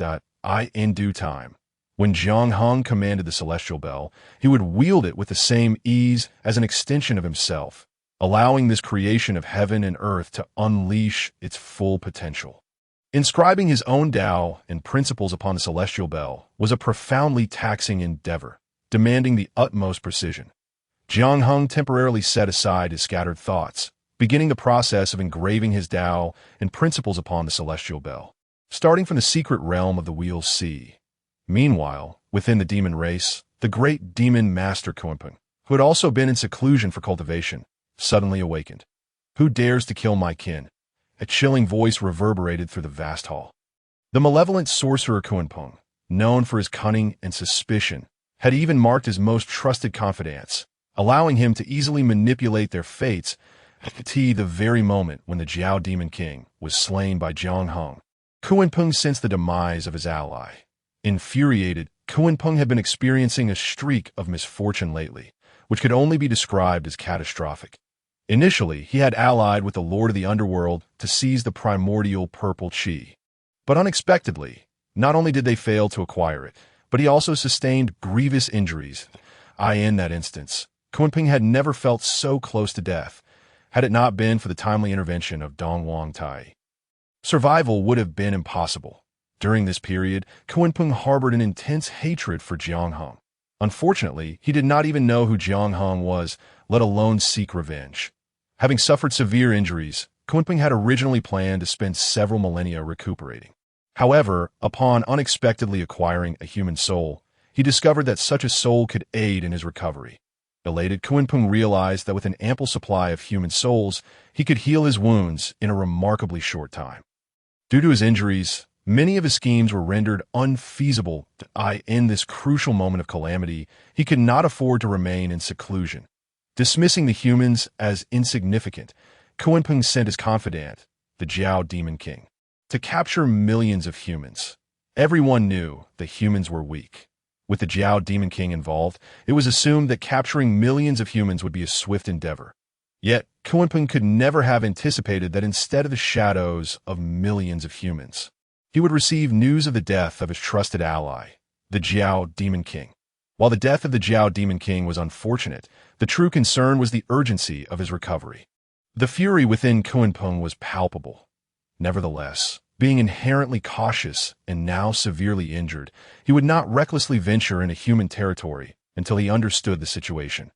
Speaker 1: In due time, when Jiang Hung commanded the celestial bell, he would wield it with the same ease as an extension of himself, allowing this creation of heaven and earth to unleash its full potential. Inscribing his own Tao and principles upon the celestial bell was a profoundly taxing endeavor, demanding the utmost precision. Jiang Hung temporarily set aside his scattered thoughts, beginning the process of engraving his Tao and principles upon the celestial bell, starting from the secret realm of the Wheel Sea. Meanwhile, within the demon race, the great demon master Kunpeng, who had also been in seclusion for cultivation, suddenly awakened. "Who dares to kill my kin?" A chilling voice reverberated through the vast hall. The malevolent sorcerer Kunpeng, known for his cunning and suspicion, had even marked his most trusted confidants, allowing him to easily manipulate their fates at the very moment when the Jiao Demon King was slain by Jiang Hung. Kunpeng sensed the demise of his ally. Infuriated, Kunpeng had been experiencing a streak of misfortune lately, which could only be described as catastrophic. Initially, he had allied with the Lord of the Underworld to seize the primordial purple chi. But unexpectedly, not only did they fail to acquire it, but he also sustained grievous injuries. In that instance, Kunpeng had never felt so close to death, had it not been for the timely intervention of Dong Wang Tai. Survival would have been impossible. During this period, Kunpeng harbored an intense hatred for Jiang Hung. Unfortunately, he did not even know who Jiang Hung was, let alone seek revenge. Having suffered severe injuries, Kunpeng had originally planned to spend several millennia recuperating. However, upon unexpectedly acquiring a human soul, he discovered that such a soul could aid in his recovery. Elated, Kunpeng realized that with an ample supply of human souls, he could heal his wounds in a remarkably short time. Due to his injuries, many of his schemes were rendered unfeasible. In this crucial moment of calamity, he could not afford to remain in seclusion. Dismissing the humans as insignificant, Kunpeng sent his confidant, the Jiao Demon King, to capture millions of humans. Everyone knew the humans were weak. With the Jiao Demon King involved, it was assumed that capturing millions of humans would be a swift endeavor. Yet, Kunpeng could never have anticipated that instead of the shadows of millions of humans, he would receive news of the death of his trusted ally, the Jiao Demon King. While the death of the Jiao Demon King was unfortunate, the true concern was the urgency of his recovery. The fury within Kunpeng was palpable. Nevertheless, being inherently cautious and now severely injured, he would not recklessly venture into human territory until he understood the situation.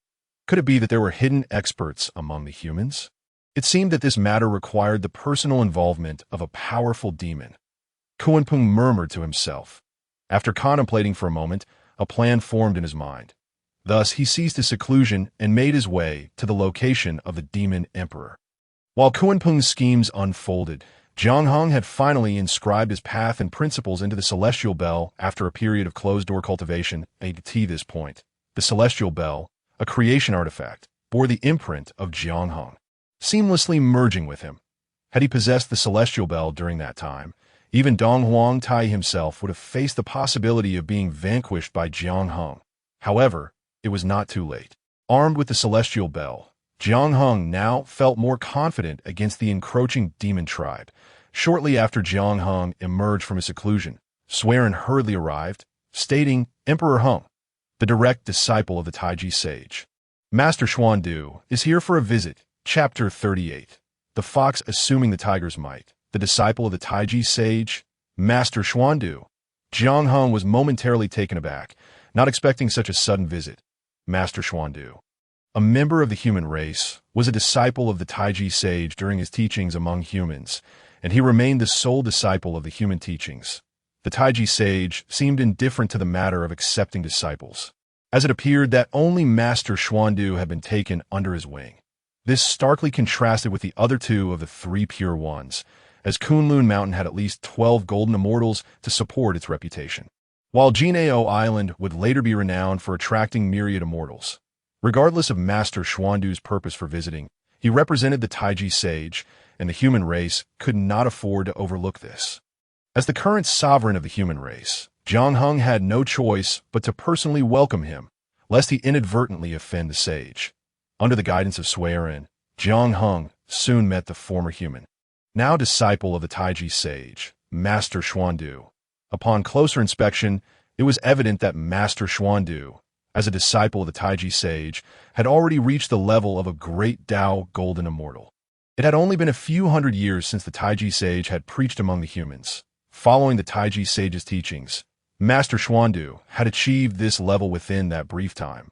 Speaker 1: Could it be that there were hidden experts among the humans? It seemed that this matter required the personal involvement of a powerful demon. Kunpeng murmured to himself. After contemplating for a moment, a plan formed in his mind. Thus, he ceased his seclusion and made his way to the location of the Demon Emperor. While Kunpeng's schemes unfolded, Jiang Hung had finally inscribed his path and principles into the Celestial Bell after a period of closed-door cultivation. At this point, the Celestial Bell, a creation artifact, bore the imprint of Jiang Hung, seamlessly merging with him. Had he possessed the Celestial Bell during that time, even Dong Wang Tai himself would have faced the possibility of being vanquished by Jiang Hung. However, it was not too late. Armed with the Celestial Bell, Jiang Hung now felt more confident against the encroaching demon tribe. Shortly after Jiang Hung emerged from his seclusion, Swearin hurriedly arrived, stating, "Emperor Hung, the direct disciple of the Taiji sage, Master Xuandu, is here for a visit." Chapter 38. The Fox Assuming the Tiger's Might. The disciple of the Taiji sage, Master Xuandu. Jiang Hung was momentarily taken aback, not expecting such a sudden visit. Master Xuandu, a member of the human race, was a disciple of the Taiji sage during his teachings among humans, and he remained the sole disciple of the human teachings. The Taiji sage seemed indifferent to the matter of accepting disciples, as it appeared that only Master Xuandu had been taken under his wing. This starkly contrasted with the other two of the three pure ones, as Kunlun Mountain had at least 12 golden immortals to support its reputation, while Jinao Island would later be renowned for attracting myriad immortals. Regardless of Master Xuandu's purpose for visiting, he represented the Taiji sage, and the human race could not afford to overlook this. As the current sovereign of the human race, Jiang Hung had no choice but to personally welcome him, lest he inadvertently offend the sage. Under the guidance of Suiren, Jiang Hung soon met the former human, now disciple of the Taiji sage, Master Xuandu. Upon closer inspection, it was evident that Master Xuandu, as a disciple of the Taiji sage, had already reached the level of a great Tao golden immortal. It had only been a few hundred years since the Taiji sage had preached among the humans. Following the Taiji sage's teachings, Master Xuandu had achieved this level within that brief time,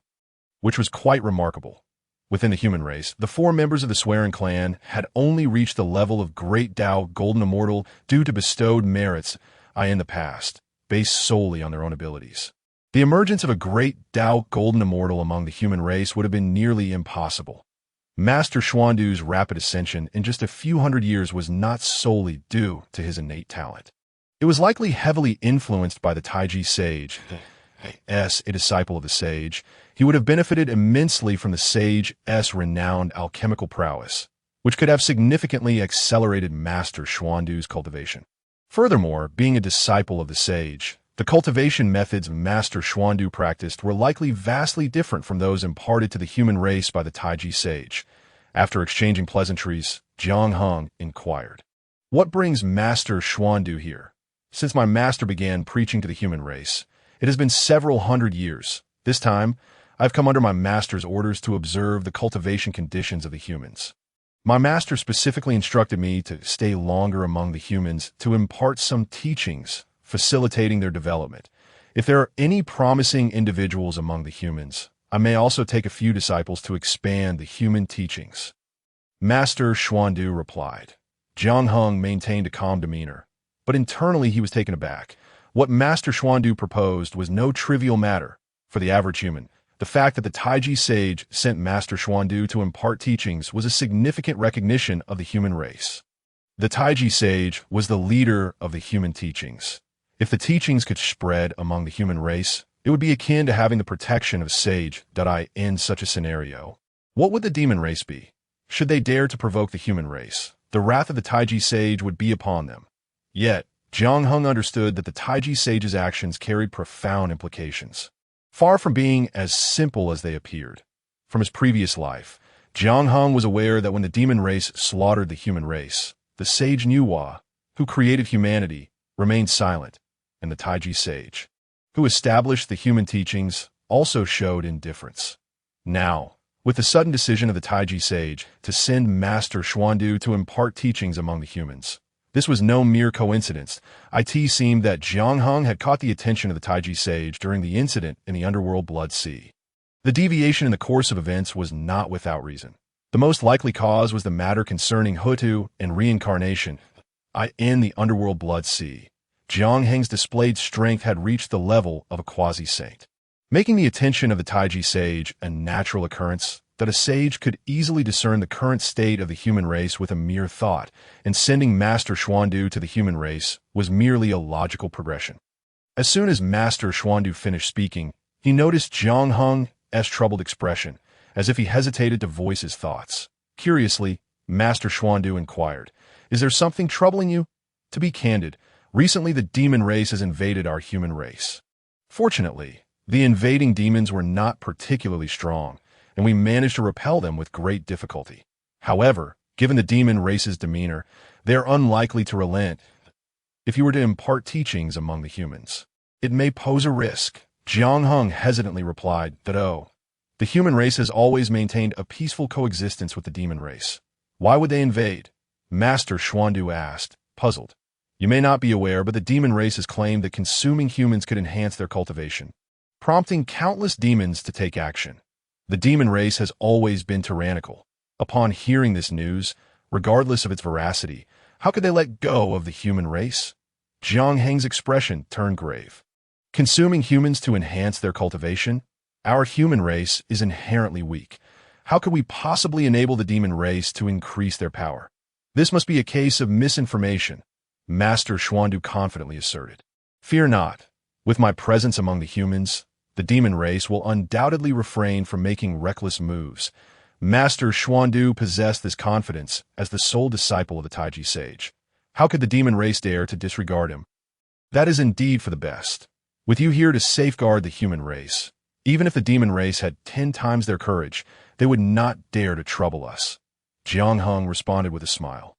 Speaker 1: which was quite remarkable. Within the human race, the 4 members of the Suiren clan had only reached the level of great Tao golden immortal due to bestowed merits in the past, based solely on their own abilities. The emergence of a great Tao golden immortal among the human race would have been nearly impossible. Master Xuandu's rapid ascension in just a few hundred years was not solely due to his innate talent. It was likely heavily influenced by the Taiji sage. As a disciple of the sage, he would have benefited immensely from the sage's renowned alchemical prowess, which could have significantly accelerated Master Xuandu's cultivation. Furthermore, being a disciple of the sage, the cultivation methods Master Xuandu practiced were likely vastly different from those imparted to the human race by the Taiji sage. After exchanging pleasantries, Jiang Hung inquired, "What brings Master Xuandu here? Since my master began preaching to the human race, it has been several hundred years. This time, I've come under my master's orders to observe the cultivation conditions of the humans. My master specifically instructed me to stay longer among the humans to impart some teachings, facilitating their development. If there are any promising individuals among the humans, I may also take a few disciples to expand the human teachings." Master Xuandu replied. Jiang Hung maintained a calm demeanor, but internally he was taken aback. What Master Xuandu proposed was no trivial matter. For the average human, the fact that the Taiji sage sent Master Xuandu to impart teachings was a significant recognition of the human race. The Taiji sage was the leader of the human teachings. If the teachings could spread among the human race, it would be akin to having the protection of a sage. In such a scenario, what would the demon race be? Should they dare to provoke the human race, the wrath of the Taiji sage would be upon them. Yet, Jiang Hung understood that the Taiji sage's actions carried profound implications, far from being as simple as they appeared. From his previous life, Jiang Hung was aware that when the demon race slaughtered the human race, the sage Nuwa, who created humanity, remained silent, and the Taiji sage, who established the human teachings, also showed indifference. Now, with the sudden decision of the Taiji sage to send Master Xuandu to impart teachings among the humans, this was no mere coincidence. It seemed that Jiang Hung had caught the attention of the Taiji sage during the incident in the underworld Blood Sea. The deviation in the course of events was not without reason. The most likely cause was the matter concerning Hutu and reincarnation in the underworld Blood Sea. Jiang Heng's displayed strength had reached the level of a quasi-saint, making the attention of the Taiji sage a natural occurrence. That a sage could easily discern the current state of the human race with a mere thought, and sending Master Xuandu to the human race was merely a logical progression. As soon as Master Xuandu finished speaking, he noticed Jiang Hung's troubled expression, as if he hesitated to voice his thoughts. Curiously, Master Xuandu inquired, "Is there something troubling you?" To be candid, recently the demon race has invaded our human race. Fortunately, the invading demons were not particularly strong, and we managed to repel them with great difficulty. However, given the demon race's demeanor, they are unlikely to relent. If you were to impart teachings among the humans, it may pose a risk. Jiang Hung hesitantly replied that, the human race has always maintained a peaceful coexistence with the demon race. Why would they invade? Master Xuandu asked, puzzled. You may not be aware, but the demon race has claimed that consuming humans could enhance their cultivation, prompting countless demons to take action. The demon race has always been tyrannical. Upon hearing this news, regardless of its veracity, how could they let go of the human race? Jiang Heng's expression turned grave. Consuming humans to enhance their cultivation? Our human race is inherently weak. How could we possibly enable the demon race to increase their power? This must be a case of misinformation, Master Xuandu confidently asserted. Fear not. With my presence among the humans, the demon race will undoubtedly refrain from making reckless moves. Master Xuandu possessed this confidence as the sole disciple of the Taiji sage. How could the demon race dare to disregard him? That is indeed for the best. With you here to safeguard the human race, even if the demon race had 10 times their courage, they would not dare to trouble us. Jiang Hung responded with a smile.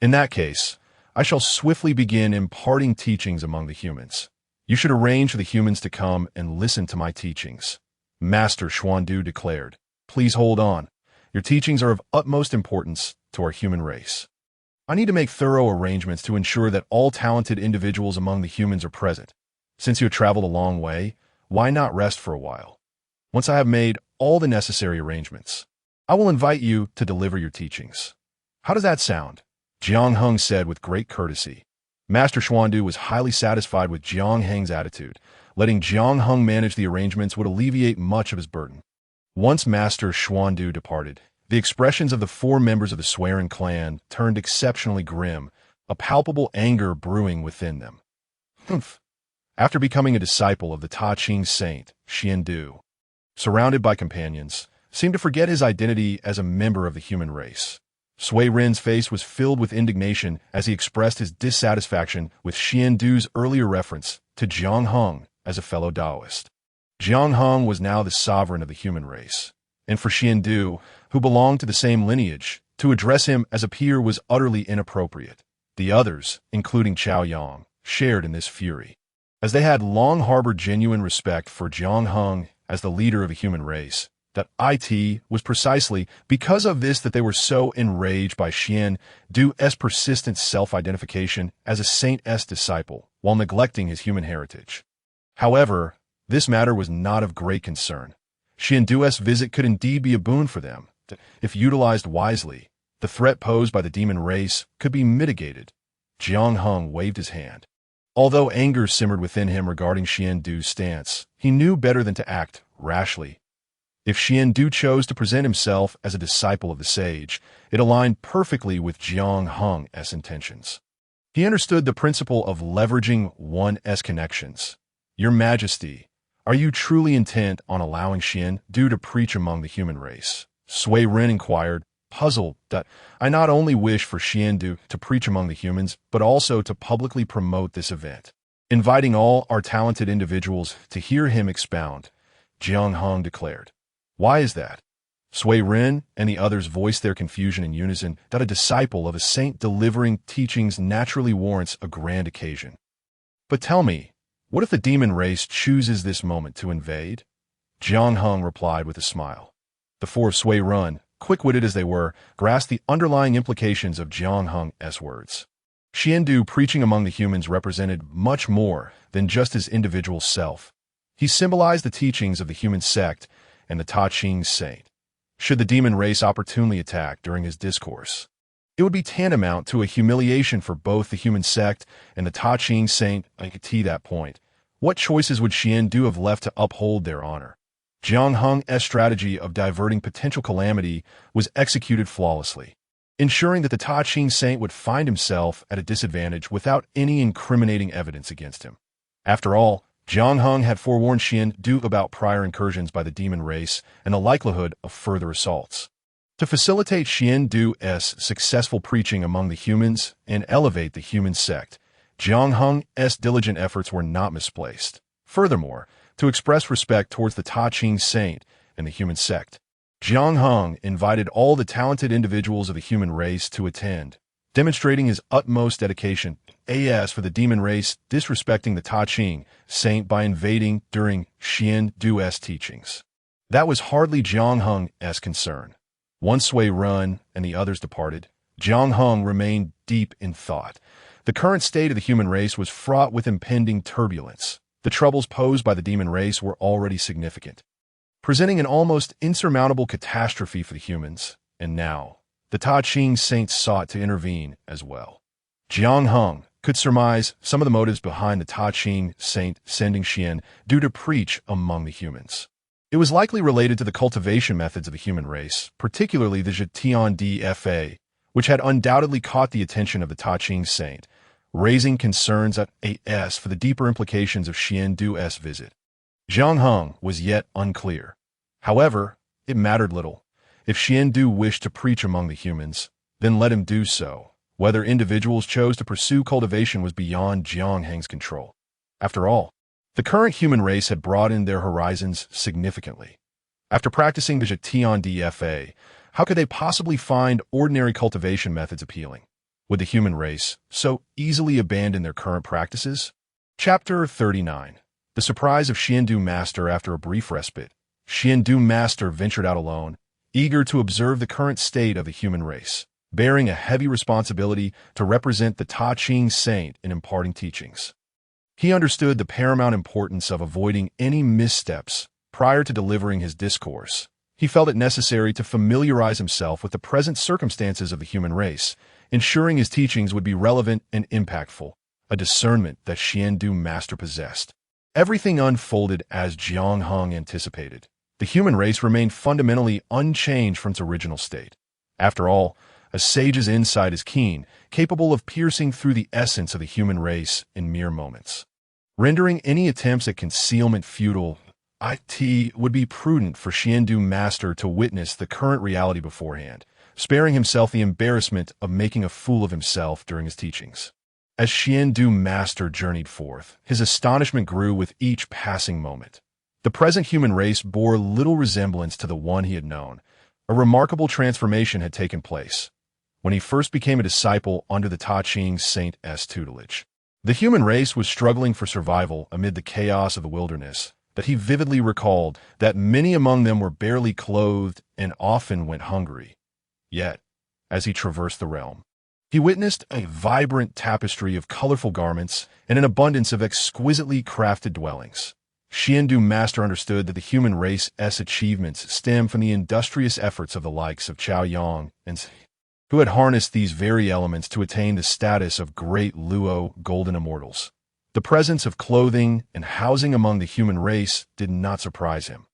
Speaker 1: In that case, I shall swiftly begin imparting teachings among the humans. You should arrange for the humans to come and listen to my teachings. Master Xuandu declared. Please hold on. Your teachings are of utmost importance to our human race. I need to make thorough arrangements to ensure that all talented individuals among the humans are present. Since you have traveled a long way, why not rest for a while? Once I have made all the necessary arrangements, I will invite you to deliver your teachings. How does that sound? Jiang Hung said with great courtesy. Master Xuandu was highly satisfied with Jiang Heng's attitude. Letting Jiang Hung manage the arrangements would alleviate much of his burden. Once Master Xuandu departed, the expressions of the 4 members of the swearing clan turned exceptionally grim, a palpable anger brewing within them. Humph. After becoming a disciple of the Ta Ching saint, Xuandu, surrounded by companions, seemed to forget his identity as a member of the human race. Sui Ren's face was filled with indignation as he expressed his dissatisfaction with Xuandu's earlier reference to Jiang Hung as a fellow Taoist. Jiang Hung was now the sovereign of the human race, and for Xuandu, who belonged to the same lineage, to address him as a peer was utterly inappropriate. The others, including Chao Yang, shared in this fury. As they had long harbored genuine respect for Jiang Hung as the leader of the human race, that it was precisely because of this that they were so enraged by Xuandu's persistent self-identification as a saint's disciple while neglecting his human heritage. However, this matter was not of great concern. Xuandu's visit could indeed be a boon for them. If utilized wisely, the threat posed by the demon race could be mitigated. Jiang Hung waved his hand. Although anger simmered within him regarding Xuandu's stance, he knew better than to act rashly. If Xuandu chose to present himself as a disciple of the sage, it aligned perfectly with Jiang Hung's intentions. He understood the principle of leveraging one's connections. Your Majesty, are you truly intent on allowing Xuandu to preach among the human race? Sui Ren inquired, puzzled. I not only wish for Xuandu to preach among the humans, but also to publicly promote this event, inviting all our talented individuals to hear him expound, Jiang Hung declared. Why is that? Sui Ren and the others voiced their confusion in unison that a disciple of a saint delivering teachings naturally warrants a grand occasion. But tell me, what if the demon race chooses this moment to invade? Jiang Hung replied with a smile. The 4 of Sui Ren, quick-witted as they were, grasped the underlying implications of Jiang Hung's words. Xuandu preaching among the humans represented much more than just his individual self. He symbolized the teachings of the human sect and the Ta Ching saint. Should the demon race opportunely attack during his discourse, it would be tantamount to a humiliation for both the human sect and the Ta Ching saint. At that point, what choices would Xuandu have left to uphold their honor? Jiang Hung's strategy of diverting potential calamity was executed flawlessly, ensuring that the Ta Ching saint would find himself at a disadvantage without any incriminating evidence against him. After all, Jiang Hung had forewarned Xuandu about prior incursions by the demon race and the likelihood of further assaults. To facilitate Xuandu's successful preaching among the humans and elevate the human sect, Jiang Hung's diligent efforts were not misplaced. Furthermore, to express respect towards the Ta Ching saint and the human sect, Jiang Hung invited all the talented individuals of the human race to attend, demonstrating his utmost dedication as for the demon race disrespecting the Ta Ching saint by invading during Xuandu's teachings. That was hardly Jiang Hung's concern. Once Sui Ren and the others departed, Jiang Hung remained deep in thought. The current state of the human race was fraught with impending turbulence. The troubles posed by the demon race were already significant, presenting an almost insurmountable catastrophe for the humans, and now, the Ta Ching saints sought to intervene as well. Jiang Hung could surmise some of the motives behind the Ta Ching saint sending Xuandu to preach among the humans. It was likely related to the cultivation methods of the human race, particularly the Zhetian Dfa, which had undoubtedly caught the attention of the Ta Ching saint, raising concerns at AS for the deeper implications of Xuandu's visit. Jiang Hung was yet unclear. However, it mattered little. If Xuandu wished to preach among the humans, then let him do so. Whether individuals chose to pursue cultivation was beyond Jiang Heng's control. After all, the current human race had broadened their horizons significantly. After practicing the Tian DFA, how could they possibly find ordinary cultivation methods appealing? Would the human race so easily abandon their current practices? Chapter 39. The surprise of Xiandu Master after a brief respite. Xiandu Master ventured out alone, eager to observe the current state of the human race, bearing a heavy responsibility to represent the Ta Ching saint in imparting teachings. He understood the paramount importance of avoiding any missteps prior to delivering his discourse. He felt it necessary to familiarize himself with the present circumstances of the human race, ensuring his teachings would be relevant and impactful, a discernment that Xiandu Master possessed. Everything unfolded as Jiang Hung anticipated. The human race remained fundamentally unchanged from its original state. After all, a sage's insight is keen, capable of piercing through the essence of the human race in mere moments. Rendering any attempts at concealment futile, it would be prudent for Xiandu Master to witness the current reality beforehand, sparing himself the embarrassment of making a fool of himself during his teachings. As Xiandu Master journeyed forth, his astonishment grew with each passing moment. The present human race bore little resemblance to the one he had known. A remarkable transformation had taken place when he first became a disciple under the Ta Ching Saint's tutelage. The human race was struggling for survival amid the chaos of the wilderness, but he vividly recalled that many among them were barely clothed and often went hungry. Yet, as he traversed the realm, he witnessed a vibrant tapestry of colorful garments and an abundance of exquisitely crafted dwellings. Xiandu Master understood that the human race's achievements stem from the industrious efforts of the likes of Chao Yang and who had harnessed these very elements to attain the status of great Luo golden immortals. The presence of clothing and housing among the human race did not surprise him.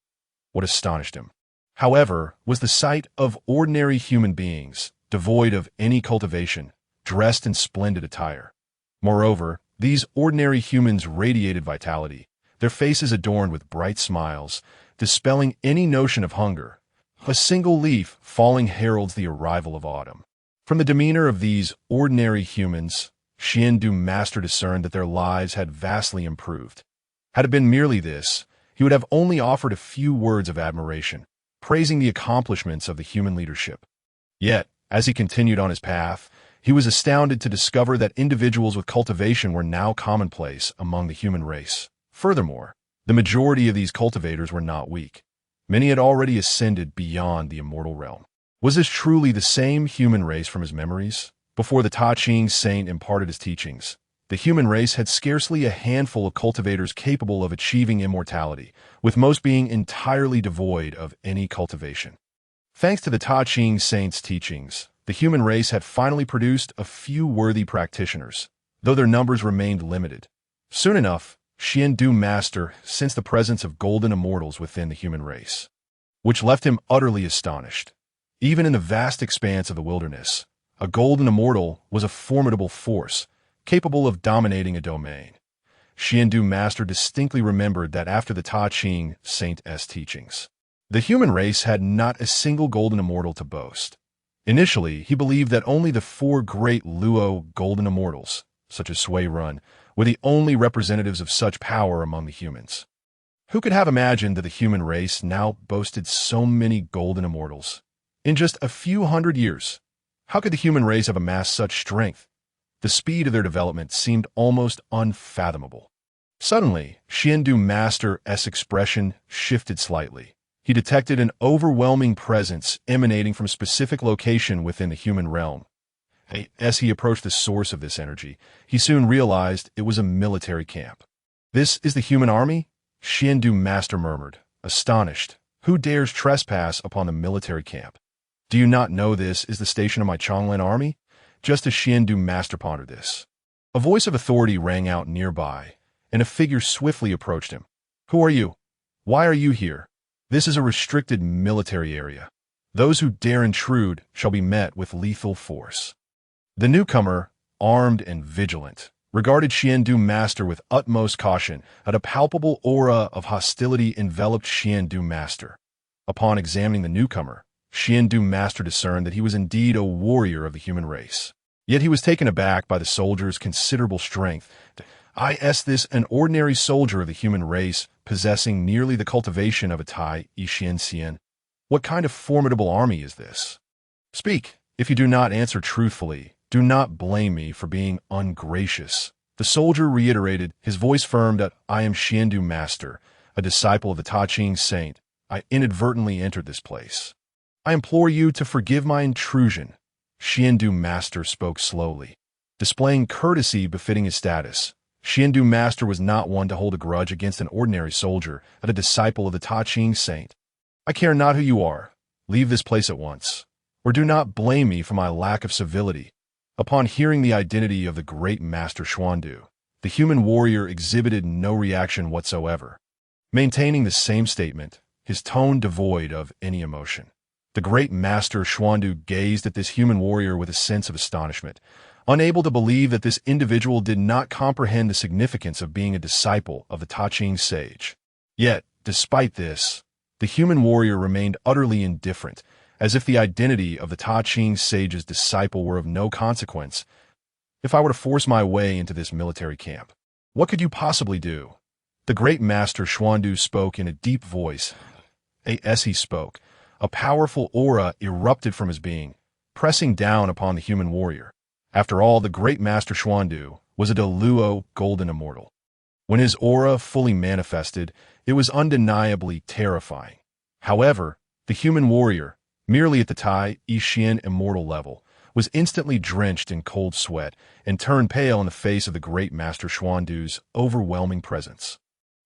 Speaker 1: What astonished him, however, was the sight of ordinary human beings, devoid of any cultivation, dressed in splendid attire. Moreover, these ordinary humans radiated vitality, their faces adorned with bright smiles, dispelling any notion of hunger. A single leaf falling heralds the arrival of autumn. From the demeanor of these ordinary humans, Xiandu Master discerned that their lives had vastly improved. Had it been merely this, he would have only offered a few words of admiration, praising the accomplishments of the human leadership. Yet, as he continued on his path, he was astounded to discover that individuals with cultivation were now commonplace among the human race. Furthermore, the majority of these cultivators were not weak. Many had already ascended beyond the immortal realm. Was this truly the same human race from his memories? Before the Ta Ching saint imparted his teachings, the human race had scarcely a handful of cultivators capable of achieving immortality, with most being entirely devoid of any cultivation. Thanks to the Ta Ching saint's teachings, the human race had finally produced a few worthy practitioners, though their numbers remained limited. Soon enough, Xiandu Master sensed the presence of golden immortals within the human race, which left him utterly astonished. Even in the vast expanse of the wilderness, a golden immortal was a formidable force, capable of dominating a domain. Xiandu Master distinctly remembered that after the Ta Ching saint's teachings, the human race had not a single golden immortal to boast. Initially, he believed that only the 4 great Luo golden immortals, such as Sui Run, were the only representatives of such power among the humans. Who could have imagined that the human race now boasted so many golden immortals? In just a few hundred years, how could the human race have amassed such strength? The speed of their development seemed almost unfathomable. Suddenly, Xiandu Master's expression shifted slightly. He detected an overwhelming presence emanating from a specific location within the human realm. As he approached the source of this energy, he soon realized it was a military camp. "This is the human army?" Xiandu Master murmured, astonished. "Who dares trespass upon the military camp? Do you not know this is the station of my Chonglen army?" Just as Xiandu Master pondered this, a voice of authority rang out nearby, and a figure swiftly approached him. "Who are you? Why are you here? This is a restricted military area. Those who dare intrude shall be met with lethal force." The newcomer, armed and vigilant, regarded Xiandu Master with utmost caution, and a palpable aura of hostility enveloped Xiandu Master. Upon examining the newcomer, Xiandu Master discerned that he was indeed a warrior of the human race. Yet he was taken aback by the soldier's considerable strength. Is this an ordinary soldier of the human race, possessing nearly the cultivation of a Tai Xian. What kind of formidable army is this? Speak. If you do not answer truthfully, do not blame me for being ungracious. The soldier reiterated, his voice firm, that I am Xiandu Master, a disciple of the Ta Ching Saint. I inadvertently entered this place. I implore you to forgive my intrusion. Xiandu Master spoke slowly, displaying courtesy befitting his status. Xiandu Master was not one to hold a grudge against an ordinary soldier, but a disciple of the Ta Ching Saint. I care not who you are. Leave this place at once, or do not blame me for my lack of civility. Upon hearing the identity of the great Master Xuandu, the human warrior exhibited no reaction whatsoever, maintaining the same statement, his tone devoid of any emotion. The great Master Xuandu gazed at this human warrior with a sense of astonishment, unable to believe that this individual did not comprehend the significance of being a disciple of the Ta Ching sage. Yet, despite this, the human warrior remained utterly indifferent, as if the identity of the Ta Ching sage's disciple were of no consequence. If I were to force my way into this military camp, what could you possibly do? The great Master Xuandu spoke in a deep voice. As he spoke, a powerful aura erupted from his being, pressing down upon the human warrior. After all, the great Master Xuandu was a Deluo golden immortal. When his aura fully manifested, it was undeniably terrifying. However, the human warrior, merely at the Tai Xian immortal level, was instantly drenched in cold sweat and turned pale in the face of the great Master Xuandu's overwhelming presence.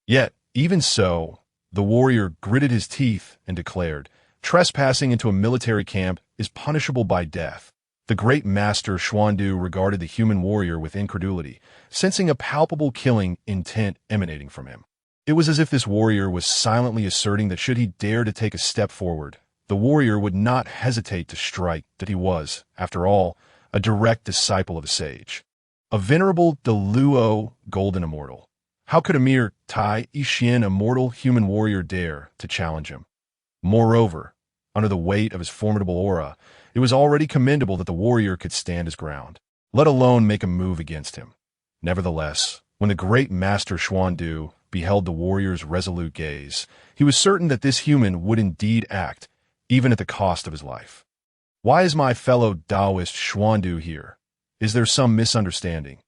Speaker 1: Yet, even so, the warrior gritted his teeth and declared, "Trespassing into a military camp is punishable by death." The great Master Xuandu regarded the human warrior with incredulity, sensing a palpable killing intent emanating from him. It was as if this warrior was silently asserting that should he dare to take a step forward, the warrior would not hesitate to strike, that he was, after all, a direct disciple of the sage. A venerable Deluo golden immortal. How could a mere Tai Xian immortal human warrior dare to challenge him? Moreover, under the weight of his formidable aura, it was already commendable that the warrior could stand his ground, let alone make a move against him. Nevertheless, when the great Master Xuandu beheld the warrior's resolute gaze, he was certain that this human would indeed act, even at the cost of his life. Why is my fellow Taoist Xuandu here? Is there some misunderstanding?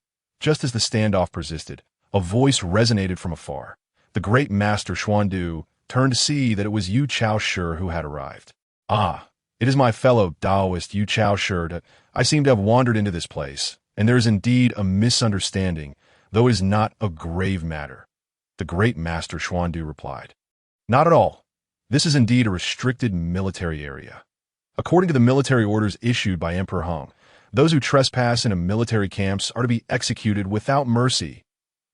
Speaker 1: Just as the standoff persisted, a voice resonated from afar. The great Master Xuandu turned to see that it was Yu Chao Shi who had arrived. Ah, it is my fellow Taoist Yu Chao Shi. I seem to have wandered into this place, and there is indeed a misunderstanding, though it is not a grave matter. The great Master Xuandu replied. Not at all. This is indeed a restricted military area. According to the military orders issued by Emperor Hung, those who trespass into military camps are to be executed without mercy.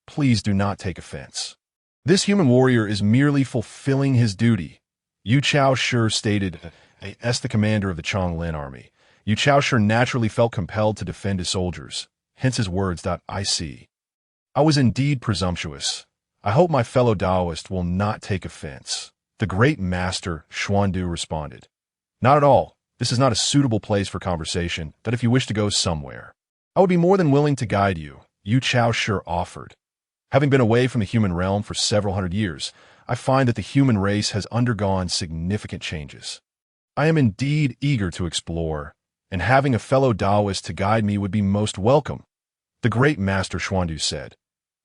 Speaker 1: Please do not take offense. This human warrior is merely fulfilling his duty. Yu Chao Shi stated, as the commander of the Chonglin army, Yu Chao Shi naturally felt compelled to defend his soldiers, hence his words. I see. I was indeed presumptuous. I hope my fellow Taoist will not take offense. The great Master Xuandu responded. Not at all. This is not a suitable place for conversation, that if you wish to go somewhere, I would be more than willing to guide you, Yu Chao Shi offered. Having been away from the human realm for several hundred years, I find that the human race has undergone significant changes. I am indeed eager to explore, and having a fellow Taoist to guide me would be most welcome, the great Master Xuandu said.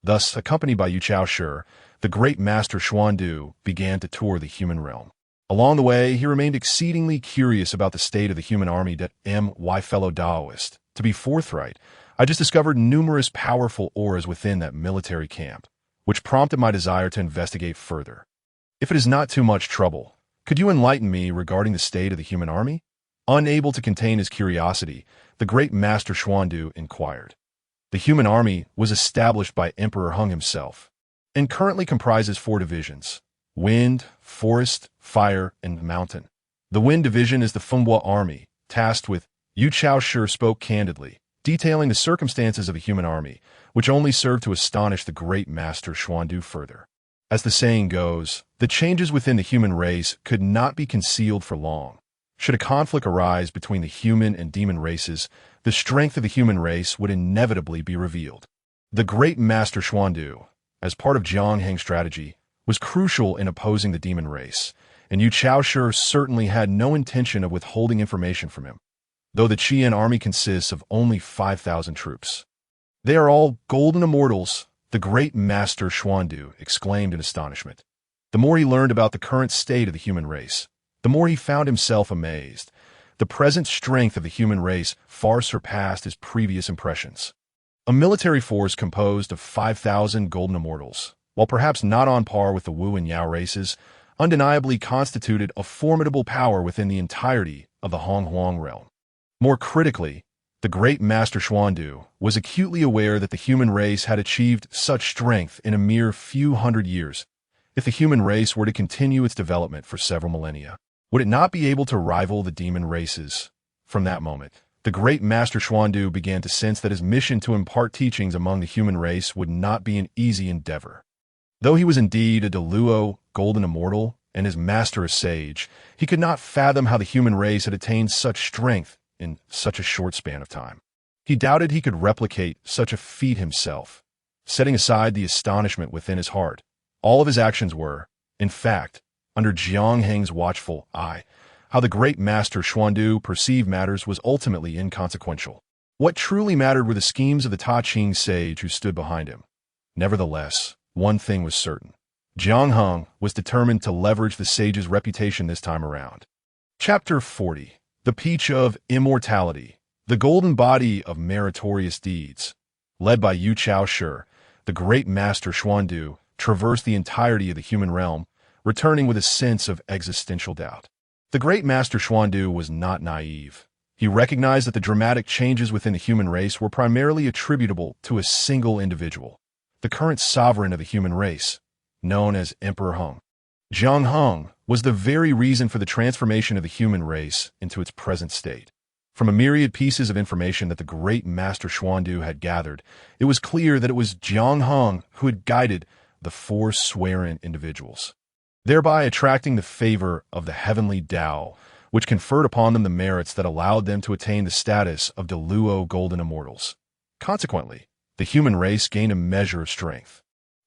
Speaker 1: Thus, accompanied by Yu Chao Shi, the great Master Xuandu began to tour the human realm. Along the way, he remained exceedingly curious about the state of the human army. My fellow Taoist, to be forthright, I just discovered numerous powerful auras within that military camp, which prompted my desire to investigate further. If it is not too much trouble, could you enlighten me regarding the state of the human army? Unable to contain his curiosity, the great Master Xuandu inquired. The human army was established by Emperor Hung himself, and currently comprises 4 divisions: Wind, Forest, Fire, and Mountain. The Wind Division is the Funhua army, tasked with. Yu Chao Shi spoke candidly, detailing the circumstances of the human army, which only served to astonish the great Master Xuandu further. As the saying goes, the changes within the human race could not be concealed for long. Should a conflict arise between the human and demon races, the strength of the human race would inevitably be revealed. The great Master Xuandu, as part of Jiang Heng's strategy, was crucial in opposing the demon race, and Yu Chaoshi certainly had no intention of withholding information from him, though the Qian army consists of only 5,000 troops. They are all golden immortals, the great master Xuandu exclaimed in astonishment. The more he learned about the current state of the human race, the more he found himself amazed. The present strength of the human race far surpassed his previous impressions. A military force composed of 5,000 golden immortals, while perhaps not on par with the Wu and Yao races, undeniably constituted a formidable power within the entirety of the Honghuang realm. More critically, the great master Xuandu was acutely aware that the human race had achieved such strength in a mere few hundred years. If the human race were to continue its development for several millennia, would it not be able to rival the demon races? From that moment, the great master Xuandu began to sense that his mission to impart teachings among the human race would not be an easy endeavor. Though he was indeed a Deluo golden immortal and his master a sage, he could not fathom how the human race had attained such strength in such a short span of time. He doubted he could replicate such a feat himself. Setting aside the astonishment within his heart, all of his actions were, in fact, under Jiang Heng's watchful eye. How the great master Xuandu perceived matters was ultimately inconsequential. What truly mattered were the schemes of the Ta Ching sage who stood behind him. Nevertheless, one thing was certain. Jiang Heng was determined to leverage the sage's reputation this time around. Chapter 40. The Peach of Immortality, the golden body of meritorious deeds. Led by Yu Chaoshi, the great master Xuandu traversed the entirety of the human realm, returning with a sense of existential doubt. The great master Xuandu was not naive. He recognized that the dramatic changes within the human race were primarily attributable to a single individual, the current sovereign of the human race, known as Emperor Heng. Jiang Heng was the very reason for the transformation of the human race into its present state. From a myriad pieces of information that the great master Xuandu had gathered, it was clear that it was Jiang Heng who had guided the four swearing individuals, thereby attracting the favor of the heavenly Tao, which conferred upon them the merits that allowed them to attain the status of Deluo golden immortals. Consequently, the human race gained a measure of strength.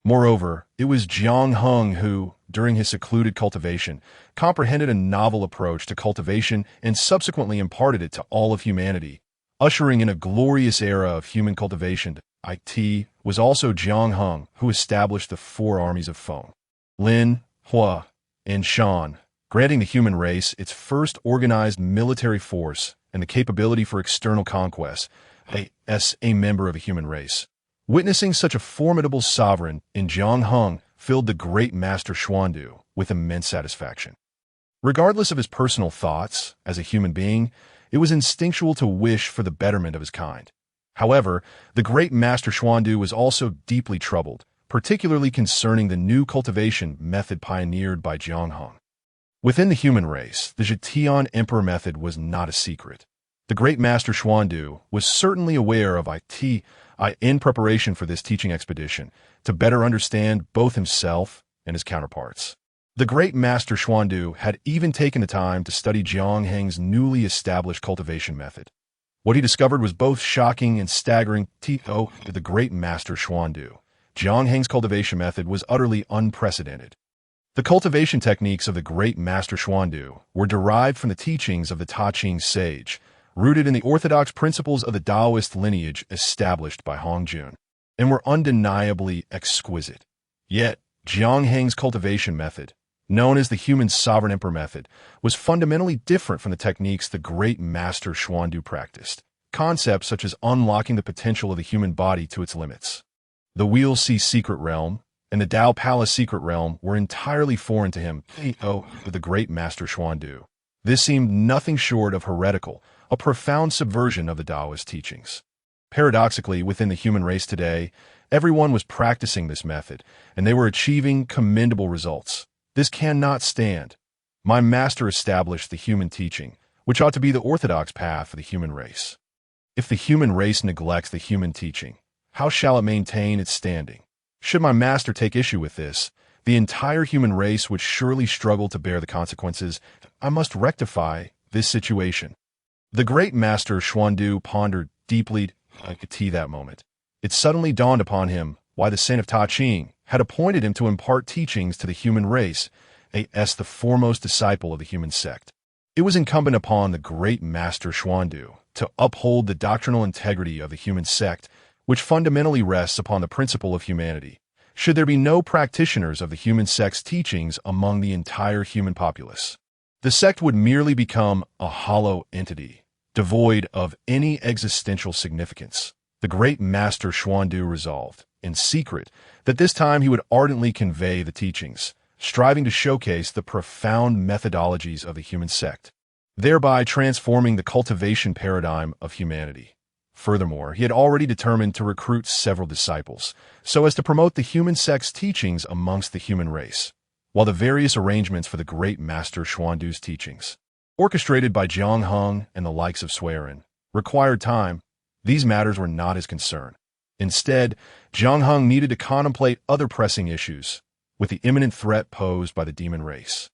Speaker 1: Moreover, it was Jiang Heng who, during his secluded cultivation, comprehended a novel approach to cultivation and subsequently imparted it to all of humanity, ushering in a glorious era of human cultivation. It was also Jiang Heng who established the four armies of Feng, Lin, Hua, and Shan, granting the human race its first organized military force and the capability for external conquest, as a member of a human race. Witnessing such a formidable sovereign in Jiang Heng filled the great master Xuandu with immense satisfaction. Regardless of his personal thoughts, as a human being, it was instinctual to wish for the betterment of his kind. However, the great master Xuandu was also deeply troubled, particularly concerning the new cultivation method pioneered by Jiang Heng. Within the human race, the Zhetian Emperor method was not a secret. The great master Xuandu was certainly aware of it in preparation for this teaching expedition to better understand both himself and his counterparts. The great master Xuandu had even taken the time to study Jiang Heng's newly established cultivation method. What he discovered was both shocking and staggering. To the great master Xuandu, Jiang Heng's cultivation method was utterly unprecedented. The cultivation techniques of the great master Xuandu were derived from the teachings of the Ta Ching sage, rooted in the orthodox principles of the Taoist lineage established by Hongjun, and were undeniably exquisite. Yet, Jiang Heng's cultivation method, known as the human sovereign emperor method, was fundamentally different from the techniques the great master Xuandu practiced. Concepts such as unlocking the potential of the human body to its limits, the Wheel Sea secret realm, and the Tao Palace secret realm were entirely foreign to him. The great master Xuandu. This seemed nothing short of heretical, a profound subversion of the Taoist teachings. Paradoxically, within the human race today, everyone was practicing this method, and they were achieving commendable results. This cannot stand. My master established the human teaching, which ought to be the orthodox path for the human race. If the human race neglects the human teaching, how shall it maintain its standing? Should my master take issue with this, the entire human race would surely struggle to bear the consequences. I must rectify this situation. The great master Xuandu pondered deeply that moment. It suddenly dawned upon him why the saint of Ta Ching had appointed him to impart teachings to the human race, as the foremost disciple of the human sect. It was incumbent upon the great master Xuandu to uphold the doctrinal integrity of the human sect, which fundamentally rests upon the principle of humanity. Should there be no practitioners of the human sect's teachings among the entire human populace, the sect would merely become a hollow entity, devoid of any existential significance. The great master Xuandu resolved, in secret, that this time he would ardently convey the teachings, striving to showcase the profound methodologies of the human sect, thereby transforming the cultivation paradigm of humanity. Furthermore, he had already determined to recruit several disciples, so as to promote the human sect's teachings amongst the human race, while the various arrangements for the great master Xuandu's teachings, orchestrated by Jiang Heng and the likes of Suiren, required time. These matters were not his concern. Instead, Jiang Heng needed to contemplate other pressing issues, with the imminent threat posed by the demon race.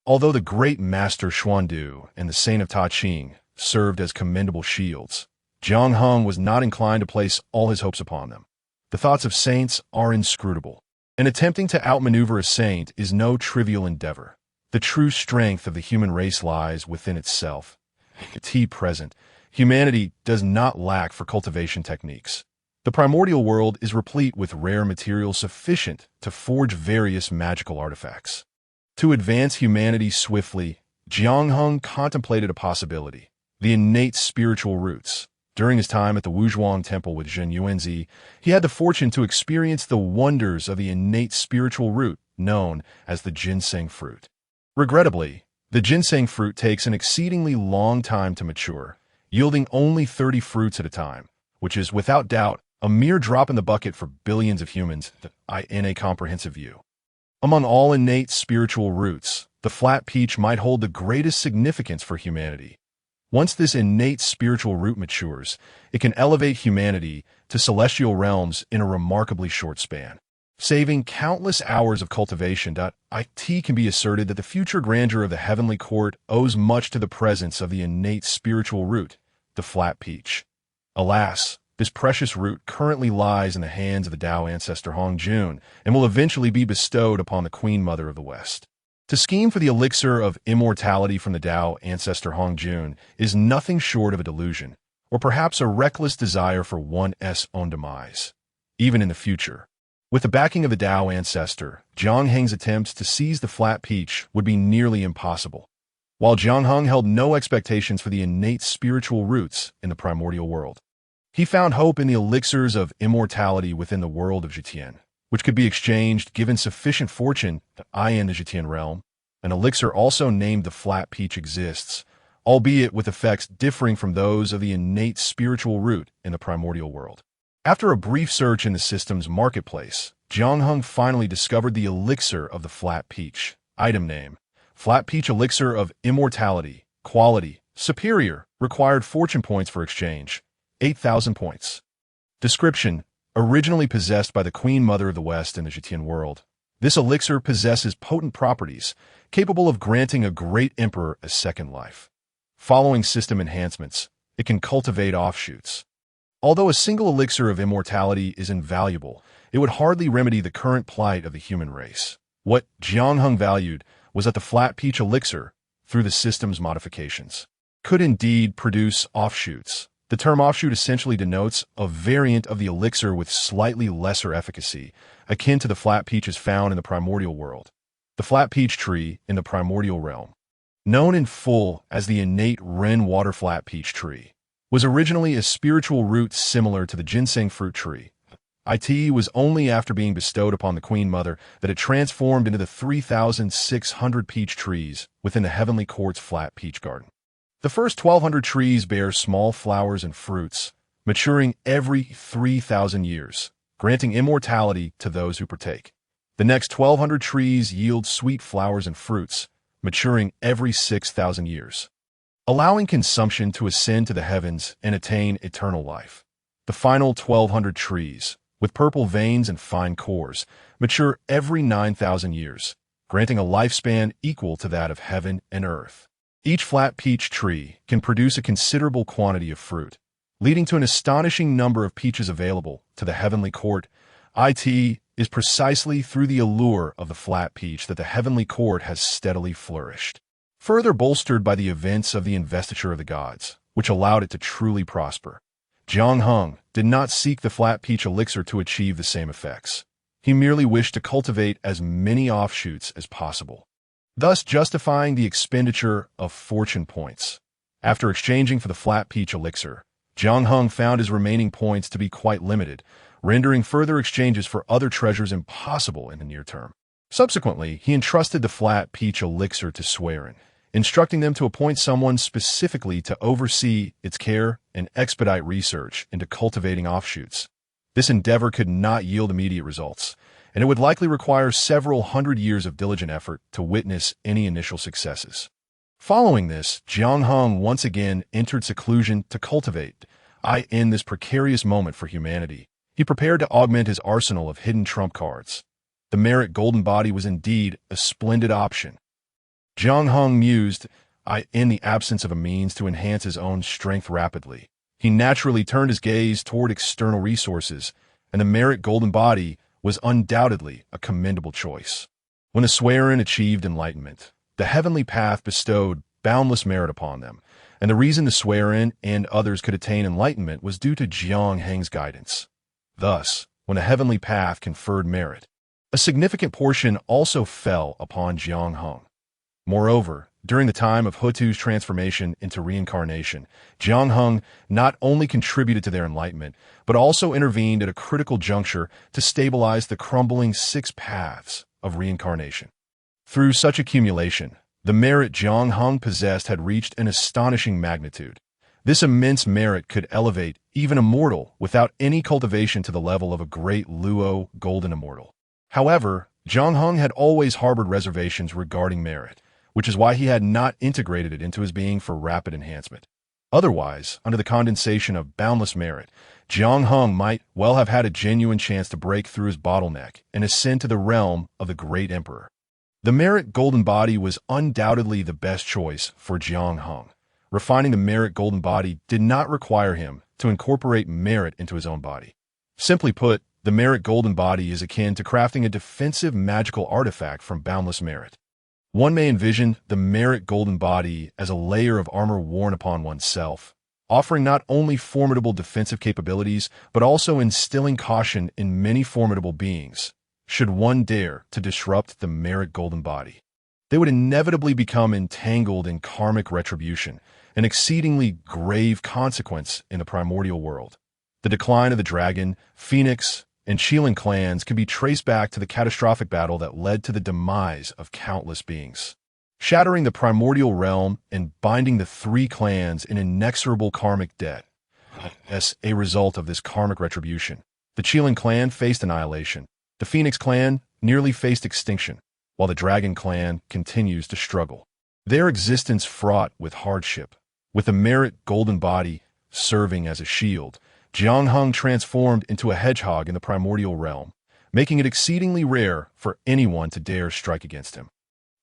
Speaker 1: Although the great master Xuandu and the saint of Ta Ching served as commendable shields, Jiang Heng was not inclined to place all his hopes upon them. The thoughts of saints are inscrutable, and attempting to outmaneuver a saint is no trivial endeavor. The true strength of the human race lies within itself. At present, humanity does not lack for cultivation techniques. The primordial world is replete with rare materials sufficient to forge various magical artifacts. To advance humanity swiftly, Jiang Heng contemplated a possibility: the innate spiritual roots. During his time at the Wuzhuang Temple with Zhen Yuanzi, he had the fortune to experience the wonders of the innate spiritual root known as the ginseng fruit. Regrettably, the ginseng fruit takes an exceedingly long time to mature, yielding only 30 fruits at a time, which is, without doubt, a mere drop in the bucket for billions of humans in a comprehensive view. Among all innate spiritual roots, the flat peach might hold the greatest significance for humanity. Once this innate spiritual root matures, it can elevate humanity to celestial realms in a remarkably short span, saving countless hours of cultivation. It can be asserted that the future grandeur of the heavenly court owes much to the presence of the innate spiritual root, the flat peach. Alas, this precious root currently lies in the hands of the Tao ancestor Hong Jun and will eventually be bestowed upon the Queen Mother of the West. To scheme for the elixir of immortality from the Tao ancestor Hong Jun is nothing short of a delusion, or perhaps a reckless desire for one's own demise, even in the future. With the backing of the Tao ancestor, Jiang Heng's attempts to seize the flat peach would be nearly impossible, while Jiang Heng held no expectations for the innate spiritual roots in the primordial world. He found hope in the elixirs of immortality within the world of Zhetian, which could be exchanged given sufficient fortune in the Zhetian realm. An elixir also named the flat peach exists, albeit with effects differing from those of the innate spiritual root in the primordial world. After a brief search in the system's marketplace, Jiang Heng finally discovered the elixir of the flat peach. Item name: Flat Peach Elixir of Immortality. Quality: Superior. Required fortune points for exchange: 8,000 points. Description: Originally possessed by the Queen Mother of the West in the Zhetian world, this elixir possesses potent properties capable of granting a great emperor a second life. Following system enhancements, it can cultivate offshoots. Although a single elixir of immortality is invaluable, it would hardly remedy the current plight of the human race. What Jiang Heng valued was that the flat peach elixir, through the system's modifications, could indeed produce offshoots. The term offshoot essentially denotes a variant of the elixir with slightly lesser efficacy, akin to the flat peaches found in the primordial world. The flat peach tree in the primordial realm, known in full as the innate Ren water flat peach tree, was originally a spiritual root similar to the ginseng fruit tree. It was only after being bestowed upon the Queen Mother that it transformed into the 3,600 peach trees within the heavenly court's flat peach garden. The first 1,200 trees bear small flowers and fruits, maturing every 3,000 years, granting immortality to those who partake. The next 1,200 trees yield sweet flowers and fruits, maturing every 6,000 years, allowing consumption to ascend to the heavens and attain eternal life. The final 1,200 trees, with purple veins and fine cores, mature every 9,000 years, granting a lifespan equal to that of heaven and earth. Each flat peach tree can produce a considerable quantity of fruit, leading to an astonishing number of peaches available to the heavenly court. is precisely through the allure of the flat peach that the heavenly court has steadily flourished. Further bolstered by the events of the investiture of the gods, which allowed it to truly prosper, Jiang Hung did not seek the flat peach elixir to achieve the same effects. He merely wished to cultivate as many offshoots as possible, thus justifying the expenditure of fortune points. After exchanging for the flat peach elixir, Jiang Hung found his remaining points to be quite limited, rendering further exchanges for other treasures impossible in the near term. Subsequently, he entrusted the flat peach elixir to Swearin, instructing them to appoint someone specifically to oversee its care and expedite research into cultivating offshoots. This endeavor could not yield immediate results, and it would likely require several hundred years of diligent effort to witness any initial successes. Following this, Jiang Hung once again entered seclusion to cultivate. In this precarious moment for humanity, he prepared to augment his arsenal of hidden trump cards. The Merit Golden Body was indeed a splendid option. Jiang Hung mused, in the absence of a means to enhance his own strength rapidly. He naturally turned his gaze toward external resources, and the Merit Golden Body was undoubtedly a commendable choice. When the Swearin achieved enlightenment, the heavenly path bestowed boundless merit upon them, and the reason the Swearin and others could attain enlightenment was due to Jiang Heng's guidance. Thus, when the heavenly path conferred merit, a significant portion also fell upon Jiang Hung. Moreover, during the time of Hutu's transformation into reincarnation, Jiang Hung not only contributed to their enlightenment, but also intervened at a critical juncture to stabilize the crumbling 6 paths of reincarnation. Through such accumulation, the merit Jiang Hung possessed had reached an astonishing magnitude. This immense merit could elevate even a mortal without any cultivation to the level of a great Luo golden immortal. However, Jiang Hung had always harbored reservations regarding merit, which is why he had not integrated it into his being for rapid enhancement. Otherwise, under the condensation of boundless merit, Jiang Hung might well have had a genuine chance to break through his bottleneck and ascend to the realm of the great emperor. The Merit Golden Body was undoubtedly the best choice for Jiang Hung. Refining the Merit Golden Body did not require him to incorporate merit into his own body. Simply put, the Merit Golden Body is akin to crafting a defensive magical artifact from boundless merit. One may envision the Merit Golden Body as a layer of armor worn upon oneself, offering not only formidable defensive capabilities, but also instilling caution in many formidable beings. Should one dare to disrupt the Merit Golden Body, they would inevitably become entangled in karmic retribution, an exceedingly grave consequence in the primordial world. The decline of the dragon, phoenix, and Qilin clans can be traced back to the catastrophic battle that led to the demise of countless beings, shattering the primordial realm and binding the 3 clans in inexorable karmic debt. As a result of this karmic retribution, the Qilin clan faced annihilation, the Phoenix clan nearly faced extinction, while the Dragon clan continues to struggle. Their existence fraught with hardship. With the Merit Golden Body serving as a shield, Jiang Hung transformed into a hedgehog in the primordial realm, making it exceedingly rare for anyone to dare strike against him.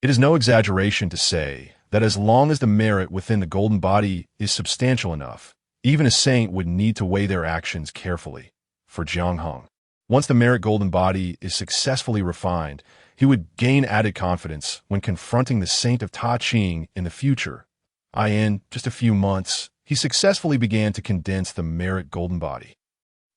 Speaker 1: It is no exaggeration to say that as long as the merit within the Golden Body is substantial enough, even a saint would need to weigh their actions carefully. For Jiang Hung, once the Merit Golden Body is successfully refined, he would gain added confidence when confronting the Saint of Ta Ching in the future. In just a few months, he successfully began to condense the Merit Golden Body.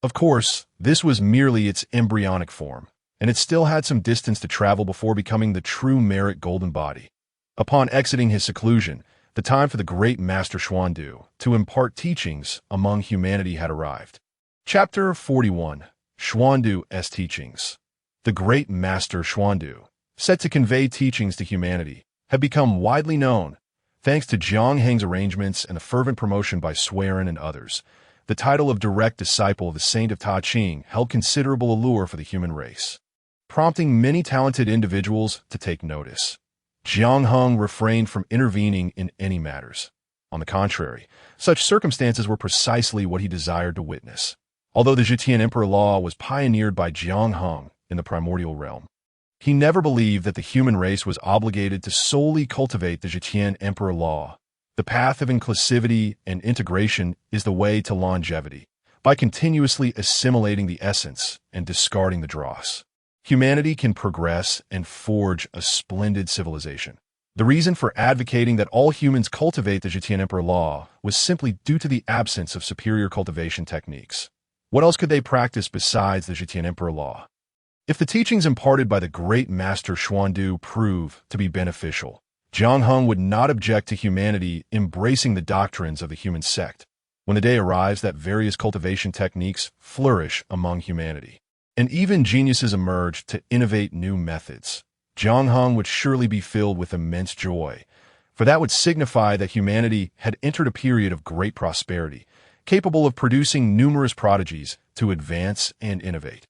Speaker 1: Of course, this was merely its embryonic form, and it still had some distance to travel before becoming the true Merit Golden Body. Upon exiting his seclusion, the time for the great Master Xuandu to impart teachings among humanity had arrived. Chapter 41. Xuandu's Teachings. The great Master Xuandu, set to convey teachings to humanity, had become widely known. Thanks to Jiang Heng's arrangements and the fervent promotion by Swearin and others, the title of direct disciple of the Saint of Ta Ching held considerable allure for the human race, prompting many talented individuals to take notice. Jiang Hung refrained from intervening in any matters. On the contrary, such circumstances were precisely what he desired to witness. Although the Zhetian Emperor Law was pioneered by Jiang Hung in the primordial realm, he never believed that the human race was obligated to solely cultivate the Zhetian Emperor Law. The path of inclusivity and integration is the way to longevity, by continuously assimilating the essence and discarding the dross. humanity can progress and forge a splendid civilization. The reason for advocating that all humans cultivate the Zhejiang Emperor law was simply due to the absence of superior cultivation techniques. What else could they practice besides the Zhejiang Emperor law? If the teachings imparted by the great master Xuandu prove to be beneficial, Jiang Heng would not object to humanity embracing the doctrines of the human sect when the day arrives that various cultivation techniques flourish among humanity, and even geniuses emerge to innovate new methods. Jiang Heng would surely be filled with immense joy, for that would signify that humanity had entered a period of great prosperity, capable of producing numerous prodigies to advance and innovate.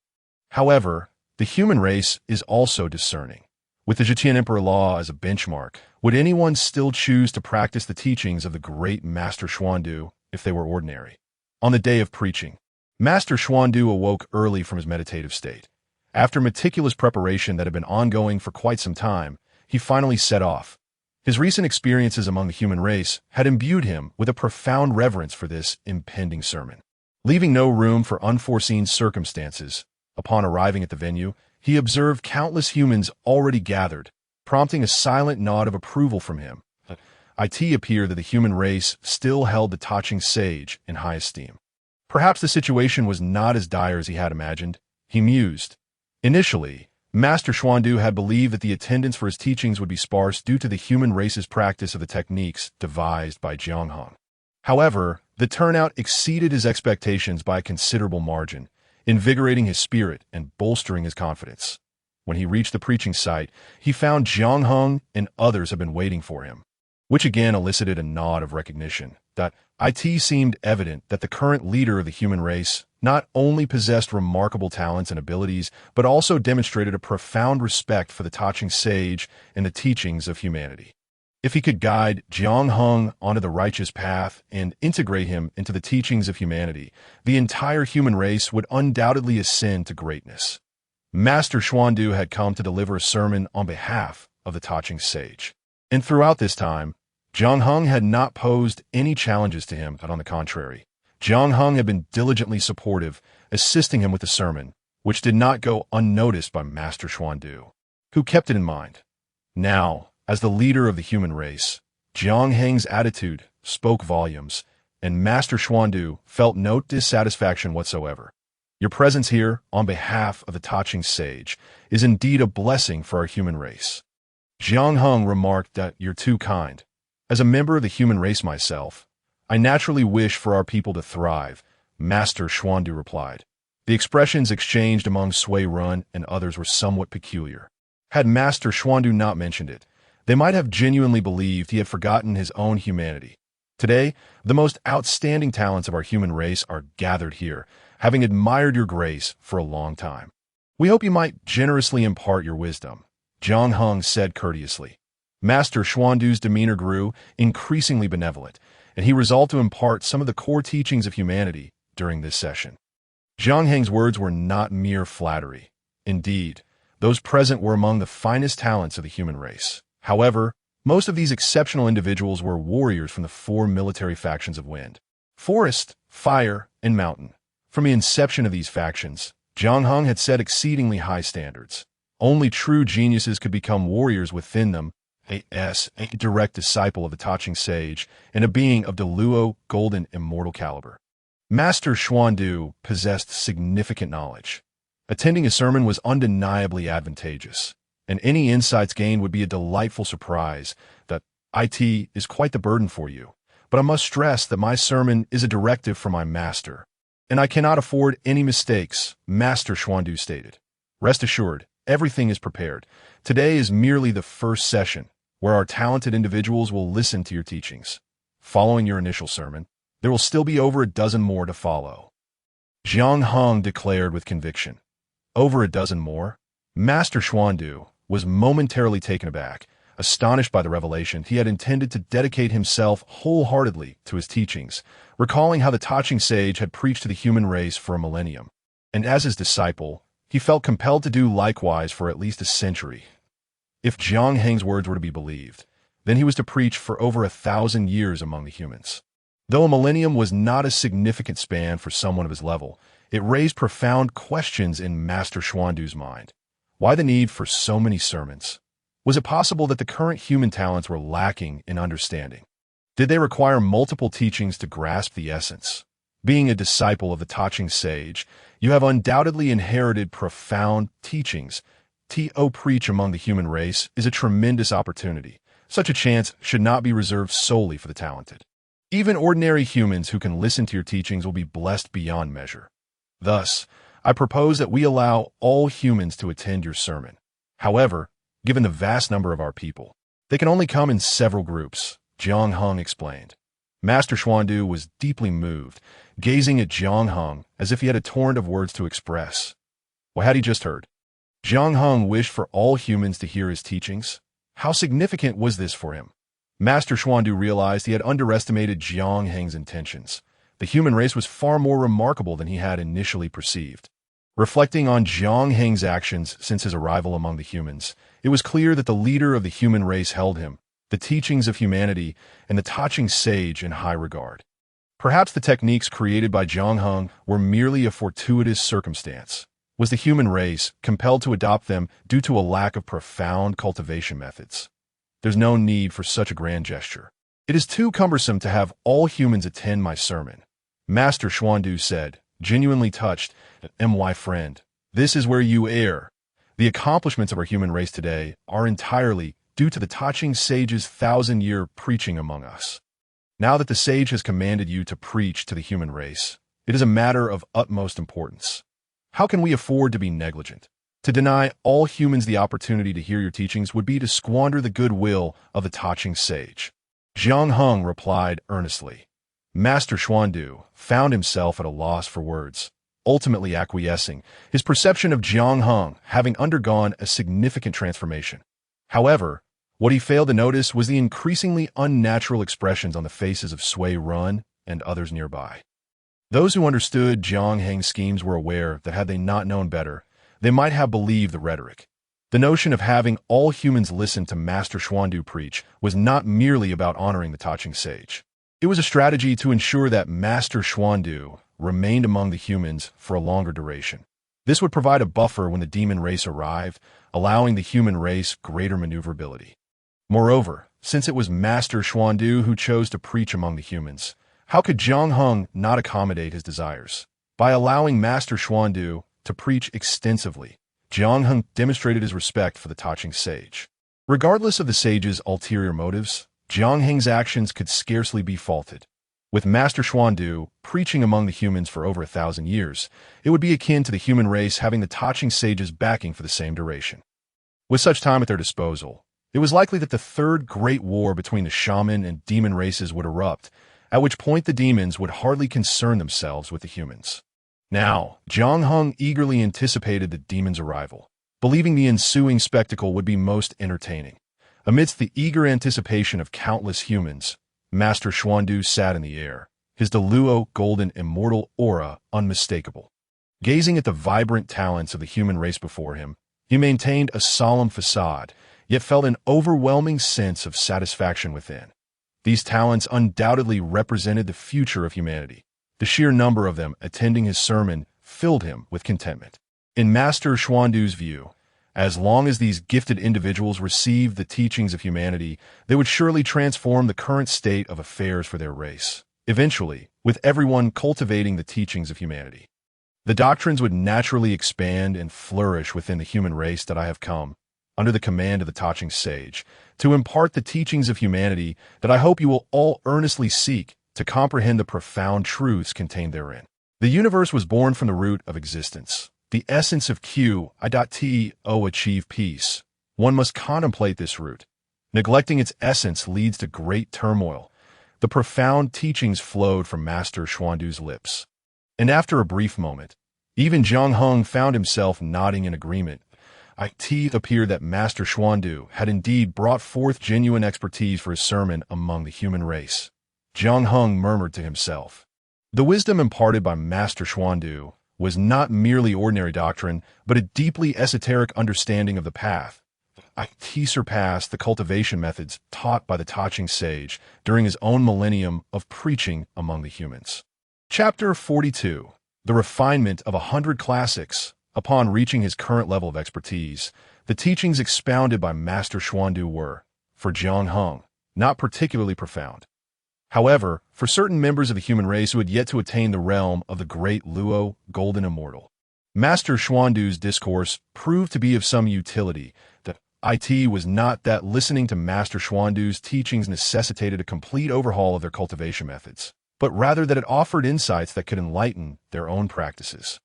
Speaker 1: However, the human race is also discerning. With the Zhejiang Emperor law as a benchmark, would anyone still choose to practice the teachings of the great Master Xuandu if they were ordinary? On the day of preaching, Master Xuandu awoke early from his meditative state. After meticulous preparation that had been ongoing for quite some time, he finally set off. His recent experiences among the human race had imbued him with a profound reverence for this impending sermon. Leaving no room for unforeseen circumstances, upon arriving at the venue, he observed countless humans already gathered, prompting a silent nod of approval from him. It appeared that the human race still held the Taching sage in high esteem. Perhaps the situation was not as dire as he had imagined, he mused. Initially, Master Xuandu had believed that the attendance for his teachings would be sparse due to the human race's practice of the techniques devised by Jiang Heng. However, the turnout exceeded his expectations by a considerable margin, invigorating his spirit and bolstering his confidence. When he reached the preaching site, he found Jiang Heng and others had been waiting for him, which again elicited a nod of recognition. It seemed evident that the current leader of the human race not only possessed remarkable talents and abilities, but also demonstrated a profound respect for the Taching sage and the teachings of humanity. If he could guide Jiang Heng onto the righteous path and integrate him into the teachings of humanity, the entire human race would undoubtedly ascend to greatness. Master Xuandu had come to deliver a sermon on behalf of the Taching sage. And throughout this time, Jiang Heng had not posed any challenges to him, but on the contrary, Jiang Heng had been diligently supportive, assisting him with the sermon, which did not go unnoticed by Master Xuandu, who kept it in mind. Now, as the leader of the human race, Jiang Heng's attitude spoke volumes, and Master Xuandu felt no dissatisfaction whatsoever. Your presence here, on behalf of the Taching sage, is indeed a blessing for our human race. Jiang Heng remarked that you're too kind. As a member of the human race myself, I naturally wish for our people to thrive, Master Xuandu replied. The expressions exchanged among Sui Run and others were somewhat peculiar. Had Master Xuandu not mentioned it, they might have genuinely believed he had forgotten his own humanity. Today, the most outstanding talents of our human race are gathered here, having admired your grace for a long time. We hope you might generously impart your wisdom, Jiang Heng said courteously. Master Xuandu's demeanor grew increasingly benevolent, and he resolved to impart some of the core teachings of humanity during this session. Jiang Heng's words were not mere flattery. Indeed, those present were among the finest talents of the human race. However, most of these exceptional individuals were warriors from the four military factions of wind, forest, fire, and mountain. From the inception of these factions, Jiang Heng had set exceedingly high standards. Only true geniuses could become warriors within them, a direct disciple of the Taching sage, and a being of Deluo golden immortal caliber. Master Xuandu possessed significant knowledge. Attending a sermon was undeniably advantageous, and any insights gained would be a delightful surprise. That it is quite the burden for you, but I must stress that my sermon is a directive from my master, and I cannot afford any mistakes, Master Xuandu stated. Rest assured, everything is prepared. Today is merely the first session, where our talented individuals will listen to your teachings. Following your initial sermon, there will still be over a dozen more to follow. Jiang Heng declared with conviction. Over a dozen more? Master Xuandu was momentarily taken aback, astonished by the revelation. He had intended to dedicate himself wholeheartedly to his teachings, recalling how the Taching sage had preached to the human race for a millennium. And as his disciple, he felt compelled to do likewise for at least a century. If Jiang Heng's words were to be believed, then he was to preach for over 1,000 years among the humans. Though a millennium was not a significant span for someone of his level, it raised profound questions in Master Xuandu's mind. Why the need for so many sermons? Was it possible that the current human talents were lacking in understanding? Did they require multiple teachings to grasp the essence? Being a disciple of the Taching Sage, you have undoubtedly inherited profound teachings. To preach among the human race is a tremendous opportunity. Such a chance should not be reserved solely for the talented. Even ordinary humans who can listen to your teachings will be blessed beyond measure. Thus, I propose that we allow all humans to attend your sermon. However, given the vast number of our people, they can only come in several groups, Jiang Heng explained. Master Xuandu was deeply moved, gazing at Jiang Heng as if he had a torrent of words to express. What had he just heard? Jiang Heng wished for all humans to hear his teachings. How significant was this for him? Master Xuandu realized he had underestimated Jiang Heng's intentions. The human race was far more remarkable than he had initially perceived. Reflecting on Jiang Heng's actions since his arrival among the humans, it was clear that the leader of the human race held him, the teachings of humanity, and the Taching Sage in high regard. Perhaps the techniques created by Jiang Heng were merely a fortuitous circumstance. Was the human race compelled to adopt them due to a lack of profound cultivation methods? There's no need for such a grand gesture. It is too cumbersome to have all humans attend my sermon. Master Xuandu said, genuinely touched, "My friend, this is where you err. The accomplishments of our human race today are entirely due to the Taching Sage's 1,000-year preaching among us. Now that the sage has commanded you to preach to the human race, it is a matter of utmost importance. How can we afford to be negligent? To deny all humans the opportunity to hear your teachings would be to squander the goodwill of the Taching Sage." Jiang Heng replied earnestly. Master Xuandu found himself at a loss for words, ultimately acquiescing, his perception of Jiang Heng having undergone a significant transformation. However, what he failed to notice was the increasingly unnatural expressions on the faces of Sui Run and others nearby. Those who understood Jiang Heng's schemes were aware that had they not known better, they might have believed the rhetoric. The notion of having all humans listen to Master Xuandu preach was not merely about honoring the Taching Sage. It was a strategy to ensure that Master Xuandu remained among the humans for a longer duration. This would provide a buffer when the demon race arrived, allowing the human race greater maneuverability. Moreover, since it was Master Xuandu who chose to preach among the humans, how could Jiang Heng not accommodate his desires? By allowing Master Xuandu to preach extensively, Jiang Heng demonstrated his respect for the Taching Sage. Regardless of the sage's ulterior motives, Jiang Heng's actions could scarcely be faulted. With Master Xuandu preaching among the humans for over 1,000 years, it would be akin to the human race having the Taching Sage's backing for the same duration. With such time at their disposal, it was likely that the third great war between the shaman and demon races would erupt, at which point the demons would hardly concern themselves with the humans. Now, Jiang Heng eagerly anticipated the demons' arrival, believing the ensuing spectacle would be most entertaining. Amidst the eager anticipation of countless humans, Master Xuandu sat in the air, his Deluo golden immortal aura unmistakable. Gazing at the vibrant talents of the human race before him, he maintained a solemn facade, yet felt an overwhelming sense of satisfaction within. These talents undoubtedly represented the future of humanity. The sheer number of them attending his sermon filled him with contentment. In Master Xuandu's view, as long as these gifted individuals received the teachings of humanity, they would surely transform the current state of affairs for their race. Eventually, with everyone cultivating the teachings of humanity, the doctrines would naturally expand and flourish within the human race that I have come, under the command of the Taching Sage, to impart the teachings of humanity that I hope you will all earnestly seek to comprehend the profound truths contained therein. The universe was born from the root of existence, the essence of Q.to achieve peace. One must contemplate this root. Neglecting its essence leads to great turmoil. The profound teachings flowed from Master Xuandu's lips. And after a brief moment, even Jiang Heng found himself nodding in agreement. It appeared that Master Xuandu had indeed brought forth genuine expertise for his sermon among the human race. Jiang Heng murmured to himself. The wisdom imparted by Master Xuandu was not merely ordinary doctrine, but a deeply esoteric understanding of the path. He surpassed the cultivation methods taught by the Taching Sage during his own millennium of preaching among the humans. Chapter 42. The Refinement of 100 Classics, Upon reaching his current level of expertise, the teachings expounded by Master Xuandu were, for Jiang Heng, not particularly profound. However, for certain members of the human race who had yet to attain the realm of the great Luo, Golden Immortal, Master Xuandu's discourse proved to be of some utility. The it was not that listening to Master Xuandu's teachings necessitated a complete overhaul of their cultivation methods, but rather that it offered insights that could enlighten their own practices.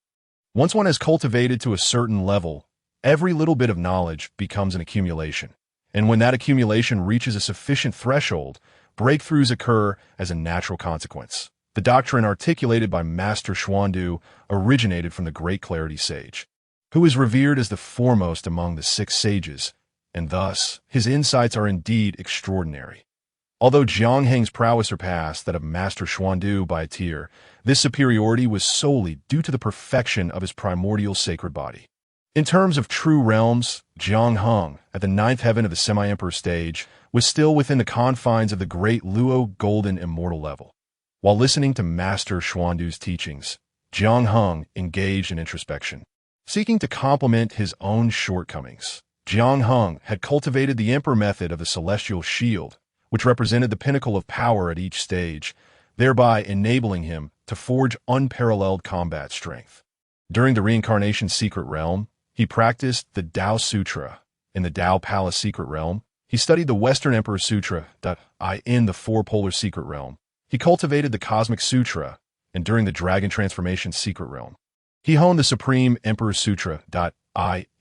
Speaker 1: Once one has cultivated to a certain level, every little bit of knowledge becomes an accumulation, and when that accumulation reaches a sufficient threshold, breakthroughs occur as a natural consequence. The doctrine articulated by Master Xuandu originated from the great clarity sage, who is revered as the foremost among the 6 sages, and thus his insights are indeed extraordinary. Although Jiang Heng's prowess surpassed that of Master Xuandu by a tier, this superiority was solely due to the perfection of his primordial sacred body. In terms of true realms, Jiang Heng, at the 9th heaven of the semi-emperor stage, was still within the confines of the great Luo Golden Immortal level. While listening to Master Xuandu's teachings, Jiang Heng engaged in introspection. Seeking to complement his own shortcomings, Jiang Heng had cultivated the emperor method of the celestial shield, which represented the pinnacle of power at each stage, thereby enabling him to forge unparalleled combat strength. During the Reincarnation Secret Realm, he practiced the Tao Sutra. In the Tao Palace Secret Realm, he studied the Western Emperor Sutra. In the Four Polar Secret Realm, he cultivated the Cosmic Sutra, and during the Dragon Transformation Secret Realm, he honed the Supreme Emperor Sutra.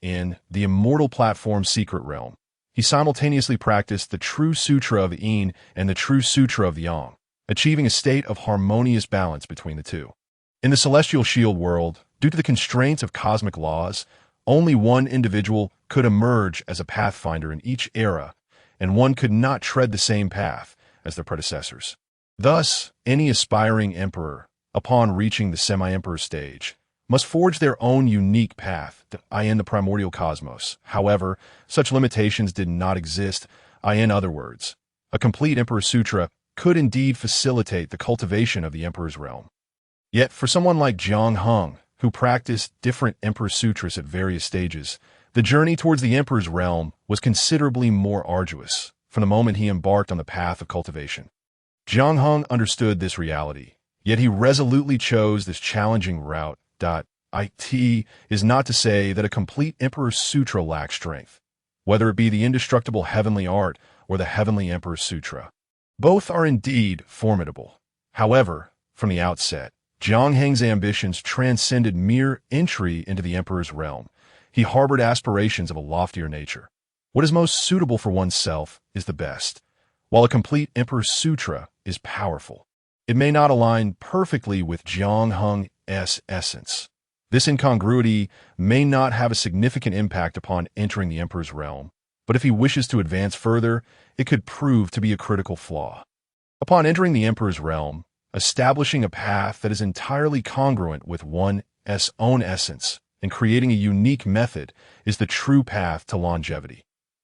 Speaker 1: In the Immortal Platform Secret Realm, he simultaneously practiced the True Sutra of Yin and the True Sutra of Yang, achieving a state of harmonious balance between the two. In the Celestial Shield world, due to the constraints of cosmic laws, only one individual could emerge as a pathfinder in each era, and one could not tread the same path as their predecessors. Thus, any aspiring emperor, upon reaching the semi-emperor stage, must forge their own unique path, in the primordial cosmos. However, such limitations did not exist. In other words, a complete Emperor Sutra could indeed facilitate the cultivation of the Emperor's realm. Yet, for someone like Jiang Heng, who practiced different Emperor Sutras at various stages, the journey towards the Emperor's realm was considerably more arduous from the moment he embarked on the path of cultivation. Jiang Heng understood this reality, yet he resolutely chose this challenging route. It is not to say that a complete Emperor Sutra lacks strength, whether it be the indestructible heavenly art or the heavenly Emperor Sutra. Both are indeed formidable. However, from the outset, Jiang Heng's ambitions transcended mere entry into the Emperor's realm. He harbored aspirations of a loftier nature. What is most suitable for oneself is the best. While a complete Emperor Sutra is powerful, it may not align perfectly with Jiang Heng's essence. This incongruity may not have a significant impact upon entering the Emperor's realm, but if he wishes to advance further, it could prove to be a critical flaw. Upon entering the Emperor's realm, establishing a path that is entirely congruent with one's own essence and creating a unique method is the true path to longevity.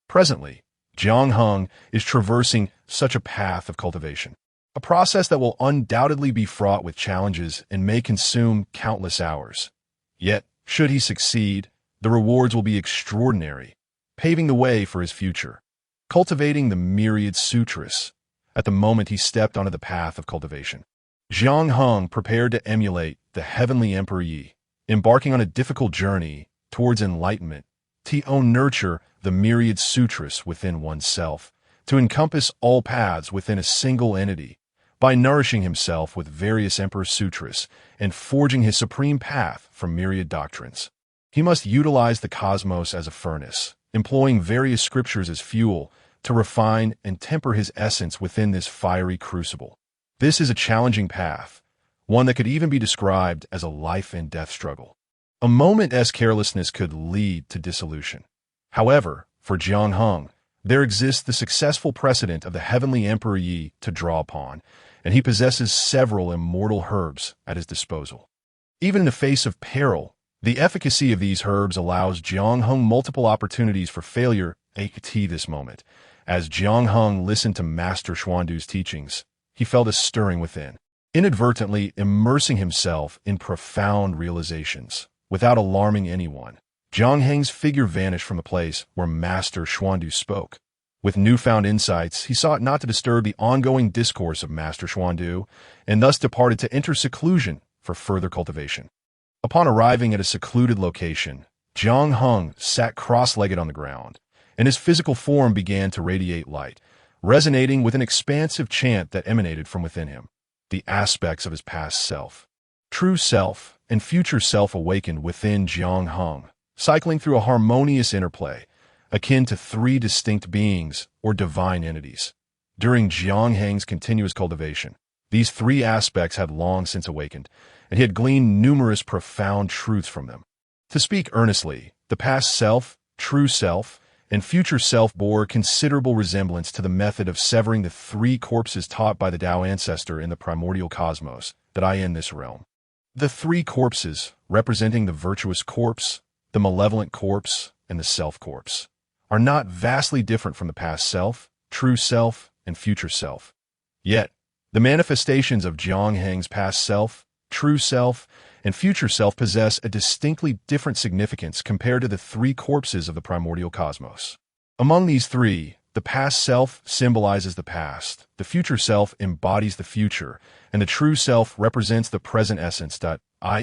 Speaker 1: Presently, Jiang Heng is traversing such a path of cultivation, a process that will undoubtedly be fraught with challenges and may consume countless hours. Yet, should he succeed, the rewards will be extraordinary, paving the way for his future. Cultivating the myriad sutras. At the moment he stepped onto the path of cultivation, Jiang Heng prepared to emulate the heavenly Emperor Yi, embarking on a difficult journey towards enlightenment, to nurture the myriad sutras within oneself, to encompass all paths within a single entity, by nourishing himself with various Emperor Sutras and forging his supreme path from myriad doctrines. He must utilize the cosmos as a furnace, employing various scriptures as fuel to refine and temper his essence within this fiery crucible. This is a challenging path, one that could even be described as a life and death struggle. A moment's carelessness could lead to dissolution. However, for Jiang Heng, there exists the successful precedent of the heavenly Emperor Yi to draw upon, and he possesses several immortal herbs at his disposal. Even in the face of peril, the efficacy of these herbs allows Jiang Heng multiple opportunities for failure at this moment. As Jiang Heng listened to Master Xuandu's teachings, he felt a stirring within, inadvertently immersing himself in profound realizations. without alarming anyone. Jiang Heng's figure vanished from the place where Master Xuandu spoke. With newfound insights, he sought not to disturb the ongoing discourse of Master Xuandu, and thus departed to enter seclusion for further cultivation. Upon arriving at a secluded location, Jiang Heng sat cross-legged on the ground, and his physical form began to radiate light, resonating with an expansive chant that emanated from within him. The aspects of his past self, true self, and future self awakened within Jiang Heng, cycling through a harmonious interplay, akin to three distinct beings or divine entities. During Jiang Heng's continuous cultivation, these three aspects had long since awakened, and he had gleaned numerous profound truths from them. To speak earnestly, the past self, true self, and future self bore considerable resemblance to the method of severing the three corpses taught by the Tao ancestor in the primordial cosmos that I in this realm. The three corpses, representing the virtuous corpse, the malevolent corpse, and the self corpse, are not vastly different from the past self, true self, and future self. Yet, the manifestations of Jiang Heng's past self, true self, and future self possess a distinctly different significance compared to the three corpses of the primordial cosmos. Among these three, the past self symbolizes the past, the future self embodies the future, and the true self represents the present essence.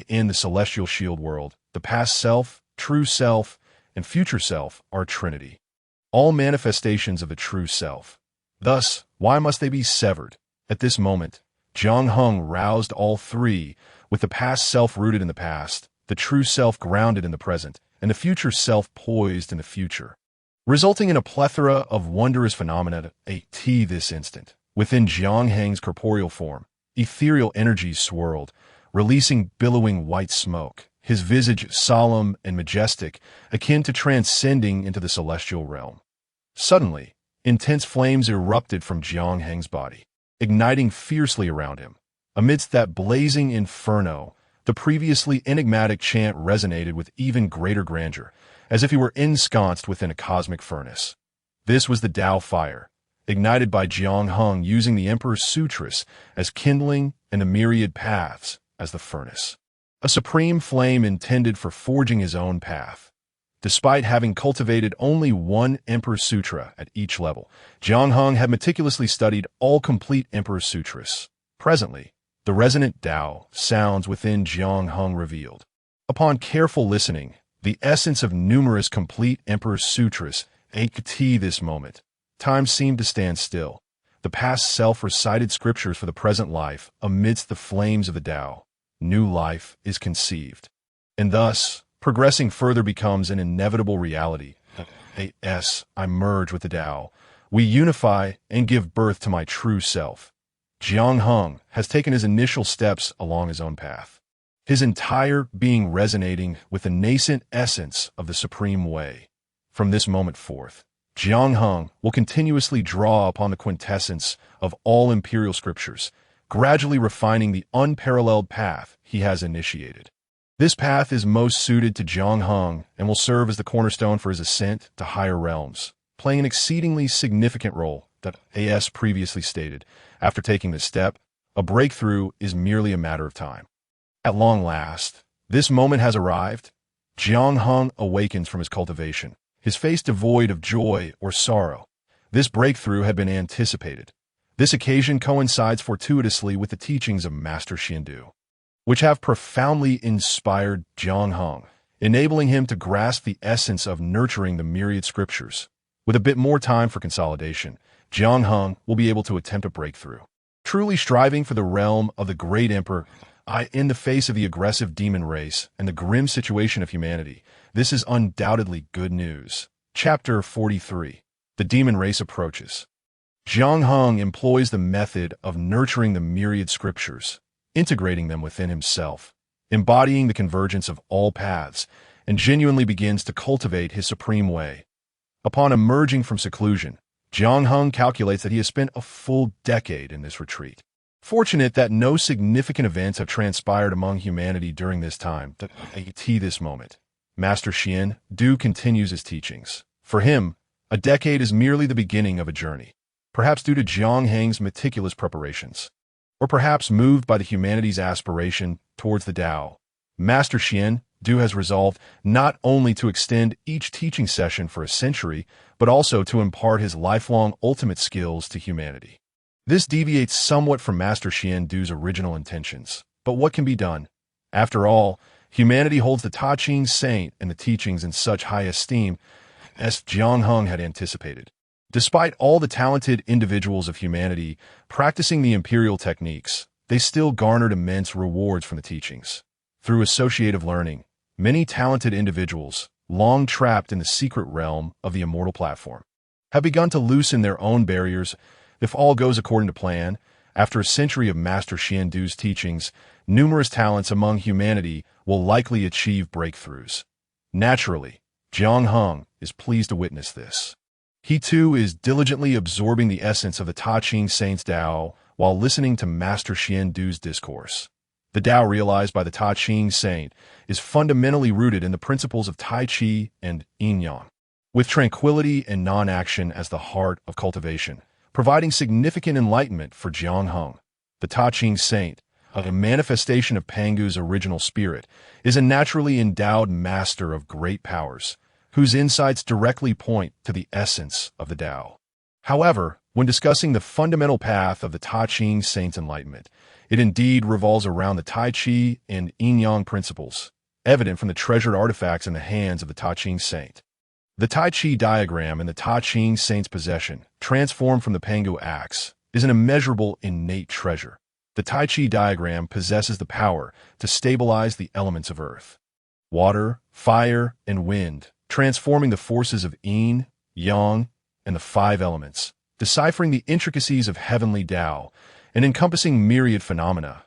Speaker 1: In the celestial shield world, the past self, true self, and future self are a trinity, all manifestations of the true self. Thus, why must they be severed? At this moment, Jiang Heng roused all three, with the past self rooted in the past, the true self grounded in the present, and the future self poised in the future, resulting in a plethora of wondrous phenomena this instant. Within Jiang Heng's corporeal form, ethereal energies swirled, releasing billowing white smoke, his visage solemn and majestic, akin to transcending into the celestial realm. Suddenly, intense flames erupted from Jiang Heng's body, igniting fiercely around him. Amidst that blazing inferno, the previously enigmatic chant resonated with even greater grandeur, as if he were ensconced within a cosmic furnace. This was the Tao fire, ignited by Jiang Heng using the Emperor's sutras as kindling and the myriad paths as the furnace. A supreme flame intended for forging his own path. Despite having cultivated only one Emperor Sutra at each level, Jiang Heng had meticulously studied all complete Emperor Sutras. Presently, the resonant Tao sounds within Jiang Heng revealed. Upon careful listening, the essence of numerous complete Emperor Sutras this moment. Time seemed to stand still. The past self recited scriptures for the present life amidst the flames of the Tao. New life is conceived. And thus, progressing further becomes an inevitable reality. I merge with the Tao. We unify and give birth to my true self. Jiang Heng has taken his initial steps along his own path, his entire being resonating with the nascent essence of the Supreme Way. From this moment forth, Jiang Heng will continuously draw upon the quintessence of all imperial scriptures, gradually refining the unparalleled path he has initiated. This path is most suited to Jiang Heng and will serve as the cornerstone for his ascent to higher realms, playing an exceedingly significant role that AS previously stated. After taking this step, a breakthrough is merely a matter of time. At long last, this moment has arrived. Jiang Heng awakens from his cultivation, his face devoid of joy or sorrow. This breakthrough had been anticipated. This occasion coincides fortuitously with the teachings of Master Xuandu, which have profoundly inspired Jiang Heng, enabling him to grasp the essence of nurturing the myriad scriptures. With a bit more time for consolidation, Jiang Heng will be able to attempt a breakthrough. Truly striving for the realm of the great emperor, in the face of the aggressive demon race and the grim situation of humanity, this is undoubtedly good news. Chapter 43. The demon race approaches. Jiang Heng employs the method of nurturing the myriad scriptures, integrating them within himself, embodying the convergence of all paths, and genuinely begins to cultivate his supreme way. Upon emerging from seclusion, Jiang Heng calculates that he has spent a full decade in this retreat. Fortunate that no significant events have transpired among humanity during this time. This moment, Master Xuandu continues his teachings. For him, a decade is merely the beginning of a journey, perhaps due to Jiang Heng's meticulous preparations, or perhaps moved by the humanity's aspiration towards the Tao. Master Xuandu Du has resolved not only to extend each teaching session for a century, but also to impart his lifelong ultimate skills to humanity. This deviates somewhat from Master Xian Du's original intentions, but what can be done? After all, humanity holds the Ta Ching Saint and the teachings in such high esteem as Jiang Heng had anticipated. Despite all the talented individuals of humanity practicing the imperial techniques, they still garnered immense rewards from the teachings. Through associative learning, many talented individuals, long trapped in the secret realm of the immortal platform, have begun to loosen their own barriers. If all goes according to plan, after a century of Master Xian Du's teachings, numerous talents among humanity will likely achieve breakthroughs. Naturally, Jiang Heng is pleased to witness this. He too is diligently absorbing the essence of the Ta Ching Saint's Tao while listening to Master Xian Du's discourse. The Tao realized by the Ta Ching Saint is fundamentally rooted in the principles of Tai Chi and Yin Yang, with tranquility and non-action as the heart of cultivation, providing significant enlightenment for Jiang Heng. The Ta Ching Saint, a manifestation of Pangu's original spirit, is a naturally endowed master of great powers, whose insights directly point to the essence of the Tao. However, when discussing the fundamental path of the Ta Ching Saint's enlightenment, it indeed revolves around the Tai Chi and Yin Yang principles, evident from the treasured artifacts in the hands of the Ta Ching Saint. The Tai Chi diagram in the Ta Ching Saint's possession, transformed from the Pangu axe, is an immeasurable innate treasure. The Tai Chi diagram possesses the power to stabilize the elements of earth, water, fire, and wind, transforming the forces of Yin, Yang, and the five elements, deciphering the intricacies of heavenly Tao, and encompassing myriad phenomena.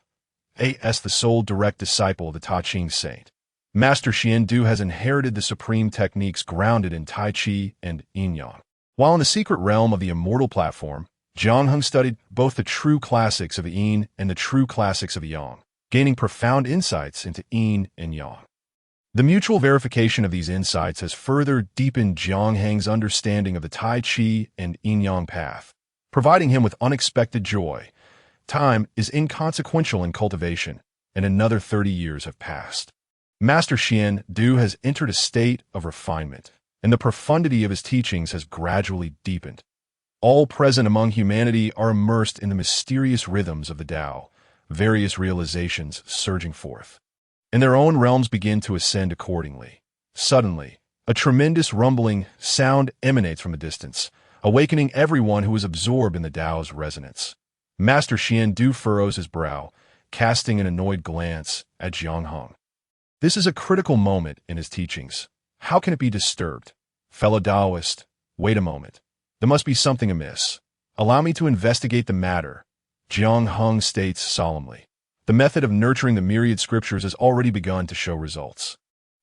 Speaker 1: As the sole direct disciple of the Ta Ching Saint, Master Xian Du has inherited the supreme techniques grounded in Tai Chi and Yin Yang. While in the secret realm of the immortal platform, Jiang Heng studied both the true classics of Yin and the true classics of Yang, gaining profound insights into Yin and Yang. The mutual verification of these insights has further deepened Jiang Heng's understanding of the Tai Chi and Yin Yang path, providing him with unexpected joy. Time is inconsequential in cultivation, and another 30 years have passed. Master Xian Du has entered a state of refinement, and the profundity of his teachings has gradually deepened. All present among humanity are immersed in the mysterious rhythms of the Tao, various realizations surging forth, and their own realms begin to ascend accordingly. Suddenly, a tremendous rumbling sound emanates from a distance, awakening everyone who is absorbed in the Tao's resonance. Master Xian Du furrows his brow, casting an annoyed glance at Jiang Heng. This is a critical moment in his teachings. How can it be disturbed? Fellow Taoist, wait a moment. There must be something amiss. Allow me to investigate the matter, Jiang Heng states solemnly. The method of nurturing the myriad scriptures has already begun to show results.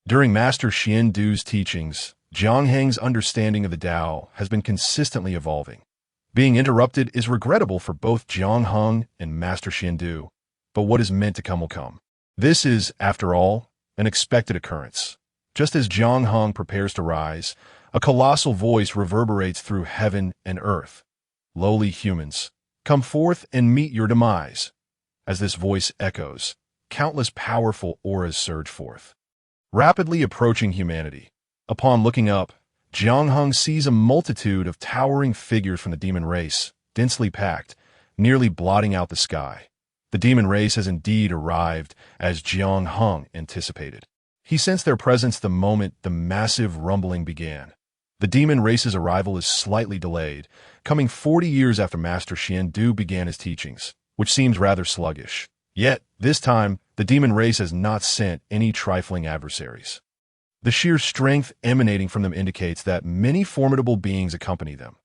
Speaker 1: During Master Xian Du's teachings, Jiang Heng's understanding of the Tao has been consistently evolving. Being interrupted is regrettable for both Jiang Heng and Master Xian Du, but what is meant to come will come. This is, after all, an expected occurrence. Just as Jiang Heng prepares to rise, a colossal voice reverberates through heaven and earth. Lowly humans, come forth and meet your demise. As this voice echoes, countless powerful auras surge forth, rapidly approaching humanity. Upon looking up, Jiang Heng sees a multitude of towering figures from the demon race, densely packed, nearly blotting out the sky. The demon race has indeed arrived, as Jiang Heng anticipated. He sensed their presence the moment the massive rumbling began. The demon race's arrival is slightly delayed, coming 40 years after Master Xian Du began his teachings, which seems rather sluggish. Yet, this time, the demon race has not sent any trifling adversaries. The sheer strength emanating from them indicates that many formidable beings accompany them.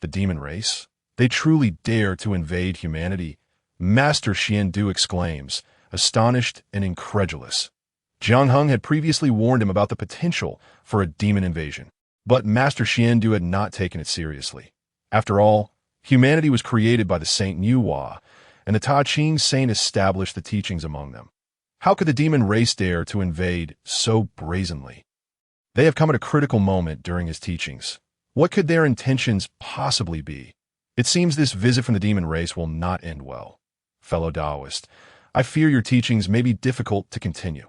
Speaker 1: The demon race? They truly dare to invade humanity? Master Xian Du exclaims, astonished and incredulous. Jiang Heng had previously warned him about the potential for a demon invasion, but Master Xian Du had not taken it seriously. After all, humanity was created by the Saint Nuwa, and the Ta Ching Saint established the teachings among them. How could the demon race dare to invade so brazenly? They have come at a critical moment during his teachings. What could their intentions possibly be? It seems this visit from the demon race will not end well. Fellow Taoist, I fear your teachings may be difficult to continue.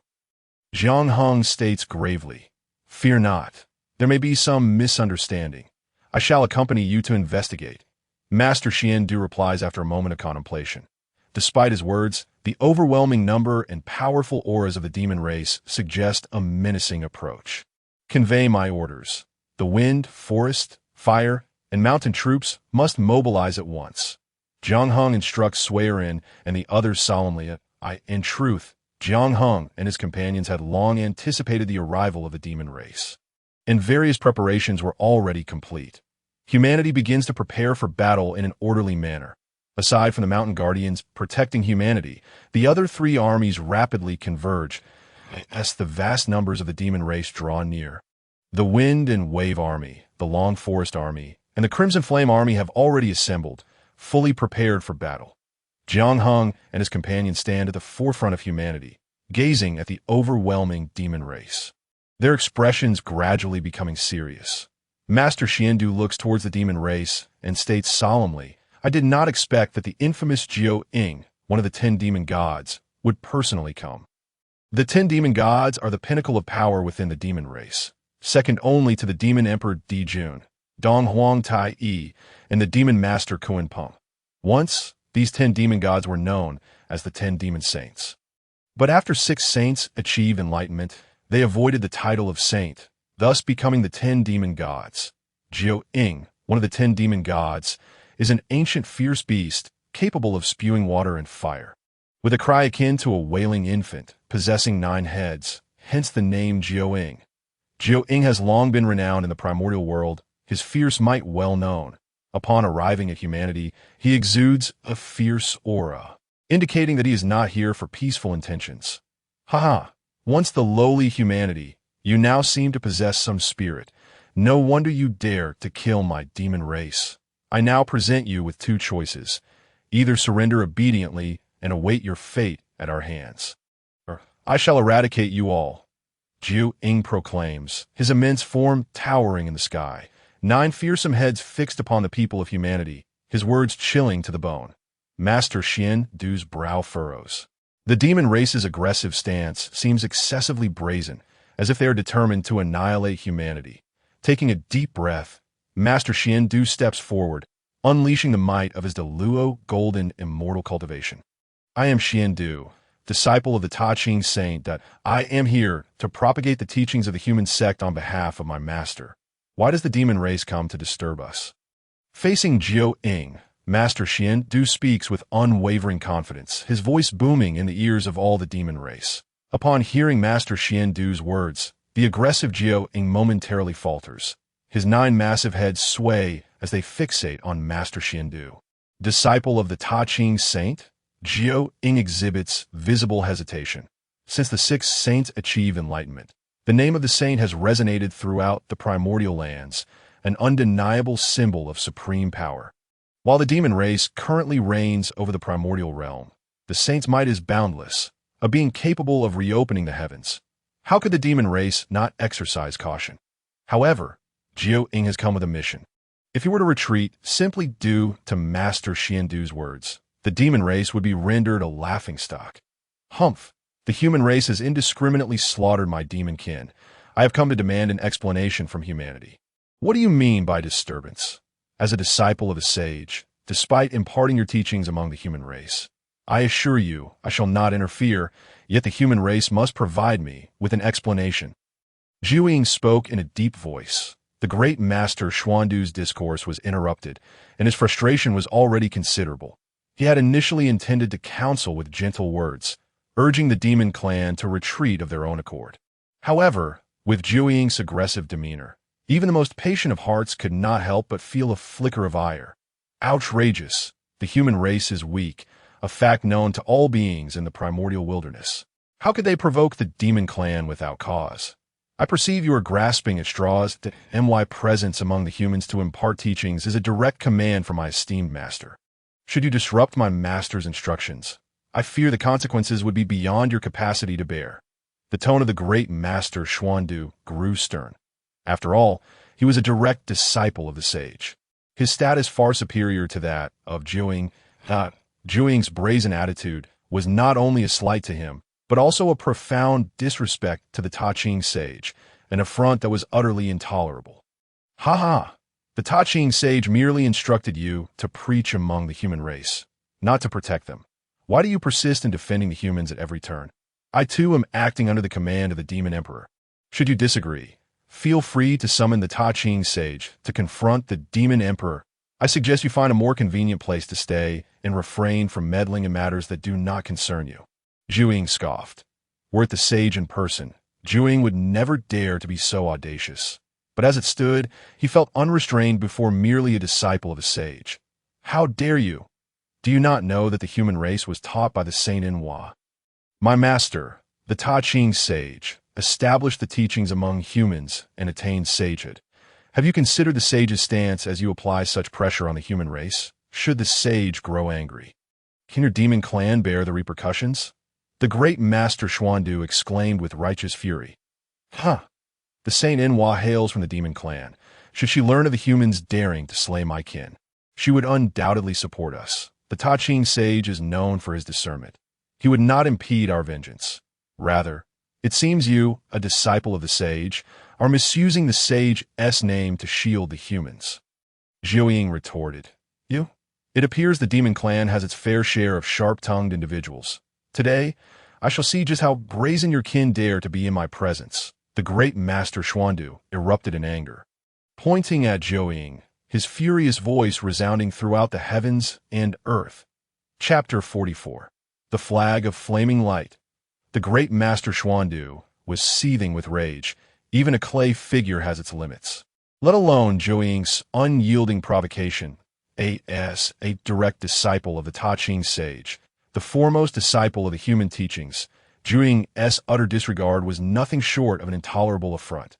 Speaker 1: Jiang Hung states gravely, "Fear not. There may be some misunderstanding. I shall accompany you to investigate." Master Xian Du replies after a moment of contemplation. Despite his words, the overwhelming number and powerful auras of the demon race suggest a menacing approach. "Convey my orders. The wind, forest, fire, and mountain troops must mobilize at once." Jiang Hung instructs Sui Ren and the others solemnly. In truth, Jiang Hung and his companions had long anticipated the arrival of the demon race, and various preparations were already complete. Humanity begins to prepare for battle in an orderly manner. Aside from the mountain guardians protecting humanity, the other three armies rapidly converge as the vast numbers of the demon race draw near. The Wind and Wave Army, the Long Forest Army, and the Crimson Flame Army have already assembled, fully prepared for battle. Jiang Hung and his companions stand at the forefront of humanity, gazing at the overwhelming demon race. Their expressions gradually becoming serious. Master Xiandu looks towards the demon race and states solemnly, "I did not expect that the infamous Jiao Ying, one of the 10 demon gods, would personally come." The 10 demon gods are the pinnacle of power within the demon race, second only to the demon emperor Di Jun, Dong Huang Tai Yi, and the demon master Kuan Peng. Once, these 10 demon gods were known as the 10 demon saints. But after 6 saints achieved enlightenment, they avoided the title of saint, thus becoming the 10 demon gods. Jiao Ying, one of the 10 demon gods, is an ancient fierce beast capable of spewing water and fire. With a cry akin to a wailing infant, possessing 9 heads, hence the name Jiao Ying. Jiao Ying has long been renowned in the primordial world, his fierce might well known. Upon arriving at humanity, he exudes a fierce aura, indicating that he is not here for peaceful intentions. Haha, once the lowly humanity, you now seem to possess some spirit. No wonder you dare to kill my demon race. I now present you with 2 choices. Either surrender obediently and await your fate at our hands, or I shall eradicate you all. Jiao Ying proclaims, his immense form towering in the sky. 9 fearsome heads fixed upon the people of humanity, his words chilling to the bone. Master Xian Du's brow furrows. The demon race's aggressive stance seems excessively brazen, as if they are determined to annihilate humanity. Taking a deep breath, Master Xian Du steps forward, unleashing the might of his Deluo golden immortal cultivation. "I am Xian Du, disciple of the Ta Ching Saint. I am here to propagate the teachings of the human sect on behalf of my master. Why does the demon race come to disturb us?" Facing Jiao Ying, Master Xian Du speaks with unwavering confidence, his voice booming in the ears of all the demon race. Upon hearing Master Xian Du's words, the aggressive Jiao Ying momentarily falters. His 9 massive heads sway as they fixate on Master Xian Du. Disciple of the Ta Ching Saint, Jiao Ying exhibits visible hesitation. Since the 6 saints achieve enlightenment, the name of the saint has resonated throughout the primordial lands, an undeniable symbol of supreme power. While the demon race currently reigns over the primordial realm, the saint's might is boundless, a being capable of reopening the heavens. How could the demon race not exercise caution? However, Jiao Ying has come with a mission. If he were to retreat simply due to Master Xian Du's words, the demon race would be rendered a laughingstock. Humph! The human race has indiscriminately slaughtered my demon kin. I have come to demand an explanation from humanity. What do you mean by disturbance? As a disciple of a sage, despite imparting your teachings among the human race, I assure you I shall not interfere, yet the human race must provide me with an explanation. Jiao Ying spoke in a deep voice. The great master Xuandu's discourse was interrupted, and his frustration was already considerable. He had initially intended to counsel with gentle words, urging the demon clan to retreat of their own accord. However, with Jiao Ying's aggressive demeanor, even the most patient of hearts could not help but feel a flicker of ire. Outrageous! The human race is weak, a fact known to all beings in the primordial wilderness. How could they provoke the demon clan without cause? I perceive you are grasping at straws. My presence among the humans to impart teachings is a direct command from my esteemed master. Should you disrupt my master's instructions, I fear the consequences would be beyond your capacity to bear. The tone of the great master Xuandu grew stern. After all, he was a direct disciple of the sage. His status far superior to that of Jiao Ying. Jiao Ying's brazen attitude was not only a slight to him, but also a profound disrespect to the Ta Ching sage, an affront that was utterly intolerable. Ha ha! The Ta Ching sage merely instructed you to preach among the human race, not to protect them. Why do you persist in defending the humans at every turn? I too am acting under the command of the Demon Emperor. Should you disagree, feel free to summon the Ta Ching sage to confront the Demon Emperor. I suggest you find a more convenient place to stay and refrain from meddling in matters that do not concern you. Zhu scoffed. Were it the sage in person, Zhu would never dare to be so audacious. But as it stood, he felt unrestrained before merely a disciple of a sage. How dare you? Do you not know that the human race was taught by the Saint Enwa? My master, the Ta Ching sage, established the teachings among humans and attained sagehood. Have you considered the sage's stance as you apply such pressure on the human race? Should the sage grow angry? Can your demon clan bear the repercussions? The great master Xuandu exclaimed with righteous fury. Huh! The Saint Enwa hails from the demon clan. Should she learn of the humans daring to slay my kin, she would undoubtedly support us. The Ta Ching sage is known for his discernment. He would not impede our vengeance. Rather, it seems you, a disciple of the sage, are misusing the sage's name to shield the humans. Zhu retorted. You? It appears the demon clan has its fair share of sharp-tongued individuals. Today, I shall see just how brazen your kin dare to be in my presence. The great master Xuandu erupted in anger. Pointing at Zhu, his furious voice resounding throughout the heavens and earth. Chapter 44. The Flag of Flaming Light. The great master Xuandu was seething with rage. Even a clay figure has its limits. Let alone Zhu's unyielding provocation. As a direct disciple of the Ta Ching sage, the foremost disciple of the human teachings, Zhu's utter disregard was nothing short of an intolerable affront.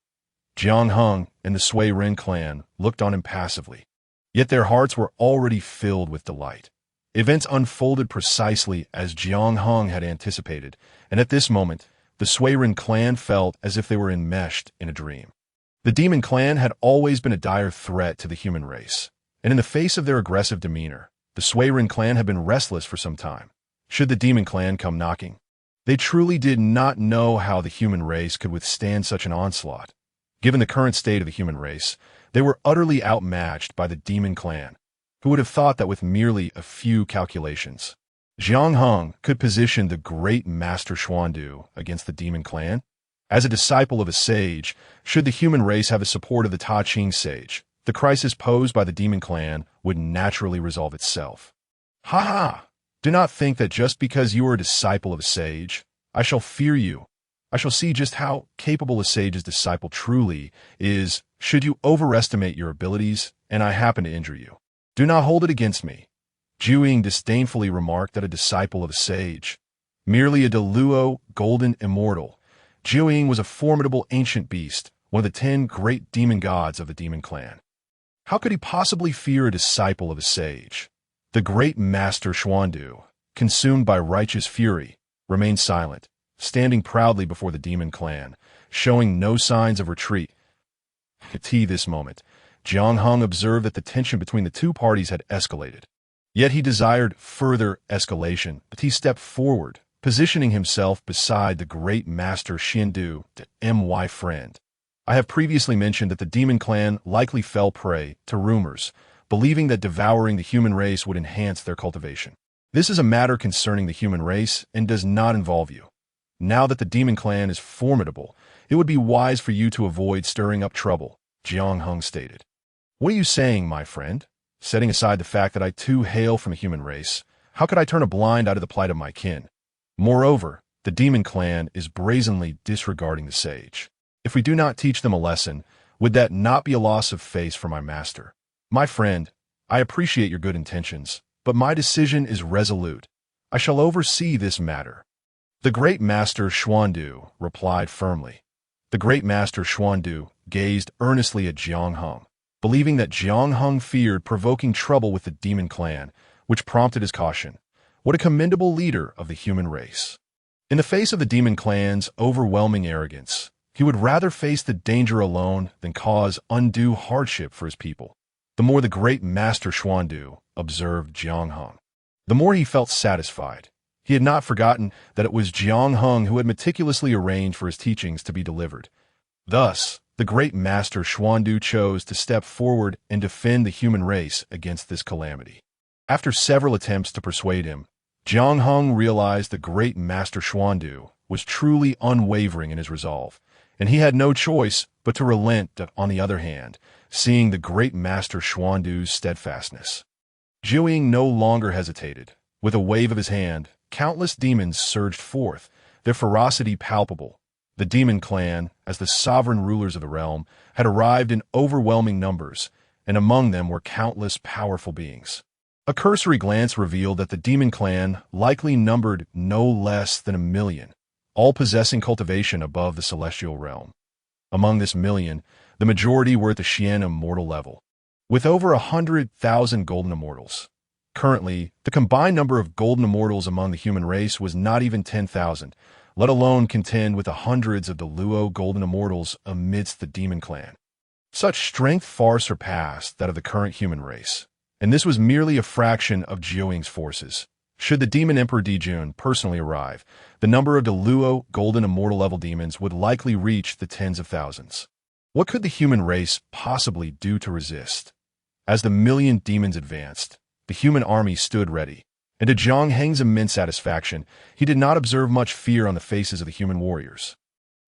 Speaker 1: Jiang Heng and the Sui Ren clan looked on impassively, yet their hearts were already filled with delight. Events unfolded precisely as Jiang Heng had anticipated, and at this moment, the Sui Ren clan felt as if they were enmeshed in a dream. The demon clan had always been a dire threat to the human race, and in the face of their aggressive demeanor, the Sui Ren clan had been restless for some time. Should the demon clan come knocking? They truly did not know how the human race could withstand such an onslaught. Given the current state of the human race, they were utterly outmatched by the demon clan. Who would have thought that with merely a few calculations, Jiang Heng could position the great master Xuandu against the demon clan? As a disciple of a sage, should the human race have the support of the Ta Ching sage, the crisis posed by the demon clan would naturally resolve itself. Ha ha! Do not think that just because you are a disciple of a sage, I shall fear you. I shall see just how capable a sage's disciple truly is, should you overestimate your abilities, and I happen to injure you. Do not hold it against me. Zhu disdainfully remarked that a disciple of a sage, merely a Deluo golden immortal, Zhu was a formidable ancient beast, one of the 10 great demon gods of the demon clan. How could he possibly fear a disciple of a sage? The great master Xuandu, consumed by righteous fury, remained silent, standing proudly before the demon clan, showing no signs of retreat. At this moment, Jiang Heng observed that the tension between the two parties had escalated. Yet he desired further escalation, but he stepped forward, positioning himself beside the great master Xindu, my friend. I have previously mentioned that the demon clan likely fell prey to rumors, believing that devouring the human race would enhance their cultivation. This is a matter concerning the human race and does not involve you. Now that the demon clan is formidable, it would be wise for you to avoid stirring up trouble, Jiang Heng stated. What are you saying, my friend? Setting aside the fact that I too hail from a human race, how could I turn a blind eye to the plight of my kin? Moreover, the demon clan is brazenly disregarding the sage. If we do not teach them a lesson, would that not be a loss of face for my master? My friend, I appreciate your good intentions, but my decision is resolute. I shall oversee this matter. The great master Xuandu replied firmly. The great master Xuandu gazed earnestly at Jiang Heng, believing that Jiang Heng feared provoking trouble with the demon clan, which prompted his caution. What a commendable leader of the human race. In the face of the demon clan's overwhelming arrogance, he would rather face the danger alone than cause undue hardship for his people. The more the great master Xuandu observed Jiang Heng, the more he felt satisfied. He had not forgotten that it was Jiang Hung who had meticulously arranged for his teachings to be delivered. Thus, the great master Xuandu chose to step forward and defend the human race against this calamity. After several attempts to persuade him, Jiang Hung realized the great master Xuandu was truly unwavering in his resolve, and he had no choice but to relent on the other hand, seeing the great master Xuandu's steadfastness. Jiuying no longer hesitated. With a wave of his hand, countless demons surged forth, their ferocity palpable. The demon clan, as the sovereign rulers of the realm, had arrived in overwhelming numbers, and among them were countless powerful beings. A cursory glance revealed that the demon clan likely numbered no less than 1,000,000, all possessing cultivation above the celestial realm. Among this 1,000,000, the majority were at the Xian immortal level, with over 100,000 golden immortals. Currently, the combined number of golden immortals among the human race was not even 10,000, let alone contend with the hundreds of the Luo golden immortals amidst the demon clan. Such strength far surpassed that of the current human race, and this was merely a fraction of Jiuying's forces. Should the demon emperor Dijun personally arrive, the number of the Luo golden immortal level demons would likely reach the tens of thousands. What could the human race possibly do to resist? As the 1,000,000 demons advanced, the human army stood ready, and to Jiang Heng's immense satisfaction, he did not observe much fear on the faces of the human warriors.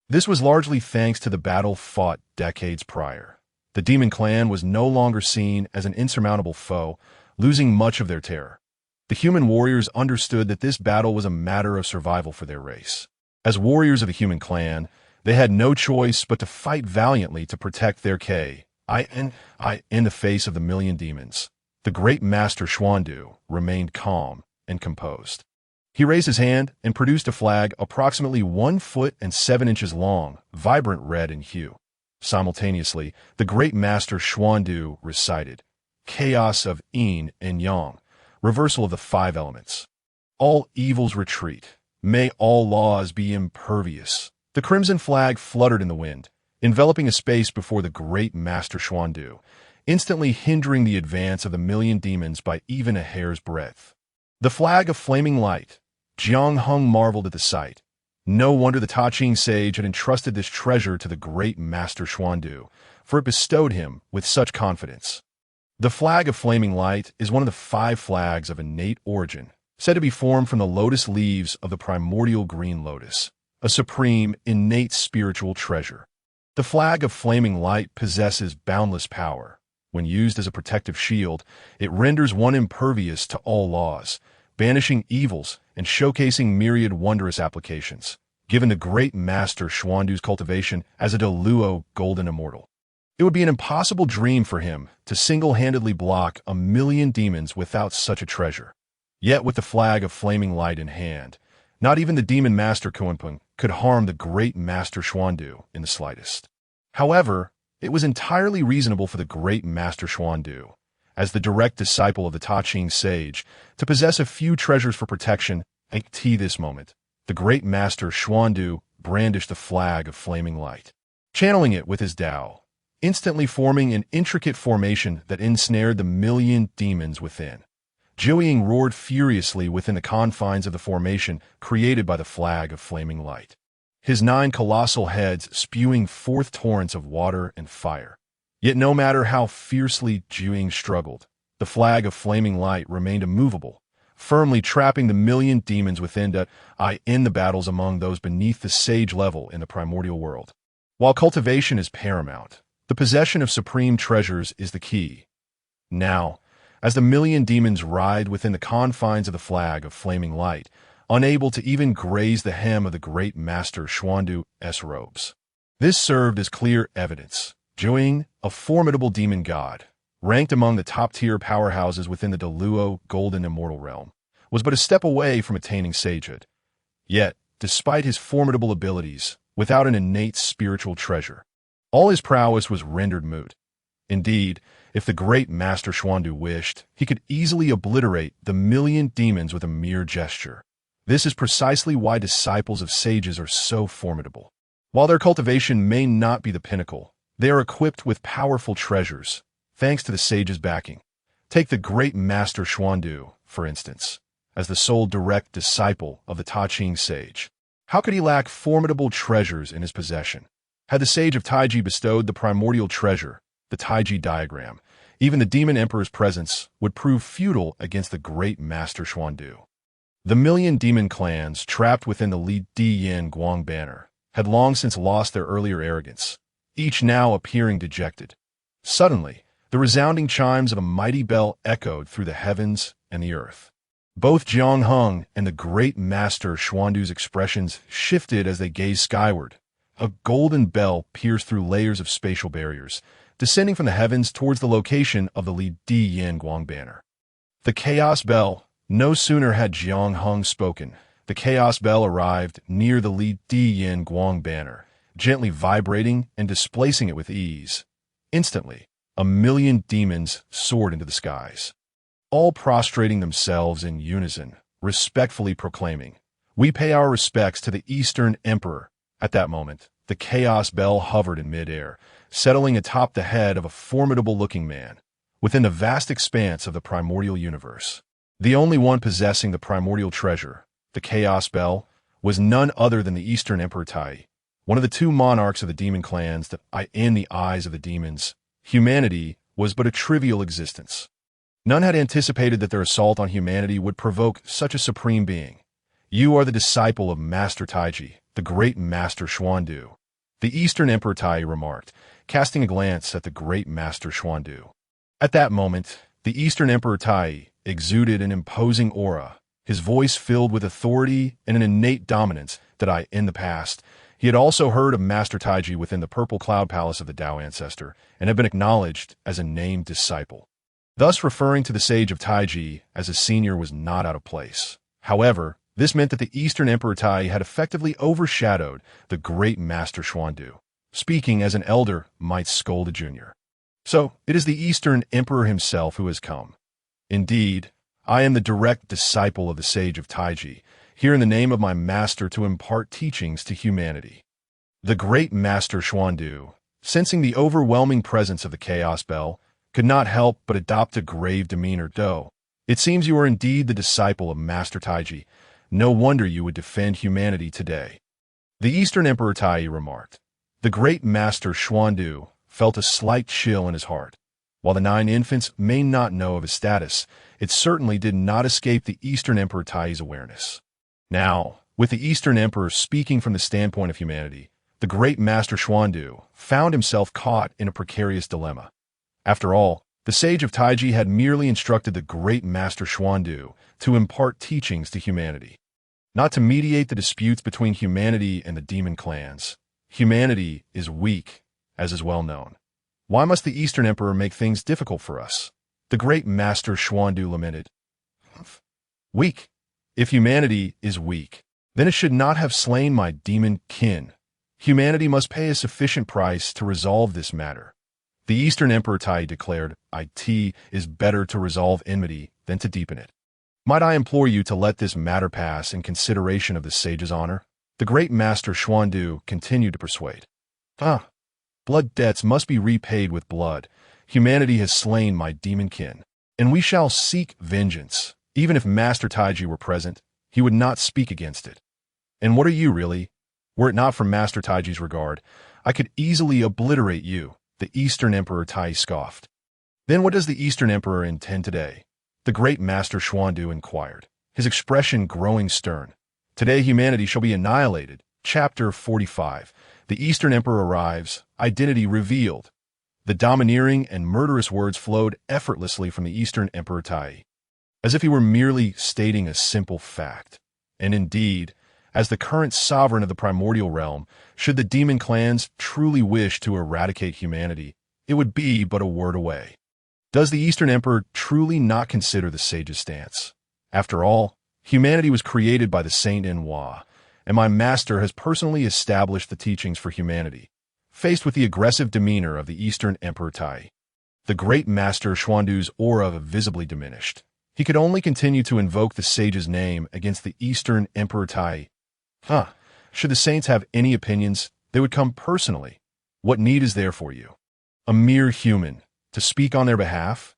Speaker 1: This was largely thanks to the battle fought decades prior. The demon clan was no longer seen as an insurmountable foe, losing much of their terror. The human warriors understood that this battle was a matter of survival for their race. As warriors of the human clan, they had no choice but to fight valiantly to protect their in the face of the 1,000,000 demons. The great master Xuandu remained calm and composed. He raised his hand and produced a flag approximately 1 foot and 7 inches long, vibrant red in hue. Simultaneously, the great master Xuandu recited, "Chaos of yin and yang, reversal of the 5 elements. All evils retreat. May all laws be impervious." The crimson flag fluttered in the wind, enveloping a space before the great master Xuandu, instantly hindering the advance of the 1,000,000 demons by even a hair's breadth. The flag of flaming light. Jiang Hung marveled at the sight. No wonder the Ta-Ching sage had entrusted this treasure to the great master Xuandu, for it bestowed him with such confidence. The flag of flaming light is one of the 5 flags of innate origin, said to be formed from the lotus leaves of the primordial green lotus, a supreme, innate spiritual treasure. The flag of flaming light possesses boundless power. When used as a protective shield, it renders one impervious to all laws, banishing evils and showcasing myriad wondrous applications, given the great master Xuandu's cultivation as a Deluo golden immortal. It would be an impossible dream for him to single-handedly block 1,000,000 demons without such a treasure. Yet with the flag of flaming light in hand, not even the demon master Kuanpeng could harm the great master Xuandu in the slightest. However, it was entirely reasonable for the great master Xuandu, as the direct disciple of the Ta-Ching sage, to possess a few treasures for protection. At this moment, the great master Xuandu brandished the flag of flaming light, channeling it with his Tao, instantly forming an intricate formation that ensnared the 1,000,000 demons within. Jiuying roared furiously within the confines of the formation created by the flag of flaming light, his 9 colossal heads spewing forth torrents of water and fire. Yet no matter how fiercely Jiuying struggled, the flag of flaming light remained immovable, firmly trapping the 1,000,000 demons within in the battles among those beneath the sage level in the primordial world. While cultivation is paramount, the possession of supreme treasures is the key. Now, as the 1,000,000 demons writhed within the confines of the flag of flaming light, unable to even graze the hem of the great master Xuandu's robes. This served as clear evidence. Jiuying, a formidable demon god, ranked among the top-tier powerhouses within the Deluo golden immortal realm, was but a step away from attaining sagehood. Yet, despite his formidable abilities, without an innate spiritual treasure, all his prowess was rendered moot. Indeed, if the great master Xuandu wished, he could easily obliterate the 1,000,000 demons with a mere gesture. This is precisely why disciples of sages are so formidable. While their cultivation may not be the pinnacle, they are equipped with powerful treasures, thanks to the sage's backing. Take the great master Xuandu, for instance. as the sole direct disciple of the Ta Ching sage. How could he lack formidable treasures in his possession? Had the sage of Taiji bestowed the primordial treasure, the Taiji diagram, even the demon emperor's presence would prove futile against the great master Xuandu. The million demon clans trapped within the Li Diyan Guang banner had long since lost their earlier arrogance, each now appearing dejected. Suddenly, the resounding chimes of a mighty bell echoed through the heavens and the earth. Both Jiang Hung and the great master Xuandu's expressions shifted as they gazed skyward. A golden bell pierced through layers of spatial barriers, descending from the heavens towards the location of the Li Diyan Guang banner. The Chaos Bell. No sooner had Jiang Hung spoken, the Chaos Bell arrived near the Li Diyan Guang banner, gently vibrating and displacing it with ease. Instantly, a million demons soared into the skies, all prostrating themselves in unison, respectfully proclaiming, "We pay our respects to the Eastern Emperor." At that moment, the Chaos Bell hovered in midair, settling atop the head of a formidable-looking man, within the vast expanse of the primordial universe. The only one possessing the primordial treasure, the Chaos Bell, was none other than the Eastern Emperor Tai, one of the two monarchs of the demon clans that, in the eyes of the demons, humanity was but a trivial existence. None had anticipated that their assault on humanity would provoke such a supreme being. "You are the disciple of Master Taiji, the great Master Xuandu," the Eastern Emperor Tai remarked, casting a glance at the great Master Xuandu. At that moment, the Eastern Emperor Tai exuded an imposing aura, his voice filled with authority and an innate dominance that in the past, he had also heard of Master Taiji within the purple cloud palace of the Tao ancestor and had been acknowledged as a named disciple. Thus referring to the sage of Taiji as a senior was not out of place. However, this meant that the Eastern Emperor Tai had effectively overshadowed the great Master Xuandu, speaking as an elder might scold a junior. So, it is the Eastern Emperor himself who has come. Indeed, I am the direct disciple of the sage of Taiji, here in the name of my master to impart teachings to humanity. The great Master Xuandu, sensing the overwhelming presence of the Chaos Bell, could not help but adopt a grave demeanor. "Do, it seems you are indeed the disciple of Master Taiji. No wonder you would defend humanity today." The Eastern Emperor Tai remarked. The great Master Xuandu felt a slight chill in his heart. While the 9 infants may not know of his status, it certainly did not escape the Eastern Emperor Tai's awareness. Now, with the Eastern Emperor speaking from the standpoint of humanity, the great Master Xuandu found himself caught in a precarious dilemma. After all, the sage of Taiji had merely instructed the great Master Xuandu to impart teachings to humanity, not to mediate the disputes between humanity and the demon clans. Humanity is weak, as is well known. Why must the Eastern Emperor make things difficult for us? The great Master Xuandu lamented. Weak. If humanity is weak, then it should not have slain my demon kin. Humanity must pay a sufficient price to resolve this matter. The Eastern Emperor Tai declared, "It is better to resolve enmity than to deepen it. Might I implore you to let this matter pass in consideration of the sage's honor?" The great Master Xuandu continued to persuade. Blood debts must be repaid with blood. Humanity has slain my demon kin, and we shall seek vengeance. Even if Master Taiji were present, he would not speak against it. And what are you really? Were it not for Master Taiji's regard, I could easily obliterate you, the Eastern Emperor Tai scoffed. Then what does the Eastern Emperor intend today? The great Master Xuandu inquired, his expression growing stern. Today humanity shall be annihilated. Chapter 45. The Eastern Emperor arrives, identity revealed. The domineering and murderous words flowed effortlessly from the Eastern Emperor Tai, as if he were merely stating a simple fact. And indeed, as the current sovereign of the primordial realm, should the demon clans truly wish to eradicate humanity, it would be but a word away. Does the Eastern Emperor truly not consider the sage's stance? After all, humanity was created by the Saint Enwa, and my master has personally established the teachings for humanity. Faced with the aggressive demeanor of the Eastern Emperor Tai, the great Master Xuandu's aura visibly diminished. He could only continue to invoke the sage's name against the Eastern Emperor Tai. Should the saints have any opinions, they would come personally. What need is there for you, a mere human, to speak on their behalf?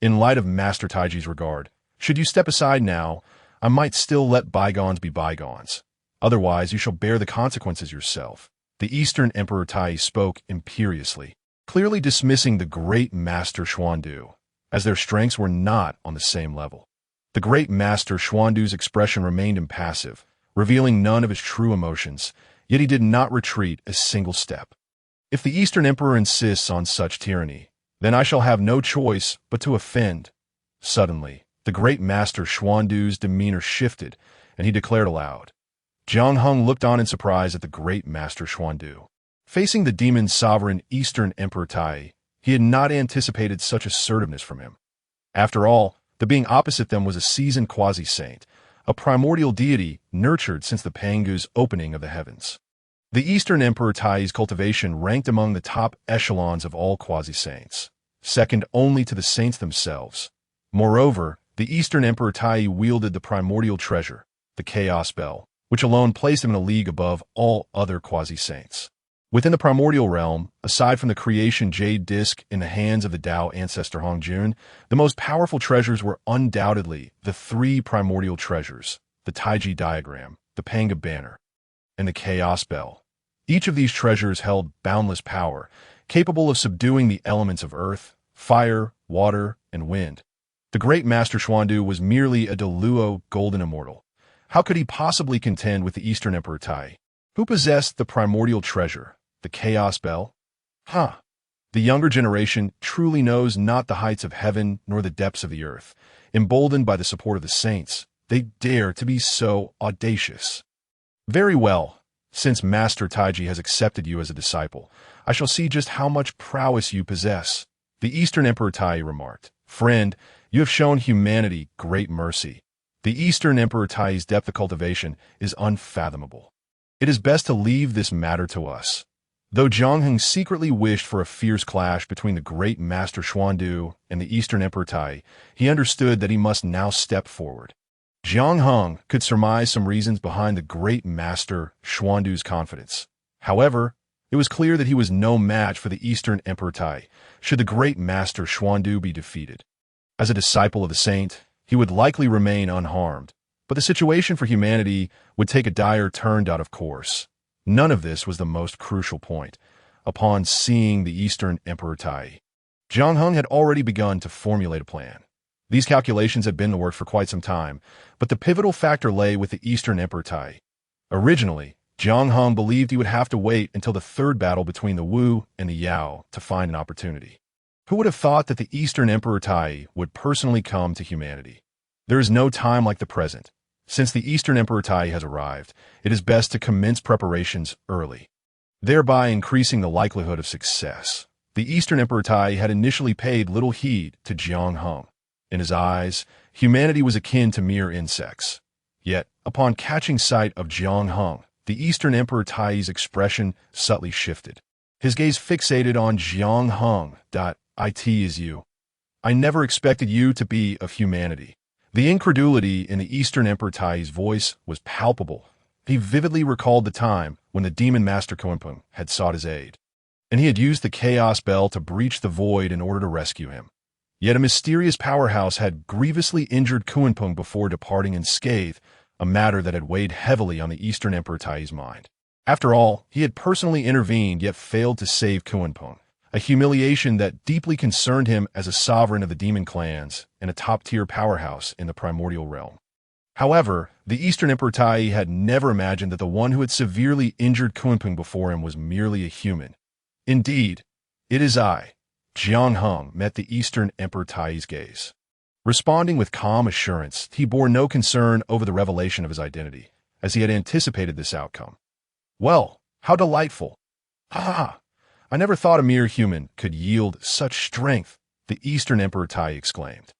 Speaker 1: In light of Master Taiji's regard, should you step aside now, I might still let bygones be bygones. Otherwise, you shall bear the consequences yourself. The Eastern Emperor Tai spoke imperiously, clearly dismissing the great master Xuandu, as their strengths were not on the same level. The great master Xuandu's expression remained impassive, revealing none of his true emotions, yet he did not retreat a single step. If the Eastern Emperor insists on such tyranny, then I shall have no choice but to offend. Suddenly, the great master Xuandu's demeanor shifted, and he declared aloud. Jiang Hung looked on in surprise at the great master Xuandu. Facing the demon sovereign Eastern Emperor Tai, he had not anticipated such assertiveness from him. After all, the being opposite them was a seasoned quasi-saint, a primordial deity nurtured since the Pangu's opening of the heavens. The Eastern Emperor Tai's cultivation ranked among the top echelons of all quasi-saints, second only to the saints themselves. Moreover, the Eastern Emperor Tai wielded the primordial treasure, the Chaos Bell, which alone placed him in a league above all other quasi-saints. Within the primordial realm, aside from the creation jade disc in the hands of the Tao ancestor Hongjun, the most powerful treasures were undoubtedly the three primordial treasures, the Taiji diagram, the Panga banner, and the Chaos Bell. Each of these treasures held boundless power, capable of subduing the elements of earth, fire, water, and wind. The great Master Xuandu was merely a Deluo golden immortal. How could he possibly contend with the Eastern Emperor Tai, who possessed the primordial treasure, the Chaos Bell? The younger generation truly knows not the heights of heaven nor the depths of the earth. Emboldened by the support of the saints, they dare to be so audacious. Very well. Since Master Taiji has accepted you as a disciple, I shall see just how much prowess you possess. The Eastern Emperor Tai remarked. Friend, you have shown humanity great mercy. The Eastern Emperor Tai's depth of cultivation is unfathomable. It is best to leave this matter to us. Though Zhongheng secretly wished for a fierce clash between the great Master Xuandu and the Eastern Emperor Tai, he understood that he must now step forward. Jiang Hung could surmise some reasons behind the great Master Xuandu's confidence. However, it was clear that he was no match for the Eastern Emperor Tai, should the great Master Xuandu be defeated. As a disciple of the saint, he would likely remain unharmed, but the situation for humanity would take a dire turn out of course. None of this was the most crucial point. Upon seeing the Eastern Emperor Tai, Jiang Hung had already begun to formulate a plan. These calculations had been in the works for quite some time, but the pivotal factor lay with the Eastern Emperor Tai. Originally, Jiang Hung believed he would have to wait until the third battle between the Wu and the Yao to find an opportunity. Who would have thought that the Eastern Emperor Tai would personally come to humanity? There is no time like the present. Since the Eastern Emperor Tai has arrived, it is best to commence preparations early, thereby increasing the likelihood of success. The Eastern Emperor Tai had initially paid little heed to Jiang Hung. In his eyes, humanity was akin to mere insects. Yet, upon catching sight of Jiang Hung, the Eastern Emperor Tai's expression subtly shifted. His gaze fixated on Jiang Hung. It is you. I never expected you to be of humanity. The incredulity in the Eastern Emperor Tai's voice was palpable. He vividly recalled the time when the demon master Kunpeng had sought his aid, and he had used the Chaos Bell to breach the void in order to rescue him. Yet a mysterious powerhouse had grievously injured Kunpeng before departing unscathed, a matter that had weighed heavily on the Eastern Emperor Tai's mind. After all, he had personally intervened yet failed to save Kunpeng, a humiliation that deeply concerned him as a sovereign of the demon clans and a top-tier powerhouse in the primordial realm. However, the Eastern Emperor Tai had never imagined that the one who had severely injured Kunpeng before him was merely a human. Indeed, it is I. Jiang Hung met the Eastern Emperor Tai's gaze. Responding with calm assurance, he bore no concern over the revelation of his identity, as he had anticipated this outcome. Well, how delightful! Ha! I never thought a mere human could yield such strength, the Eastern Emperor Tai exclaimed.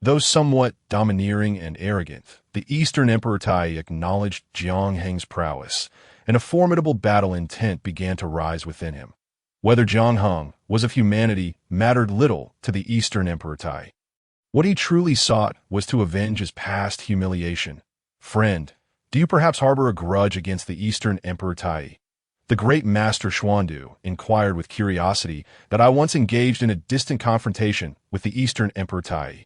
Speaker 1: Though somewhat domineering and arrogant, the Eastern Emperor Tai acknowledged Jiang Heng's prowess, and a formidable battle intent began to rise within him. Whether Jiang Hung was of humanity mattered little to the Eastern Emperor Tai. What he truly sought was to avenge his past humiliation. Friend, do you perhaps harbor a grudge against the Eastern Emperor Tai? The great Master Xuandu inquired with curiosity that I once engaged in a distant confrontation with the Eastern Emperor Tai.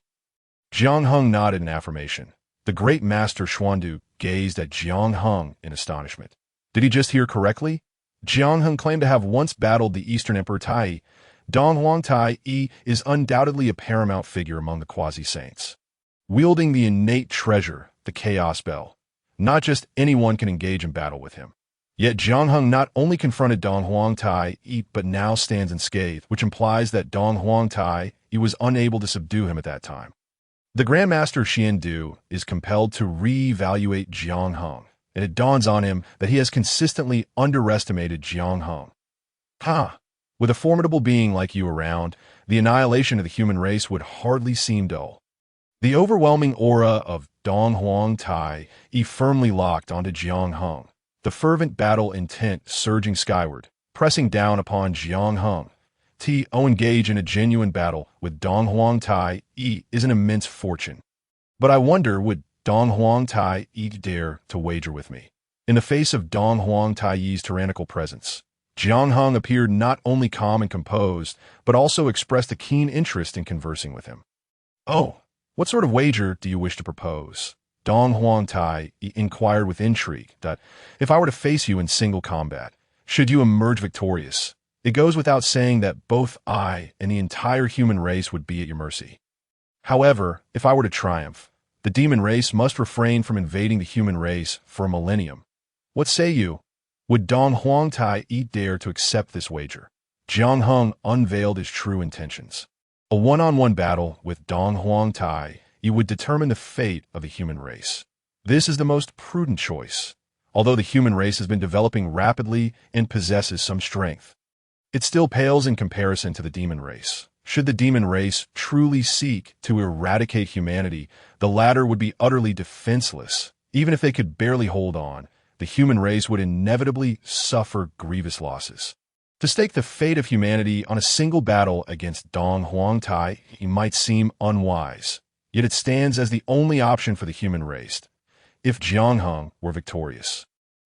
Speaker 1: Jiang Hung nodded in affirmation. The great master Xuandu gazed at Jiang Hung in astonishment. Did he just hear correctly? Jiang Hung claimed to have once battled the Eastern Emperor Tai. Dong Huang Tai is undoubtedly a paramount figure among the quasi-saints. Wielding the innate treasure, the Chaos Bell, not just anyone can engage in battle with him. Yet Jiang Hung not only confronted Dong Huang Tai, but now stands unscathed, which implies that Dong Huang Tai was unable to subdue him at that time. The Grandmaster Xian Du is compelled to re-evaluate Jiang Hung, and it dawns on him that he has consistently underestimated Jiang Hung. With a formidable being like you around, the annihilation of the human race would hardly seem dull. The overwhelming aura of Dong Huang Tai firmly locked onto Jiang Hung, the fervent battle intent surging skyward, pressing down upon Jiang Hung. To engage in a genuine battle with Dong Huang Tai is an immense fortune. But I wonder, would Dong Huang Tai dare to wager with me? In the face of Dong Huang Tai's tyrannical presence, Jiang Hung appeared not only calm and composed, but also expressed a keen interest in conversing with him. "Oh, what sort of wager do you wish to propose?" Dong Huang Tai inquired with intrigue. "That if I were to face you in single combat, should you emerge victorious, it goes without saying that both I and the entire human race would be at your mercy. However, if I were to triumph, the demon race must refrain from invading the human race for a millennium. What say you? Would Dong Huang Tai dare to accept this wager?" Jiang Hung unveiled his true intentions. A one-on-one battle with Dong Huang Tai would determine the fate of the human race. This is the most prudent choice, although the human race has been developing rapidly and possesses some strength. It still pales in comparison to the demon race. Should the demon race truly seek to eradicate humanity, the latter would be utterly defenseless. Even if they could barely hold on, the human race would inevitably suffer grievous losses. To stake the fate of humanity on a single battle against Dong Huang Tai might seem unwise, yet it stands as the only option for the human race. If Jiang Hung were victorious,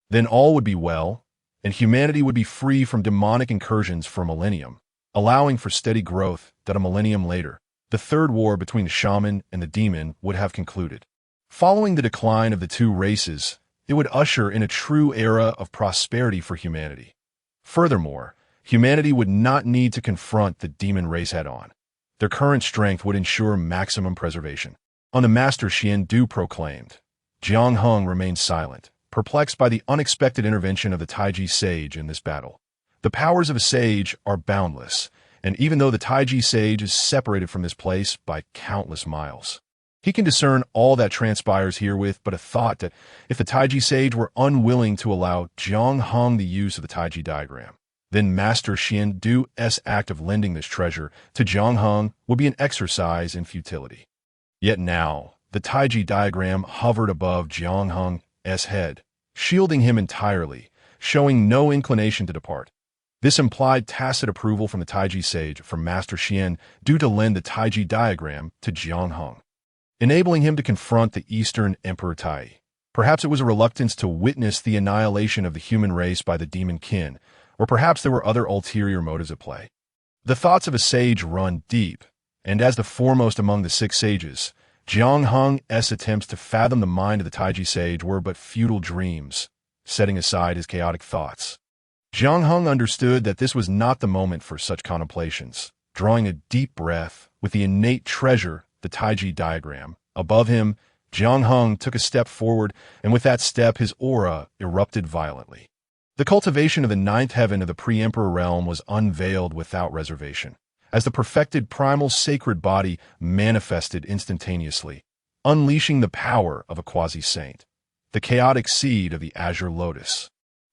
Speaker 1: then all would be well, and humanity would be free from demonic incursions for a millennium, allowing for steady growth that a millennium later, the third war between the shaman and the demon would have concluded. Following the decline of the two races, it would usher in a true era of prosperity for humanity. Furthermore, humanity would not need to confront the demon race head-on. Their current strength would ensure maximum preservation. On the Master Xian Du proclaimed, Jiang Hung remained silent, perplexed by the unexpected intervention of the Taiji sage in this battle. The powers of a sage are boundless, and even though the Taiji sage is separated from this place by countless miles, he can discern all that transpires herewith. But a thought that if the Taiji sage were unwilling to allow Jiang Hung the use of the Taiji diagram, then Master Xian Du's act of lending this treasure to Jiang Hung would be an exercise in futility. Yet now, the Taiji diagram hovered above Jiang Hung's head, shielding him entirely, showing no inclination to depart. This implied tacit approval from the Taiji sage for Master Xian Du to lend the Taiji diagram to Jiang Hung, enabling him to confront the Eastern Emperor Tai. Perhaps it was a reluctance to witness the annihilation of the human race by the demon kin, or perhaps there were other ulterior motives at play. The thoughts of a sage run deep, and as the foremost among the six sages, Jiang Hung's attempts to fathom the mind of the Taiji sage were but futile dreams, setting aside his chaotic thoughts. Jiang Hung understood that this was not the moment for such contemplations. Drawing a deep breath, with the innate treasure, the Taiji diagram, above him, Jiang Hung took a step forward, and with that step his aura erupted violently. The cultivation of the ninth heaven of the pre-emperor realm was unveiled without reservation, as the perfected primal sacred body manifested instantaneously, unleashing the power of a quasi-saint, the chaotic seed of the azure lotus.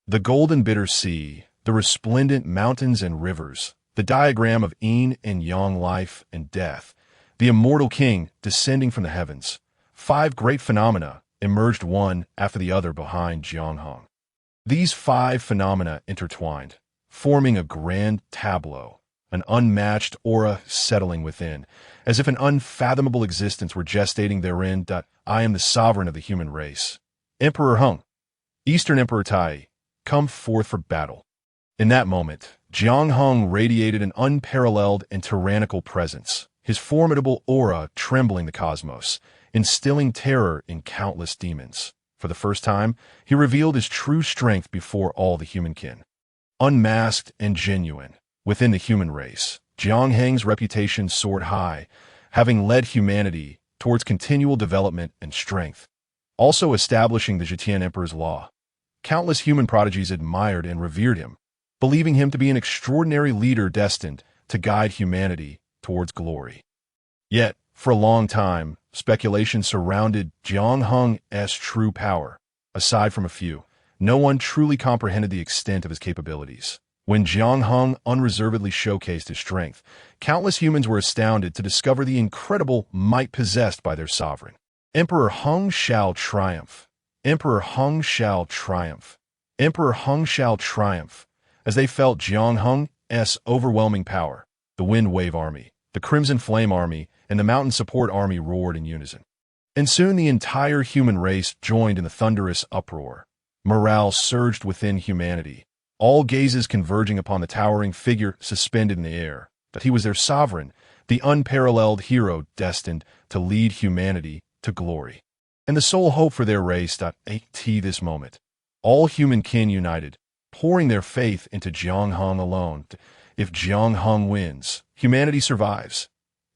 Speaker 1: The golden bitter sea, the resplendent mountains and rivers, the diagram of yin and yang life and death, the immortal king descending from the heavens. 5 great phenomena emerged one after the other behind Jiang Hung. These 5 phenomena intertwined, forming a grand tableau, an unmatched aura settling within, as if an unfathomable existence were gestating therein. I am the sovereign of the human race. Emperor Hung, Eastern Emperor Tai, come forth for battle. In that moment, Jiang Hung radiated an unparalleled and tyrannical presence, his formidable aura trembling the cosmos, instilling terror in countless demons. For the first time, he revealed his true strength before all the humankin. Unmasked and genuine. Within the human race, Jiang Heng's reputation soared high, having led humanity towards continual development and strength, also establishing the Zetian Emperor's law. Countless human prodigies admired and revered him, believing him to be an extraordinary leader destined to guide humanity towards glory. Yet, for a long time, speculation surrounded Jiang Heng's true power. Aside from a few, no one truly comprehended the extent of his capabilities. When Jiang Heng unreservedly showcased his strength, countless humans were astounded to discover the incredible might possessed by their sovereign. Emperor Heng shall triumph. Emperor Heng shall triumph. Emperor Heng shall triumph. As they felt Jiang Heng's overwhelming power, the Wind Wave Army, the Crimson Flame Army, and the Mountain Support Army roared in unison. And soon the entire human race joined in the thunderous uproar. Morale surged within humanity, all gazes converging upon the towering figure suspended in the air, that he was their sovereign, the unparalleled hero destined to lead humanity to glory. And the sole hope for their race. At this moment, all humankin united, pouring their faith into Jiang Heng alone. If Jiang Heng wins, humanity survives.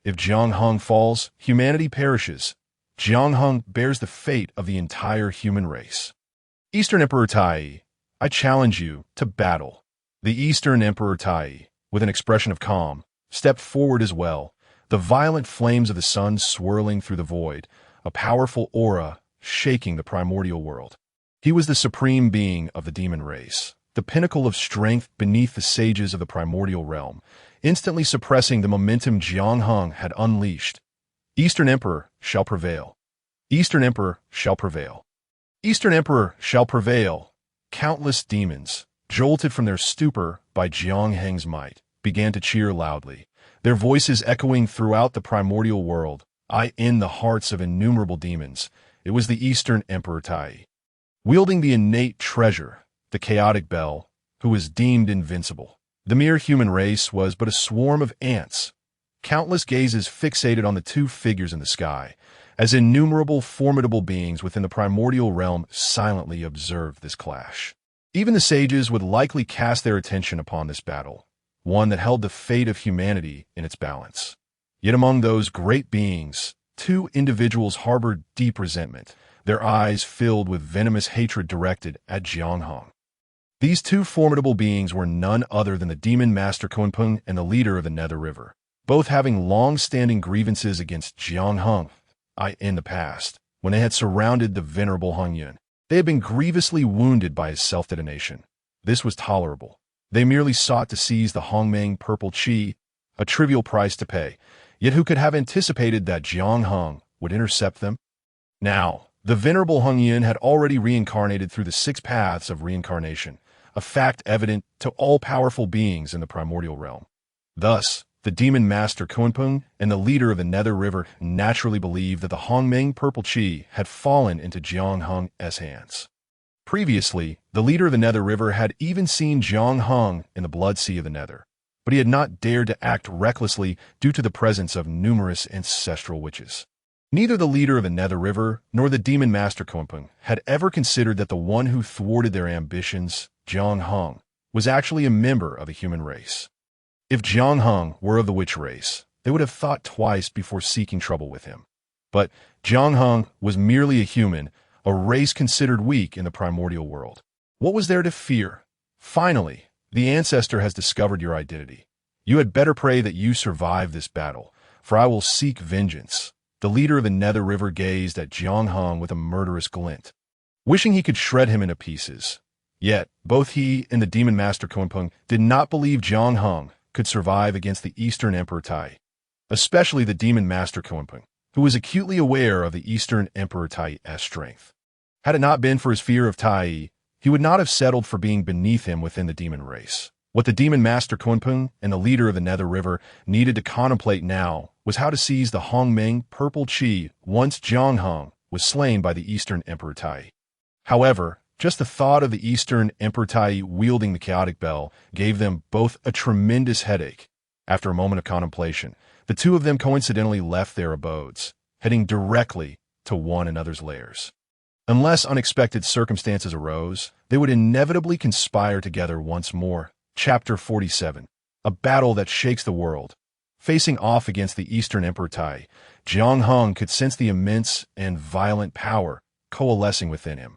Speaker 1: If Jiang Heng falls, humanity perishes. Jiang Heng bears the fate of the entire human race. Eastern Emperor Tai, I challenge you to battle. The Eastern Emperor Tai, with an expression of calm, stepped forward as well, the violent flames of the sun swirling through the void, a powerful aura shaking the primordial world. He was the supreme being of the demon race, the pinnacle of strength beneath the sages of the primordial realm, instantly suppressing the momentum Jiang Heng had unleashed. Eastern Emperor shall prevail. Eastern Emperor shall prevail. Eastern Emperor shall prevail. Countless demons, jolted from their stupor by Jiang Heng's might, began to cheer loudly, their voices echoing throughout the primordial world. In the hearts of innumerable demons, it was the Eastern Emperor Tai, wielding the innate treasure, the chaotic bell, who was deemed invincible. The mere human race was but a swarm of ants. Countless gazes fixated on the two figures in the sky, as innumerable formidable beings within the primordial realm silently observed this clash. Even the sages would likely cast their attention upon this battle, one that held the fate of humanity in its balance. Yet among those great beings, two individuals harbored deep resentment, their eyes filled with venomous hatred directed at Jiang Heng. These two formidable beings were none other than the demon master Kunpeng and the leader of the Nether River, both having long-standing grievances against Jiang Heng. In the past, when they had surrounded the venerable Heng Yun, they had been grievously wounded by his self-detonation. This was tolerable. They merely sought to seize the Hongmeng purple chi, a trivial price to pay, yet who could have anticipated that Jiang Heng would intercept them? Now, the venerable Heng Yun had already reincarnated through the 6 paths of reincarnation, a fact evident to all powerful beings in the primordial realm. Thus, the demon master Kunpeng and the leader of the Nether River naturally believed that the Hongmeng purple chi had fallen into Jiang Heng's hands. Previously, the leader of the Nether River had even seen Jiang Heng in the blood sea of the Nether, but he had not dared to act recklessly due to the presence of numerous ancestral witches. Neither the leader of the Nether River nor the demon master Kunpeng had ever considered that the one who thwarted their ambitions, Jiang Heng, was actually a member of the human race. If Jiang Heng were of the witch race, they would have thought twice before seeking trouble with him. But Jiang Heng was merely a human, a race considered weak in the primordial world. What was there to fear? Finally, the ancestor has discovered your identity. You had better pray that you survive this battle, for I will seek vengeance. The leader of the Nether River gazed at Jiang Heng with a murderous glint, wishing he could shred him into pieces. Yet, both he and the demon master Kunpeng did not believe Jiang Heng could survive against the Eastern Emperor Tai, especially the demon master Kunpeng, who was acutely aware of the Eastern Emperor Tai's strength. Had it not been for his fear of Tai, he would not have settled for being beneath him within the demon race. What the demon master Kunpeng and the leader of the Nether River needed to contemplate now was how to seize the Hongmeng purple chi once Jiang Heng was slain by the Eastern Emperor Tai. However, just the thought of the Eastern Emperor Tai wielding the chaotic bell gave them both a tremendous headache. After a moment of contemplation, the two of them coincidentally left their abodes, heading directly to one another's lairs. Unless unexpected circumstances arose, they would inevitably conspire together once more. Chapter 47. A battle that shakes the world. Facing off against the Eastern Emperor Tai, Jiang Hung could sense the immense and violent power coalescing within him.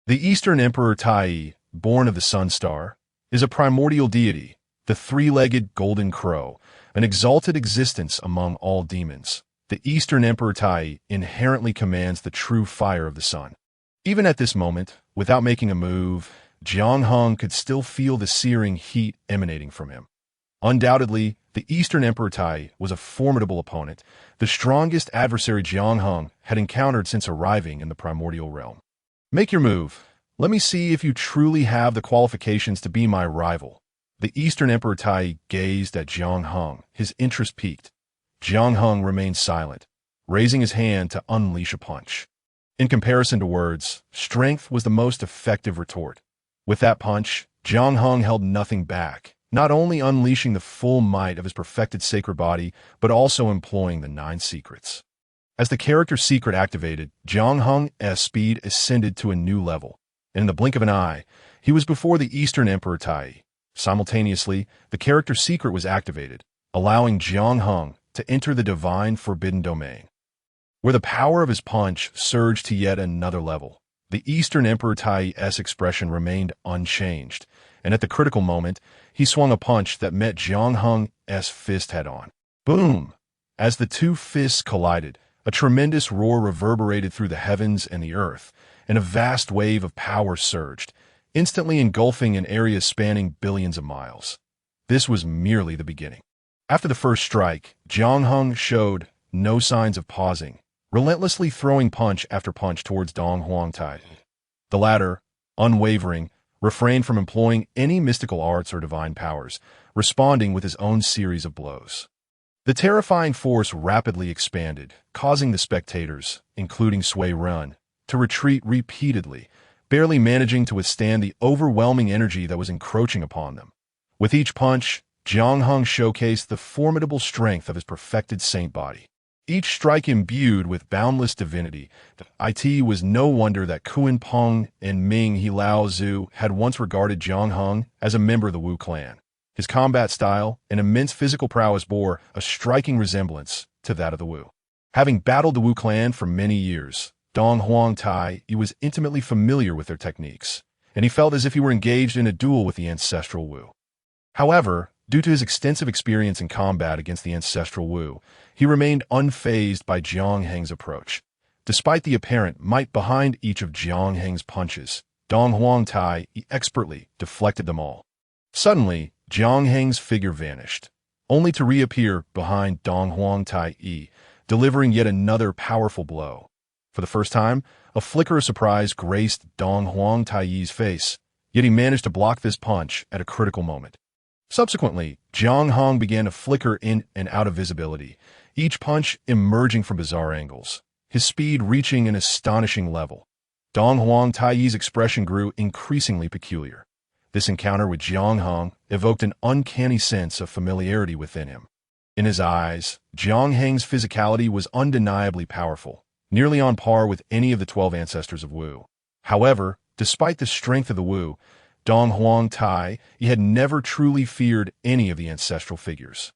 Speaker 1: The Eastern Emperor Tai, born of the Sun Star, is a primordial deity, the three-legged golden crow, an exalted existence among all demons. The Eastern Emperor Tai inherently commands the true fire of the sun. Even at this moment, without making a move, Jiang Hung could still feel the searing heat emanating from him. Undoubtedly, the Eastern Emperor Tai was a formidable opponent, the strongest adversary Jiang Hung had encountered since arriving in the primordial realm. Make your move. Let me see if you truly have the qualifications to be my rival. The Eastern Emperor Tai gazed at Jiang Hung, his interest piqued. Jiang Hung remained silent, raising his hand to unleash a punch. In comparison to words, strength was the most effective retort. With that punch, Jiang Hung held nothing back, not only unleashing the full might of his perfected sacred body, but also employing the 9 secrets. As the character secret activated, Jiang Hung's speed ascended to a new level, and in the blink of an eye, he was before the Eastern Emperor Tai. Simultaneously, the character secret was activated, allowing Jiang Hung to enter the divine forbidden domain, where the power of his punch surged to yet another level. The Eastern Emperor Tai's expression remained unchanged, and at the critical moment, he swung a punch that met Jiang Hung's fist head-on. Boom! As the two fists collided, a tremendous roar reverberated through the heavens and the earth, and a vast wave of power surged, instantly engulfing an area spanning billions of miles. This was merely the beginning. After the first strike, Jiang Hung showed no signs of pausing, relentlessly throwing punch after punch towards Dong Huang Tai. The latter, unwavering, refrained from employing any mystical arts or divine powers, responding with his own series of blows. The terrifying force rapidly expanded, causing the spectators, including Sui Run, to retreat repeatedly, barely managing to withstand the overwhelming energy that was encroaching upon them. With each punch, Jiang Hung showcased the formidable strength of his perfected saint body. Each strike imbued with boundless divinity. It was no wonder that Kuan Peng and Ming He Lao Zhu had once regarded Jiang Hung as a member of the Wu clan. His combat style and immense physical prowess bore a striking resemblance to that of the Wu. Having battled the Wu clan for many years, Dong Huang Tai was intimately familiar with their techniques, and he felt as if he were engaged in a duel with the ancestral Wu. However, due to his extensive experience in combat against the ancestral Wu, he remained unfazed by Jiang Heng's approach. Despite the apparent might behind each of Jiang Heng's punches, Dong Huang Tai expertly deflected them all. Suddenly, Jiang Heng's figure vanished, only to reappear behind Dong Huang Tai, delivering yet another powerful blow. For the first time, a flicker of surprise graced Dong Huang Tai's face, yet he managed to block this punch at a critical moment. Subsequently, Jiang Hung began to flicker in and out of visibility, each punch emerging from bizarre angles, his speed reaching an astonishing level. Dong Huang Tai's expression grew increasingly peculiar. This encounter with Jiang Hung evoked an uncanny sense of familiarity within him. In his eyes, Jiang Heng's physicality was undeniably powerful, nearly on par with any of the 12 ancestors of Wu. However, despite the strength of the Wu, Dong Huang Tai had never truly feared any of the ancestral figures.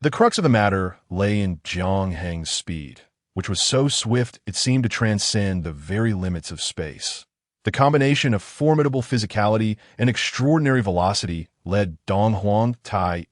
Speaker 1: The crux of the matter lay in Jiang Heng's speed, which was so swift it seemed to transcend the very limits of space. The combination of formidable physicality and extraordinary velocity led Dong Huang Tai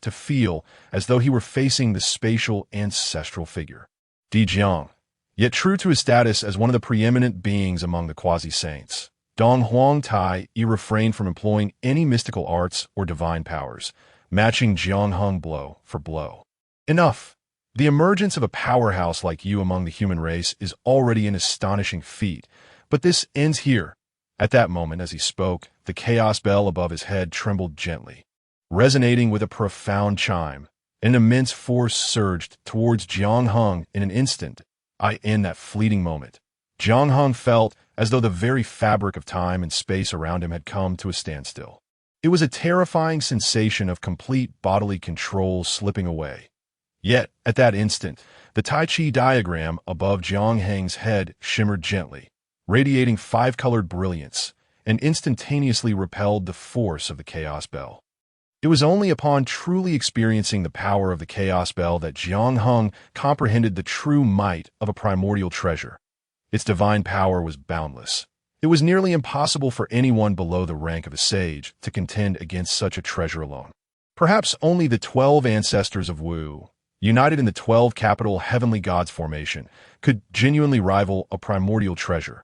Speaker 1: to feel as though he were facing the spatial ancestral figure, Di Jiang. Yet true to his status as one of the preeminent beings among the quasi-saints, Dong Huang Tai refrained from employing any mystical arts or divine powers, matching Jiang Hung blow for blow. Enough! The emergence of a powerhouse like you among the human race is already an astonishing feat, but this ends here. At that moment, as he spoke, the chaos bell above his head trembled gently, resonating with a profound chime. An immense force surged towards Jiang Hung in an instant. In that fleeting moment, Jiang Hung felt as though the very fabric of time and space around him had come to a standstill. It was a terrifying sensation of complete bodily control slipping away. Yet, at that instant, The Tai Chi diagram above Jiang Heng's head shimmered gently, radiating five-colored brilliance, and instantaneously repelled the force of the Chaos Bell. It was only upon truly experiencing the power of the Chaos Bell that Jiang Heng comprehended the true might of a primordial treasure. Its divine power was boundless. It was nearly impossible for anyone below the rank of a sage to contend against such a treasure alone. Perhaps only the 12 ancestors of Wu, united in the 12 capital heavenly gods formation, could genuinely rival a primordial treasure.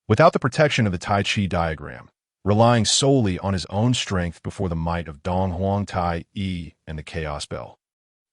Speaker 1: Without the protection of the Tai Chi diagram, relying solely on his own strength before the might of Dong Huang Tai Yi and the Chaos Bell,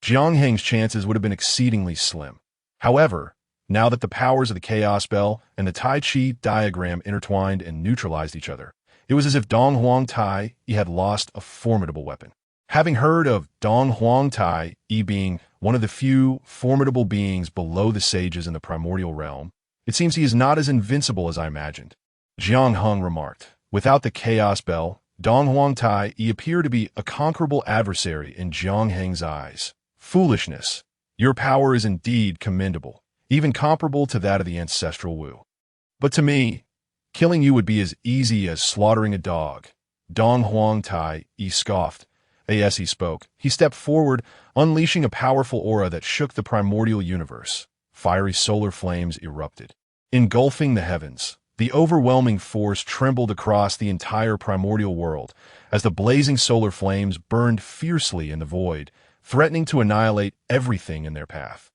Speaker 1: Jiang Heng's chances would have been exceedingly slim. However, now that the powers of the Chaos Bell and the Tai Chi diagram intertwined and neutralized each other, it was as if Dong Huang Tai Yi had lost a formidable weapon. Having heard of Dong Huang Tai Yi being one of the few formidable beings below the sages in the primordial realm, it seems he is not as invincible as I imagined. Jiang Heng remarked, without the Chaos Bell, Dong Huang Tai Yi appeared to be a conquerable adversary in Jiang Heng's eyes. Foolishness. Your power is indeed commendable, even comparable to that of the ancestral Wu. But to me, killing you would be as easy as slaughtering a dog. Dong Huang Tai Yi scoffed. As he spoke, he stepped forward, unleashing a powerful aura that shook the primordial universe. Fiery solar flames erupted, engulfing the heavens. The overwhelming force trembled across the entire primordial world as the blazing solar flames burned fiercely in the void, threatening to annihilate everything in their path.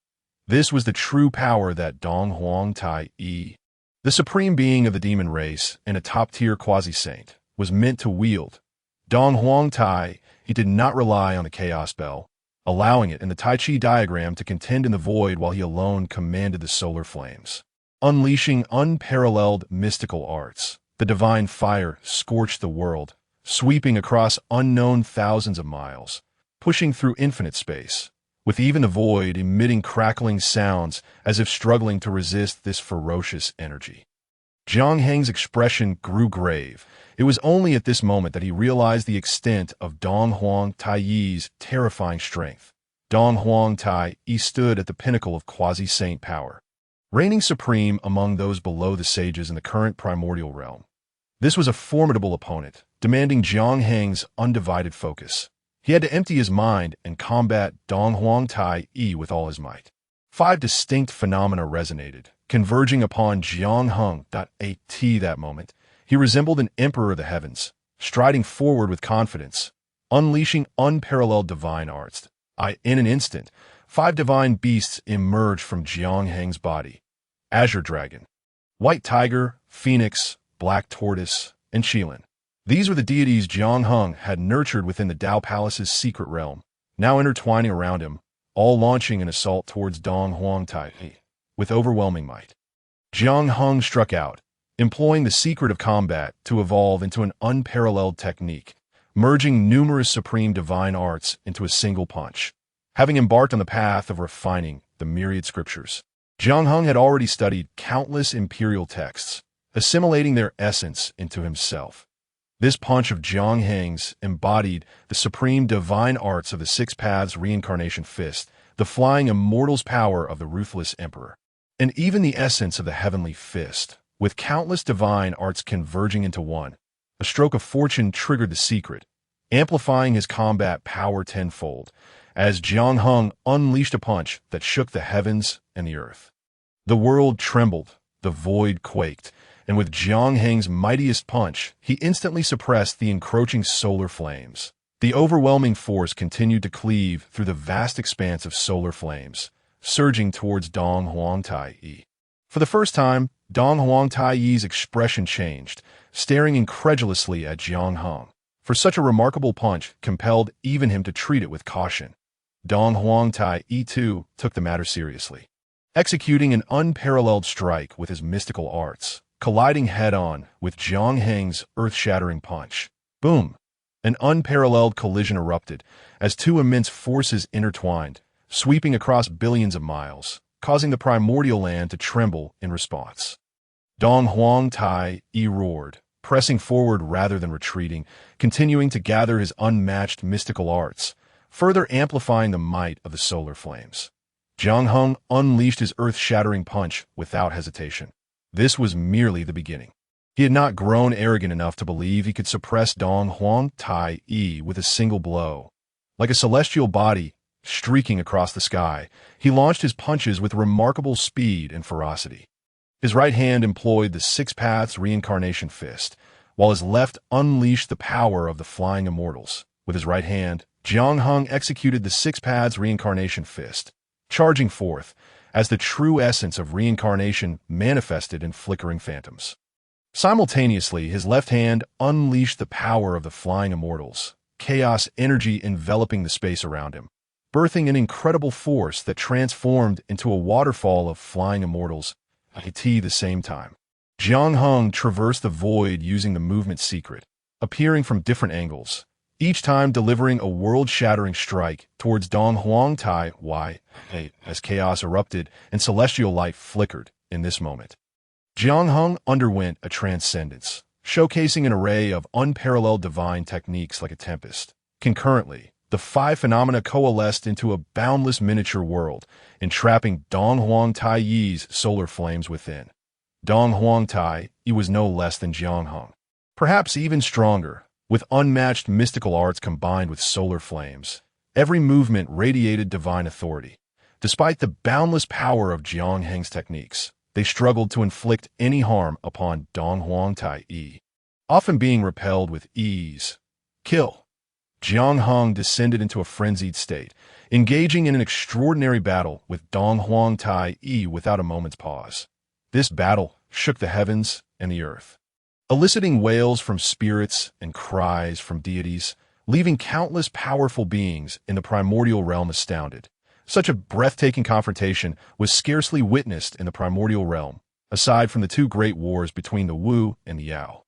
Speaker 1: This was the true power that Dong Huang Tai Yi, the supreme being of the demon race and a top-tier quasi-saint, was meant to wield. Dong Huang Tai Yi did not rely on the Chaos Bell, allowing it in the Tai Chi diagram to contend in the void while he alone commanded the solar flames. Unleashing unparalleled mystical arts, the divine fire scorched the world, sweeping across unknown thousands of miles, pushing through infinite space, with even the void emitting crackling sounds as if struggling to resist this ferocious energy. Jiang Heng's expression grew grave. It was only at this moment that he realized the extent of Dong Huang Tai Yi's terrifying strength. Dong Huang Tai Yi stood at the pinnacle of quasi-saint power, reigning supreme among those below the sages in the current primordial realm. This was a formidable opponent, demanding Jiang Heng's undivided focus. He had to empty his mind and combat Dong Huang Tai Yi with all his might. 5 distinct phenomena resonated, converging upon Jiang Heng. At that moment, he resembled an emperor of the heavens, striding forward with confidence, unleashing unparalleled divine arts. In an instant, 5 divine beasts emerged from Jiang Heng's body: Azure Dragon, White Tiger, Phoenix, Black Tortoise, and Qilin. These were the deities Jiang Heng had nurtured within the Dao Palace's secret realm, now intertwining around him, all launching an assault towards Dong Huang Tai Yi with overwhelming might. Jiang Heng struck out, employing the secret of combat to evolve into an unparalleled technique, merging numerous supreme divine arts into a single punch. Having embarked on the path of refining the myriad scriptures, Jiang Heng had already studied countless imperial texts, assimilating their essence into himself. This punch of Jiang Heng's embodied the supreme divine arts of the 6 Paths Reincarnation Fist, the flying immortal's power of the ruthless emperor, and even the essence of the heavenly fist, with countless divine arts converging into one. A stroke of fortune triggered the secret, amplifying his combat power tenfold, as Jiang Heng unleashed a punch that shook the heavens and the earth. The world trembled, the void quaked, and with Jiang Heng's mightiest punch, he instantly suppressed the encroaching solar flames. The overwhelming force continued to cleave through the vast expanse of solar flames, surging towards Dong Huang Tai Yi. For the first time, Dong Huang Tai Yi's expression changed, staring incredulously at Jiang Heng. For such a remarkable punch compelled even him to treat it with caution. Dong Huang Tai Yi too took the matter seriously, executing an unparalleled strike with his mystical arts, colliding head-on with Jiang Heng's earth-shattering punch. Boom! An unparalleled collision erupted as 2 immense forces intertwined, sweeping across billions of miles, causing the primordial land to tremble in response. Dong Huang Tai Yi roared, pressing forward rather than retreating, continuing to gather his unmatched mystical arts, further amplifying the might of the solar flames. Jiang Hung unleashed his earth-shattering punch without hesitation. This was merely the beginning. He had not grown arrogant enough to believe he could suppress Dong Huang Tai Yi with a single blow. Like a celestial body streaking across the sky, he launched his punches with remarkable speed and ferocity. His right hand employed the Six Paths Reincarnation Fist, while his left unleashed the power of the Flying Immortals. With his right hand, Jiang Hung executed the Six Paths Reincarnation Fist, charging forth as the true essence of reincarnation manifested in flickering phantoms. Simultaneously, his left hand unleashed the power of the Flying Immortals, chaos energy enveloping the space around him, birthing an incredible force that transformed into a waterfall of Flying Immortals at the same time. Jiang Hung traversed the void using the movement secret, appearing from different angles, each time delivering a world-shattering strike towards Dong Huang Tai Yi as chaos erupted and celestial light flickered in this moment. Jiang Hung underwent a transcendence, showcasing an array of unparalleled divine techniques like a tempest. Concurrently, the five phenomena coalesced into a boundless miniature world, entrapping Dong Huang Tai Yi's solar flames within. Dong Huang Tai Yi was no less than Jiang Hung, perhaps even stronger, with unmatched mystical arts combined with solar flames. Every movement radiated divine authority. Despite the boundless power of Jiang Heng's techniques, they struggled to inflict any harm upon Dong Huang Tai Yi, often being repelled with ease. Kill. Jiang Hung descended into a frenzied state, engaging in an extraordinary battle with Dong Huang Tai Yi without a moment's pause. This battle shook the heavens and the earth, eliciting wails from spirits and cries from deities, leaving countless powerful beings in the primordial realm astounded. Such a breathtaking confrontation was scarcely witnessed in the primordial realm, aside from the two great wars between the Wu and the Yao.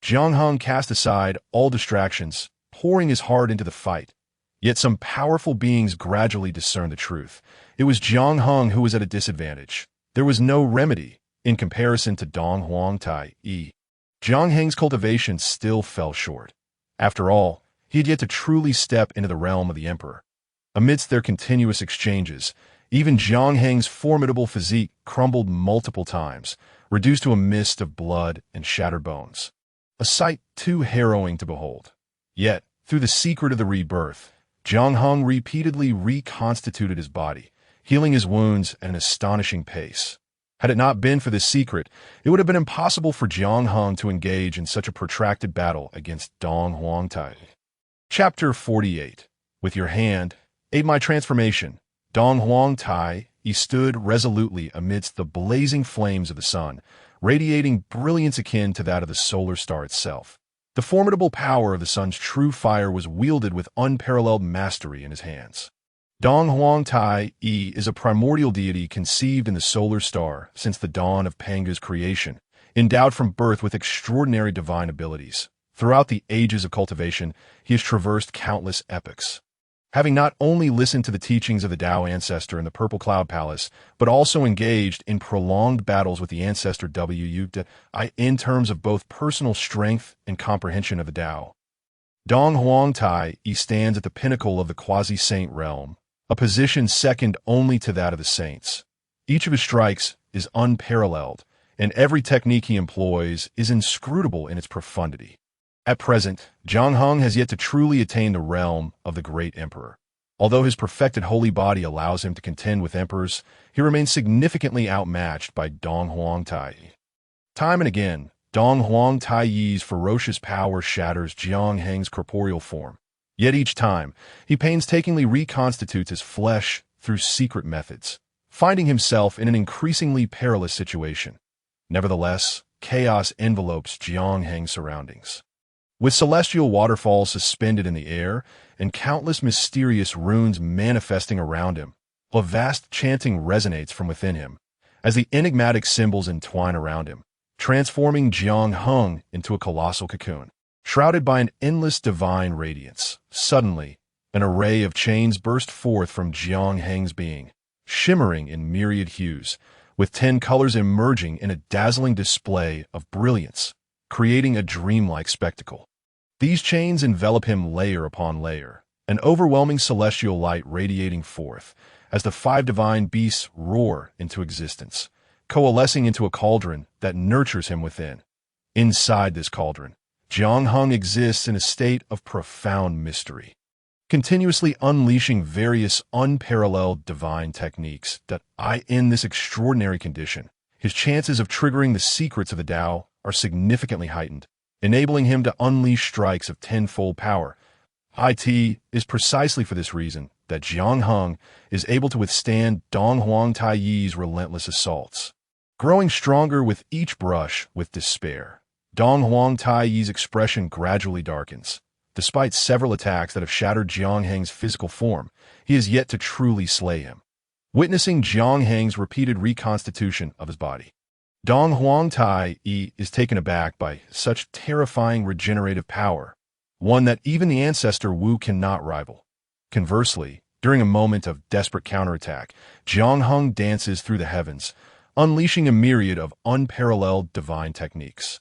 Speaker 1: Jiang Hung cast aside all distractions, pouring his heart into the fight. Yet some powerful beings gradually discerned the truth. It was Jiang Hung who was at a disadvantage. There was no remedy in comparison to Dong Huang Tai Yi. Jiang Heng's cultivation still fell short. After all, he had yet to truly step into the realm of the emperor. Amidst their continuous exchanges, even Jiang Heng's formidable physique crumbled multiple times, reduced to a mist of blood and shattered bones. A sight too harrowing to behold. Yet, through the secret of the rebirth, Jiang Hung repeatedly reconstituted his body, healing his wounds at an astonishing pace. Had it not been for this secret, it would have been impossible for Jiang Hung to engage in such a protracted battle against Dong Huang Tai. Chapter 48. With your hand, aid my transformation. Dong Huang Tai Yi stood resolutely amidst the blazing flames of the sun, radiating brilliance akin to that of the solar star itself. The formidable power of the sun's true fire was wielded with unparalleled mastery in his hands. Dong Huang Tai Yi is a primordial deity conceived in the solar star since the dawn of Panga's creation, endowed from birth with extraordinary divine abilities. Throughout the ages of cultivation, he has traversed countless epochs. Having not only listened to the teachings of the Tao ancestor in the Purple Cloud Palace, but also engaged in prolonged battles with the ancestor Wu in terms of both personal strength and comprehension of the Tao. Dong Huang Tai Yi stands at the pinnacle of the quasi-saint realm, a position second only to that of the saints. Each of his strikes is unparalleled, and every technique he employs is inscrutable in its profundity. At present, Jiang Hung has yet to truly attain the realm of the great emperor. Although his perfected holy body allows him to contend with emperors, he remains significantly outmatched by Dong Huang Tai Yi. Time and again, Dong Huang Tai Yi's ferocious power shatters Jiang Heng's corporeal form. Yet each time, he painstakingly reconstitutes his flesh through secret methods, finding himself in an increasingly perilous situation. Nevertheless, chaos envelopes Jiang Heng's surroundings. With celestial waterfalls suspended in the air and countless mysterious runes manifesting around him, a vast chanting resonates from within him as the enigmatic symbols entwine around him, transforming Jiang Hung into a colossal cocoon, shrouded by an endless divine radiance. Suddenly, an array of chains burst forth from Jiang Heng's being, shimmering in myriad hues, with 10 colors emerging in a dazzling display of brilliance, creating a dreamlike spectacle. These chains envelop him layer upon layer, an overwhelming celestial light radiating forth, as the five divine beasts roar into existence, coalescing into a cauldron that nurtures him within. Inside this cauldron, Jiang Hung exists in a state of profound mystery, continuously unleashing various unparalleled divine techniques that in this extraordinary condition, his chances of triggering the secrets of the Tao are significantly heightened, enabling him to unleash strikes of tenfold power. It is precisely for this reason that Jiang Hung is able to withstand Dong Huang Taiyi's relentless assaults. Growing stronger with each brush with despair, Dong Huang Taiyi's expression gradually darkens. Despite several attacks that have shattered Jiang Heng's physical form, he is yet to truly slay him. Witnessing Jiang Heng's repeated reconstitution of his body, Dong Huang Taiyi is taken aback by such terrifying regenerative power, one that even the ancestor Wu cannot rival. Conversely, during a moment of desperate counterattack, Jiang Hung dances through the heavens, unleashing a myriad of unparalleled divine techniques.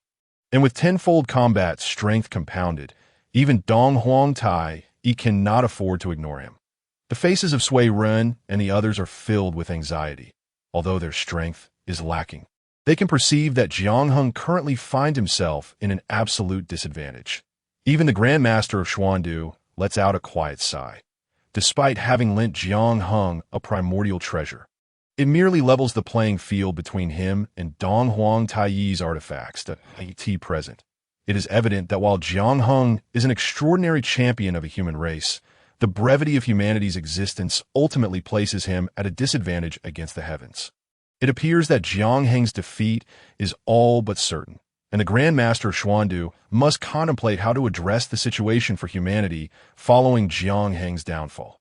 Speaker 1: And with tenfold combat strength compounded, even Dong Huang Tai cannot afford to ignore him. The faces of Sui Ren and the others are filled with anxiety, although their strength is lacking. They can perceive that Jiang Hung currently finds himself in an absolute disadvantage. Even the Grandmaster of Xuandu lets out a quiet sigh. Despite having lent Jiang Hung a primordial treasure, it merely levels the playing field between him and Dong Huang Taiyi's artifacts that present. It is evident that while Jiang Hung is an extraordinary champion of a human race, the brevity of humanity's existence ultimately places him at a disadvantage against the heavens. It appears that Jiang Heng's defeat is all but certain, and the Grandmaster of Xuandu must contemplate how to address the situation for humanity following Jiang Heng's downfall.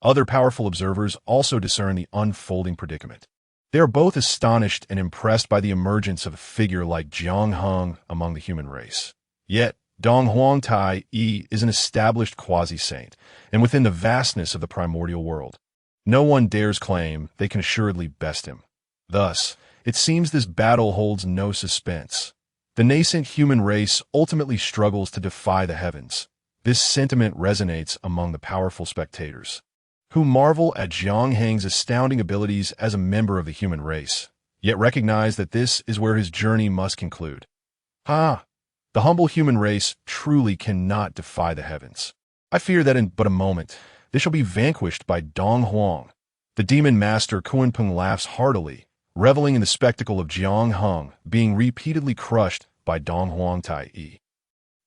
Speaker 1: Other powerful observers also discern the unfolding predicament. They are both astonished and impressed by the emergence of a figure like Jiang Hung among the human race. Yet, Dong Huang Tai is an established quasi-saint, and within the vastness of the primordial world, no one dares claim they can assuredly best him. Thus, it seems this battle holds no suspense. The nascent human race ultimately struggles to defy the heavens. This sentiment resonates among the powerful spectators, who marvel at Jiang Heng's astounding abilities as a member of the human race, yet recognize that this is where his journey must conclude. The humble human race truly cannot defy the heavens. I fear that in but a moment, they shall be vanquished by Dong Huang. The demon master Kunpeng laughs heartily, reveling in the spectacle of Jiang Hung being repeatedly crushed by Dong Huang Tai.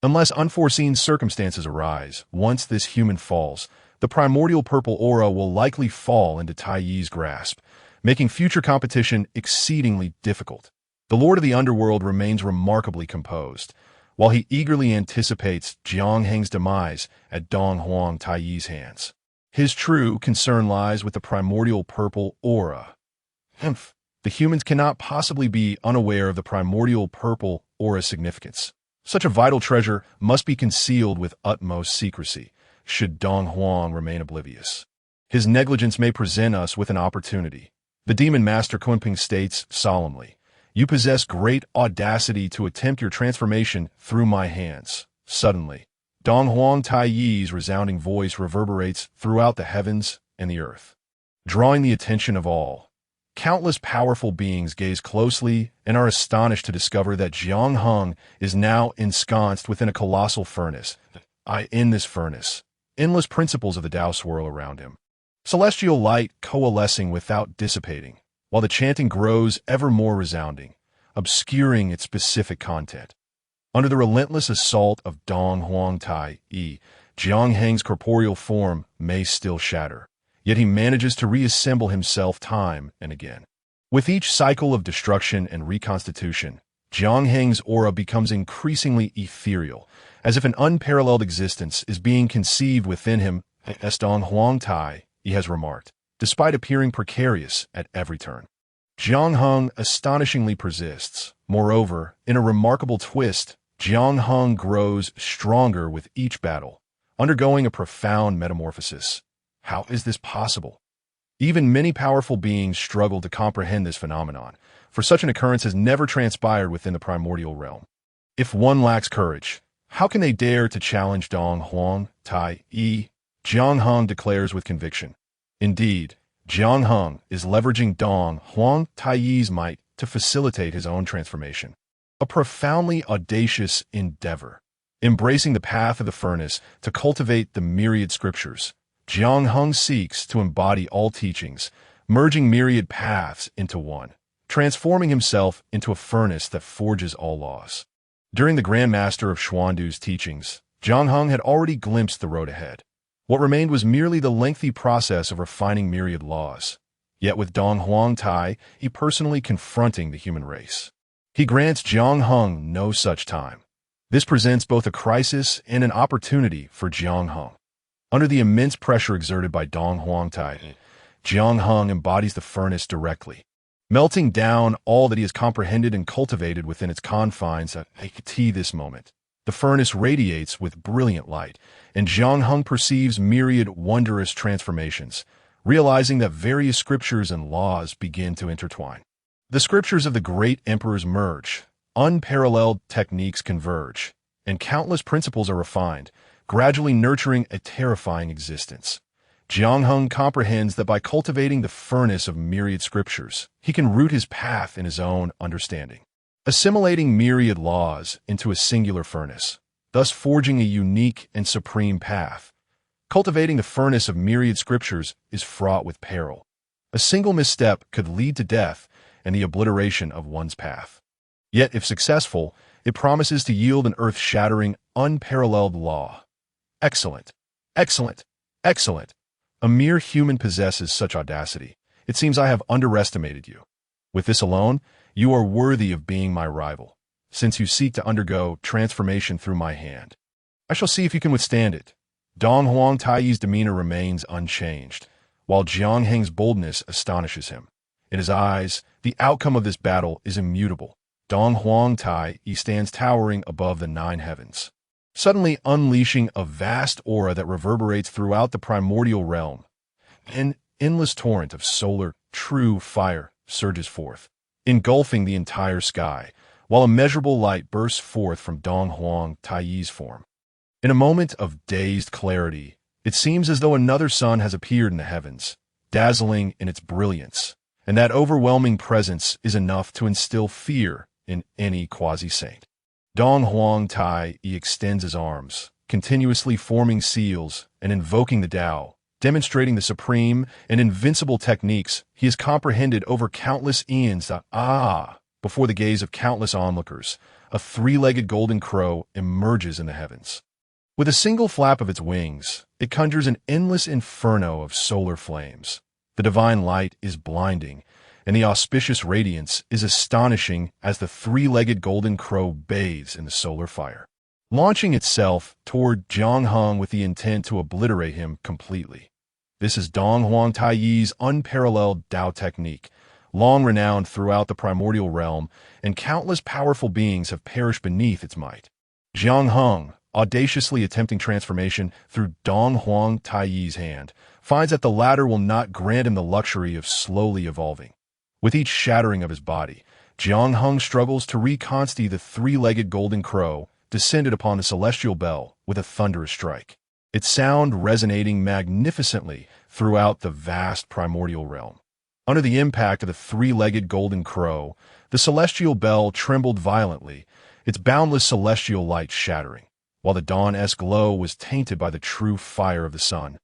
Speaker 1: Unless unforeseen circumstances arise, once this human falls, the primordial purple aura will likely fall into Taiyi's grasp, making future competition exceedingly difficult. The Lord of the Underworld remains remarkably composed, while he eagerly anticipates Jiang Heng's demise at Dong Huang Taiyi's hands. His true concern lies with the primordial purple aura. The humans cannot possibly be unaware of the primordial purple aura's significance. Such a vital treasure must be concealed with utmost secrecy, should Dong Huang remain oblivious. His negligence may present us with an opportunity. The demon master Kunpeng states solemnly, "You possess great audacity to attempt your transformation through my hands." Suddenly, Dong Huang Taiyi's resounding voice reverberates throughout the heavens and the earth, drawing the attention of all. Countless powerful beings gaze closely and are astonished to discover that Jiang Hung is now ensconced within a colossal furnace. In this furnace, endless principles of the Tao swirl around him, celestial light coalescing without dissipating, while the chanting grows ever more resounding, obscuring its specific content. Under the relentless assault of Dong Huang Tai, Jiang Heng's corporeal form may still shatter, yet he manages to reassemble himself time and again. With each cycle of destruction and reconstitution, Jiang Heng's aura becomes increasingly ethereal, as if an unparalleled existence is being conceived within him, as Dong Huang Tai has remarked, despite appearing precarious at every turn. Jiang Hung astonishingly persists. Moreover, in a remarkable twist, Jiang Hung grows stronger with each battle, undergoing a profound metamorphosis. How is this possible? Even many powerful beings struggle to comprehend this phenomenon, for such an occurrence has never transpired within the primordial realm. If one lacks courage, how can they dare to challenge Dong Huang Tai? Jiang Hung declares with conviction. Indeed, Jiang Hung is leveraging Dong Huang Taiyi's might to facilitate his own transformation. A profoundly audacious endeavor. Embracing the path of the furnace to cultivate the myriad scriptures, Jiang Hung seeks to embody all teachings, merging myriad paths into one, transforming himself into a furnace that forges all laws. During the Grand Master of Xuandu's teachings, Jiang Hung had already glimpsed the road ahead. What remained was merely the lengthy process of refining myriad laws. Yet with Dong Huang Tai, he personally confronting the human race. He grants Jiang Hung no such time. This presents both a crisis and an opportunity for Jiang Hung. Under the immense pressure exerted by Dong Huang Tai, Jiang Hung embodies the furnace directly, melting down all that he has comprehended and cultivated within its confines at this moment. The furnace radiates with brilliant light, and Jiang Hung perceives myriad wondrous transformations, realizing that various scriptures and laws begin to intertwine. The scriptures of the great emperors merge, unparalleled techniques converge, and countless principles are refined, gradually nurturing a terrifying existence. Jiang Hung comprehends that by cultivating the furnace of myriad scriptures, he can root his path in his own understanding, assimilating myriad laws into a singular furnace, thus forging a unique and supreme path. Cultivating the furnace of myriad scriptures is fraught with peril. A single misstep could lead to death and the obliteration of one's path. Yet, if successful, it promises to yield an earth-shattering, unparalleled law. Excellent, excellent, excellent. A mere human possesses such audacity. It seems I have underestimated you. With this alone, you are worthy of being my rival, since you seek to undergo transformation through my hand. I shall see if you can withstand it. Dong Huang Taiyi's demeanor remains unchanged, while Jiang Heng's boldness astonishes him. In his eyes, the outcome of this battle is immutable. Dong Huang Taiyi stands towering above the 9 heavens, suddenly unleashing a vast aura that reverberates throughout the primordial realm. An endless torrent of solar, true fire surges forth, engulfing the entire sky, while immeasurable light bursts forth from Dong Huang Taiyi's form. In a moment of dazed clarity, it seems as though another sun has appeared in the heavens, dazzling in its brilliance, and that overwhelming presence is enough to instill fear in any quasi-saint. Dong Huang Tai extends his arms, continuously forming seals and invoking the Tao, demonstrating the supreme and invincible techniques he has comprehended over countless eons. Before the gaze of countless onlookers, a 3-legged golden crow emerges in the heavens. With a single flap of its wings, it conjures an endless inferno of solar flames. The divine light is blinding, and the auspicious radiance is astonishing as the 3-legged golden crow bathes in the solar fire, launching itself toward Jiang Hung with the intent to obliterate him completely. This is Dong Huang Taiyi's unparalleled Tao technique, long renowned throughout the primordial realm, and countless powerful beings have perished beneath its might. Jiang Hung, audaciously attempting transformation through Dong Huang Taiyi's hand, finds that the latter will not grant him the luxury of slowly evolving. With each shattering of his body, Jiang Hung struggles to reconstitute the 3-legged golden crow descended upon the celestial bell with a thunderous strike, its sound resonating magnificently throughout the vast primordial realm. Under the impact of the 3-legged golden crow, the celestial bell trembled violently, its boundless celestial light shattering, while the dawn-esque glow was tainted by the true fire of the sun.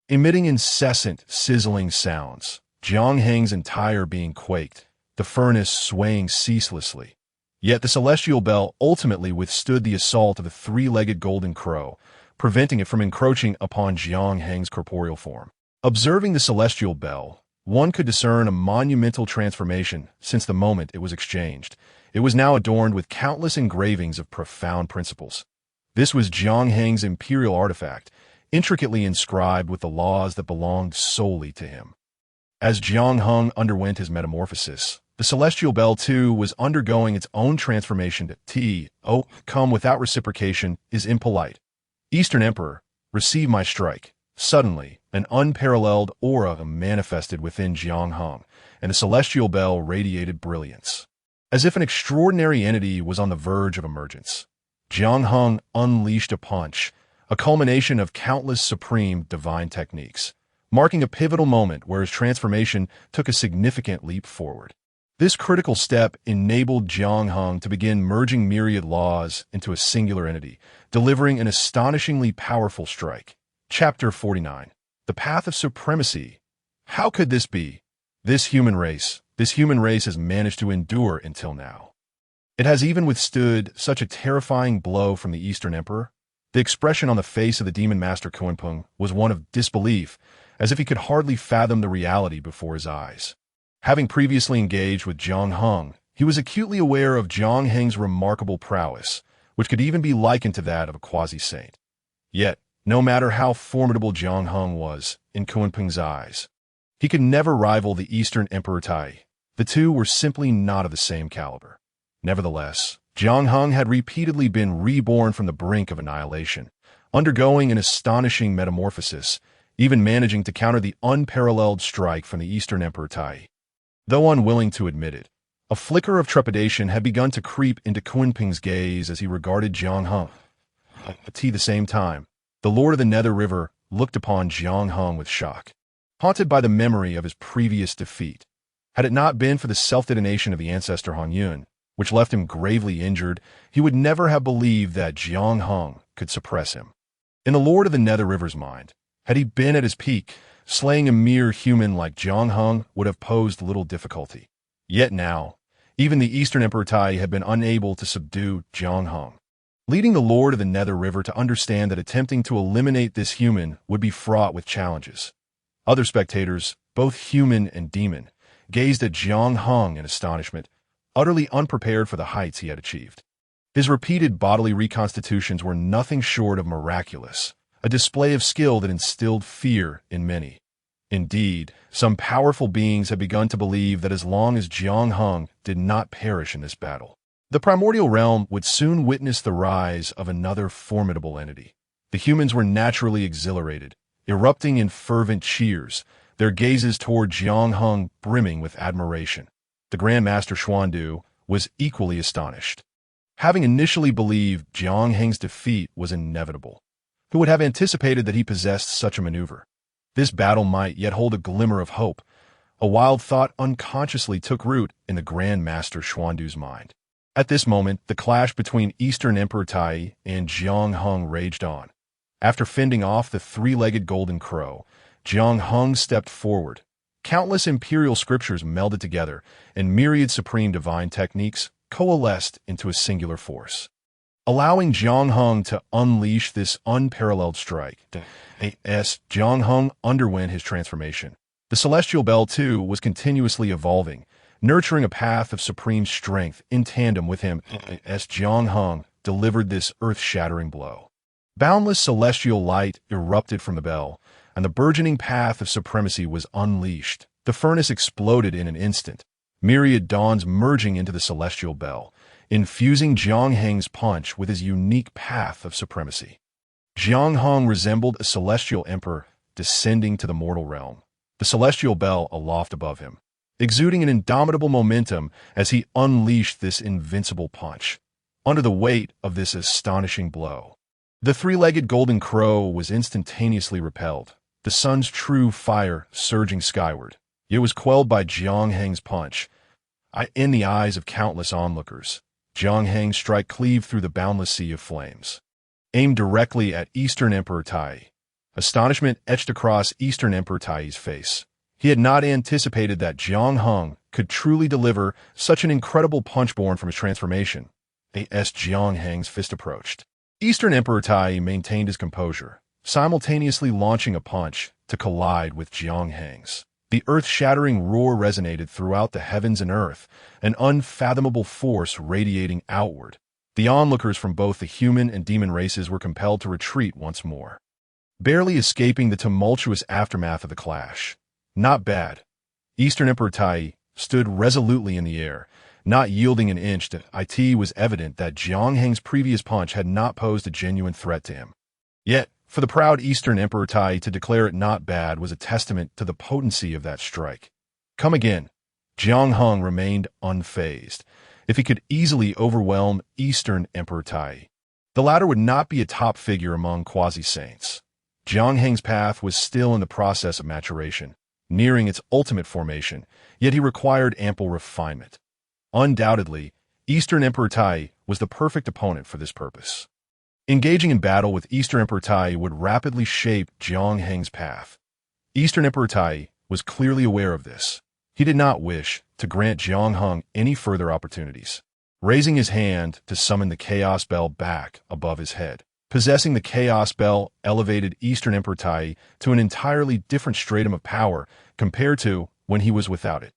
Speaker 1: Emitting incessant, sizzling sounds, Jiang Heng's entire being quaked, the furnace swaying ceaselessly. Yet the celestial bell ultimately withstood the assault of the 3-legged golden crow, preventing it from encroaching upon Jiang Heng's corporeal form. Observing the celestial bell, one could discern a monumental transformation since the moment it was exchanged. It was now adorned with countless engravings of profound principles. This was Jiang Heng's imperial artifact, intricately inscribed with the laws that belonged solely to him. As Jiang Hung underwent his metamorphosis, the celestial bell too was undergoing its own transformation to come without reciprocation is impolite. Eastern Emperor, receive my strike. Suddenly, an unparalleled aura manifested within Jiang Hung, and the celestial bell radiated brilliance. As if an extraordinary entity was on the verge of emergence, Jiang Hung unleashed a punch, a culmination of countless supreme divine techniques. marking a pivotal moment where his transformation took a significant leap forward. This critical step enabled Jiang Hung to begin merging myriad laws into a singular entity, delivering an astonishingly powerful strike. Chapter 49. The Path of Supremacy. How could this be? This human race has managed to endure until now. It has even withstood such a terrifying blow from the Eastern Emperor. The expression on the face of the Demon Master Kunpeng was one of disbelief, as if he could hardly fathom the reality before his eyes. Having previously engaged with Jiang Hung, he was acutely aware of Jiang Heng's remarkable prowess, which could even be likened to that of a quasi-saint. Yet, no matter how formidable Jiang Hung was in Kunpeng's eyes, he could never rival the Eastern Emperor Tai. The two were simply not of the same caliber. Nevertheless, Jiang Hung had repeatedly been reborn from the brink of annihilation, undergoing an astonishing metamorphosis, even managing to counter the unparalleled strike from the Eastern Emperor Tai. Though unwilling to admit it, a flicker of trepidation had begun to creep into Kunpeng's gaze as he regarded Jiang Hung. At the same time, the Lord of the Nether River looked upon Jiang Hung with shock, haunted by the memory of his previous defeat. Had it not been for the self-detonation of the ancestor Hong Yun, which left him gravely injured, he would never have believed that Jiang Hung could suppress him. In the Lord of the Nether River's mind, had he been at his peak, slaying a mere human like Jiang Hung would have posed little difficulty. Yet now, even the Eastern Emperor Tai had been unable to subdue Jiang Hung, leading the Lord of the Nether River to understand that attempting to eliminate this human would be fraught with challenges. Other spectators, both human and demon, gazed at Jiang Hung in astonishment, utterly unprepared for the heights he had achieved. His repeated bodily reconstitutions were nothing short of miraculous, a display of skill that instilled fear in many. Indeed, some powerful beings had begun to believe that as long as Jiang Hung did not perish in this battle, the primordial realm would soon witness the rise of another formidable entity. The humans were naturally exhilarated, erupting in fervent cheers, their gazes toward Jiang Hung brimming with admiration. The Grand Master Xuandu was equally astonished. Having initially believed Jiang Heng's defeat was inevitable, who would have anticipated that he possessed such a maneuver? This battle might yet hold a glimmer of hope. A wild thought unconsciously took root in the Grand Master Xuandu's mind. At this moment, the clash between Eastern Emperor Tai and Jiang Hung raged on. After fending off the three-legged golden crow, Jiang Hung stepped forward. Countless imperial scriptures melded together, and myriad supreme divine techniques coalesced into a singular force, allowing Jiang Hung to unleash this unparalleled strike. As Jiang Hung underwent his transformation, the celestial bell, too, was continuously evolving, nurturing a path of supreme strength in tandem with him as Jiang Hung delivered this earth-shattering blow. Boundless celestial light erupted from the bell, and the burgeoning path of supremacy was unleashed. The furnace exploded in an instant, myriad dawns merging into the celestial bell, infusing Jiang Heng's punch with his unique path of supremacy. Jiang Hung resembled a celestial emperor descending to the mortal realm, the celestial bell aloft above him, exuding an indomitable momentum as he unleashed this invincible punch. Under the weight of this astonishing blow, the three-legged golden crow was instantaneously repelled, the sun's true fire surging skyward. It was quelled by Jiang Heng's punch. In the eyes of countless onlookers, Jiang Heng's strike cleaved through the boundless sea of flames, aimed directly at Eastern Emperor Tai. Astonishment etched across Eastern Emperor Tai's face. He had not anticipated that Jiang Hung could truly deliver such an incredible punch born from his transformation. As Jiang Heng's fist approached, Eastern Emperor Tai maintained his composure, simultaneously launching a punch to collide with Jiang Heng's. The earth-shattering roar resonated throughout the heavens and earth, an unfathomable force radiating outward. The onlookers from both the human and demon races were compelled to retreat once more, barely escaping the tumultuous aftermath of the clash. Not bad. Eastern Emperor Tai stood resolutely in the air, not yielding an inch. It was evident that Jiang Heng's previous punch had not posed a genuine threat to him. Yet, for the proud Eastern Emperor Tai to declare it not bad was a testament to the potency of that strike. Come again. Jiang Hung remained unfazed. If he could easily overwhelm Eastern Emperor Tai, the latter would not be a top figure among quasi-saints. Jiang Heng's path was still in the process of maturation, nearing its ultimate formation, yet he required ample refinement. Undoubtedly, Eastern Emperor Tai was the perfect opponent for this purpose. Engaging in battle with Eastern Emperor Tai would rapidly shape Jiang Heng's path. Eastern Emperor Tai was clearly aware of this. He did not wish to grant Jiang Heng any further opportunities. Raising his hand to summon the Chaos Bell back above his head. Possessing the Chaos Bell elevated Eastern Emperor Tai to an entirely different stratum of power compared to when he was without it.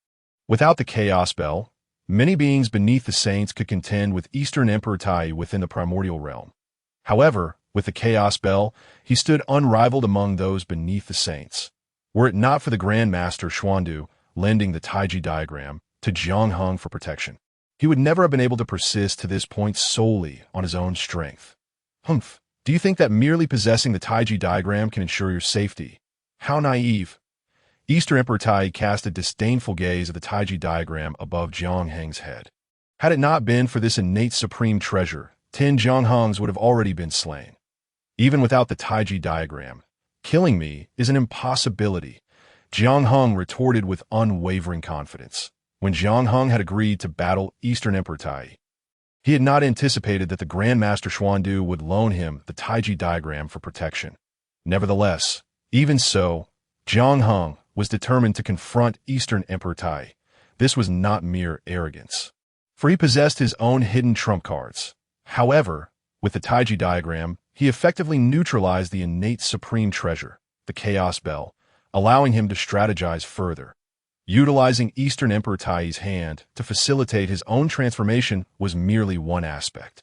Speaker 1: Without the Chaos Bell, many beings beneath the Saints could contend with Eastern Emperor Tai within the Primordial realm. However, with the Chaos Bell, he stood unrivaled among those beneath the Saints. Were it not for the Grand Master Xuandu lending the Taiji diagram to Jiang Heng for protection, he would never have been able to persist to this point solely on his own strength. Humph. Do you think that merely possessing the Taiji diagram can ensure your safety? How naive. Eastern Emperor Tai cast a disdainful gaze at the Taiji diagram above Jiang Heng's head. Had it not been for this innate supreme treasure, 10 Jiang Hengs would have already been slain. Even without the Taiji diagram, killing me is an impossibility, Jiang Heng retorted with unwavering confidence. When Jiang Heng had agreed to battle Eastern Emperor Tai, he had not anticipated that the Grand Master Xuandu would loan him the Taiji diagram for protection. Nevertheless, even so, Jiang Heng was determined to confront Eastern Emperor Tai. This was not mere arrogance, for he possessed his own hidden trump cards. However, with the Taiji diagram, he effectively neutralized the innate supreme treasure, the Chaos Bell, allowing him to strategize further. Utilizing Eastern Emperor Tai's hand to facilitate his own transformation was merely one aspect.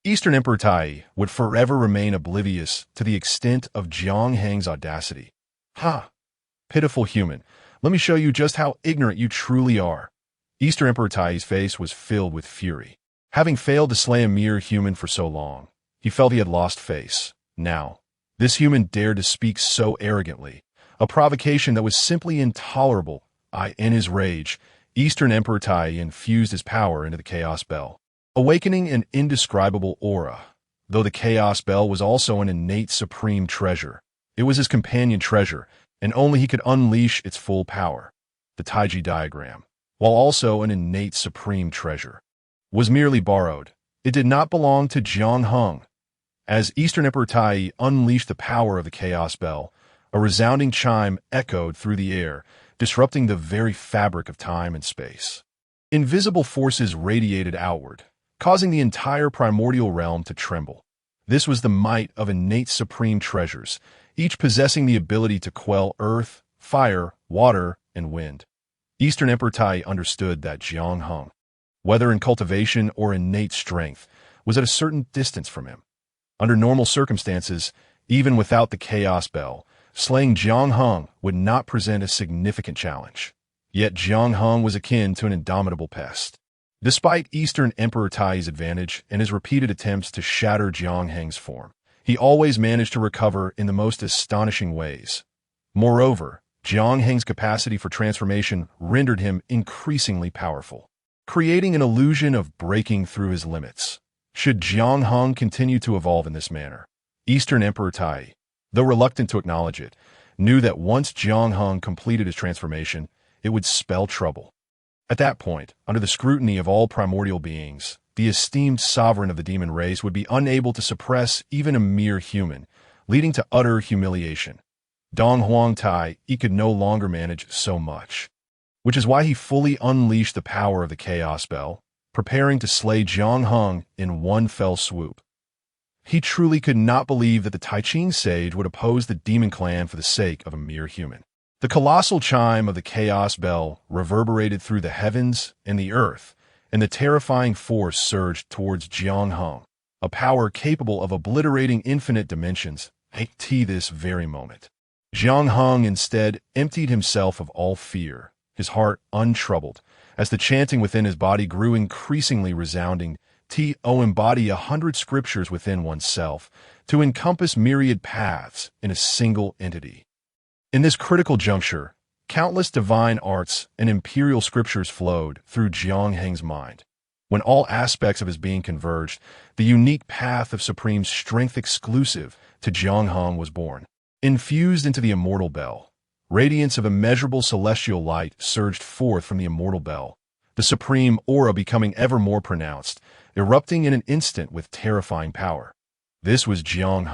Speaker 1: Eastern Emperor Tai would forever remain oblivious to the extent of Jiang Heng's audacity. Ha! Pitiful human, let me show you just how ignorant you truly are. Eastern Emperor Tai's face was filled with fury. Having failed to slay a mere human for so long, he felt he had lost face. Now, this human dared to speak so arrogantly, a provocation that was simply intolerable. In his rage, Eastern Emperor Tai infused his power into the Chaos Bell, awakening an indescribable aura. Though the Chaos Bell was also an innate supreme treasure, it was his companion treasure, and only he could unleash its full power. The Taiji diagram, while also an innate supreme treasure, was merely borrowed. It did not belong to Jiang Heng. As Eastern Emperor Tai unleashed the power of the Chaos Bell, a resounding chime echoed through the air, disrupting the very fabric of time and space. Invisible forces radiated outward, causing the entire primordial realm to tremble. This was the might of innate supreme treasures, each possessing the ability to quell earth, fire, water, and wind. Eastern Emperor Tai understood that Jiang Heng, whether in cultivation or innate strength, was at a certain distance from him. Under normal circumstances, even without the Chaos Bell, slaying Jiang Heng would not present a significant challenge. Yet Jiang Heng was akin to an indomitable pest. Despite Eastern Emperor Tai's advantage and his repeated attempts to shatter Jiang Heng's form, he always managed to recover in the most astonishing ways. Moreover, Jiang Heng's capacity for transformation rendered him increasingly powerful, creating an illusion of breaking through his limits. Should Jiang Heng continue to evolve in this manner, Eastern Emperor Tai, though reluctant to acknowledge it, knew that once Jiang Heng completed his transformation, it would spell trouble. At that point, under the scrutiny of all primordial beings, the esteemed sovereign of the demon race would be unable to suppress even a mere human, leading to utter humiliation. Dong Huang Tai, he could no longer manage so much, which is why he fully unleashed the power of the Chaos Bell, preparing to slay Jiang Heng in one fell swoop. He truly could not believe that the Taiqing sage would oppose the demon clan for the sake of a mere human. The colossal chime of the Chaos Bell reverberated through the heavens and the earth, and the terrifying force surged towards Jiang Heng, a power capable of obliterating infinite dimensions at this very moment. Jiang Heng instead emptied himself of all fear, his heart untroubled, as the chanting within his body grew increasingly resounding. Embody 100 scriptures within oneself to encompass myriad paths in a single entity. In this critical juncture, countless divine arts and imperial scriptures flowed through Jiang Heng's mind. When all aspects of his being converged, the unique path of supreme strength exclusive to Jiang Heng was born. Infused into the immortal bell, radiance of immeasurable celestial light surged forth from the immortal bell, the supreme aura becoming ever more pronounced, erupting in an instant with terrifying power. This was Jiang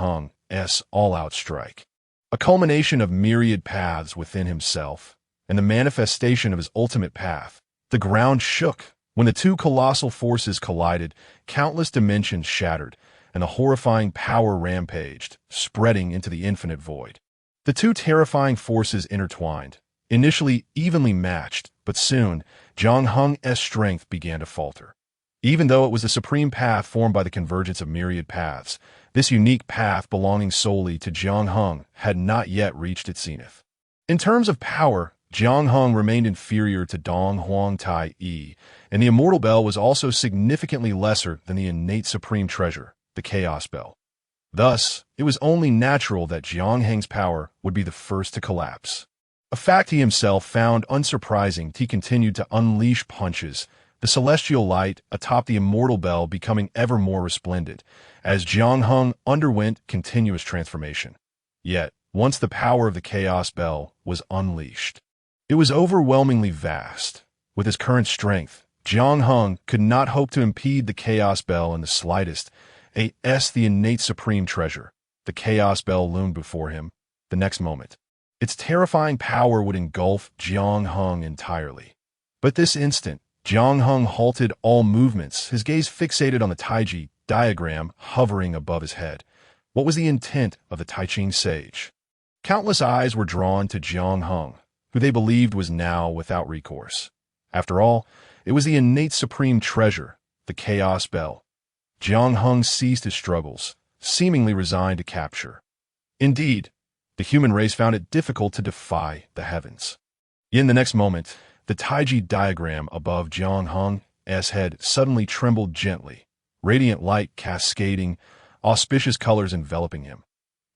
Speaker 1: Heng's all-out strike, a culmination of myriad paths within himself, and the manifestation of his ultimate path. The ground shook. When the two colossal forces collided, countless dimensions shattered, and the horrifying power rampaged, spreading into the infinite void. The two terrifying forces intertwined, initially evenly matched, but soon, Jiang Heng's strength began to falter. Even though it was the supreme path formed by the convergence of myriad paths, this unique path belonging solely to Jiang Heng had not yet reached its zenith. In terms of power, Jiang Heng remained inferior to Dong Huang Tai Yi, and the immortal bell was also significantly lesser than the innate supreme treasure, the Chaos Bell. Thus, it was only natural that Jiang Heng's power would be the first to collapse. A fact he himself found unsurprising. He continued to unleash punches, the celestial light atop the immortal bell becoming ever more resplendent, as Jiang Heng underwent continuous transformation. Yet, once the power of the Chaos Bell was unleashed, it was overwhelmingly vast. With his current strength, Jiang Heng could not hope to impede the Chaos Bell in the slightest. The innate supreme treasure, the Chaos Bell loomed before him. The next moment, its terrifying power would engulf Jiang Heng entirely. But this instant, Jiang Heng halted all movements, his gaze fixated on the Taiji diagram hovering above his head. What was the intent of the Tai Ching sage? Countless eyes were drawn to Jiang Heng, who they believed was now without recourse. After all, it was the innate supreme treasure, the Chaos Bell. Jiang Heng ceased his struggles, seemingly resigned to capture. Indeed, the human race found it difficult to defy the heavens. In the next moment, the Taiji diagram above Jiang Heng's head suddenly trembled gently, radiant light cascading, auspicious colors enveloping him.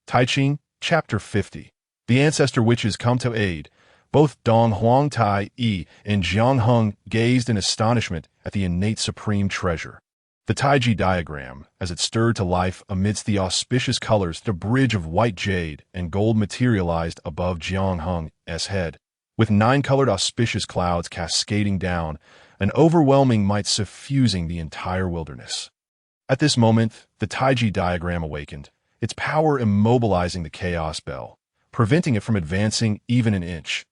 Speaker 1: Tai Ching, Chapter 50. The ancestor witches come to aid. Both Dong Huang Tai Yi and Jiang Heng gazed in astonishment at the innate supreme treasure. The Taiji diagram, as it stirred to life amidst the auspicious colors, the bridge of white jade and gold materialized above Jiang Heng's head, with 9-colored auspicious clouds cascading down, an overwhelming might suffusing the entire wilderness. At this moment, the Taiji diagram awakened, its power immobilizing the Chaos Bell, preventing it from advancing even an inch.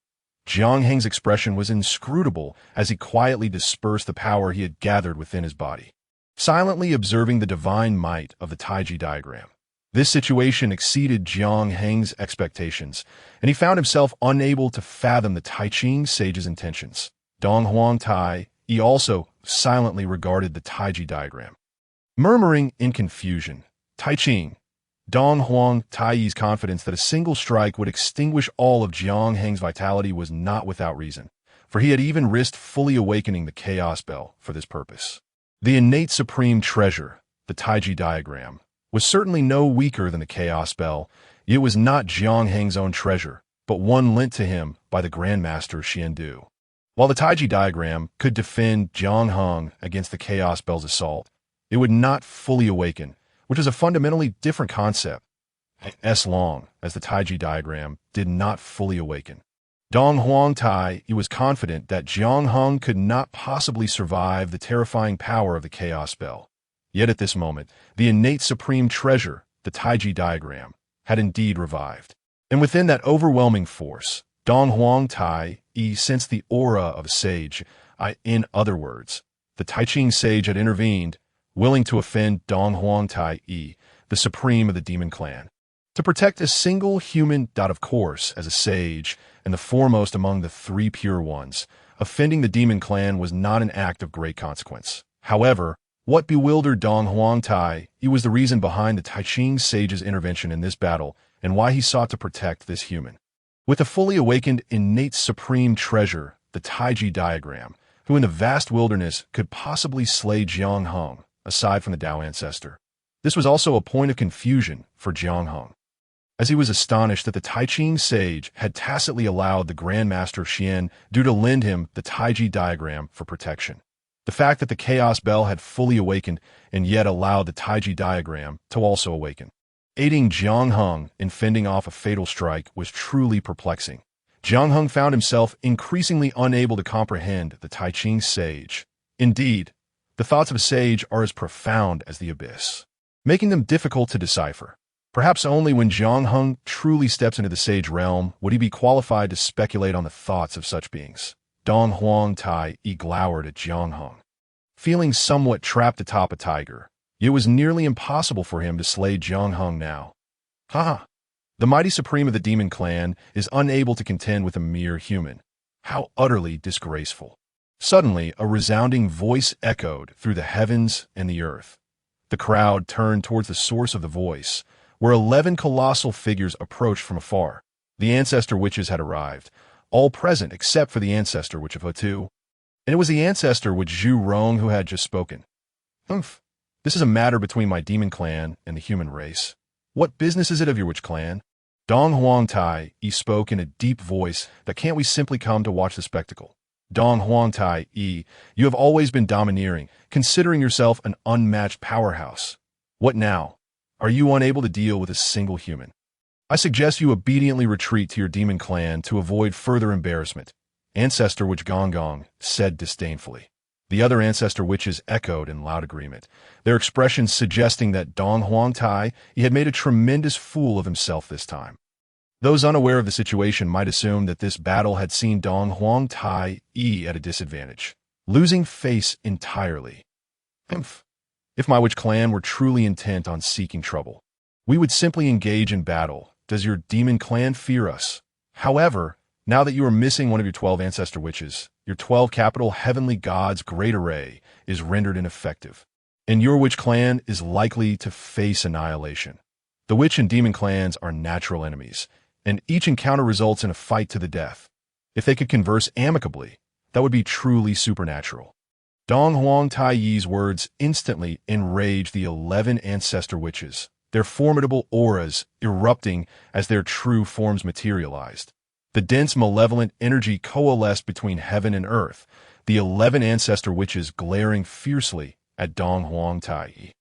Speaker 1: Jiang Heng's expression was inscrutable as he quietly dispersed the power he had gathered within his body, silently observing the divine might of the Taiji diagram. This situation exceeded Jiang Heng's expectations, and he found himself unable to fathom the Tai Ching sage's intentions. Dong Huang Tai Yi also silently regarded the Taiji diagram. Murmuring in confusion, Tai Ching, Dong Huang Tai Yi's confidence that a single strike would extinguish all of Jiang Heng's vitality was not without reason, for he had even risked fully awakening the Chaos Bell for this purpose. The innate supreme treasure, the Taiji diagram, was certainly no weaker than the Chaos Bell. It was not Jiang Heng's own treasure, but one lent to him by the Grandmaster Xiandu. While the Taiji diagram could defend Jiang Heng against the Chaos Bell's assault, it would not fully awaken, which is a fundamentally different concept, as long as the Taiji diagram did not fully awaken. Dong Huang Tai Yi was confident that Jiang Heng could not possibly survive the terrifying power of the Chaos Bell. Yet at this moment, the innate supreme treasure, the Taiji diagram, had indeed revived. And within that overwhelming force, Dong Huang Tai Yi sensed the aura of a sage. In other words, the Tai Ching sage had intervened, willing to offend Dong Huang Tai Yi, the supreme of the demon clan. To protect a single human, of course, as a sage, and the foremost among the 3 pure ones, offending the demon clan was not an act of great consequence. However, what bewildered Dong Huang Tai Yi was the reason behind the Tai Ching sage's intervention in this battle and why he sought to protect this human. With a fully awakened innate supreme treasure, the Taiji diagram, who in the vast wilderness could possibly slay Jiang Heng, aside from the Tao ancestor. This was also a point of confusion for Jiang Heng, as he was astonished that the Tai Ching sage had tacitly allowed the Grandmaster Xiandu to lend him the Taiji diagram for protection. The fact that the Chaos Bell had fully awakened and yet allowed the Taiji diagram to also awaken Aiding Jiang Hung in fending off a fatal strike was truly perplexing. Jiang Hung found himself increasingly unable to comprehend the Tai Ching sage. Indeed, the thoughts of a sage are as profound as the abyss, making them difficult to decipher. Perhaps only when Jiang Hung truly steps into the sage realm would he be qualified to speculate on the thoughts of such beings. Dong Huang Tai glowered at Jiang Hung. Feeling somewhat trapped atop a tiger, it was nearly impossible for him to slay Jiang Hung now. Ha! The mighty supreme of the demon clan is unable to contend with a mere human. How utterly disgraceful. Suddenly, a resounding voice echoed through the heavens and the earth. The crowd turned towards the source of the voice, where 11 colossal figures approached from afar. The ancestor witches had arrived, all present except for the ancestor witch of Hotu. And it was the ancestor witch Zhu Rong who had just spoken. Humph. This is a matter between my demon clan and the human race. What business is it of your witch clan? Dong Huang Tai spoke in a deep voice that can't we simply come to watch the spectacle. Dong Huang Tai, you have always been domineering, considering yourself an unmatched powerhouse. What now? Are you unable to deal with a single human? I suggest you obediently retreat to your demon clan to avoid further embarrassment. Ancestor Witch Gong Gong said disdainfully. The other ancestor witches echoed in loud agreement, their expressions suggesting that Dong Huang Tai had made a tremendous fool of himself this time. Those unaware of the situation might assume that this battle had seen Dong Huang Tai at a disadvantage, losing face entirely. Humph. If my witch clan were truly intent on seeking trouble, we would simply engage in battle. Does your demon clan fear us? However, now that you are missing one of your 12 ancestor witches, your 12 capital heavenly gods' great array is rendered ineffective, and your witch clan is likely to face annihilation. The witch and demon clans are natural enemies, and each encounter results in a fight to the death. If they could converse amicably, that would be truly supernatural. Dong Huang Tai's words instantly enraged the 11 ancestor witches, their formidable auras erupting as their true forms materialized. The dense, malevolent energy coalesced between heaven and earth, the 11 ancestor witches glaring fiercely at Dong Huang Tai,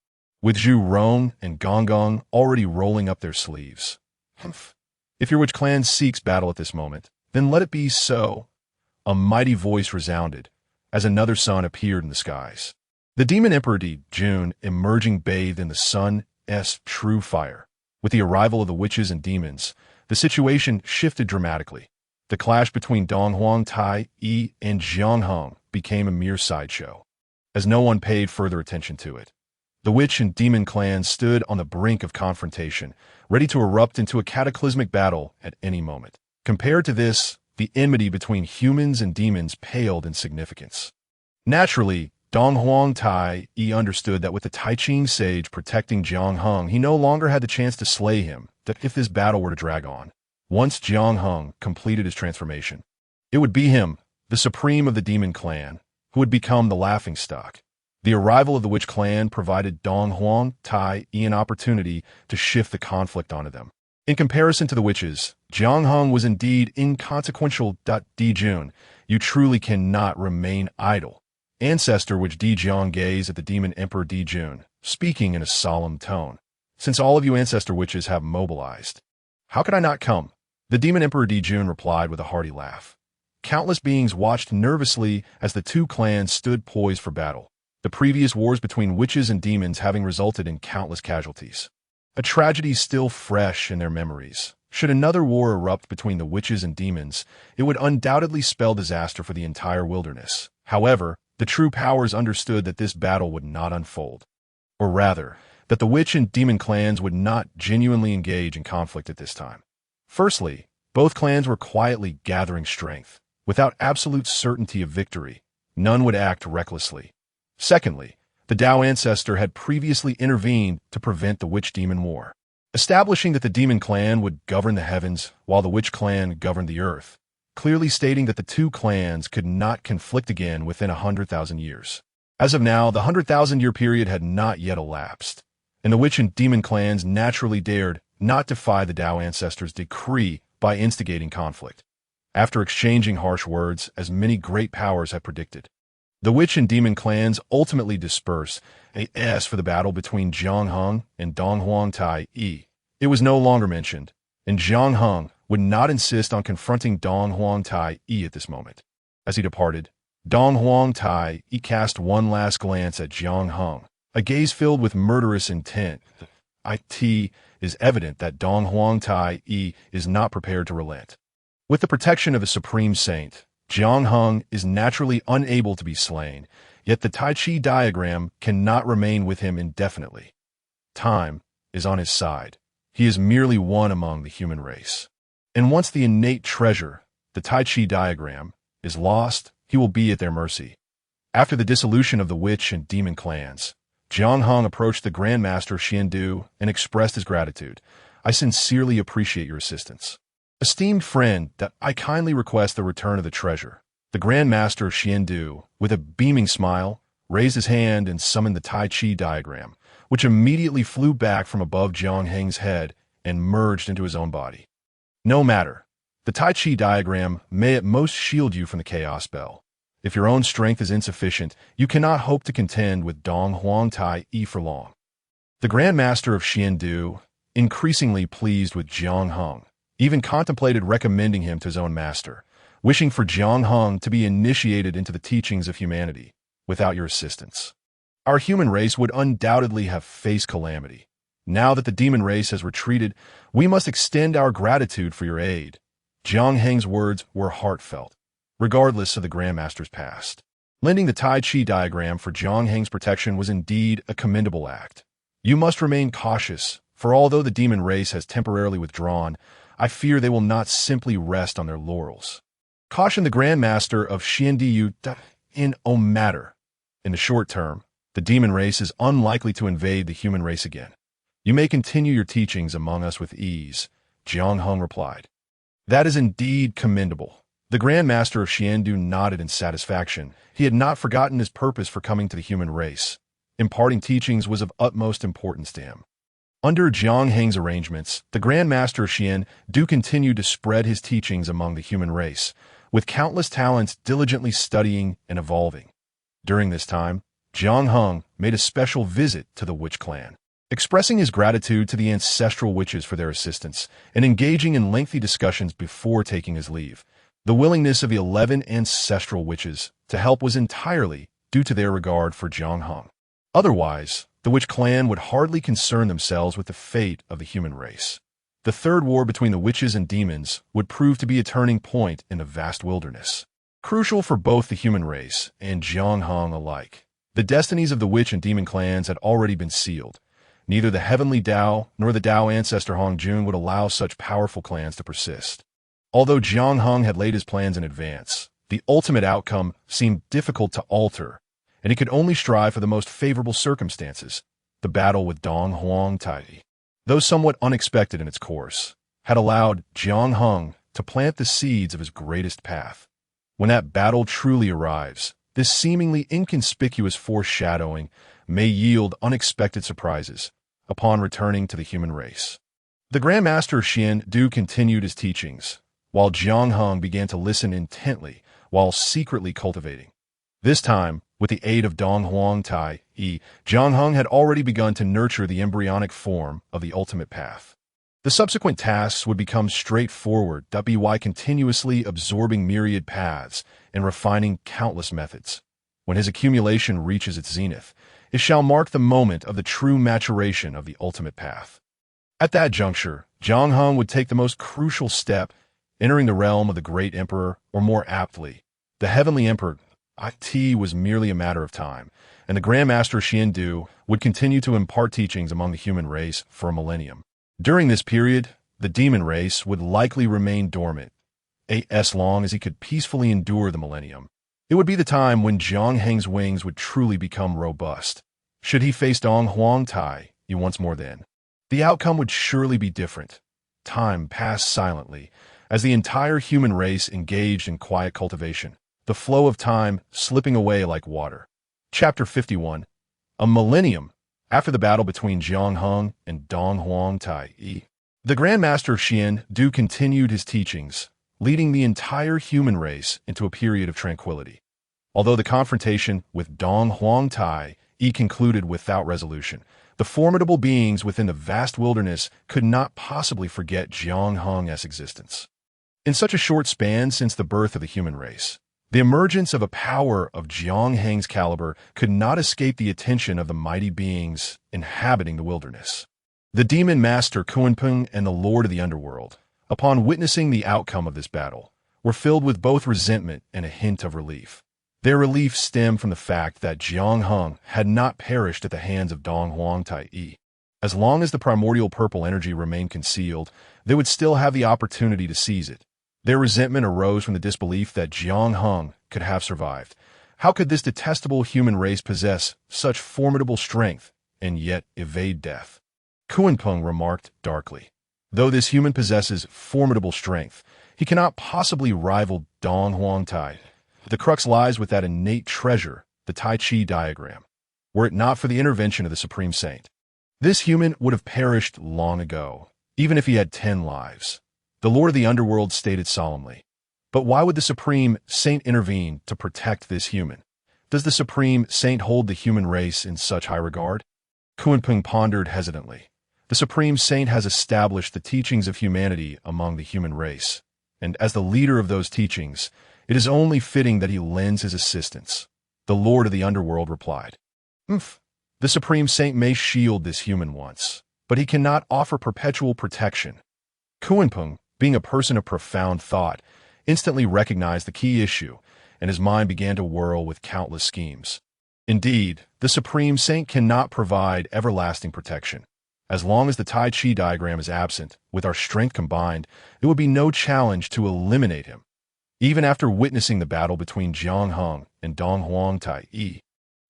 Speaker 1: with Zhu Rong and Gong Gong already rolling up their sleeves. Humph. If your witch clan seeks battle at this moment, then let it be so. A mighty voice resounded as another sun appeared in the skies. The demon emperor Di Jun emerging bathed in the sun's true fire. With the arrival of the witches and demons, the situation shifted dramatically. The clash between Dong Huang Tai and Jiang Hung became a mere sideshow, as no one paid further attention to it. The witch and demon clans stood on the brink of confrontation, ready to erupt into a cataclysmic battle at any moment. Compared to this, the enmity between humans and demons paled in significance. Naturally, Dong Huang Tai understood that with the Tai Ching sage protecting Jiang Hung, he no longer had the chance to slay him, that if this battle were to drag on. Once Jiang Hung completed his transformation, it would be him, the supreme of the demon clan, who would become the laughingstock. The arrival of the witch clan provided Dong Huang Tai an opportunity to shift the conflict onto them. In comparison to the witches, Jiang Hung was indeed inconsequential. Di Jun, you truly cannot remain idle. Ancestor which Di Jiang gazed at the demon emperor Di Jun, speaking in a solemn tone. Since all of you ancestor witches have mobilized, how could I not come? The demon emperor Di Jun replied with a hearty laugh. Countless beings watched nervously as the two clans stood poised for battle, the previous wars between witches and demons having resulted in countless casualties. A tragedy still fresh in their memories. Should another war erupt between the witches and demons, it would undoubtedly spell disaster for the entire wilderness. However, the true powers understood that this battle would not unfold. Or rather, that the witch and demon clans would not genuinely engage in conflict at this time. Firstly, both clans were quietly gathering strength. Without absolute certainty of victory, none would act recklessly. Secondly, the Tao ancestor had previously intervened to prevent the witch-demon war, establishing that the demon clan would govern the heavens while the witch clan governed the earth, clearly stating that the two clans could not conflict again within 100,000 years. As of now, the 100,000-year period had not yet elapsed, and the witch and demon clans naturally dared not defy the Tao ancestor's decree by instigating conflict. After exchanging harsh words, as many great powers had predicted, the witch and demon clans ultimately dispersed for the battle between Jiang Hung and Dong Huang Tai. It was no longer mentioned, and Jiang Heng would not insist on confronting Dong Huang Tai Yi at this moment. As he departed, Dong Huang Tai Yi cast one last glance at Jiang Heng, a gaze filled with murderous intent. It is evident that Dong Huang Tai Yi is not prepared to relent. With the protection of a supreme saint, Jiang Heng is naturally unable to be slain, yet the Tai Chi diagram cannot remain with him indefinitely. Time is on his side. He is merely one among the human race. And once the innate treasure, the Tai Chi diagram, is lost, he will be at their mercy. After the dissolution of the witch and demon clans, Jiang Heng approached the Grandmaster Xiandu and expressed his gratitude. I sincerely appreciate your assistance. Esteemed friend, that I kindly request the return of the treasure. The Grandmaster Xiandu, with a beaming smile, raised his hand and summoned the Tai Chi diagram, which immediately flew back from above Jiang Heng's head and merged into his own body. No matter. The Tai Chi diagram may at most shield you from the chaos spell. If your own strength is insufficient, you cannot hope to contend with Dong Huang Tai Yi for long. The Grandmaster of Xiandu, increasingly pleased with Jiang Heng, even contemplated recommending him to his own master, wishing for Jiang Heng to be initiated into the teachings of humanity. Without your assistance, our human race would undoubtedly have faced calamity. Now that the demon race has retreated, we must extend our gratitude for your aid. Jiang Heng's words were heartfelt, regardless of the Grandmaster's past. Lending the Tai Chi diagram for Jiang Heng's protection was indeed a commendable act. You must remain cautious, for although the demon race has temporarily withdrawn, I fear they will not simply rest on their laurels. Caution the Grandmaster of Xiandu in no matter. In the short term, the demon race is unlikely to invade the human race again. You may continue your teachings among us with ease, Jiang Heng replied. That is indeed commendable. The Grandmaster of Xiandu nodded in satisfaction. He had not forgotten his purpose for coming to the human race. Imparting teachings was of utmost importance to him. Under Jiang Heng's arrangements, the Grandmaster of Xiandu continued to spread his teachings among the human race, with countless talents diligently studying and evolving. During this time, Jiang Heng made a special visit to the witch clan, expressing his gratitude to the ancestral witches for their assistance and engaging in lengthy discussions before taking his leave. The willingness of the 11 ancestral witches to help was entirely due to their regard for Jiang Heng. Otherwise, the witch clan would hardly concern themselves with the fate of the human race. The third war between the witches and demons would prove to be a turning point in the vast wilderness, crucial for both the human race and Jiang Heng alike. The destinies of the witch and demon clans had already been sealed. Neither the heavenly Tao nor the Tao ancestor Hong Jun would allow such powerful clans to persist. Although Jiang Heng had laid his plans in advance, the ultimate outcome seemed difficult to alter, and he could only strive for the most favorable circumstances. The battle with Dong Huang Tai Yi, though somewhat unexpected in its course, had allowed Jiang Heng to plant the seeds of his greatest path. When that battle truly arrives, this seemingly inconspicuous foreshadowing may yield unexpected surprises upon returning to the human race. The Grandmaster Xiandu continued his teachings, while Jiang Heng began to listen intently while secretly cultivating. This time, with the aid of Dong Huang Tai Yi, Jiang Heng had already begun to nurture the embryonic form of the ultimate path. The subsequent tasks would become straightforward, by continuously absorbing myriad paths and refining countless methods. When his accumulation reaches its zenith, it shall mark the moment of the true maturation of the ultimate path. At that juncture, Jiang Heng would take the most crucial step, entering the realm of the great emperor, or more aptly, the heavenly emperor. It was merely a matter of time, and the Grandmaster Xiandu would continue to impart teachings among the human race for a millennium. During this period, the demon race would likely remain dormant, as long as he could peacefully endure the millennium. It would be the time when Jiang Heng's wings would truly become robust. Should he face Dong Huang Tai Yi once more then, the outcome would surely be different. Time passed silently, as the entire human race engaged in quiet cultivation, the flow of time slipping away like water. Chapter 51. A millennium. After the battle between Jiang Heng and Dong Huang Tai Yi, the Grandmaster Xiandu continued his teachings, leading the entire human race into a period of tranquility. Although the confrontation with Dong Huang Tai Yi concluded without resolution. The formidable beings within the vast wilderness could not possibly forget Jiang Heng's existence. In such a short span since the birth of the human race, the emergence of a power of Jiang Heng's caliber could not escape the attention of the mighty beings inhabiting the wilderness. The demon master Kunpeng and the lord of the underworld, upon witnessing the outcome of this battle, were filled with both resentment and a hint of relief. Their relief stemmed from the fact that Jiang Heng had not perished at the hands of Dong Huang Tai Yi. As long as the primordial purple energy remained concealed, they would still have the opportunity to seize it. Their resentment arose from the disbelief that Jiang Heng could have survived. How could this detestable human race possess such formidable strength and yet evade death? Kunpeng remarked darkly. Though this human possesses formidable strength, he cannot possibly rival Dong Huang Tai. The crux lies with that innate treasure, the Tai Chi diagram. Were it not for the intervention of the Supreme Saint, this human would have perished long ago, even if he had 10 lives. The Lord of the Underworld stated solemnly. But why would the Supreme Saint intervene to protect this human? Does the Supreme Saint hold the human race in such high regard? Kunpeng pondered hesitantly. The Supreme Saint has established the teachings of humanity among the human race, and as the leader of those teachings, it is only fitting that he lends his assistance. The Lord of the Underworld replied. The Supreme Saint may shield this human once, but he cannot offer perpetual protection. Kunpeng, being a person of profound thought, instantly recognized the key issue, and his mind began to whirl with countless schemes. Indeed, the Supreme Saint cannot provide everlasting protection. As long as the Tai Chi diagram is absent, with our strength combined, it would be no challenge to eliminate him. Even after witnessing the battle between Jiang Heng and Dong Huang Tai Yi,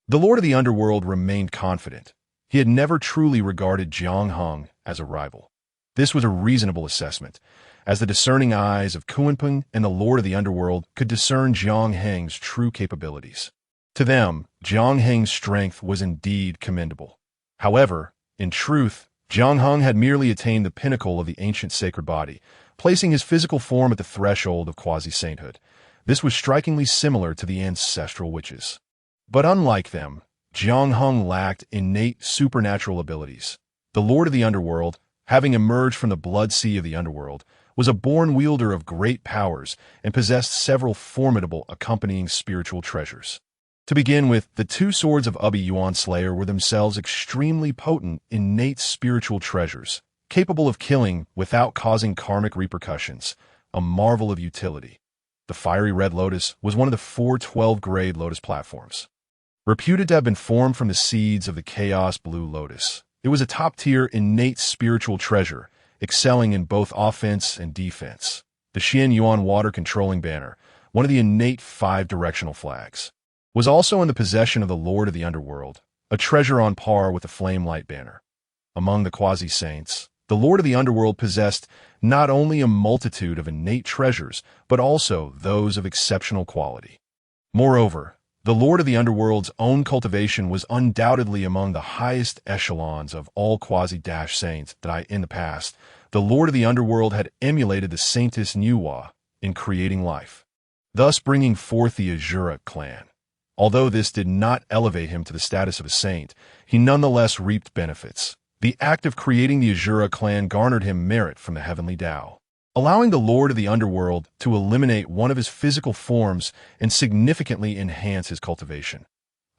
Speaker 1: the Lord of the Underworld remained confident. He had never truly regarded Jiang Heng as a rival. This was a reasonable assessment, as the discerning eyes of Kunpeng and the Lord of the Underworld could discern Jiang Heng's true capabilities. To them, Jiang Heng's strength was indeed commendable. However, in truth, Jiang Heng had merely attained the pinnacle of the ancient sacred body, placing his physical form at the threshold of quasi-sainthood. This was strikingly similar to the ancestral witches. But unlike them, Jiang Heng lacked innate supernatural abilities. The Lord of the Underworld, having emerged from the blood sea of the underworld, was a born wielder of great powers and possessed several formidable accompanying spiritual treasures. To begin with, the two swords of Ubi Yuan Slayer were themselves extremely potent, innate spiritual treasures, capable of killing without causing karmic repercussions, a marvel of utility. The fiery red lotus was one of the 4 12-grade lotus platforms. Reputed to have been formed from the seeds of the chaos blue lotus, it was a top-tier innate spiritual treasure, excelling in both offense and defense. The Xian Yuan water-controlling banner, one of the innate 5-directional flags, was also in the possession of the Lord of the Underworld, a treasure on par with the Flame Light banner. Among the quasi-saints, the Lord of the Underworld possessed not only a multitude of innate treasures, but also those of exceptional quality. Moreover, the Lord of the Underworld's own cultivation was undoubtedly among the highest echelons of all quasi-saints that in the past, the Lord of the Underworld had emulated the Saintess Nuwa in creating life, thus bringing forth the Azura clan. Although this did not elevate him to the status of a saint, he nonetheless reaped benefits. The act of creating the Azura clan garnered him merit from the heavenly Tao, allowing the Lord of the Underworld to eliminate one of his physical forms and significantly enhance his cultivation.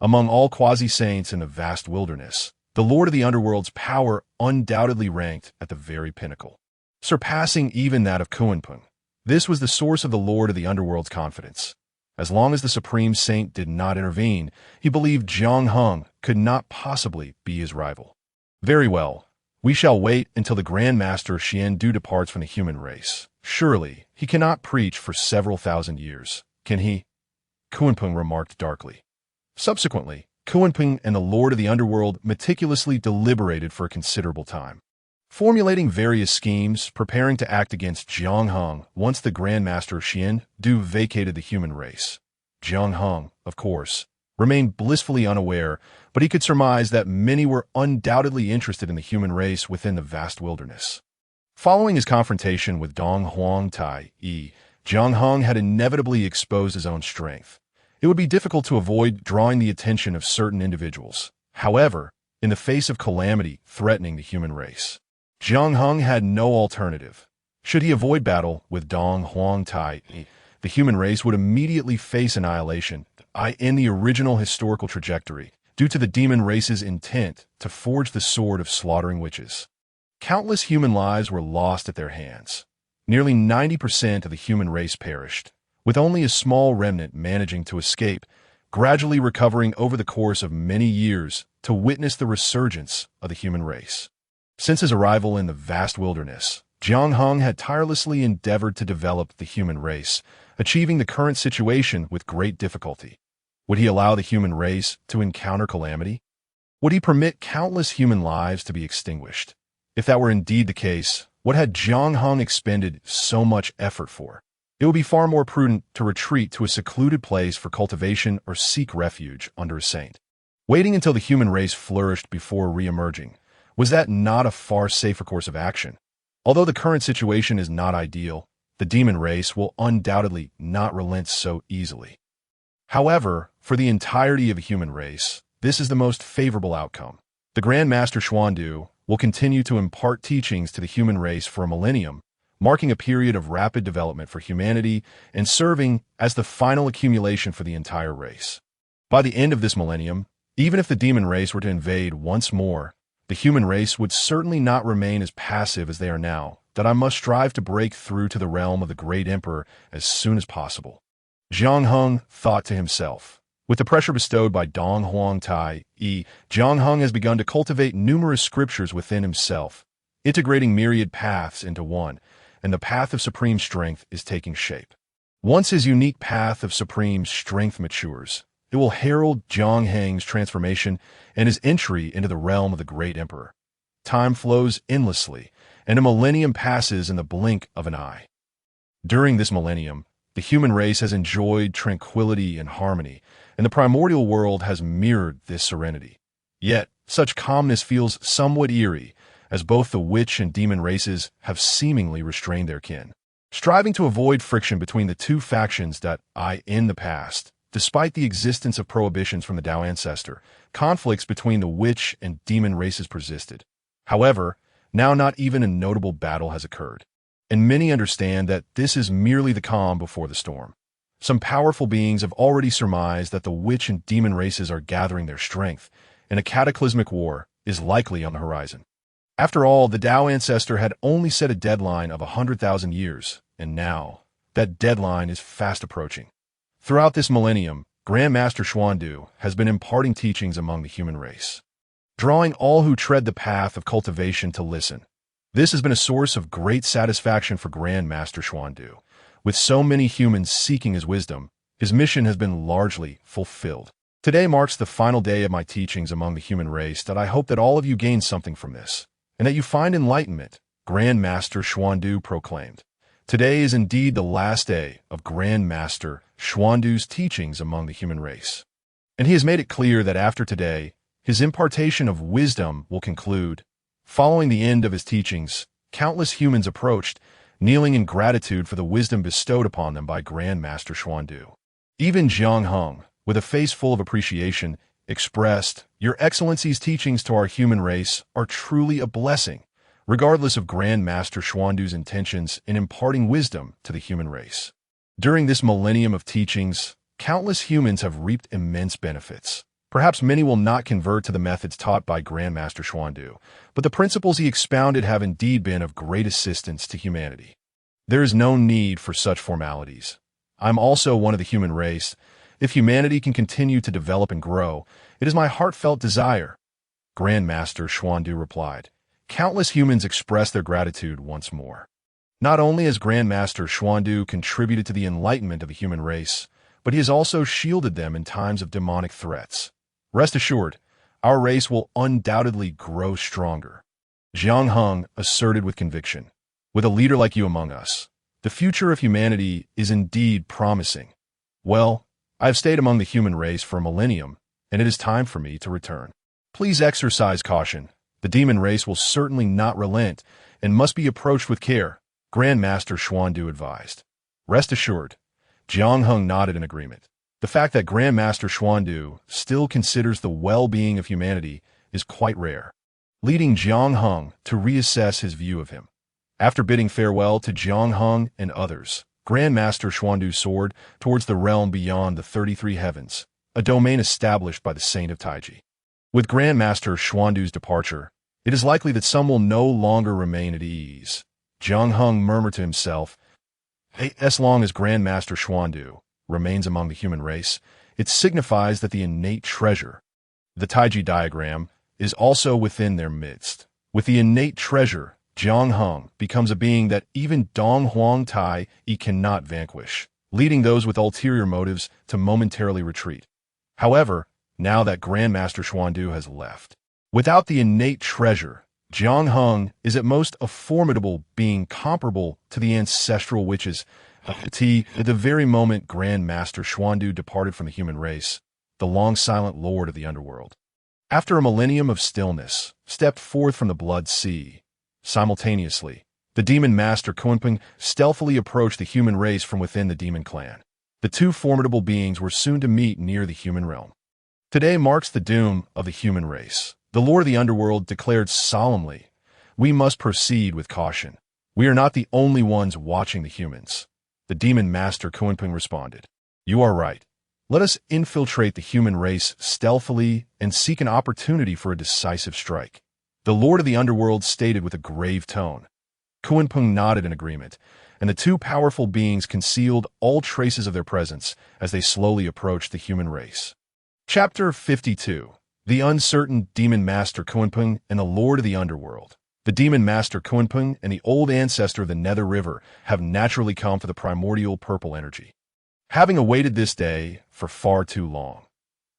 Speaker 1: Among all quasi-saints in the vast wilderness, the Lord of the Underworld's power undoubtedly ranked at the very pinnacle, surpassing even that of Kunpeng. This was the source of the Lord of the Underworld's confidence. As long as the Supreme Saint did not intervene, he believed Jiang Heng could not possibly be his rival. Very well. We shall wait until the Grand Master Xian Du departs from the human race. Surely, he cannot preach for several thousand years, can he? Kunpeng remarked darkly. Subsequently, Kunpeng and the Lord of the Underworld meticulously deliberated for a considerable time, formulating various schemes, preparing to act against Jiang Heng once the Grand Master Xian Du vacated the human race. Jiang Heng, of course, remained blissfully unaware, but he could surmise that many were undoubtedly interested in the human race within the vast wilderness. Following his confrontation with Dong Huang Tai Yi, Jiang Heng had inevitably exposed his own strength. It would be difficult to avoid drawing the attention of certain individuals, However, in the face of calamity threatening the human race, Jiang Hung had no alternative. Should he avoid battle with Dong Huang Tai, the human race would immediately face annihilation in the original historical trajectory due to the demon race's intent to forge the sword of slaughtering witches. Countless human lives were lost at their hands. Nearly 90% of the human race perished, with only a small remnant managing to escape, gradually recovering over the course of many years to witness the resurgence of the human race. Since his arrival in the vast wilderness, Jiang Hung had tirelessly endeavored to develop the human race, achieving the current situation with great difficulty. Would he allow the human race to encounter calamity? Would he permit countless human lives to be extinguished? If that were indeed the case, what had Jiang Hung expended so much effort for? It would be far more prudent to retreat to a secluded place for cultivation or seek refuge under a saint. Waiting until the human race flourished before re-emerging, was that not a far safer course of action? Although the current situation is not ideal, the demon race will undoubtedly not relent so easily. However, for the entirety of the human race, this is the most favorable outcome. The Grand Master Xuandu will continue to impart teachings to the human race for a millennium, marking a period of rapid development for humanity and serving as the final accumulation for the entire race. By the end of this millennium, even if the demon race were to invade once more, the human race would certainly not remain as passive as they are now, that I must strive to break through to the realm of the great emperor as soon as possible. Jiang Hung thought to himself. With the pressure bestowed by Dong Huang Tai, Jiang Hung has begun to cultivate numerous scriptures within himself, integrating myriad paths into one, and the path of supreme strength is taking shape. Once his unique path of supreme strength matures, it will herald Jiang Hung's transformation and his entry into the realm of the great emperor. Time flows endlessly, and a millennium passes in the blink of an eye. During this millennium, the human race has enjoyed tranquility and harmony, and the primordial world has mirrored this serenity. Yet, such calmness feels somewhat eerie, as both the witch and demon races have seemingly restrained their kin. Striving to avoid friction between the two factions in the past, despite the existence of prohibitions from the Tao ancestor, conflicts between the witch and demon races persisted. However, now not even a notable battle has occurred, and many understand that this is merely the calm before the storm. Some powerful beings have already surmised that the witch and demon races are gathering their strength, and a cataclysmic war is likely on the horizon. After all, the Tao ancestor had only set a deadline of 100,000 years, and now, that deadline is fast approaching. Throughout this millennium, Grand Master Xuandu has been imparting teachings among the human race, drawing all who tread the path of cultivation to listen. This has been a source of great satisfaction for Grand Master Xuandu. With so many humans seeking his wisdom, his mission has been largely fulfilled. Today marks the final day of my teachings among the human race, that I hope that all of you gain something from this, and that you find enlightenment, Grand Master Xuandu proclaimed. Today is indeed the last day of Grand Master Xuandu's teachings among the human race. And he has made it clear that after today, his impartation of wisdom will conclude. Following the end of his teachings, countless humans approached, kneeling in gratitude for the wisdom bestowed upon them by Grand Master Xuandu. Even Jiang Hung, with a face full of appreciation, expressed, "Your Excellency's teachings to our human race are truly a blessing," regardless of Grand Master Xuandu's intentions in imparting wisdom to the human race. During this millennium of teachings, countless humans have reaped immense benefits. Perhaps many will not convert to the methods taught by Grand Master Xuandu, but the principles he expounded have indeed been of great assistance to humanity. There is no need for such formalities. I'm also one of the human race. If humanity can continue to develop and grow, it is my heartfelt desire. Grand Master Xuandu replied. Countless humans expressed their gratitude once more. Not only has Grand Master Xuandu contributed to the enlightenment of the human race, but he has also shielded them in times of demonic threats. Rest assured, our race will undoubtedly grow stronger. Jiang Hung asserted with conviction. With a leader like you among us, the future of humanity is indeed promising. Well, I have stayed among the human race for a millennium, and it is time for me to return. Please exercise caution. The demon race will certainly not relent and must be approached with care, Grand Master Xuandu advised. Rest assured, Jiang Hung nodded in agreement. The fact that Grandmaster Xuandu still considers the well-being of humanity is quite rare, leading Jiang Heng to reassess his view of him. After bidding farewell to Jiang Heng and others, Grandmaster Xuandu soared towards the realm beyond the 33 heavens, a domain established by the Saint of Taiji. With Grandmaster Xuandu's departure, it is likely that some will no longer remain at ease. Jiang Heng murmured to himself, as long as Grandmaster Xuandu remains among the human race, it signifies that the innate treasure, the Taiji diagram, is also within their midst. With the innate treasure, Jiang Heng becomes a being that even Dong Huang Tai cannot vanquish, leading those with ulterior motives to momentarily retreat. However, now that Grandmaster Xuandu has left, without the innate treasure, Jiang Heng is at most a formidable being comparable to the ancestral witches. At the very moment Grandmaster Xuandu departed from the human race, the long-silent lord of the underworld, after a millennium of stillness, stepped forth from the blood sea. Simultaneously, the demon master Kunpeng stealthily approached the human race from within the demon clan. The two formidable beings were soon to meet near the human realm. Today marks the doom of the human race. The Lord of the Underworld declared solemnly, "We must proceed with caution. We are not the only ones watching the humans." The demon master Kunpeng responded, "You are right. Let us infiltrate the human race stealthily and seek an opportunity for a decisive strike." The Lord of the Underworld stated with a grave tone. Kunpeng nodded in agreement, and the two powerful beings concealed all traces of their presence as they slowly approached the human race. Chapter 52. The Uncertain Demon Master Kunpeng and the Lord of the Underworld. The Demon Master Kunpeng and the old ancestor of the Nether River have naturally come for the primordial purple energy, having awaited this day for far too long.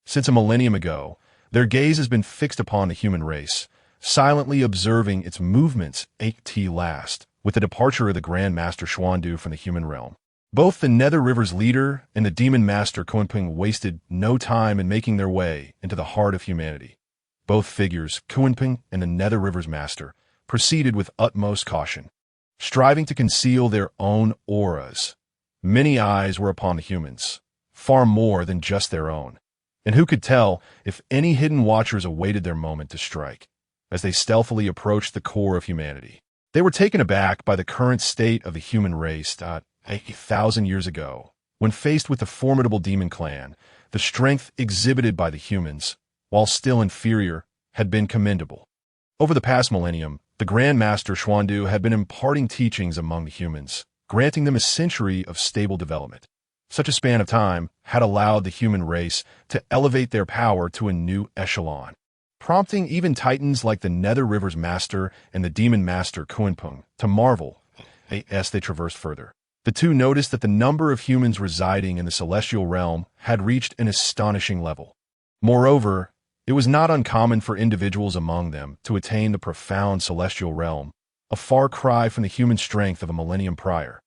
Speaker 1: Since a millennium ago, their gaze has been fixed upon the human race, silently observing its movements at last, with the departure of the Grand Master Xuandu from the human realm. Both the Nether River's leader and the Demon Master Kunpeng wasted no time in making their way into the heart of humanity. Both figures, Kunpeng and the Nether River's master, proceeded with utmost caution, striving to conceal their own auras. Many eyes were upon the humans, far more than just their own, and who could tell if any hidden watchers awaited their moment to strike. As they stealthily approached the core of humanity, they were taken aback by the current state of the human race. 1,000 years ago, when faced with the formidable demon clan, the strength exhibited by the humans, while still inferior, had been commendable. Over the past millennium, the Grand Master Xuandu had been imparting teachings among the humans, granting them a century of stable development. Such a span of time had allowed the human race to elevate their power to a new echelon, prompting even titans like the Nether River's master and the Demon Master Kunpeng to marvel as they traversed further. The two noticed that the number of humans residing in the celestial realm had reached an astonishing level. Moreover, it was not uncommon for individuals among them to attain the profound celestial realm, a far cry from the human strength of a millennium prior,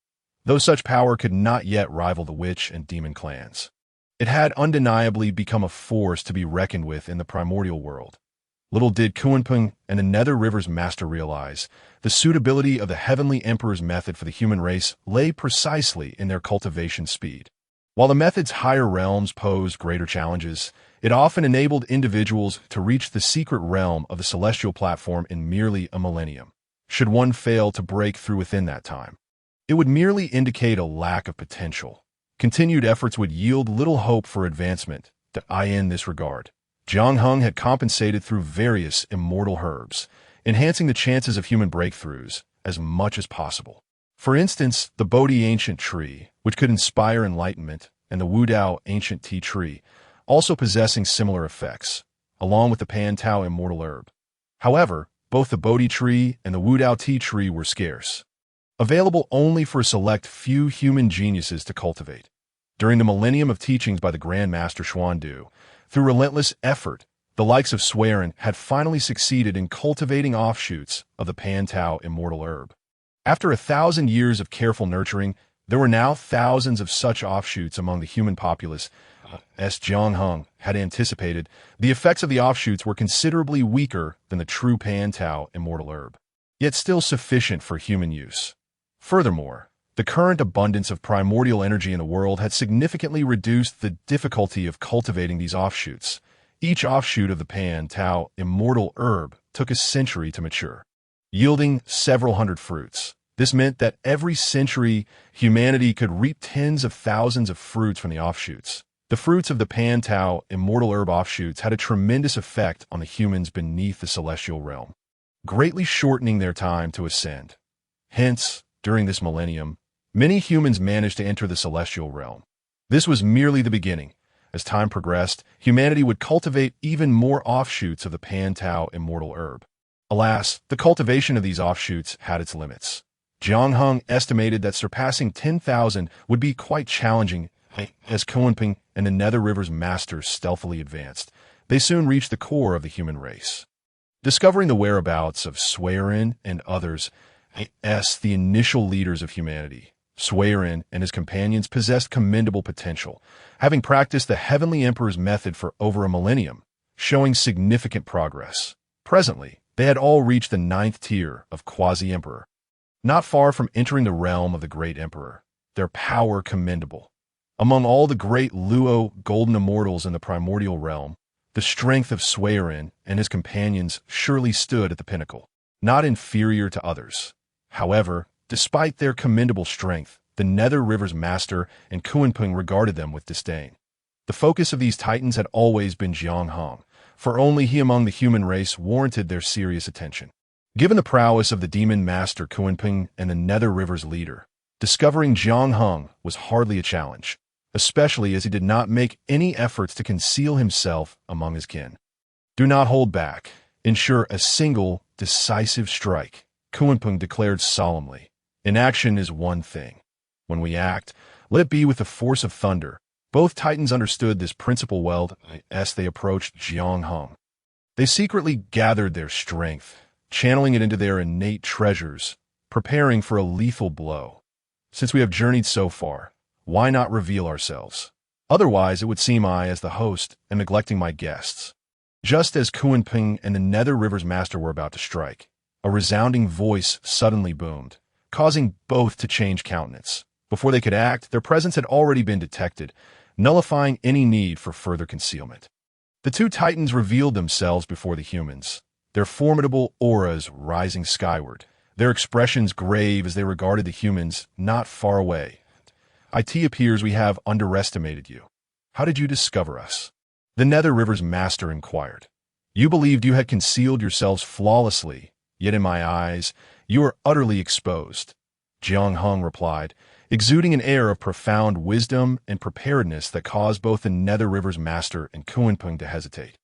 Speaker 1: though such power could not yet rival the witch and demon clans. It had undeniably become a force to be reckoned with in the primordial world. Little did Kunpeng and the Nether River's master realize, the suitability of the Heavenly Emperor's method for the human race lay precisely in their cultivation speed. While the method's higher realms posed greater challenges, it often enabled individuals to reach the secret realm of the celestial platform in merely a millennium. Should one fail to break through within that time, it would merely indicate a lack of potential. Continued efforts would yield little hope for advancement. In this regard, Jiang Heng had compensated through various immortal herbs, enhancing the chances of human breakthroughs as much as possible. For instance, the Bodhi ancient tree, which could inspire enlightenment, and the Wudao ancient tea tree, also possessing similar effects, along with the Pantao immortal herb. However, both the Bodhi tree and the Wudao tea tree were scarce, available only for a select few human geniuses to cultivate. During the millennium of teachings by the Grand Master Xuandu, through relentless effort, the likes of Swerin had finally succeeded in cultivating offshoots of the Pantao immortal herb. After 1,000 years of careful nurturing, there were now thousands of such offshoots among the human populace. As Jiang Heng had anticipated, the effects of the offshoots were considerably weaker than the true Pantao immortal herb, yet still sufficient for human use. Furthermore, The current abundance of primordial energy in the world had significantly reduced the difficulty of cultivating these offshoots. Each offshoot of the Pan Tao immortal herb took a century to mature, yielding several hundred fruits. This meant that every century, humanity could reap tens of thousands of fruits from the offshoots. The fruits of the Pan Tao immortal herb offshoots had a tremendous effect on the humans beneath the celestial realm, greatly shortening their time to ascend. Hence, during this millennium, many humans managed to enter the celestial realm. This was merely the beginning. As time progressed, humanity would cultivate even more offshoots of the Pan Tao immortal herb. Alas, the cultivation of these offshoots had its limits. Jiang Hung estimated that surpassing 10,000 would be quite challenging. As Kunpeng and the Nether River's masters stealthily advanced, they soon reached the core of the human race. Discovering the whereabouts of Suiren and others, the initial leaders of humanity, Suiren and his companions possessed commendable potential, having practiced the Heavenly Emperor's method for over a millennium, showing significant progress. Presently, they had all reached the 9th tier of Quasi-Emperor, not far from entering the realm of the Great Emperor, their power commendable. Among all the great Luo golden immortals in the primordial realm, the strength of Suiren and his companions surely stood at the pinnacle, not inferior to others. However, despite their commendable strength, the Nether River's master and Kunpeng regarded them with disdain. The focus of these titans had always been Jiang Hung, for only he among the human race warranted their serious attention. Given the prowess of the demon master Kunpeng and the Nether River's leader, discovering Jiang Hung was hardly a challenge, especially as he did not make any efforts to conceal himself among his kin. Do not hold back. Ensure a single, decisive strike, Kunpeng declared solemnly. Inaction is one thing. When we act, let it be with the force of thunder. Both titans understood this principle well as they approached Jiang Hung. They secretly gathered their strength, channeling it into their innate treasures, preparing for a lethal blow. Since we have journeyed so far, why not reveal ourselves? Otherwise, it would seem I, as the host, am neglecting my guests. Just as Kunpeng and the Nether River's master were about to strike, a resounding voice suddenly boomed, causing both to change countenance. Before they could act, their presence had already been detected, nullifying any need for further concealment. The two titans revealed themselves before the humans, their formidable auras rising skyward, their expressions grave as they regarded the humans not far away. It appears we have underestimated you. How did you discover us? The Nether River's master inquired. You believed you had concealed yourselves flawlessly, yet in my eyes, you are utterly exposed. Jiang Hung replied, exuding an air of profound wisdom and preparedness that caused both the Nether River's master and Kunpeng to hesitate.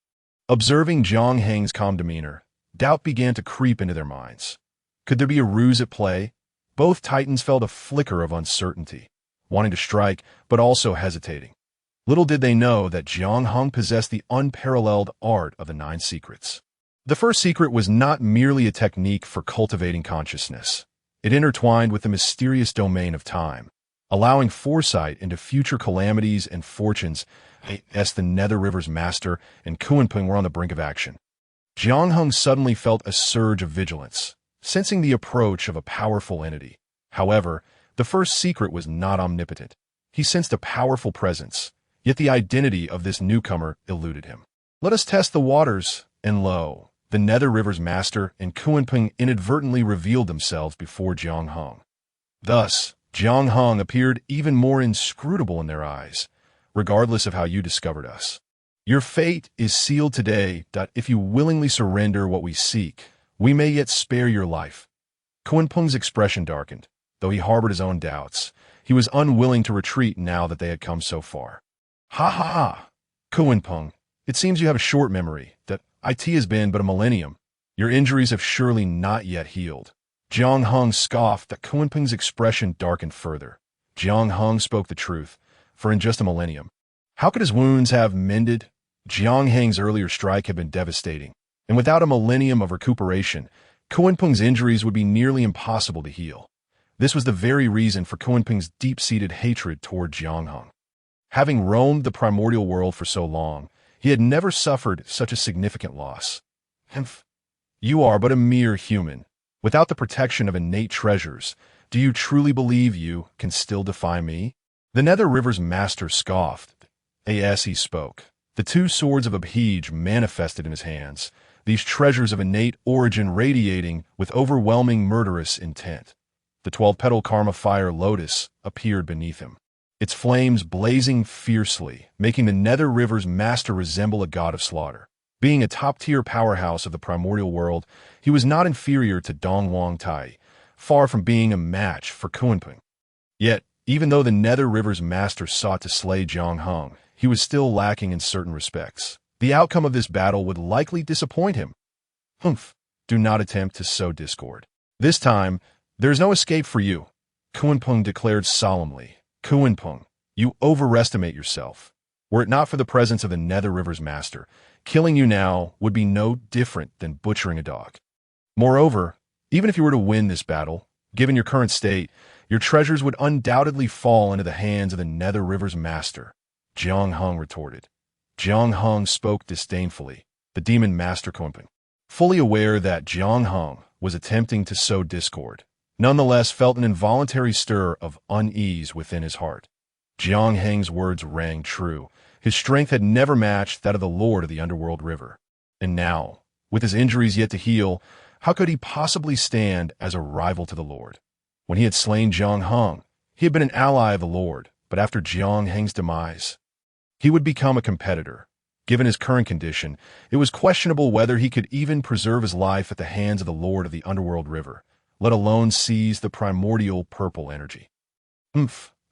Speaker 1: Observing Jiang Hang's calm demeanor, doubt began to creep into their minds. Could there be a ruse at play? Both titans felt a flicker of uncertainty, wanting to strike, but also hesitating. Little did they know that Jiang Hung possessed the unparalleled art of the 9 secrets. The first secret was not merely a technique for cultivating consciousness. It intertwined with the mysterious domain of time, allowing foresight into future calamities and fortunes as the Nether River's master and Kunpeng were on the brink of action. Jiang Hung suddenly felt a surge of vigilance, sensing the approach of a powerful entity. However, the first secret was not omnipotent. He sensed a powerful presence, yet the identity of this newcomer eluded him. Let us test the waters, and lo, the Nether River's master and Kunpeng inadvertently revealed themselves before Jiang Hung. Thus, Jiang Hung appeared even more inscrutable in their eyes, regardless of how you discovered us. Your fate is sealed today. If you willingly surrender what we seek, we may yet spare your life. Kunpeng's expression darkened. Though he harbored his own doubts, he was unwilling to retreat now that they had come so far. Ha ha ha! Kunpeng, it seems you have a short memory. That it has been but a millennium. Your injuries have surely not yet healed. Jiang Hung scoffed. That Kunpeng's expression darkened further. Jiang Hung spoke the truth, for in just a millennium, how could his wounds have mended? Jiang Hang's earlier strike had been devastating, and without a millennium of recuperation, Kunpeng's injuries would be nearly impossible to heal. This was the very reason for Kunpeng's deep-seated hatred toward Jiang Hung. Having roamed the primordial world for so long, he had never suffered such a significant loss. You are but a mere human. Without the protection of innate treasures, Do you truly believe you can still defy me? The Nether River's master scoffed. As he spoke, the two swords of Abhij manifested in his hands, these treasures of innate origin radiating with overwhelming murderous intent. The 12-petal Karma Fire Lotus appeared beneath him, its flames blazing fiercely, making the Nether River's master resemble a god of slaughter. Being a top-tier powerhouse of the primordial world, he was not inferior to Dong Wang Tai, far from being a match for Kunpeng. Yet, even though the Nether River's master sought to slay Jiang Hung, he was still lacking in certain respects. The outcome of this battle would likely disappoint him. Humph, do not attempt to sow discord. This time, there is no escape for you, Kunpeng declared solemnly. Kunpeng, you overestimate yourself. Were it not for the presence of the Nether River's master, killing you now would be no different than butchering a dog. Moreover, even if you were to win this battle, given your current state, your treasures would undoubtedly fall into the hands of the Nether River's master, Jiang Hung retorted. Jiang Hung spoke disdainfully, the demon master Kunpeng, fully aware that Jiang Hung was attempting to sow discord, nonetheless felt an involuntary stir of unease within his heart. Jiang Heng's words rang true. His strength had never matched that of the Lord of the Underworld River. And now, with his injuries yet to heal, how could he possibly stand as a rival to the Lord? When he had slain Jiang Hung, he had been an ally of the Lord, but after Jiang Heng's demise, he would become a competitor. Given his current condition, it was questionable whether he could even preserve his life at the hands of the Lord of the Underworld River, let alone seize the primordial purple energy.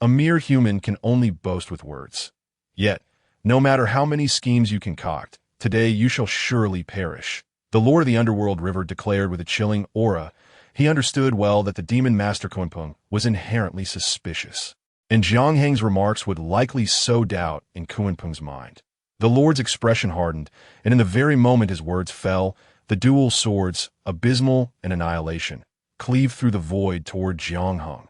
Speaker 1: A mere human can only boast with words. Yet, no matter how many schemes you concoct, today you shall surely perish. The Lord of the Underworld River declared with a chilling aura. He understood well that the demon master Kunpeng was inherently suspicious, and Jiang Heng's remarks would likely sow doubt in Kunpeng's mind. The Lord's expression hardened, and in the very moment his words fell, the dual swords, abysmal and annihilation, cleaved through the void toward Jiang Hung.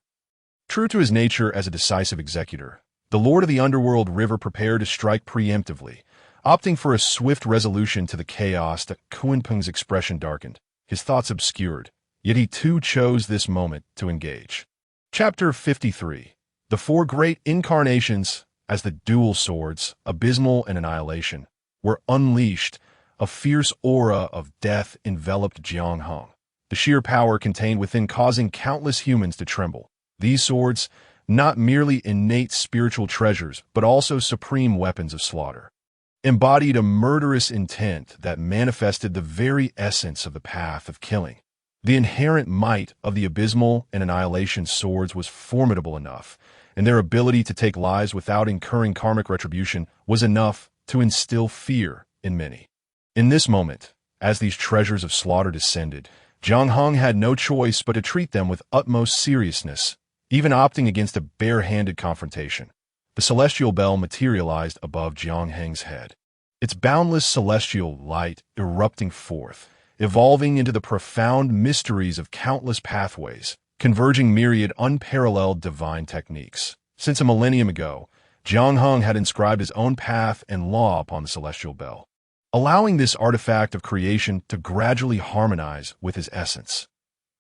Speaker 1: True to his nature as a decisive executor, the Lord of the Underworld River prepared to strike preemptively, opting for a swift resolution to the chaos that Kunpeng's expression darkened, his thoughts obscured, yet he too chose this moment to engage. Chapter 53. The Four Great Incarnations. As the dual swords, abysmal and annihilation, were unleashed, a fierce aura of death enveloped Jiang Hung, the sheer power contained within causing countless humans to tremble. These swords, not merely innate spiritual treasures, but also supreme weapons of slaughter, embodied a murderous intent that manifested the very essence of the path of killing. The inherent might of the abysmal and annihilation swords was formidable enough, and their ability to take lives without incurring karmic retribution was enough to instill fear in many. In this moment, as these treasures of slaughter descended, Jiang Hung had no choice but to treat them with utmost seriousness, even opting against a bare-handed confrontation. The celestial bell materialized above Jiang Heng's head, its boundless celestial light erupting forth, evolving into the profound mysteries of countless pathways, converging myriad unparalleled divine techniques. Since a millennium ago, Jiang Hung had inscribed his own path and law upon the celestial bell, allowing this artifact of creation to gradually harmonize with his essence.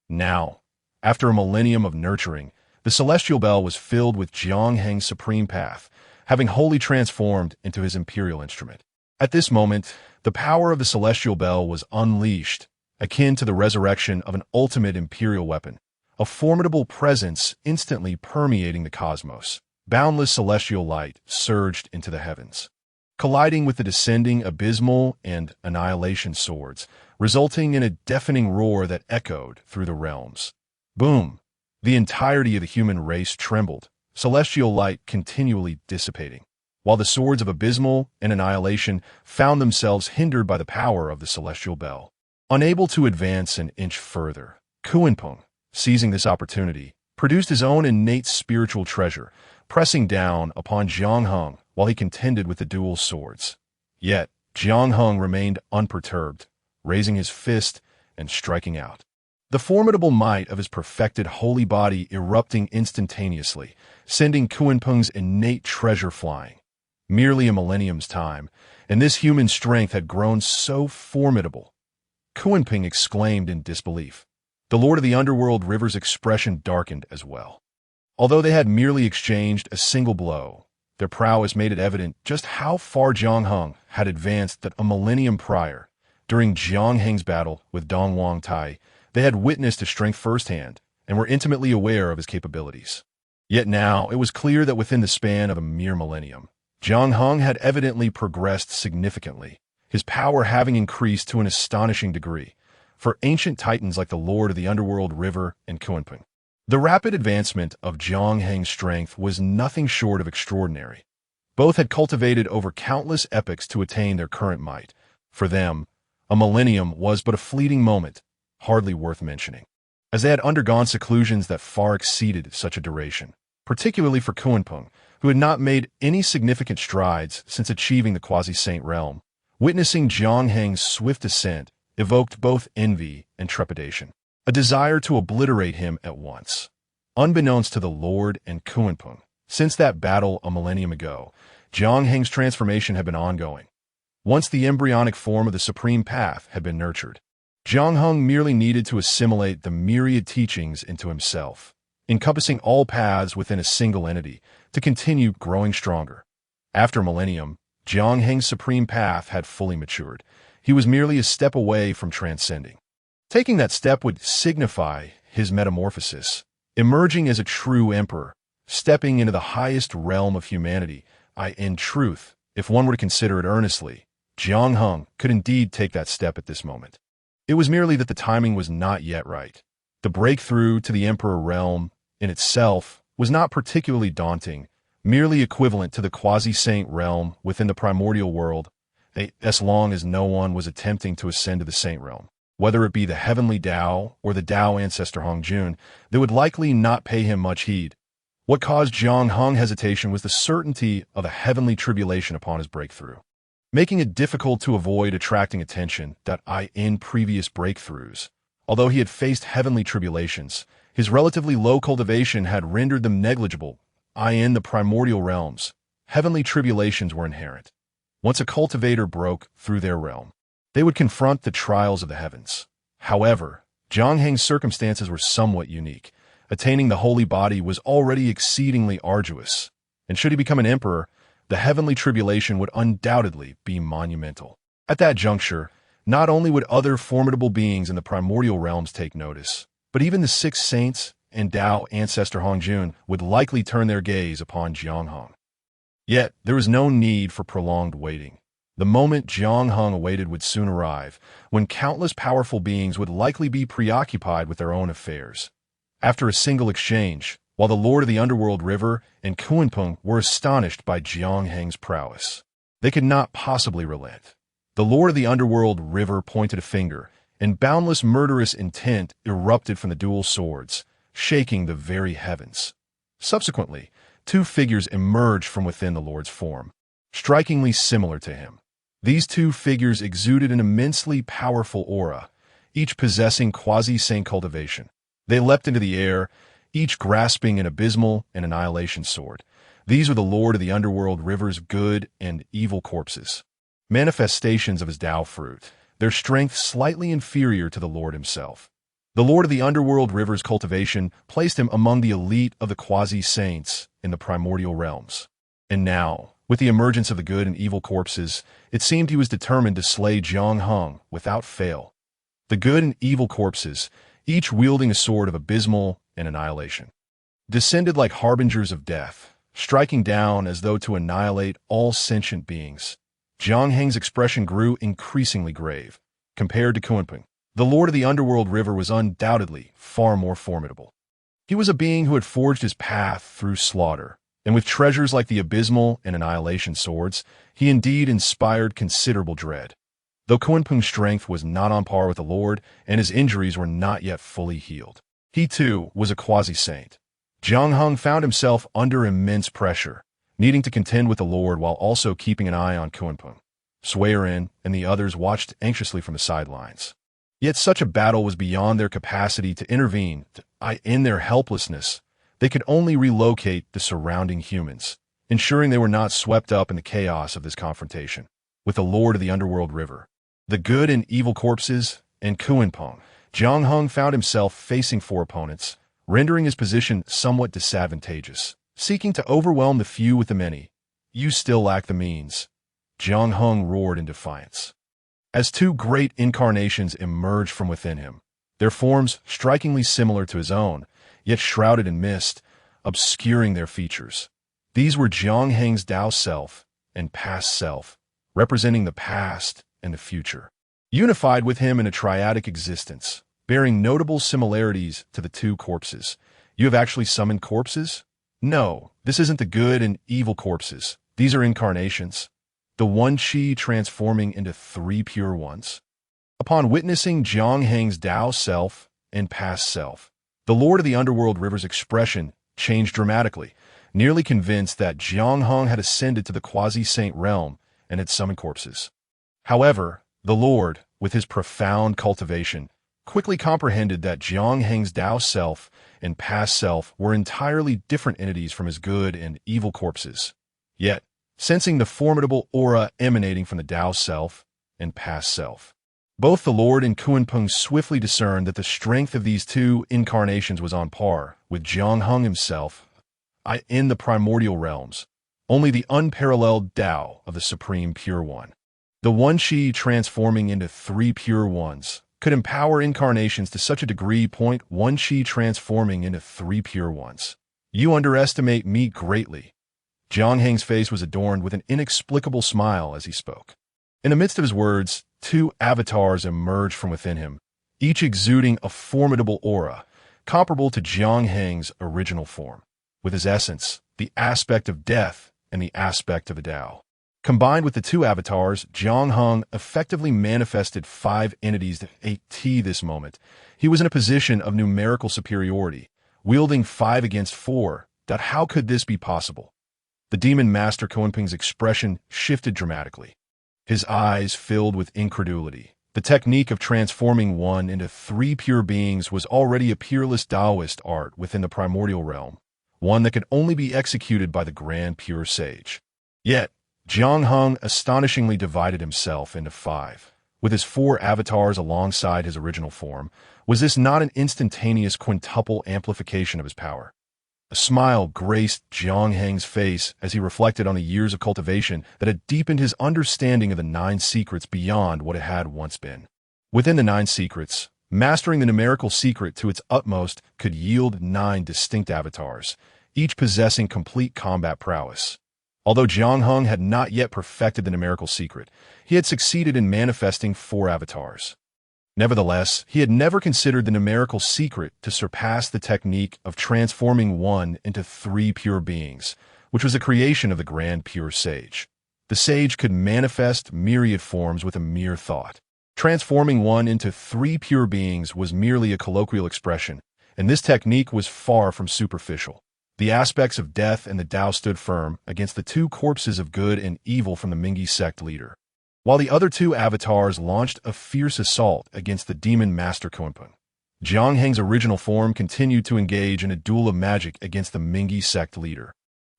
Speaker 1: Now, after a millennium of nurturing, the celestial bell was filled with Jiang Heng's supreme path, having wholly transformed into his imperial instrument. At this moment, the power of the celestial bell was unleashed, akin to the resurrection of an ultimate imperial weapon, a formidable presence instantly permeating the cosmos. Boundless celestial light surged into the heavens, colliding with the descending abysmal and annihilation swords, resulting in a deafening roar that echoed through the realms. Boom! The entirety of the human race trembled, celestial light continually dissipating, while the swords of abysmal and annihilation found themselves hindered by the power of the celestial bell. Unable to advance an inch further, Kunpeng, seizing this opportunity, produced his own innate spiritual treasure, pressing down upon Jiang Hung while he contended with the dual swords. Yet, Jiang Hung remained unperturbed, raising his fist and striking out, the formidable might of his perfected holy body erupting instantaneously, sending Kunpeng's innate treasure flying. Merely a millennium's time, and this human strength had grown so formidable. Kunpeng exclaimed in disbelief. The Lord of the Underworld River's expression darkened as well. Although they had merely exchanged a single blow, their prowess made it evident just how far Jiang Heng had advanced. That a millennium prior, during Jiang Heng's battle with Dong Wang Tai, they had witnessed his strength firsthand and were intimately aware of his capabilities. Yet now it was clear that within the span of a mere millennium, Jiang Heng had evidently progressed significantly, his power having increased to an astonishing degree for ancient titans like the Lord of the Underworld River and Kunpeng. The rapid advancement of Jiang Heng's strength was nothing short of extraordinary. Both had cultivated over countless epochs to attain their current might. For them, a millennium was but a fleeting moment, hardly worth mentioning, as they had undergone seclusions that far exceeded such a duration, particularly for Kunpeng, who had not made any significant strides since achieving the quasi-saint realm. Witnessing Jiang Heng's swift ascent evoked both envy and trepidation, a desire to obliterate him at once. Unbeknownst to the Lord and Kunpeng, since that battle a millennium ago, Jiang Heng's transformation had been ongoing. Once the embryonic form of the Supreme Path had been nurtured, Jiang Heng merely needed to assimilate the myriad teachings into himself, encompassing all paths within a single entity, to continue growing stronger. After millennium, Jiang Heng's Supreme Path had fully matured. He was merely a step away from transcending. Taking that step would signify his metamorphosis, emerging as a true emperor, stepping into the highest realm of humanity. In truth, if one were to consider it earnestly, Jiang Heng could indeed take that step at this moment. It was merely that the timing was not yet right. The breakthrough to the emperor realm in itself was not particularly daunting, merely equivalent to the quasi-saint realm within the primordial world, as long as no one was attempting to ascend to the saint realm. Whether it be the heavenly Tao or the Tao ancestor Hongjun, they would likely not pay him much heed. What caused Jiang Heng hesitation was the certainty of a heavenly tribulation upon his breakthrough, making it difficult to avoid attracting attention. In previous breakthroughs, although he had faced heavenly tribulations, his relatively low cultivation had rendered them negligible. In the primordial realms, heavenly tribulations were inherent. Once a cultivator broke through their realm, they would confront the trials of the heavens. However, Jiang Heng's circumstances were somewhat unique. Attaining the holy body was already exceedingly arduous, and should he become an emperor, the heavenly tribulation would undoubtedly be monumental. At that juncture, not only would other formidable beings in the primordial realms take notice, but even the six saints and Tao ancestor Hongjun would likely turn their gaze upon Jiang Heng. Yet, there was no need for prolonged waiting. The moment Jiang Heng awaited would soon arrive, when countless powerful beings would likely be preoccupied with their own affairs. After a single exchange, while the Lord of the Underworld River and Kunpeng were astonished by Jiang Heng's prowess, they could not possibly relent. The Lord of the Underworld River pointed a finger, and boundless murderous intent erupted from the dual swords, shaking the very heavens. Subsequently, two figures emerged from within the Lord's form, strikingly similar to him. These two figures exuded an immensely powerful aura, each possessing quasi-saint cultivation. They leapt into the air, each grasping an abysmal and annihilation sword. These were the Lord of the Underworld River's good and evil corpses, manifestations of his Tao fruit, their strength slightly inferior to the Lord himself. The Lord of the Underworld River's cultivation placed him among the elite of the quasi-saints in the primordial realms. And now, with the emergence of the good and evil corpses, it seemed he was determined to slay Jiang Heng without fail. The good and evil corpses, each wielding a sword of abysmal and annihilation, descended like harbingers of death, striking down as though to annihilate all sentient beings. Jiang Heng's expression grew increasingly grave. Compared to Kunpeng, the Lord of the Underworld River was undoubtedly far more formidable. He was a being who had forged his path through slaughter, and with treasures like the abysmal and annihilation swords, he indeed inspired considerable dread. Though Kunpeng's strength was not on par with the Lord, and his injuries were not yet fully healed, he too was a quasi-saint. Jiang Heng found himself under immense pressure, needing to contend with the Lord while also keeping an eye on Kunpeng. Suiren and the others watched anxiously from the sidelines. Yet such a battle was beyond their capacity to intervene. In their helplessness, they could only relocate the surrounding humans, ensuring they were not swept up in the chaos of this confrontation with the Lord of the Underworld River. The good and evil corpses and Kunpeng, Jiang Hung found himself facing four opponents, rendering his position somewhat disadvantageous. Seeking to overwhelm the few with the many, you still lack the means. Jiang Hung roared in defiance. As two great incarnations emerged from within him, their forms strikingly similar to his own, yet shrouded in mist, obscuring their features. These were Jiang Heng's Tao self and past self, representing the past and the future. Unified with him in a triadic existence, bearing notable similarities to the two corpses. You have actually summoned corpses? No, this isn't the good and evil corpses. These are incarnations. The one Qi transforming into three pure ones. Upon witnessing Jiang Heng's Tao self and past self, the Lord of the Underworld River's expression changed dramatically, nearly convinced that Jiang Heng had ascended to the quasi-saint realm and had summoned corpses. However, the Lord, with his profound cultivation, quickly comprehended that Jiang Heng's Tao self and past self were entirely different entities from his good and evil corpses. Yet, sensing the formidable aura emanating from the Tao self and past self, both the Lord and Kunpeng swiftly discerned that the strength of these two incarnations was on par with Jiang Heng himself in the primordial realms, only the unparalleled Tao of the Supreme Pure One. The one Qi transforming into three pure ones could empower incarnations to such a degree. One Qi transforming into three pure ones. You underestimate me greatly. Jiang Heng's face was adorned with an inexplicable smile as he spoke. In the midst of his words, two avatars emerged from within him, each exuding a formidable aura, comparable to Jiang Heng's original form, with his essence, the aspect of death and the aspect of a Tao. Combined with the two avatars, Jiang Heng effectively manifested five entities at this moment. He was in a position of numerical superiority, wielding 5 against 4. How could this be possible? The demon master Kunpeng's expression shifted dramatically. His eyes filled with incredulity. The technique of transforming one into 3 pure beings was already a peerless Taoist art within the primordial realm, one that could only be executed by the grand pure sage. Yet, Jiang Heng astonishingly divided himself into 5, with his 4 avatars alongside his original form. Was this not an instantaneous quintuple amplification of his power? A smile graced Jiang Heng's face as he reflected on the years of cultivation that had deepened his understanding of the 9 secrets beyond what it had once been. Within the 9 secrets, mastering the numerical secret to its utmost could yield 9 distinct avatars, each possessing complete combat prowess. Although Jiang Heng had not yet perfected the numerical secret, he had succeeded in manifesting 4 avatars. Nevertheless, he had never considered the numerical secret to surpass the technique of transforming one into 3 pure beings, which was a creation of the grand pure sage. The sage could manifest myriad forms with a mere thought. Transforming one into 3 pure beings was merely a colloquial expression, and this technique was far from superficial. The aspects of death and the Tao stood firm against the 2 corpses of good and evil from the Mingyi sect leader, while the other 2 avatars launched a fierce assault against the demon master Kunpeng. Jiang Heng's original form continued to engage in a duel of magic against the Mingyi sect leader,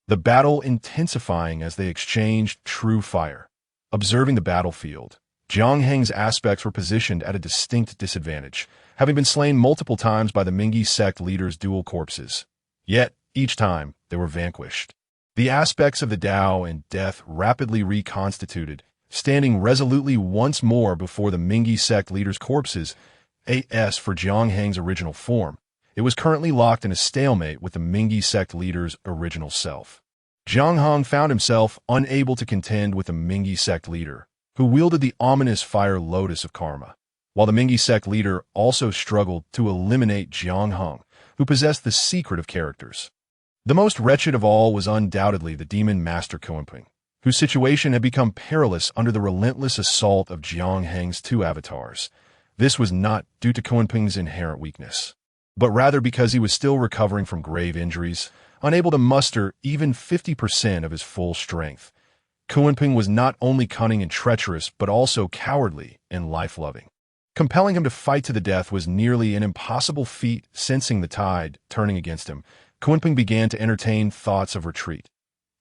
Speaker 1: the battle intensifying as they exchanged true fire. Observing the battlefield, Jiang Heng's aspects were positioned at a distinct disadvantage, having been slain multiple times by the Mingyi sect leader's dual corpses. Yet, each time, they were vanquished. The aspects of the Tao and death rapidly reconstituted, standing resolutely once more before the Mingyi sect leader's corpses. As for Jiang Heng's original form, it was currently locked in a stalemate with the Mingyi sect leader's original self. Jiang Heng found himself unable to contend with the Mingyi sect leader, who wielded the ominous fire lotus of karma, while the Mingyi sect leader also struggled to eliminate Jiang Heng, who possessed the secret of characters. The most wretched of all was undoubtedly the demon master Kunpeng, whose situation had become perilous under the relentless assault of Jiang Heng's 2 avatars. This was not due to Kunpeng's inherent weakness, but rather because he was still recovering from grave injuries, unable to muster even 50% of his full strength. Kunpeng was not only cunning and treacherous, but also cowardly and life-loving. Compelling him to fight to the death was nearly an impossible feat. Sensing the tide turning against him, Kunpeng began to entertain thoughts of retreat.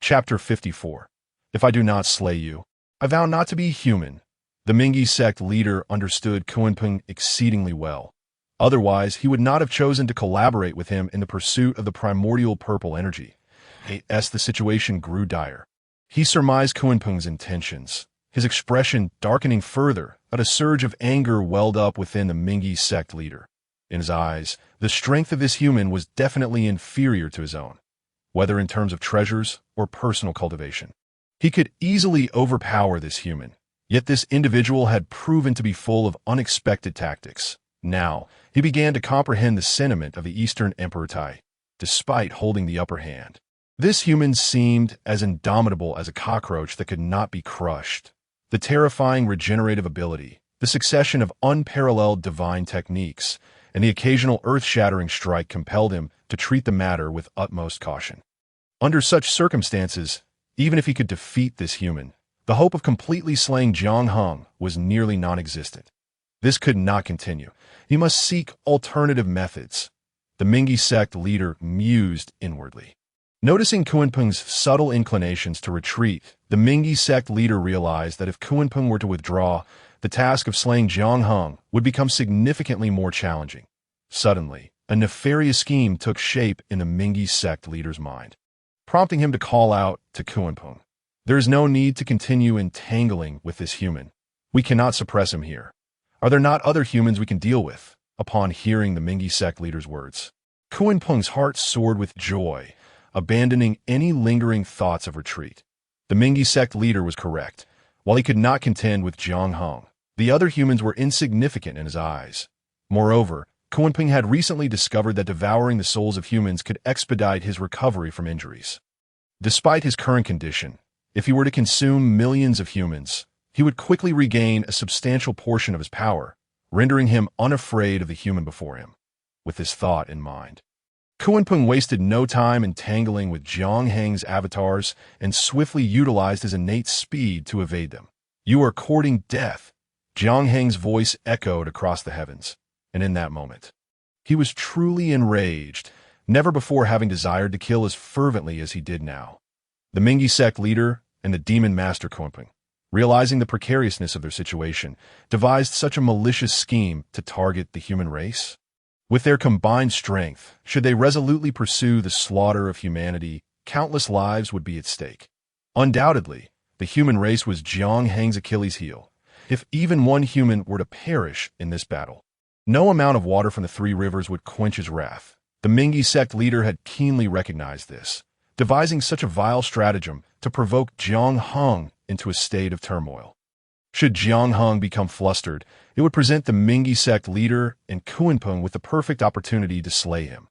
Speaker 1: Chapter 54. If I do not slay you, I vow not to be human. The Mingyi sect leader understood Kunpeng exceedingly well. Otherwise, he would not have chosen to collaborate with him in the pursuit of the primordial purple energy. As the situation grew dire, he surmised Kunpeng's intentions, his expression darkening further as a surge of anger welled up within the Mingi sect leader. In his eyes, the strength of this human was definitely inferior to his own, whether in terms of treasures or personal cultivation. He could easily overpower this human, yet this individual had proven to be full of unexpected tactics. Now, he began to comprehend the sentiment of the Eastern Emperor Tai, despite holding the upper hand. This human seemed as indomitable as a cockroach that could not be crushed. The terrifying regenerative ability, the succession of unparalleled divine techniques, and the occasional earth-shattering strike compelled him to treat the matter with utmost caution. Under such circumstances, even if he could defeat this human, the hope of completely slaying Jiang Hung was nearly non-existent. This could not continue. He must seek alternative methods. The Mingi sect leader mused inwardly. Noticing Kunpeng's subtle inclinations to retreat, the Mingi sect leader realized that if Kunpeng were to withdraw, the task of slaying Jiang Hung would become significantly more challenging. Suddenly, a nefarious scheme took shape in the Mingi sect leader's mind, prompting him to call out to Kunpeng. There is no need to continue entangling with this human. We cannot suppress him here. Are there not other humans we can deal with? Upon hearing the Mingi sect leader's words, Kunpeng's heart soared with joy, abandoning any lingering thoughts of retreat. The Mingi sect leader was correct. While he could not contend with Jiang Hung, the other humans were insignificant in his eyes. Moreover, Kunpeng had recently discovered that devouring the souls of humans could expedite his recovery from injuries. Despite his current condition, if he were to consume millions of humans, he would quickly regain a substantial portion of his power, rendering him unafraid of the human before him. With this thought in mind, Kunpeng wasted no time entangling with Jiang Hang's avatars and swiftly utilized his innate speed to evade them. "You are courting death," Jiang Hang's voice echoed across the heavens, and in that moment, he was truly enraged, never before having desired to kill as fervently as he did now. The Mingi sect leader and the demon master Kunpeng, realizing the precariousness of their situation, devised such a malicious scheme to target the human race. With their combined strength, should they resolutely pursue the slaughter of humanity, countless lives would be at stake. Undoubtedly, the human race was Jiang Hang's Achilles heel. If even one human were to perish in this battle, no amount of water from the three rivers would quench his wrath. The Mingi sect leader had keenly recognized this, devising such a vile stratagem to provoke Jiang Hung into a state of turmoil. Should Jiang Hung become flustered, it would present the Mingi sect leader and Kunpeng with the perfect opportunity to slay him.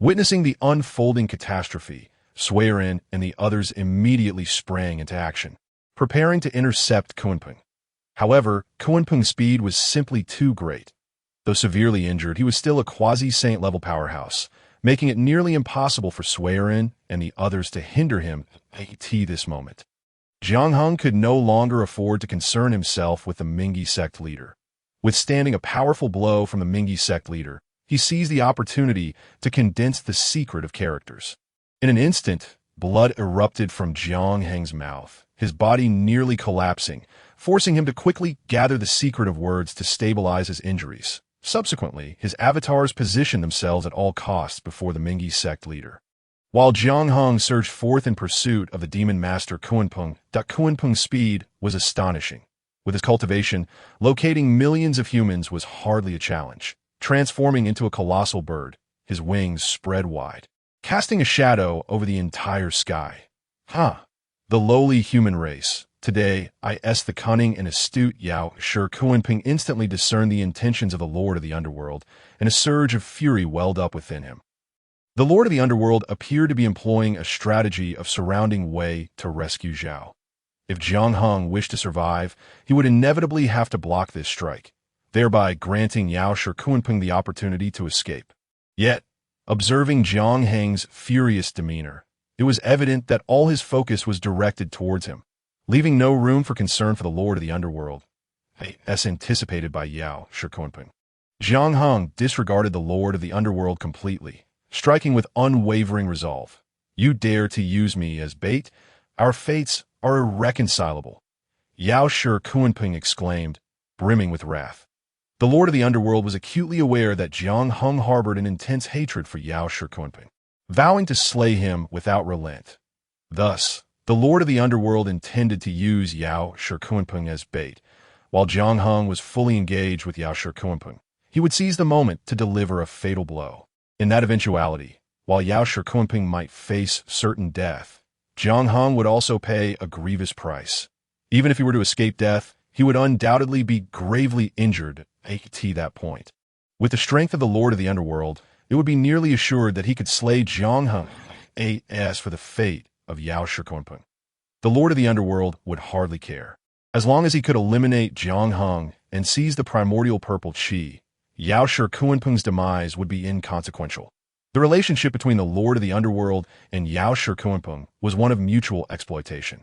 Speaker 1: Witnessing the unfolding catastrophe, Suiren and the others immediately sprang into action, preparing to intercept Kunpeng. However, Kunpeng's speed was simply too great. Though severely injured, he was still a quasi-saint level powerhouse, making it nearly impossible for Suiren and the others to hinder him at this moment. Jiang Hung could no longer afford to concern himself with the Mingi sect leader. Withstanding a powerful blow from the Mingi sect leader, he seized the opportunity to condense the secret of characters. In an instant, blood erupted from Jiang Hang's mouth, his body nearly collapsing, forcing him to quickly gather the secret of words to stabilize his injuries. Subsequently, his avatars positioned themselves at all costs before the Mingi sect leader. While Jiang Hung surged forth in pursuit of the demon master Kunpeng's speed was astonishing. With his cultivation, locating millions of humans was hardly a challenge. Transforming into a colossal bird, his wings spread wide, casting a shadow over the entire sky. The lowly human race. Today, the cunning and astute Yao Shi Kunpeng instantly discerned the intentions of the Lord of the Underworld, and a surge of fury welled up within him. The Lord of the Underworld appeared to be employing a strategy of surrounding Wei to rescue Zhao. If Jiang Hung wished to survive, he would inevitably have to block this strike, thereby granting Yao Shi Kunpeng the opportunity to escape. Yet, observing Jiang Hang's furious demeanor, it was evident that all his focus was directed towards him, leaving no room for concern for the Lord of the Underworld, as anticipated by Yao Shi Kunpeng. Jiang Hung disregarded the Lord of the Underworld completely, striking with unwavering resolve. "You dare to use me as bait? Our fates are irreconcilable," Yao Shi Kunpeng exclaimed, brimming with wrath. The Lord of the Underworld was acutely aware that Jiang Hung harbored an intense hatred for Yao Shikunping, vowing to slay him without relent. Thus, the Lord of the Underworld intended to use Yao Shikunping as bait. While Jiang Hung was fully engaged with Yao Shikunping, he would seize the moment to deliver a fatal blow. In that eventuality, while Yao Shikunping might face certain death, Jiang Hung would also pay a grievous price. Even if he were to escape death, he would undoubtedly be gravely injured at that point. With the strength of the Lord of the Underworld, it would be nearly assured that he could slay Jiang Hung. As for the fate of Yao Shikunping, the Lord of the Underworld would hardly care. As long as he could eliminate Jiang Hung and seize the primordial purple chi, Yao Shikunping's demise would be inconsequential. The relationship between the Lord of the Underworld and Yao Shikunping was one of mutual exploitation.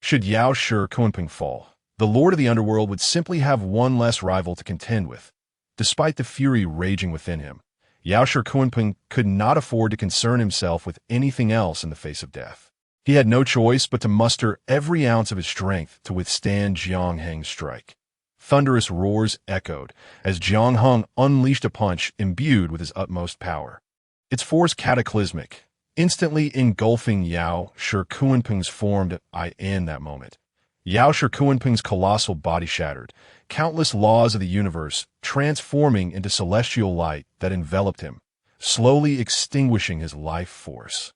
Speaker 1: Should Yao Shikunping fall, the Lord of the Underworld would simply have one less rival to contend with. Despite the fury raging within him, Yao Shikunping could not afford to concern himself with anything else in the face of death. He had no choice but to muster every ounce of his strength to withstand Jiang Hung's strike. Thunderous roars echoed as Jiang Hung unleashed a punch imbued with his utmost power. Its force cataclysmic, instantly engulfing Yao Shikunping's form in that moment. Yao Shikunping's colossal body shattered, countless laws of the universe transforming into celestial light that enveloped him, slowly extinguishing his life force.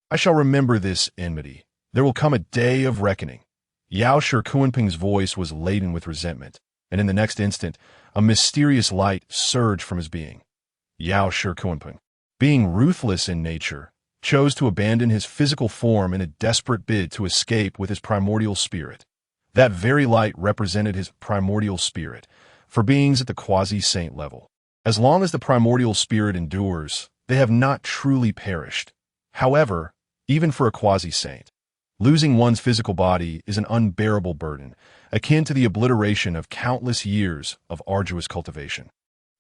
Speaker 1: I shall remember this enmity. There will come a day of reckoning. Yao Shikunping's voice was laden with resentment, and in the next instant, a mysterious light surged from his being. Yao Shikunping, being ruthless in nature, chose to abandon his physical form in a desperate bid to escape with his primordial spirit. That very light represented his primordial spirit, for beings at the quasi-saint level. As long as the primordial spirit endures, they have not truly perished. However, even for a quasi-saint, losing one's physical body is an unbearable burden, akin to the obliteration of countless years of arduous cultivation.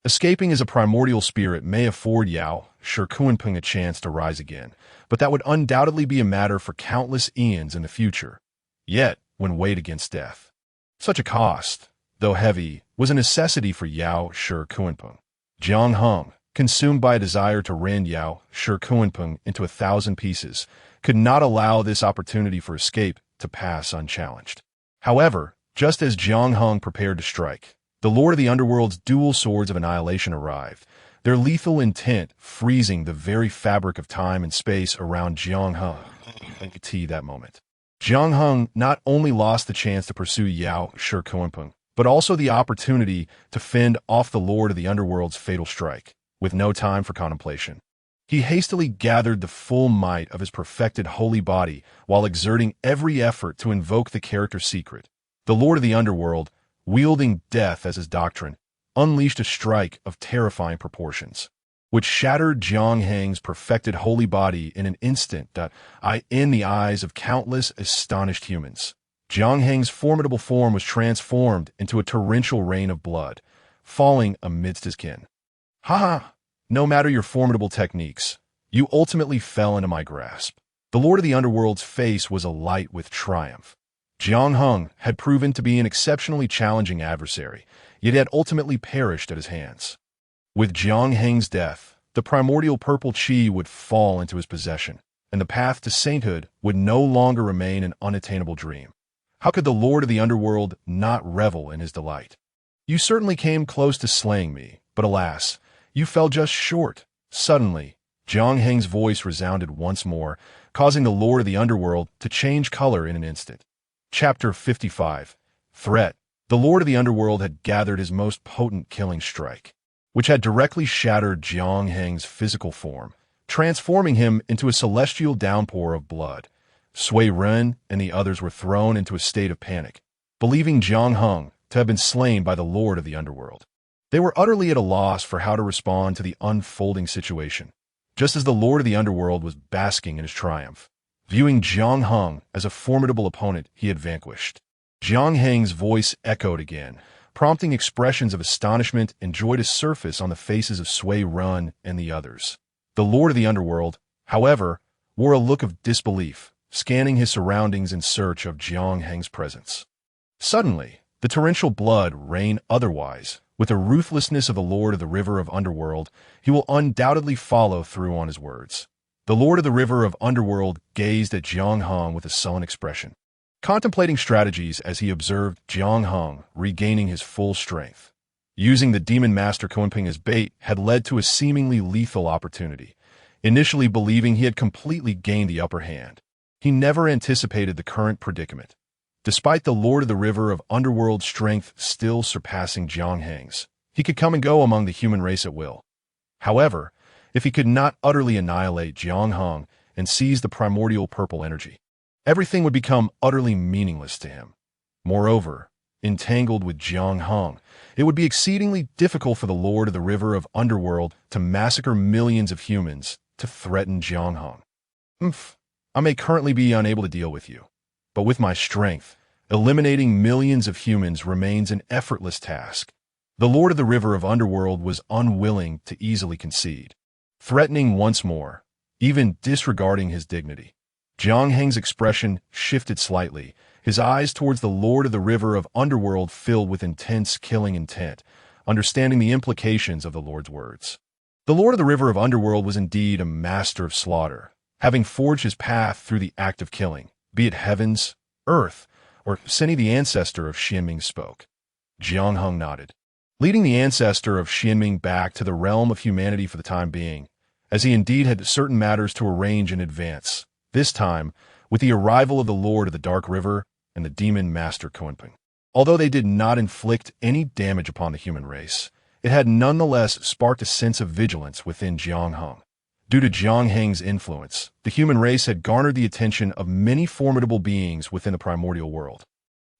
Speaker 1: Escaping as a primordial spirit may afford Yao Shikunping a chance to rise again, but that would undoubtedly be a matter for countless eons in the future. Yet, when weighed against death, such a cost, though heavy, was a necessity for Yao Shikunping. Jiang Hung, consumed by a desire to rend Yao Shikunping into 1,000 pieces, could not allow this opportunity for escape to pass unchallenged. However, just as Jiang Hung prepared to strike, the Lord of the Underworld's dual swords of annihilation arrived, their lethal intent freezing the very fabric of time and space around Jiang Hung. That moment, Jiang Hung not only lost the chance to pursue Yao Shikunping, but also the opportunity to fend off the Lord of the Underworld's fatal strike. With no time for contemplation, he hastily gathered the full might of his perfected holy body while exerting every effort to invoke the character secret. The Lord of the Underworld, wielding death as his doctrine, unleashed a strike of terrifying proportions, which shattered Jiang Hung's perfected holy body in an instant in the eyes of countless astonished humans. Jiang Hung's formidable form was transformed into a torrential rain of blood, falling amidst his kin. Ha ha! No matter your formidable techniques, you ultimately fell into my grasp. The Lord of the Underworld's face was alight with triumph. Jiang Hung had proven to be an exceptionally challenging adversary, yet had ultimately perished at his hands. With Jiang Hung's death, the primordial purple chi would fall into his possession, and the path to sainthood would no longer remain an unattainable dream. How could the Lord of the Underworld not revel in his delight? You certainly came close to slaying me, but alas, you fell just short. Suddenly, Jiang Hung's voice resounded once more, causing the Lord of the Underworld to change color in an instant. Chapter 55. Threat. The Lord of the Underworld had gathered his most potent killing strike, which had directly shattered Jiang Hung's physical form, transforming him into a celestial downpour of blood. Sui Ren and the others were thrown into a state of panic, believing Jiang Hung to have been slain by the Lord of the Underworld. They were utterly at a loss for how to respond to the unfolding situation, just as the Lord of the Underworld was basking in his triumph, viewing Jiang Hung as a formidable opponent he had vanquished. Jiang Hung's voice echoed again, prompting expressions of astonishment and joy to surface on the faces of Sui Ren and the others. The Lord of the Underworld, however, wore a look of disbelief, scanning his surroundings in search of Jiang Hung's presence. Suddenly, the torrential blood rained otherwise, With the ruthlessness of the Lord of the River of Underworld, he will undoubtedly follow through on his words. The Lord of the River of Underworld gazed at Jiang Hong with a sullen expression, contemplating strategies as he observed Jiang Hong regaining his full strength. Using the Demon Master Kunping as bait had led to a seemingly lethal opportunity. Initially believing he had completely gained the upper hand, he never anticipated the current predicament. Despite the Lord of the River of Underworld strength still surpassing Jiang Heng's, he could come and go among the human race at will. However, if he could not utterly annihilate Jiang Hong and seize the primordial purple energy, everything would become utterly meaningless to him. Moreover, entangled with Jiang Hong, it would be exceedingly difficult for the Lord of the River of Underworld to massacre millions of humans to threaten Jiang Hong. I may currently be unable to deal with you, but with my strength, eliminating millions of humans remains an effortless task. The Lord of the River of Underworld was unwilling to easily concede. Threatening once more, even disregarding his dignity. Jiang Heng's expression shifted slightly, his eyes towards the Lord of the River of Underworld filled with intense killing intent, understanding the implications of the Lord's words. The Lord of the River of Underworld was indeed a master of slaughter, having forged his path through the act of killing, be it heavens, earth, or Seni the ancestor of Xianming spoke. Jiang Hong nodded, leading the ancestor of Xianming back to the realm of humanity for the time being, as he indeed had certain matters to arrange in advance, this time with the arrival of the Lord of the Dark River and the Demon Master Kunping. Although they did not inflict any damage upon the human race, it had nonetheless sparked a sense of vigilance within Jiang Hong. Due to Jiang Heng's influence, the human race had garnered the attention of many formidable beings within the primordial world.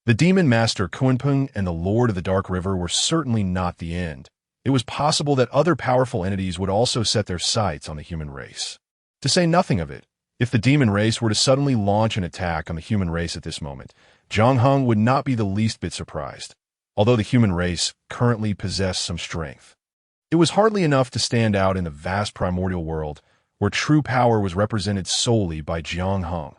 Speaker 1: The Demon Master Kunpeng and the Lord of the Dark River were certainly not the end. It was possible that other powerful entities would also set their sights on the human race. To say nothing of it, if the demon race were to suddenly launch an attack on the human race at this moment, Jiang Hong would not be the least bit surprised, although the human race currently possessed some strength. It was hardly enough to stand out in the vast primordial world, where true power was represented solely by Jiang Hong.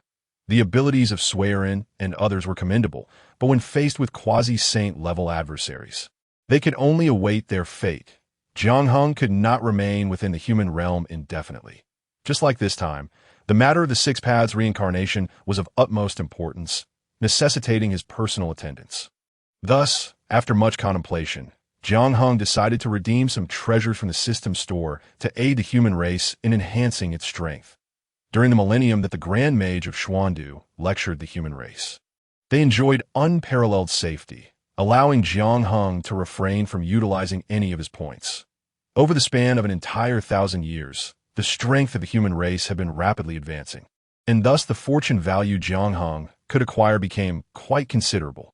Speaker 1: The abilities of Suiren and others were commendable, but when faced with quasi-saint-level adversaries, they could only await their fate. Jiang Hong could not remain within the human realm indefinitely. Just like this time, the matter of the Six Paths reincarnation was of utmost importance, necessitating his personal attendance. Thus, after much contemplation, Jiang Hong decided to redeem some treasures from the system store to aid the human race in enhancing its strength. During the millennium that the Grand Mage of Xuandu lectured the human race, they enjoyed unparalleled safety, allowing Jiang Hong to refrain from utilizing any of his points. Over the span of an entire 1,000 years, the strength of the human race had been rapidly advancing, and thus the fortune value Jiang Hong could acquire became quite considerable.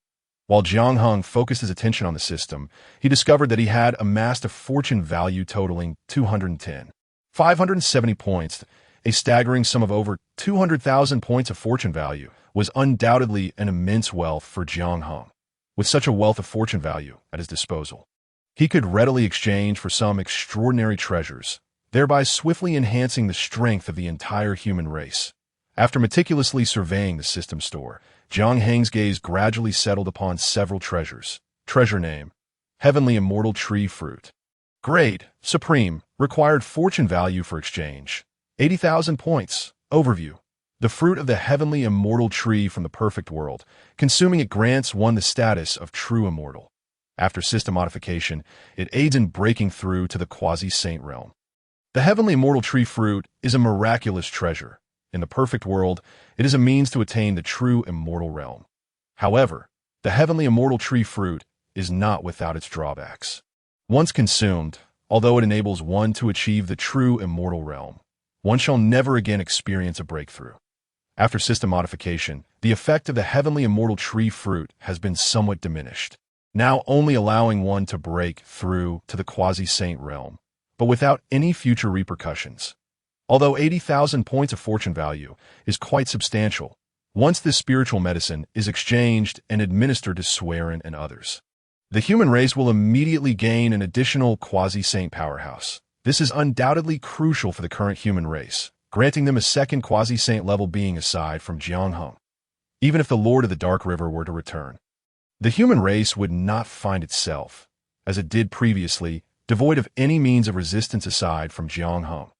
Speaker 1: While Jiang Hong focused his attention on the system, he discovered that he had amassed a fortune value totaling 570 points. A staggering sum of over 200,000 points of fortune value was undoubtedly an immense wealth for Jiang Hong. With such a wealth of fortune value at his disposal, he could readily exchange for some extraordinary treasures, thereby swiftly enhancing the strength of the entire human race. After meticulously surveying the system store, Jiang Heng's gaze gradually settled upon several treasures. Treasure name: Heavenly Immortal Tree Fruit. Grade: Supreme. Required fortune value for exchange: 80,000 points. Overview: the fruit of the heavenly immortal tree from the perfect world. Consuming it grants one the status of true immortal. After system modification, it aids in breaking through to the quasi-saint realm. The heavenly immortal tree fruit is a miraculous treasure. In the perfect world, it is a means to attain the true immortal realm. However, the heavenly immortal tree fruit is not without its drawbacks. Once consumed, although it enables one to achieve the true immortal realm, one shall never again experience a breakthrough. After system modification, the effect of the heavenly immortal tree fruit has been somewhat diminished, now only allowing one to break through to the quasi-saint realm, but without any future repercussions. Although 80,000 points of fortune value is quite substantial, once this spiritual medicine is exchanged and administered to Suiren and others, the human race will immediately gain an additional quasi-saint powerhouse. This is undoubtedly crucial for the current human race, granting them a second quasi-saint level being aside from Jiang Hong. Even if the Lord of the Dark River were to return, the human race would not find itself as it did previously, devoid of any means of resistance aside from Jiang Hung.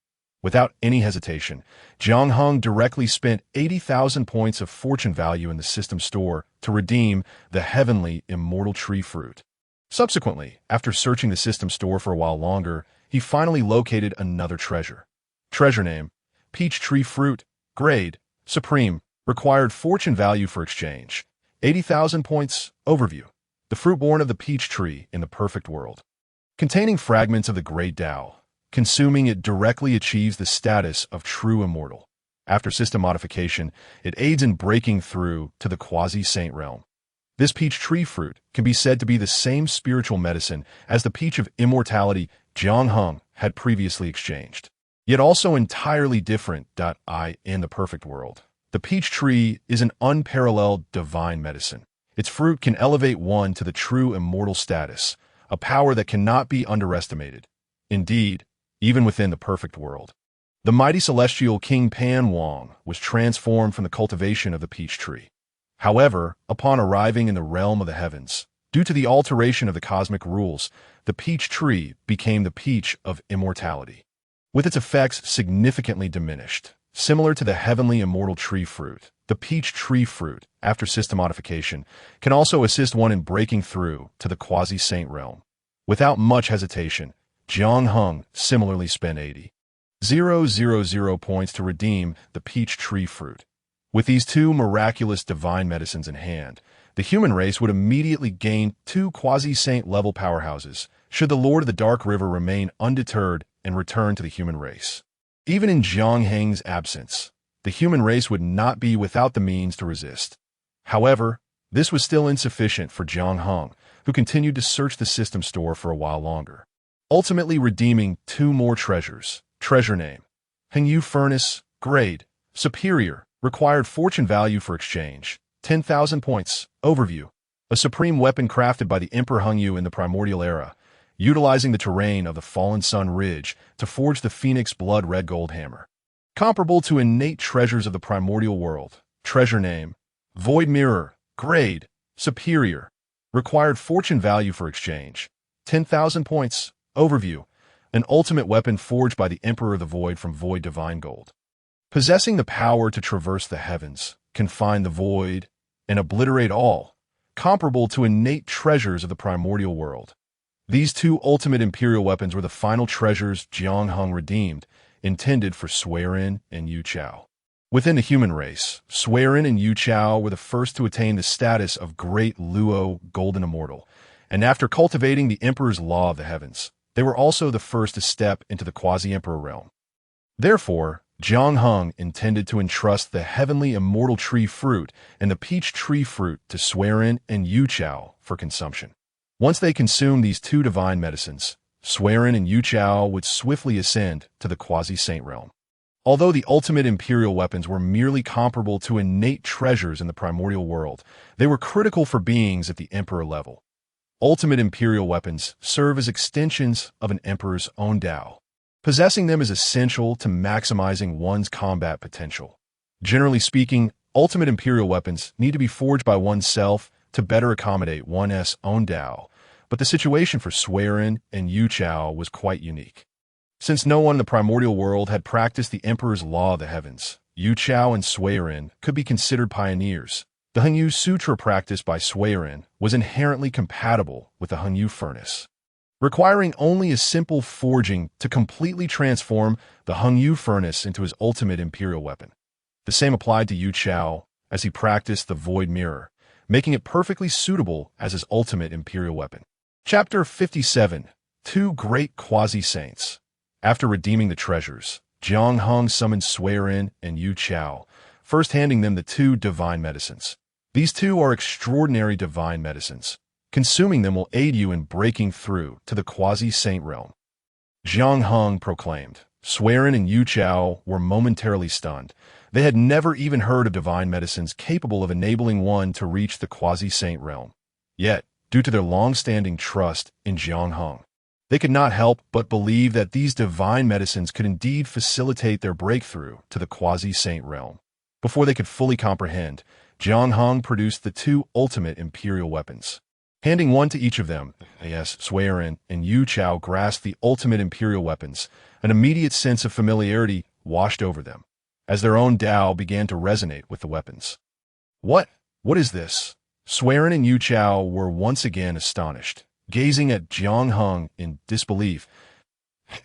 Speaker 1: Without any hesitation, Jiang Hung directly spent 80,000 points of fortune value in the system store to redeem the heavenly immortal tree fruit. Subsequently, after searching the system store for a while longer, he finally located another treasure. Treasure name: Peach Tree Fruit, Grade, Supreme, required fortune value for exchange, 80,000 points. Overview: the fruit born of the peach tree in the perfect world. Containing fragments of the great Tao, consuming it directly achieves the status of true immortal. After system modification, it aids in breaking through to the quasi-saint realm. This peach tree fruit can be said to be the same spiritual medicine as the peach of immortality Jiang Hung had previously exchanged, yet also entirely different. In the perfect world, the peach tree is an unparalleled divine medicine. Its fruit can elevate one to the true immortal status, a power that cannot be underestimated. Indeed, even within the perfect world, the mighty celestial King Pan Wang was transformed from the cultivation of the peach tree. However, upon arriving in the realm of the heavens, due to the alteration of the cosmic rules, the peach tree became the peach of immortality, with its effects significantly diminished. Similar to the heavenly immortal tree fruit, the peach tree fruit, after system modification, can also assist one in breaking through to the quasi-saint realm. Without much hesitation, Jiang Hung similarly spent 80,000 points to redeem the peach tree fruit. With these two miraculous divine medicines in hand, the human race would immediately gain two quasi-saint level powerhouses should the Lord of the Dark River remain undeterred and return to the human race. Even in Jiang Heng's absence, the human race would not be without the means to resist. However, this was still insufficient for Jiang Hung, who continued to search the system store for a while longer, ultimately redeeming two more treasures. Treasure name: Hengyu Furnace, Grade, Superior, required fortune value for exchange, 10,000 points. Overview: a supreme weapon crafted by the Emperor Hengyu in the Primordial era, utilizing the terrain of the Fallen Sun Ridge to forge the Phoenix Blood Red Gold Hammer. Comparable to innate treasures of the primordial world. Treasure name: Void Mirror, Grade, Superior, required fortune value for exchange, 10,000 points. Overview: an ultimate weapon forged by the Emperor of the Void from Void Divine Gold. Possessing the power to traverse the heavens, confine the void, and obliterate all, comparable to innate treasures of the primordial world. These two ultimate imperial weapons were the final treasures Jiang Hung redeemed, intended for Suiren and Yu Chao. Within the human race, Suiren and Yu Chao were the first to attain the status of Great Luo Golden Immortal, and after cultivating the Emperor's Law of the Heavens, they were also the first to step into the quasi-emperor realm. Therefore, Jiang Hung intended to entrust the heavenly immortal tree fruit and the peach tree fruit to Suiren and Yu Chao for consumption. Once they consumed these two divine medicines, Suiren and Yu Chao would swiftly ascend to the quasi-saint realm. Although the ultimate imperial weapons were merely comparable to innate treasures in the primordial world, they were critical for beings at the emperor level. Ultimate imperial weapons serve as extensions of an emperor's own Tao. Possessing them is essential to maximizing one's combat potential. Generally speaking, ultimate imperial weapons need to be forged by oneself to better accommodate one's own Tao, but the situation for Suiren and Yu Chao was quite unique. Since no one in the primordial world had practiced the Emperor's Law of the Heavens, Yu Chao and Suiren could be considered pioneers. The Hengyu Sutra practiced by Suiren was inherently compatible with the Hengyu Furnace, requiring only a simple forging to completely transform the Hengyu Furnace into his ultimate imperial weapon. The same applied to Yu Chao as he practiced the Void Mirror, making it perfectly suitable as his ultimate imperial weapon. Chapter 57: Two Great Quasi-Saints. After redeeming the treasures, Jiang Hung summoned Suiren and Yu Chao, first handing them the two divine medicines. These two are extraordinary divine medicines. Consuming them will aid you in breaking through to the quasi-saint realm. Jiang Hung proclaimed. Suiren and Yu Chao were momentarily stunned. They had never even heard of divine medicines capable of enabling one to reach the quasi-saint realm. Yet, due to their long-standing trust in Jiang Hung, they could not help but believe that these divine medicines could indeed facilitate their breakthrough to the quasi-saint realm. Before they could fully comprehend, Jiang Hung produced the two ultimate imperial weapons. Handing one to each of them, yes, Suiren and Yu Chao grasped the ultimate imperial weapons. An immediate sense of familiarity washed over them, as their own Tao began to resonate with the weapons. What? What is this? Suiren and Yu Chao were once again astonished, gazing at Jiang Heng in disbelief.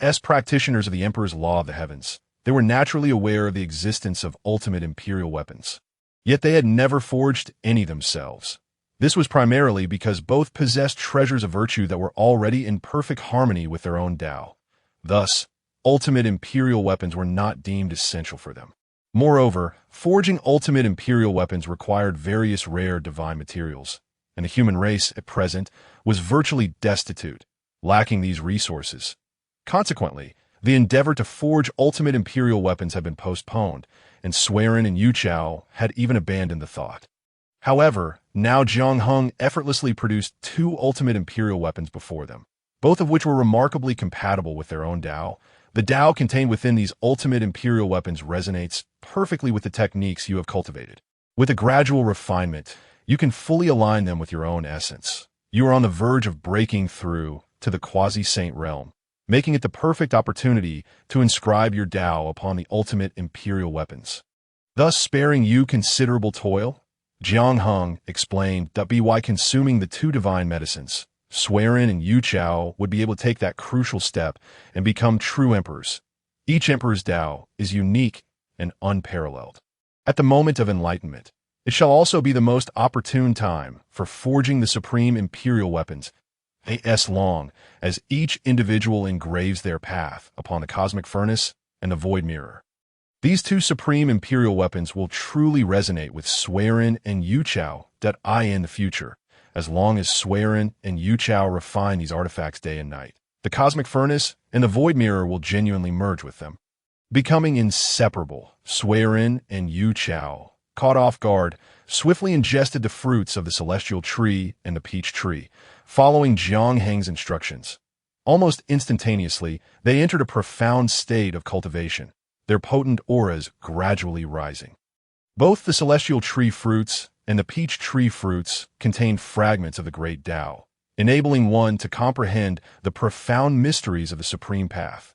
Speaker 1: As practitioners of the Emperor's Law of the Heavens, they were naturally aware of the existence of ultimate imperial weapons. Yet they had never forged any themselves. This was primarily because both possessed treasures of virtue that were already in perfect harmony with their own Tao. Thus, ultimate imperial weapons were not deemed essential for them. Moreover, forging ultimate imperial weapons required various rare divine materials, and the human race, at present, was virtually destitute, lacking these resources. Consequently, the endeavor to forge ultimate imperial weapons had been postponed, and Suiren and Yu Chao had even abandoned the thought. However, now Jiang Heng effortlessly produced two ultimate imperial weapons before them, both of which were remarkably compatible with their own Tao. The Tao contained within these ultimate imperial weapons resonates perfectly with the techniques you have cultivated. With a gradual refinement, you can fully align them with your own essence. You are on the verge of breaking through to the quasi-saint realm, making it the perfect opportunity to inscribe your Tao upon the ultimate imperial weapons, thus sparing you considerable toil. Jiang Heng explained that by consuming the two divine medicines, Suiren and Yu Chao would be able to take that crucial step and become true emperors. Each emperor's Tao is unique and unparalleled. At the moment of enlightenment, it shall also be the most opportune time for forging the supreme imperial weapons, as long as each individual engraves their path upon the cosmic furnace and the void mirror. These two supreme imperial weapons will truly resonate with Suiren and Yu Chao in the future, as long as Suiren and Yu Chao refine these artifacts day and night. The cosmic furnace and the void mirror will genuinely merge with them. Becoming inseparable, Suiren and Yu Chao, caught off guard, swiftly ingested the fruits of the celestial tree and the peach tree, following Jiang Heng's instructions. Almost instantaneously, they entered a profound state of cultivation, their potent auras gradually rising. Both the celestial tree fruits and the peach tree fruits contained fragments of the great Tao, enabling one to comprehend the profound mysteries of the supreme path.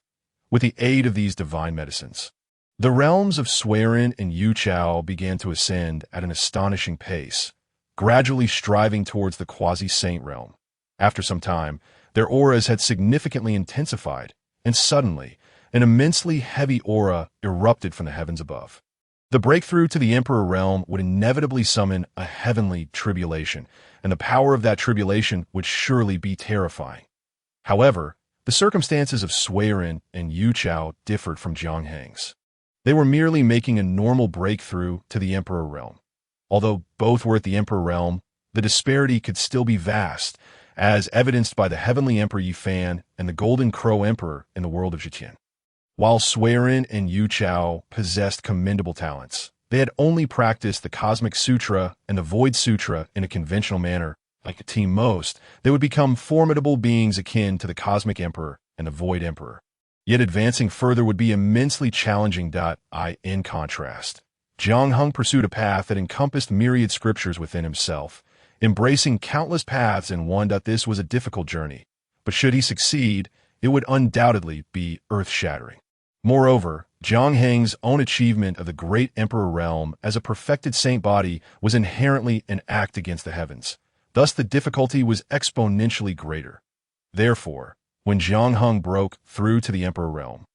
Speaker 1: With the aid of these divine medicines, the realms of Suiren and Yu Chao began to ascend at an astonishing pace, gradually striving towards the quasi-saint realm. After some time, their auras had significantly intensified, and suddenly, an immensely heavy aura erupted from the heavens above. The breakthrough to the Emperor realm would inevitably summon a heavenly tribulation, and the power of that tribulation would surely be terrifying. However, the circumstances of Suiren and Yu Chao differed from Jiang Heng's. They were merely making a normal breakthrough to the Emperor realm. Although both were at the Emperor realm, the disparity could still be vast, as evidenced by the Heavenly Emperor Yifan and the Golden Crow Emperor in the world of Zhejian. While Suiren and Yu Chao possessed commendable talents, they had only practiced the Cosmic Sutra and the Void Sutra in a conventional manner. Like a team most, they would become formidable beings akin to the Cosmic Emperor and the Void Emperor. Yet advancing further would be immensely challenging. In contrast, Jiang Heng pursued a path that encompassed myriad scriptures within himself, embracing countless paths in one. This was a difficult journey, but should he succeed, it would undoubtedly be earth-shattering. Moreover, Jiang Heng's own achievement of the great Emperor realm as a perfected saint body was inherently an act against the heavens. Thus the difficulty was exponentially greater. Therefore, when Jiang Heng broke through to the Emperor realm,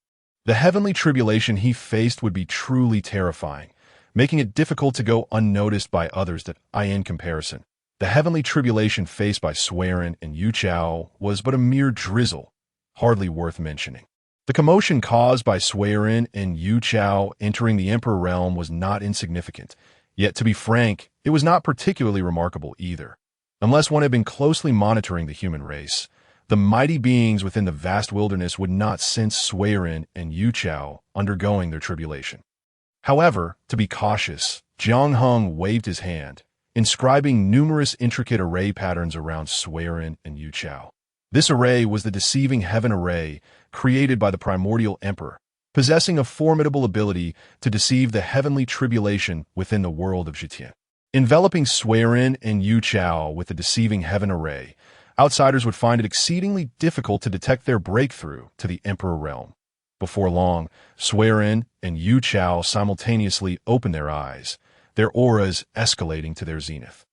Speaker 1: the heavenly tribulation he faced would be truly terrifying, making it difficult to go unnoticed by others. In comparison, the heavenly tribulation faced by Suiren and Yu Chao was but a mere drizzle, hardly worth mentioning. The commotion caused by Suiren and Yu Chao entering the Emperor realm was not insignificant, yet to be frank, it was not particularly remarkable either. Unless one had been closely monitoring the human race, the mighty beings within the vast wilderness would not sense Suiren and Yu Chao undergoing their tribulation. However, to be cautious, Jiang Heng waved his hand, inscribing numerous intricate array patterns around Suiren and Yu Chao. This array was the deceiving heaven array created by the Primordial Emperor, possessing a formidable ability to deceive the heavenly tribulation within the world of Zhejian. Enveloping Swearin and Yu Chao with the deceiving heaven array, outsiders would find it exceedingly difficult to detect their breakthrough to the Emperor realm. Before long, Swearin and Yu Chao simultaneously opened their eyes, their auras escalating to their zenith.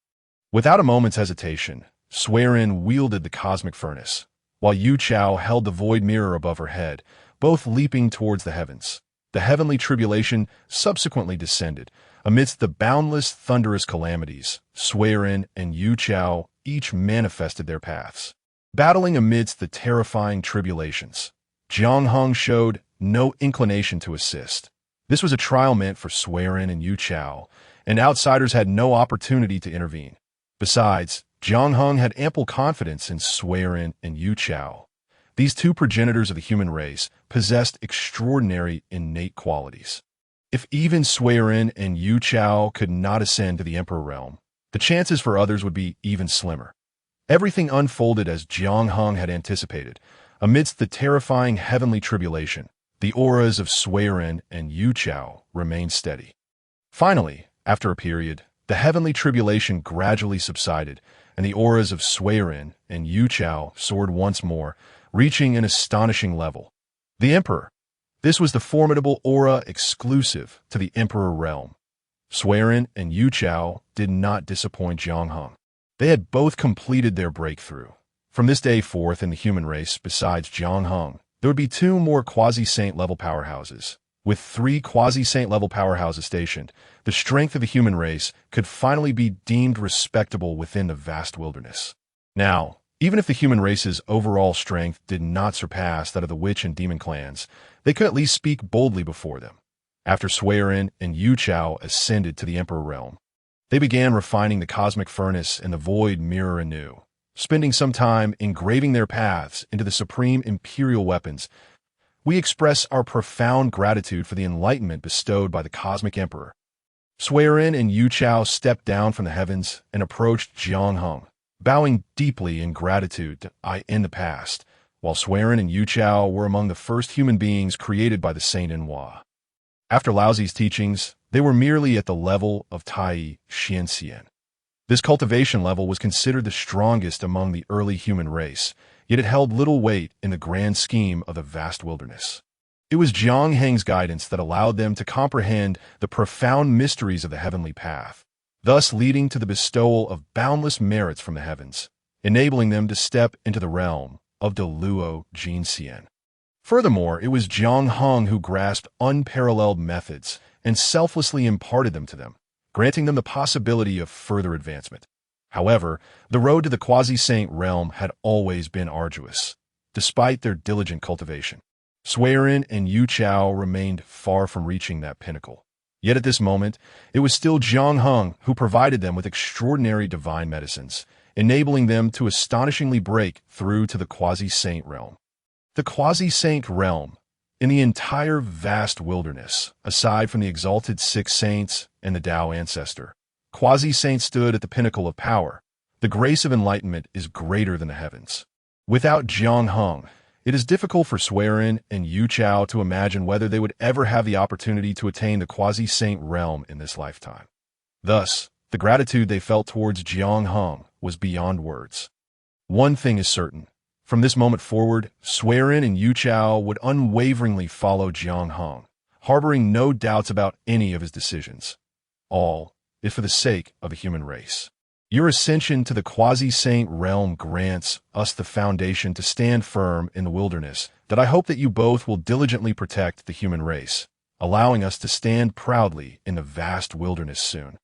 Speaker 1: Without a moment's hesitation, Swearin wielded the cosmic furnace, while Yu Chao held the void mirror above her head, both leaping towards the heavens. The heavenly tribulation subsequently descended. Amidst the boundless, thunderous calamities, Swearin and Yu Chao each manifested their paths. Battling amidst the terrifying tribulations, Jiang Heng showed no inclination to assist. This was a trial meant for Swearin and Yu Chao, and outsiders had no opportunity to intervene. Besides, Jiang Heng had ample confidence in Swearin and Yu Chao. These two progenitors of the human race possessed extraordinary innate qualities. If even Swearin and Yu Chao could not ascend to the Emperor realm, the chances for others would be even slimmer. Everything unfolded as Jiang Heng had anticipated. Amidst the terrifying heavenly tribulation, the auras of Swearin and Yu Chao remained steady. Finally, after a period, the heavenly tribulation gradually subsided, and the auras of Swearin and Yu Chao soared once more, reaching an astonishing level. The Emperor. This was the formidable aura exclusive to the Emperor realm. Swearin and Yu Chao did not disappoint Jiang Heng. They had both completed their breakthrough. From this day forth in the human race, besides Jiang Heng, there would be two more quasi-saint level powerhouses. With 3 quasi-saint level powerhouses stationed, the strength of the human race could finally be deemed respectable within the vast wilderness. Now, even if the human race's overall strength did not surpass that of the witch and demon clans, they could at least speak boldly before them. After Swearin and Yu Chao ascended to the Emperor realm, they began refining the cosmic furnace and the void mirror anew, spending some time engraving their paths into the supreme imperial weapons. We express our profound gratitude for the enlightenment bestowed by the cosmic emperor. Swearin and Yu Chao stepped down from the heavens and approached Jiang Heng, bowing deeply in gratitude to I in the past, while Swearin and Yu Chao were among the first human beings created by the Saint Enhua. After Laozi's teachings, they were merely at the level of Tai Xianxian. This cultivation level was considered the strongest among the early human race, yet it held little weight in the grand scheme of the vast wilderness. It was Jiang Heng's guidance that allowed them to comprehend the profound mysteries of the heavenly path, thus leading to the bestowal of boundless merits from the heavens, enabling them to step into the realm of Deluo Jinxian. Furthermore, it was Jiang Heng who grasped unparalleled methods and selflessly imparted them to them, granting them the possibility of further advancement. However, the road to the quasi-saint realm had always been arduous, despite their diligent cultivation. Swearin and Yu Chao remained far from reaching that pinnacle. Yet at this moment, it was still Jiang Heng who provided them with extraordinary divine medicines, enabling them to astonishingly break through to the quasi-saint realm. The quasi-saint realm, in the entire vast wilderness, aside from the exalted 6 saints and the Tao ancestor, quasi-saint stood at the pinnacle of power. The grace of enlightenment is greater than the heavens. Without Jiang Heng, it is difficult for Swearin and Yu Chao to imagine whether they would ever have the opportunity to attain the quasi-saint realm in this lifetime. Thus, the gratitude they felt towards Jiang Heng was beyond words. One thing is certain. From this moment forward, Swearin and Yu Chao would unwaveringly follow Jiang Heng, harboring no doubts about any of his decisions. All is for the sake of the human race. Your ascension to the quasi-saint realm grants us the foundation to stand firm in the wilderness that I hope that you both will diligently protect the human race, allowing us to stand proudly in the vast wilderness soon.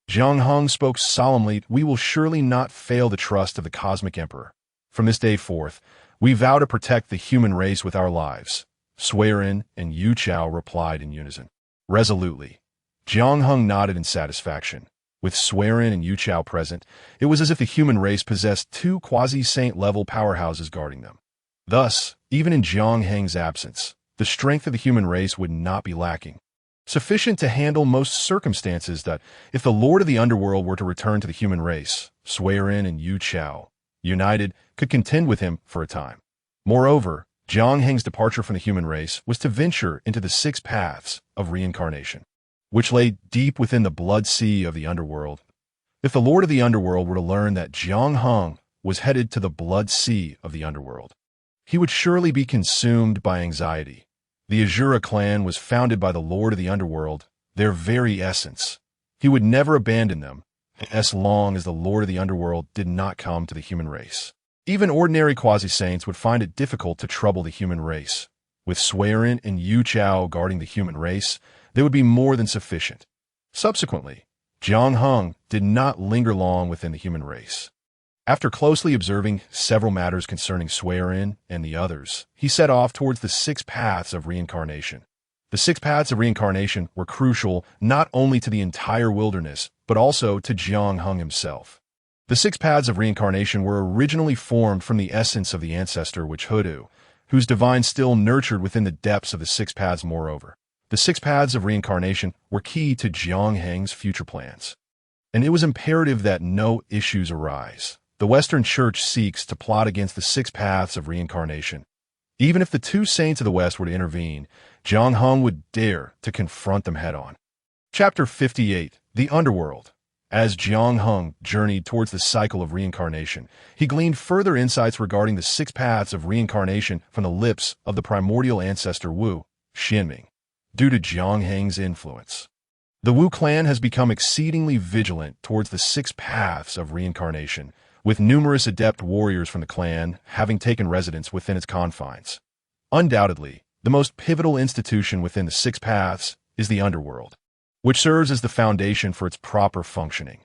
Speaker 1: Jiang Heng spoke solemnly, we will surely not fail the trust of the cosmic emperor. From this day forth, we vow to protect the human race with our lives. Swearin and Yu Chao replied in unison. Resolutely. Jiang Heng nodded in satisfaction. With Swearin and Yu Chao present, it was as if the human race possessed 2 quasi-saint level powerhouses guarding them. Thus, even in Jiang Heng's absence, the strength of the human race would not be lacking, sufficient to handle most circumstances that, if the Lord of the Underworld were to return to the human race, Swearin and Yu Chao, united, could contend with him for a time. Moreover, Jiang Heng's departure from the human race was to venture into the 6 paths of reincarnation, which lay deep within the blood sea of the underworld, If the Lord of the Underworld were to learn that Jiang Hung was headed to the blood sea of the Underworld, he would surely be consumed by anxiety. The Azura clan was founded by the Lord of the Underworld, their very essence. He would never abandon them, as long as the Lord of the Underworld did not come to the human race. Even ordinary quasi-saints would find it difficult to trouble the human race. With Suiren and Yu Chao guarding the human race, they would be more than sufficient. Subsequently, Jiang Hung did not linger long within the human race. After closely observing several matters concerning Suiren and the others, he set off towards the 6 paths of reincarnation. The 6 paths of reincarnation were crucial not only to the entire wilderness, but also to Jiang Hung himself. The 6 paths of reincarnation were originally formed from the essence of the ancestor which Hoodoo, whose divine still nurtured within the depths of the 6 paths moreover. The 6 paths of reincarnation were key to Jiang Heng's future plans. And it was imperative that no issues arise. The Western Church seeks to plot against the 6 paths of reincarnation. Even if the 2 saints of the West were to intervene, Jiang Hung would dare to confront them head-on. Chapter 58, The Underworld. As Jiang Hung journeyed towards the cycle of reincarnation, he gleaned further insights regarding the 6 paths of reincarnation from the lips of the primordial ancestor Wu, Xianming. Due to Jiang Heng's influence, the Wu clan has become exceedingly vigilant towards the 6 paths of reincarnation, with numerous adept warriors from the clan having taken residence within its confines. Undoubtedly, the most pivotal institution within the 6 paths is the Underworld, which serves as the foundation for its proper functioning.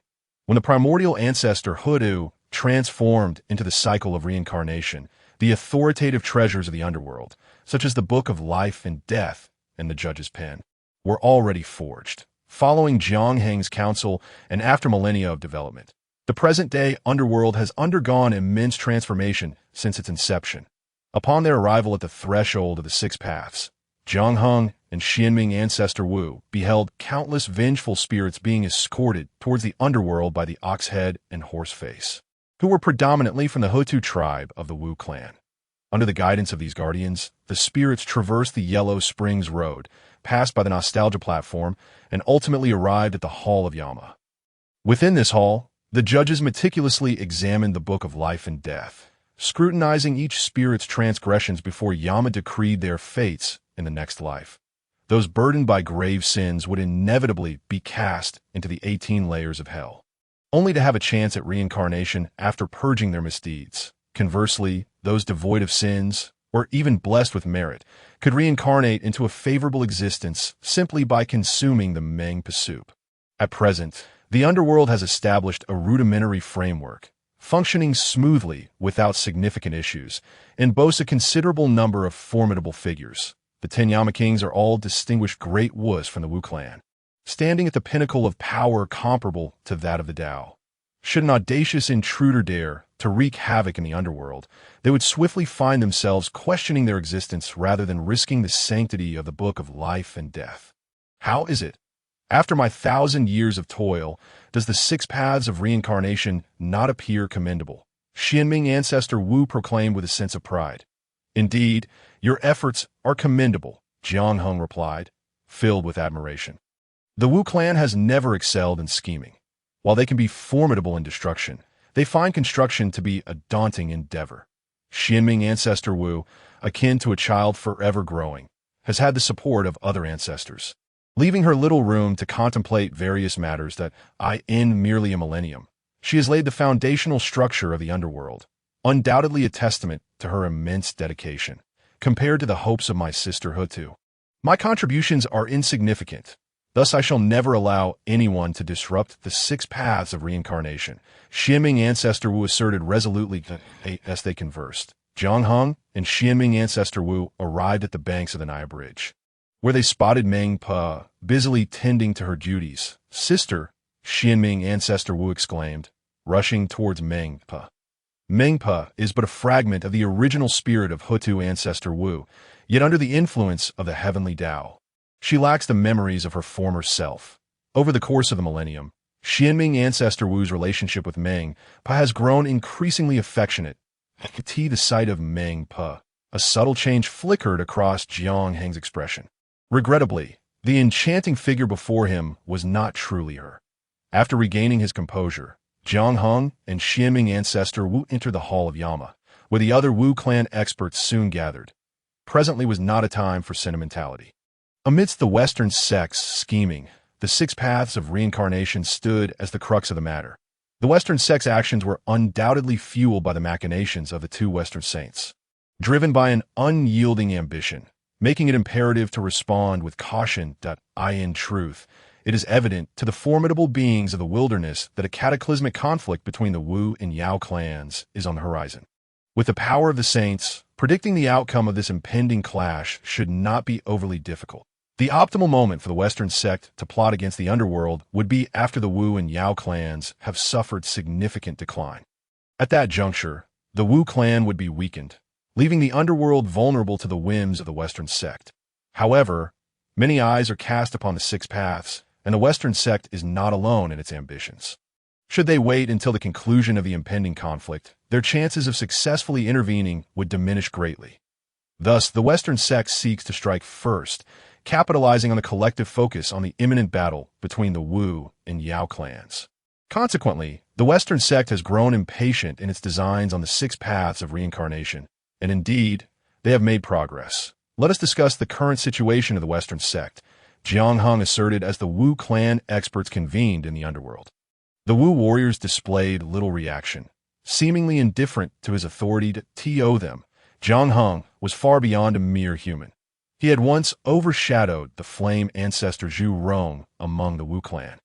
Speaker 1: When the primordial ancestor Hoodoo transformed into the cycle of reincarnation, the authoritative treasures of the Underworld, such as the Book of Life and Death and the Judge's Pen, were already forged. Following Jiang Heng's counsel and after millennia of development, the present-day Underworld has undergone immense transformation since its inception. Upon their arrival at the threshold of the 6 paths, Jiang Hung and Xianming ancestor Wu beheld countless vengeful spirits being escorted towards the Underworld by the Oxhead and Horseface, who were predominantly from the Hutu tribe of the Wu clan. Under the guidance of these guardians, the spirits traversed the Yellow Springs Road, passed by the Nostalgia platform, and ultimately arrived at the Hall of Yama. Within this hall, the judges meticulously examined the Book of Life and Death, scrutinizing each spirit's transgressions before Yama decreed their fates in the next life. Those burdened by grave sins would inevitably be cast into the 18 layers of hell, only to have a chance at reincarnation after purging their misdeeds. Conversely, those devoid of sins, or even blessed with merit, could reincarnate into a favorable existence simply by consuming the Mengpa soup. At present, the Underworld has established a rudimentary framework, functioning smoothly without significant issues, and boasts a considerable number of formidable figures. The 10 Yama Kings are all distinguished great Wus from the Wu clan, standing at the pinnacle of power comparable to that of the Tao. Should an audacious intruder dare to wreak havoc in the Underworld, they would swiftly find themselves questioning their existence rather than risking the sanctity of the Book of Life and Death. How is it, after my 1,000 years of toil, does the 6 paths of reincarnation not appear commendable? Xianming ancestor Wu proclaimed with a sense of pride. Indeed, your efforts are commendable, Jiang Hung replied, filled with admiration. The Wu clan has never excelled in scheming. While they can be formidable in destruction, they find construction to be a daunting endeavor. Xianming ancestor Wu, akin to a child forever growing, has had the support of other ancestors, leaving her little room to contemplate various matters that in merely a millennium. She has laid the foundational structure of the Underworld, undoubtedly a testament to her immense dedication. Compared to the hopes of my sister Hutu, my contributions are insignificant. Thus I shall never allow anyone to disrupt the 6 paths of reincarnation, Xianming ancestor Wu asserted resolutely as they conversed. Jiang Hung and Xianming ancestor Wu arrived at the banks of the Naya Bridge, where they spotted Mengpa busily tending to her duties. Sister, Xianming ancestor Wu exclaimed, rushing towards Mengpa. Mengpa is but a fragment of the original spirit of Hutu ancestor Wu, yet under the influence of the heavenly Tao. She lacks the memories of her former self. Over the course of the millennium, Xianming ancestor Wu's relationship with Mengpa has grown increasingly affectionate. At the sight of Mengpa, a subtle change flickered across Jiang Heng's expression. Regrettably, the enchanting figure before him was not truly her. After regaining his composure, Jiang Heng and Xianming ancestor Wu entered the Hall of Yama, where the other Wu clan experts soon gathered. Presently was not a time for sentimentality. Amidst the Western sect's scheming, the six paths of reincarnation stood as the crux of the matter. The Western sect's actions were undoubtedly fueled by the machinations of the two Western saints, driven by an unyielding ambition, making it imperative to respond with caution. In truth, it is evident to the formidable beings of the wilderness that a cataclysmic conflict between the Wu and Yao clans is on the horizon. With the power of the saints, predicting the outcome of this impending clash should not be overly difficult. The optimal moment for the Western sect to plot against the underworld would be after the Wu and Yao clans have suffered significant decline. At that juncture, the Wu clan would be weakened, leaving the underworld vulnerable to the whims of the Western sect. However, many eyes are cast upon the six paths, and the Western sect is not alone in its ambitions. Should they wait until the conclusion of the impending conflict, their chances of successfully intervening would diminish greatly. Thus, the Western sect seeks to strike first, capitalizing on the collective focus on the imminent battle between the Wu and Yao clans. Consequently, the Western sect has grown impatient in its designs on the six paths of reincarnation, and indeed, they have made progress. Let us discuss the current situation of the Western sect, Jiang Heng asserted as the Wu clan experts convened in the underworld. The Wu warriors displayed little reaction, seemingly indifferent to his authority to them. Jiang Heng was far beyond a mere human. He had once overshadowed the flame ancestor Zhu Rong among the Wu clan.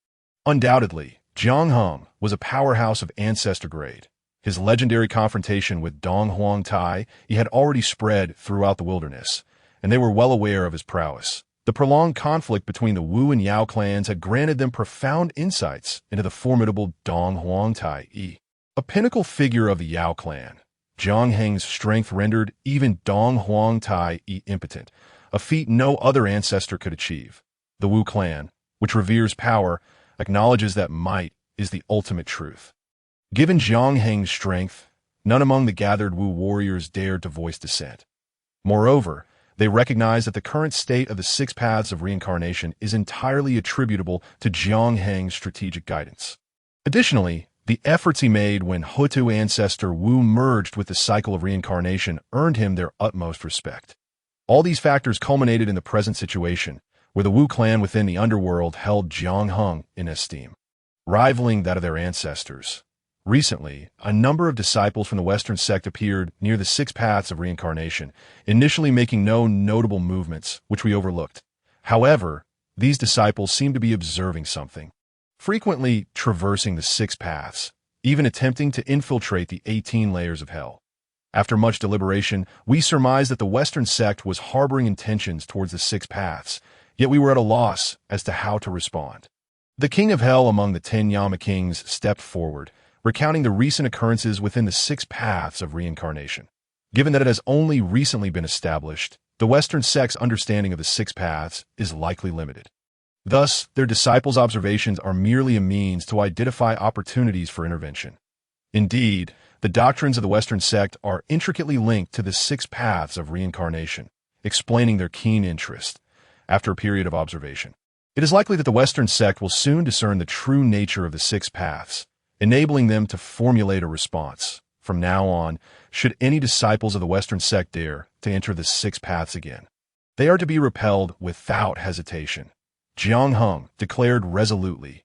Speaker 1: Undoubtedly, Jiang Heng was a powerhouse of ancestor grade. His legendary confrontation with Dong Huang Tai had already spread throughout the wilderness, and they were well aware of his prowess. The prolonged conflict between the Wu and Yao clans had granted them profound insights into the formidable Dong Huang Tai. A pinnacle figure of the Yao clan, Jiang Heng's strength rendered even Dong Huang Tai impotent, a feat no other ancestor could achieve. The Wu clan, which reveres power, acknowledges that might is the ultimate truth. Given Jiang Heng's strength, none among the gathered Wu warriors dared to voice dissent. Moreover, they recognize that the current state of the six paths of reincarnation is entirely attributable to Jiang Heng's strategic guidance. Additionally, the efforts he made when Hutu ancestor Wu merged with the cycle of reincarnation earned him their utmost respect. All these factors culminated in the present situation, where the Wu clan within the underworld held Jiang Heng in esteem, rivaling that of their ancestors. Recently, a number of disciples from the Western sect appeared near the six paths of reincarnation, initially making no notable movements, which we overlooked. However, these disciples seemed to be observing something, frequently traversing the six paths, even attempting to infiltrate the 18 layers of hell. After much deliberation, we surmised that the Western sect was harboring intentions towards the six paths, yet we were at a loss as to how to respond. The king of hell among the 10 Yama kings stepped forward, recounting the recent occurrences within the six paths of reincarnation. Given that it has only recently been established, the Western sect's understanding of the six paths is likely limited. Thus, their disciples' observations are merely a means to identify opportunities for intervention. Indeed, the doctrines of the Western sect are intricately linked to the six paths of reincarnation, explaining their keen interest. After a period of observation, it is likely that the Western sect will soon discern the true nature of the six paths, enabling them to formulate a response. From now on, should any disciples of the Western sect dare to enter the six paths again, they are to be repelled without hesitation. Jiang Heng declared resolutely.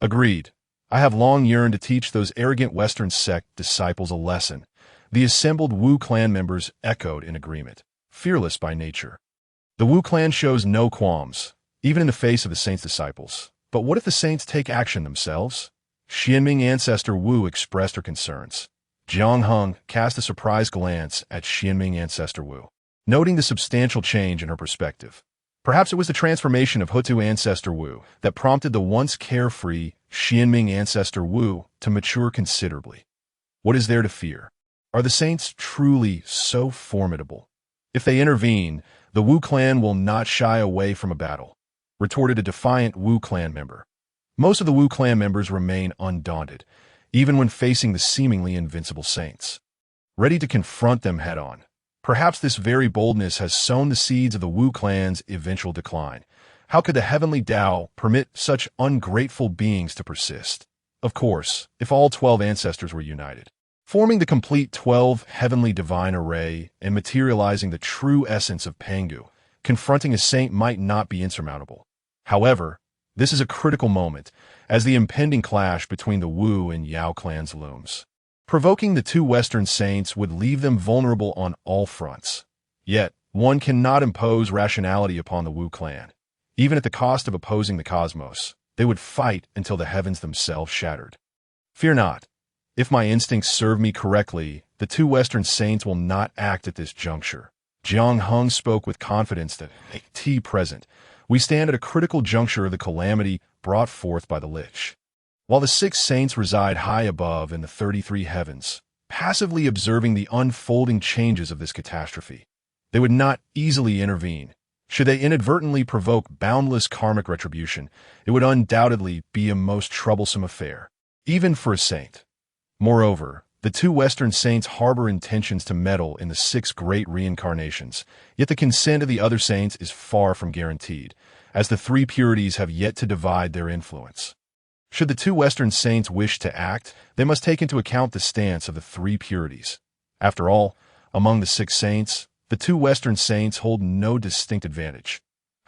Speaker 1: Agreed. I have long yearned to teach those arrogant Western sect disciples a lesson. The assembled Wu clan members echoed in agreement, fearless by nature. The Wu clan shows no qualms, even in the face of the saints' disciples. But what if the saints take action themselves? Xianming ancestor Wu expressed her concerns. Jiang Heng cast a surprised glance at Xianming ancestor Wu, noting the substantial change in her perspective. Perhaps it was the transformation of Hutu ancestor Wu that prompted the once carefree Xianming ancestor Wu to mature considerably. What is there to fear? Are the saints truly so formidable? If they intervene, the Wu clan will not shy away from a battle, retorted a defiant Wu clan member. Most of the Wu clan members remain undaunted, even when facing the seemingly invincible saints, ready to confront them head-on. Perhaps this very boldness has sown the seeds of the Wu clan's eventual decline. How could the heavenly Tao permit such ungrateful beings to persist? Of course, if all 12 ancestors were united, forming the complete 12 heavenly divine array and materializing the true essence of Pangu, confronting a saint might not be insurmountable. However, this is a critical moment, as the impending clash between the Wu and Yao clans looms. Provoking the two Western saints would leave them vulnerable on all fronts. Yet, one cannot impose rationality upon the Wu clan. Even at the cost of opposing the cosmos, they would fight until the heavens themselves shattered. Fear not. If my instincts serve me correctly, the two Western saints will not act at this juncture. Jiang Hung spoke with confidence that, at present, we stand at a critical juncture of the calamity brought forth by the Lich. While the 6 saints reside high above in the 33 heavens, passively observing the unfolding changes of this catastrophe, they would not easily intervene. Should they inadvertently provoke boundless karmic retribution, it would undoubtedly be a most troublesome affair, even for a saint. Moreover, the two Western saints harbor intentions to meddle in the 6 great reincarnations, yet the consent of the other saints is far from guaranteed, as the 3 purities have yet to divide their influence. Should the two Western saints wish to act, they must take into account the stance of the 3 purities. After all, among the 6 saints, the two Western saints hold no distinct advantage.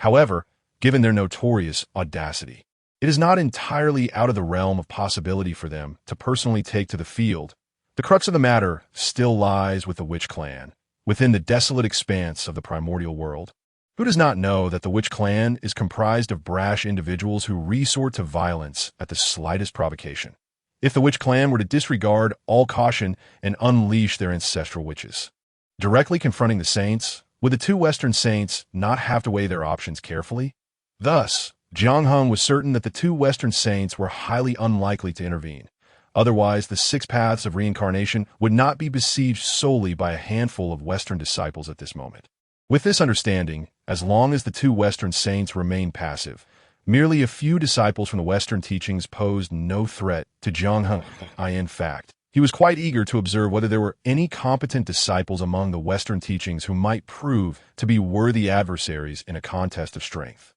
Speaker 1: However, given their notorious audacity, it is not entirely out of the realm of possibility for them to personally take to the field. The crux of the matter still lies with the Witch Clan, within the desolate expanse of the primordial world. Who does not know that the Witch Clan is comprised of brash individuals who resort to violence at the slightest provocation? If the Witch Clan were to disregard all caution and unleash their ancestral witches, directly confronting the saints, would the two Western saints not have to weigh their options carefully? Thus, Jiang Hung was certain that the two Western saints were highly unlikely to intervene. Otherwise, the 6 paths of reincarnation would not be besieged solely by a handful of Western disciples at this moment. With this understanding, as long as the two Western saints remained passive, merely a few disciples from the Western teachings posed no threat to Jiang Hung. In fact, he was quite eager to observe whether there were any competent disciples among the Western teachings who might prove to be worthy adversaries in a contest of strength.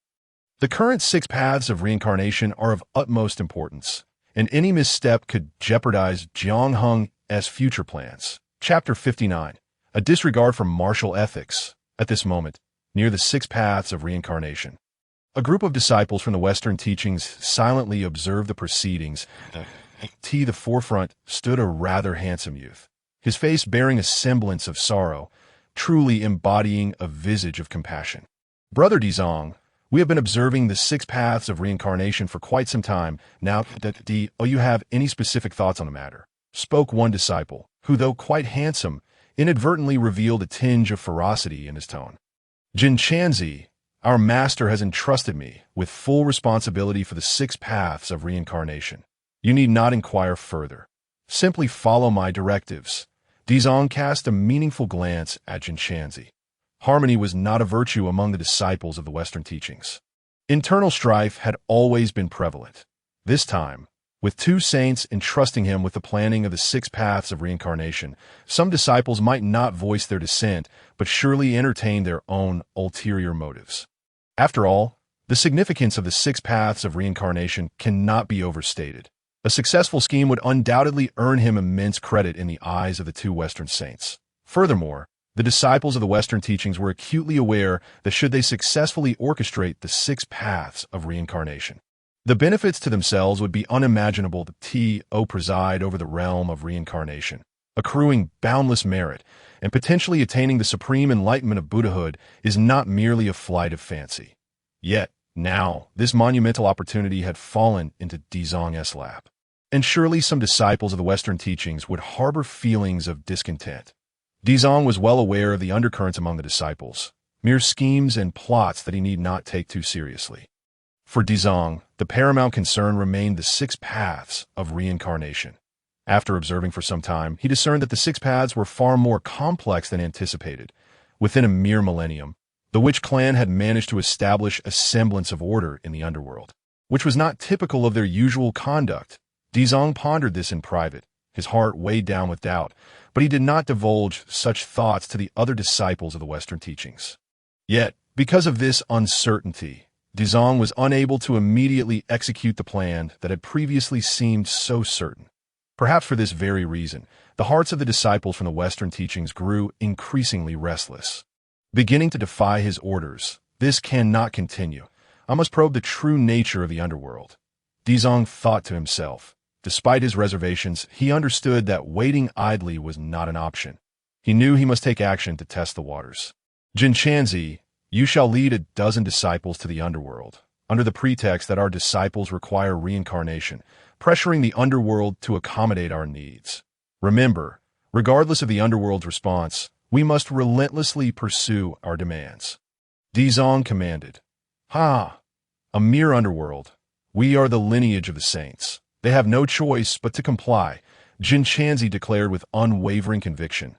Speaker 1: The current 6 paths of reincarnation are of utmost importance, and any misstep could jeopardize Jiang Hung's future plans. Chapter 59. A disregard for martial ethics. At this moment, near the 6 paths of reincarnation, a group of disciples from the Western teachings silently observed the proceedings. At the forefront stood a rather handsome youth, his face bearing a semblance of sorrow, truly embodying a visage of compassion. Brother Dizong, we have been observing the 6 paths of reincarnation for quite some time. Now, do you have any specific thoughts on the matter? Spoke one disciple, who, though quite handsome, inadvertently revealed a tinge of ferocity in his tone. Jin Chanzi, our master has entrusted me with full responsibility for the 6 paths of reincarnation. You need not inquire further. Simply follow my directives. Dizong cast a meaningful glance at Jin Chanzi. Harmony was not a virtue among the disciples of the Western teachings. Internal strife had always been prevalent. This time, with 2 saints entrusting him with the planning of the 6 paths of reincarnation, some disciples might not voice their dissent, but surely entertain their own ulterior motives. After all, the significance of the 6 paths of reincarnation cannot be overstated. A successful scheme would undoubtedly earn him immense credit in the eyes of the 2 Western saints. Furthermore, the disciples of the Western teachings were acutely aware that should they successfully orchestrate the 6 paths of reincarnation, the benefits to themselves would be unimaginable. To preside over the realm of reincarnation, accruing boundless merit, and potentially attaining the supreme enlightenment of Buddhahood is not merely a flight of fancy. Yet, now, this monumental opportunity had fallen into Dizong's lap. And surely some disciples of the Western teachings would harbor feelings of discontent. Dizong was well aware of the undercurrents among the disciples, mere schemes and plots that he need not take too seriously. For Dizong, the paramount concern remained the 6 paths of reincarnation. After observing for some time, he discerned that the 6 paths were far more complex than anticipated. Within a mere millennium, the Witch Clan had managed to establish a semblance of order in the underworld, which was not typical of their usual conduct. Dizong pondered this in private, his heart weighed down with doubt, but he did not divulge such thoughts to the other disciples of the Western teachings. Yet, because of this uncertainty, Dizong was unable to immediately execute the plan that had previously seemed so certain. Perhaps for this very reason, the hearts of the disciples from the Western teachings grew increasingly restless. Beginning to defy his orders, this cannot continue. I must probe the true nature of the underworld. Dizong thought to himself. Despite his reservations, he understood that waiting idly was not an option. He knew he must take action to test the waters. Jinchanzi, you shall lead a dozen disciples to the underworld, under the pretext that our disciples require reincarnation, pressuring the underworld to accommodate our needs. Remember, regardless of the underworld's response, we must relentlessly pursue our demands. Dizong commanded. A mere underworld. We are the lineage of the saints. They have no choice but to comply, Jinchanzi declared with unwavering conviction.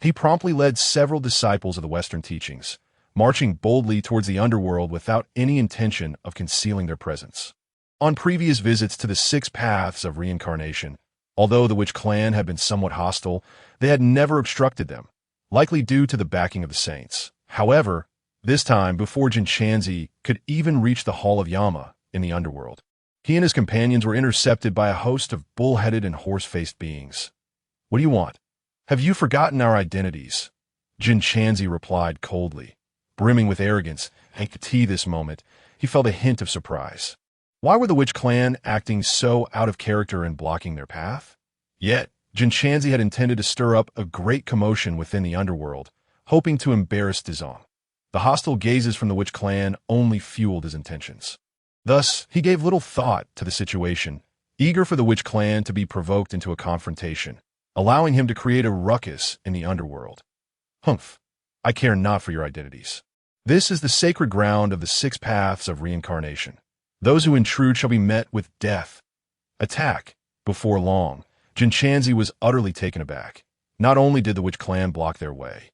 Speaker 1: He promptly led several disciples of the Western teachings, marching boldly towards the underworld without any intention of concealing their presence. On previous visits to the 6 paths of reincarnation, although the witch clan had been somewhat hostile, they had never obstructed them, likely due to the backing of the saints. However, this time, before Jinchanzi could even reach the Hall of Yama in the underworld, he and his companions were intercepted by a host of bull-headed and horse-faced beings. What do you want? Have you forgotten our identities? Jinchanzi replied coldly. Brimming with arrogance and at this moment, he felt a hint of surprise. Why were the witch clan acting so out of character and blocking their path? Yet, Jinchanzi had intended to stir up a great commotion within the underworld, hoping to embarrass Dizong. The hostile gazes from the witch clan only fueled his intentions. Thus, he gave little thought to the situation, eager for the witch clan to be provoked into a confrontation, allowing him to create a ruckus in the underworld. Humph, I care not for your identities. This is the sacred ground of the 6 paths of reincarnation. Those who intrude shall be met with death. Attack. Before long, Jinchanzi was utterly taken aback. Not only did the witch clan block their way,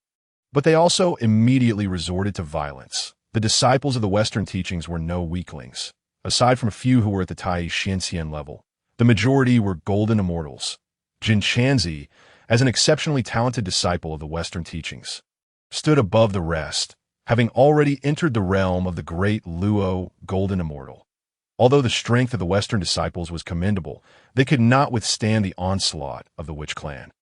Speaker 1: but they also immediately resorted to violence. The disciples of the Western teachings were no weaklings. Aside from a few who were at the Tai Xianxian level, the majority were golden immortals. Jinchanzi, as an exceptionally talented disciple of the Western teachings, stood above the rest, having already entered the realm of the great Luo golden immortal. Although the strength of the Western disciples was commendable, they could not withstand the onslaught of the witch clan,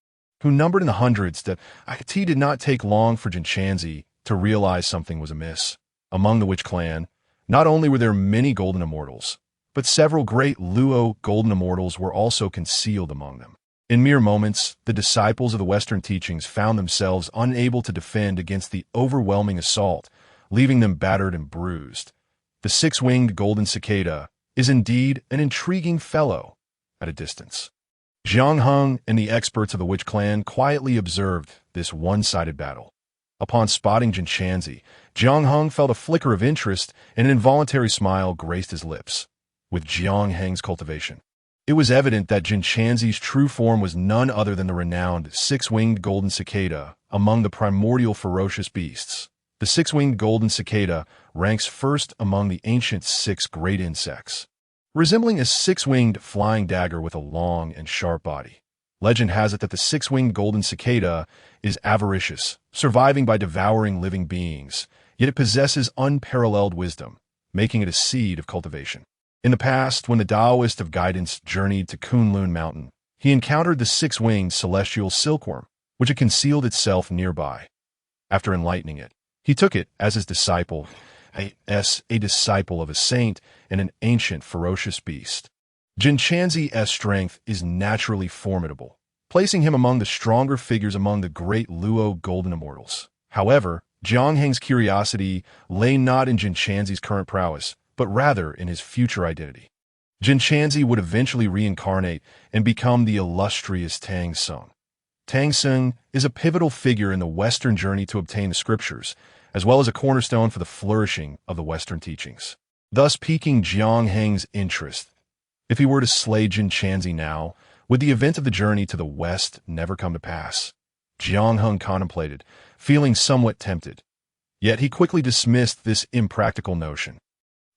Speaker 1: who numbered in the hundreds. That it did not take long for Jinchanzi to realize something was amiss. Among the witch clan, not only were there many golden immortals, but several great Luo golden immortals were also concealed among them. In mere moments, the disciples of the Western teachings found themselves unable to defend against the overwhelming assault, leaving them battered and bruised. The 6-winged golden cicada is indeed an intriguing fellow at a distance. Jiang Heng and the experts of the witch clan quietly observed this one-sided battle. Upon spotting Jinchanzi, Jiang Heng felt a flicker of interest, and an involuntary smile graced his lips. With Jiang Heng's cultivation, it was evident that Jinchanzi's true form was none other than the renowned 6-winged golden cicada among the primordial ferocious beasts. The 6-winged golden cicada ranks first among the ancient 6 great insects, resembling a 6-winged flying dagger with a long and sharp body. Legend has it that the 6-winged golden cicada is avaricious, surviving by devouring living beings, yet it possesses unparalleled wisdom, making it a seed of cultivation. In the past, when the Taoist of guidance journeyed to Kunlun Mountain, he encountered the 6-winged celestial silkworm, which had concealed itself nearby. After enlightening it, he took it as his disciple, a disciple of a saint and an ancient ferocious beast. Jinchanzi's strength is naturally formidable, placing him among the stronger figures among the great Luo golden immortals. However, Jiang Heng's curiosity lay not in Jinchanzi's current prowess, but rather in his future identity. Jinchanzi would eventually reincarnate and become the illustrious Tang Sung. Tang Sung is a pivotal figure in the Western journey to obtain the scriptures, as well as a cornerstone for the flourishing of the Western teachings, thus piquing Jiang Heng's interest. If he were to slay Jinchanzi now, would the event of the journey to the west never come to pass? Jiang Heng contemplated, feeling somewhat tempted. Yet he quickly dismissed this impractical notion.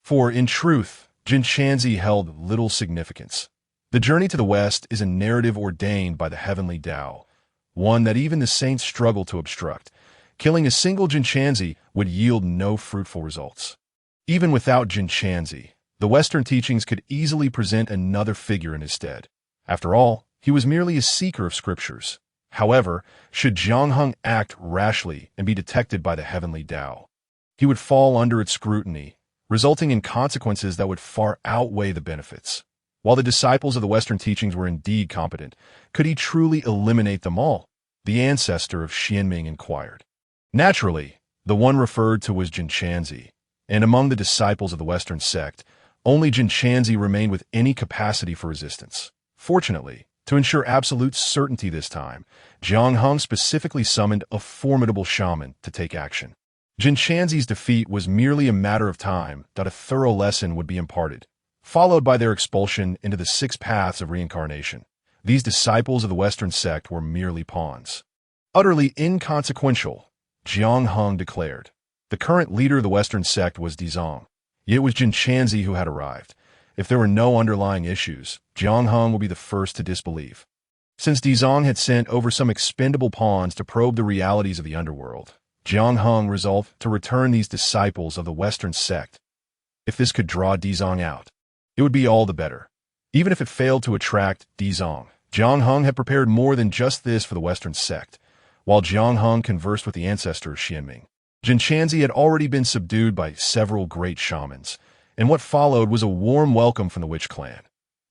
Speaker 1: For, in truth, Jinchanzi held little significance. The journey to the west is a narrative ordained by the heavenly Tao, one that even the saints struggle to obstruct. Killing a single Jinchanzi would yield no fruitful results. Even without Jinshanzi, the Western teachings could easily present another figure in his stead. After all, he was merely a seeker of scriptures. However, should Jiang Hung act rashly and be detected by the heavenly Tao, he would fall under its scrutiny, resulting in consequences that would far outweigh the benefits. While the disciples of the Western teachings were indeed competent, could he truly eliminate them all? The ancestor of Xianming inquired. Naturally, the one referred to was Jinshanzi, and among the disciples of the Western sect, only Jinshanzi remained with any capacity for resistance. Fortunately, to ensure absolute certainty this time, Jiang Hung specifically summoned a formidable shaman to take action. Jinshanzi's defeat was merely a matter of time that a thorough lesson would be imparted, followed by their expulsion into the 6 paths of reincarnation. These disciples of the Western sect were merely pawns. Utterly inconsequential, Jiang Hung declared. The current leader of the Western sect was Dizong. Yet it was Jinshanzi who had arrived. If there were no underlying issues, Jiang Hung would be the first to disbelieve. Since Dizong had sent over some expendable pawns to probe the realities of the underworld, Jiang Hung resolved to return these disciples of the Western sect. If this could draw Dizong out, it would be all the better. Even if it failed to attract Dizong, Jiang Hung had prepared more than just this for the Western sect. While Jiang Hung conversed with the ancestor of Xianming, Jinshanzi had already been subdued by several great shamans, and what followed was a warm welcome from the witch clan.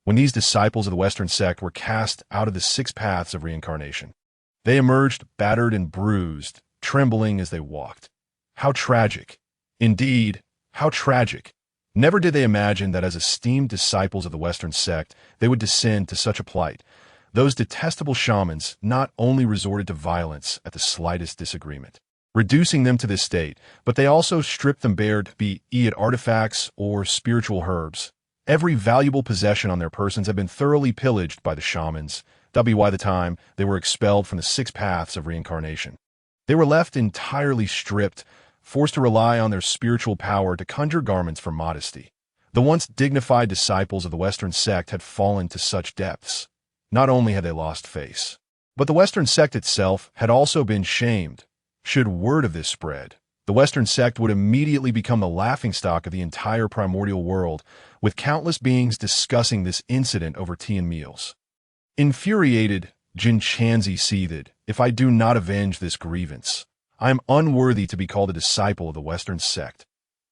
Speaker 1: When these disciples of the Western sect were cast out of the 6 paths of reincarnation, they emerged battered and bruised, trembling as they walked. How tragic. Indeed, how tragic. Never did they imagine that as esteemed disciples of the Western sect, they would descend to such a plight. Those detestable shamans not only resorted to violence at the slightest disagreement, reducing them to this state, but they also stripped them bare, be it artifacts or spiritual herbs. Every valuable possession on their persons had been thoroughly pillaged by the shamans, by the time they were expelled from the 6 paths of reincarnation. They were left entirely stripped, forced to rely on their spiritual power to conjure garments for modesty. The once dignified disciples of the Western sect had fallen to such depths. Not only had they lost face, but the Western sect itself had also been shamed. Should word of this spread, the Western sect would immediately become the laughingstock of the entire primordial world, with countless beings discussing this incident over tea and meals. Infuriated, Jinshanzi seethed, "If I do not avenge this grievance, I am unworthy to be called a disciple of the Western sect."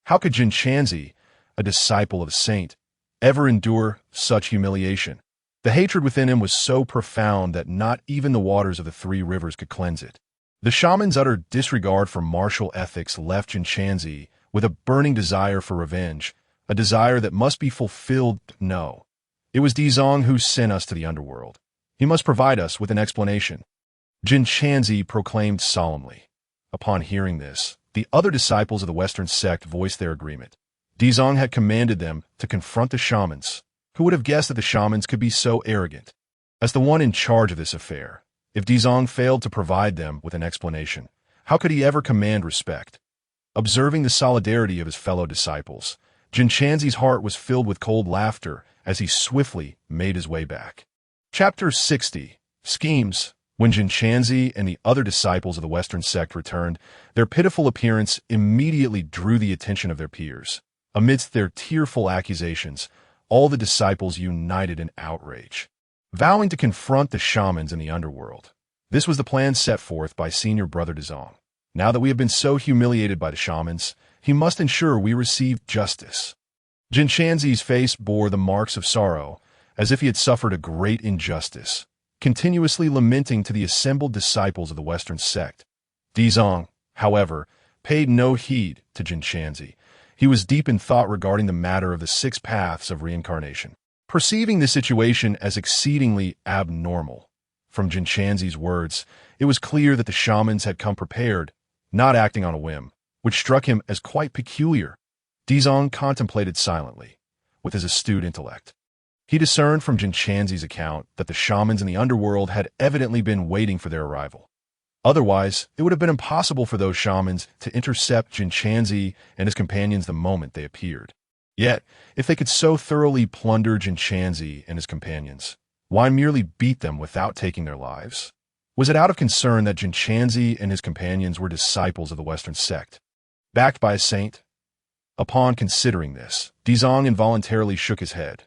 Speaker 1: How could Jinshanzi, a disciple of a saint, ever endure such humiliation? The hatred within him was so profound that not even the waters of the 3 rivers could cleanse it. The shaman's utter disregard for martial ethics left Jinshanzi with a burning desire for revenge, a desire that must be fulfilled. No. It was Dizong who sent us to the underworld. He must provide us with an explanation. Jinshanzi proclaimed solemnly. Upon hearing this, the other disciples of the Western sect voiced their agreement. Dizong had commanded them to confront the shamans. Who would have guessed that the shamans could be so arrogant? As the one in charge of this affair, if Dizong failed to provide them with an explanation, how could he ever command respect? Observing the solidarity of his fellow disciples, Jinshanzi's heart was filled with cold laughter as he swiftly made his way back. Chapter 60. Schemes. When Jinshanzi and the other disciples of the Western sect returned, their pitiful appearance immediately drew the attention of their peers. Amidst their tearful accusations, all the disciples united in outrage, vowing to confront the shamans in the underworld. This was the plan set forth by senior brother Dizong. Now that we have been so humiliated by the shamans, he must ensure we receive justice. Jinshanzi's face bore the marks of sorrow, as if he had suffered a great injustice, continuously lamenting to the assembled disciples of the Western sect. Dizong, however, paid no heed to Jinshanzi. He was deep in thought regarding the matter of the 6 paths of reincarnation, perceiving the situation as exceedingly abnormal. From Jinshanzi's words, it was clear that the shamans had come prepared, not acting on a whim, which struck him as quite peculiar. Dizong contemplated silently, with his astute intellect. He discerned from Jinshanzi's account that the shamans in the underworld had evidently been waiting for their arrival. Otherwise, it would have been impossible for those shamans to intercept Jinshanzi and his companions the moment they appeared. Yet, if they could so thoroughly plunder Jinshanzi and his companions, why merely beat them without taking their lives? Was it out of concern that Jinshanzi and his companions were disciples of the Western sect, backed by a saint? Upon considering this, Dizong involuntarily shook his head.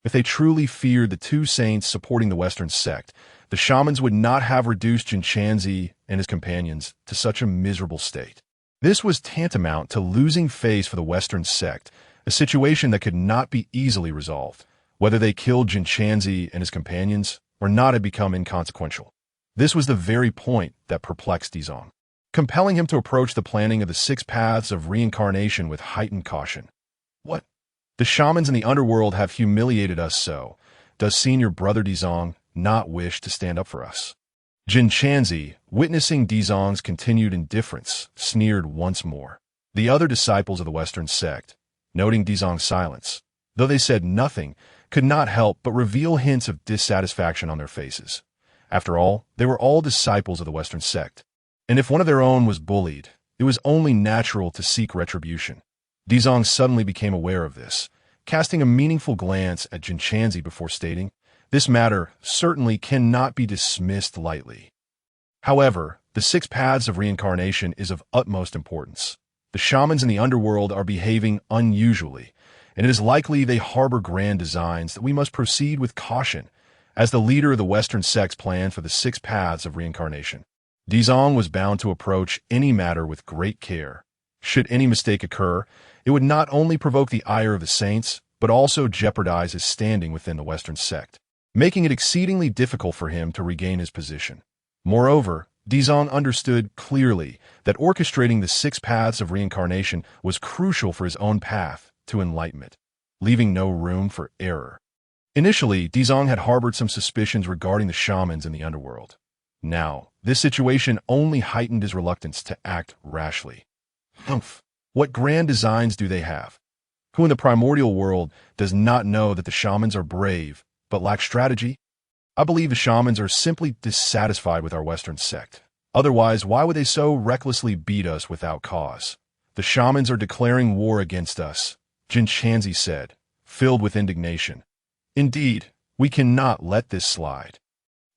Speaker 1: If they truly feared the two saints supporting the Western sect, the shamans would not have reduced Jinshanzi and his companions to such a miserable state. This was tantamount to losing face for the Western sect, a situation that could not be easily resolved. Whether they killed Jinshanzi and his companions or not had become inconsequential. This was the very point that perplexed Dizong, compelling him to approach the planning of the 6 paths of reincarnation with heightened caution. What? The shamans in the underworld have humiliated us so. Does senior brother Dizong not wish to stand up for us? Jinshanzi, witnessing Dizong's continued indifference, sneered once more. The other disciples of the Western sect, noting Dizong's silence, though they said nothing, could not help but reveal hints of dissatisfaction on their faces. After all, they were all disciples of the Western sect, and if one of their own was bullied, it was only natural to seek retribution. Dizong suddenly became aware of this, casting a meaningful glance at Jinshanzi before stating, "This matter certainly cannot be dismissed lightly. However, the 6 paths of reincarnation is of utmost importance. The shamans in the underworld are behaving unusually, and it is likely they harbor grand designs that we must proceed with caution, as the leader of the Western sect's plan for the 6 paths of reincarnation. Dizong was bound to approach any matter with great care. Should any mistake occur, it would not only provoke the ire of the saints, but also jeopardize his standing within the Western sect, making it exceedingly difficult for him to regain his position. Moreover, Dizong understood clearly that orchestrating the 6 paths of reincarnation was crucial for his own path to enlightenment, leaving no room for error. Initially, Dizong had harbored some suspicions regarding the shamans in the underworld. Now, this situation only heightened his reluctance to act rashly. Humph! What grand designs do they have? Who in the primordial world does not know that the shamans are brave, but lack strategy? I believe the shamans are simply dissatisfied with our Western sect. Otherwise, why would they so recklessly beat us without cause? The shamans are declaring war against us, Jinshanzi said, filled with indignation. Indeed, we cannot let this slide.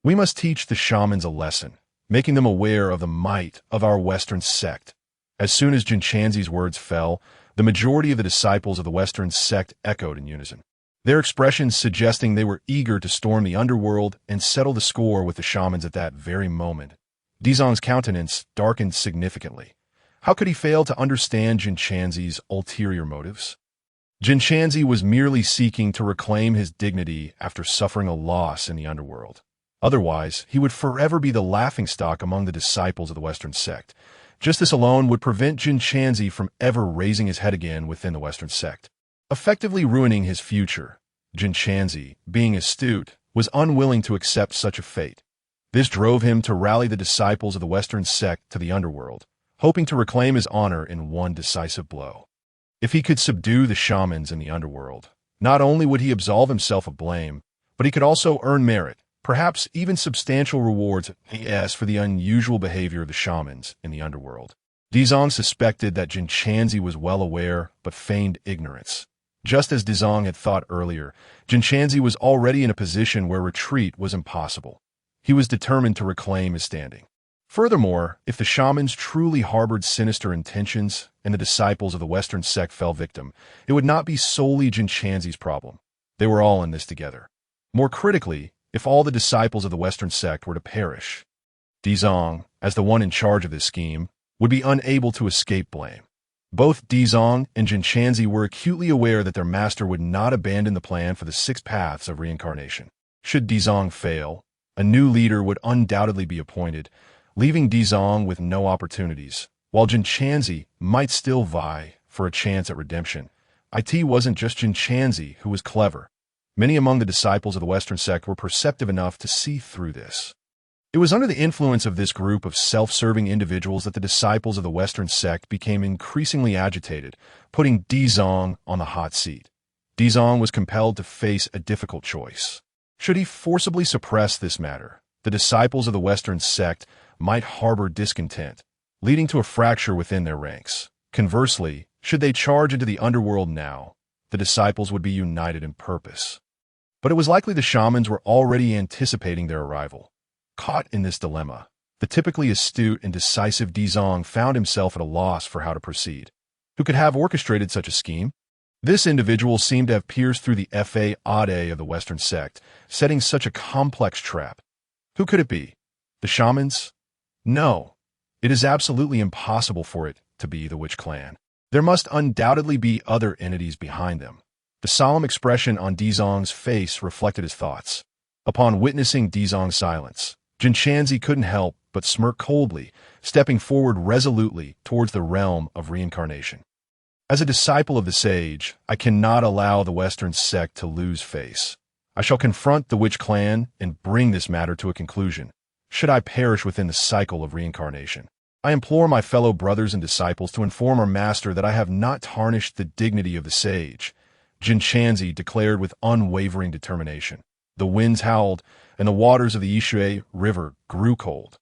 Speaker 1: We must teach the shamans a lesson, making them aware of the might of our Western sect. As soon as Jinshanzi's words fell, the majority of the disciples of the Western sect echoed in unison, their expressions suggesting they were eager to storm the underworld and settle the score with the shamans at that very moment. Dizong's countenance darkened significantly. How could he fail to understand Jinshanzi's ulterior motives? Jinshanzi was merely seeking to reclaim his dignity after suffering a loss in the underworld. Otherwise, he would forever be the laughingstock among the disciples of the Western sect. Just this alone would prevent Jinshanzi from ever raising his head again within the Western sect, effectively ruining his future. Jinshanzi, being astute, was unwilling to accept such a fate. This drove him to rally the disciples of the Western sect to the underworld, hoping to reclaim his honor in one decisive blow. If he could subdue the shamans in the underworld, not only would he absolve himself of blame, but he could also earn merit, perhaps even substantial rewards for the unusual behavior of the shamans in the underworld. Dizong suspected that Jinshanzi was well aware, but feigned ignorance. Just as Dizong had thought earlier, Jinshanzi was already in a position where retreat was impossible. He was determined to reclaim his standing. Furthermore, if the shamans truly harbored sinister intentions and the disciples of the Western sect fell victim, it would not be solely Jinshanzi's problem. They were all in this together. More critically, if all the disciples of the Western sect were to perish, Dizong, as the one in charge of this scheme, would be unable to escape blame. Both Dizong and Jinshanzi were acutely aware that their master would not abandon the plan for the 6 paths of reincarnation. Should Dizong fail, a new leader would undoubtedly be appointed, leaving Dizong with no opportunities, while Jinshanzi might still vie for a chance at redemption. It wasn't just Jinshanzi who was clever. Many among the disciples of the Western sect were perceptive enough to see through this. It was under the influence of this group of self-serving individuals that the disciples of the Western sect became increasingly agitated, putting Dizong on the hot seat. Dizong was compelled to face a difficult choice. Should he forcibly suppress this matter, the disciples of the Western sect might harbor discontent, leading to a fracture within their ranks. Conversely, should they charge into the underworld now, the disciples would be united in purpose. But it was likely the shamans were already anticipating their arrival. Caught in this dilemma, the typically astute and decisive Dizong found himself at a loss for how to proceed. Who could have orchestrated such a scheme? This individual seemed to have pierced through the fa of the Western sect, setting such a complex trap. Who could it be? The shamans? No. It is absolutely impossible for it to be the Witch Clan. There must undoubtedly be other entities behind them. The solemn expression on Dizong's face reflected his thoughts. Upon witnessing Dizong's silence, Jinshanzi couldn't help but smirk coldly, stepping forward resolutely towards the realm of reincarnation. As a disciple of the sage, I cannot allow the Western sect to lose face. I shall confront the Witch Clan and bring this matter to a conclusion, should I perish within the cycle of reincarnation. I implore my fellow brothers and disciples to inform our master that I have not tarnished the dignity of the sage, Jinshanzi declared with unwavering determination. The winds howled, and the waters of the Ishui River grew cold.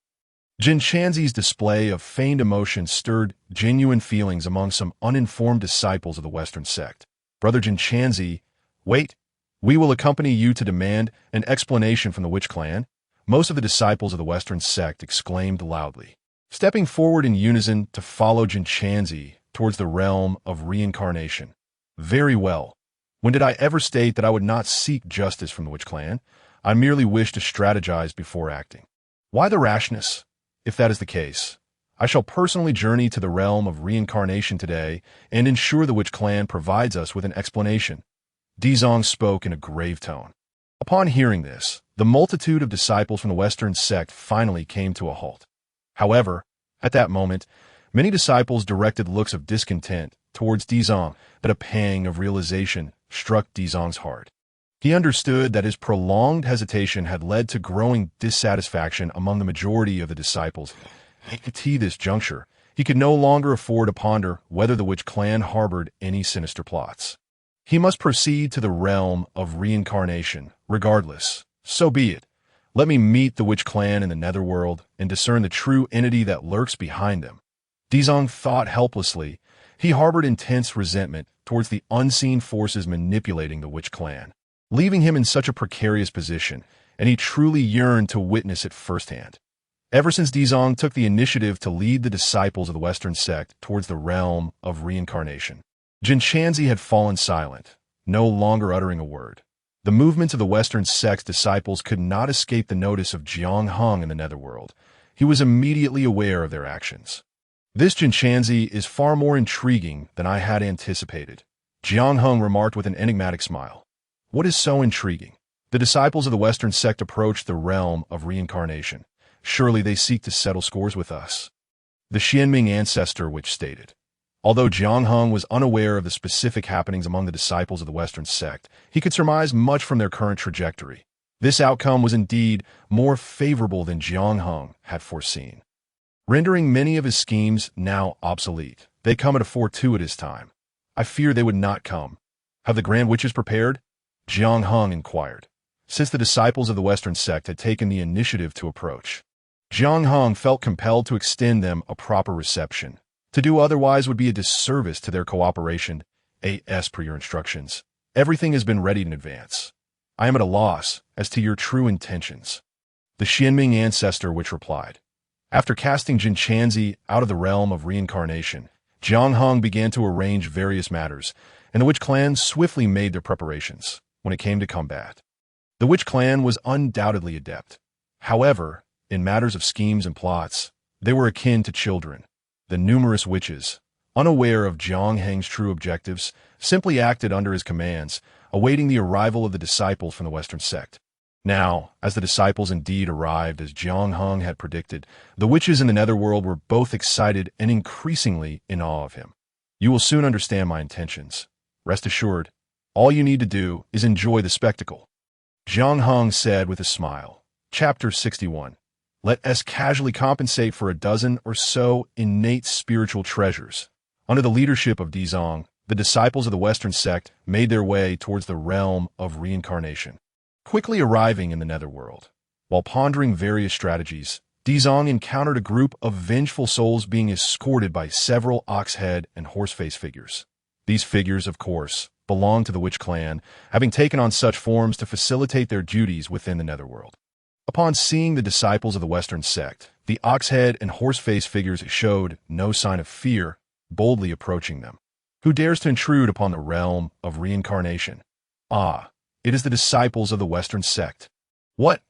Speaker 1: Jinshanzi's display of feigned emotion stirred genuine feelings among some uninformed disciples of the Western sect. Brother Jinshanzi, wait, we will accompany you to demand an explanation from the Witch Clan. Most of the disciples of the Western sect exclaimed loudly, stepping forward in unison to follow Jinshanzi towards the realm of reincarnation. Very well. When did I ever state that I would not seek justice from the Witch Clan? I merely wish to strategize before acting. Why the rashness? If that is the case, I shall personally journey to the realm of reincarnation today and ensure the Witch Clan provides us with an explanation. Dizong spoke in a grave tone. Upon hearing this, the multitude of disciples from the Western sect finally came to a halt. However, at that moment, many disciples directed looks of discontent towards Dizong, but a pang of realization struck Dizong's heart. He understood that his prolonged hesitation had led to growing dissatisfaction among the majority of the disciples. At this juncture, he could no longer afford to ponder whether the Witch Clan harbored any sinister plots. He must proceed to the realm of reincarnation, regardless. So be it. Let me meet the Witch Clan in the netherworld and discern the true entity that lurks behind them. Dizong thought helplessly. He harbored intense resentment towards the unseen forces manipulating the Witch Clan, leaving him in such a precarious position, and he truly yearned to witness it firsthand. Ever since Dizong took the initiative to lead the disciples of the Western sect towards the realm of reincarnation, Jinshanzi had fallen silent, no longer uttering a word. The movements of the Western sect's disciples could not escape the notice of Jiang Hung in the netherworld. He was immediately aware of their actions. This Jinshanzi is far more intriguing than I had anticipated, Jiang Hung remarked with an enigmatic smile. What is so intriguing? The disciples of the Western sect approach the realm of reincarnation. Surely they seek to settle scores with us. The Xianming ancestor witch stated. Although Jiang Hung was unaware of the specific happenings among the disciples of the Western sect, he could surmise much from their current trajectory. This outcome was indeed more favorable than Jiang Hung had foreseen, rendering many of his schemes now obsolete. They come at a fortuitous time. I fear they would not come. Have the Grand Witches prepared? Jiang Hung inquired, since the disciples of the Western sect had taken the initiative to approach. Jiang Hung felt compelled to extend them a proper reception. To do otherwise would be a disservice to their cooperation. As per your instructions, everything has been ready in advance. I am at a loss as to your true intentions. The Xianming ancestor witch replied. After casting Jinshanzi out of the realm of reincarnation, Jiang Hung began to arrange various matters, and the Witch Clan swiftly made their preparations when it came to combat. The Witch Clan was undoubtedly adept. However, in matters of schemes and plots, they were akin to children. The numerous witches, unaware of Jiang Heng's true objectives, simply acted under his commands, awaiting the arrival of the disciples from the Western sect. Now, as the disciples indeed arrived as Jiang Hung had predicted, the witches in the netherworld were both excited and increasingly in awe of him. You will soon understand my intentions. Rest assured, all you need to do is enjoy the spectacle. Jiang Hung said with a smile. Chapter 61. Let us casually compensate for a dozen or so innate spiritual treasures. Under the leadership of Dizong, the disciples of the Western sect made their way towards the realm of reincarnation. Quickly arriving in the netherworld, while pondering various strategies, Dizong encountered a group of vengeful souls being escorted by several ox-head and horse-face figures. These figures, of course, belonged to the Witch Clan, having taken on such forms to facilitate their duties within the netherworld. Upon seeing the disciples of the Western sect, the ox-head and horse-face figures showed no sign of fear, boldly approaching them. Who dares to intrude upon the realm of reincarnation? Ah, it is the disciples of the Western sect. What?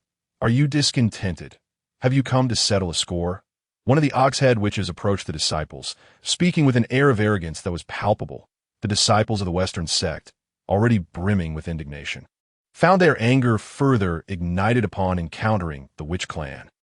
Speaker 1: Are you discontented? Have you come to settle a score? One of the Oxhead witches approached the disciples, speaking with an air of arrogance that was palpable. The disciples of the Western sect, already brimming with indignation, found their anger further ignited upon encountering the witch clan.